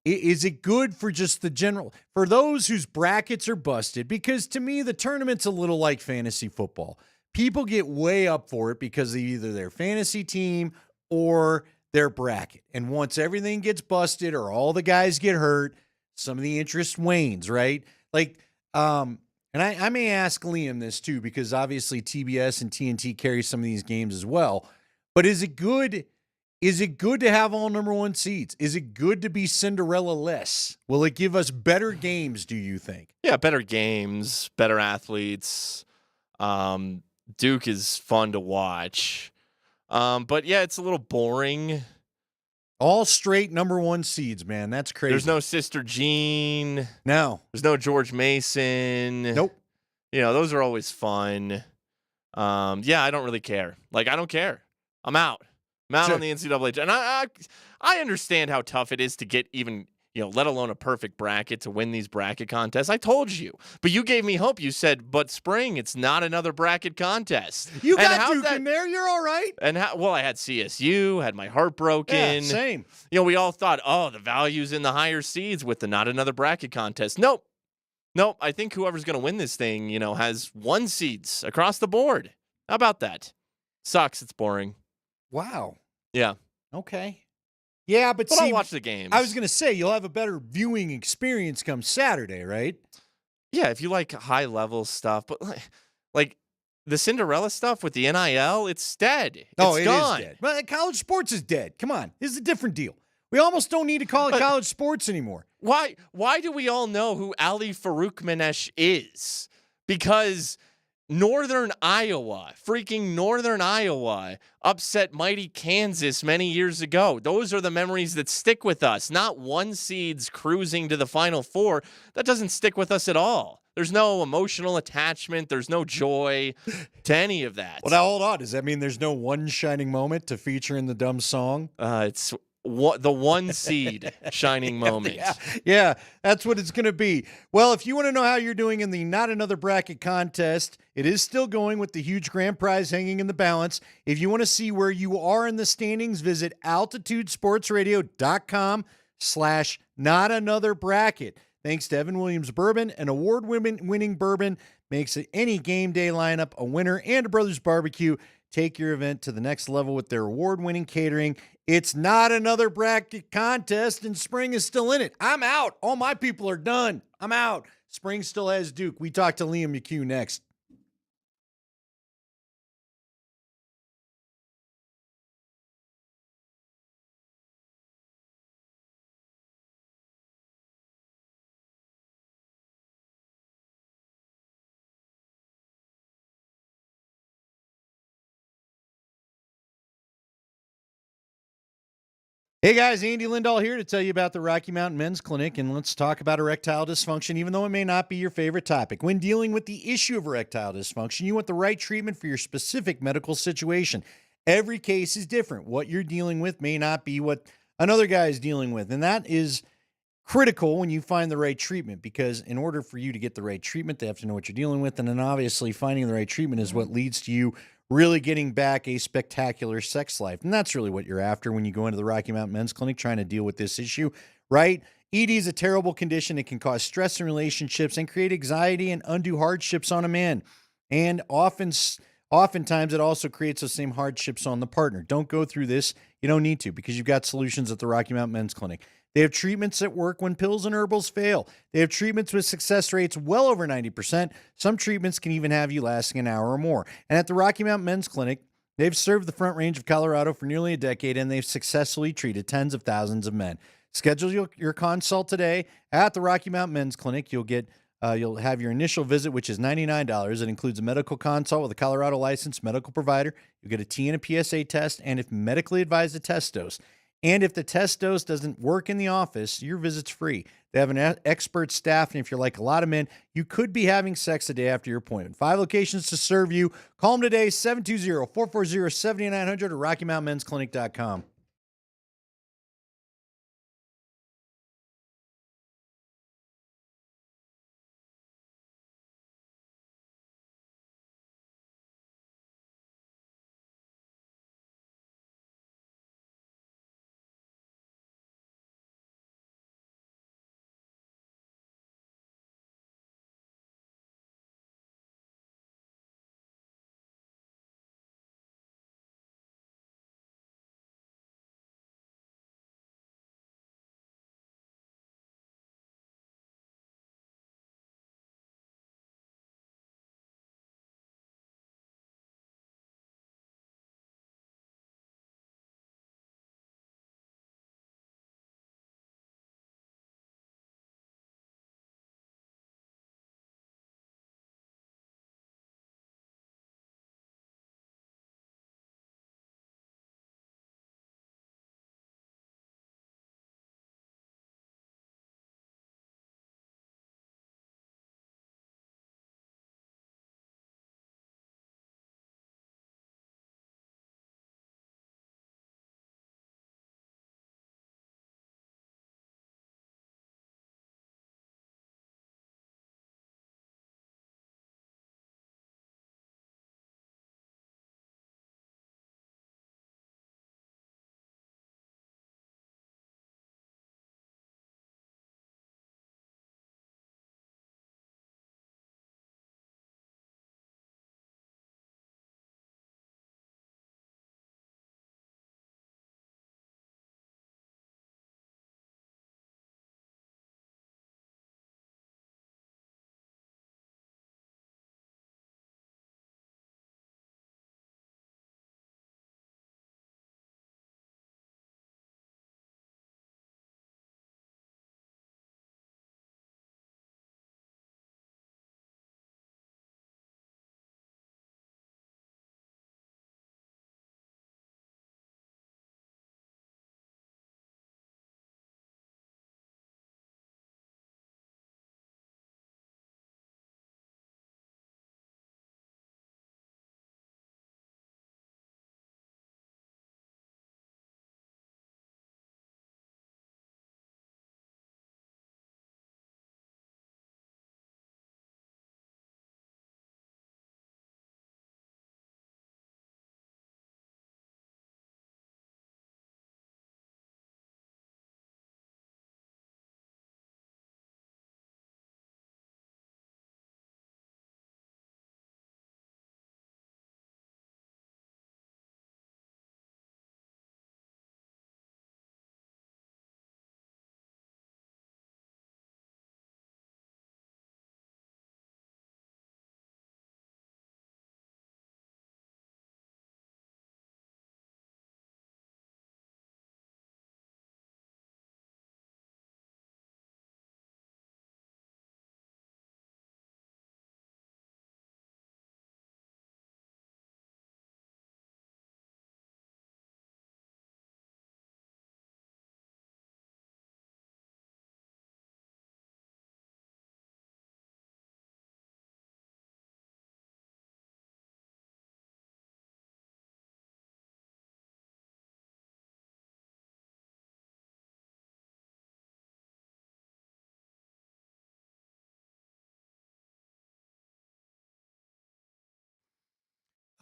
Is it good for just the general, for those whose brackets are busted? Because to me, the tournament's a little like fantasy football. People get way up for it because of either their fantasy team or their bracket. And once everything gets busted or all the guys get hurt, some of the interest wanes, right? Like, and I may ask Liam this too, because obviously TBS and TNT carry some of these games as well. But is it good? Is it good to have all number 1 seeds? Is it good to be Cinderella-less? Will it give us better games, do you think? Yeah, better games, better athletes. Duke is fun to watch. But yeah, it's a little boring. All straight number 1 seeds, man. That's crazy. There's no Sister Jean. No. There's no George Mason. Nope. Those are always fun. Yeah, I don't really care. Like, I don't care. I'm out. I'm out on the NCAA. And I understand how tough it is to get even, let alone a perfect bracket to win these bracket contests. I told you. But you gave me hope. You said, but spring, it's not another bracket contest. You got Duke in there. You're all right. And I had CSU, had my heart broken. Yeah, same. We all thought, the value's in the higher seeds with the not another bracket contest. Nope. I think whoever's going to win this thing, has 1 seeds across the board. How about that? Sucks. It's boring. Wow. Yeah. Okay. Yeah, but see, I'll watch the games. I was going to say, you'll have a better viewing experience come Saturday, right? Yeah, if you like high-level stuff. But, like the Cinderella stuff with the NIL, it's dead. It's gone. Is dead. But college sports is dead. Come on. This is a different deal. We almost don't need to call it college sports anymore. Why do we all know who Ali Faroukmanesh is? Because Northern Iowa, upset mighty Kansas many years ago. Those are the memories that stick with us, not 1 seeds cruising to the Final 4. That doesn't stick with us at all. There's no emotional attachment. There's no joy to any of that. Well, now hold on. Does that mean there's no one shining moment to feature in the dumb song? It's the 1 seed shining moment. Yeah, that's what it's going to be. Well, if you want to know how you're doing in the Not Another Bracket contest, it is still going with the huge grand prize hanging in the balance. If you want to see where you are in the standings, visit altitudesportsradio.com/notanotherbracket. Thanks to Evan Williams Bourbon, an award-winning bourbon, makes any game day lineup a winner, and a Brothers Barbecue. Take your event to the next level with their award-winning catering. It's not another bracket contest, and spring is still in it. I'm out. All my people are done. I'm out. Spring still has Duke. We talk to Liam McHugh next. Hey guys, Andy Lindahl here to tell you about the Rocky Mountain Men's Clinic, and let's talk about erectile dysfunction, even though it may not be your favorite topic. When dealing with the issue of erectile dysfunction, you want the right treatment for your specific medical situation. Every case is different. What you're dealing with may not be what another guy is dealing with, and that is critical when you find the right treatment, because in order for you to get the right treatment, they have to know what you're dealing with. And then obviously finding the right treatment is what leads to you really getting back a spectacular sex life. And that's really what you're after when you go into the Rocky Mountain Men's Clinic trying to deal with this issue, right? ED is a terrible condition. It can cause stress in relationships and create anxiety and undue hardships on a man. And oftentimes it also creates those same hardships on the partner. Don't go through this. You don't need to, because you've got solutions at the Rocky Mountain Men's Clinic. They have treatments that work when pills and herbals fail. They have treatments with success rates well over 90%. Some treatments can even have you lasting an hour or more. And at the Rocky Mountain Men's Clinic, they've served the Front Range of Colorado for nearly a decade, and they've successfully treated tens of thousands of men. Schedule your consult today at the Rocky Mountain Men's Clinic. You'll have your initial visit, which is $99. It includes a medical consult with a Colorado licensed medical provider. You'll get a T and a PSA test, and if medically advised, a test dose. And if the test dose doesn't work in the office, your visit's free. They have an expert staff, and if you're like a lot of men, you could be having sex the day after your appointment. 5 locations to serve you. Call them today, 720-440-7900 or RockyMountainMen'sClinic.com.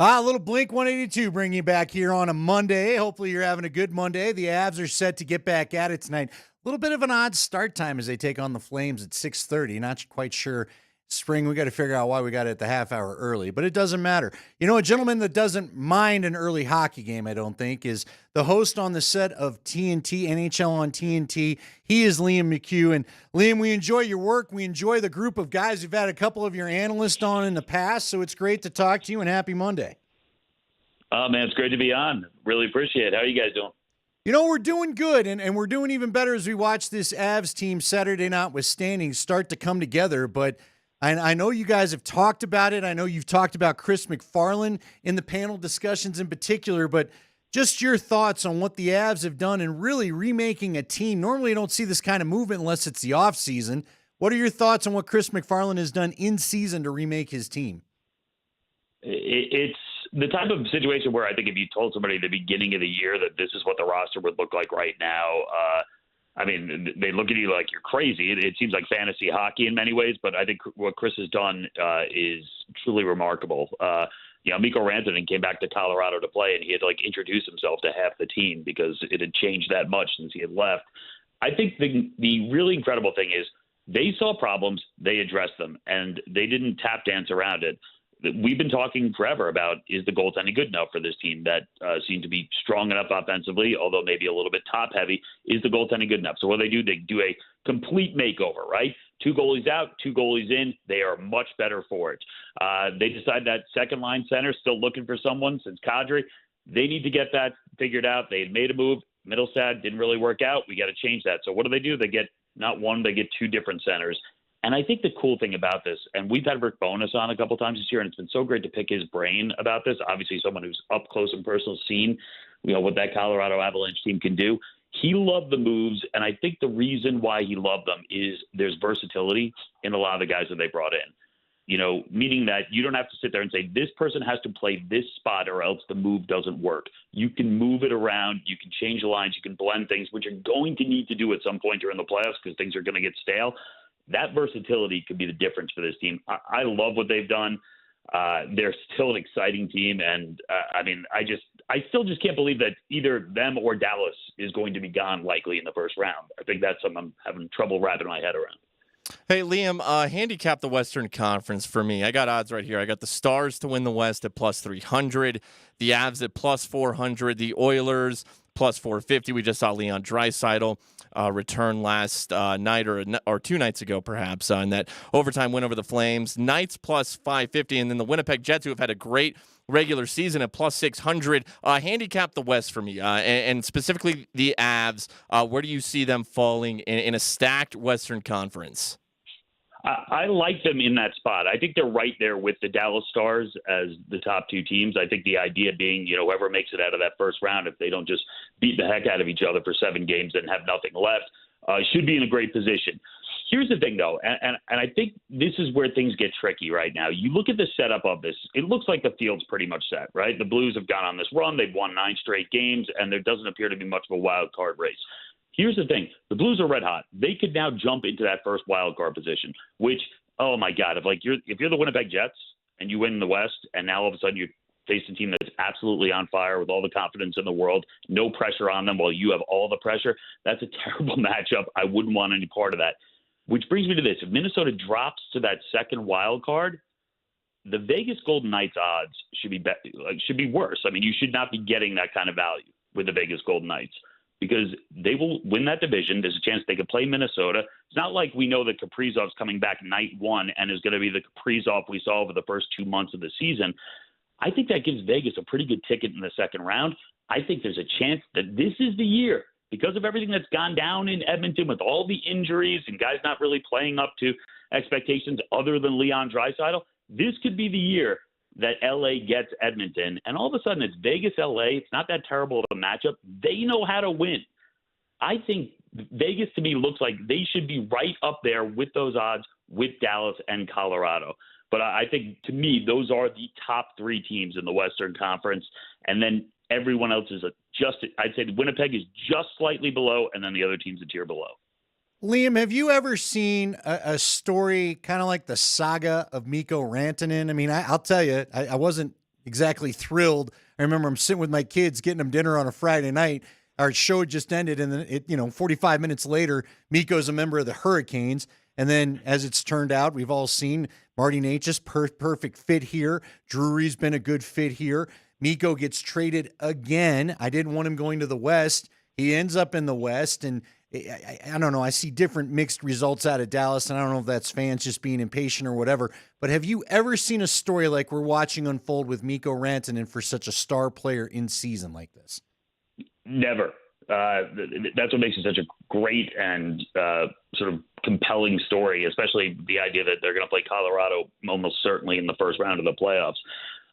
A little Blink 182 bringing you back here on a Monday. Hopefully you're having a good Monday. The Avs are set to get back at it tonight. A little bit of an odd start time as they take on the Flames at 6:30. Not quite sure. Spring, we got to figure out why we got it the half hour early, but it doesn't matter. You know, a gentleman that doesn't mind an early hockey game, I don't think, is the host on the set of TNT, NHL on TNT. He is Liam McHugh. And Liam, we enjoy your work. We enjoy the group of guys. We've had a couple of your analysts on in the past, so it's great to talk to you, and happy Monday. Oh, man, it's great to be on. Really appreciate it. How are you guys doing? You know, we're doing good, and we're doing even better as we watch this Avs team, Saturday notwithstanding, start to come together. But I know you guys have talked about it. I know you've talked about Chris McFarland in the panel discussions in particular, but just your thoughts on what the Avs have done in really remaking a team. Normally you don't see this kind of movement unless it's the offseason. What are your thoughts on what Chris McFarland has done in season to remake his team? It's the type of situation where I think if you told somebody at the beginning of the year that this is what the roster would look like right now, I mean, they look at you like you're crazy. It seems like fantasy hockey in many ways, but I think what Chris has done is truly remarkable. Mikko Rantanen came back to Colorado to play, and he had to introduce himself to half the team because it had changed that much since he had left. I think the really incredible thing is they saw problems, they addressed them, and they didn't tap dance around it. We've been talking forever about, is the goaltending good enough for this team that seem to be strong enough offensively, although maybe a little bit top heavy? Is the goaltending good enough? So what do? They do a complete makeover, right? 2 goalies out, 2 goalies in. They are much better for it. They decide that second line center, still looking for someone since Kadri. They need to get that figured out. They had made a move. Middlestad didn't really work out. We got to change that. So what do? They get not one, they get 2 different centers. And I think the cool thing about this, and we've had Rick Bowness on a couple times this year, and it's been so great to pick his brain about this. Obviously, someone who's up close and personal, seen what that Colorado Avalanche team can do. He loved the moves, and I think the reason why he loved them is there's versatility in a lot of the guys that they brought in. Meaning that you don't have to sit there and say, this person has to play this spot or else the move doesn't work. You can move it around. You can change the lines. You can blend things, which you're going to need to do at some point during the playoffs because things are going to get stale. That versatility could be the difference for this team. I love what they've done. They're still an exciting team. And I still just can't believe that either them or Dallas is going to be gone likely in the first round. I think that's something I'm having trouble wrapping my head around. Hey, Liam, handicap the Western Conference for me. I got odds right here. I got the Stars to win the West at plus 300, the Avs at plus 400, the Oilers plus 450. We just saw Leon Draisaitl return last night or 2 nights ago, perhaps, in that overtime win over the Flames. Knights plus 550, and then the Winnipeg Jets, who have had a great regular season, at plus 600. Handicap the West for me, and specifically the Avs. Where do you see them falling in a stacked Western Conference? I like them in that spot. I think they're right there with the Dallas Stars as the top 2 teams. I think the idea being, whoever makes it out of that first round, if they don't just beat the heck out of each other for 7 games and have nothing left, should be in a great position. Here's the thing, though, and I think this is where things get tricky right now. You look at the setup of this, it looks like the field's pretty much set, right? The Blues have gone on this run. They've won 9 straight games, and there doesn't appear to be much of a wild card race. Here's the thing. The Blues are red hot. They could now jump into that first wild card position, which, oh, my God, if you're the Winnipeg Jets and you win the West and now all of a sudden you face a team that's absolutely on fire with all the confidence in the world, no pressure on them while you have all the pressure, that's a terrible matchup. I wouldn't want any part of that. Which brings me to this. If Minnesota drops to that second wild card, the Vegas Golden Knights odds should be worse. I mean, you should not be getting that kind of value with the Vegas Golden Knights, because they will win that division. There's a chance they could play Minnesota. It's not like we know that Kaprizov's coming back night 1 and is going to be the Kaprizov we saw over the first 2 months of the season. I think that gives Vegas a pretty good ticket in the second round. I think there's a chance that this is the year, because of everything that's gone down in Edmonton with all the injuries and guys not really playing up to expectations other than Leon Draisaitl. This could be the year that LA gets Edmonton, and all of a sudden it's Vegas-LA. It's not that terrible of a matchup. They know how to win. I think Vegas, to me, looks like they should be right up there with those odds with Dallas and Colorado. But I think, to me, those are the top 3 teams in the Western Conference, and then everyone else is I'd say Winnipeg is just slightly below, and then the other teams a tier below. Liam, have you ever seen a story kind of like the saga of Mikko Rantanen? I mean, I'll tell you, I wasn't exactly thrilled. I remember I'm sitting with my kids getting them dinner on a Friday night. Our show had just ended, and then 45 minutes later, Miko's a member of the Hurricanes. And then, as it's turned out, we've all seen Marty Necas, perfect fit here. Drury's been a good fit here. Mikko gets traded again. I didn't want him going to the West. He ends up in the West, and I don't know. I see different mixed results out of Dallas, and I don't know if that's fans just being impatient or whatever. But have you ever seen a story like we're watching unfold with Mikko Rantanen for such a star player in season like this? Never. That's what makes it such a great and sort of compelling story, especially the idea that they're going to play Colorado almost certainly in the first round of the playoffs.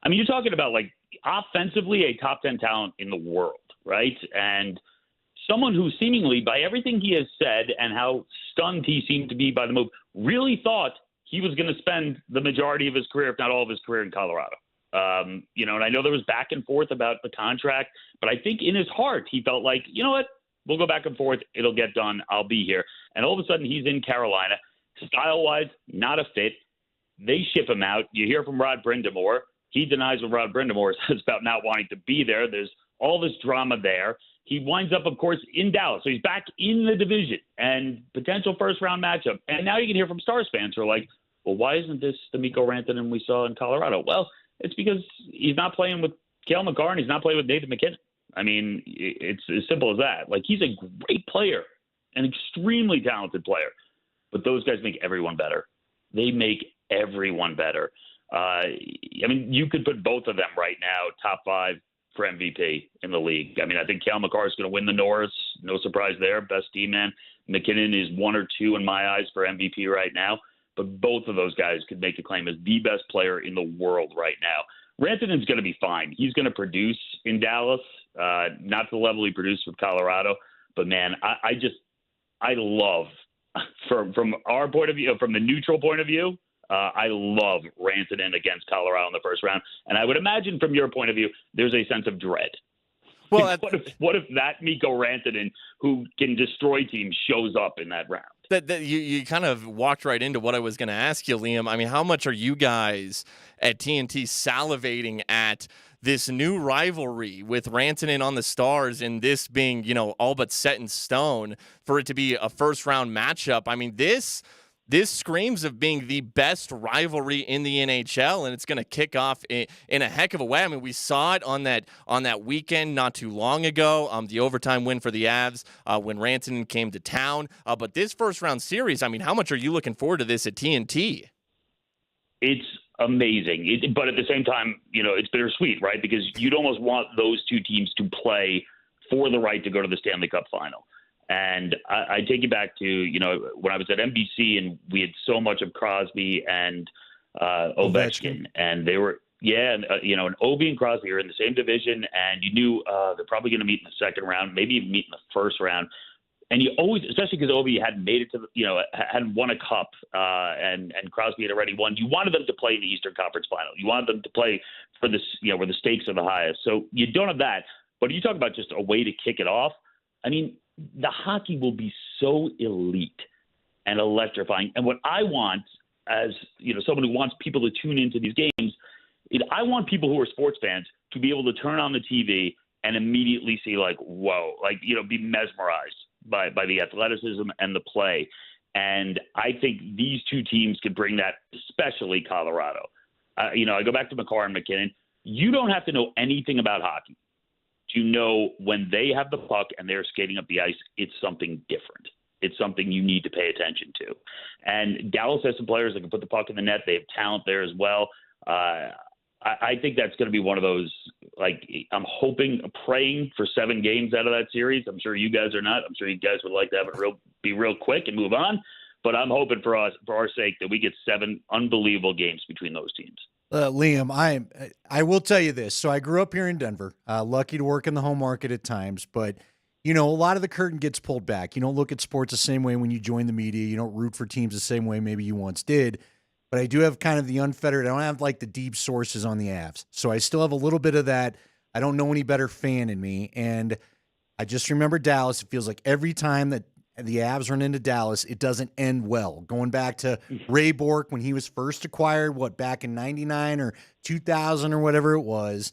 I mean, you're talking about like offensively a top 10 talent in the world, right? And someone who seemingly, by everything he has said and how stunned he seemed to be by the move, really thought he was going to spend the majority of his career, if not all of his career, in Colorado. And I know there was back and forth about the contract, but I think in his heart he felt like, you know what, we'll go back and forth. It'll get done. I'll be here. And all of a sudden he's in Carolina. Style-wise, not a fit. They ship him out. You hear from Rod Brindamore. He denies what Rod Brindamore says about not wanting to be there. There's all this drama there. He winds up, of course, in Dallas. So he's back in the division and potential first-round matchup. And now you can hear from Stars fans who are like, well, why isn't this the Mikko Rantanen we saw in Colorado? Well, it's because he's not playing with Cale Makar and he's not playing with Nathan McKinnon. I mean, it's as simple as that. Like, he's a great player, an extremely talented player. But those guys make everyone better. They make everyone better. I mean, you could put both of them right now top 5 for MVP in the league. I mean, I think Cale Makar is going to win the Norris. No surprise there. Best D-man. McKinnon is 1 or 2 in my eyes for MVP right now. But both of those guys could make a claim as the best player in the world right now. Rantanen's going to be fine. He's going to produce in Dallas, not to the level he produced with Colorado. But, man, I love, from our point of view, from the neutral point of view, I love Rantanen against Colorado in the first round. And I would imagine from your point of view, there's a sense of dread. Well, what if that Mikko Rantanen, who can destroy teams, shows up in that round? That you kind of walked right into what I was going to ask you, Liam. I mean, how much are you guys at TNT salivating at this new rivalry with Rantanen on the Stars and this being, all but set in stone for it to be a first-round matchup? I mean, this screams of being the best rivalry in the NHL, and it's going to kick off in a heck of a way. I mean, we saw it on that weekend not too long ago, the overtime win for the Avs when Rantanen came to town. But this first-round series, I mean, how much are you looking forward to this at TNT? It's amazing. But at the same time, it's bittersweet, right? Because you'd almost want those two teams to play for the right to go to the Stanley Cup final. And I take you back to, when I was at NBC and we had so much of Crosby and Ovechkin. And they were, and Ovi and Crosby are in the same division, and you knew they're probably going to meet in the second round, maybe even meet in the first round. And you always, especially because Ovi hadn't made it to, hadn't won a cup, and Crosby had already won. You wanted them to play in the Eastern Conference Final. You wanted them to play for this, where the stakes are the highest. So you don't have that. But you talk about just a way to kick it off. I mean, the hockey will be so elite and electrifying. And what I want, as someone who wants people to tune into these games, is I want people who are sports fans to be able to turn on the TV and immediately see, like, whoa, like, be mesmerized by the athleticism and the play. And I think these two teams could bring that, especially Colorado. I go back to Makar and McKinnon. You don't have to know anything about hockey. You know, when they have the puck and they're skating up the ice, it's something different. It's something you need to pay attention to. And Dallas has some players that can put the puck in the net. They have talent there as well. I think that's going to be one of those, like, I'm praying for 7 games out of that series. I'm sure you guys are not. I'm sure you guys would like to have it be real quick and move on. But I'm hoping for our sake, that we get 7 unbelievable games between those teams. Liam, I will tell you this. So I grew up here in Denver, lucky to work in the home market at times, but a lot of the curtain gets pulled back. You don't look at sports the same way when you join the media. You don't root for teams the same way maybe you once did. But I do have kind of the unfettered. I don't have like the deep sources on the Avs. So I still have a little bit of that. I don't know any better fan in me. And I just remember Dallas. It feels like every time that the Avs run into Dallas, it doesn't end well. Going back to Ray Bourque when he was first acquired, back in 99 or 2000 or whatever it was.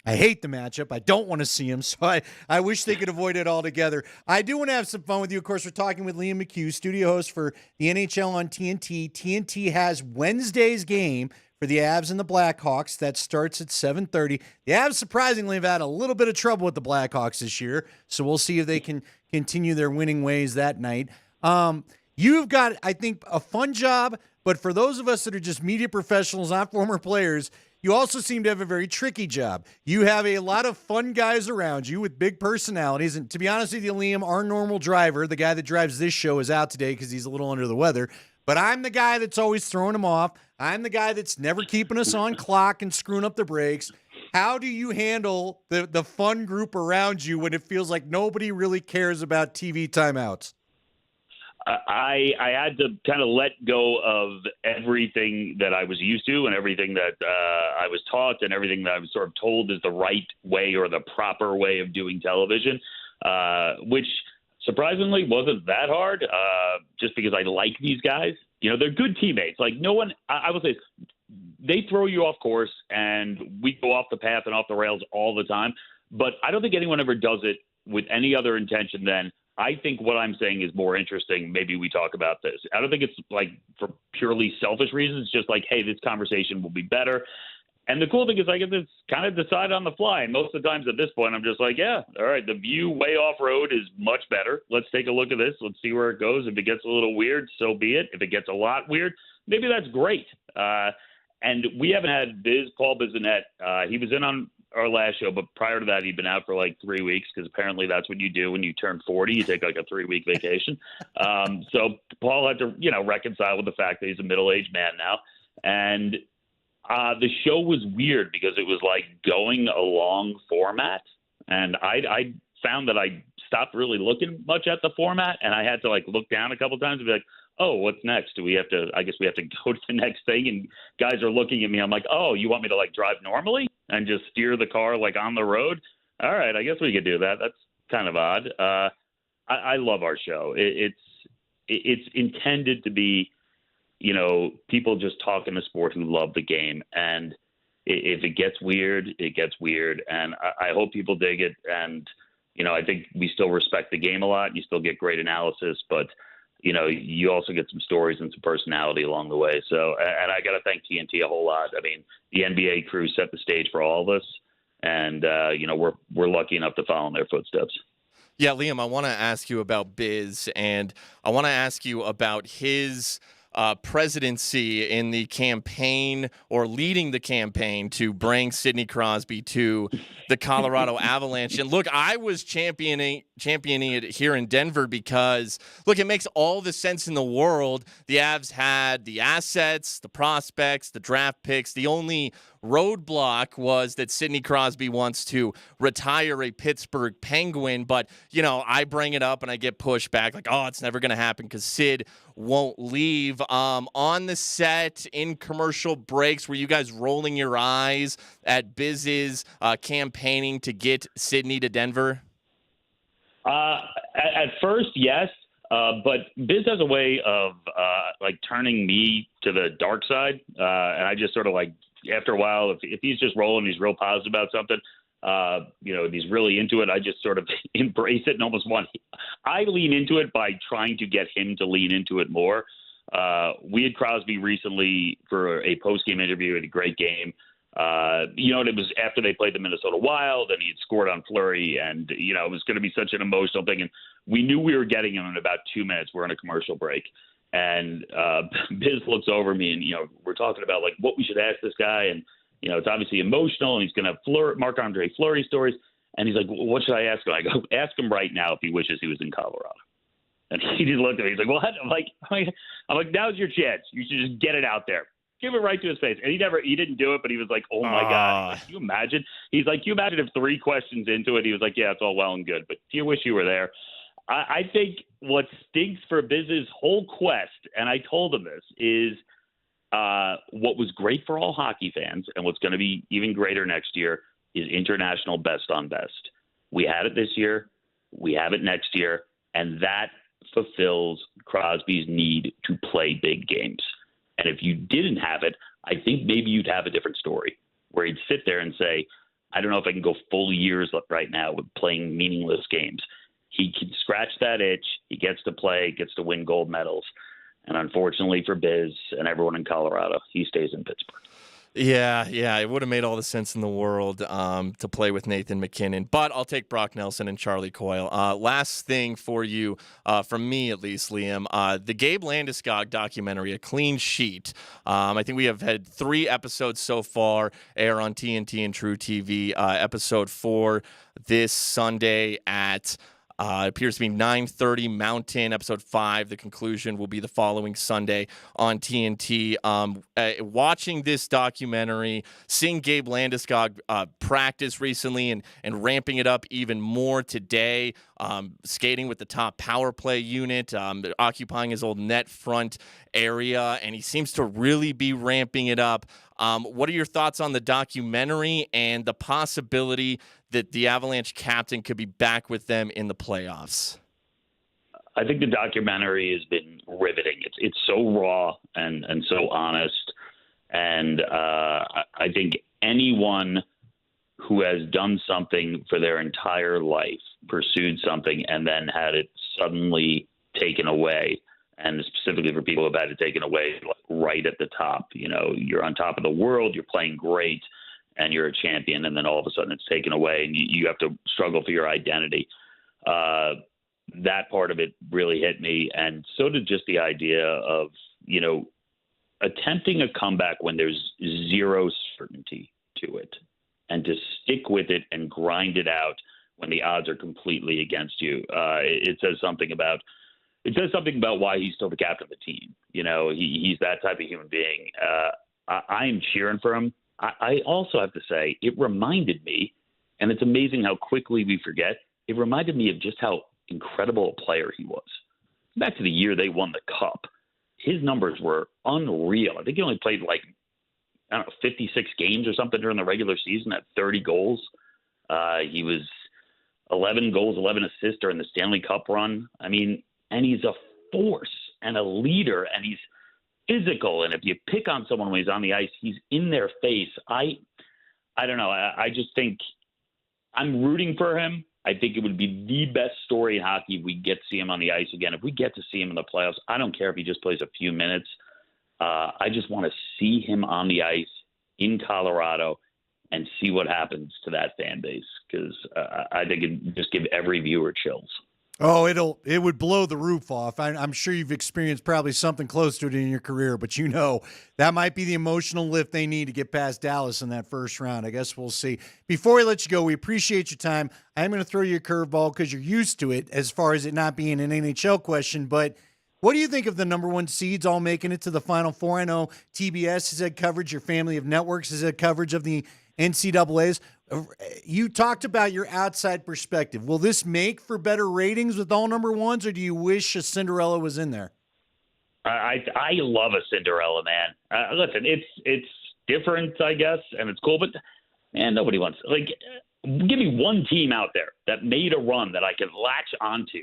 I hate the matchup. I don't want to see him, so I wish they could avoid it altogether. I do want to have some fun with you. Of course, we're talking with Liam McHugh, studio host for the NHL on TNT. TNT has Wednesday's game for the Avs and the Blackhawks. That starts at 7:30. The Avs, surprisingly, have had a little bit of trouble with the Blackhawks this year, so we'll see if they can continue their winning ways that night. You've got, I think, a fun job, but for those of us that are just media professionals, not former players, you also seem to have a very tricky job. You have a lot of fun guys around you with big personalities. And to be honest with you, Liam, our normal driver, the guy that drives this show, is out today because he's a little under the weather. But I'm the guy that's always throwing him off. I'm the guy that's never keeping us on clock and screwing up the brakes. How do you handle the fun group around you when it feels like nobody really cares about TV timeouts? I had to kind of let go of everything that I was used to and everything that I was taught and everything that I was sort of told is the right way or the proper way of doing television, which surprisingly wasn't that hard, just because I like these guys. You know, they're good teammates. Like no one, I will say, they throw you off course and we go off the path and off the rails all the time. But I don't think anyone ever does it with any other intention than, I think what I'm saying is more interesting. Maybe we talk about this. I don't think it's like for purely selfish reasons. It's just like, hey, this conversation will be better. And the cool thing is I get to kind of decide on the fly. And most of the times at this point, I'm just like, yeah, all right, the view way off road is much better. Let's take a look at this. Let's see where it goes. If it gets a little weird, so be it. If it gets a lot weird, maybe that's great. And we haven't had Paul Bissonnette. He was in on our last show, but prior to that, he'd been out for like 3 weeks because apparently that's what you do when you turn 40. You take like a 3-week vacation. So Paul had to, reconcile with the fact that he's a middle-aged man now. And the show was weird because it was like going a long format. And I found that I stopped really looking much at the format, and I had to like look down a couple of times and be like, oh, what's next? I guess we have to go to the next thing. And guys are looking at me. I'm like, oh, you want me to like drive normally and just steer the car like on the road? All right, I guess we could do that. That's kind of odd. I love our show. It's intended to be, people just talking to sport who love the game. And if it gets weird, it gets weird. And I hope people dig it. And, I think we still respect the game a lot. You still get great analysis, but you also get some stories and some personality along the way. So, and I got to thank TNT a whole lot. I mean, the NBA crew set the stage for all of us, and we're lucky enough to follow in their footsteps. Yeah, Liam, I want to ask you about Biz, and I want to ask you about his presidency in the campaign or leading the campaign to bring Sidney Crosby to the Colorado Avalanche. And look, I was championing it here in Denver because, look, it makes all the sense in the world. The Avs had the assets, the prospects, the draft picks. The only roadblock was that Sidney Crosby wants to retire a Pittsburgh Penguin. But, I bring it up and I get pushed back like, oh, it's never going to happen because Sid won't leave. On the set, in commercial breaks, were you guys rolling your eyes at Biz's campaigning to get Sidney to Denver? At first, yes. But Biz has a way of turning me to the dark side. And I just sort of like, after a while, if he's just rolling, he's real positive about something, he's really into it, I just sort of embrace it and almost I lean into it by trying to get him to lean into it more. We had Crosby recently for a post-game interview at a great game. And it was after they played the Minnesota Wild and he had scored on Fleury and, it was going to be such an emotional thing. And we knew we were getting him in about 2 minutes. We're on a commercial break. And Biz looks over me and, we're talking about like what we should ask this guy. And, it's obviously emotional and he's going to have Marc-Andre Fleury stories. And he's like, what should I ask him? I go, ask him right now if he wishes he was in Colorado. And he just looked at me. He's like, what? I'm like, now's your chance. You should just get it out there. Give it right to his face. And he didn't do it, but he was like, oh my God. Like, can you imagine? He's like, you imagine if 3 questions into it, he was like, yeah, it's all well and good, but do you wish you were there? I think what stinks for Biz's whole quest, and I told him this, is what was great for all hockey fans and what's going to be even greater next year is international best on best. We had it this year. We have it next year. And that fulfills Crosby's need to play big games. And if you didn't have it, I think maybe you'd have a different story where he'd sit there and say, I don't know if I can go full years right now with playing meaningless games. He can scratch that itch. He gets to play, gets to win gold medals. And unfortunately for Biz and everyone in Colorado, he stays in Pittsburgh. Yeah, it would have made all the sense in the world to play with Nathan McKinnon, but I'll take Brock Nelson and Charlie Coyle. Last thing for you, from me at least, Liam, the Gabe Landeskog documentary, A Clean Sheet. I think we have had 3 episodes so far air on TNT and True TV. Episode 4 this Sunday at appears to be 9:30 Mountain. Episode 5, the conclusion, will be the following Sunday on TNT. Watching this documentary, seeing Gabe Landeskog practice recently and ramping it up even more today, skating with the top power play unit, occupying his old net front area, and he seems to really be ramping it up. What are your thoughts on the documentary and the possibility that the Avalanche captain could be back with them in the playoffs? I think the documentary has been riveting. It's so raw and so honest. And I think anyone who has done something for their entire life, pursued something, and then had it suddenly taken away, and specifically for people who have had it taken away right at the top. You know, you're on top of the world, you're playing great, and you're a champion, and then all of a sudden it's taken away, and you have to struggle for your identity. That part of it really hit me, and so did just the idea of, you know, attempting a comeback when there's zero certainty to it, and to stick with it and grind it out when the odds are completely against you. It says something about why he's still the captain of the team. You know, he's that type of human being. I am cheering for him. I also have to say, it reminded me, and it's amazing how quickly we forget, it reminded me of just how incredible a player he was. Back to the year they won the Cup, his numbers were unreal. I think he only played 56 games or something during the regular season at 30 goals. He was 11 goals, 11 assists during the Stanley Cup run. I mean, and he's a force and a leader, and he's physical. And if you pick on someone when he's on the ice, he's in their face. I don't know. I just think I'm rooting for him. I think it would be the best story in hockey if we get to see him on the ice again. If we get to see him in the playoffs, I don't care if he just plays a few minutes. I just want to see him on the ice in Colorado and see what happens to that fan base, because I think it would just give every viewer chills. Oh, it would blow the roof off. I'm sure you've experienced probably something close to it in your career, but you know that might be the emotional lift they need to get past Dallas in that first round. I guess we'll see. Before we let you go, we appreciate your time. I'm going to throw you a curveball because you're used to it as far as it not being an NHL question, but what do you think of the number 1 seeds all making it to the Final Four? I know TBS has had coverage. Your family of networks has had coverage of the NCAAs. You talked about your outside perspective. Will this make for better ratings with all number 1s, or do you wish a Cinderella was in there? I love a Cinderella, man. Listen, it's different, I guess, and it's cool, but man, nobody wants give me one team out there that made a run that I could latch onto.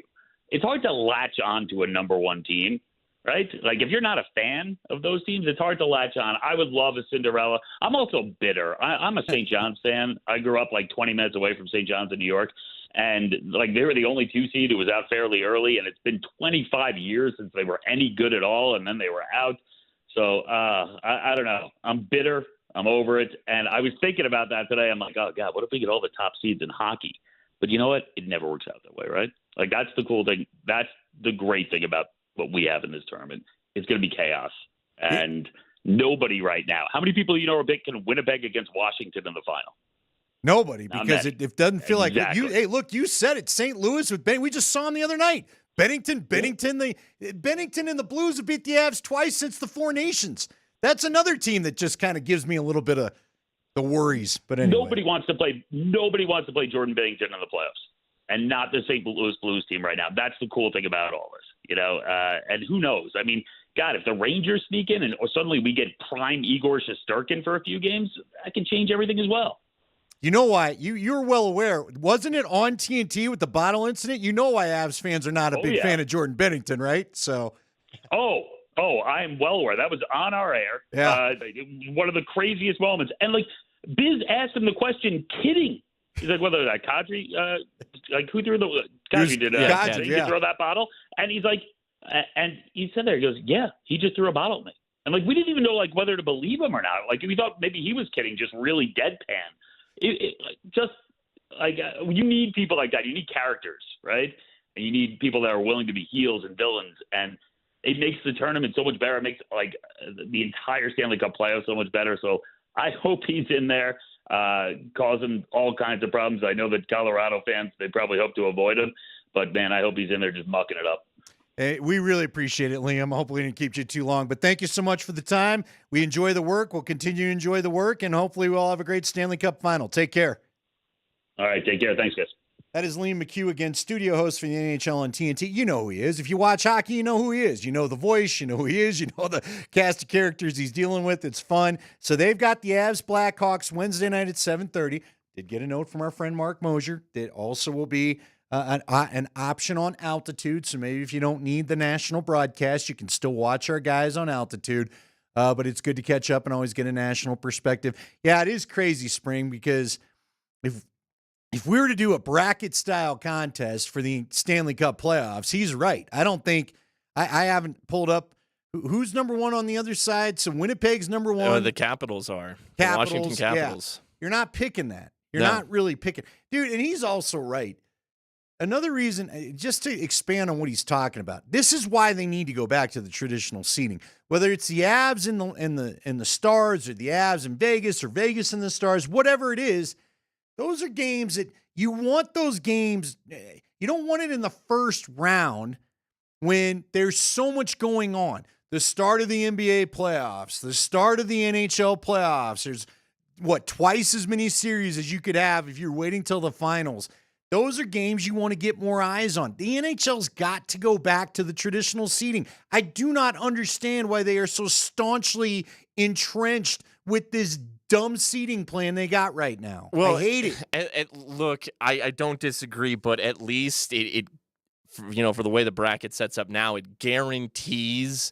It's hard to latch onto a number 1 team, right? Like, if you're not a fan of those teams, it's hard to latch on. I would love a Cinderella. I'm also bitter. I'm a St. John's fan. I grew up 20 minutes away from St. John's in New York, and they were the only 2 seed who was out fairly early, and it's been 25 years since they were any good at all, and then they were out. So I don't know. I'm bitter. I'm over it. And I was thinking about that today. I'm like, oh, God, what if we get all the top seeds in hockey? But you know what? It never works out that way, right? That's the cool thing. That's the great thing about what we have in this tournament. It's going to be chaos. And nobody right now. How many people can Winnipeg against Washington in the final? Nobody, because it doesn't feel like you. Hey, look, you said it. St. Louis with Bennington. We just saw him the other night. Bennington and the Blues have beat the Avs twice since the Four Nations. That's another team that just kind of gives me a little bit of the worries. But anyway, nobody wants to play Jordan Bennington in the playoffs, and not the St. Louis Blues team right now. That's the cool thing about all this, And who knows? I mean, God, if the Rangers sneak in or suddenly we get prime Igor Shesterkin for a few games, that can change everything as well. You know why? You're well aware. Wasn't it on TNT with the bottle incident? You know why Avs fans are not a big fan of Jordan Bennington, right? So. Oh, I am well aware. That was on our air. Yeah. One of the craziest moments. And, like, Biz asked him the question kidding. He's like, whether that Kadri, who threw the – Kadri did he throw that bottle? And he's like – and he said there, he goes, yeah, he just threw a bottle at me. And, like, we didn't even know, like, whether to believe him or not. Like, we thought maybe he was kidding, just really deadpan. You need people like that. You need characters, right? And you need people that are willing to be heels and villains. And it makes the tournament so much better. It makes the entire Stanley Cup playoff so much better. So I hope he's in there, causing all kinds of problems. I know that Colorado fans, they probably hope to avoid him, but man, I hope he's in there just mucking it up. Hey, we really appreciate it, Liam. Hopefully we didn't keep you too long, but thank you so much for the time. We enjoy the work. We'll continue to enjoy the work, and hopefully we'll all have a great Stanley Cup final. Take care. All right, take care. Thanks, guys. That is Liam McHugh, again, studio host for the NHL on TNT. You know who he is. If you watch hockey, you know who he is. You know the voice. You know who he is. You know the cast of characters he's dealing with. It's fun. So they've got the Avs Blackhawks Wednesday night at 7:30. Did get a note from our friend Mark Moser that also will be an option on altitude. So maybe if you don't need the national broadcast, you can still watch our guys on altitude. But it's good to catch up and always get a national perspective. Yeah, it is crazy, Spring, because if we were to do a bracket-style contest for the Stanley Cup playoffs, he's right. I don't think – I haven't pulled up who's number one on the other side. So Winnipeg's number one. The Capitals are. Capitals, The Washington Capitals. Yeah. You're not picking that. You're not really picking – dude, and he's also right. Another reason, just to expand on what he's talking about, this is why they need to go back to the traditional seating. Whether it's the Avs and the Stars, or the Avs in Vegas, or Vegas and the Stars, whatever it is, those are games that you want those games. You don't want it in the first round when there's so much going on. The start of the NBA playoffs, the start of the NHL playoffs. There's, twice as many series as you could have if you're waiting till the finals. Those are games you want to get more eyes on. The NHL's got to go back to the traditional seating. I do not understand why they are so staunchly entrenched with this dumb seating plan they got right now. Well, I hate it. Look, I don't disagree, but at least it for the way the bracket sets up now, it guarantees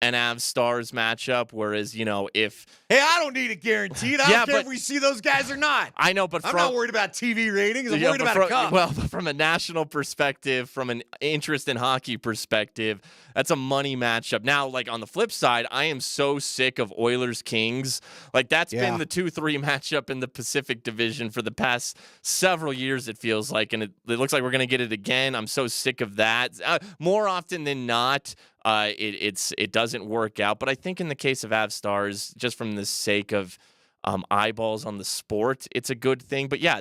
an Avs Stars matchup. Whereas, if I don't need it guaranteed. I don't care if we see those guys or not. I know, but I'm not worried about TV ratings. I'm worried about a cup. Well, from a national perspective, from an interest in hockey perspective, that's a money matchup. Now, on the flip side, I am so sick of Oilers Kings. That's been the 2-3 matchup in the Pacific Division for the past several years, it feels like, and it looks like we're going to get it again. I'm so sick of that. More often than not, it doesn't work out. But I think in the case of Avs Stars, just from the sake of eyeballs on the sport, it's a good thing. But yeah,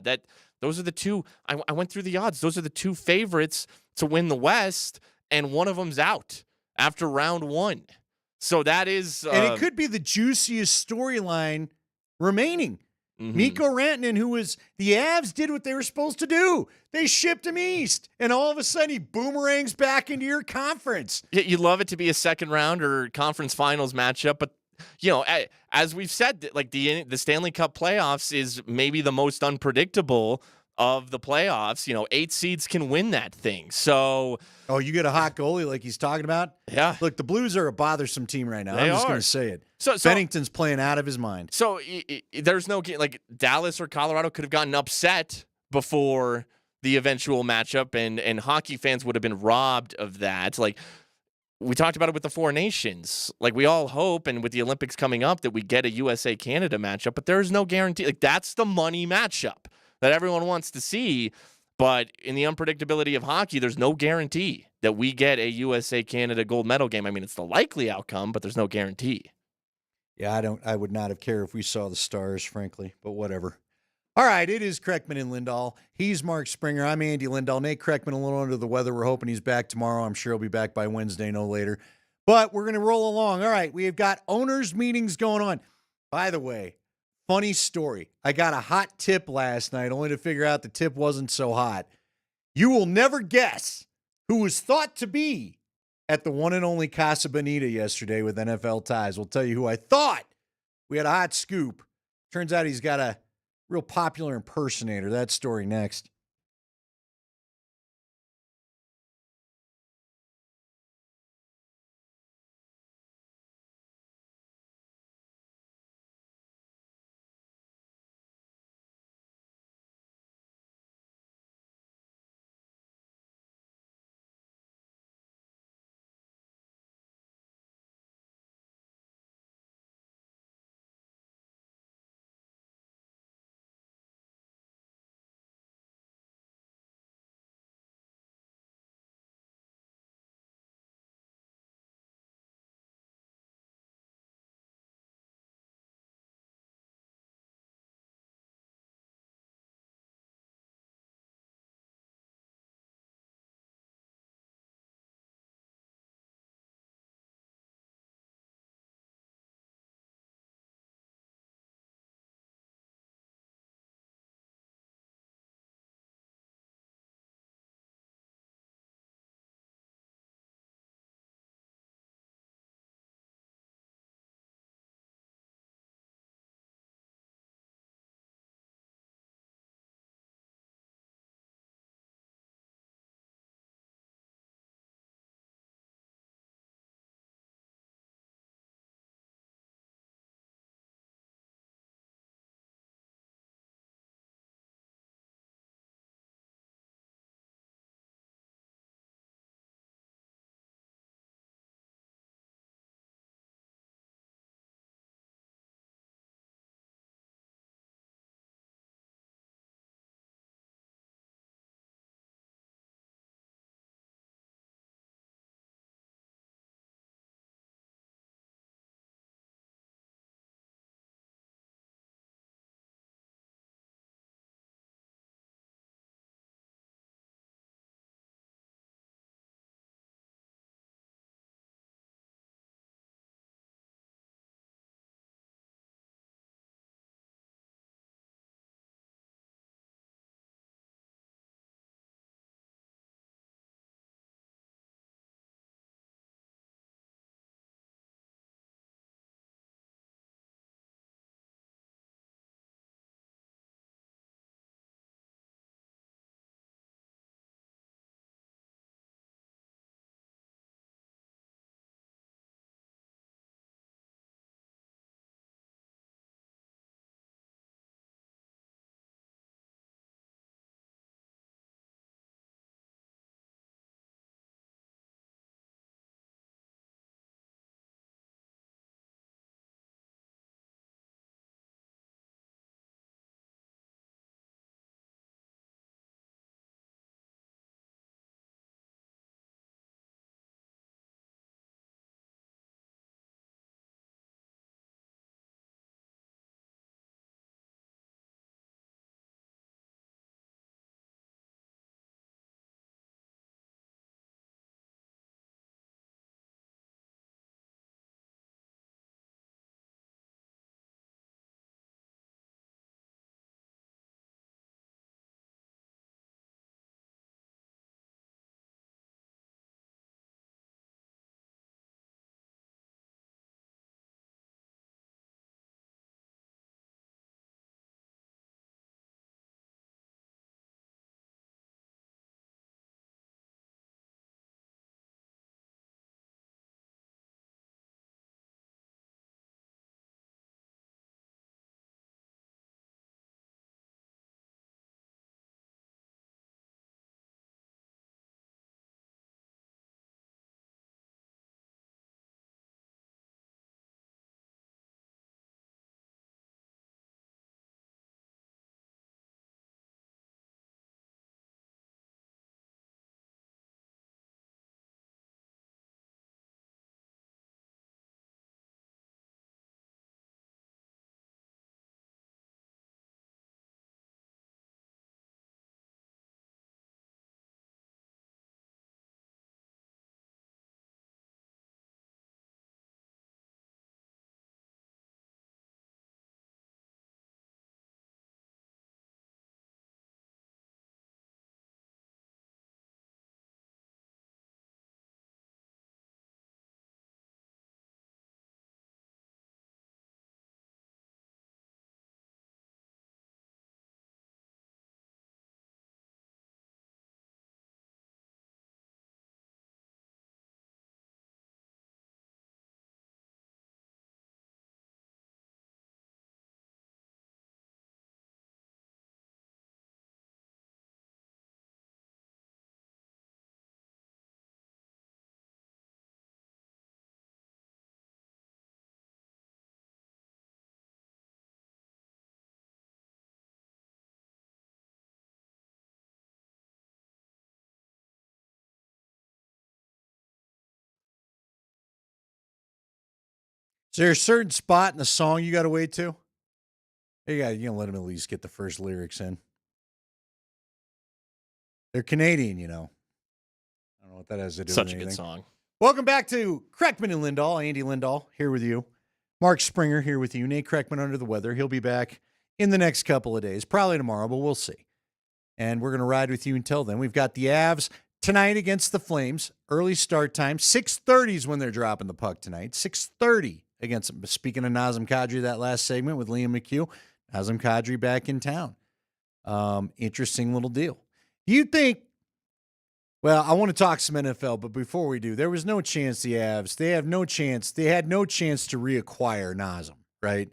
those are the two. I went through the odds. Those are the two favorites to win the West, and one of them's out after round one. So that is, and it could be the juiciest storyline remaining. Mm-hmm. Mikko Rantanen, who was the Avs, did what they were supposed to do. They shipped him east, and all of a sudden he boomerangs back into your conference. You'd love it to be a second round or conference finals matchup, but as we've said, the Stanley Cup playoffs is maybe the most unpredictable of the playoffs. 8 seeds can win that thing. So, you get a hot goalie like he's talking about. Yeah, look, the Blues are a bothersome team right now. I'm just going to say it. So Bennington's playing out of his mind. So there's no Dallas or Colorado could have gotten upset before the eventual matchup, and hockey fans would have been robbed of that. We talked about it with the Four Nations. We all hope, and with the Olympics coming up, that we get a USA-Canada matchup, but there's no guarantee. That's the money matchup that everyone wants to see. But in the unpredictability of hockey, there's no guarantee that we get a USA-Canada gold medal game. I mean, it's the likely outcome, but there's no guarantee. Yeah, I would not have cared if we saw the Stars, frankly, but whatever. All right, it is Kreckman and Lindahl. He's Mark Springer. I'm Andy Lindahl. Nate Kreckman a little under the weather. We're hoping he's back tomorrow. I'm sure he'll be back by Wednesday, no later. But we're going to roll along. All right, we have got owners' meetings going on. By the way, funny story. I got a hot tip last night, only to figure out the tip wasn't so hot. You will never guess who was thought to be at the one and only Casa Bonita yesterday with NFL ties. We'll tell you who I thought. We had a hot scoop. Turns out he's got a real popular impersonator. That story next. Is there a certain spot in the song you got to wait to? You got to let them at least get the first lyrics in. They're Canadian, I don't know what that has to do with anything. Such a good song. Welcome back to Kreckman and Lindahl. Andy Lindahl here with you. Mark Springer here with you. Nate Kreckman under the weather. He'll be back in the next couple of days, probably tomorrow, but we'll see. And we're going to ride with you until then. We've got the Avs tonight against the Flames. Early start time. 6:30 is when they're dropping the puck tonight. 6:30 against them. Speaking of Nazem Kadri, that last segment with Liam McHugh, Nazem Kadri back in town. Interesting little deal. Do you think, well, I want to talk some NFL, but before we do, there was no chance the Avs, they had no chance to reacquire Nazem, right?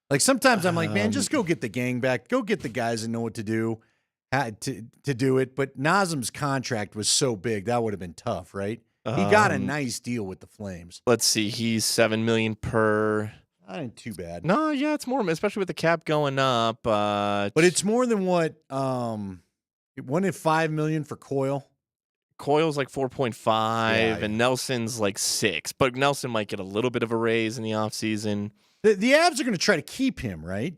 Like sometimes I'm like, man, just go get the gang back. Go get the guys that know what to do to do it. But Nazem's contract was so big, that would have been tough, right? He got a nice deal with the Flames. Let's see, he's $7 million per. Not ain't too bad. No, yeah, it's more, especially with the cap going up. But it's more than what, wasn't it $5 million for Coyle? Coyle's like 4.5, and Nelson's like 6. But Nelson might get a little bit of a raise in the offseason. The Avs are going to try to keep him, right?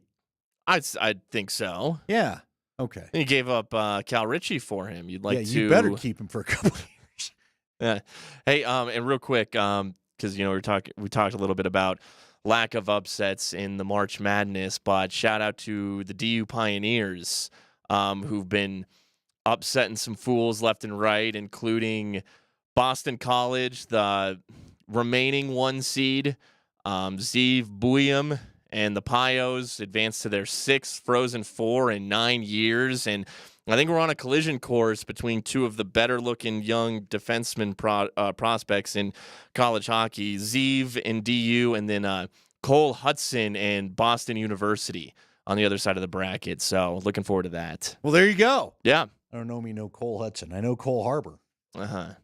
I'd think so. Yeah. Okay. And you gave up Cal Ritchie for him. You'd like to. You better keep him for a couple of years. Yeah. Hey, and real quick, because we talked a little bit about lack of upsets in the March Madness, but shout out to the DU Pioneers, who've been upsetting some fools left and right, including Boston College, the remaining 1 seed, Zeev Buium, and the Pios advanced to their 6th Frozen Four in 9 years. And I think we're on a collision course between two of the better-looking young defenseman prospects in college hockey, Zeev and DU, and then Cole Hudson and Boston University on the other side of the bracket. So looking forward to that. Well, there you go. Yeah. I don't know Cole Hudson. I know Cole Harbor.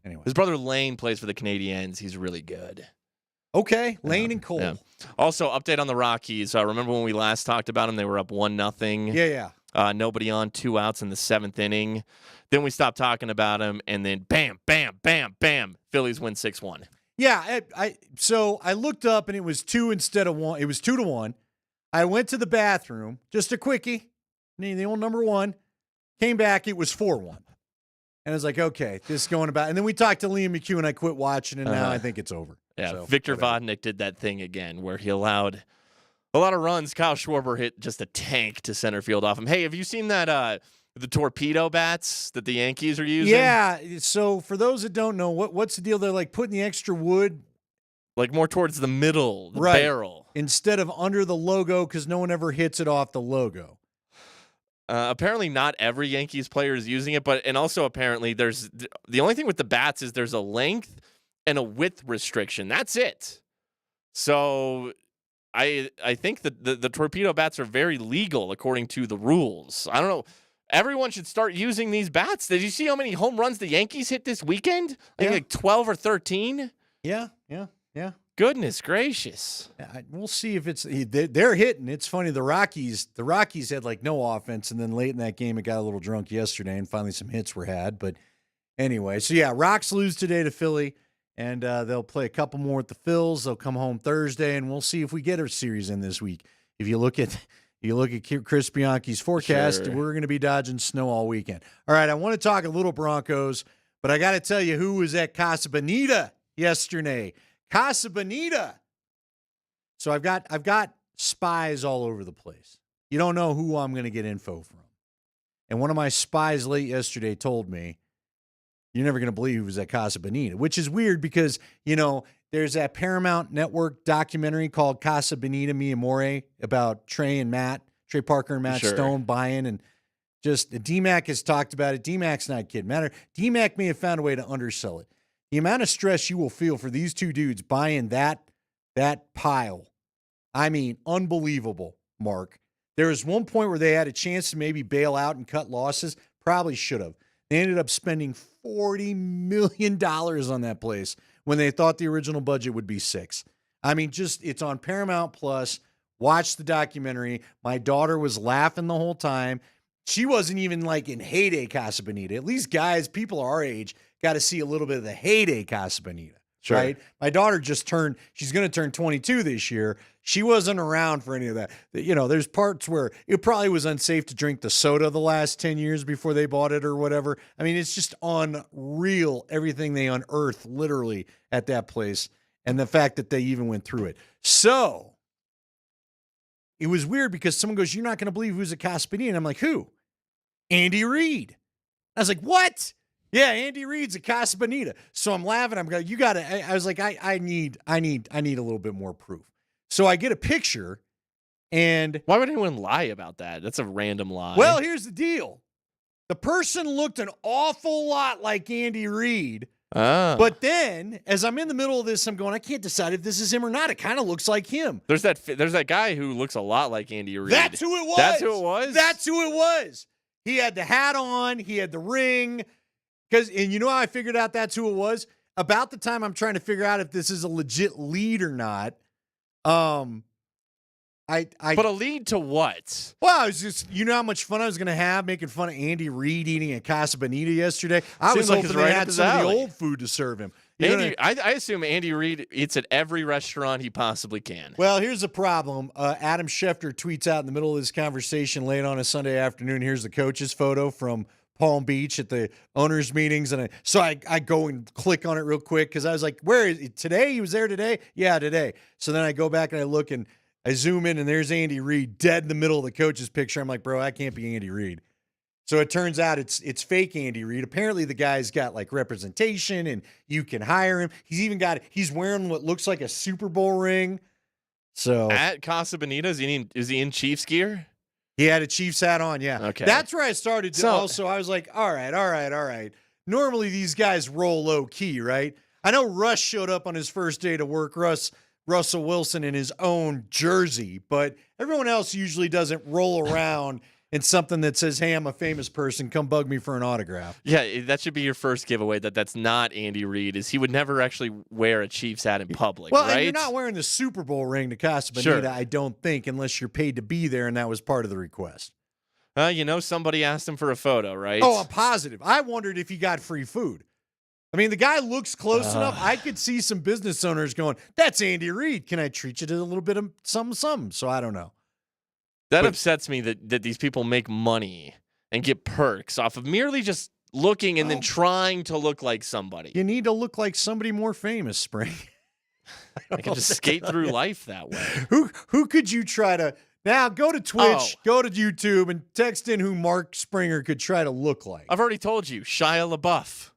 Anyway, his brother Lane plays for the Canadiens. He's really good. Okay, Lane and Cole. Yeah. Also, update on the Rockies. Remember when we last talked about them? They were up 1-0. Yeah. Nobody on, 2 outs in the 7th inning. Then we stopped talking about them, and then bam, bam, bam, bam. Phillies win 6-1. Yeah. So I looked up, and it was 2 instead of 1. It was 2-1. I went to the bathroom, just a quickie. The old number 1. Came back, it was 4-1. And I was like, okay, this is going about. And then we talked to Liam McHugh, and I quit watching, and now I think it's over. Yeah, so, Victor Vodnik did that thing again where he allowed a lot of runs. Kyle Schwarber hit just a tank to center field off him. Hey, have you seen that the torpedo bats that the Yankees are using? Yeah, so for those that don't know, what's the deal? They're like putting the extra wood like more towards the middle, the barrel. Instead of under the logo because no one ever hits it off the logo. Apparently not every Yankees player is using it, and also apparently there's the only thing with the bats is there's a length and a width restriction. That's it. So I think that the torpedo bats are very legal according to the rules. I don't know. Everyone should start using these bats. Did you see how many home runs the Yankees hit this weekend? I think like 12 or 13. Yeah. Goodness gracious. We'll see if they're hitting. It's funny. The Rockies had like no offense, and then late in that game, it got a little drunk yesterday, and finally some hits were had. But anyway, so yeah, Rocks lose today to Philly, and they'll play a couple more at the Phils. They'll come home Thursday, and we'll see if we get a series in this week. If you look at Chris Bianchi's forecast, Sure. We're going to be dodging snow all weekend. All right, I want to talk a little Broncos, but I got to tell you who was at Casa Bonita yesterday. Casa Bonita. So I've got spies all over the place. You don't know who I'm going to get info from. And one of my spies late yesterday told me, you're never going to believe who was at Casa Bonita, which is weird because, there's that Paramount Network documentary called Casa Bonita Mi Amore about Trey Parker and Matt Stone buying, and just DMac has talked about it. DMac's not kidding. DMac may have found a way to undersell it. The amount of stress you will feel for these two dudes buying that pile, I mean, unbelievable, Mark. There was one point where they had a chance to maybe bail out and cut losses. Probably should have. They ended up spending $40 million on that place when they thought the original budget would be $6 million. I mean, it's on Paramount Plus. Watch the documentary. My daughter was laughing the whole time. She wasn't even like in heyday Casa Bonita. At least guys, people our age, got to see a little bit of the heyday Casa Bonita, right? My daughter she's going to turn 22 this year. She wasn't around for any of that. There's parts where it probably was unsafe to drink the soda the last 10 years before they bought it or whatever. I mean, it's just unreal, everything they unearthed literally at that place, and the fact that they even went through it. So it was weird because someone goes, "You're not going to believe who's at Castaneda." And I'm like, "Who?" "Andy Reid." I was like, "What?" "Yeah, Andy Reid's at Castaneda." So I'm laughing. I'm going, "You got to." I was like, I need a little bit more proof. So I get a picture, and why would anyone lie about that? That's a random lie. Well, here's the deal: the person looked an awful lot like Andy Reid. But then, as I'm in the middle of this, I'm going, I can't decide if this is him or not. It kind of looks like him. There's that guy who looks a lot like Andy Reid. That's who it was. That's who it was. That's who it was. He had the hat on. He had the ring. And you know how I figured out that's who it was? About the time I'm trying to figure out if this is a legit lead or not. But a lead to what? Well, I was just, how much fun I was going to have making fun of Andy Reid eating at Casa Bonita yesterday. I was hoping they had some of the old food to serve him. I assume Andy Reid eats at every restaurant he possibly can. Well, here's the problem. Adam Schefter tweets out in the middle of this conversation late on a Sunday afternoon, here's the coach's photo from Palm Beach at the owners' meetings. And I go and click on it real quick because I was like, where is he? Today? He was there today? Yeah, today. So then I go back and I look and I zoom in, and there's Andy Reid dead in the middle of the coach's picture. I'm like, bro, that can't be Andy Reid. So it turns out it's fake Andy Reid. Apparently the guy's got like representation, and you can hire him. He's wearing what looks like a Super Bowl ring. So at Casa Bonita, is he in Chiefs gear? He had a Chiefs hat on, yeah. Okay. That's where I started to also. I was like, all right. Normally these guys roll low key, right? I know Russ showed up on his first day to work. Russell Wilson in his own jersey, but everyone else usually doesn't roll around in something that says, "Hey, I'm a famous person. Come bug me for an autograph." Yeah, that should be your first giveaway. That's not Andy Reid. Is he would never actually wear a Chiefs hat in public, well, right? And you're not wearing the Super Bowl ring to Casa Bonita, sure. I don't think, unless you're paid to be there, and that was part of the request. Somebody asked him for a photo, right? Oh, I'm positive. I wondered if he got free food. I mean, the guy looks close enough. I could see some business owners going, "That's Andy Reid. Can I treat you to a little bit of something?" So I don't know. That upsets me that these people make money and get perks off of merely just looking and then trying to look like somebody. You need to look like somebody more famous, Spring. I can just skate through life that way. Who could you try to now go to Twitch, go to YouTube, and text in who Mark Springer could try to look like? I've already told you, Shia LaBeouf.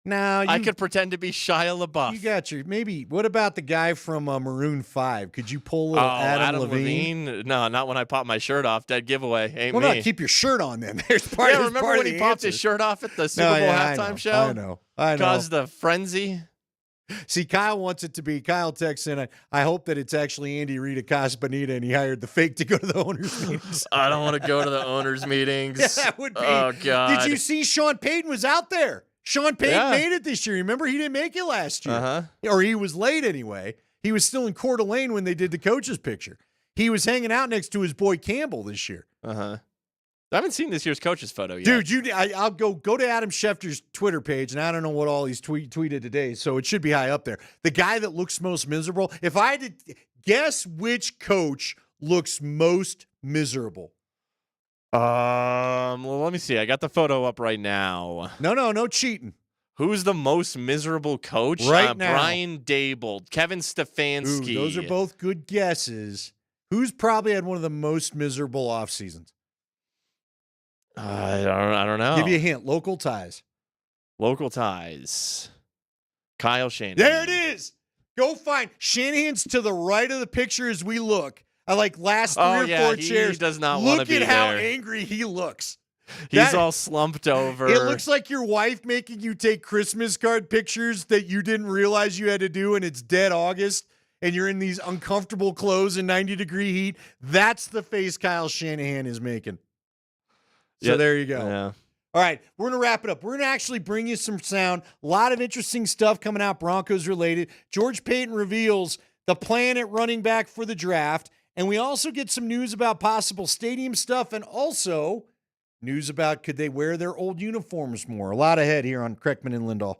Now I could pretend to be Shia LaBeouf. You got maybe. What about the guy from Maroon 5? Could you pull a little Adam Levine? No, not when I pop my shirt off. Dead giveaway. Ain't me. Well, no, keep your shirt on then. There's part. Yeah, remember when he popped his shirt off at the Super Bowl halftime show? I know. Caused the frenzy. See, Kyle wants it to be. Kyle texts in. I hope that it's actually Andy Reid at Casa Bonita, and he hired the fake to go to the owners' meetings. I don't want to go to the owners' meetings. Yeah, that would be. Oh God! Did you see Sean Payton was out there? Sean Payton made it this year. Remember, he didn't make it last year. Or he was late anyway. He was still in Coeur d'Alene when they did the coach's picture. He was hanging out next to his boy Campbell this year. I haven't seen this year's coach's photo yet. Dude, I'll go to Adam Schefter's Twitter page, and I don't know what all he's tweeted today, so it should be high up there. The guy that looks most miserable, if I had to guess which coach looks most miserable. Well, let me see. I got the photo up right now. No cheating. Who's the most miserable coach? Right now. Brian Dable, Kevin Stefanski. Ooh, those are both good guesses. Who's probably had one of the most miserable off seasons? I don't know. Give you a hint. Local ties. Kyle Shanahan. There it is. Go find Shanahan's to the right of the picture as we look. I like last 3 or 4 chairs. He does not want to be there. Look at how angry he looks. He's all slumped over. It looks like your wife making you take Christmas card pictures that you didn't realize you had to do, and it's dead August, and you're in these uncomfortable clothes in 90-degree heat. That's the face Kyle Shanahan is making. So there you go. Yeah. All right, we're going to wrap it up. We're going to actually bring you some sound. A lot of interesting stuff coming out Broncos related. George Payton reveals the plan at running back for the draft. And we also get some news about possible stadium stuff, and also news about could they wear their old uniforms more. A lot ahead here on Kreckman and Lindahl.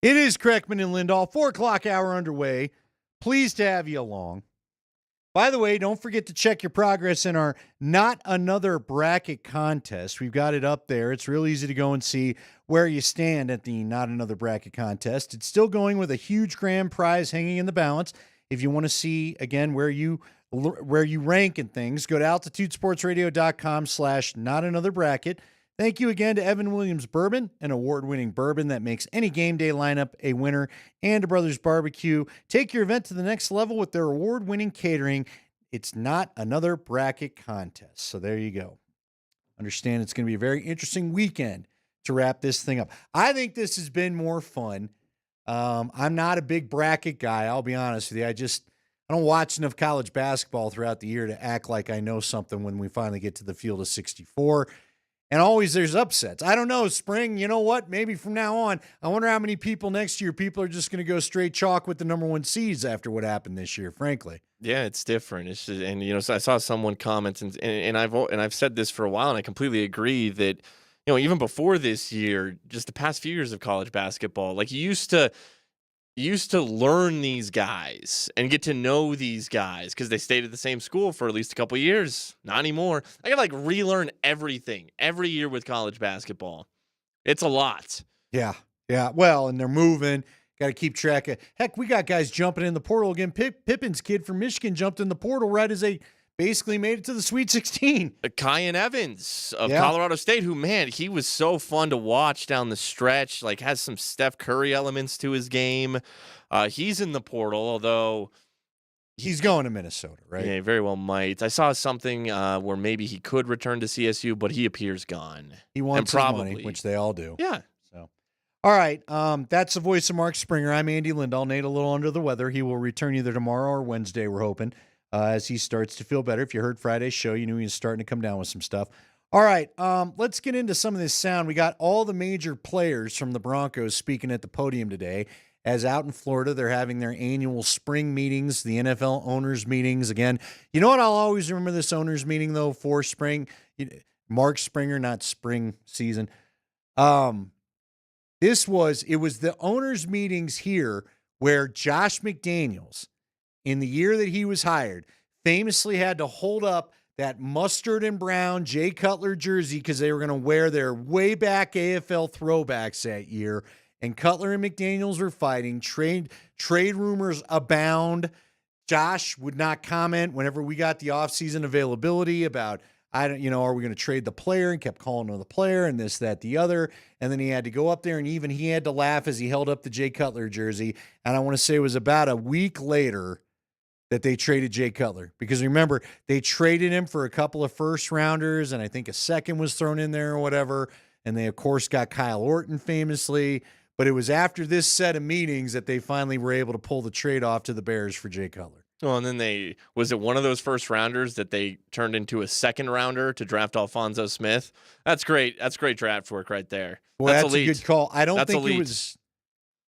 It is Kreckman and Lindahl, 4 o'clock hour underway. Pleased to have you along. By the way, don't forget to check your progress in our Not Another Bracket contest. We've got it up there. It's real easy to go and see where you stand at the Not Another Bracket contest. It's still going with a huge grand prize hanging in the balance. If you want to see, again, where you rank and things, go to altitudesportsradio.com/notanotherbracket. Thank you again to Evan Williams Bourbon, an award-winning bourbon that makes any game day lineup a winner, and to Brothers Barbecue. Take your event to the next level with their award-winning catering. It's Not Another Bracket contest. So there you go. Understand it's going to be a very interesting weekend to wrap this thing up. I think this has been more fun. I'm not a big bracket guy, I'll be honest with you. I don't watch enough college basketball throughout the year to act like I know something when we finally get to the field of 64. And always there's upsets. I don't know, spring, you know what? Maybe from now on, I wonder how many people next year, people are just going to go straight chalk with the number 1 seeds after what happened this year, frankly. Yeah, it's different. It's just, and so I saw someone comment, and I've said this for a while, and I completely agree that, even before this year, just the past few years of college basketball, like you used to learn these guys and get to know these guys because they stayed at the same school for at least a couple of years. Not anymore. I got to relearn everything every year with college basketball. It's a lot. Yeah. Well, and they're moving. Got to keep track of. Heck, we got guys jumping in the portal again. Pippen's kid from Michigan jumped in the portal right as they basically made it to the Sweet 16. Kyan Evans of Colorado State, who, man, he was so fun to watch down the stretch, like has some Steph Curry elements to his game. He's in the portal, although he's going to Minnesota, right? Yeah, he very well might. I saw something where maybe he could return to CSU, but he appears gone. He wants his money, which they all do. Yeah. So, all right, that's the voice of Mark Springer. I'm Andy Lindahl. Nate a little under the weather. He will return either tomorrow or Wednesday, we're hoping. As he starts to feel better. If you heard Friday's show, you knew he was starting to come down with some stuff. All right, let's get into some of this sound. We got all the major players from the Broncos speaking at the podium today. As out in Florida, they're having their annual spring meetings, the NFL owners meetings. Again, you know what? I'll always remember this owners meeting, though, for spring. Mark Springer, not spring season. It was the owners meetings here where Josh McDaniels, in the year that he was hired, famously had to hold up that mustard and brown Jay Cutler jersey because they were going to wear their way back AFL throwbacks that year. And Cutler and McDaniels were fighting. Trade rumors abound. Josh would not comment whenever we got the offseason availability about, are we going to trade the player? And kept calling him the player and this, that, the other. And then he had to go up there, and even he had to laugh as he held up the Jay Cutler jersey. And I want to say it was about a week later that they traded Jay Cutler. Because remember, they traded him for a couple of first rounders, and I think a second was thrown in there or whatever. And they, of course, got Kyle Orton famously. But it was after this set of meetings that they finally were able to pull the trade off to the Bears for Jay Cutler. Well, and then was it one of those first rounders that they turned into a second rounder to draft Alphonso Smith? That's great. That's great draft work right there. Well, that's a good call. I don't think it was.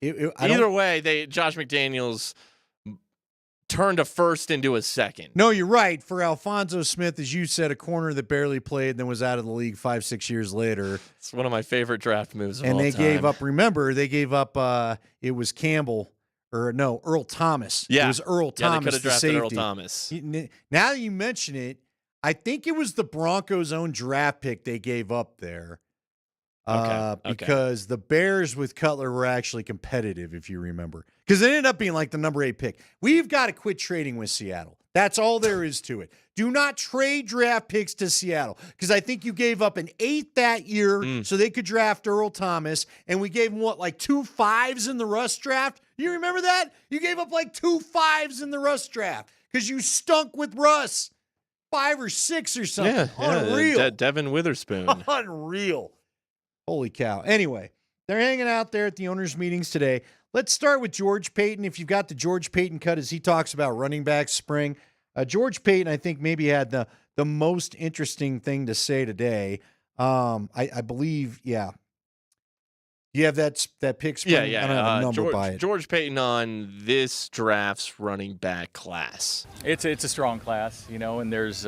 Either way, Josh McDaniels turned a first into a second. No, you're right. For Alphonso Smith, as you said, a corner that barely played and then was out of the league 5-6 years later. It's one of my favorite draft moves of all time. And they gave up, remember, it was Campbell, Earl Thomas. Yeah. It was Earl Thomas, they could have drafted Earl Thomas. Now that you mention it, I think it was the Broncos' own draft pick they gave up there. Because the Bears with Cutler were actually competitive, if you remember. Because it ended up being like the number 8 pick. We've got to quit trading with Seattle. That's all there is to it. Do not trade draft picks to Seattle. Because I think you gave up an 8th that year so they could draft Earl Thomas. And we gave them, like 2 5s in the Russ draft? You remember that? You gave up like 2 5s in the Russ draft. Because you stunk with Russ. 5 or 6 or something. Yeah, Unreal. Devin Witherspoon. Unreal. Holy cow. Anyway, they're hanging out there at the owners' meetings today. Let's start with George Payton. If you've got the George Payton cut as he talks about running back spring, George Payton, I think, maybe had the most interesting thing to say today. I believe, yeah. You have that pick spring? Yeah. I don't have a number by it. George Payton on this draft's running back class. It's a strong class, and there's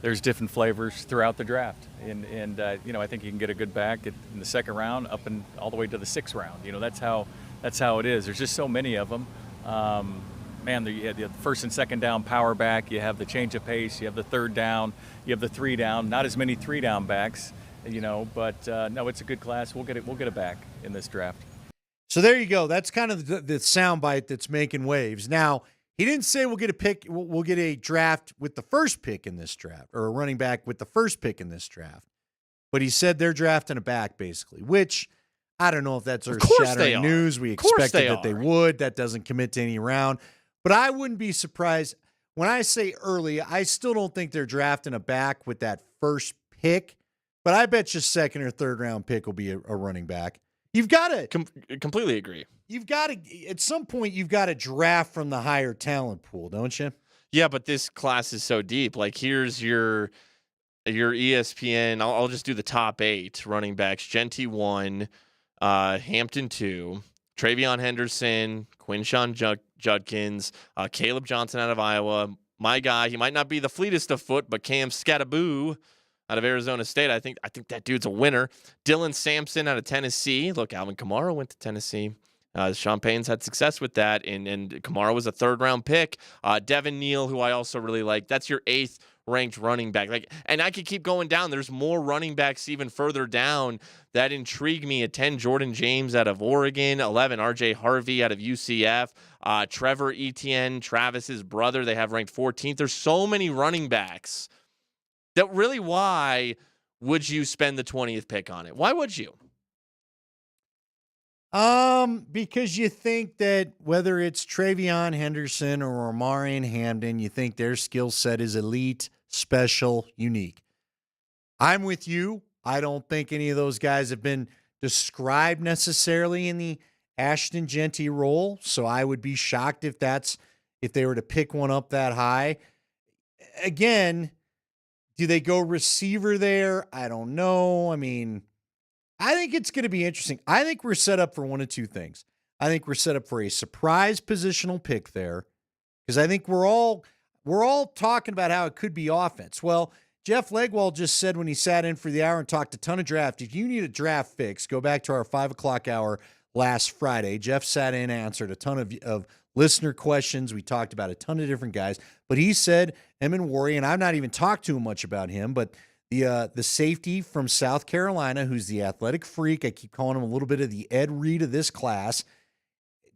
there's different flavors throughout the draft. And I think you can get a good back in the second round up and all the way to the sixth round. That's how it is. There's just so many of them. You have the first and second down power back. You have the change of pace. You have the third down. You have the 3 down. Not as many 3 down backs, but no, it's a good class. We'll get it back in this draft. So there you go. That's kind of the soundbite that's making waves. Now, he didn't say we'll get a pick. We'll get a draft with the first pick in this draft, or a running back with the first pick in this draft. But he said they're drafting a back, basically, which I don't know if that's earth-shattering news. We expected that they would. That doesn't commit to any round. But I wouldn't be surprised. When I say early, I still don't think they're drafting a back with that first pick. But I bet you second or third round pick will be a running back. You've got to completely agree. You've got to, at some point, you've got to draft from the higher talent pool, don't you? Yeah, but this class is so deep. Like, here's your ESPN. I'll just do the top 8 running backs. Genty 1, Hampton 2, Travion Henderson, Quinshawn Judkins, Caleb Johnson out of Iowa. My guy, he might not be the fleetest of foot, but Cam Scattaboo out of Arizona State. I think that dude's a winner. Dylan Sampson out of Tennessee. Look, Alvin Kamara went to Tennessee. Sean Payton's had success with that, and Kamara was a third-round pick. Devin Neal, who I also really like. That's your 8th ranked running back. And I could keep going down. There's more running backs even further down that intrigue me. At 10, Jordan James out of Oregon. 11, R.J. Harvey out of UCF. Trevor Etienne, Travis's brother, they have ranked 14th. There's so many running backs that really, why would you spend the 20th pick on it? Why would you? Because you think that whether it's Travion Henderson or Omarion Hampton, you think their skill set is elite, special, unique. I'm with you. I don't think any of those guys have been described necessarily in the Ashton Genty role, so I would be shocked if they were to pick one up that high. Again, do they go receiver there? I don't know. I mean, I think it's going to be interesting. I think we're set up for one of two things. I think we're set up for a surprise positional pick there, because I think we're all talking about how it could be offense. Well, Jeff Legwald just said when he sat in for the hour and talked a ton of draft, if you need a draft fix, go back to our 5 o'clock hour last Friday. Jeff sat in and answered a ton of listener questions. We talked about a ton of different guys, but he said Emin Wari, and I've not even talked too much about him, but the safety from South Carolina, who's the athletic freak. I keep calling him a little bit of the Ed Reed of this class.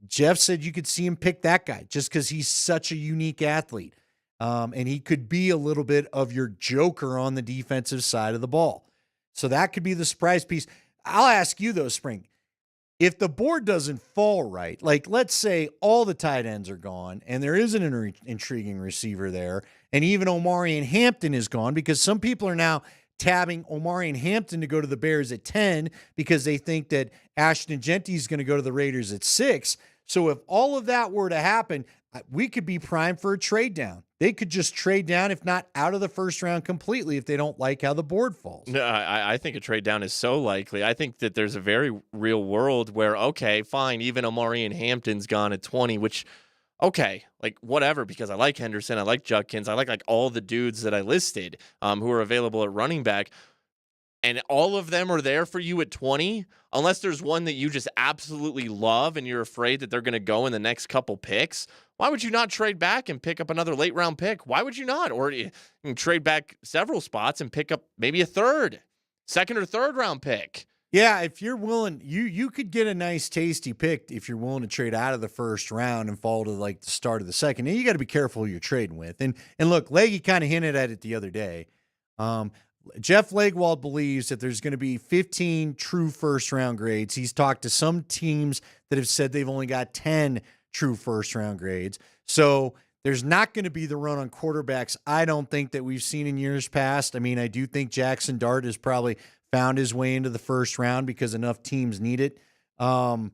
Jeff said you could see him pick that guy just because he's such a unique athlete. And he could be a little bit of your joker on the defensive side of the ball. So that could be the surprise piece. I'll ask you though, Spring, if the board doesn't fall right, like let's say all the tight ends are gone and there is an intriguing receiver there, and even Omarion Hampton is gone, because some people are now tabbing Omarion Hampton to go to the Bears at 10 because they think that Ashton Genty is going to go to the Raiders at 6. So if all of that were to happen, we could be primed for a trade down. They could just trade down, if not out of the first round completely, if they don't like how the board falls. No, I think a trade down is so likely. I think that there's a very real world where, okay, fine, even Omarion Hampton's gone at 20, which, okay, like whatever, because I like Henderson, I like Judkins, I like all the dudes that I listed who are available at running back. And all of them are there for you at 20, unless there's one that you just absolutely love and you're afraid that they're going to go in the next couple picks. Why would you not trade back and pick up another late round pick? Why would you not? Or you can trade back several spots and pick up maybe a second or third round pick. Yeah, if you're willing, you could get a nice tasty pick if you're willing to trade out of the first round and fall to like the start of the second. And you got to be careful who you're trading with. And look, Leggy kind of hinted at it the other day. Jeff Legwald believes that there's going to be 15 true first-round grades. He's talked to some teams that have said they've only got 10 true first-round grades. So there's not going to be the run on quarterbacks, I don't think, that we've seen in years past. I mean, I do think Jackson Dart has probably found his way into the first round because enough teams need it. But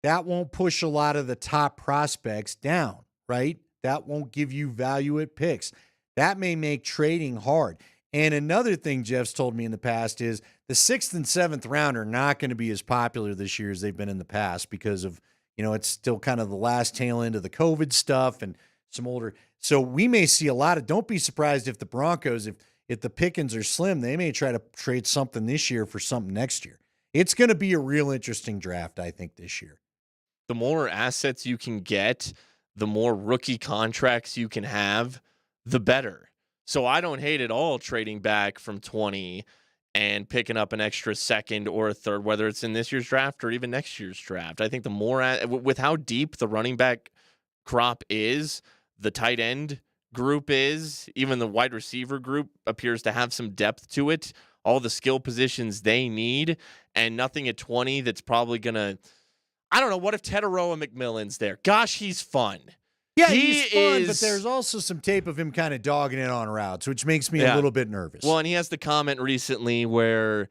that won't push a lot of the top prospects down, right? That won't give you value at picks. That may make trading hard. And another thing Jeff's told me in the past is the 6th and 7th round are not going to be as popular this year as they've been in the past because of, it's still kind of the last tail end of the COVID stuff. And some older. So we may see a lot of. Don't be surprised if the Broncos, if the pickings are slim, they may try to trade something this year for something next year. It's going to be a real interesting draft, I think, this year. The more assets you can get, the more rookie contracts you can have, the better. So I don't hate at all trading back from 20 and picking up an extra second or a third, whether it's in this year's draft or even next year's draft. I think the more, with how deep the running back crop is, the tight end group is, even the wide receiver group appears to have some depth to it, all the skill positions they need, and nothing at 20 that's probably going to, I don't know, what if Teteroa McMillan's there? Gosh, he's fun. Yeah, he's fun, but there's also some tape of him kind of dogging it on routes, which makes me a little bit nervous. Well, and he has the comment recently where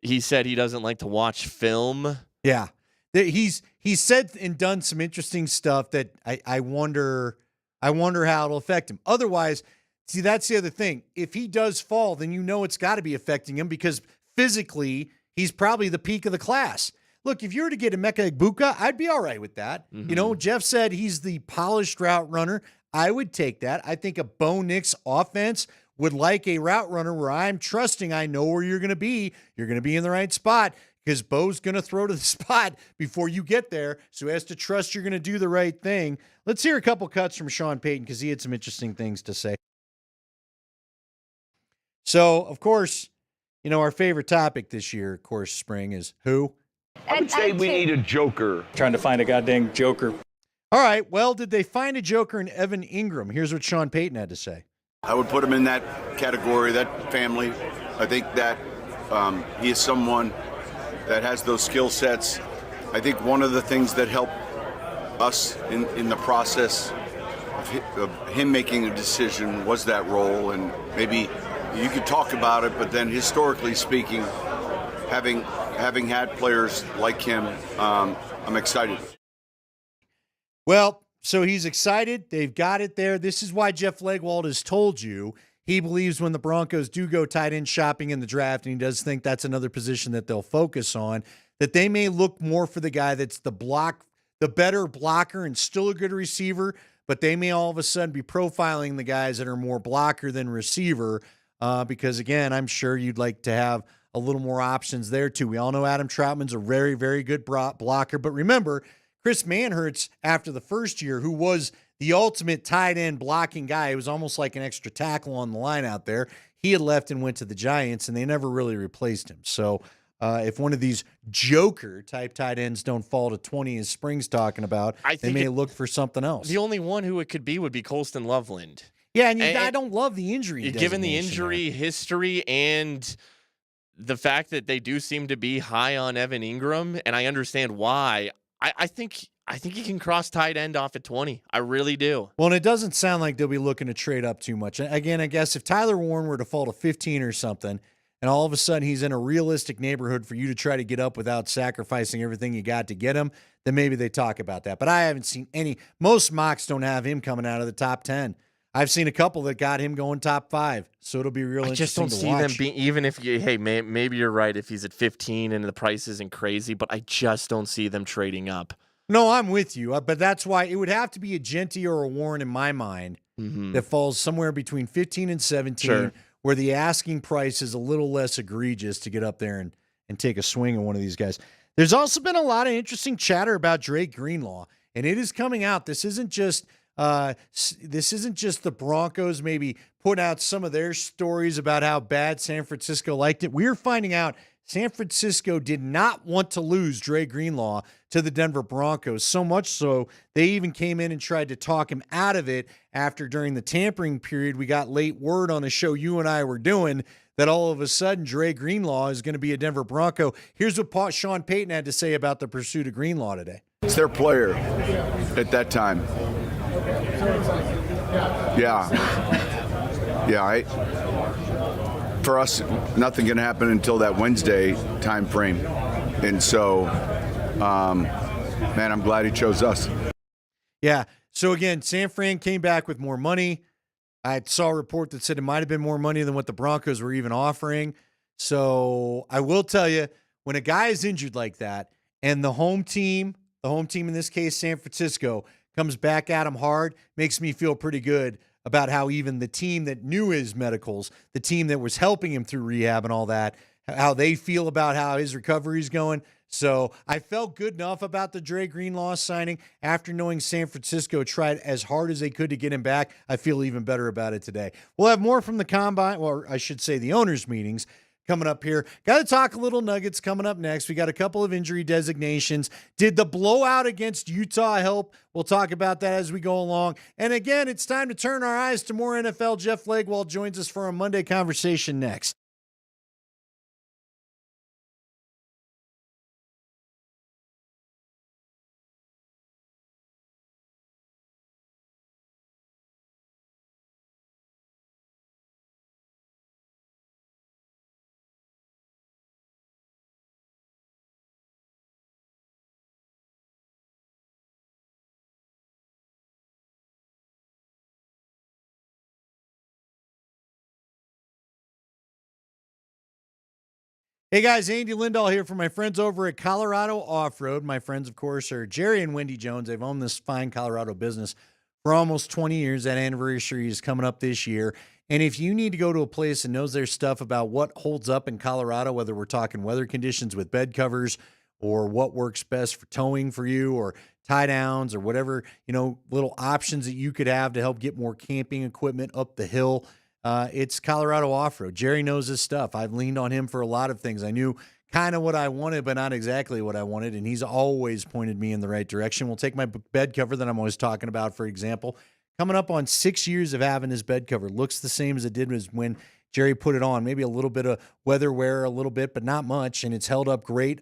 he said he doesn't like to watch film. Yeah. He's said and done some interesting stuff that I wonder how it'll affect him. Otherwise, see, that's the other thing. If he does fall, then it's got to be affecting him because physically he's probably the peak of the class. Look, if you were to get Emeka Egbuka, I'd be all right with that. Mm-hmm. Jeff said he's the polished route runner. I would take that. I think a Bo Nix offense would like a route runner where I'm trusting I know where you're going to be. You're going to be in the right spot because Bo's going to throw to the spot before you get there. So he has to trust you're going to do the right thing. Let's hear a couple cuts from Sean Payton because he had some interesting things to say. So, of course, our favorite topic this year, of course, spring is who? I would say we need a joker. Trying to find a goddamn joker. All right. Well, did they find a joker in Evan Ingram? Here's what Sean Payton had to say. I would put him in that category, that family. I think that he is someone that has those skill sets. I think one of the things that helped us in the process of him making a decision was that role. And maybe you could talk about it, but then historically speaking, having had players like him, I'm excited. Well, so he's excited. They've got it there. This is why Jeff Legwold has told you he believes when the Broncos do go tight end shopping in the draft, and he does think that's another position that they'll focus on, that they may look more for the guy that's the better blocker and still a good receiver, but they may all of a sudden be profiling the guys that are more blocker than receiver because, again, I'm sure you'd like to have a little more options there, too. We all know Adam Troutman's a very, very good blocker. But remember, Chris Manhertz, after the first year, who was the ultimate tight end blocking guy, it was almost like an extra tackle on the line out there. He had left and went to the Giants, and they never really replaced him. So if one of these joker-type tight ends don't fall to 20, as Spring's talking about, they may look for something else. The only one who it could be would be Colston Loveland. Yeah, and I don't love the injury. Given the injury history and the fact that they do seem to be high on Evan Ingram, and I understand why, I think he can cross tight end off at 20. I really do. Well, and it doesn't sound like they'll be looking to trade up too much. Again, I guess if Tyler Warren were to fall to 15 or something, and all of a sudden he's in a realistic neighborhood for you to try to get up without sacrificing everything you got to get him, then maybe they talk about that. But I haven't seen any. Most mocks don't have him coming out of the top 10. I've seen a couple that got him going top 5, so it'll be real interesting to watch. I just don't see them being, even if maybe you're right if he's at 15 and the price isn't crazy, but I just don't see them trading up. No, I'm with you, but that's why it would have to be a Genty or a Warren in my mind that falls somewhere between 15 and 17, where the asking price is a little less egregious to get up there and take a swing on one of these guys. There's also been a lot of interesting chatter about Drake Greenlaw, and it is coming out. This isn't just the Broncos maybe putting out some of their stories about how bad San Francisco liked it. We're finding out San Francisco did not want to lose Dre Greenlaw to the Denver Broncos, so much so they even came in and tried to talk him out of it after during the tampering period we got late word on a show you and I were doing that all of a sudden Dre Greenlaw is going to be a Denver Bronco. Here's what Sean Payton had to say about the pursuit of Greenlaw today. It's their player at that time. For us, nothing can happen until that Wednesday time frame. And so, man, I'm glad he chose us. Yeah. So, again, San Fran came back with more money. I saw a report that said it might have been more money than what the Broncos were even offering. So, I will tell you, when a guy is injured like that and the home team in this case, San Francisco, comes back at him hard, makes me feel pretty good about how even the team that knew his medicals, the team that was helping him through rehab and all that, how they feel about how his recovery is going. So I felt good enough about the Dre Greenlaw signing after knowing San Francisco tried as hard as they could to get him back. I feel even better about it today. We'll have more from the combine, or I should say the owners' meetings coming up here. Got to talk a little Nuggets coming up next. We got a couple of injury designations. Did the blowout against Utah help? We'll talk about that as we go along. And again, it's time to turn our eyes to more NFL. Jeff Legwald joins us for a Monday conversation next. Hey guys, Andy Lindahl here for my friends over at Colorado Off-Road. My friends, of course, are Jerry and Wendy Jones. They've owned this fine Colorado business for almost 20 years. That anniversary is coming up this year. And if you need to go to a place and knows their stuff about what holds up in Colorado, whether we're talking weather conditions with bed covers or what works best for towing for you or tie downs or whatever, little options that you could have to help get more camping equipment up the hill, it's Colorado Off-Road. Jerry knows his stuff. I've leaned on him for a lot of things. I knew kind of what I wanted, but not exactly what I wanted, and he's always pointed me in the right direction. We'll take my bed cover that I'm always talking about, for example. Coming up on 6 years of having his bed cover. Looks the same as it did when Jerry put it on. Maybe a little bit of weather wear, a little bit, but not much, and it's held up great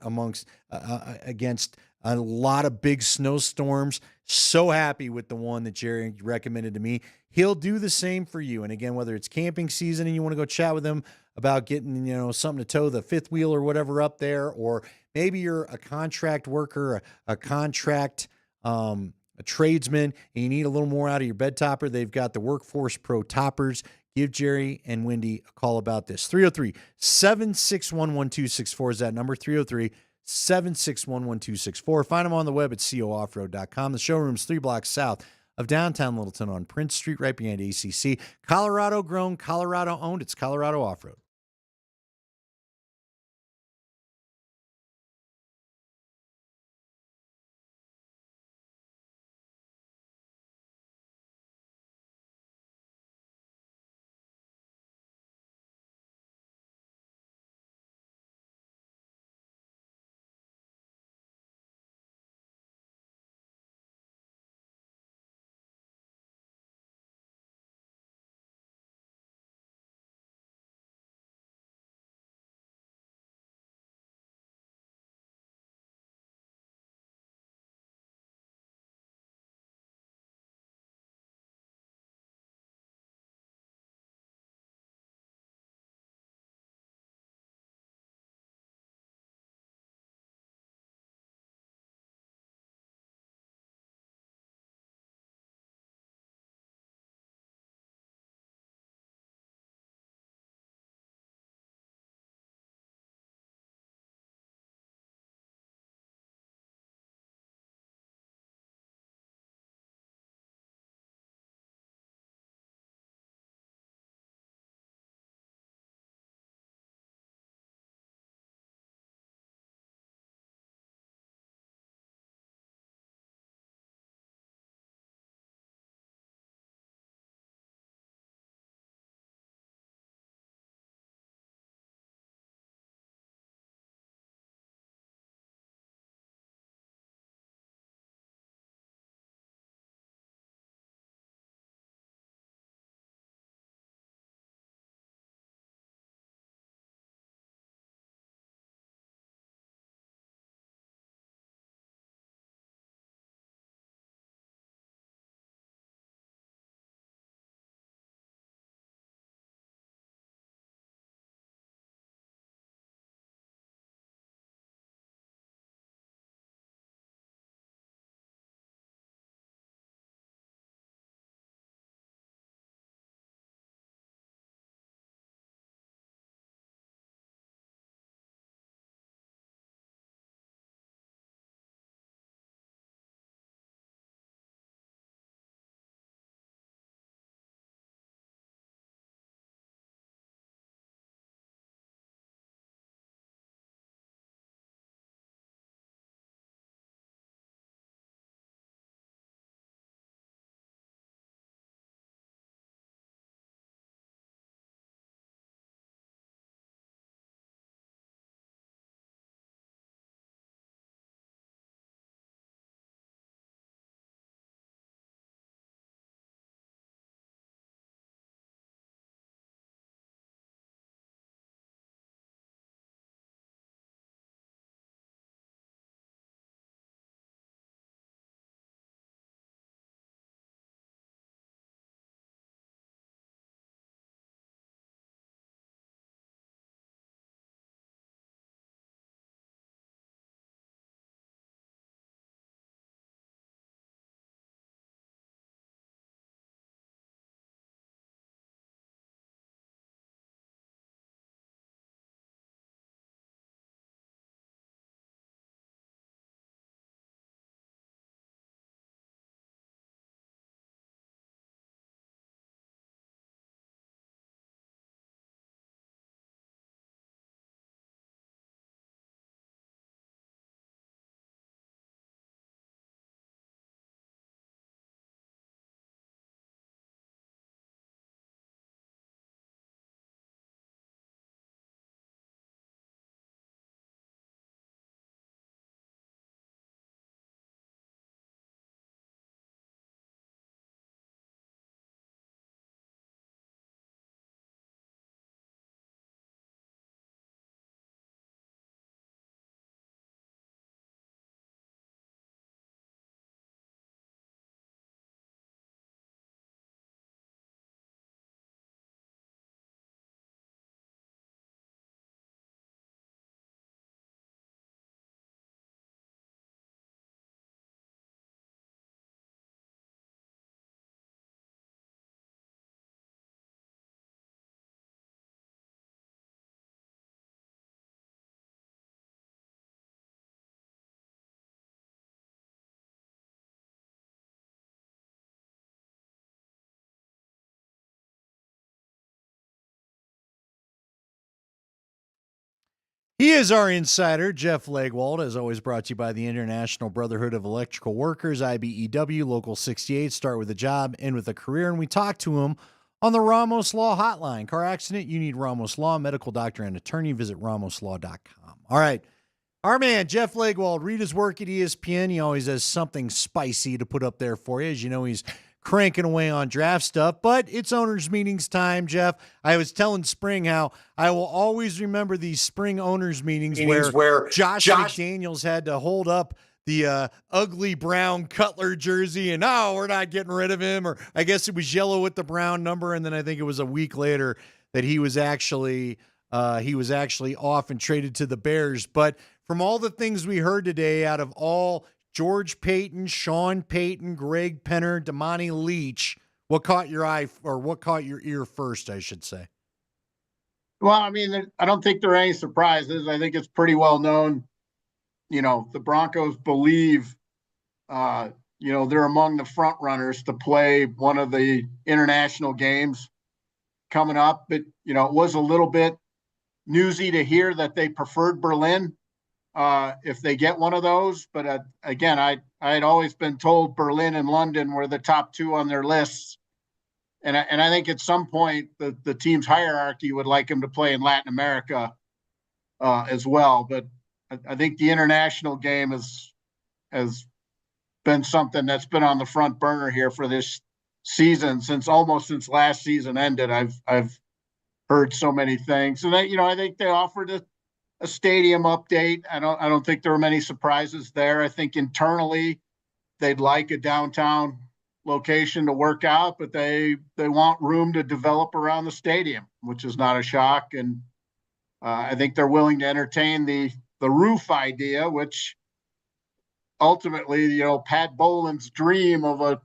against a lot of big snowstorms. So happy with the one that Jerry recommended to me. He'll do the same for you. And again, whether it's camping season and you want to go chat with him about getting, something to tow the fifth wheel or whatever up there, or maybe you're a contract worker, a contract, a tradesman, and you need a little more out of your bed topper, they've got the Workforce Pro toppers. Give Jerry and Wendy a call about this. 303-761-1264 is that number, 303-761-1264. Find them on the web at cooffroad.com. The showroom's 3 blocks south of downtown Littleton on Prince Street, right behind ACC. Colorado grown, Colorado owned. It's Colorado Off-Road. He is our insider, Jeff Legwald, as always brought to you by the International Brotherhood of Electrical Workers, IBEW, Local 68. Start with a job, end with a career. And we talked to him on the Ramos Law Hotline. Car accident, you need Ramos Law, medical doctor and attorney. Visit ramoslaw.com. All right. Our man, Jeff Legwald, read his work at ESPN. He always has something spicy to put up there for you. As you know, he's cranking away on draft stuff, but it's owners meetings time, Jeff. I was telling Spring how I will always remember these spring owners meetings where Josh McDaniels had to hold up the ugly brown Cutler jersey and, we're not getting rid of him. Or I guess it was yellow with the brown number. And then I think it was a week later that he was actually off and traded to the Bears. But from all the things we heard today out of all George Payton, Sean Payton, Greg Penner, Damani Leach, what caught your eye or what caught your ear first, I should say? Well, I mean, I don't think there are any surprises. I think it's pretty well known. The Broncos believe, they're among the front runners to play one of the international games coming up. But, it was a little bit newsy to hear that they preferred Berlin. If they get one of those. But again, I had always been told Berlin and London were the top two on their lists. And I think at some point the team's hierarchy would like him to play in Latin America as well. But I think the international game has been something that's been on the front burner here for this season since last season ended. I've heard so many things. And I think they offered a stadium update. I don't think there were many surprises there. I think internally they'd like a downtown location to work out, but they want room to develop around the stadium, which is not a shock. And I think they're willing to entertain the roof idea, which ultimately, Pat Boland's dream of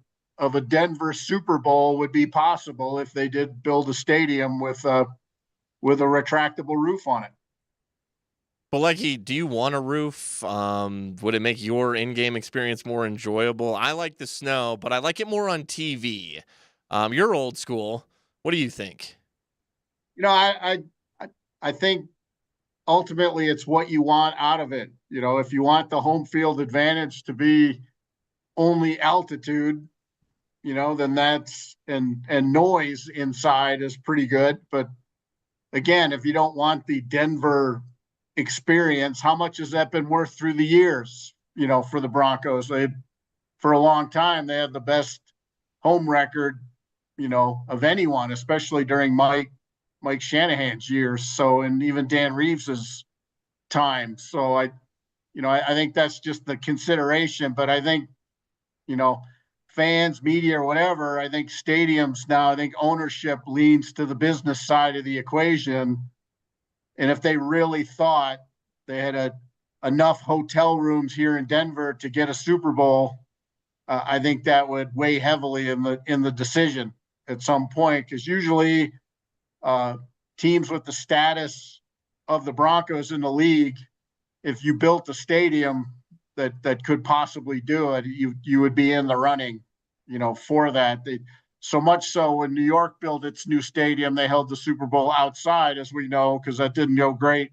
a Denver Super Bowl would be possible if they did build a stadium with a retractable roof on it. But do you want a roof? Would it make your in-game experience more enjoyable? I like the snow, but I like it more on TV. You're old school. What do you think? I think ultimately it's what you want out of it. If you want the home field advantage to be only altitude, then that's and noise inside is pretty good. But again, if you don't want the Denver experience, how much has that been worth through the years, for the Broncos? For a long time, they had the best home record, of anyone, especially during Mike Shanahan's years. So, and even Dan Reeves's time. So I think that's just the consideration, but I think, fans, media, or whatever, I think stadiums now, I think ownership leans to the business side of the equation. And if they really thought they had enough hotel rooms here in Denver to get a Super Bowl, I think that would weigh heavily in the decision at some point. Because usually teams with the status of the Broncos in the league, if you built a stadium that could possibly do it, you would be in the running, for that. So much so when New York built its new stadium, they held the Super Bowl outside, as we know, because that didn't go great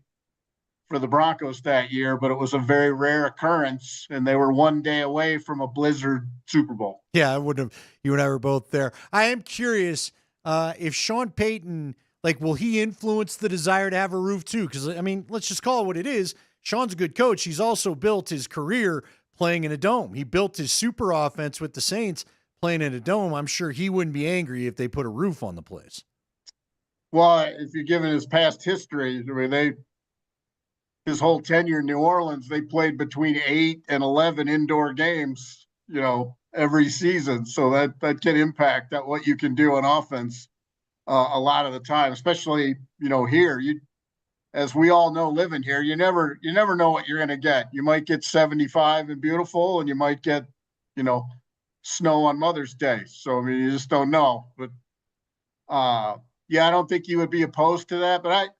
for the Broncos that year, but it was a very rare occurrence, and they were one day away from a blizzard Super Bowl. Yeah, you and I were both there. I am curious if Sean Payton, will he influence the desire to have a roof too? Because, let's just call it what it is. Sean's a good coach. He's also built his career playing in a dome. He built his super offense with the Saints playing in a dome. I'm sure he wouldn't be angry if they put a roof on the place. Well, if you're given his past history, his whole tenure in New Orleans, they played between 8 and 11 indoor games, every season. So that can impact what you can do on offense a lot of the time, especially, here. As we all know, living here, you never know what you're going to get. You might get 75 and beautiful, and you might get, snow on Mother's Day. So, you just don't know. But, I don't think you would be opposed to that. But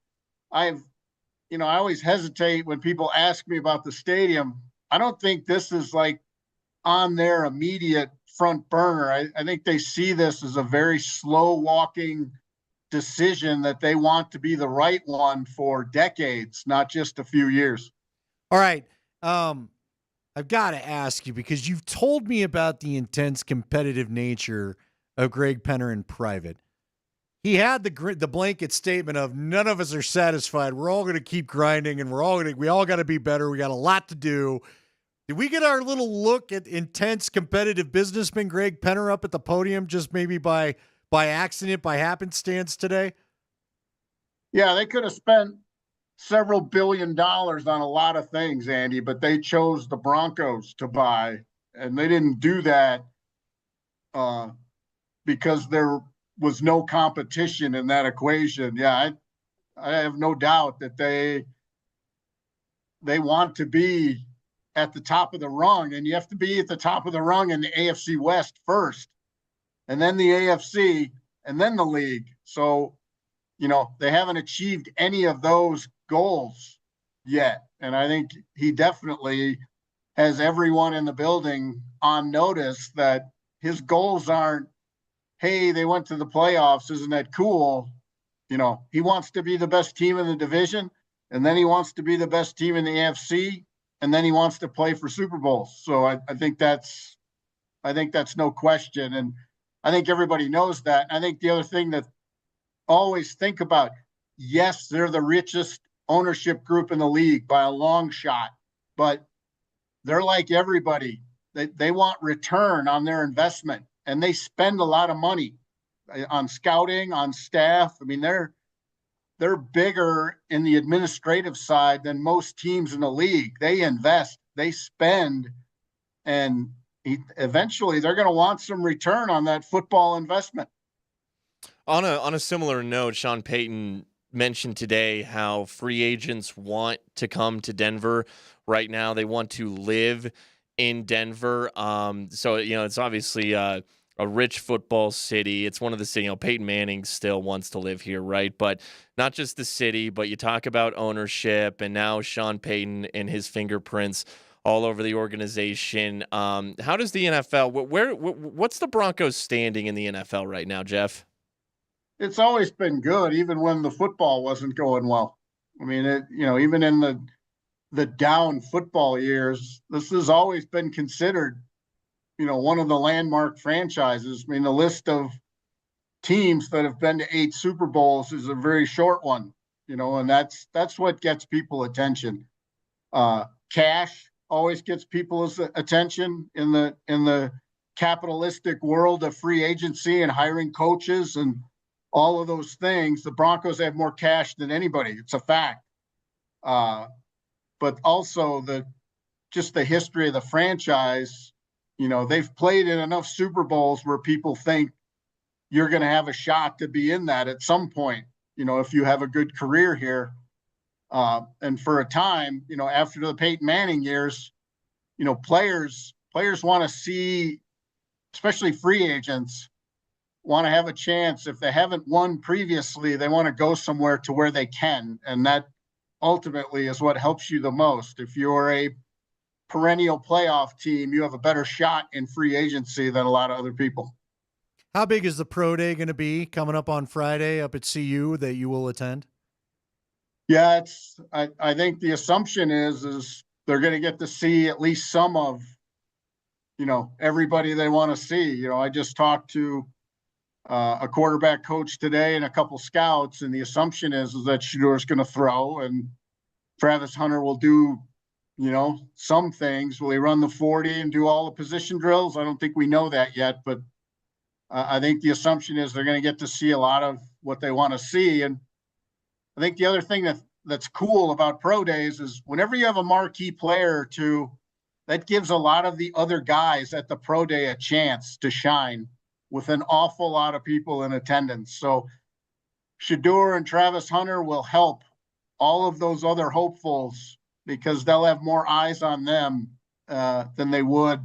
I always hesitate when people ask me about the stadium. I don't think this is on their immediate front burner. I think they see this as a very slow walking decision that they want to be the right one for decades, not just a few years. All right. I've got to ask you, because you've told me about the intense competitive nature of Greg Penner in private. He had the blanket statement of none of us are satisfied. We're all going to keep grinding, and we all got to be better. We got a lot to do. Did we get our little look at intense competitive businessman Greg Penner up at the podium just maybe by accident, by happenstance today? Yeah, they could have spent several $billion on a lot of things, Andy, but they chose the Broncos to buy, and they didn't do that because there was no competition in that equation. Yeah, I have no doubt that they want to be at the top of the rung, and you have to be at the top of the rung in the AFC West first, and then the AFC, and then the league. So, they haven't achieved any of those goals yet. And I think he definitely has everyone in the building on notice that his goals aren't, hey, they went to the playoffs, isn't that cool? He wants to be the best team in the division, and then he wants to be the best team in the AFC, and then he wants to play for Super Bowls. So I think that's no question. And I think everybody knows that. I think the other thing that always think about, yes, they're the richest ownership group in the league by a long shot, but they're like everybody. They want return on their investment, and they spend a lot of money on scouting, on staff. I mean, they're bigger in the administrative side than most teams in the league. They invest, they spend, and eventually they're going to want some return on that football investment. On a similar note, Sean Payton mentioned today how free agents want to come to Denver right now. They want to live in Denver. So, it's obviously a rich football city. It's one of the cities, Peyton Manning still wants to live here, right? But not just the city, but you talk about ownership, and now Sean Payton and his fingerprints all over the organization. How does the NFL, what's the Broncos standing in the NFL right now, Jeff? It's always been good, even when the football wasn't going well. I mean, even in the down football years, this has always been considered, one of the landmark franchises. I mean, the list of teams that have been to 8 Super Bowls is a very short one, and that's what gets people attention. Cash always gets people's attention in the capitalistic world of free agency and hiring coaches and all of those things. The Broncos have more cash than anybody. It's a fact. But also the history of the franchise, they've played in enough Super Bowls where people think you're going to have a shot to be in that at some point, if you have a good career here. And for a time, after the Peyton Manning years, players want to see, especially free agents, want to have a chance. If they haven't won previously, they want to go somewhere to where they can. And that ultimately is what helps you the most. If you're a perennial playoff team, you have a better shot in free agency than a lot of other people. How big is the pro day going to be coming up on Friday up at CU that you will attend? Yeah, I think the assumption is they're going to get to see at least some of, everybody they want to see. I just talked to a quarterback coach today and a couple scouts, and the assumption is that Shadour's going to throw, and Travis Hunter will do, some things. Will he run the 40 and do all the position drills? I don't think we know that yet, but I think the assumption is they're going to get to see a lot of what they want to see. And I think the other thing that's cool about pro days is whenever you have a marquee player or two, that gives a lot of the other guys at the pro day a chance to shine with an awful lot of people in attendance. So Shadour and Travis Hunter will help all of those other hopefuls because they'll have more eyes on them than they would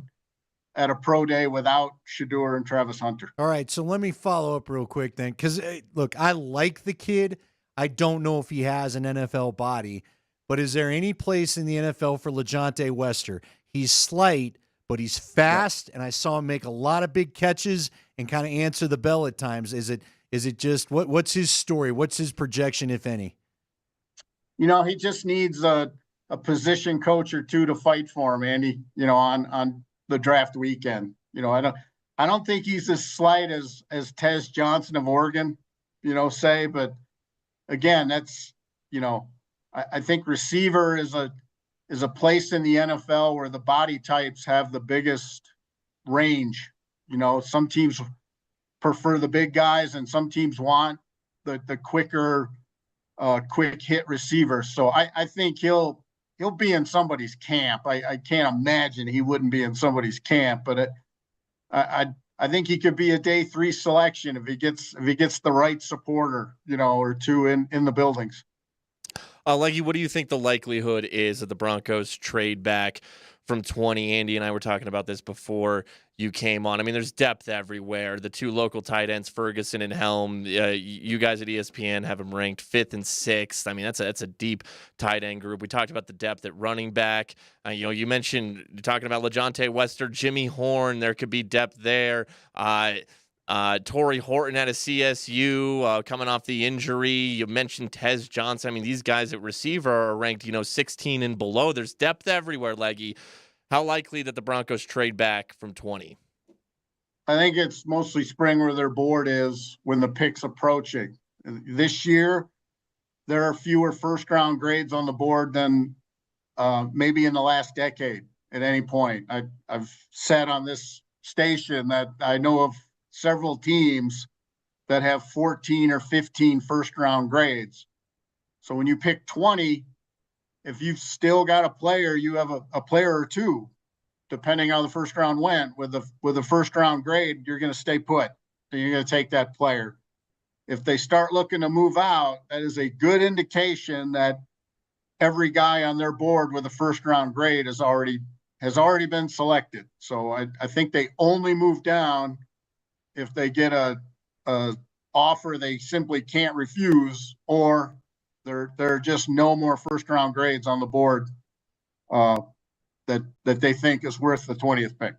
at a pro day without Shadour and Travis Hunter. All right, so let me follow up real quick then, because, look, I like the kid. I don't know if he has an NFL body, but is there any place in the NFL for LeJohntay Wester? He's slight, but he's fast, and I saw him make a lot of big catches and kind of answer the bell at times. Is Is it just what's his story? What's his projection, if any? He just needs a position coach or two to fight for him, Andy, on the draft weekend. I don't think he's as slight as Tez Johnson of Oregon, say, but again, that's, I think receiver is a place in the NFL where the body types have the biggest range. Some teams prefer the big guys and some teams want the quicker, quick hit receiver. So I think he'll be in somebody's camp. I can't imagine he wouldn't be in somebody's camp, but I think he could be a day 3 selection if he gets the right supporter, or two in the buildings. Leggy, what do you think the likelihood is that the Broncos trade back from 20? Andy and I were talking about this before you came on. I mean, there's depth everywhere. The 2 local tight ends, Ferguson and Helm, you guys at ESPN have them ranked 5th and 6th. I mean, that's a deep tight end group. We talked about the depth at running back. You mentioned talking about LeJontay Wester, Jimmy Horn. There could be depth there. Torrey Horton out of CSU coming off the injury. You mentioned Tez Johnson. I mean, these guys at receiver are ranked, 16 and below. There's depth everywhere, Leggy. How likely that the Broncos trade back from 20? I think it's mostly spring where their board is when the pick's approaching. This year, there are fewer first-round grades on the board than maybe in the last decade at any point. I've said on this station that I know of several teams that have 14 or 15 first-round grades. So when you pick 20, if you've still got a player, you have a player or two, depending how the first round went. With a first round grade, you're going to stay put. So you're going to take that player. If they start looking to move out, that is a good indication that every guy on their board with a first round grade has already been selected. So I think they only move down if they get a offer they simply can't refuse, or there are just no more first round grades on the board that they think is worth the 20th pick.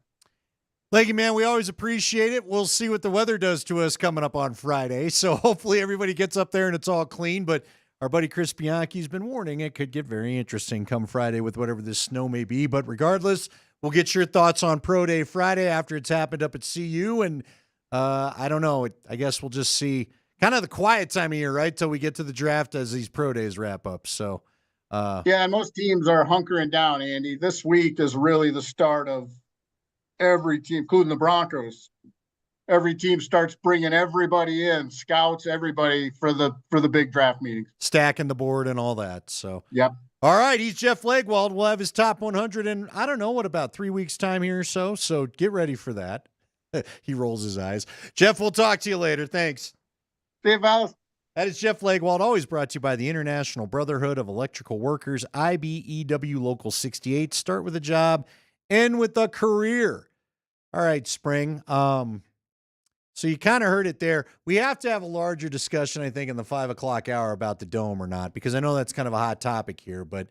Leggy, man, we always appreciate it. We'll see what the weather does to us coming up on Friday. So hopefully everybody gets up there and it's all clean. But our buddy Chris Bianchi's been warning it could get very interesting come Friday with whatever this snow may be. But regardless, we'll get your thoughts on Pro Day Friday after it's happened up at CU. And I don't know. I guess we'll just see kind of the quiet time of year, right, till we get to the draft as these Pro Days wrap up. So, yeah, most teams are hunkering down, Andy. This week is really the start of every team, including the Broncos. Every team starts bringing everybody in, scouts, everybody for the big draft meetings. Stacking the board and all that. So, yep. All right, he's Jeff Legwold. We'll have his top 100 in, I don't know, about 3 weeks' time here or so. So get ready for that. He rolls his eyes. Jeff, we'll talk to you later. Thanks. See you, fellas. That is Jeff Legwold, always brought to you by the International Brotherhood of Electrical Workers, IBEW Local 68. Start with a job, end with a career. All right, Spring. So you kind of heard it there. We have to have a larger discussion, I think, in the 5 o'clock hour about the Dome or not, because I know that's kind of a hot topic here. But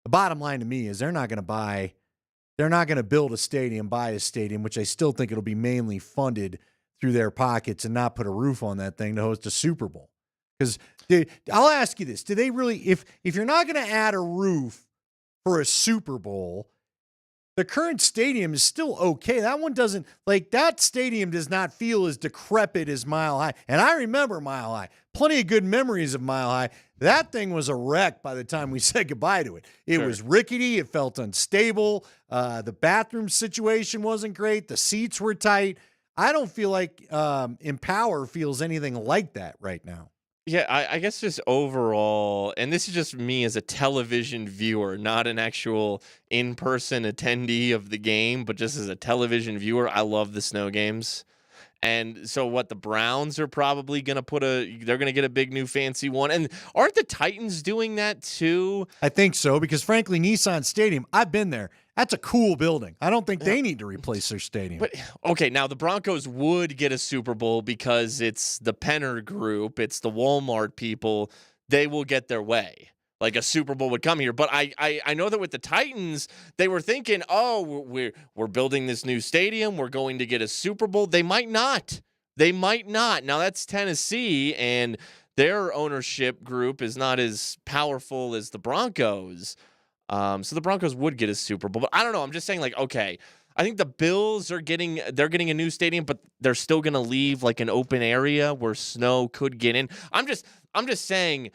the bottom line to me is they're not going to build a stadium, buy a stadium, which I still think it'll be mainly funded through their pockets and not put a roof on that thing to host a Super Bowl. Because I'll ask you this. Do they really, if you're not going to add a roof for a Super Bowl, the current stadium is still okay. That one doesn't, that stadium does not feel as decrepit as Mile High. And I remember Mile High. Plenty of good memories of Mile High. That thing was a wreck by the time we said goodbye to it. It was rickety. It felt unstable. The bathroom situation wasn't great. The seats were tight. I don't feel like Empower feels anything like that right now. Yeah, I guess just overall, and this is just me as a television viewer, not an actual in-person attendee of the game, but just as a television viewer, I love the snow games. And so what, the Browns are probably going to they're going to get a big new fancy one. And aren't the Titans doing that too? I think so, because frankly, Nissan Stadium, I've been there. That's a cool building. I don't think they need to replace their stadium. But okay, now the Broncos would get a Super Bowl because it's the Penner Group, it's the Walmart people. They will get their way. Like a Super Bowl would come here. But I know that with the Titans, they were thinking, oh, we're building this new stadium. We're going to get a Super Bowl. They might not. They might not. Now, that's Tennessee, and their ownership group is not as powerful as the Broncos. So the Broncos would get a Super Bowl. But I don't know. I'm just saying, like, okay, I think the Bills they're getting a new stadium, but they're still going to leave like an open area where snow could get in. I'm just saying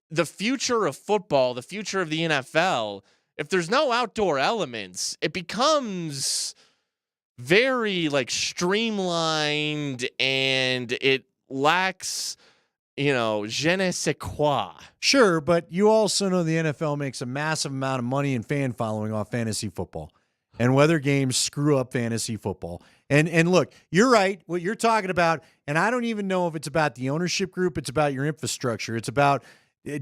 the future of football, the future of the NFL, if there's no outdoor elements, it becomes very like streamlined and it lacks, je ne sais quoi. Sure, but you also know the NFL makes a massive amount of money and fan following off fantasy football. And weather games screw up fantasy football. And look, you're right, what you're talking about, and I don't even know if it's about the ownership group, it's about your infrastructure. It's about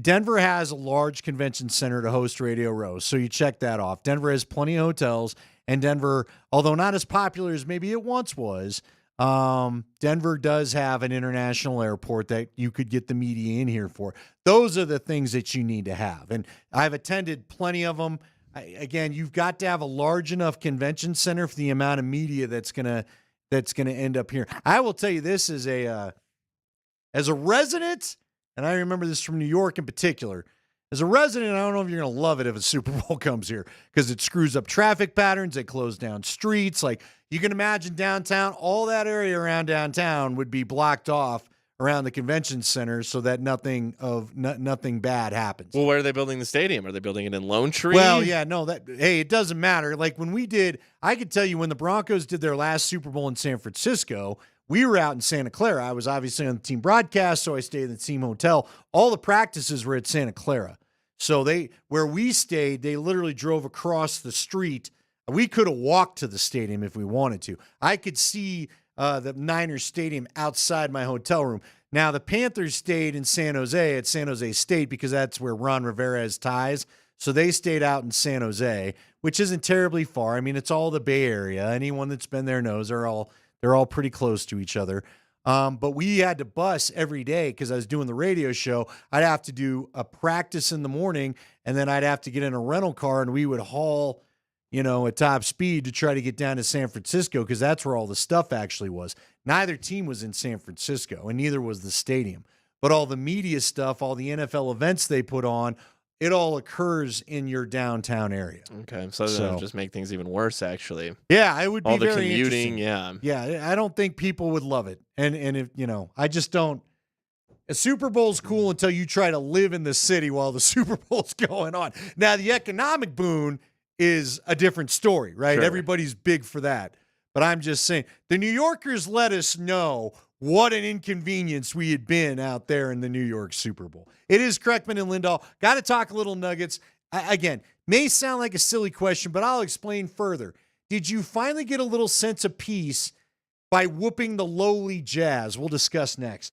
Denver has a large convention center to host Radio Row, so you check that off. Denver has plenty of hotels, and Denver, although not as popular as maybe it once was, Denver does have an international airport that you could get the media in here for. Those are the things that you need to have. And I've attended plenty of them. Again, you've got to have a large enough convention center for the amount of media that's gonna end up here. I will tell you this as a resident, and I remember this from New York in particular. As a resident, I don't know if you're going to love it if a Super Bowl comes here because it screws up traffic patterns. They close down streets. Like you can imagine downtown, all that area around downtown would be blocked off around the convention center so that nothing bad happens. Well, where are they building the stadium? Are they building it in Lone Tree? Well, yeah, no, hey, it doesn't matter. Like when I could tell you when the Broncos did their last Super Bowl in San Francisco, we were out in Santa Clara. I was obviously on the team broadcast, so I stayed in the team hotel. All the practices were at Santa Clara. So where we stayed, they literally drove across the street. We could have walked to the stadium if we wanted to. I could see the Niners stadium outside my hotel room. Now, the Panthers stayed in San Jose at San Jose State because that's where Ron Rivera has ties. So they stayed out in San Jose, which isn't terribly far. I mean, it's all the Bay Area. Anyone that's been there knows they're all pretty close to each other. But we had to bus every day because I was doing the radio show. I'd have to do a practice in the morning, and then I'd have to get in a rental car, and we would haul, at top speed to try to get down to San Francisco because that's where all the stuff actually was. Neither team was in San Francisco, and neither was the stadium. But all the media stuff, all the NFL events they put on, it all occurs in your downtown area. Okay, so that'll just make things even worse, actually. Yeah, it would be all the very commuting. Yeah, I don't think people would love it, and if I just don't. A Super Bowl's cool until you try to live in the city while the Super Bowl's going on. Now, the economic boon is a different story, right? Sure. Everybody's big for that, but I'm just saying the New Yorkers let us know what an inconvenience we had been out there in the New York Super Bowl. It is Kreckman and Lindahl. Got to talk a little Nuggets. Again, may sound like a silly question, but I'll explain further. Did you finally get a little sense of peace by whooping the lowly Jazz? We'll discuss next.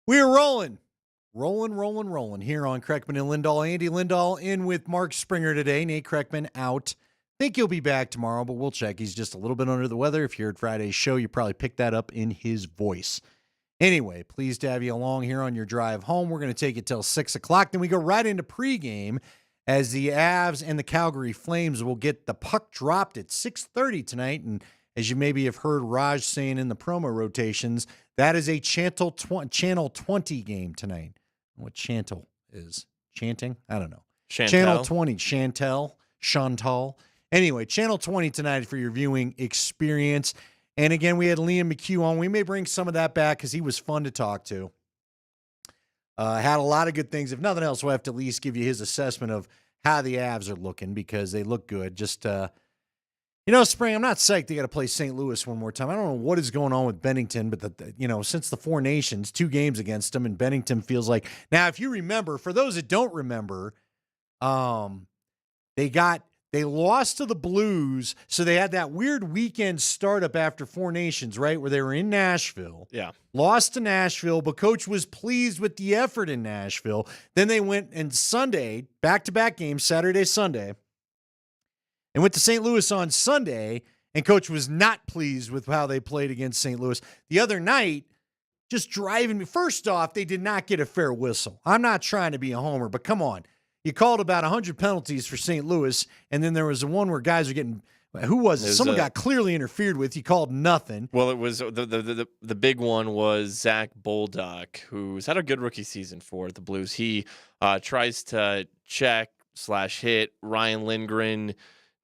We're rolling here on Kreckman and Lindahl. Andy Lindahl in with Mark Springer today. Nate Kreckman out. Think he'll be back tomorrow, but we'll check. He's just a little bit under the weather. If you heard Friday's show, you probably picked that up in his voice. Anyway, pleased to have you along here on your drive home. We're going to take it till 6 o'clock. Then we go right into pregame as the Avs and the Calgary Flames will get the puck dropped at 6:30 tonight. And as you maybe have heard Raj saying in the promo rotations, that is a Channel 20 game tonight. What Chantal is. Chanting? I don't know. Chantal. Channel 20. Chantal. Anyway, Channel 20 tonight for your viewing experience. And again, we had Liam McHugh on. We may bring some of that back because he was fun to talk to. Had a lot of good things. If nothing else, we'll have to at least give you his assessment of how the Avs are looking because they look good. Just, Spring, I'm not psyched they got to play St. Louis one more time. I don't know what is going on with Bennington, but, since the Four Nations, 2 games against them, and Bennington feels like. Now, if you remember, for those that don't remember, they lost to the Blues, so they had that weird weekend startup after Four Nations, right, where they were in Nashville. Yeah. Lost to Nashville, but Coach was pleased with the effort in Nashville. Then they went and Sunday, back-to-back games, Saturday, Sunday, and went to St. Louis on Sunday, and Coach was not pleased with how they played against St. Louis. The other night, just driving me. First off, they did not get a fair whistle. I'm not trying to be a homer, but come on. You called about 100 penalties for St. Louis, and then there was the one where guys are getting – who was it? Someone got clearly interfered with. You called nothing. Well, it was the big one was Zach Bolduc, who's had a good rookie season for the Blues. He tries to check/hit Ryan Lindgren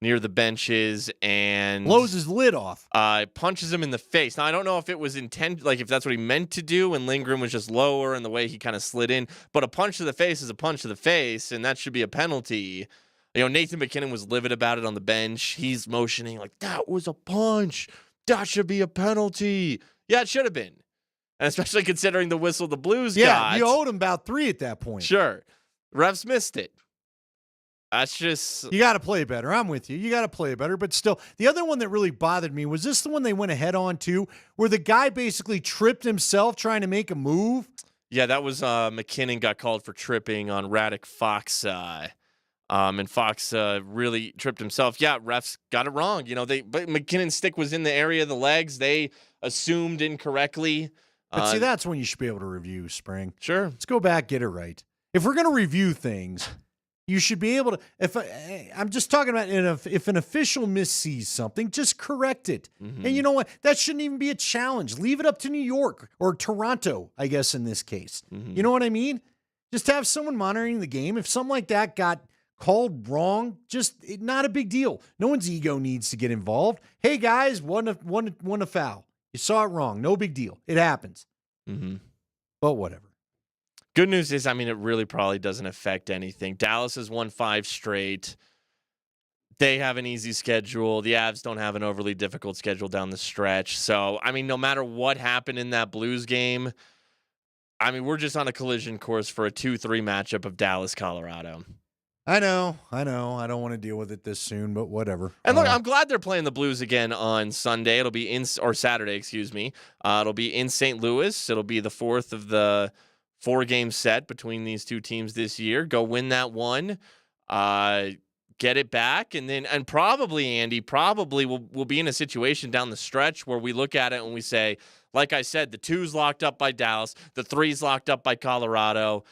near the benches and blows his lid off. Punches him in the face. Now, I don't know if it was intended, like if that's what he meant to do, and Lindgren was just lower and the way he kind of slid in. But a punch to the face is a punch to the face, and that should be a penalty. Nathan McKinnon was livid about it on the bench. He's motioning like, that was a punch. That should be a penalty. Yeah, it should have been. And especially considering the whistle the Blues got. Yeah, you owed him about 3 at that point. Sure. Refs missed it. That's just... You got to play better. I'm with you. You got to play better. But still, the other one that really bothered me, was this the one they went ahead on to, where the guy basically tripped himself trying to make a move? Yeah, that was McKinnon got called for tripping on Radek Fox. And Fox really tripped himself. Yeah, refs got it wrong. But McKinnon's stick was in the area of the legs. They assumed incorrectly. But see, that's when you should be able to review, Spring. Sure. Let's go back, get it right. If we're going to review things... You should be able to, I'm just talking about if an official missees something, just correct it. Mm-hmm. And you know what? That shouldn't even be a challenge. Leave it up to New York or Toronto, I guess, in this case. Mm-hmm. You know what I mean? Just have someone monitoring the game. If something like that got called wrong, not a big deal. No one's ego needs to get involved. Hey, guys, one a foul. You saw it wrong. No big deal. It happens. Mm-hmm. But whatever. Good news is, it really probably doesn't affect anything. Dallas has won 5 straight. They have an easy schedule. The Avs don't have an overly difficult schedule down the stretch. So, no matter what happened in that Blues game, we're just on a collision course for a 2-3 matchup of Dallas, Colorado. I know. I don't want to deal with it this soon, but whatever. And look, I'm glad they're playing the Blues again on Sunday. It'll be Saturday, excuse me. It'll be in St. Louis. It'll be the 4th of the 4-game set between these two teams this year. Go win that one, get it back, and probably, Andy, we'll be in a situation down the stretch where we look at it and we say, like I said, the 2's locked up by Dallas, the 3's locked up by Colorado.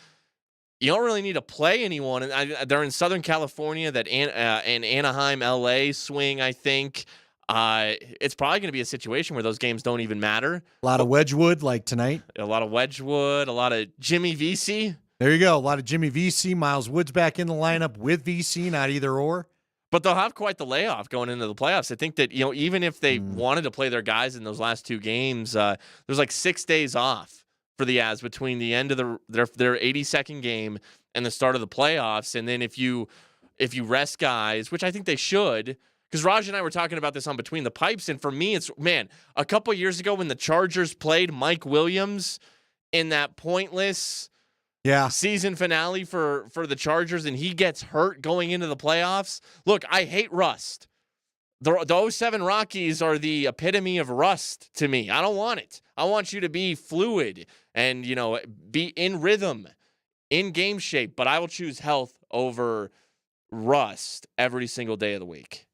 You don't really need to play anyone. They're in Southern California, that and Anaheim, LA swing, I think. It's probably going to be a situation where those games don't even matter. A lot of Wedgwood, like tonight. A lot of Wedgwood, a lot of Jimmy Vesey. There you go. A lot of Jimmy Vesey. Miles Wood's back in the lineup with Vesey, not either or. But they'll have quite the layoff going into the playoffs. I think that, even if they wanted to play their guys in those last 2 games, there's like 6 days off for the Avs between the end of their 82nd game and the start of the playoffs. And then if you rest guys, which I think they should, because Raj and I were talking about this on Between the Pipes, and for me, it's, a couple years ago when the Chargers played Mike Williams in that pointless season finale for the Chargers, and he gets hurt going into the playoffs. Look, I hate rust, The 07 Rockies are the epitome of rust to me. I don't want it. I want you to be fluid and, be in rhythm, in game shape, but I will choose health over rust every single day of the week.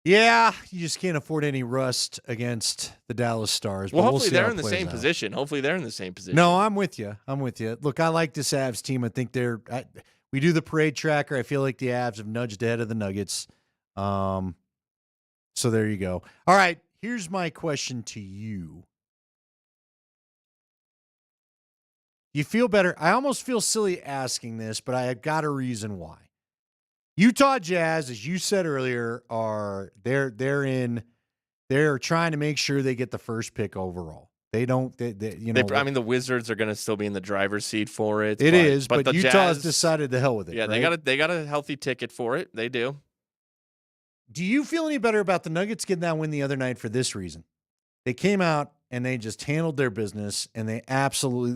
Yeah, you just can't afford any rust against the Dallas Stars. Well, hopefully they're in the same position. No, I'm with you. Look, I like this Avs team. I think we do the parade tracker. I feel like the Avs have nudged ahead of the Nuggets. So there you go. All right, here's my question to you. You feel better? I almost feel silly asking this, but I got a reason why. Utah Jazz, as you said earlier, they're trying to make sure they get the first pick overall. The Wizards are going to still be in the driver's seat for it. But the Utah's Jazz decided to hell with it. Yeah, right? they got a healthy ticket for it. They do. Do you feel any better about the Nuggets getting that win the other night for this reason? They came out and they just handled their business, and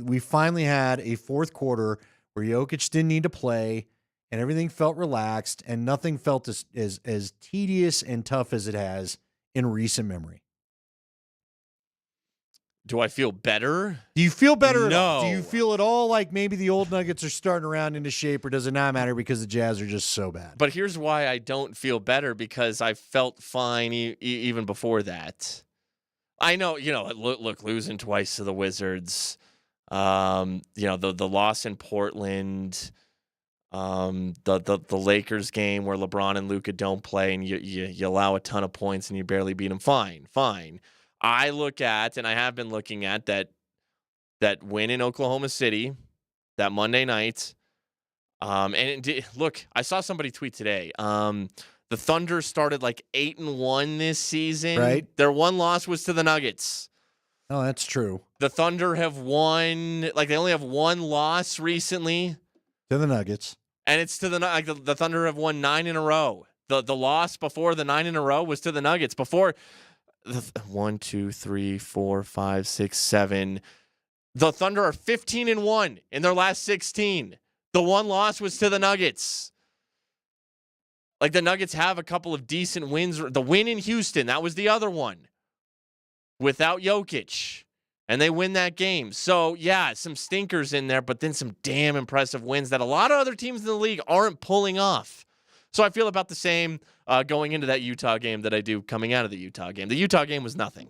we finally had a fourth quarter where Jokic didn't need to play, and everything felt relaxed, and nothing felt as tedious and tough as it has in recent memory. Do I feel better? Do you feel better? No. Do you feel at all like maybe the old Nuggets are starting around into shape, or does it not matter because the Jazz are just so bad? But here's why I don't feel better, because I felt fine even before that. I know, look, losing twice to the Wizards, the loss in Portland, the Lakers game where LeBron and Luka don't play and you allow a ton of points and you barely beat them. Fine. I look at, and I have been looking at that win in Oklahoma City, that Monday night. Look, I saw somebody tweet today. The Thunder started like 8-1 this season. Right. Their one loss was to the Nuggets. Oh, that's true. The Thunder have won, they only have one loss recently. To the Nuggets. And it's to the Thunder have won 9 in a row. The loss before the 9 in a row was to the Nuggets. Before 1, 2, 3, 4, 5, 6, 7. The Thunder are 15-1 in their last 16. The one loss was to the Nuggets. The Nuggets have a couple of decent wins. The win in Houston, that was the other one. Without Jokic. And they win that game. So, yeah, some stinkers in there, but then some damn impressive wins that a lot of other teams in the league aren't pulling off. So I feel about the same going into that Utah game that I do coming out of the Utah game. The Utah game was nothing.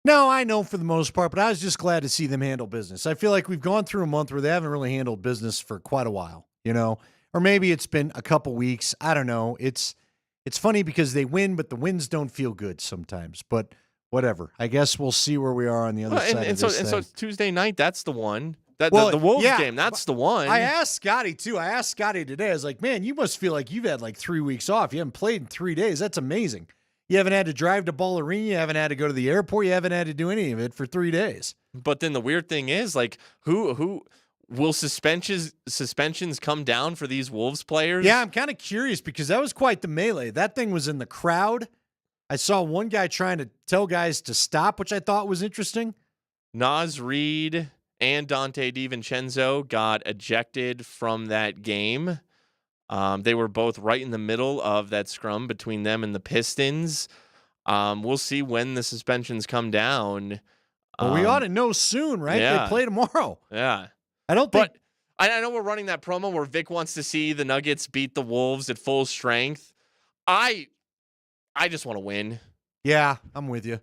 No, I know for the most part, but I was just glad to see them handle business. I feel like we've gone through a month where they haven't really handled business for quite a while, Or maybe it's been a couple weeks. I don't know. It's funny because they win, but the wins don't feel good sometimes. But whatever. I guess we'll see where we are on the other side of this thing. So Tuesday night, that's the one. The Wolves game, that's the one. I asked Scotty, too. I asked Scotty today. I was like, man, you must feel like you've had 3 weeks off. You haven't played in 3 days. That's amazing. You haven't had to drive to Ball Arena. You haven't had to go to the airport. You haven't had to do any of it for 3 days. But then the weird thing is, who will suspensions come down for these Wolves players? Yeah, I'm kind of curious because that was quite the melee. That thing was in the crowd. I saw one guy trying to tell guys to stop, which I thought was interesting. Naz Reid and Dante DiVincenzo got ejected from that game. They were both right in the middle of that scrum between them and the Pistons. We'll see when the suspensions come down. Well, we ought to know soon, right? Yeah. They play tomorrow. Yeah. I don't think. But I know we're running that promo where Vic wants to see the Nuggets beat the Wolves at full strength. I just want to win. Yeah, I'm with you.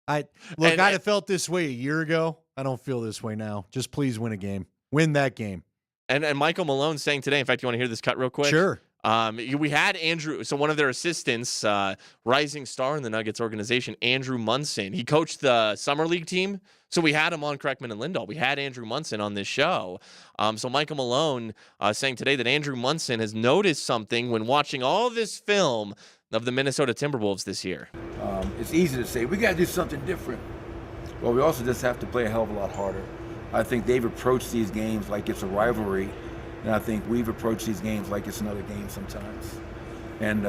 I'd have felt this way a year ago. I don't feel this way now. Just please win a game. Win that game. And Michael Malone saying today, in fact, you want to hear this cut real quick? Sure. We had Andrew, so one of their assistants, rising star in the Nuggets organization, Andrew Munson. He coached the Summer League team, so we had him on Kreckman and Lindahl. We had Andrew Munson on this show. So Michael Malone saying today that Andrew Munson has noticed something when watching all this film of the Minnesota Timberwolves this year. It's easy to say, we got to do something different. Well, we also just have to play a hell of a lot harder. I think they've approached these games like it's a rivalry, and I think we've approached these games like it's another game sometimes. And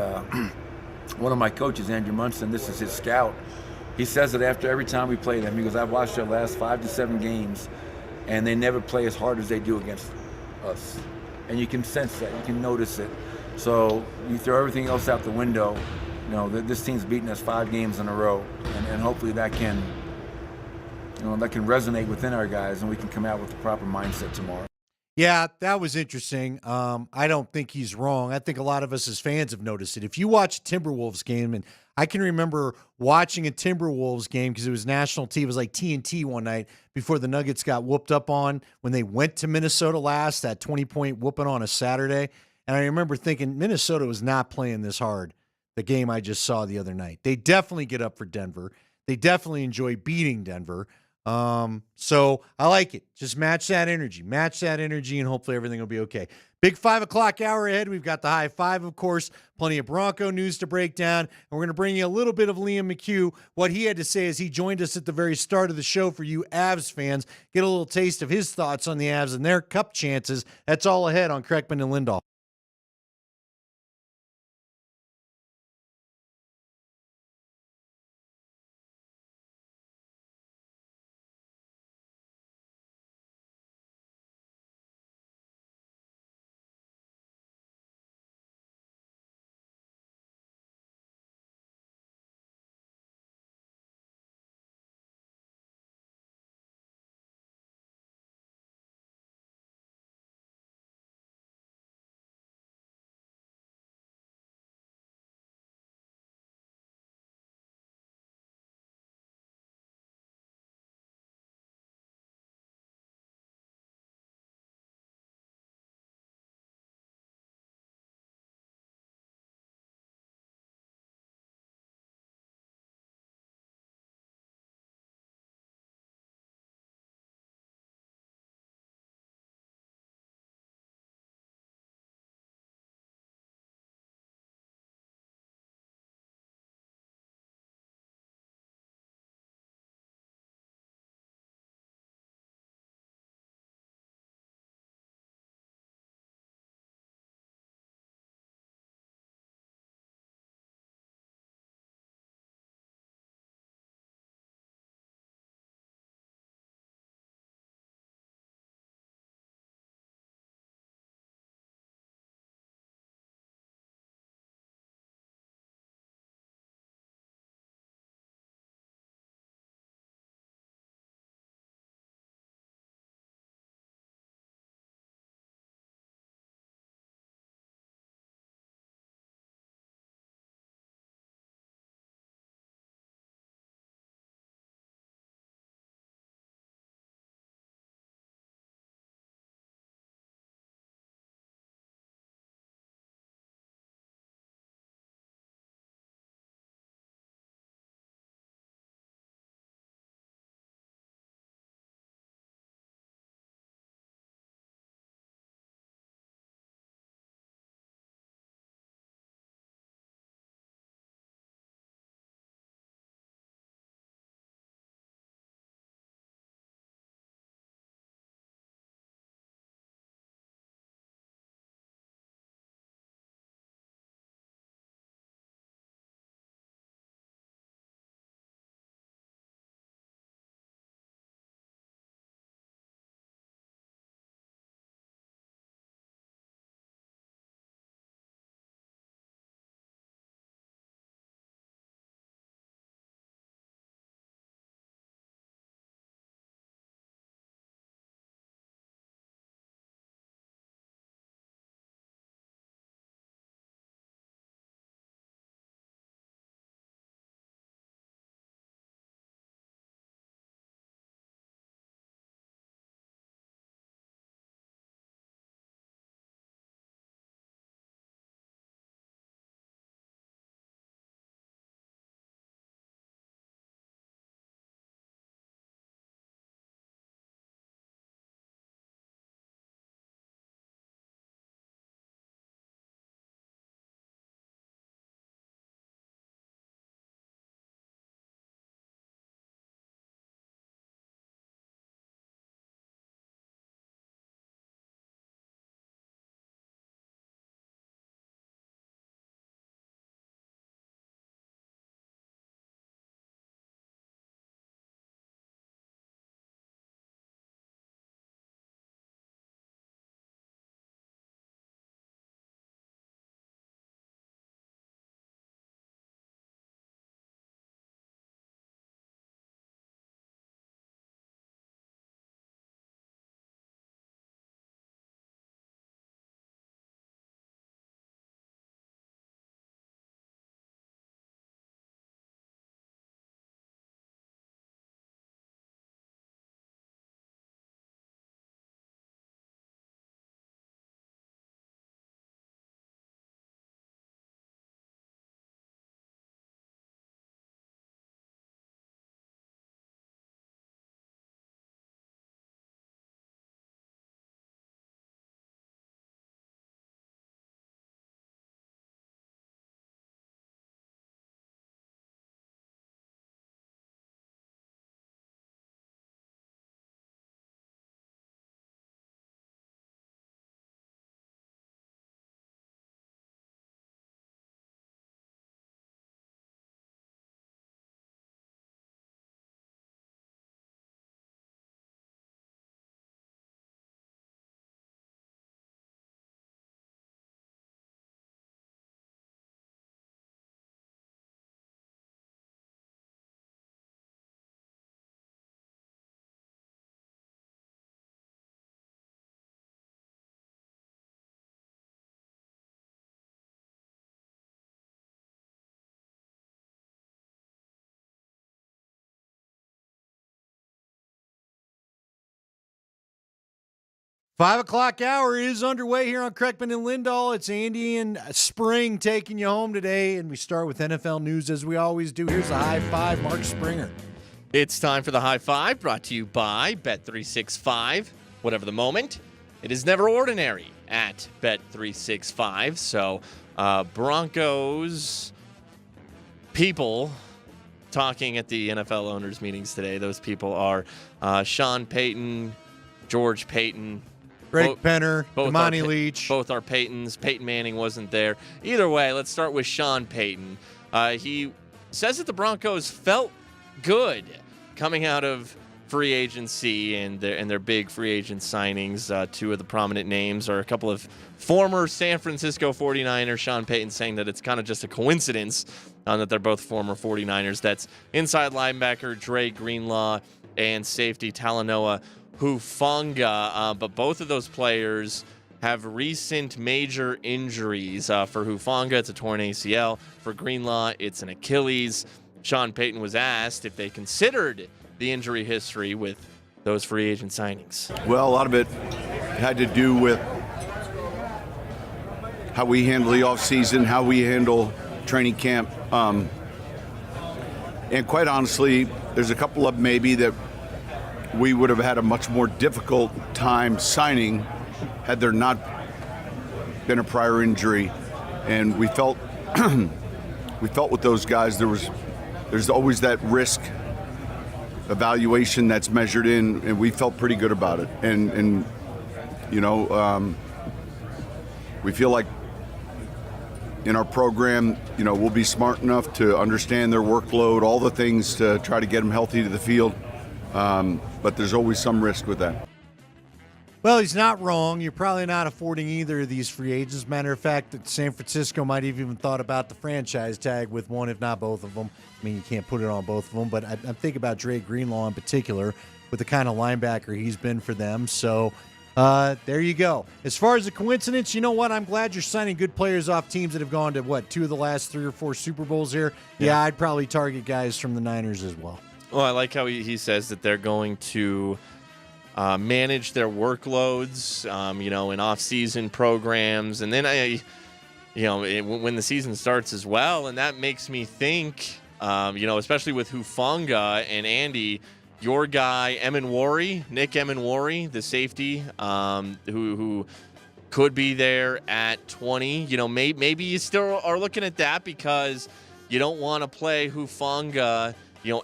one of my coaches, Andrew Munson, this is his scout, he says it after every time we play them. He goes, I've watched their last 5 to 7 games, and they never play as hard as they do against us. And you can sense that, you can notice it. So you throw everything else out the window, this team's beaten us 5 games in a row, and hopefully that can resonate within our guys, and we can come out with the proper mindset tomorrow. Yeah, that was interesting. I don't think he's wrong. I think a lot of us as fans have noticed it. If you watch a Timberwolves game, and I can remember watching a Timberwolves game because it was national TV, it was like TNT one night before the Nuggets got whooped up on when they went to Minnesota last, that 20-point whooping on a Saturday. And I remember thinking Minnesota was not playing this hard, the game I just saw the other night. They definitely get up for Denver. They definitely enjoy beating Denver. So I like it. Just match that energy, and hopefully everything will be okay. Big 5 o'clock hour ahead. We've got the high five, of course, plenty of Bronco news to break down. And we're going to bring you a little bit of Liam McHugh, what he had to say as he joined us at the very start of the show for you Avs fans. Get a little taste of his thoughts on the Avs and their cup chances. That's all ahead on Kreckman and Lindahl. 5 o'clock hour is underway here on Kreckman and Lindahl. It's Andy and Spring taking you home today, and we start with NFL news as we always do. Here's a high five, Mark Springer. It's time for the high five, brought to you by Bet365. Whatever the moment, it is never ordinary at Bet365. So, Broncos people talking at the NFL owners meetings today. Those people are Sean Payton, George Payton, Greg Penner, Damani Leach. Both are Paytons. Peyton Manning wasn't there. Either way, let's start with Sean Payton. He says that the Broncos felt good coming out of free agency and their big free agent signings. Two of the prominent names are a couple of former San Francisco 49ers. Sean Payton saying that it's kind of just a coincidence that they're both former 49ers. That's inside linebacker Dre Greenlaw and safety Talanoa Hufanga, but both of those players have recent major injuries. For Hufanga, it's a torn ACL. For Greenlaw, it's an Achilles. Sean Payton was asked if they considered the injury history with those free agent signings. Well, a lot of it had to do with how we handle the offseason, how we handle training camp. And quite honestly, there's a couple of maybe that we would have had a much more difficult time signing had there not been a prior injury. And we felt with those guys there's always that risk evaluation that's measured in, and we felt pretty good about it. And we feel like in our program, we'll be smart enough to understand their workload, all the things to try to get them healthy to the field. But there's always some risk with that. Well, he's not wrong. You're probably not affording either of these free agents. Matter of fact, that San Francisco might have even thought about the franchise tag with one, if not both of them. I mean, you can't put it on both of them, but I'm thinking about Dre Greenlaw in particular with the kind of linebacker he's been for them. So there you go. As far as a coincidence, you know what? I'm glad you're signing good players off teams that have gone to, 2 of the last 3 or 4 Super Bowls here? Yeah, I'd probably target guys from the Niners as well. Well, I like how he says that they're going to manage their workloads, in off-season programs, and then when the season starts as well. And that makes me think, especially with Hufanga and Andy, your guy Nick Emenwari, the safety, who could be there at 20. Maybe you still are looking at that because you don't want to play Hufanga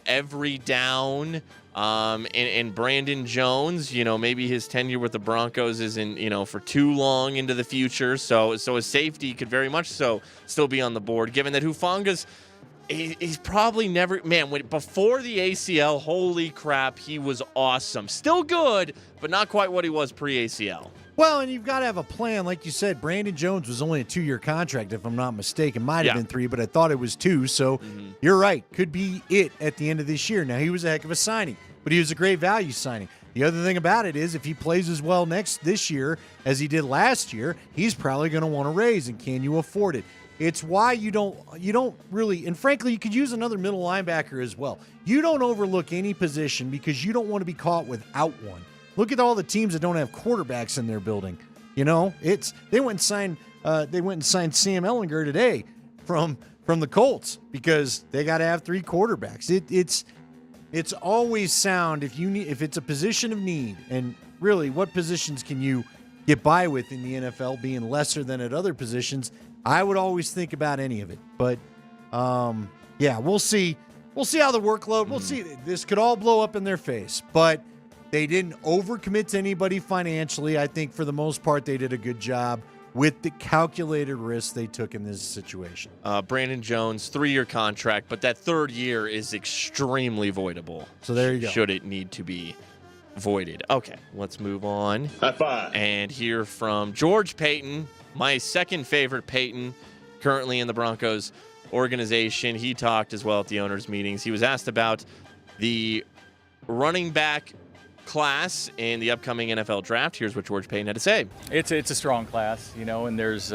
every down. And Brandon Jones, maybe his tenure with the Broncos isn't, for too long into the future. So a safety could very much so still be on the board, given that Hufanga's, he's probably never, before the ACL, holy crap, he was awesome. Still good, but not quite what he was pre-ACL. Well, and you've got to have a plan. Like you said, Brandon Jones was only a 2-year contract, if I'm not mistaken. Might have been 3, but I thought it was 2. So You're right. Could be it at the end of this year. Now, he was a heck of a signing, but he was a great value signing. The other thing about it is if he plays as well this year as he did last year, he's probably going to want to raise, and can you afford it? It's why you don't really, and frankly, you could use another middle linebacker as well. You don't overlook any position because you don't want to be caught without one. Look at all the teams that don't have quarterbacks in their building. They went and signed Sam Ehlinger today from the Colts because they got to have 3 quarterbacks. It's always sound if it's a position of need, and really, what positions can you get by with in the NFL being lesser than at other positions? I would always think about any of it, but we'll see. We'll see how the workload. We'll see. This could all blow up in their face, but they didn't overcommit to anybody financially. I think for the most part, they did a good job with the calculated risks they took in this situation. Brandon Jones, 3-year contract, but that 3rd year is extremely voidable. So there you go. Should it need to be voided. Okay, let's move on. High five. And hear from George Payton, my second favorite Payton, currently in the Broncos organization. He talked as well at the owners' meetings. He was asked about the running back class in the upcoming NFL draft. Here's what George Payton had to say. It's a strong class, and there's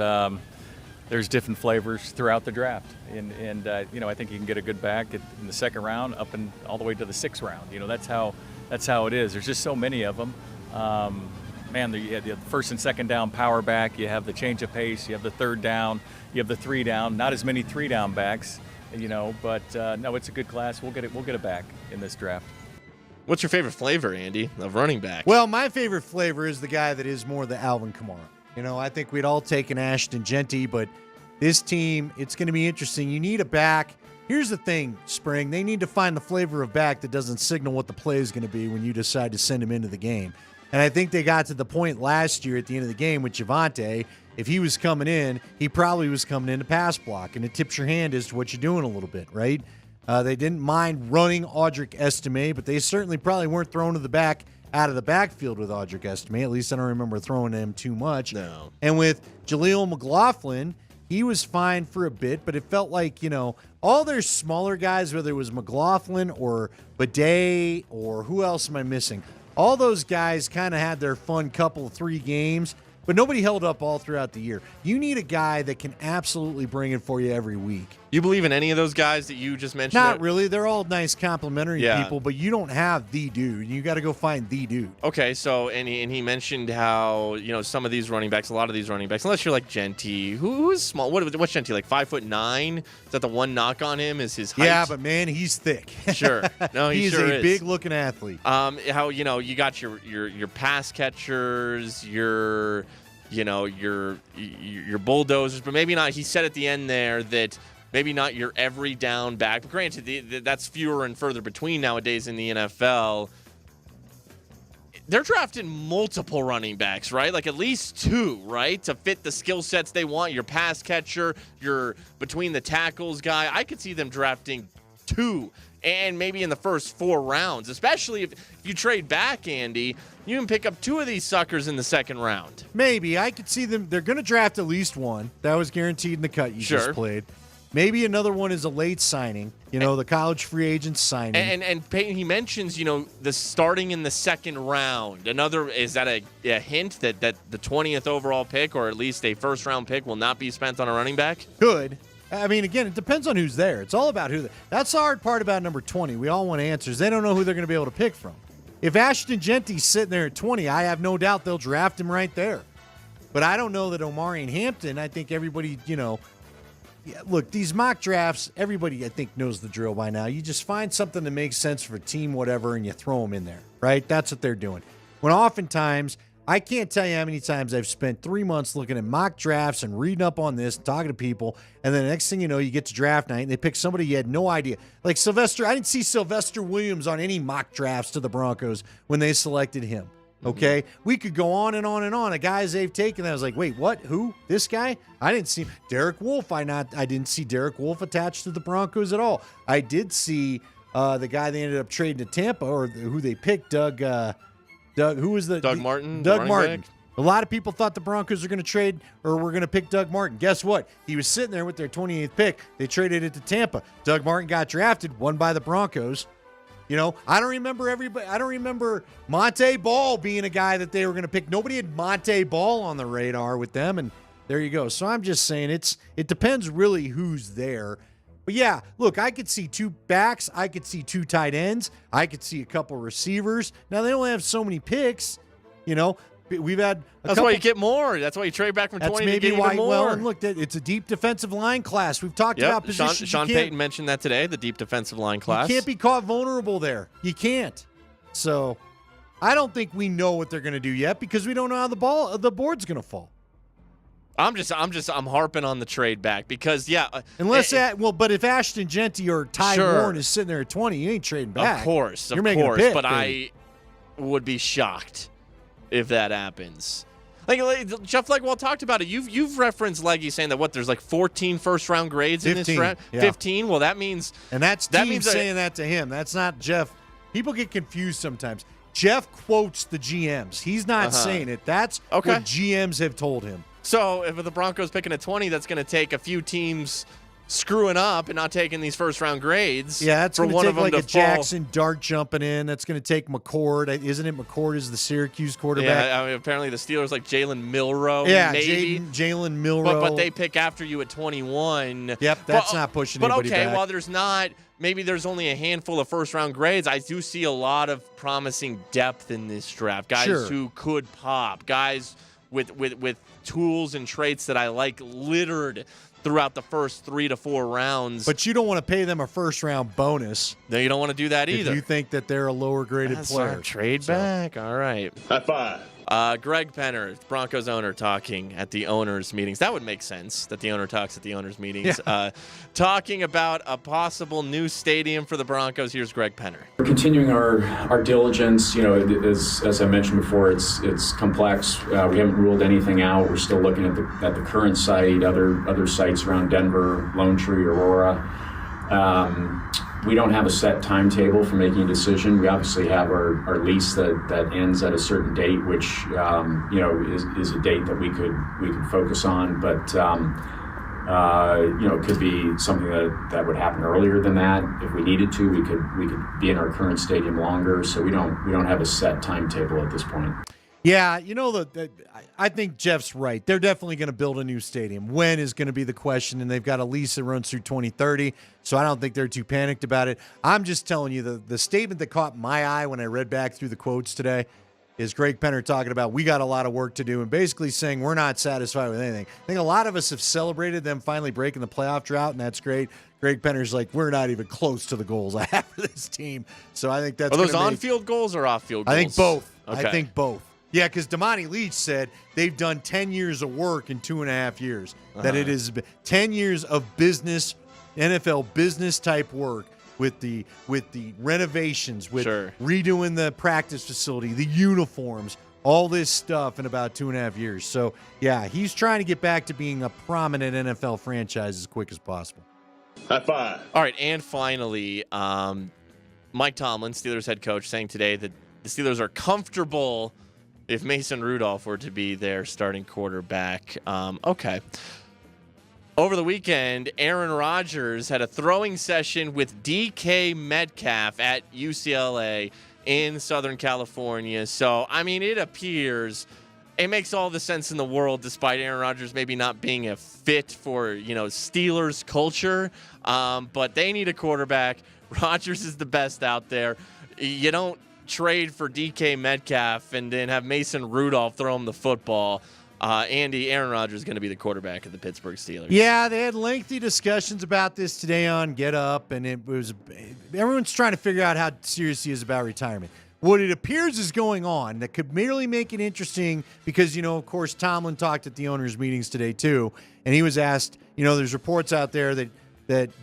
different flavors throughout the draft, and I think you can get a good back in the 2nd round, up and all the way to the 6th round. That's how it is. There's just so many of them. man, you have the first and second down power back. You have the change of pace. You have the third down. You have the 3 down. Not as many 3 down backs, but no, it's a good class. We'll get it back in this draft. What's your favorite flavor, Andy, of running back? Well, my favorite flavor is the guy that is more the Alvin Kamara. I think we'd all take an Ashton Genty, but this team, it's going to be interesting. You need a back. Here's the thing, Spring. They need to find the flavor of back that doesn't signal what the play is going to be when you decide to send him into the game. And I think they got to the point last year at the end of the game with Javonte. If he was coming in, he probably was coming in to pass block, and it tips your hand as to what you're doing a little bit, right? They didn't mind running Audric Estime, but they certainly probably weren't thrown to the back out of the backfield with Audric Estime. At least I don't remember throwing him too much. No. And with Jaleel McLaughlin, he was fine for a bit, but it felt like, all their smaller guys, whether it was McLaughlin or Bidet or who else am I missing? All those guys kind of had their fun couple, 3 games, but nobody held up all throughout the year. You need a guy that can absolutely bring it for you every week. You believe in any of those guys that you just mentioned? Not really. They're all nice complimentary people, but you don't have the dude. You got to go find the dude. Okay, so and he mentioned how some of these running backs, a lot of these running backs, unless you're like Genty, who is small. What's Genty, like 5'9"? Is that the one knock on him? Is his height? Yeah, but man, he's thick. Sure, no, he's sure a big looking athlete. How you got your pass catchers, your bulldozers, but maybe not. He said at the end there that maybe not your every down back. But granted, that's fewer and further between nowadays in the NFL. They're drafting multiple running backs, right? Like at least 2, right? To fit the skill sets they want. Your pass catcher, your between the tackles guy. I could see them drafting 2 and maybe in the first 4 rounds, especially if you trade back, Andy. You can pick up 2 of these suckers in the second round. Maybe. I could see them. They're going to draft at least 1. That was guaranteed in the cut you just played. Maybe another one is a late signing, the college free agent signing. And Payton, he mentions, the starting in the second round. Is that a hint that the 20th overall pick or at least a first round pick will not be spent on a running back? Good. I mean, again, it depends on who's there. It's all about who. That's the hard part about number 20. We all want answers. They don't know who they're going to be able to pick from. If Ashton Genty's sitting there at 20, I have no doubt they'll draft him right there. But I don't know that Omari and Hampton, I think everybody, look, these mock drafts, everybody, I think, knows the drill by now. You just find something that makes sense for a team, whatever, and you throw them in there, right? That's what they're doing. When oftentimes, I can't tell you how many times I've spent 3 months looking at mock drafts and reading up on this, talking to people, and then the next thing you know, you get to draft night, and they pick somebody you had no idea. Like Sylvester, I didn't see Sylvester Williams on any mock drafts to the Broncos when they selected him. Okay, we could go on and on and on. A guys they've taken, I was like, wait, what? Who? This guy? I didn't see Derek Wolfe. I didn't see Derek Wolfe attached to the Broncos at all. I did see the guy they ended up trading to Tampa, or who they picked, Doug. Who was the Doug Martin? Doug Martin. Back. A lot of people thought the Broncos were going to trade or were going to pick Doug Martin. Guess what? He was sitting there with their 28th pick. They traded it to Tampa. Doug Martin got drafted, won by the Broncos. I don't remember everybody. I don't remember Monte Ball being a guy that they were going to pick. Nobody had Monte Ball on the radar with them, and there you go. So I'm just saying it depends really who's there. But yeah, look, I could see 2 backs. I could see 2 tight ends. I could see a couple receivers. Now they only have so many picks. We've had. That's why you get more. That's why you trade back from 20 to get even more. Well, and look, it's a deep defensive line class. We've talked about positions. Sean Payton mentioned that today. The deep defensive line class. You can't be caught vulnerable there. You can't. So, I don't think we know what they're going to do yet because we don't know how the board's going to fall. I'm harping on the trade back because but if Ashton Genty or Ty Warren is sitting there at 20, you ain't trading back. Of course, You're making a pick, but I would be shocked if that happens. Like Jeff Legwell talked about it. You've referenced Leggy saying that there's like 14 first round grades 15, in this draft. Yeah. 15. Well, that means that means saying that to him. That's not Jeff. People get confused sometimes. Jeff quotes the GMs. He's not saying it. That's what GMs have told him. So if the Broncos picking at 20, that's going to take a few teams screwing up and not taking these first-round grades. Yeah, that's for going one to of take them like to a fall. Jackson Dart jumping in. That's going to take McCord. Isn't it McCord is the Syracuse quarterback? Yeah, I mean, apparently the Steelers like Jalen Milroe. Yeah, maybe. Jalen Milroe. But they pick after you at 21. Yep, that's not pushing anybody But okay, back. while maybe there's only a handful of first-round grades, I do see a lot of promising depth in this draft. Guys who could pop. Guys with tools and traits that I like littered throughout the first 3 to 4 rounds. But you don't want to pay them a first-round bonus. No, you don't want to do that either. If you think that they're a lower-graded player. Trade back. All right. High five. Greg Penner, Broncos owner, talking at the owners' meetings. That would make sense that the owner talks at the owners' meetings. Yeah. Talking about a possible new stadium for the Broncos. Here's Greg Penner. We're continuing our diligence. You know, as I mentioned before, it's complex. We haven't ruled anything out. We're still looking at the current site, other sites around Denver, Lone Tree, Aurora. We don't have a set timetable for making a decision. We obviously have our lease that ends at a certain date, which is a date that we could focus on. But it could be something that would happen earlier than that. If we needed to, we could be in our current stadium longer. So we don't have a set timetable at this point. Yeah, I think Jeff's right. They're definitely going to build a new stadium. When is going to be the question, and they've got a lease that runs through 2030, so I don't think they're too panicked about it. I'm just telling you, the statement that caught my eye when I read back through the quotes today is Greg Penner talking about we got a lot of work to do and basically saying we're not satisfied with anything. I think a lot of us have celebrated them finally breaking the playoff drought, and that's great. Greg Penner's like, we're not even close to the goals I have for this team. So I think that's Are those on-field goals or off-field goals? I think both. Okay. I think both. Yeah, because Damani Leach said they've done 10 years of work in 2.5 years. That it is 10 years of business, NFL business type work with the renovations, with redoing the practice facility, the uniforms, all this stuff in about 2.5 years. So, yeah, he's trying to get back to being a prominent NFL franchise as quick as possible. High five. All right, and finally, Mike Tomlin, Steelers head coach, saying today that the Steelers are comfortable if Mason Rudolph were to be their starting quarterback. Okay. Over the weekend, Aaron Rodgers had a throwing session with DK Metcalf at UCLA in Southern California. So, I mean, it appears it makes all the sense in the world, despite Aaron Rodgers maybe not being a fit for, Steelers culture. But they need a quarterback. Rodgers is the best out there. You don't trade for DK Metcalf and then have Mason Rudolph throw him the football. Aaron Rodgers is going to be the quarterback of the Pittsburgh Steelers. Yeah, they had lengthy discussions about this today on Get Up, and everyone's trying to figure out how serious he is about retirement. What it appears is going on that could merely make it interesting because, of course, Tomlin talked at the owners' meetings today too, and he was asked, there's reports out there that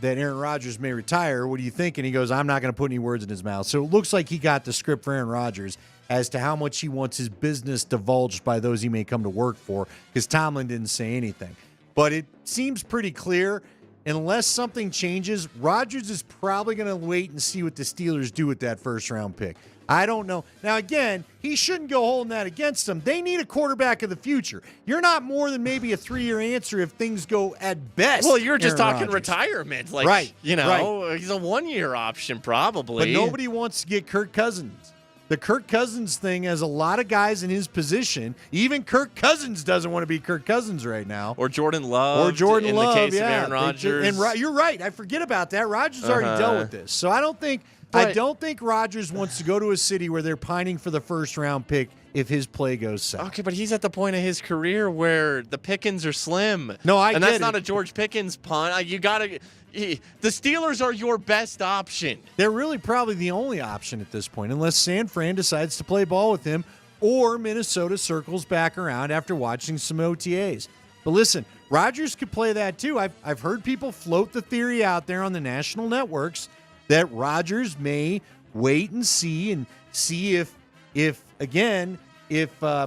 Aaron Rodgers may retire. What do you think? And he goes, I'm not going to put any words in his mouth. So it looks like he got the script for Aaron Rodgers as to how much he wants his business divulged by those he may come to work for, because Tomlin didn't say anything. But it seems pretty clear, unless something changes, Rodgers is probably going to wait and see what the Steelers do with that first-round pick. I don't know. Now, again, he shouldn't go holding that against them. They need a quarterback of the future. You're not more than maybe a 3-year answer if things go at best. Well, you're just Aaron talking Rodgers. retirement. Like, right. He's a 1-year option probably. But nobody wants to get Kirk Cousins. The Kirk Cousins thing has a lot of guys in his position. Even Kirk Cousins doesn't want to be Kirk Cousins right now. Or Jordan Love. In the case yeah. of Aaron Rodgers. And you're right. I forget about that. Rodgers already dealt with this. So I don't think Rodgers wants to go to a city where they're pining for the first-round pick if his play goes south. Okay, but he's at the point of his career where the pickings are slim. No, and that's not a George Pickens punt. The Steelers are your best option. They're really probably the only option at this point, unless San Fran decides to play ball with him or Minnesota circles back around after watching some OTAs. But listen, Rodgers could play that too. I've heard people float the theory out there on the national networks that Rodgers may wait and see if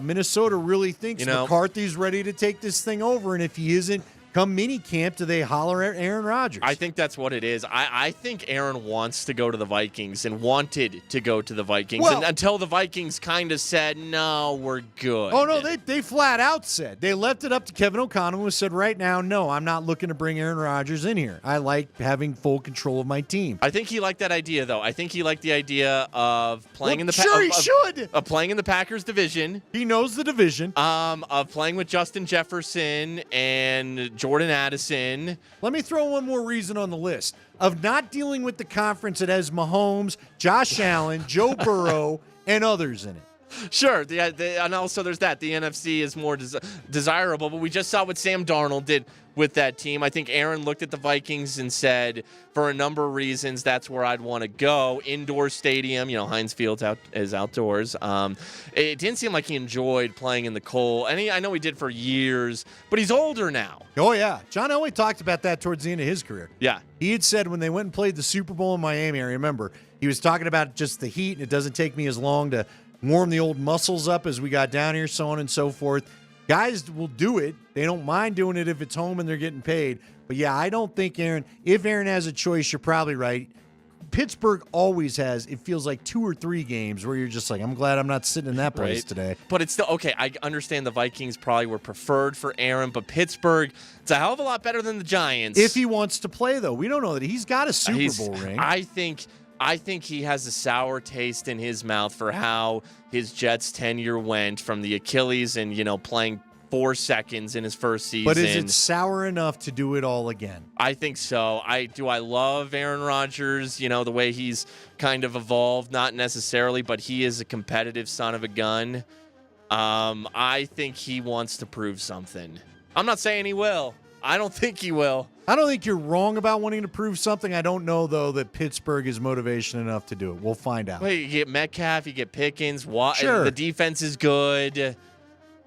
Minnesota really thinks McCarthy's ready to take this thing over, and if he isn't come mini camp, do they holler at Aaron Rodgers? I think that's what it is. I think Aaron wants to go to the Vikings and wanted to go to the Vikings until the Vikings kind of said, no, we're good. Oh, no, they flat out said. They left it up to Kevin O'Connell, who said right now, no, I'm not looking to bring Aaron Rodgers in here. I like having full control of my team. I think he liked that idea, though. I think he liked the idea of playing in the playing in the Packers division. He knows the division. Of playing with Justin Jefferson and Jordan Addison. Let me throw one more reason on the list of not dealing with the conference that has Mahomes, Josh Allen, Joe Burrow, and others in it. Sure, and also there's that. The NFC is more desirable, but we just saw what Sam Darnold did with that team. I think Aaron looked at the Vikings and said, for a number of reasons, that's where I'd want to go. Indoor stadium, Heinz Field is outdoors. It didn't seem like he enjoyed playing in the cold. And I know he did for years, but he's older now. Oh, yeah. John Elway talked about that towards the end of his career. Yeah. He had said when they went and played the Super Bowl in Miami, I remember, he was talking about just the heat, and it doesn't take me as long to warm the old muscles up as we got down here, so on and so forth. Guys will do it. They don't mind doing it if it's home and they're getting paid. But, yeah, I don't think if Aaron has a choice, you're probably right. Pittsburgh always has, it feels like 2 or 3 games where you're just like, I'm glad I'm not sitting in that place today. But it's still, okay, I understand the Vikings probably were preferred for Aaron, but Pittsburgh, it's a hell of a lot better than the Giants. If he wants to play, though. We don't know that. He's got a Super Bowl ring. I think he has a sour taste in his mouth for how his Jets tenure went from the Achilles and, playing 4 seconds in his first season. But is it sour enough to do it all again? I think so. I love Aaron Rodgers, the way he's kind of evolved, not necessarily, but he is a competitive son of a gun. I think he wants to prove something. I'm not saying he will. I don't think he will. I don't think you're wrong about wanting to prove something. I don't know, though, that Pittsburgh is motivation enough to do it. We'll find out. Wait, you get Metcalf, you get Pickens. Sure. The defense is good.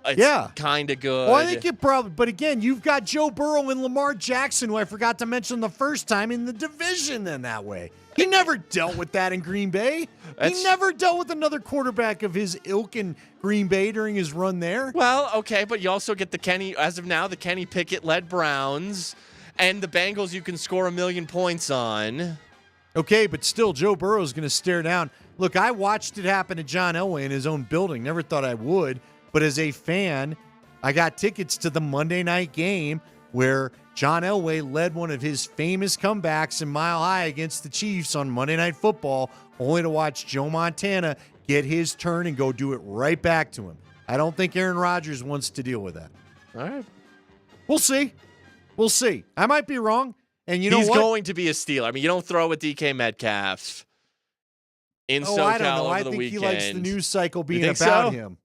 It's kind of good. Well, I think it probably, but again, you've got Joe Burrow and Lamar Jackson, who I forgot to mention the first time in the division then that way. He never dealt with that in Green Bay. He never dealt with another quarterback of his ilk in Green Bay during his run there. Well, okay, but you also get the Kenny Pickett-led Browns and the Bengals you can score 1,000,000 points on. Okay, but still, Joe Burrow is going to stare down. Look, I watched it happen to John Elway in his own building. Never thought I would. But as a fan, I got tickets to the Monday night game where John Elway led one of his famous comebacks in Mile High against the Chiefs on Monday Night Football, only to watch Joe Montana get his turn and go do it right back to him. I don't think Aaron Rodgers wants to deal with that. All right. We'll see. We'll see. I might be wrong. And you know what? He's going to be a steal. I mean, you don't throw with DK Metcalf in SoCal I don't know. over I the think weekend. he likes the news cycle being about so? him.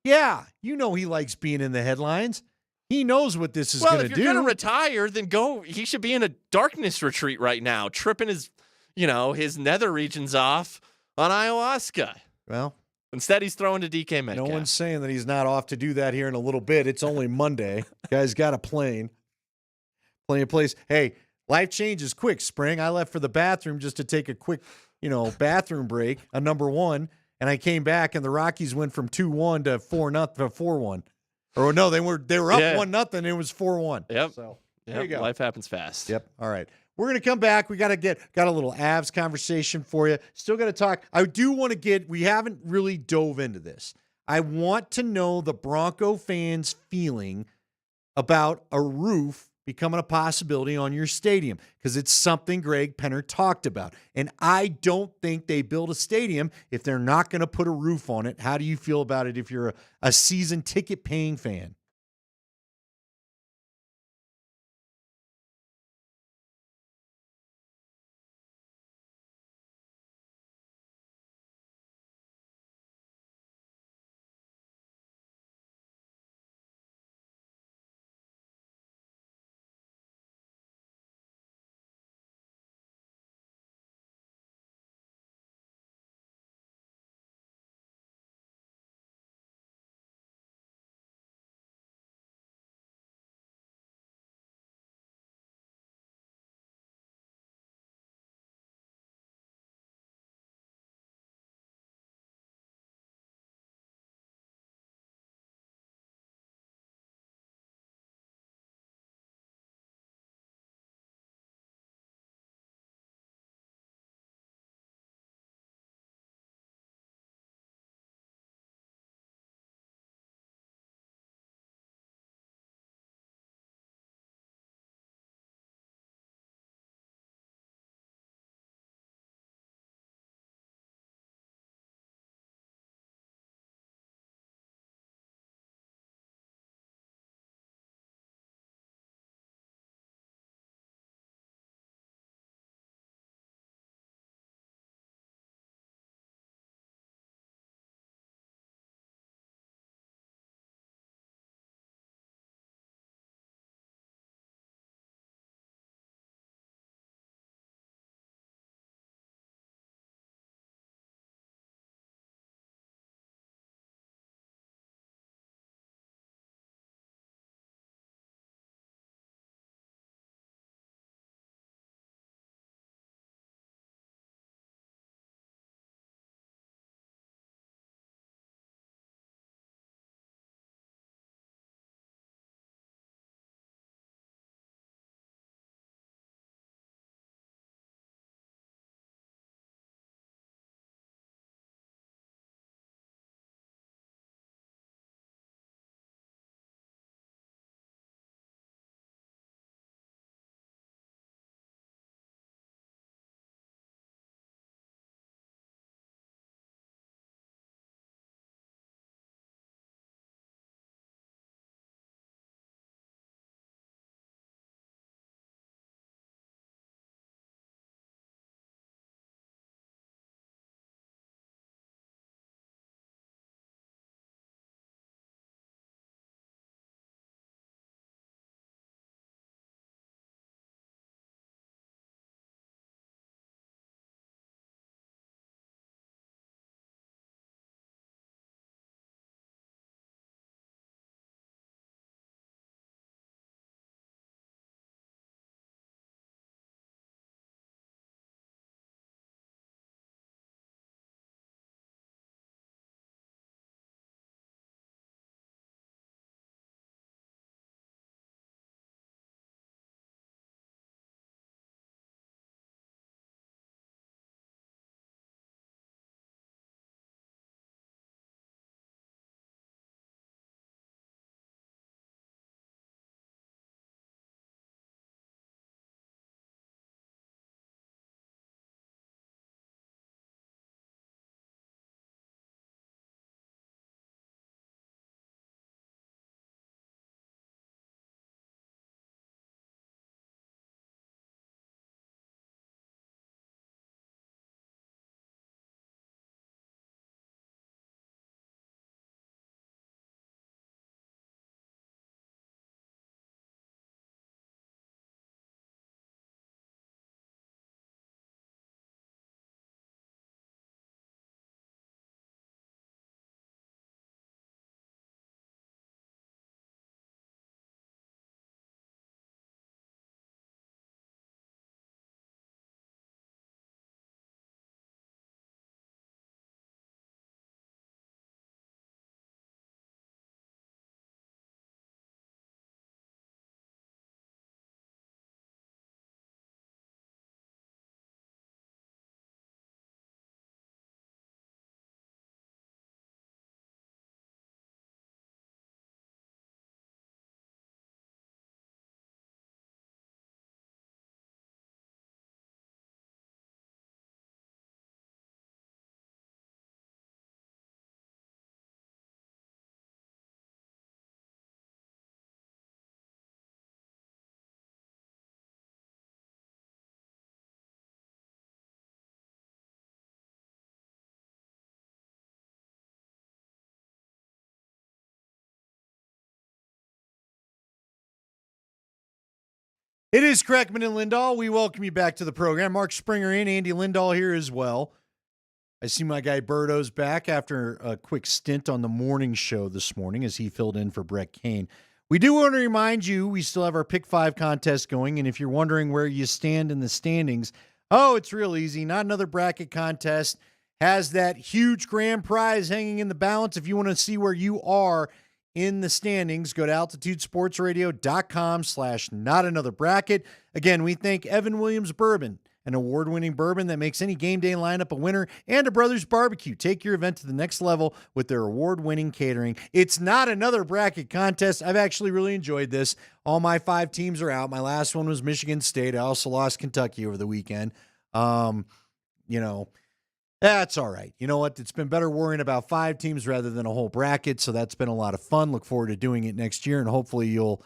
Yeah, he likes being in the headlines. He knows what this is going to do. Well, if you're going to retire, then go. He should be in a darkness retreat right now, tripping his nether regions off on ayahuasca. Well, instead he's throwing to DK Metcalf. No one's saying that he's not off to do that here in a little bit. It's only Monday. Guy's got a plane. Plenty of place. Hey, life changes quick, Spring. I left for the bathroom just to take a quick, bathroom break, a number 1. And I came back, and the Rockies went from 2-1 to 4-1. Or no, they were up 1-0. And it was 4-1. Yep. So there you go. Life happens fast. Yep. All right. We're gonna come back. We got a little Avs conversation for you. Still got to talk. I do want to we haven't really dove into this. I want to know the Bronco fans' feeling about a roof becoming a possibility on your stadium, because it's something Greg Penner talked about. And I don't think they build a stadium if they're not going to put a roof on it. How do you feel about it if you're a season ticket paying fan? It is Kreckman and Lindahl. We welcome you back to the program. Mark Springer and Andy Lindahl here as well. I see my guy Berto's back after a quick stint on the morning show this morning as he filled in for Brett Kane. We do want to remind you we still have our Pick 5 contest going, and if you're wondering where you stand in the standings, it's real easy. Not Another Bracket contest has that huge grand prize hanging in the balance. If you want to see where you are in the standings, go to altitudesportsradio.com/notanotherbracket. Again, we thank Evan Williams Bourbon, an award-winning bourbon that makes any game day lineup a winner, and a Brothers Barbecue. Take your event to the next level with their award-winning catering. It's not another bracket contest. I've actually really enjoyed this. All my 5 teams are out. My last one was Michigan State. I also lost Kentucky over the weekend. That's all right. You know what? It's been better worrying about 5 teams rather than a whole bracket, so that's been a lot of fun. Look forward to doing it next year, and hopefully you'll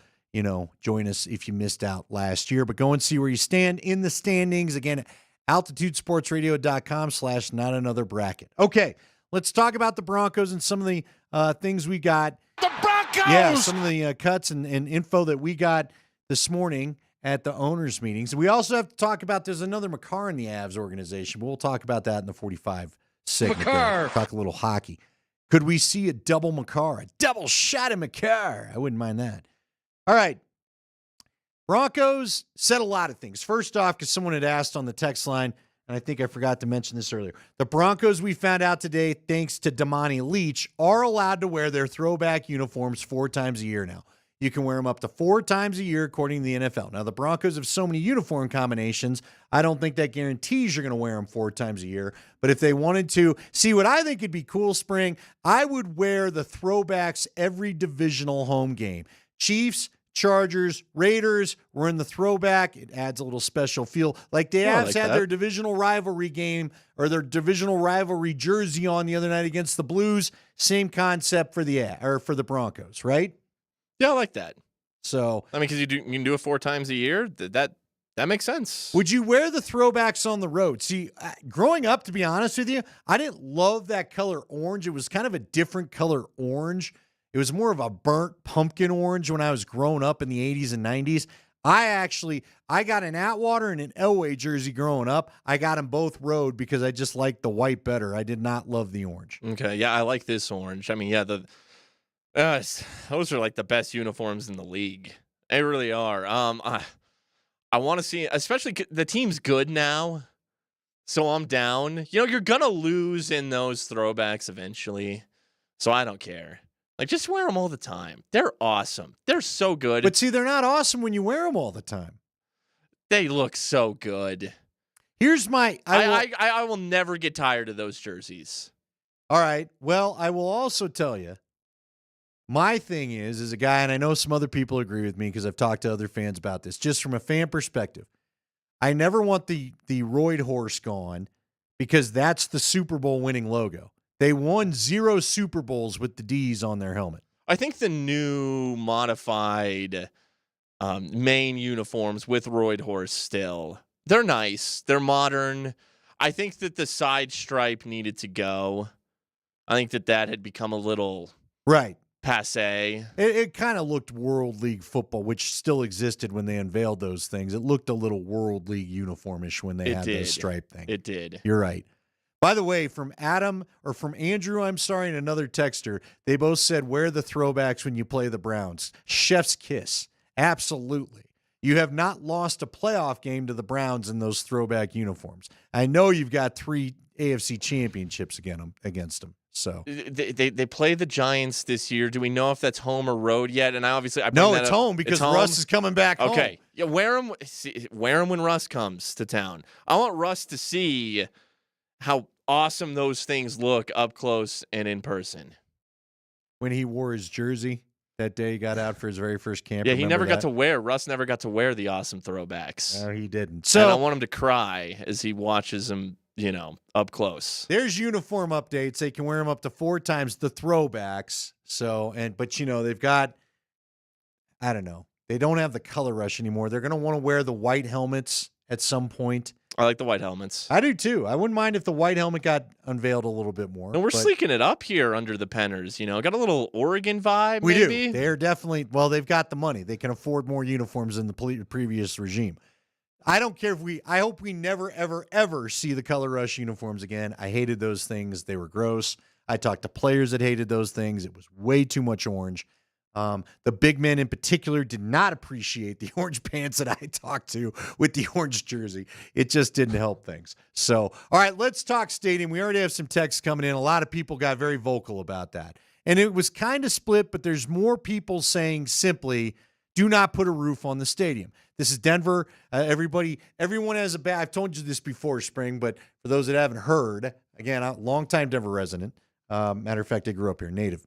join us if you missed out last year. But go and see where you stand in the standings. Again, altitudesportsradio.com/notanotherbracket. Okay, let's talk about the Broncos and some of the things we got. The Broncos! Yeah, some of the cuts and info that we got this morning at the owners' meetings. We also have to talk about there's another Makar in the Avs organization, but we'll talk about that in the 45 segment. Makar. Talk a little hockey. Could we see a double Makar, a double shot of Makar? I wouldn't mind that. All right. Broncos said a lot of things. First off, because someone had asked on the text line, and I think I forgot to mention this earlier, the Broncos, we found out today, thanks to Damani Leach, are allowed to wear their throwback uniforms 4 times a year now. You can wear them up to 4 times a year, according to the NFL. Now, the Broncos have so many uniform combinations, I don't think that guarantees you're going to wear them 4 times a year. But if they wanted to, see what I think would be cool, Spring, I would wear the throwbacks every divisional home game. Chiefs, Chargers, Raiders, we're in the throwback. It adds a little special feel. Like the Avs had their divisional rivalry game or their divisional rivalry jersey on the other night against the Blues. Same concept for the Broncos, right? Yeah, I like that. So I mean, because you can do it 4 times a year. That makes sense. Would you wear the throwbacks on the road? See, growing up, to be honest with you, I didn't love that color orange. It was kind of a different color orange. It was more of a burnt pumpkin orange when I was growing up in the 80s and 90s. I got an Atwater and an Elway jersey growing up. I got them both road because I just liked the white better. I did not love the orange. Okay, yeah, I like this orange. I mean, yeah, those are like the best uniforms in the league. They really are. I want to see, especially the team's good now, so I'm down. You're gonna lose in those throwbacks eventually, so I don't care. Like, just wear them all the time. They're awesome. They're so good. But see, they're not awesome when you wear them all the time. They look so good. Here's my... I will never get tired of those jerseys. All right. Well, I will also tell you, my thing is, as a guy, and I know some other people agree with me because I've talked to other fans about this, just from a fan perspective, I never want the roid horse gone because that's the Super Bowl winning logo. They won 0 Super Bowls with the D's on their helmet. I think the new modified main uniforms with roid horse still, they're nice. They're modern. I think that the side stripe needed to go. I think that had become a little passe. It kind of looked World League football, which still existed when they unveiled those things. It looked a little World League uniformish when they had the stripe thing. It did. You're right. By the way, from Andrew, and another texter, they both said, wear the throwbacks when you play the Browns. Chef's kiss. Absolutely. You have not lost a playoff game to the Browns in those throwback uniforms. I know you've got 3 AFC championships against them. So they play the Giants this year. Do we know if that's home or road yet? And it's home because Russ is coming back home. Okay. Yeah, wear them when Russ comes to town. I want Russ to see how awesome those things look up close and in person. When he wore his jersey that day he got out for his very first camp. Yeah, Russ never got to wear the awesome throwbacks. No, he didn't. So and I want him to cry as he watches them, up close. There's uniform updates. They can wear them up to 4 times the throwbacks. But they've got, I don't know. They don't have the color rush anymore. They're going to want to wear the white helmets at some point. I like the white helmets. I do too. I wouldn't mind if the white helmet got unveiled a little bit more. And we're sleeking it up here under the Penners. Got a little Oregon vibe. We maybe? do. They're definitely, they've got the money. They can afford more uniforms than the previous regime. I don't care I hope we never, ever, ever see the Color Rush uniforms again. I hated those things. They were gross. I talked to players that hated those things. It was way too much orange. The big men in particular did not appreciate the orange pants that I talked to with the orange jersey. It just didn't help things. So, all right, let's talk stadium. We already have some texts coming in. A lot of people got very vocal about that. And it was kind of split, but there's more people saying simply, do not put a roof on the stadium. This is Denver. Everyone has a bad. I've told you this before, Spring, but for those that haven't heard, again, I'm a longtime Denver resident. Matter of fact, I grew up here, native.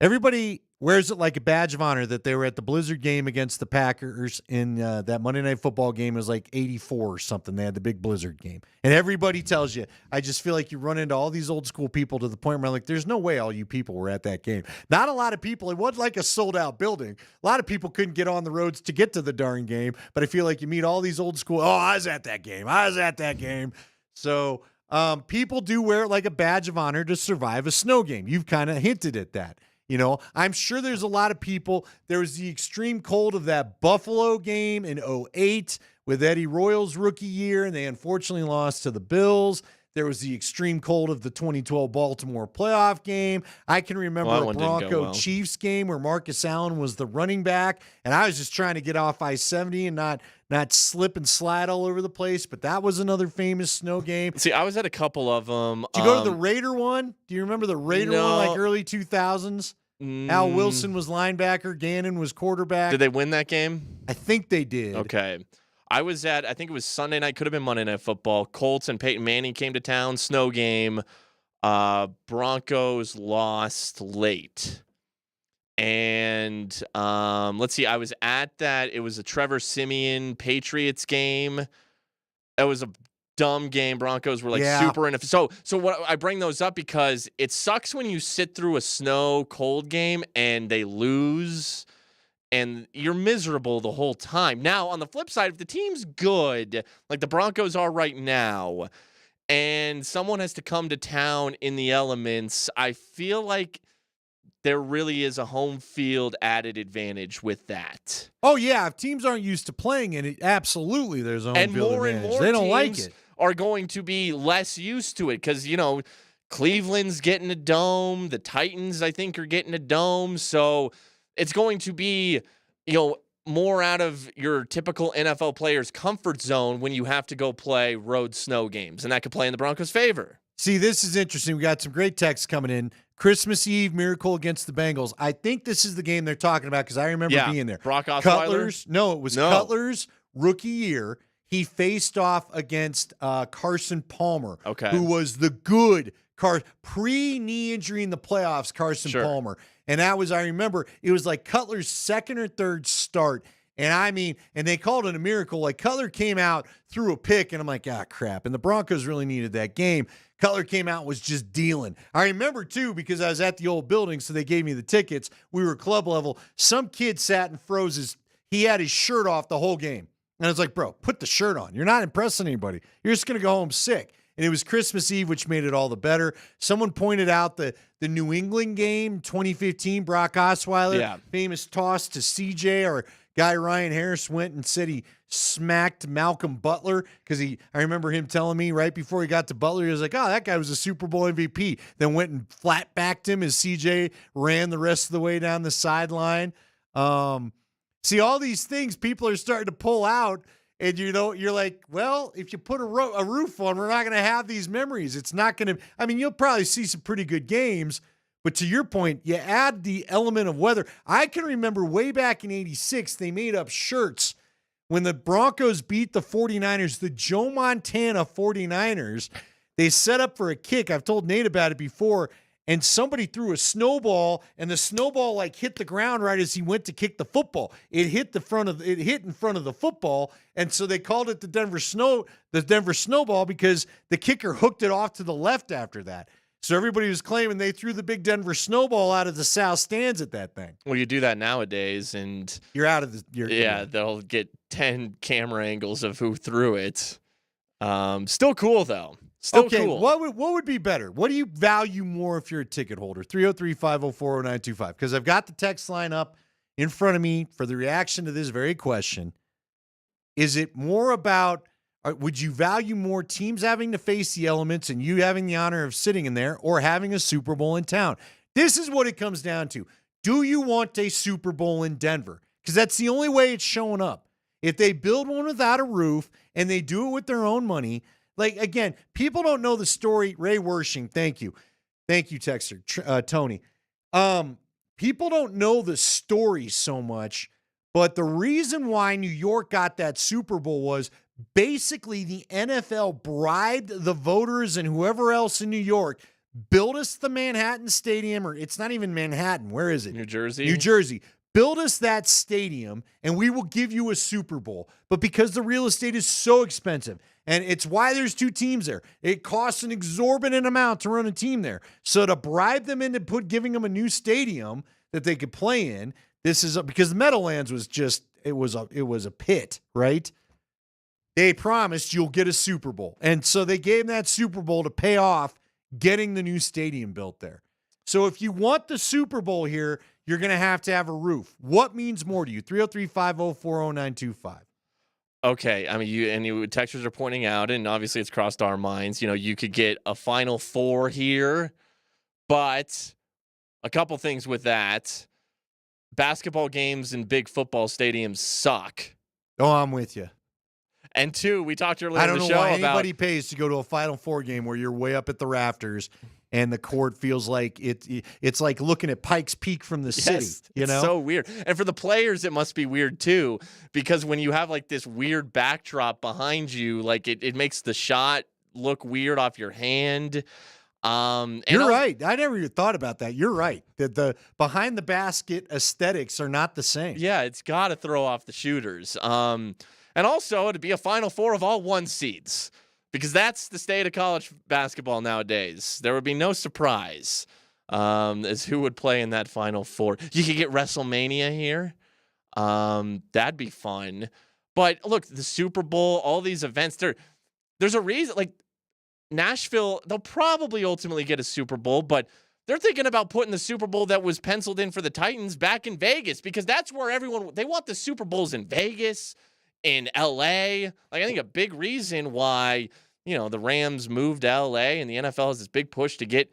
Everybody wears it like a badge of honor that they were at the Blizzard game against the Packers in that Monday Night Football game. It was like 84 or something. They had the big Blizzard game. And everybody tells you, I just feel like you run into all these old school people to the point where I'm like, there's no way all you people were at that game. Not a lot of people. It wasn't like a sold-out building. A lot of people couldn't get on the roads to get to the darn game. But I feel like you meet all these old school, I was at that game. So people do wear it like a badge of honor to survive a snow game. You've kind of hinted at that. I'm sure there's a lot of people. There was the extreme cold of that Buffalo game in 2008 with Eddie Royal's rookie year, and they unfortunately lost to the Bills. There was the extreme cold of the 2012 Baltimore playoff game. I can remember a Bronco-Chiefs game where Marcus Allen was the running back, and I was just trying to get off I-70 and not slip and slide all over the place, but that was another famous snow game. See, I was at a couple of them. Did you go to the Raider one? Do you remember the Raider one, like early 2000s? Al Wilson was linebacker. Gannon was quarterback. Did they win that game? I think they did. Okay. I think it was Sunday night, could have been Monday Night Football. Colts and Peyton Manning came to town, snow game. Broncos lost late. And let's see, I was at that. It was a Trevor Siemian Patriots game. It was a dumb game. Broncos were super ineffective. So what I bring those up because it sucks when you sit through a snow cold game and they lose and you're miserable the whole time. Now, on the flip side, if the team's good, like the Broncos are right now, and someone has to come to town in the elements, I feel like there really is a home field added advantage with that. Oh, yeah. If teams aren't used to playing in it, absolutely there's a home field advantage. And more they don't like it. Are going to be less used to it because, Cleveland's getting a dome. The Titans, I think, are getting a dome. So it's going to be, more out of your typical NFL player's comfort zone when you have to go play road snow games. And that could play in the Broncos' favor. See, this is interesting. We got some great texts coming in. Christmas Eve miracle against the Bengals. I think this is the game they're talking about because I remember being there. Brock Osweiler? Cutler's rookie year. He faced off against Carson Palmer, who was the good pre-knee injury in the playoffs, Carson Palmer. And that was, I remember, it was like Cutler's second or third start. And they called it a miracle. Like Cutler came out, threw a pick, and I'm like, crap. And the Broncos really needed that game. Cutler came out and was just dealing. I remember, too, because I was at the old building, so they gave me the tickets. We were club level. Some kid sat and froze he had his shirt off the whole game. And I was like, bro, put the shirt on. You're not impressing anybody. You're just going to go home sick. And it was Christmas Eve, which made it all the better. Someone pointed out the New England game, 2015, Brock Osweiler, famous toss to CJ, or guy Ryan Harris went and said he smacked Malcolm Butler because I remember him telling me right before he got to Butler, he was like, that guy was a Super Bowl MVP. Then went and flat backed him as CJ ran the rest of the way down the sideline. See, all these things people are starting to pull out. And, you're like, well, if you put a roof on, we're not going to have these memories. It's not going to – you'll probably see some pretty good games. But to your point, you add the element of weather. I can remember way back in 86, they made up shirts when the Broncos beat the 49ers, the Joe Montana 49ers. They set up for a kick. I've told Nate about it before. And somebody threw a snowball, and the snowball hit the ground right as he went to kick the football. It hit in front of the football, and so they called it the Denver Snowball because the kicker hooked it off to the left after that. So everybody was claiming they threw the big Denver snowball out of the south stands at that thing. Well, you do that nowadays, and you're out of the. They'll get 10 camera angles of who threw it. Still cool though. Still cool. What would be better? What do you value more if you're a ticket holder? 303-504-0925. Because I've got the text line up in front of me for the reaction to this very question. Is it more about, would you value more teams having to face the elements and you having the honor of sitting in there, or having a Super Bowl in town? This is what it comes down to. Do you want a Super Bowl in Denver? Because that's the only way it's showing up. If they build one without a roof and they do it with their own money, like, again, people don't know the story. Ray Wershing, thank you. Thank you, Texter, Tony. People don't know the story so much, but the reason why New York got that Super Bowl was basically the NFL bribed the voters and whoever else in New York, build us the Manhattan Stadium, or it's not even Manhattan. Where is it? New Jersey. New Jersey. Build us that stadium and we will give you a Super Bowl. But because the real estate is so expensive, and it's why there's two teams there, it costs an exorbitant amount to run a team there. So to bribe them into giving them a new stadium that they could play in, this is because the Meadowlands was just, it was a pit, right? They promised you'll get a Super Bowl. And so they gave them that Super Bowl to pay off getting the new stadium built there. So if you want the Super Bowl here, you're going to have a roof. What means more to you? 303-504-0925. Okay, I mean, you texters are pointing out, and obviously it's crossed our minds, you could get a Final Four here, but a couple things with that. Basketball games in big football stadiums suck. Oh, I'm with you. And two, we talked earlier I in don't the know show why about anybody pays to go to a Final Four game where you're way up at the rafters and the court feels like it's like looking at Pikes Peak from the city. It's so weird. And for the players, it must be weird too, because when you have like this weird backdrop behind you, like it makes the shot look weird off your hand. You're right. I never even thought about that. You're right. The behind the basket aesthetics are not the same. Yeah, it's got to throw off the shooters. And also to be a Final Four of all 1 seeds, because that's the state of college basketball nowadays. There would be no surprise as who would play in that Final Four. You could get WrestleMania here. That'd be fun. But look, the Super Bowl, all these events, there's a reason. Like Nashville, they'll probably ultimately get a Super Bowl, but they're thinking about putting the Super Bowl that was penciled in for the Titans back in Vegas, because that's where they want the Super Bowls in Vegas, in LA. Like, I think a big reason why, the Rams moved to LA and the NFL has this big push to get,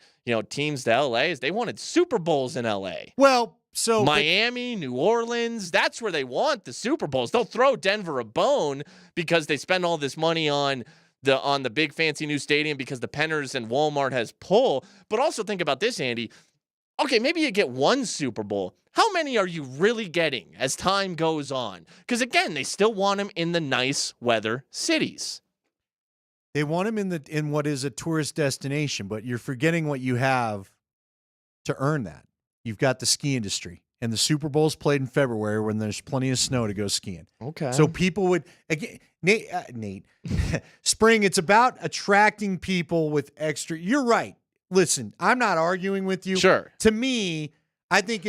teams to LA is they wanted Super Bowls in LA. Well, so Miami, New Orleans, that's where they want the Super Bowls. They'll throw Denver a bone because they spend all this money on the big fancy new stadium because the Penners and Walmart has pull. But also think about this, Andy. Okay, maybe you get one Super Bowl. How many are you really getting as time goes on? Because again, they still want them in the nice weather cities. They want them in what is a tourist destination, but you're forgetting what you have to earn that. You've got the ski industry, and the Super Bowl's played in February when there's plenty of snow to go skiing. Okay. So people would, again, Nate, spring, it's about attracting people with extra. You're right. Listen, I'm not arguing with you. Sure. To me, I think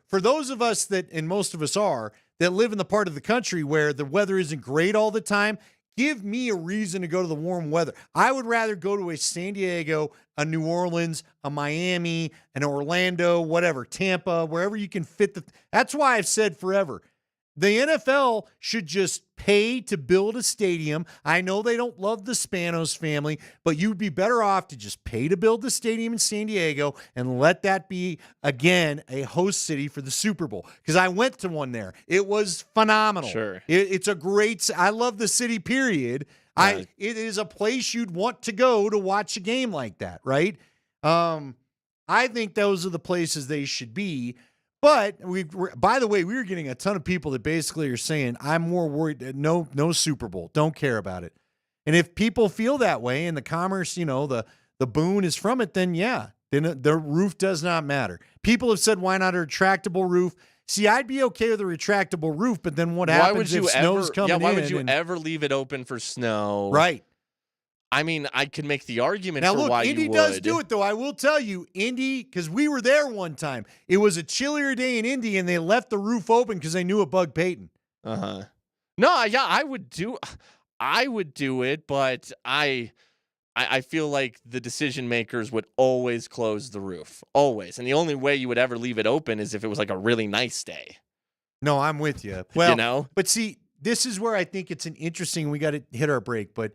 for those of us that, and most of us are, that live in the part of the country where the weather isn't great all the time, give me a reason to go to the warm weather. I would rather go to a San Diego, a New Orleans, a Miami, an Orlando, whatever, Tampa, wherever you can fit that's why I've said forever, the NFL should just pay to build a stadium. I know they don't love the Spanos family, but you'd be better off to just pay to build the stadium in San Diego and let that be, again, a host city for the Super Bowl. Because I went to one there. It was phenomenal. Sure. It's a great, I love the city, period. Yeah. It is a place you'd want to go to watch a game like that, right? I think those are the places they should be. But by the way, we were getting a ton of people that basically are saying, I'm more worried, no Super Bowl, don't care about it. And if people feel that way and the commerce, the boon is from it, then yeah, then the roof does not matter. People have said, why not a retractable roof? See, I'd be okay with a retractable roof, but then what happens if snow's coming in? Why would you ever leave it open for snow? Right. I mean, I can make the argument now for look, why Indy you would. does do it, though. I will tell you, Indy, because we were there one time. It was a chillier day in Indy, and they left the roof open because they knew it bugged Payton. Uh-huh. No, yeah, I would do it, but I feel like the decision makers would always close the roof. Always. And the only way you would ever leave it open is if it was like a really nice day. No, I'm with you. Well, you know? But see, this is where I think it's an interesting, we got to hit our break, but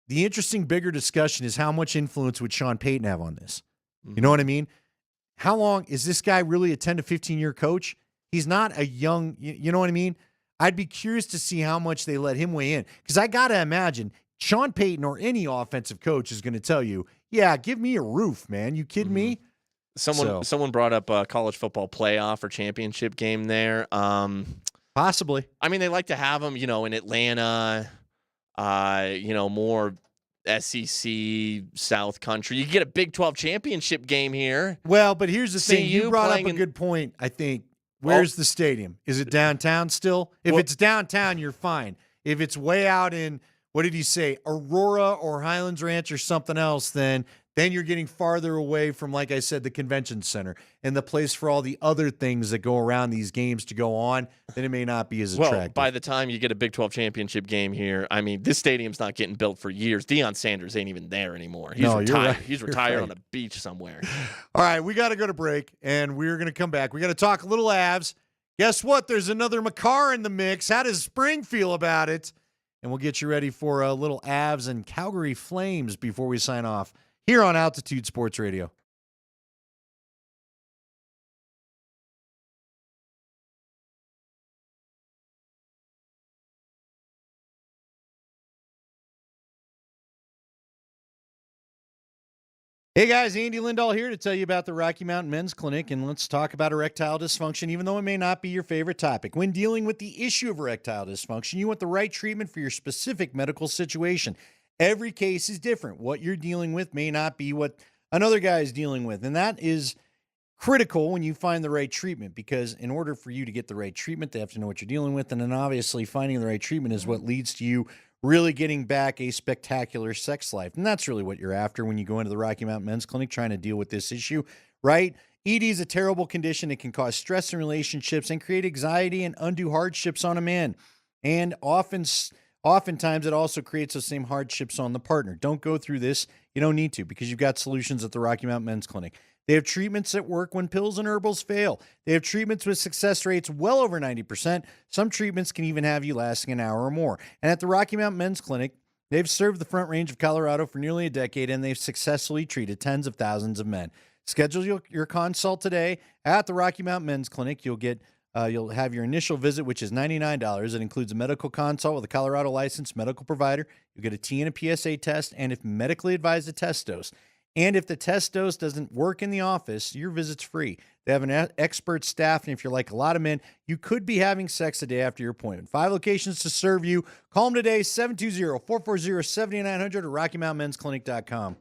the interesting, bigger discussion is how much influence would Sean Payton have on this? You know what I mean? How long is this guy really a 10 to 15-year coach? He's not a young, you know what I mean? I'd be curious to see how much they let him weigh in, because I got to imagine Sean Payton or any offensive coach is going to tell you, yeah, give me a roof, man. You kidding me? Someone brought up a college football playoff or championship game there. Possibly. I mean, they like to have them, in Atlanta, more SEC South Country. You get a Big 12 championship game here. Well, but here's the thing. You brought up a good point, I think. Where's the stadium? Is it downtown still? If it's downtown, you're fine. If it's way out in, what did he say, Aurora or Highlands Ranch or something else, then you're getting farther away from, like I said, the convention center and the place for all the other things that go around these games to go on, then it may not be as attractive. Well, by the time you get a Big 12 championship game here, I mean, this stadium's not getting built for years. Deion Sanders ain't even there anymore. He's retired. You're right. He's retired on a beach somewhere. All right, we got to go to break, and we're going to come back. We got to talk a little Avs. Guess what? There's another Makar in the mix. How does Spring feel about it? And we'll get you ready for a little Avs and Calgary Flames before we sign off here on Altitude Sports Radio. Hey guys, Andy Lindahl here to tell you about the Rocky Mountain Men's Clinic, and let's talk about erectile dysfunction, even though it may not be your favorite topic. When dealing with the issue of erectile dysfunction, you want the right treatment for your specific medical situation. Every case is different. What you're dealing with may not be what another guy is dealing with, and that is critical when you find the right treatment, because in order for you to get the right treatment, they have to know what you're dealing with, and then obviously finding the right treatment is what leads to you really getting back a spectacular sex life. And that's really what you're after when you go into the Rocky Mountain Men's Clinic trying to deal with this issue, right? ED is a terrible condition. It can cause stress in relationships and create anxiety and undue hardships on a man. And oftentimes it also creates those same hardships on the partner. Don't go through this. You don't need to, because you've got solutions at the Rocky Mountain Men's Clinic. They have treatments that work when pills and herbals fail. They have treatments with success rates well over 90%. Some treatments can even have you lasting an hour or more. And at the Rocky Mountain Men's Clinic, they've served the Front Range of Colorado for nearly a decade, and they've successfully treated tens of thousands of men. Schedule your consult today at the Rocky Mountain Men's Clinic. You'll have your initial visit, which is $99. It includes a medical consult with a Colorado licensed medical provider. You'll get a T and a PSA test, and if medically advised, a test dose. And if the test dose doesn't work in the office, your visit's free. They have an expert staff, and if you're like a lot of men, you could be having sex the day after your appointment. 5 locations to serve you. Call them today, 720-440-7900 or RockyMountainMen'sClinic.com.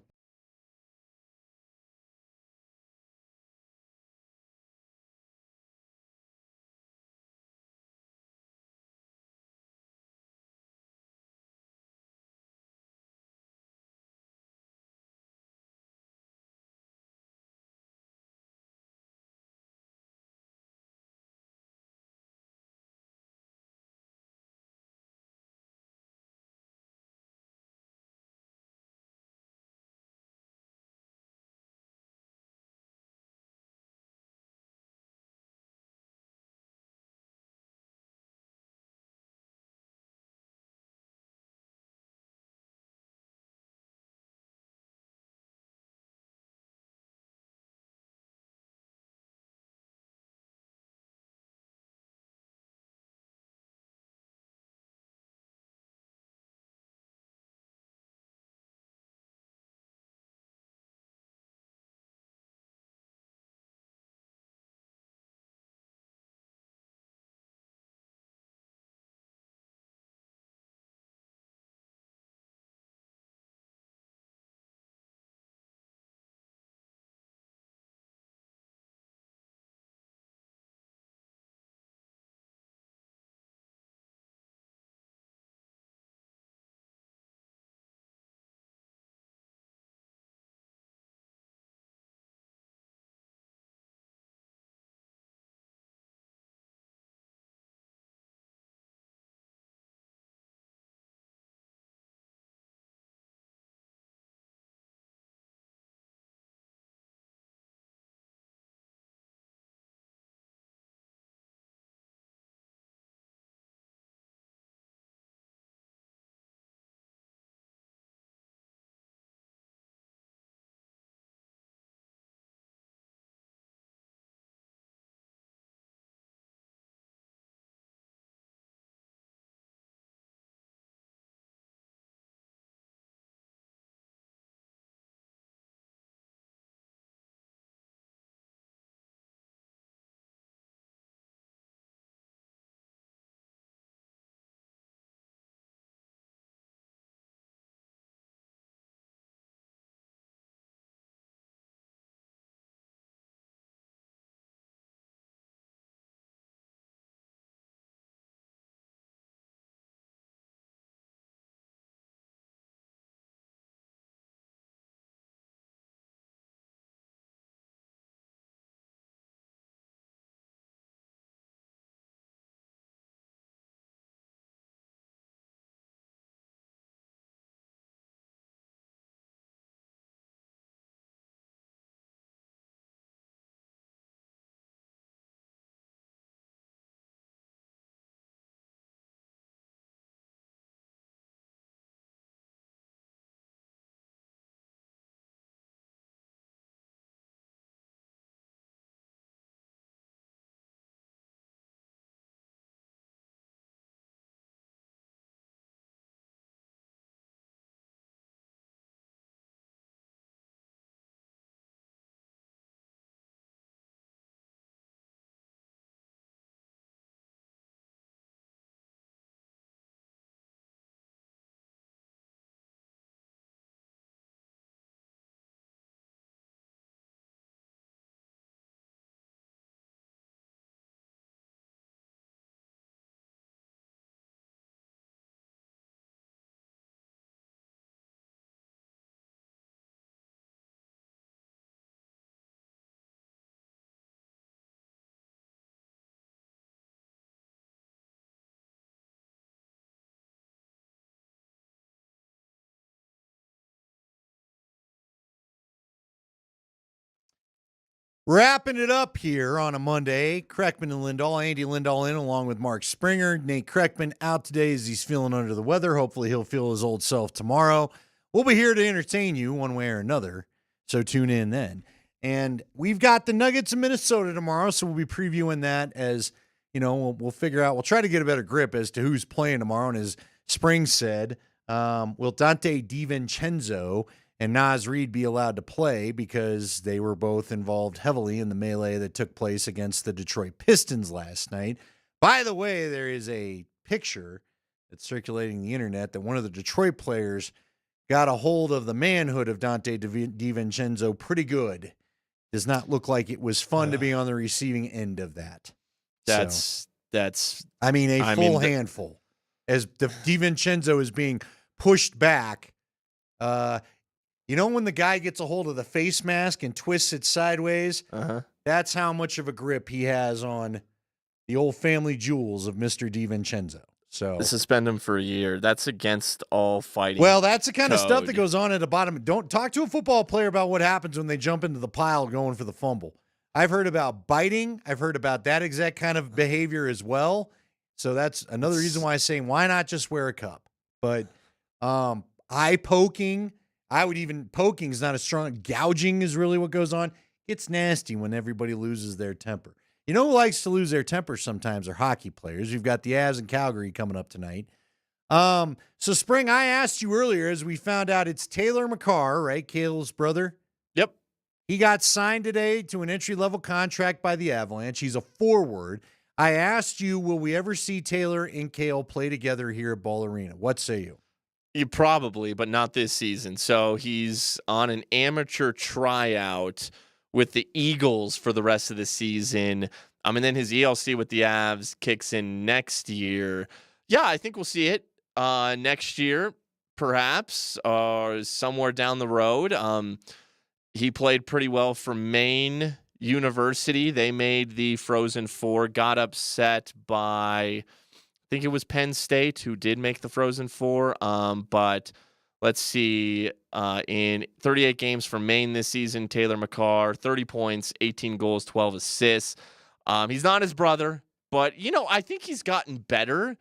Wrapping it up here on a Monday, Kreckman and Lindahl, Andy Lindahl in along with Mark Springer. Nate Kreckman out today as he's feeling under the weather. Hopefully he'll feel his old self tomorrow. We'll be here to entertain you one way or another, so tune in then. And we've got the Nuggets of Minnesota tomorrow, so we'll be previewing that as, we'll figure out, we'll try to get a better grip as to who's playing tomorrow. And as Spring said, will Dante DiVincenzo and Naz Reid be allowed to play because they were both involved heavily in the melee that took place against the Detroit Pistons last night. By the way, there is a picture that's circulating the internet that one of the Detroit players got a hold of the manhood of Dante DiVincenzo pretty good. Does not look like it was fun to be on the receiving end of that. That's a full handful. As DiVincenzo is being pushed back, when the guy gets a hold of the face mask and twists it sideways, that's how much of a grip he has on the old family jewels of Mr. DiVincenzo. So to suspend him for a year, that's against all fighting. Well, that's the kind of code. stuff that goes on at the bottom. Don't talk to a football player about what happens when they jump into the pile going for the fumble. I've heard about biting. I've heard about that exact kind of behavior as well. So that's another reason why I say, why not just wear a cup? But eye poking, poking is not as strong. Gouging is really what goes on. It's nasty when everybody loses their temper. You know who likes to lose their temper sometimes are hockey players. You've got the Avs and Calgary coming up tonight. So, Spring, I asked you earlier as we found out it's Taylor McCarr, right? Cale's brother. Yep. He got signed today to an entry-level contract by the Avalanche. He's a forward. I asked you, will we ever see Taylor and Cale play together here at Ball Arena? What say you? You probably, but not this season. So he's on an amateur tryout with the Eagles for the rest of the season. And then his ELC with the Avs kicks in next year. Yeah, I think we'll see it next year, perhaps, or somewhere down the road. He played pretty well for Maine University. They made the Frozen Four, got upset by, I think it was Penn State, who did make the Frozen Four. But let's see, in 38 games for Maine this season, Taylor McCarr, 30 points, 18 goals, 12 assists. He's not his brother, but, I think he's gotten better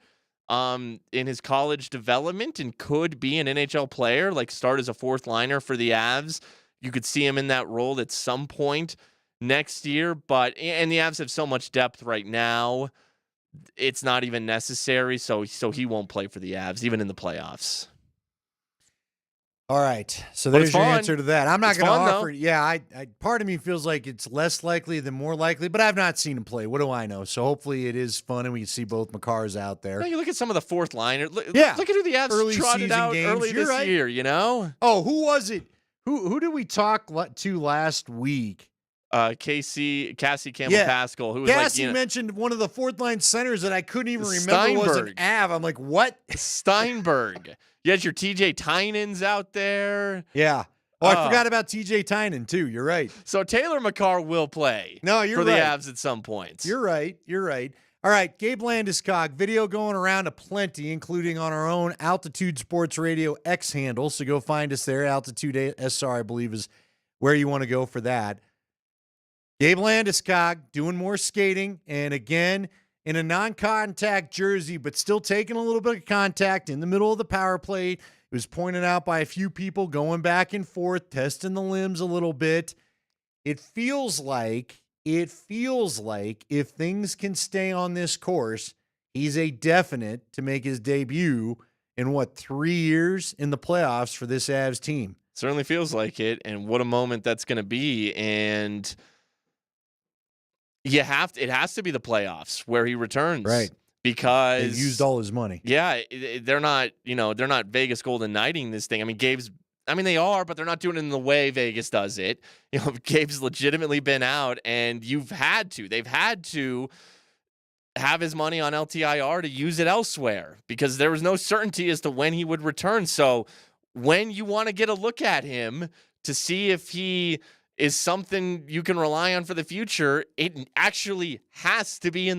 in his college development and could be an NHL player, like start as a fourth liner for the Avs. You could see him in that role at some point next year, and the Avs have so much depth right now, it's not even necessary, so he won't play for the Avs, even in the playoffs. All right, so there's your answer to that. I'm not going to offer. Though. Yeah, I part of me feels like it's less likely than more likely, but I've not seen him play. What do I know? So hopefully it is fun, and we can see both McCarrs out there. No, you look at some of the fourth liners. Look at who the Avs trotted out games. Early this year. Oh, who was it? Who did we talk to last week? Cassie Campbell-Pascal, who was Cassie mentioned one of the fourth line centers that I couldn't even remember was an Av. I'm like, what? Steinberg. You had your TJ Tynan's out there. Yeah. Oh, I forgot about TJ Tynan too. You're right. So Taylor McCarr will play. No, you're for right. the Avs at some point. You're right. All right, Gabe Landeskog, video going around aplenty, including on our own Altitude Sports Radio X handle. So go find us there. Altitude ASR, I believe, is where you want to go for that. Gabe Landeskog doing more skating, and again, in a non-contact jersey, but still taking a little bit of contact in the middle of the power play. It was pointed out by a few people going back and forth, testing the limbs a little bit. It feels like if things can stay on this course, he's a definite to make his debut in 3 years in the playoffs for this Avs team. Certainly feels like it, and what a moment that's going to be. And it has to be the playoffs where he returns. Right. Because he used all his money. Yeah, they're not Vegas Golden Knighting this thing. They are, but they're not doing it in the way Vegas does it. Gabe's legitimately been out, and they've had to have his money on LTIR to use it elsewhere because there was no certainty as to when he would return. So when you want to get a look at him to see if he is something you can rely on for the future, it actually has to be in the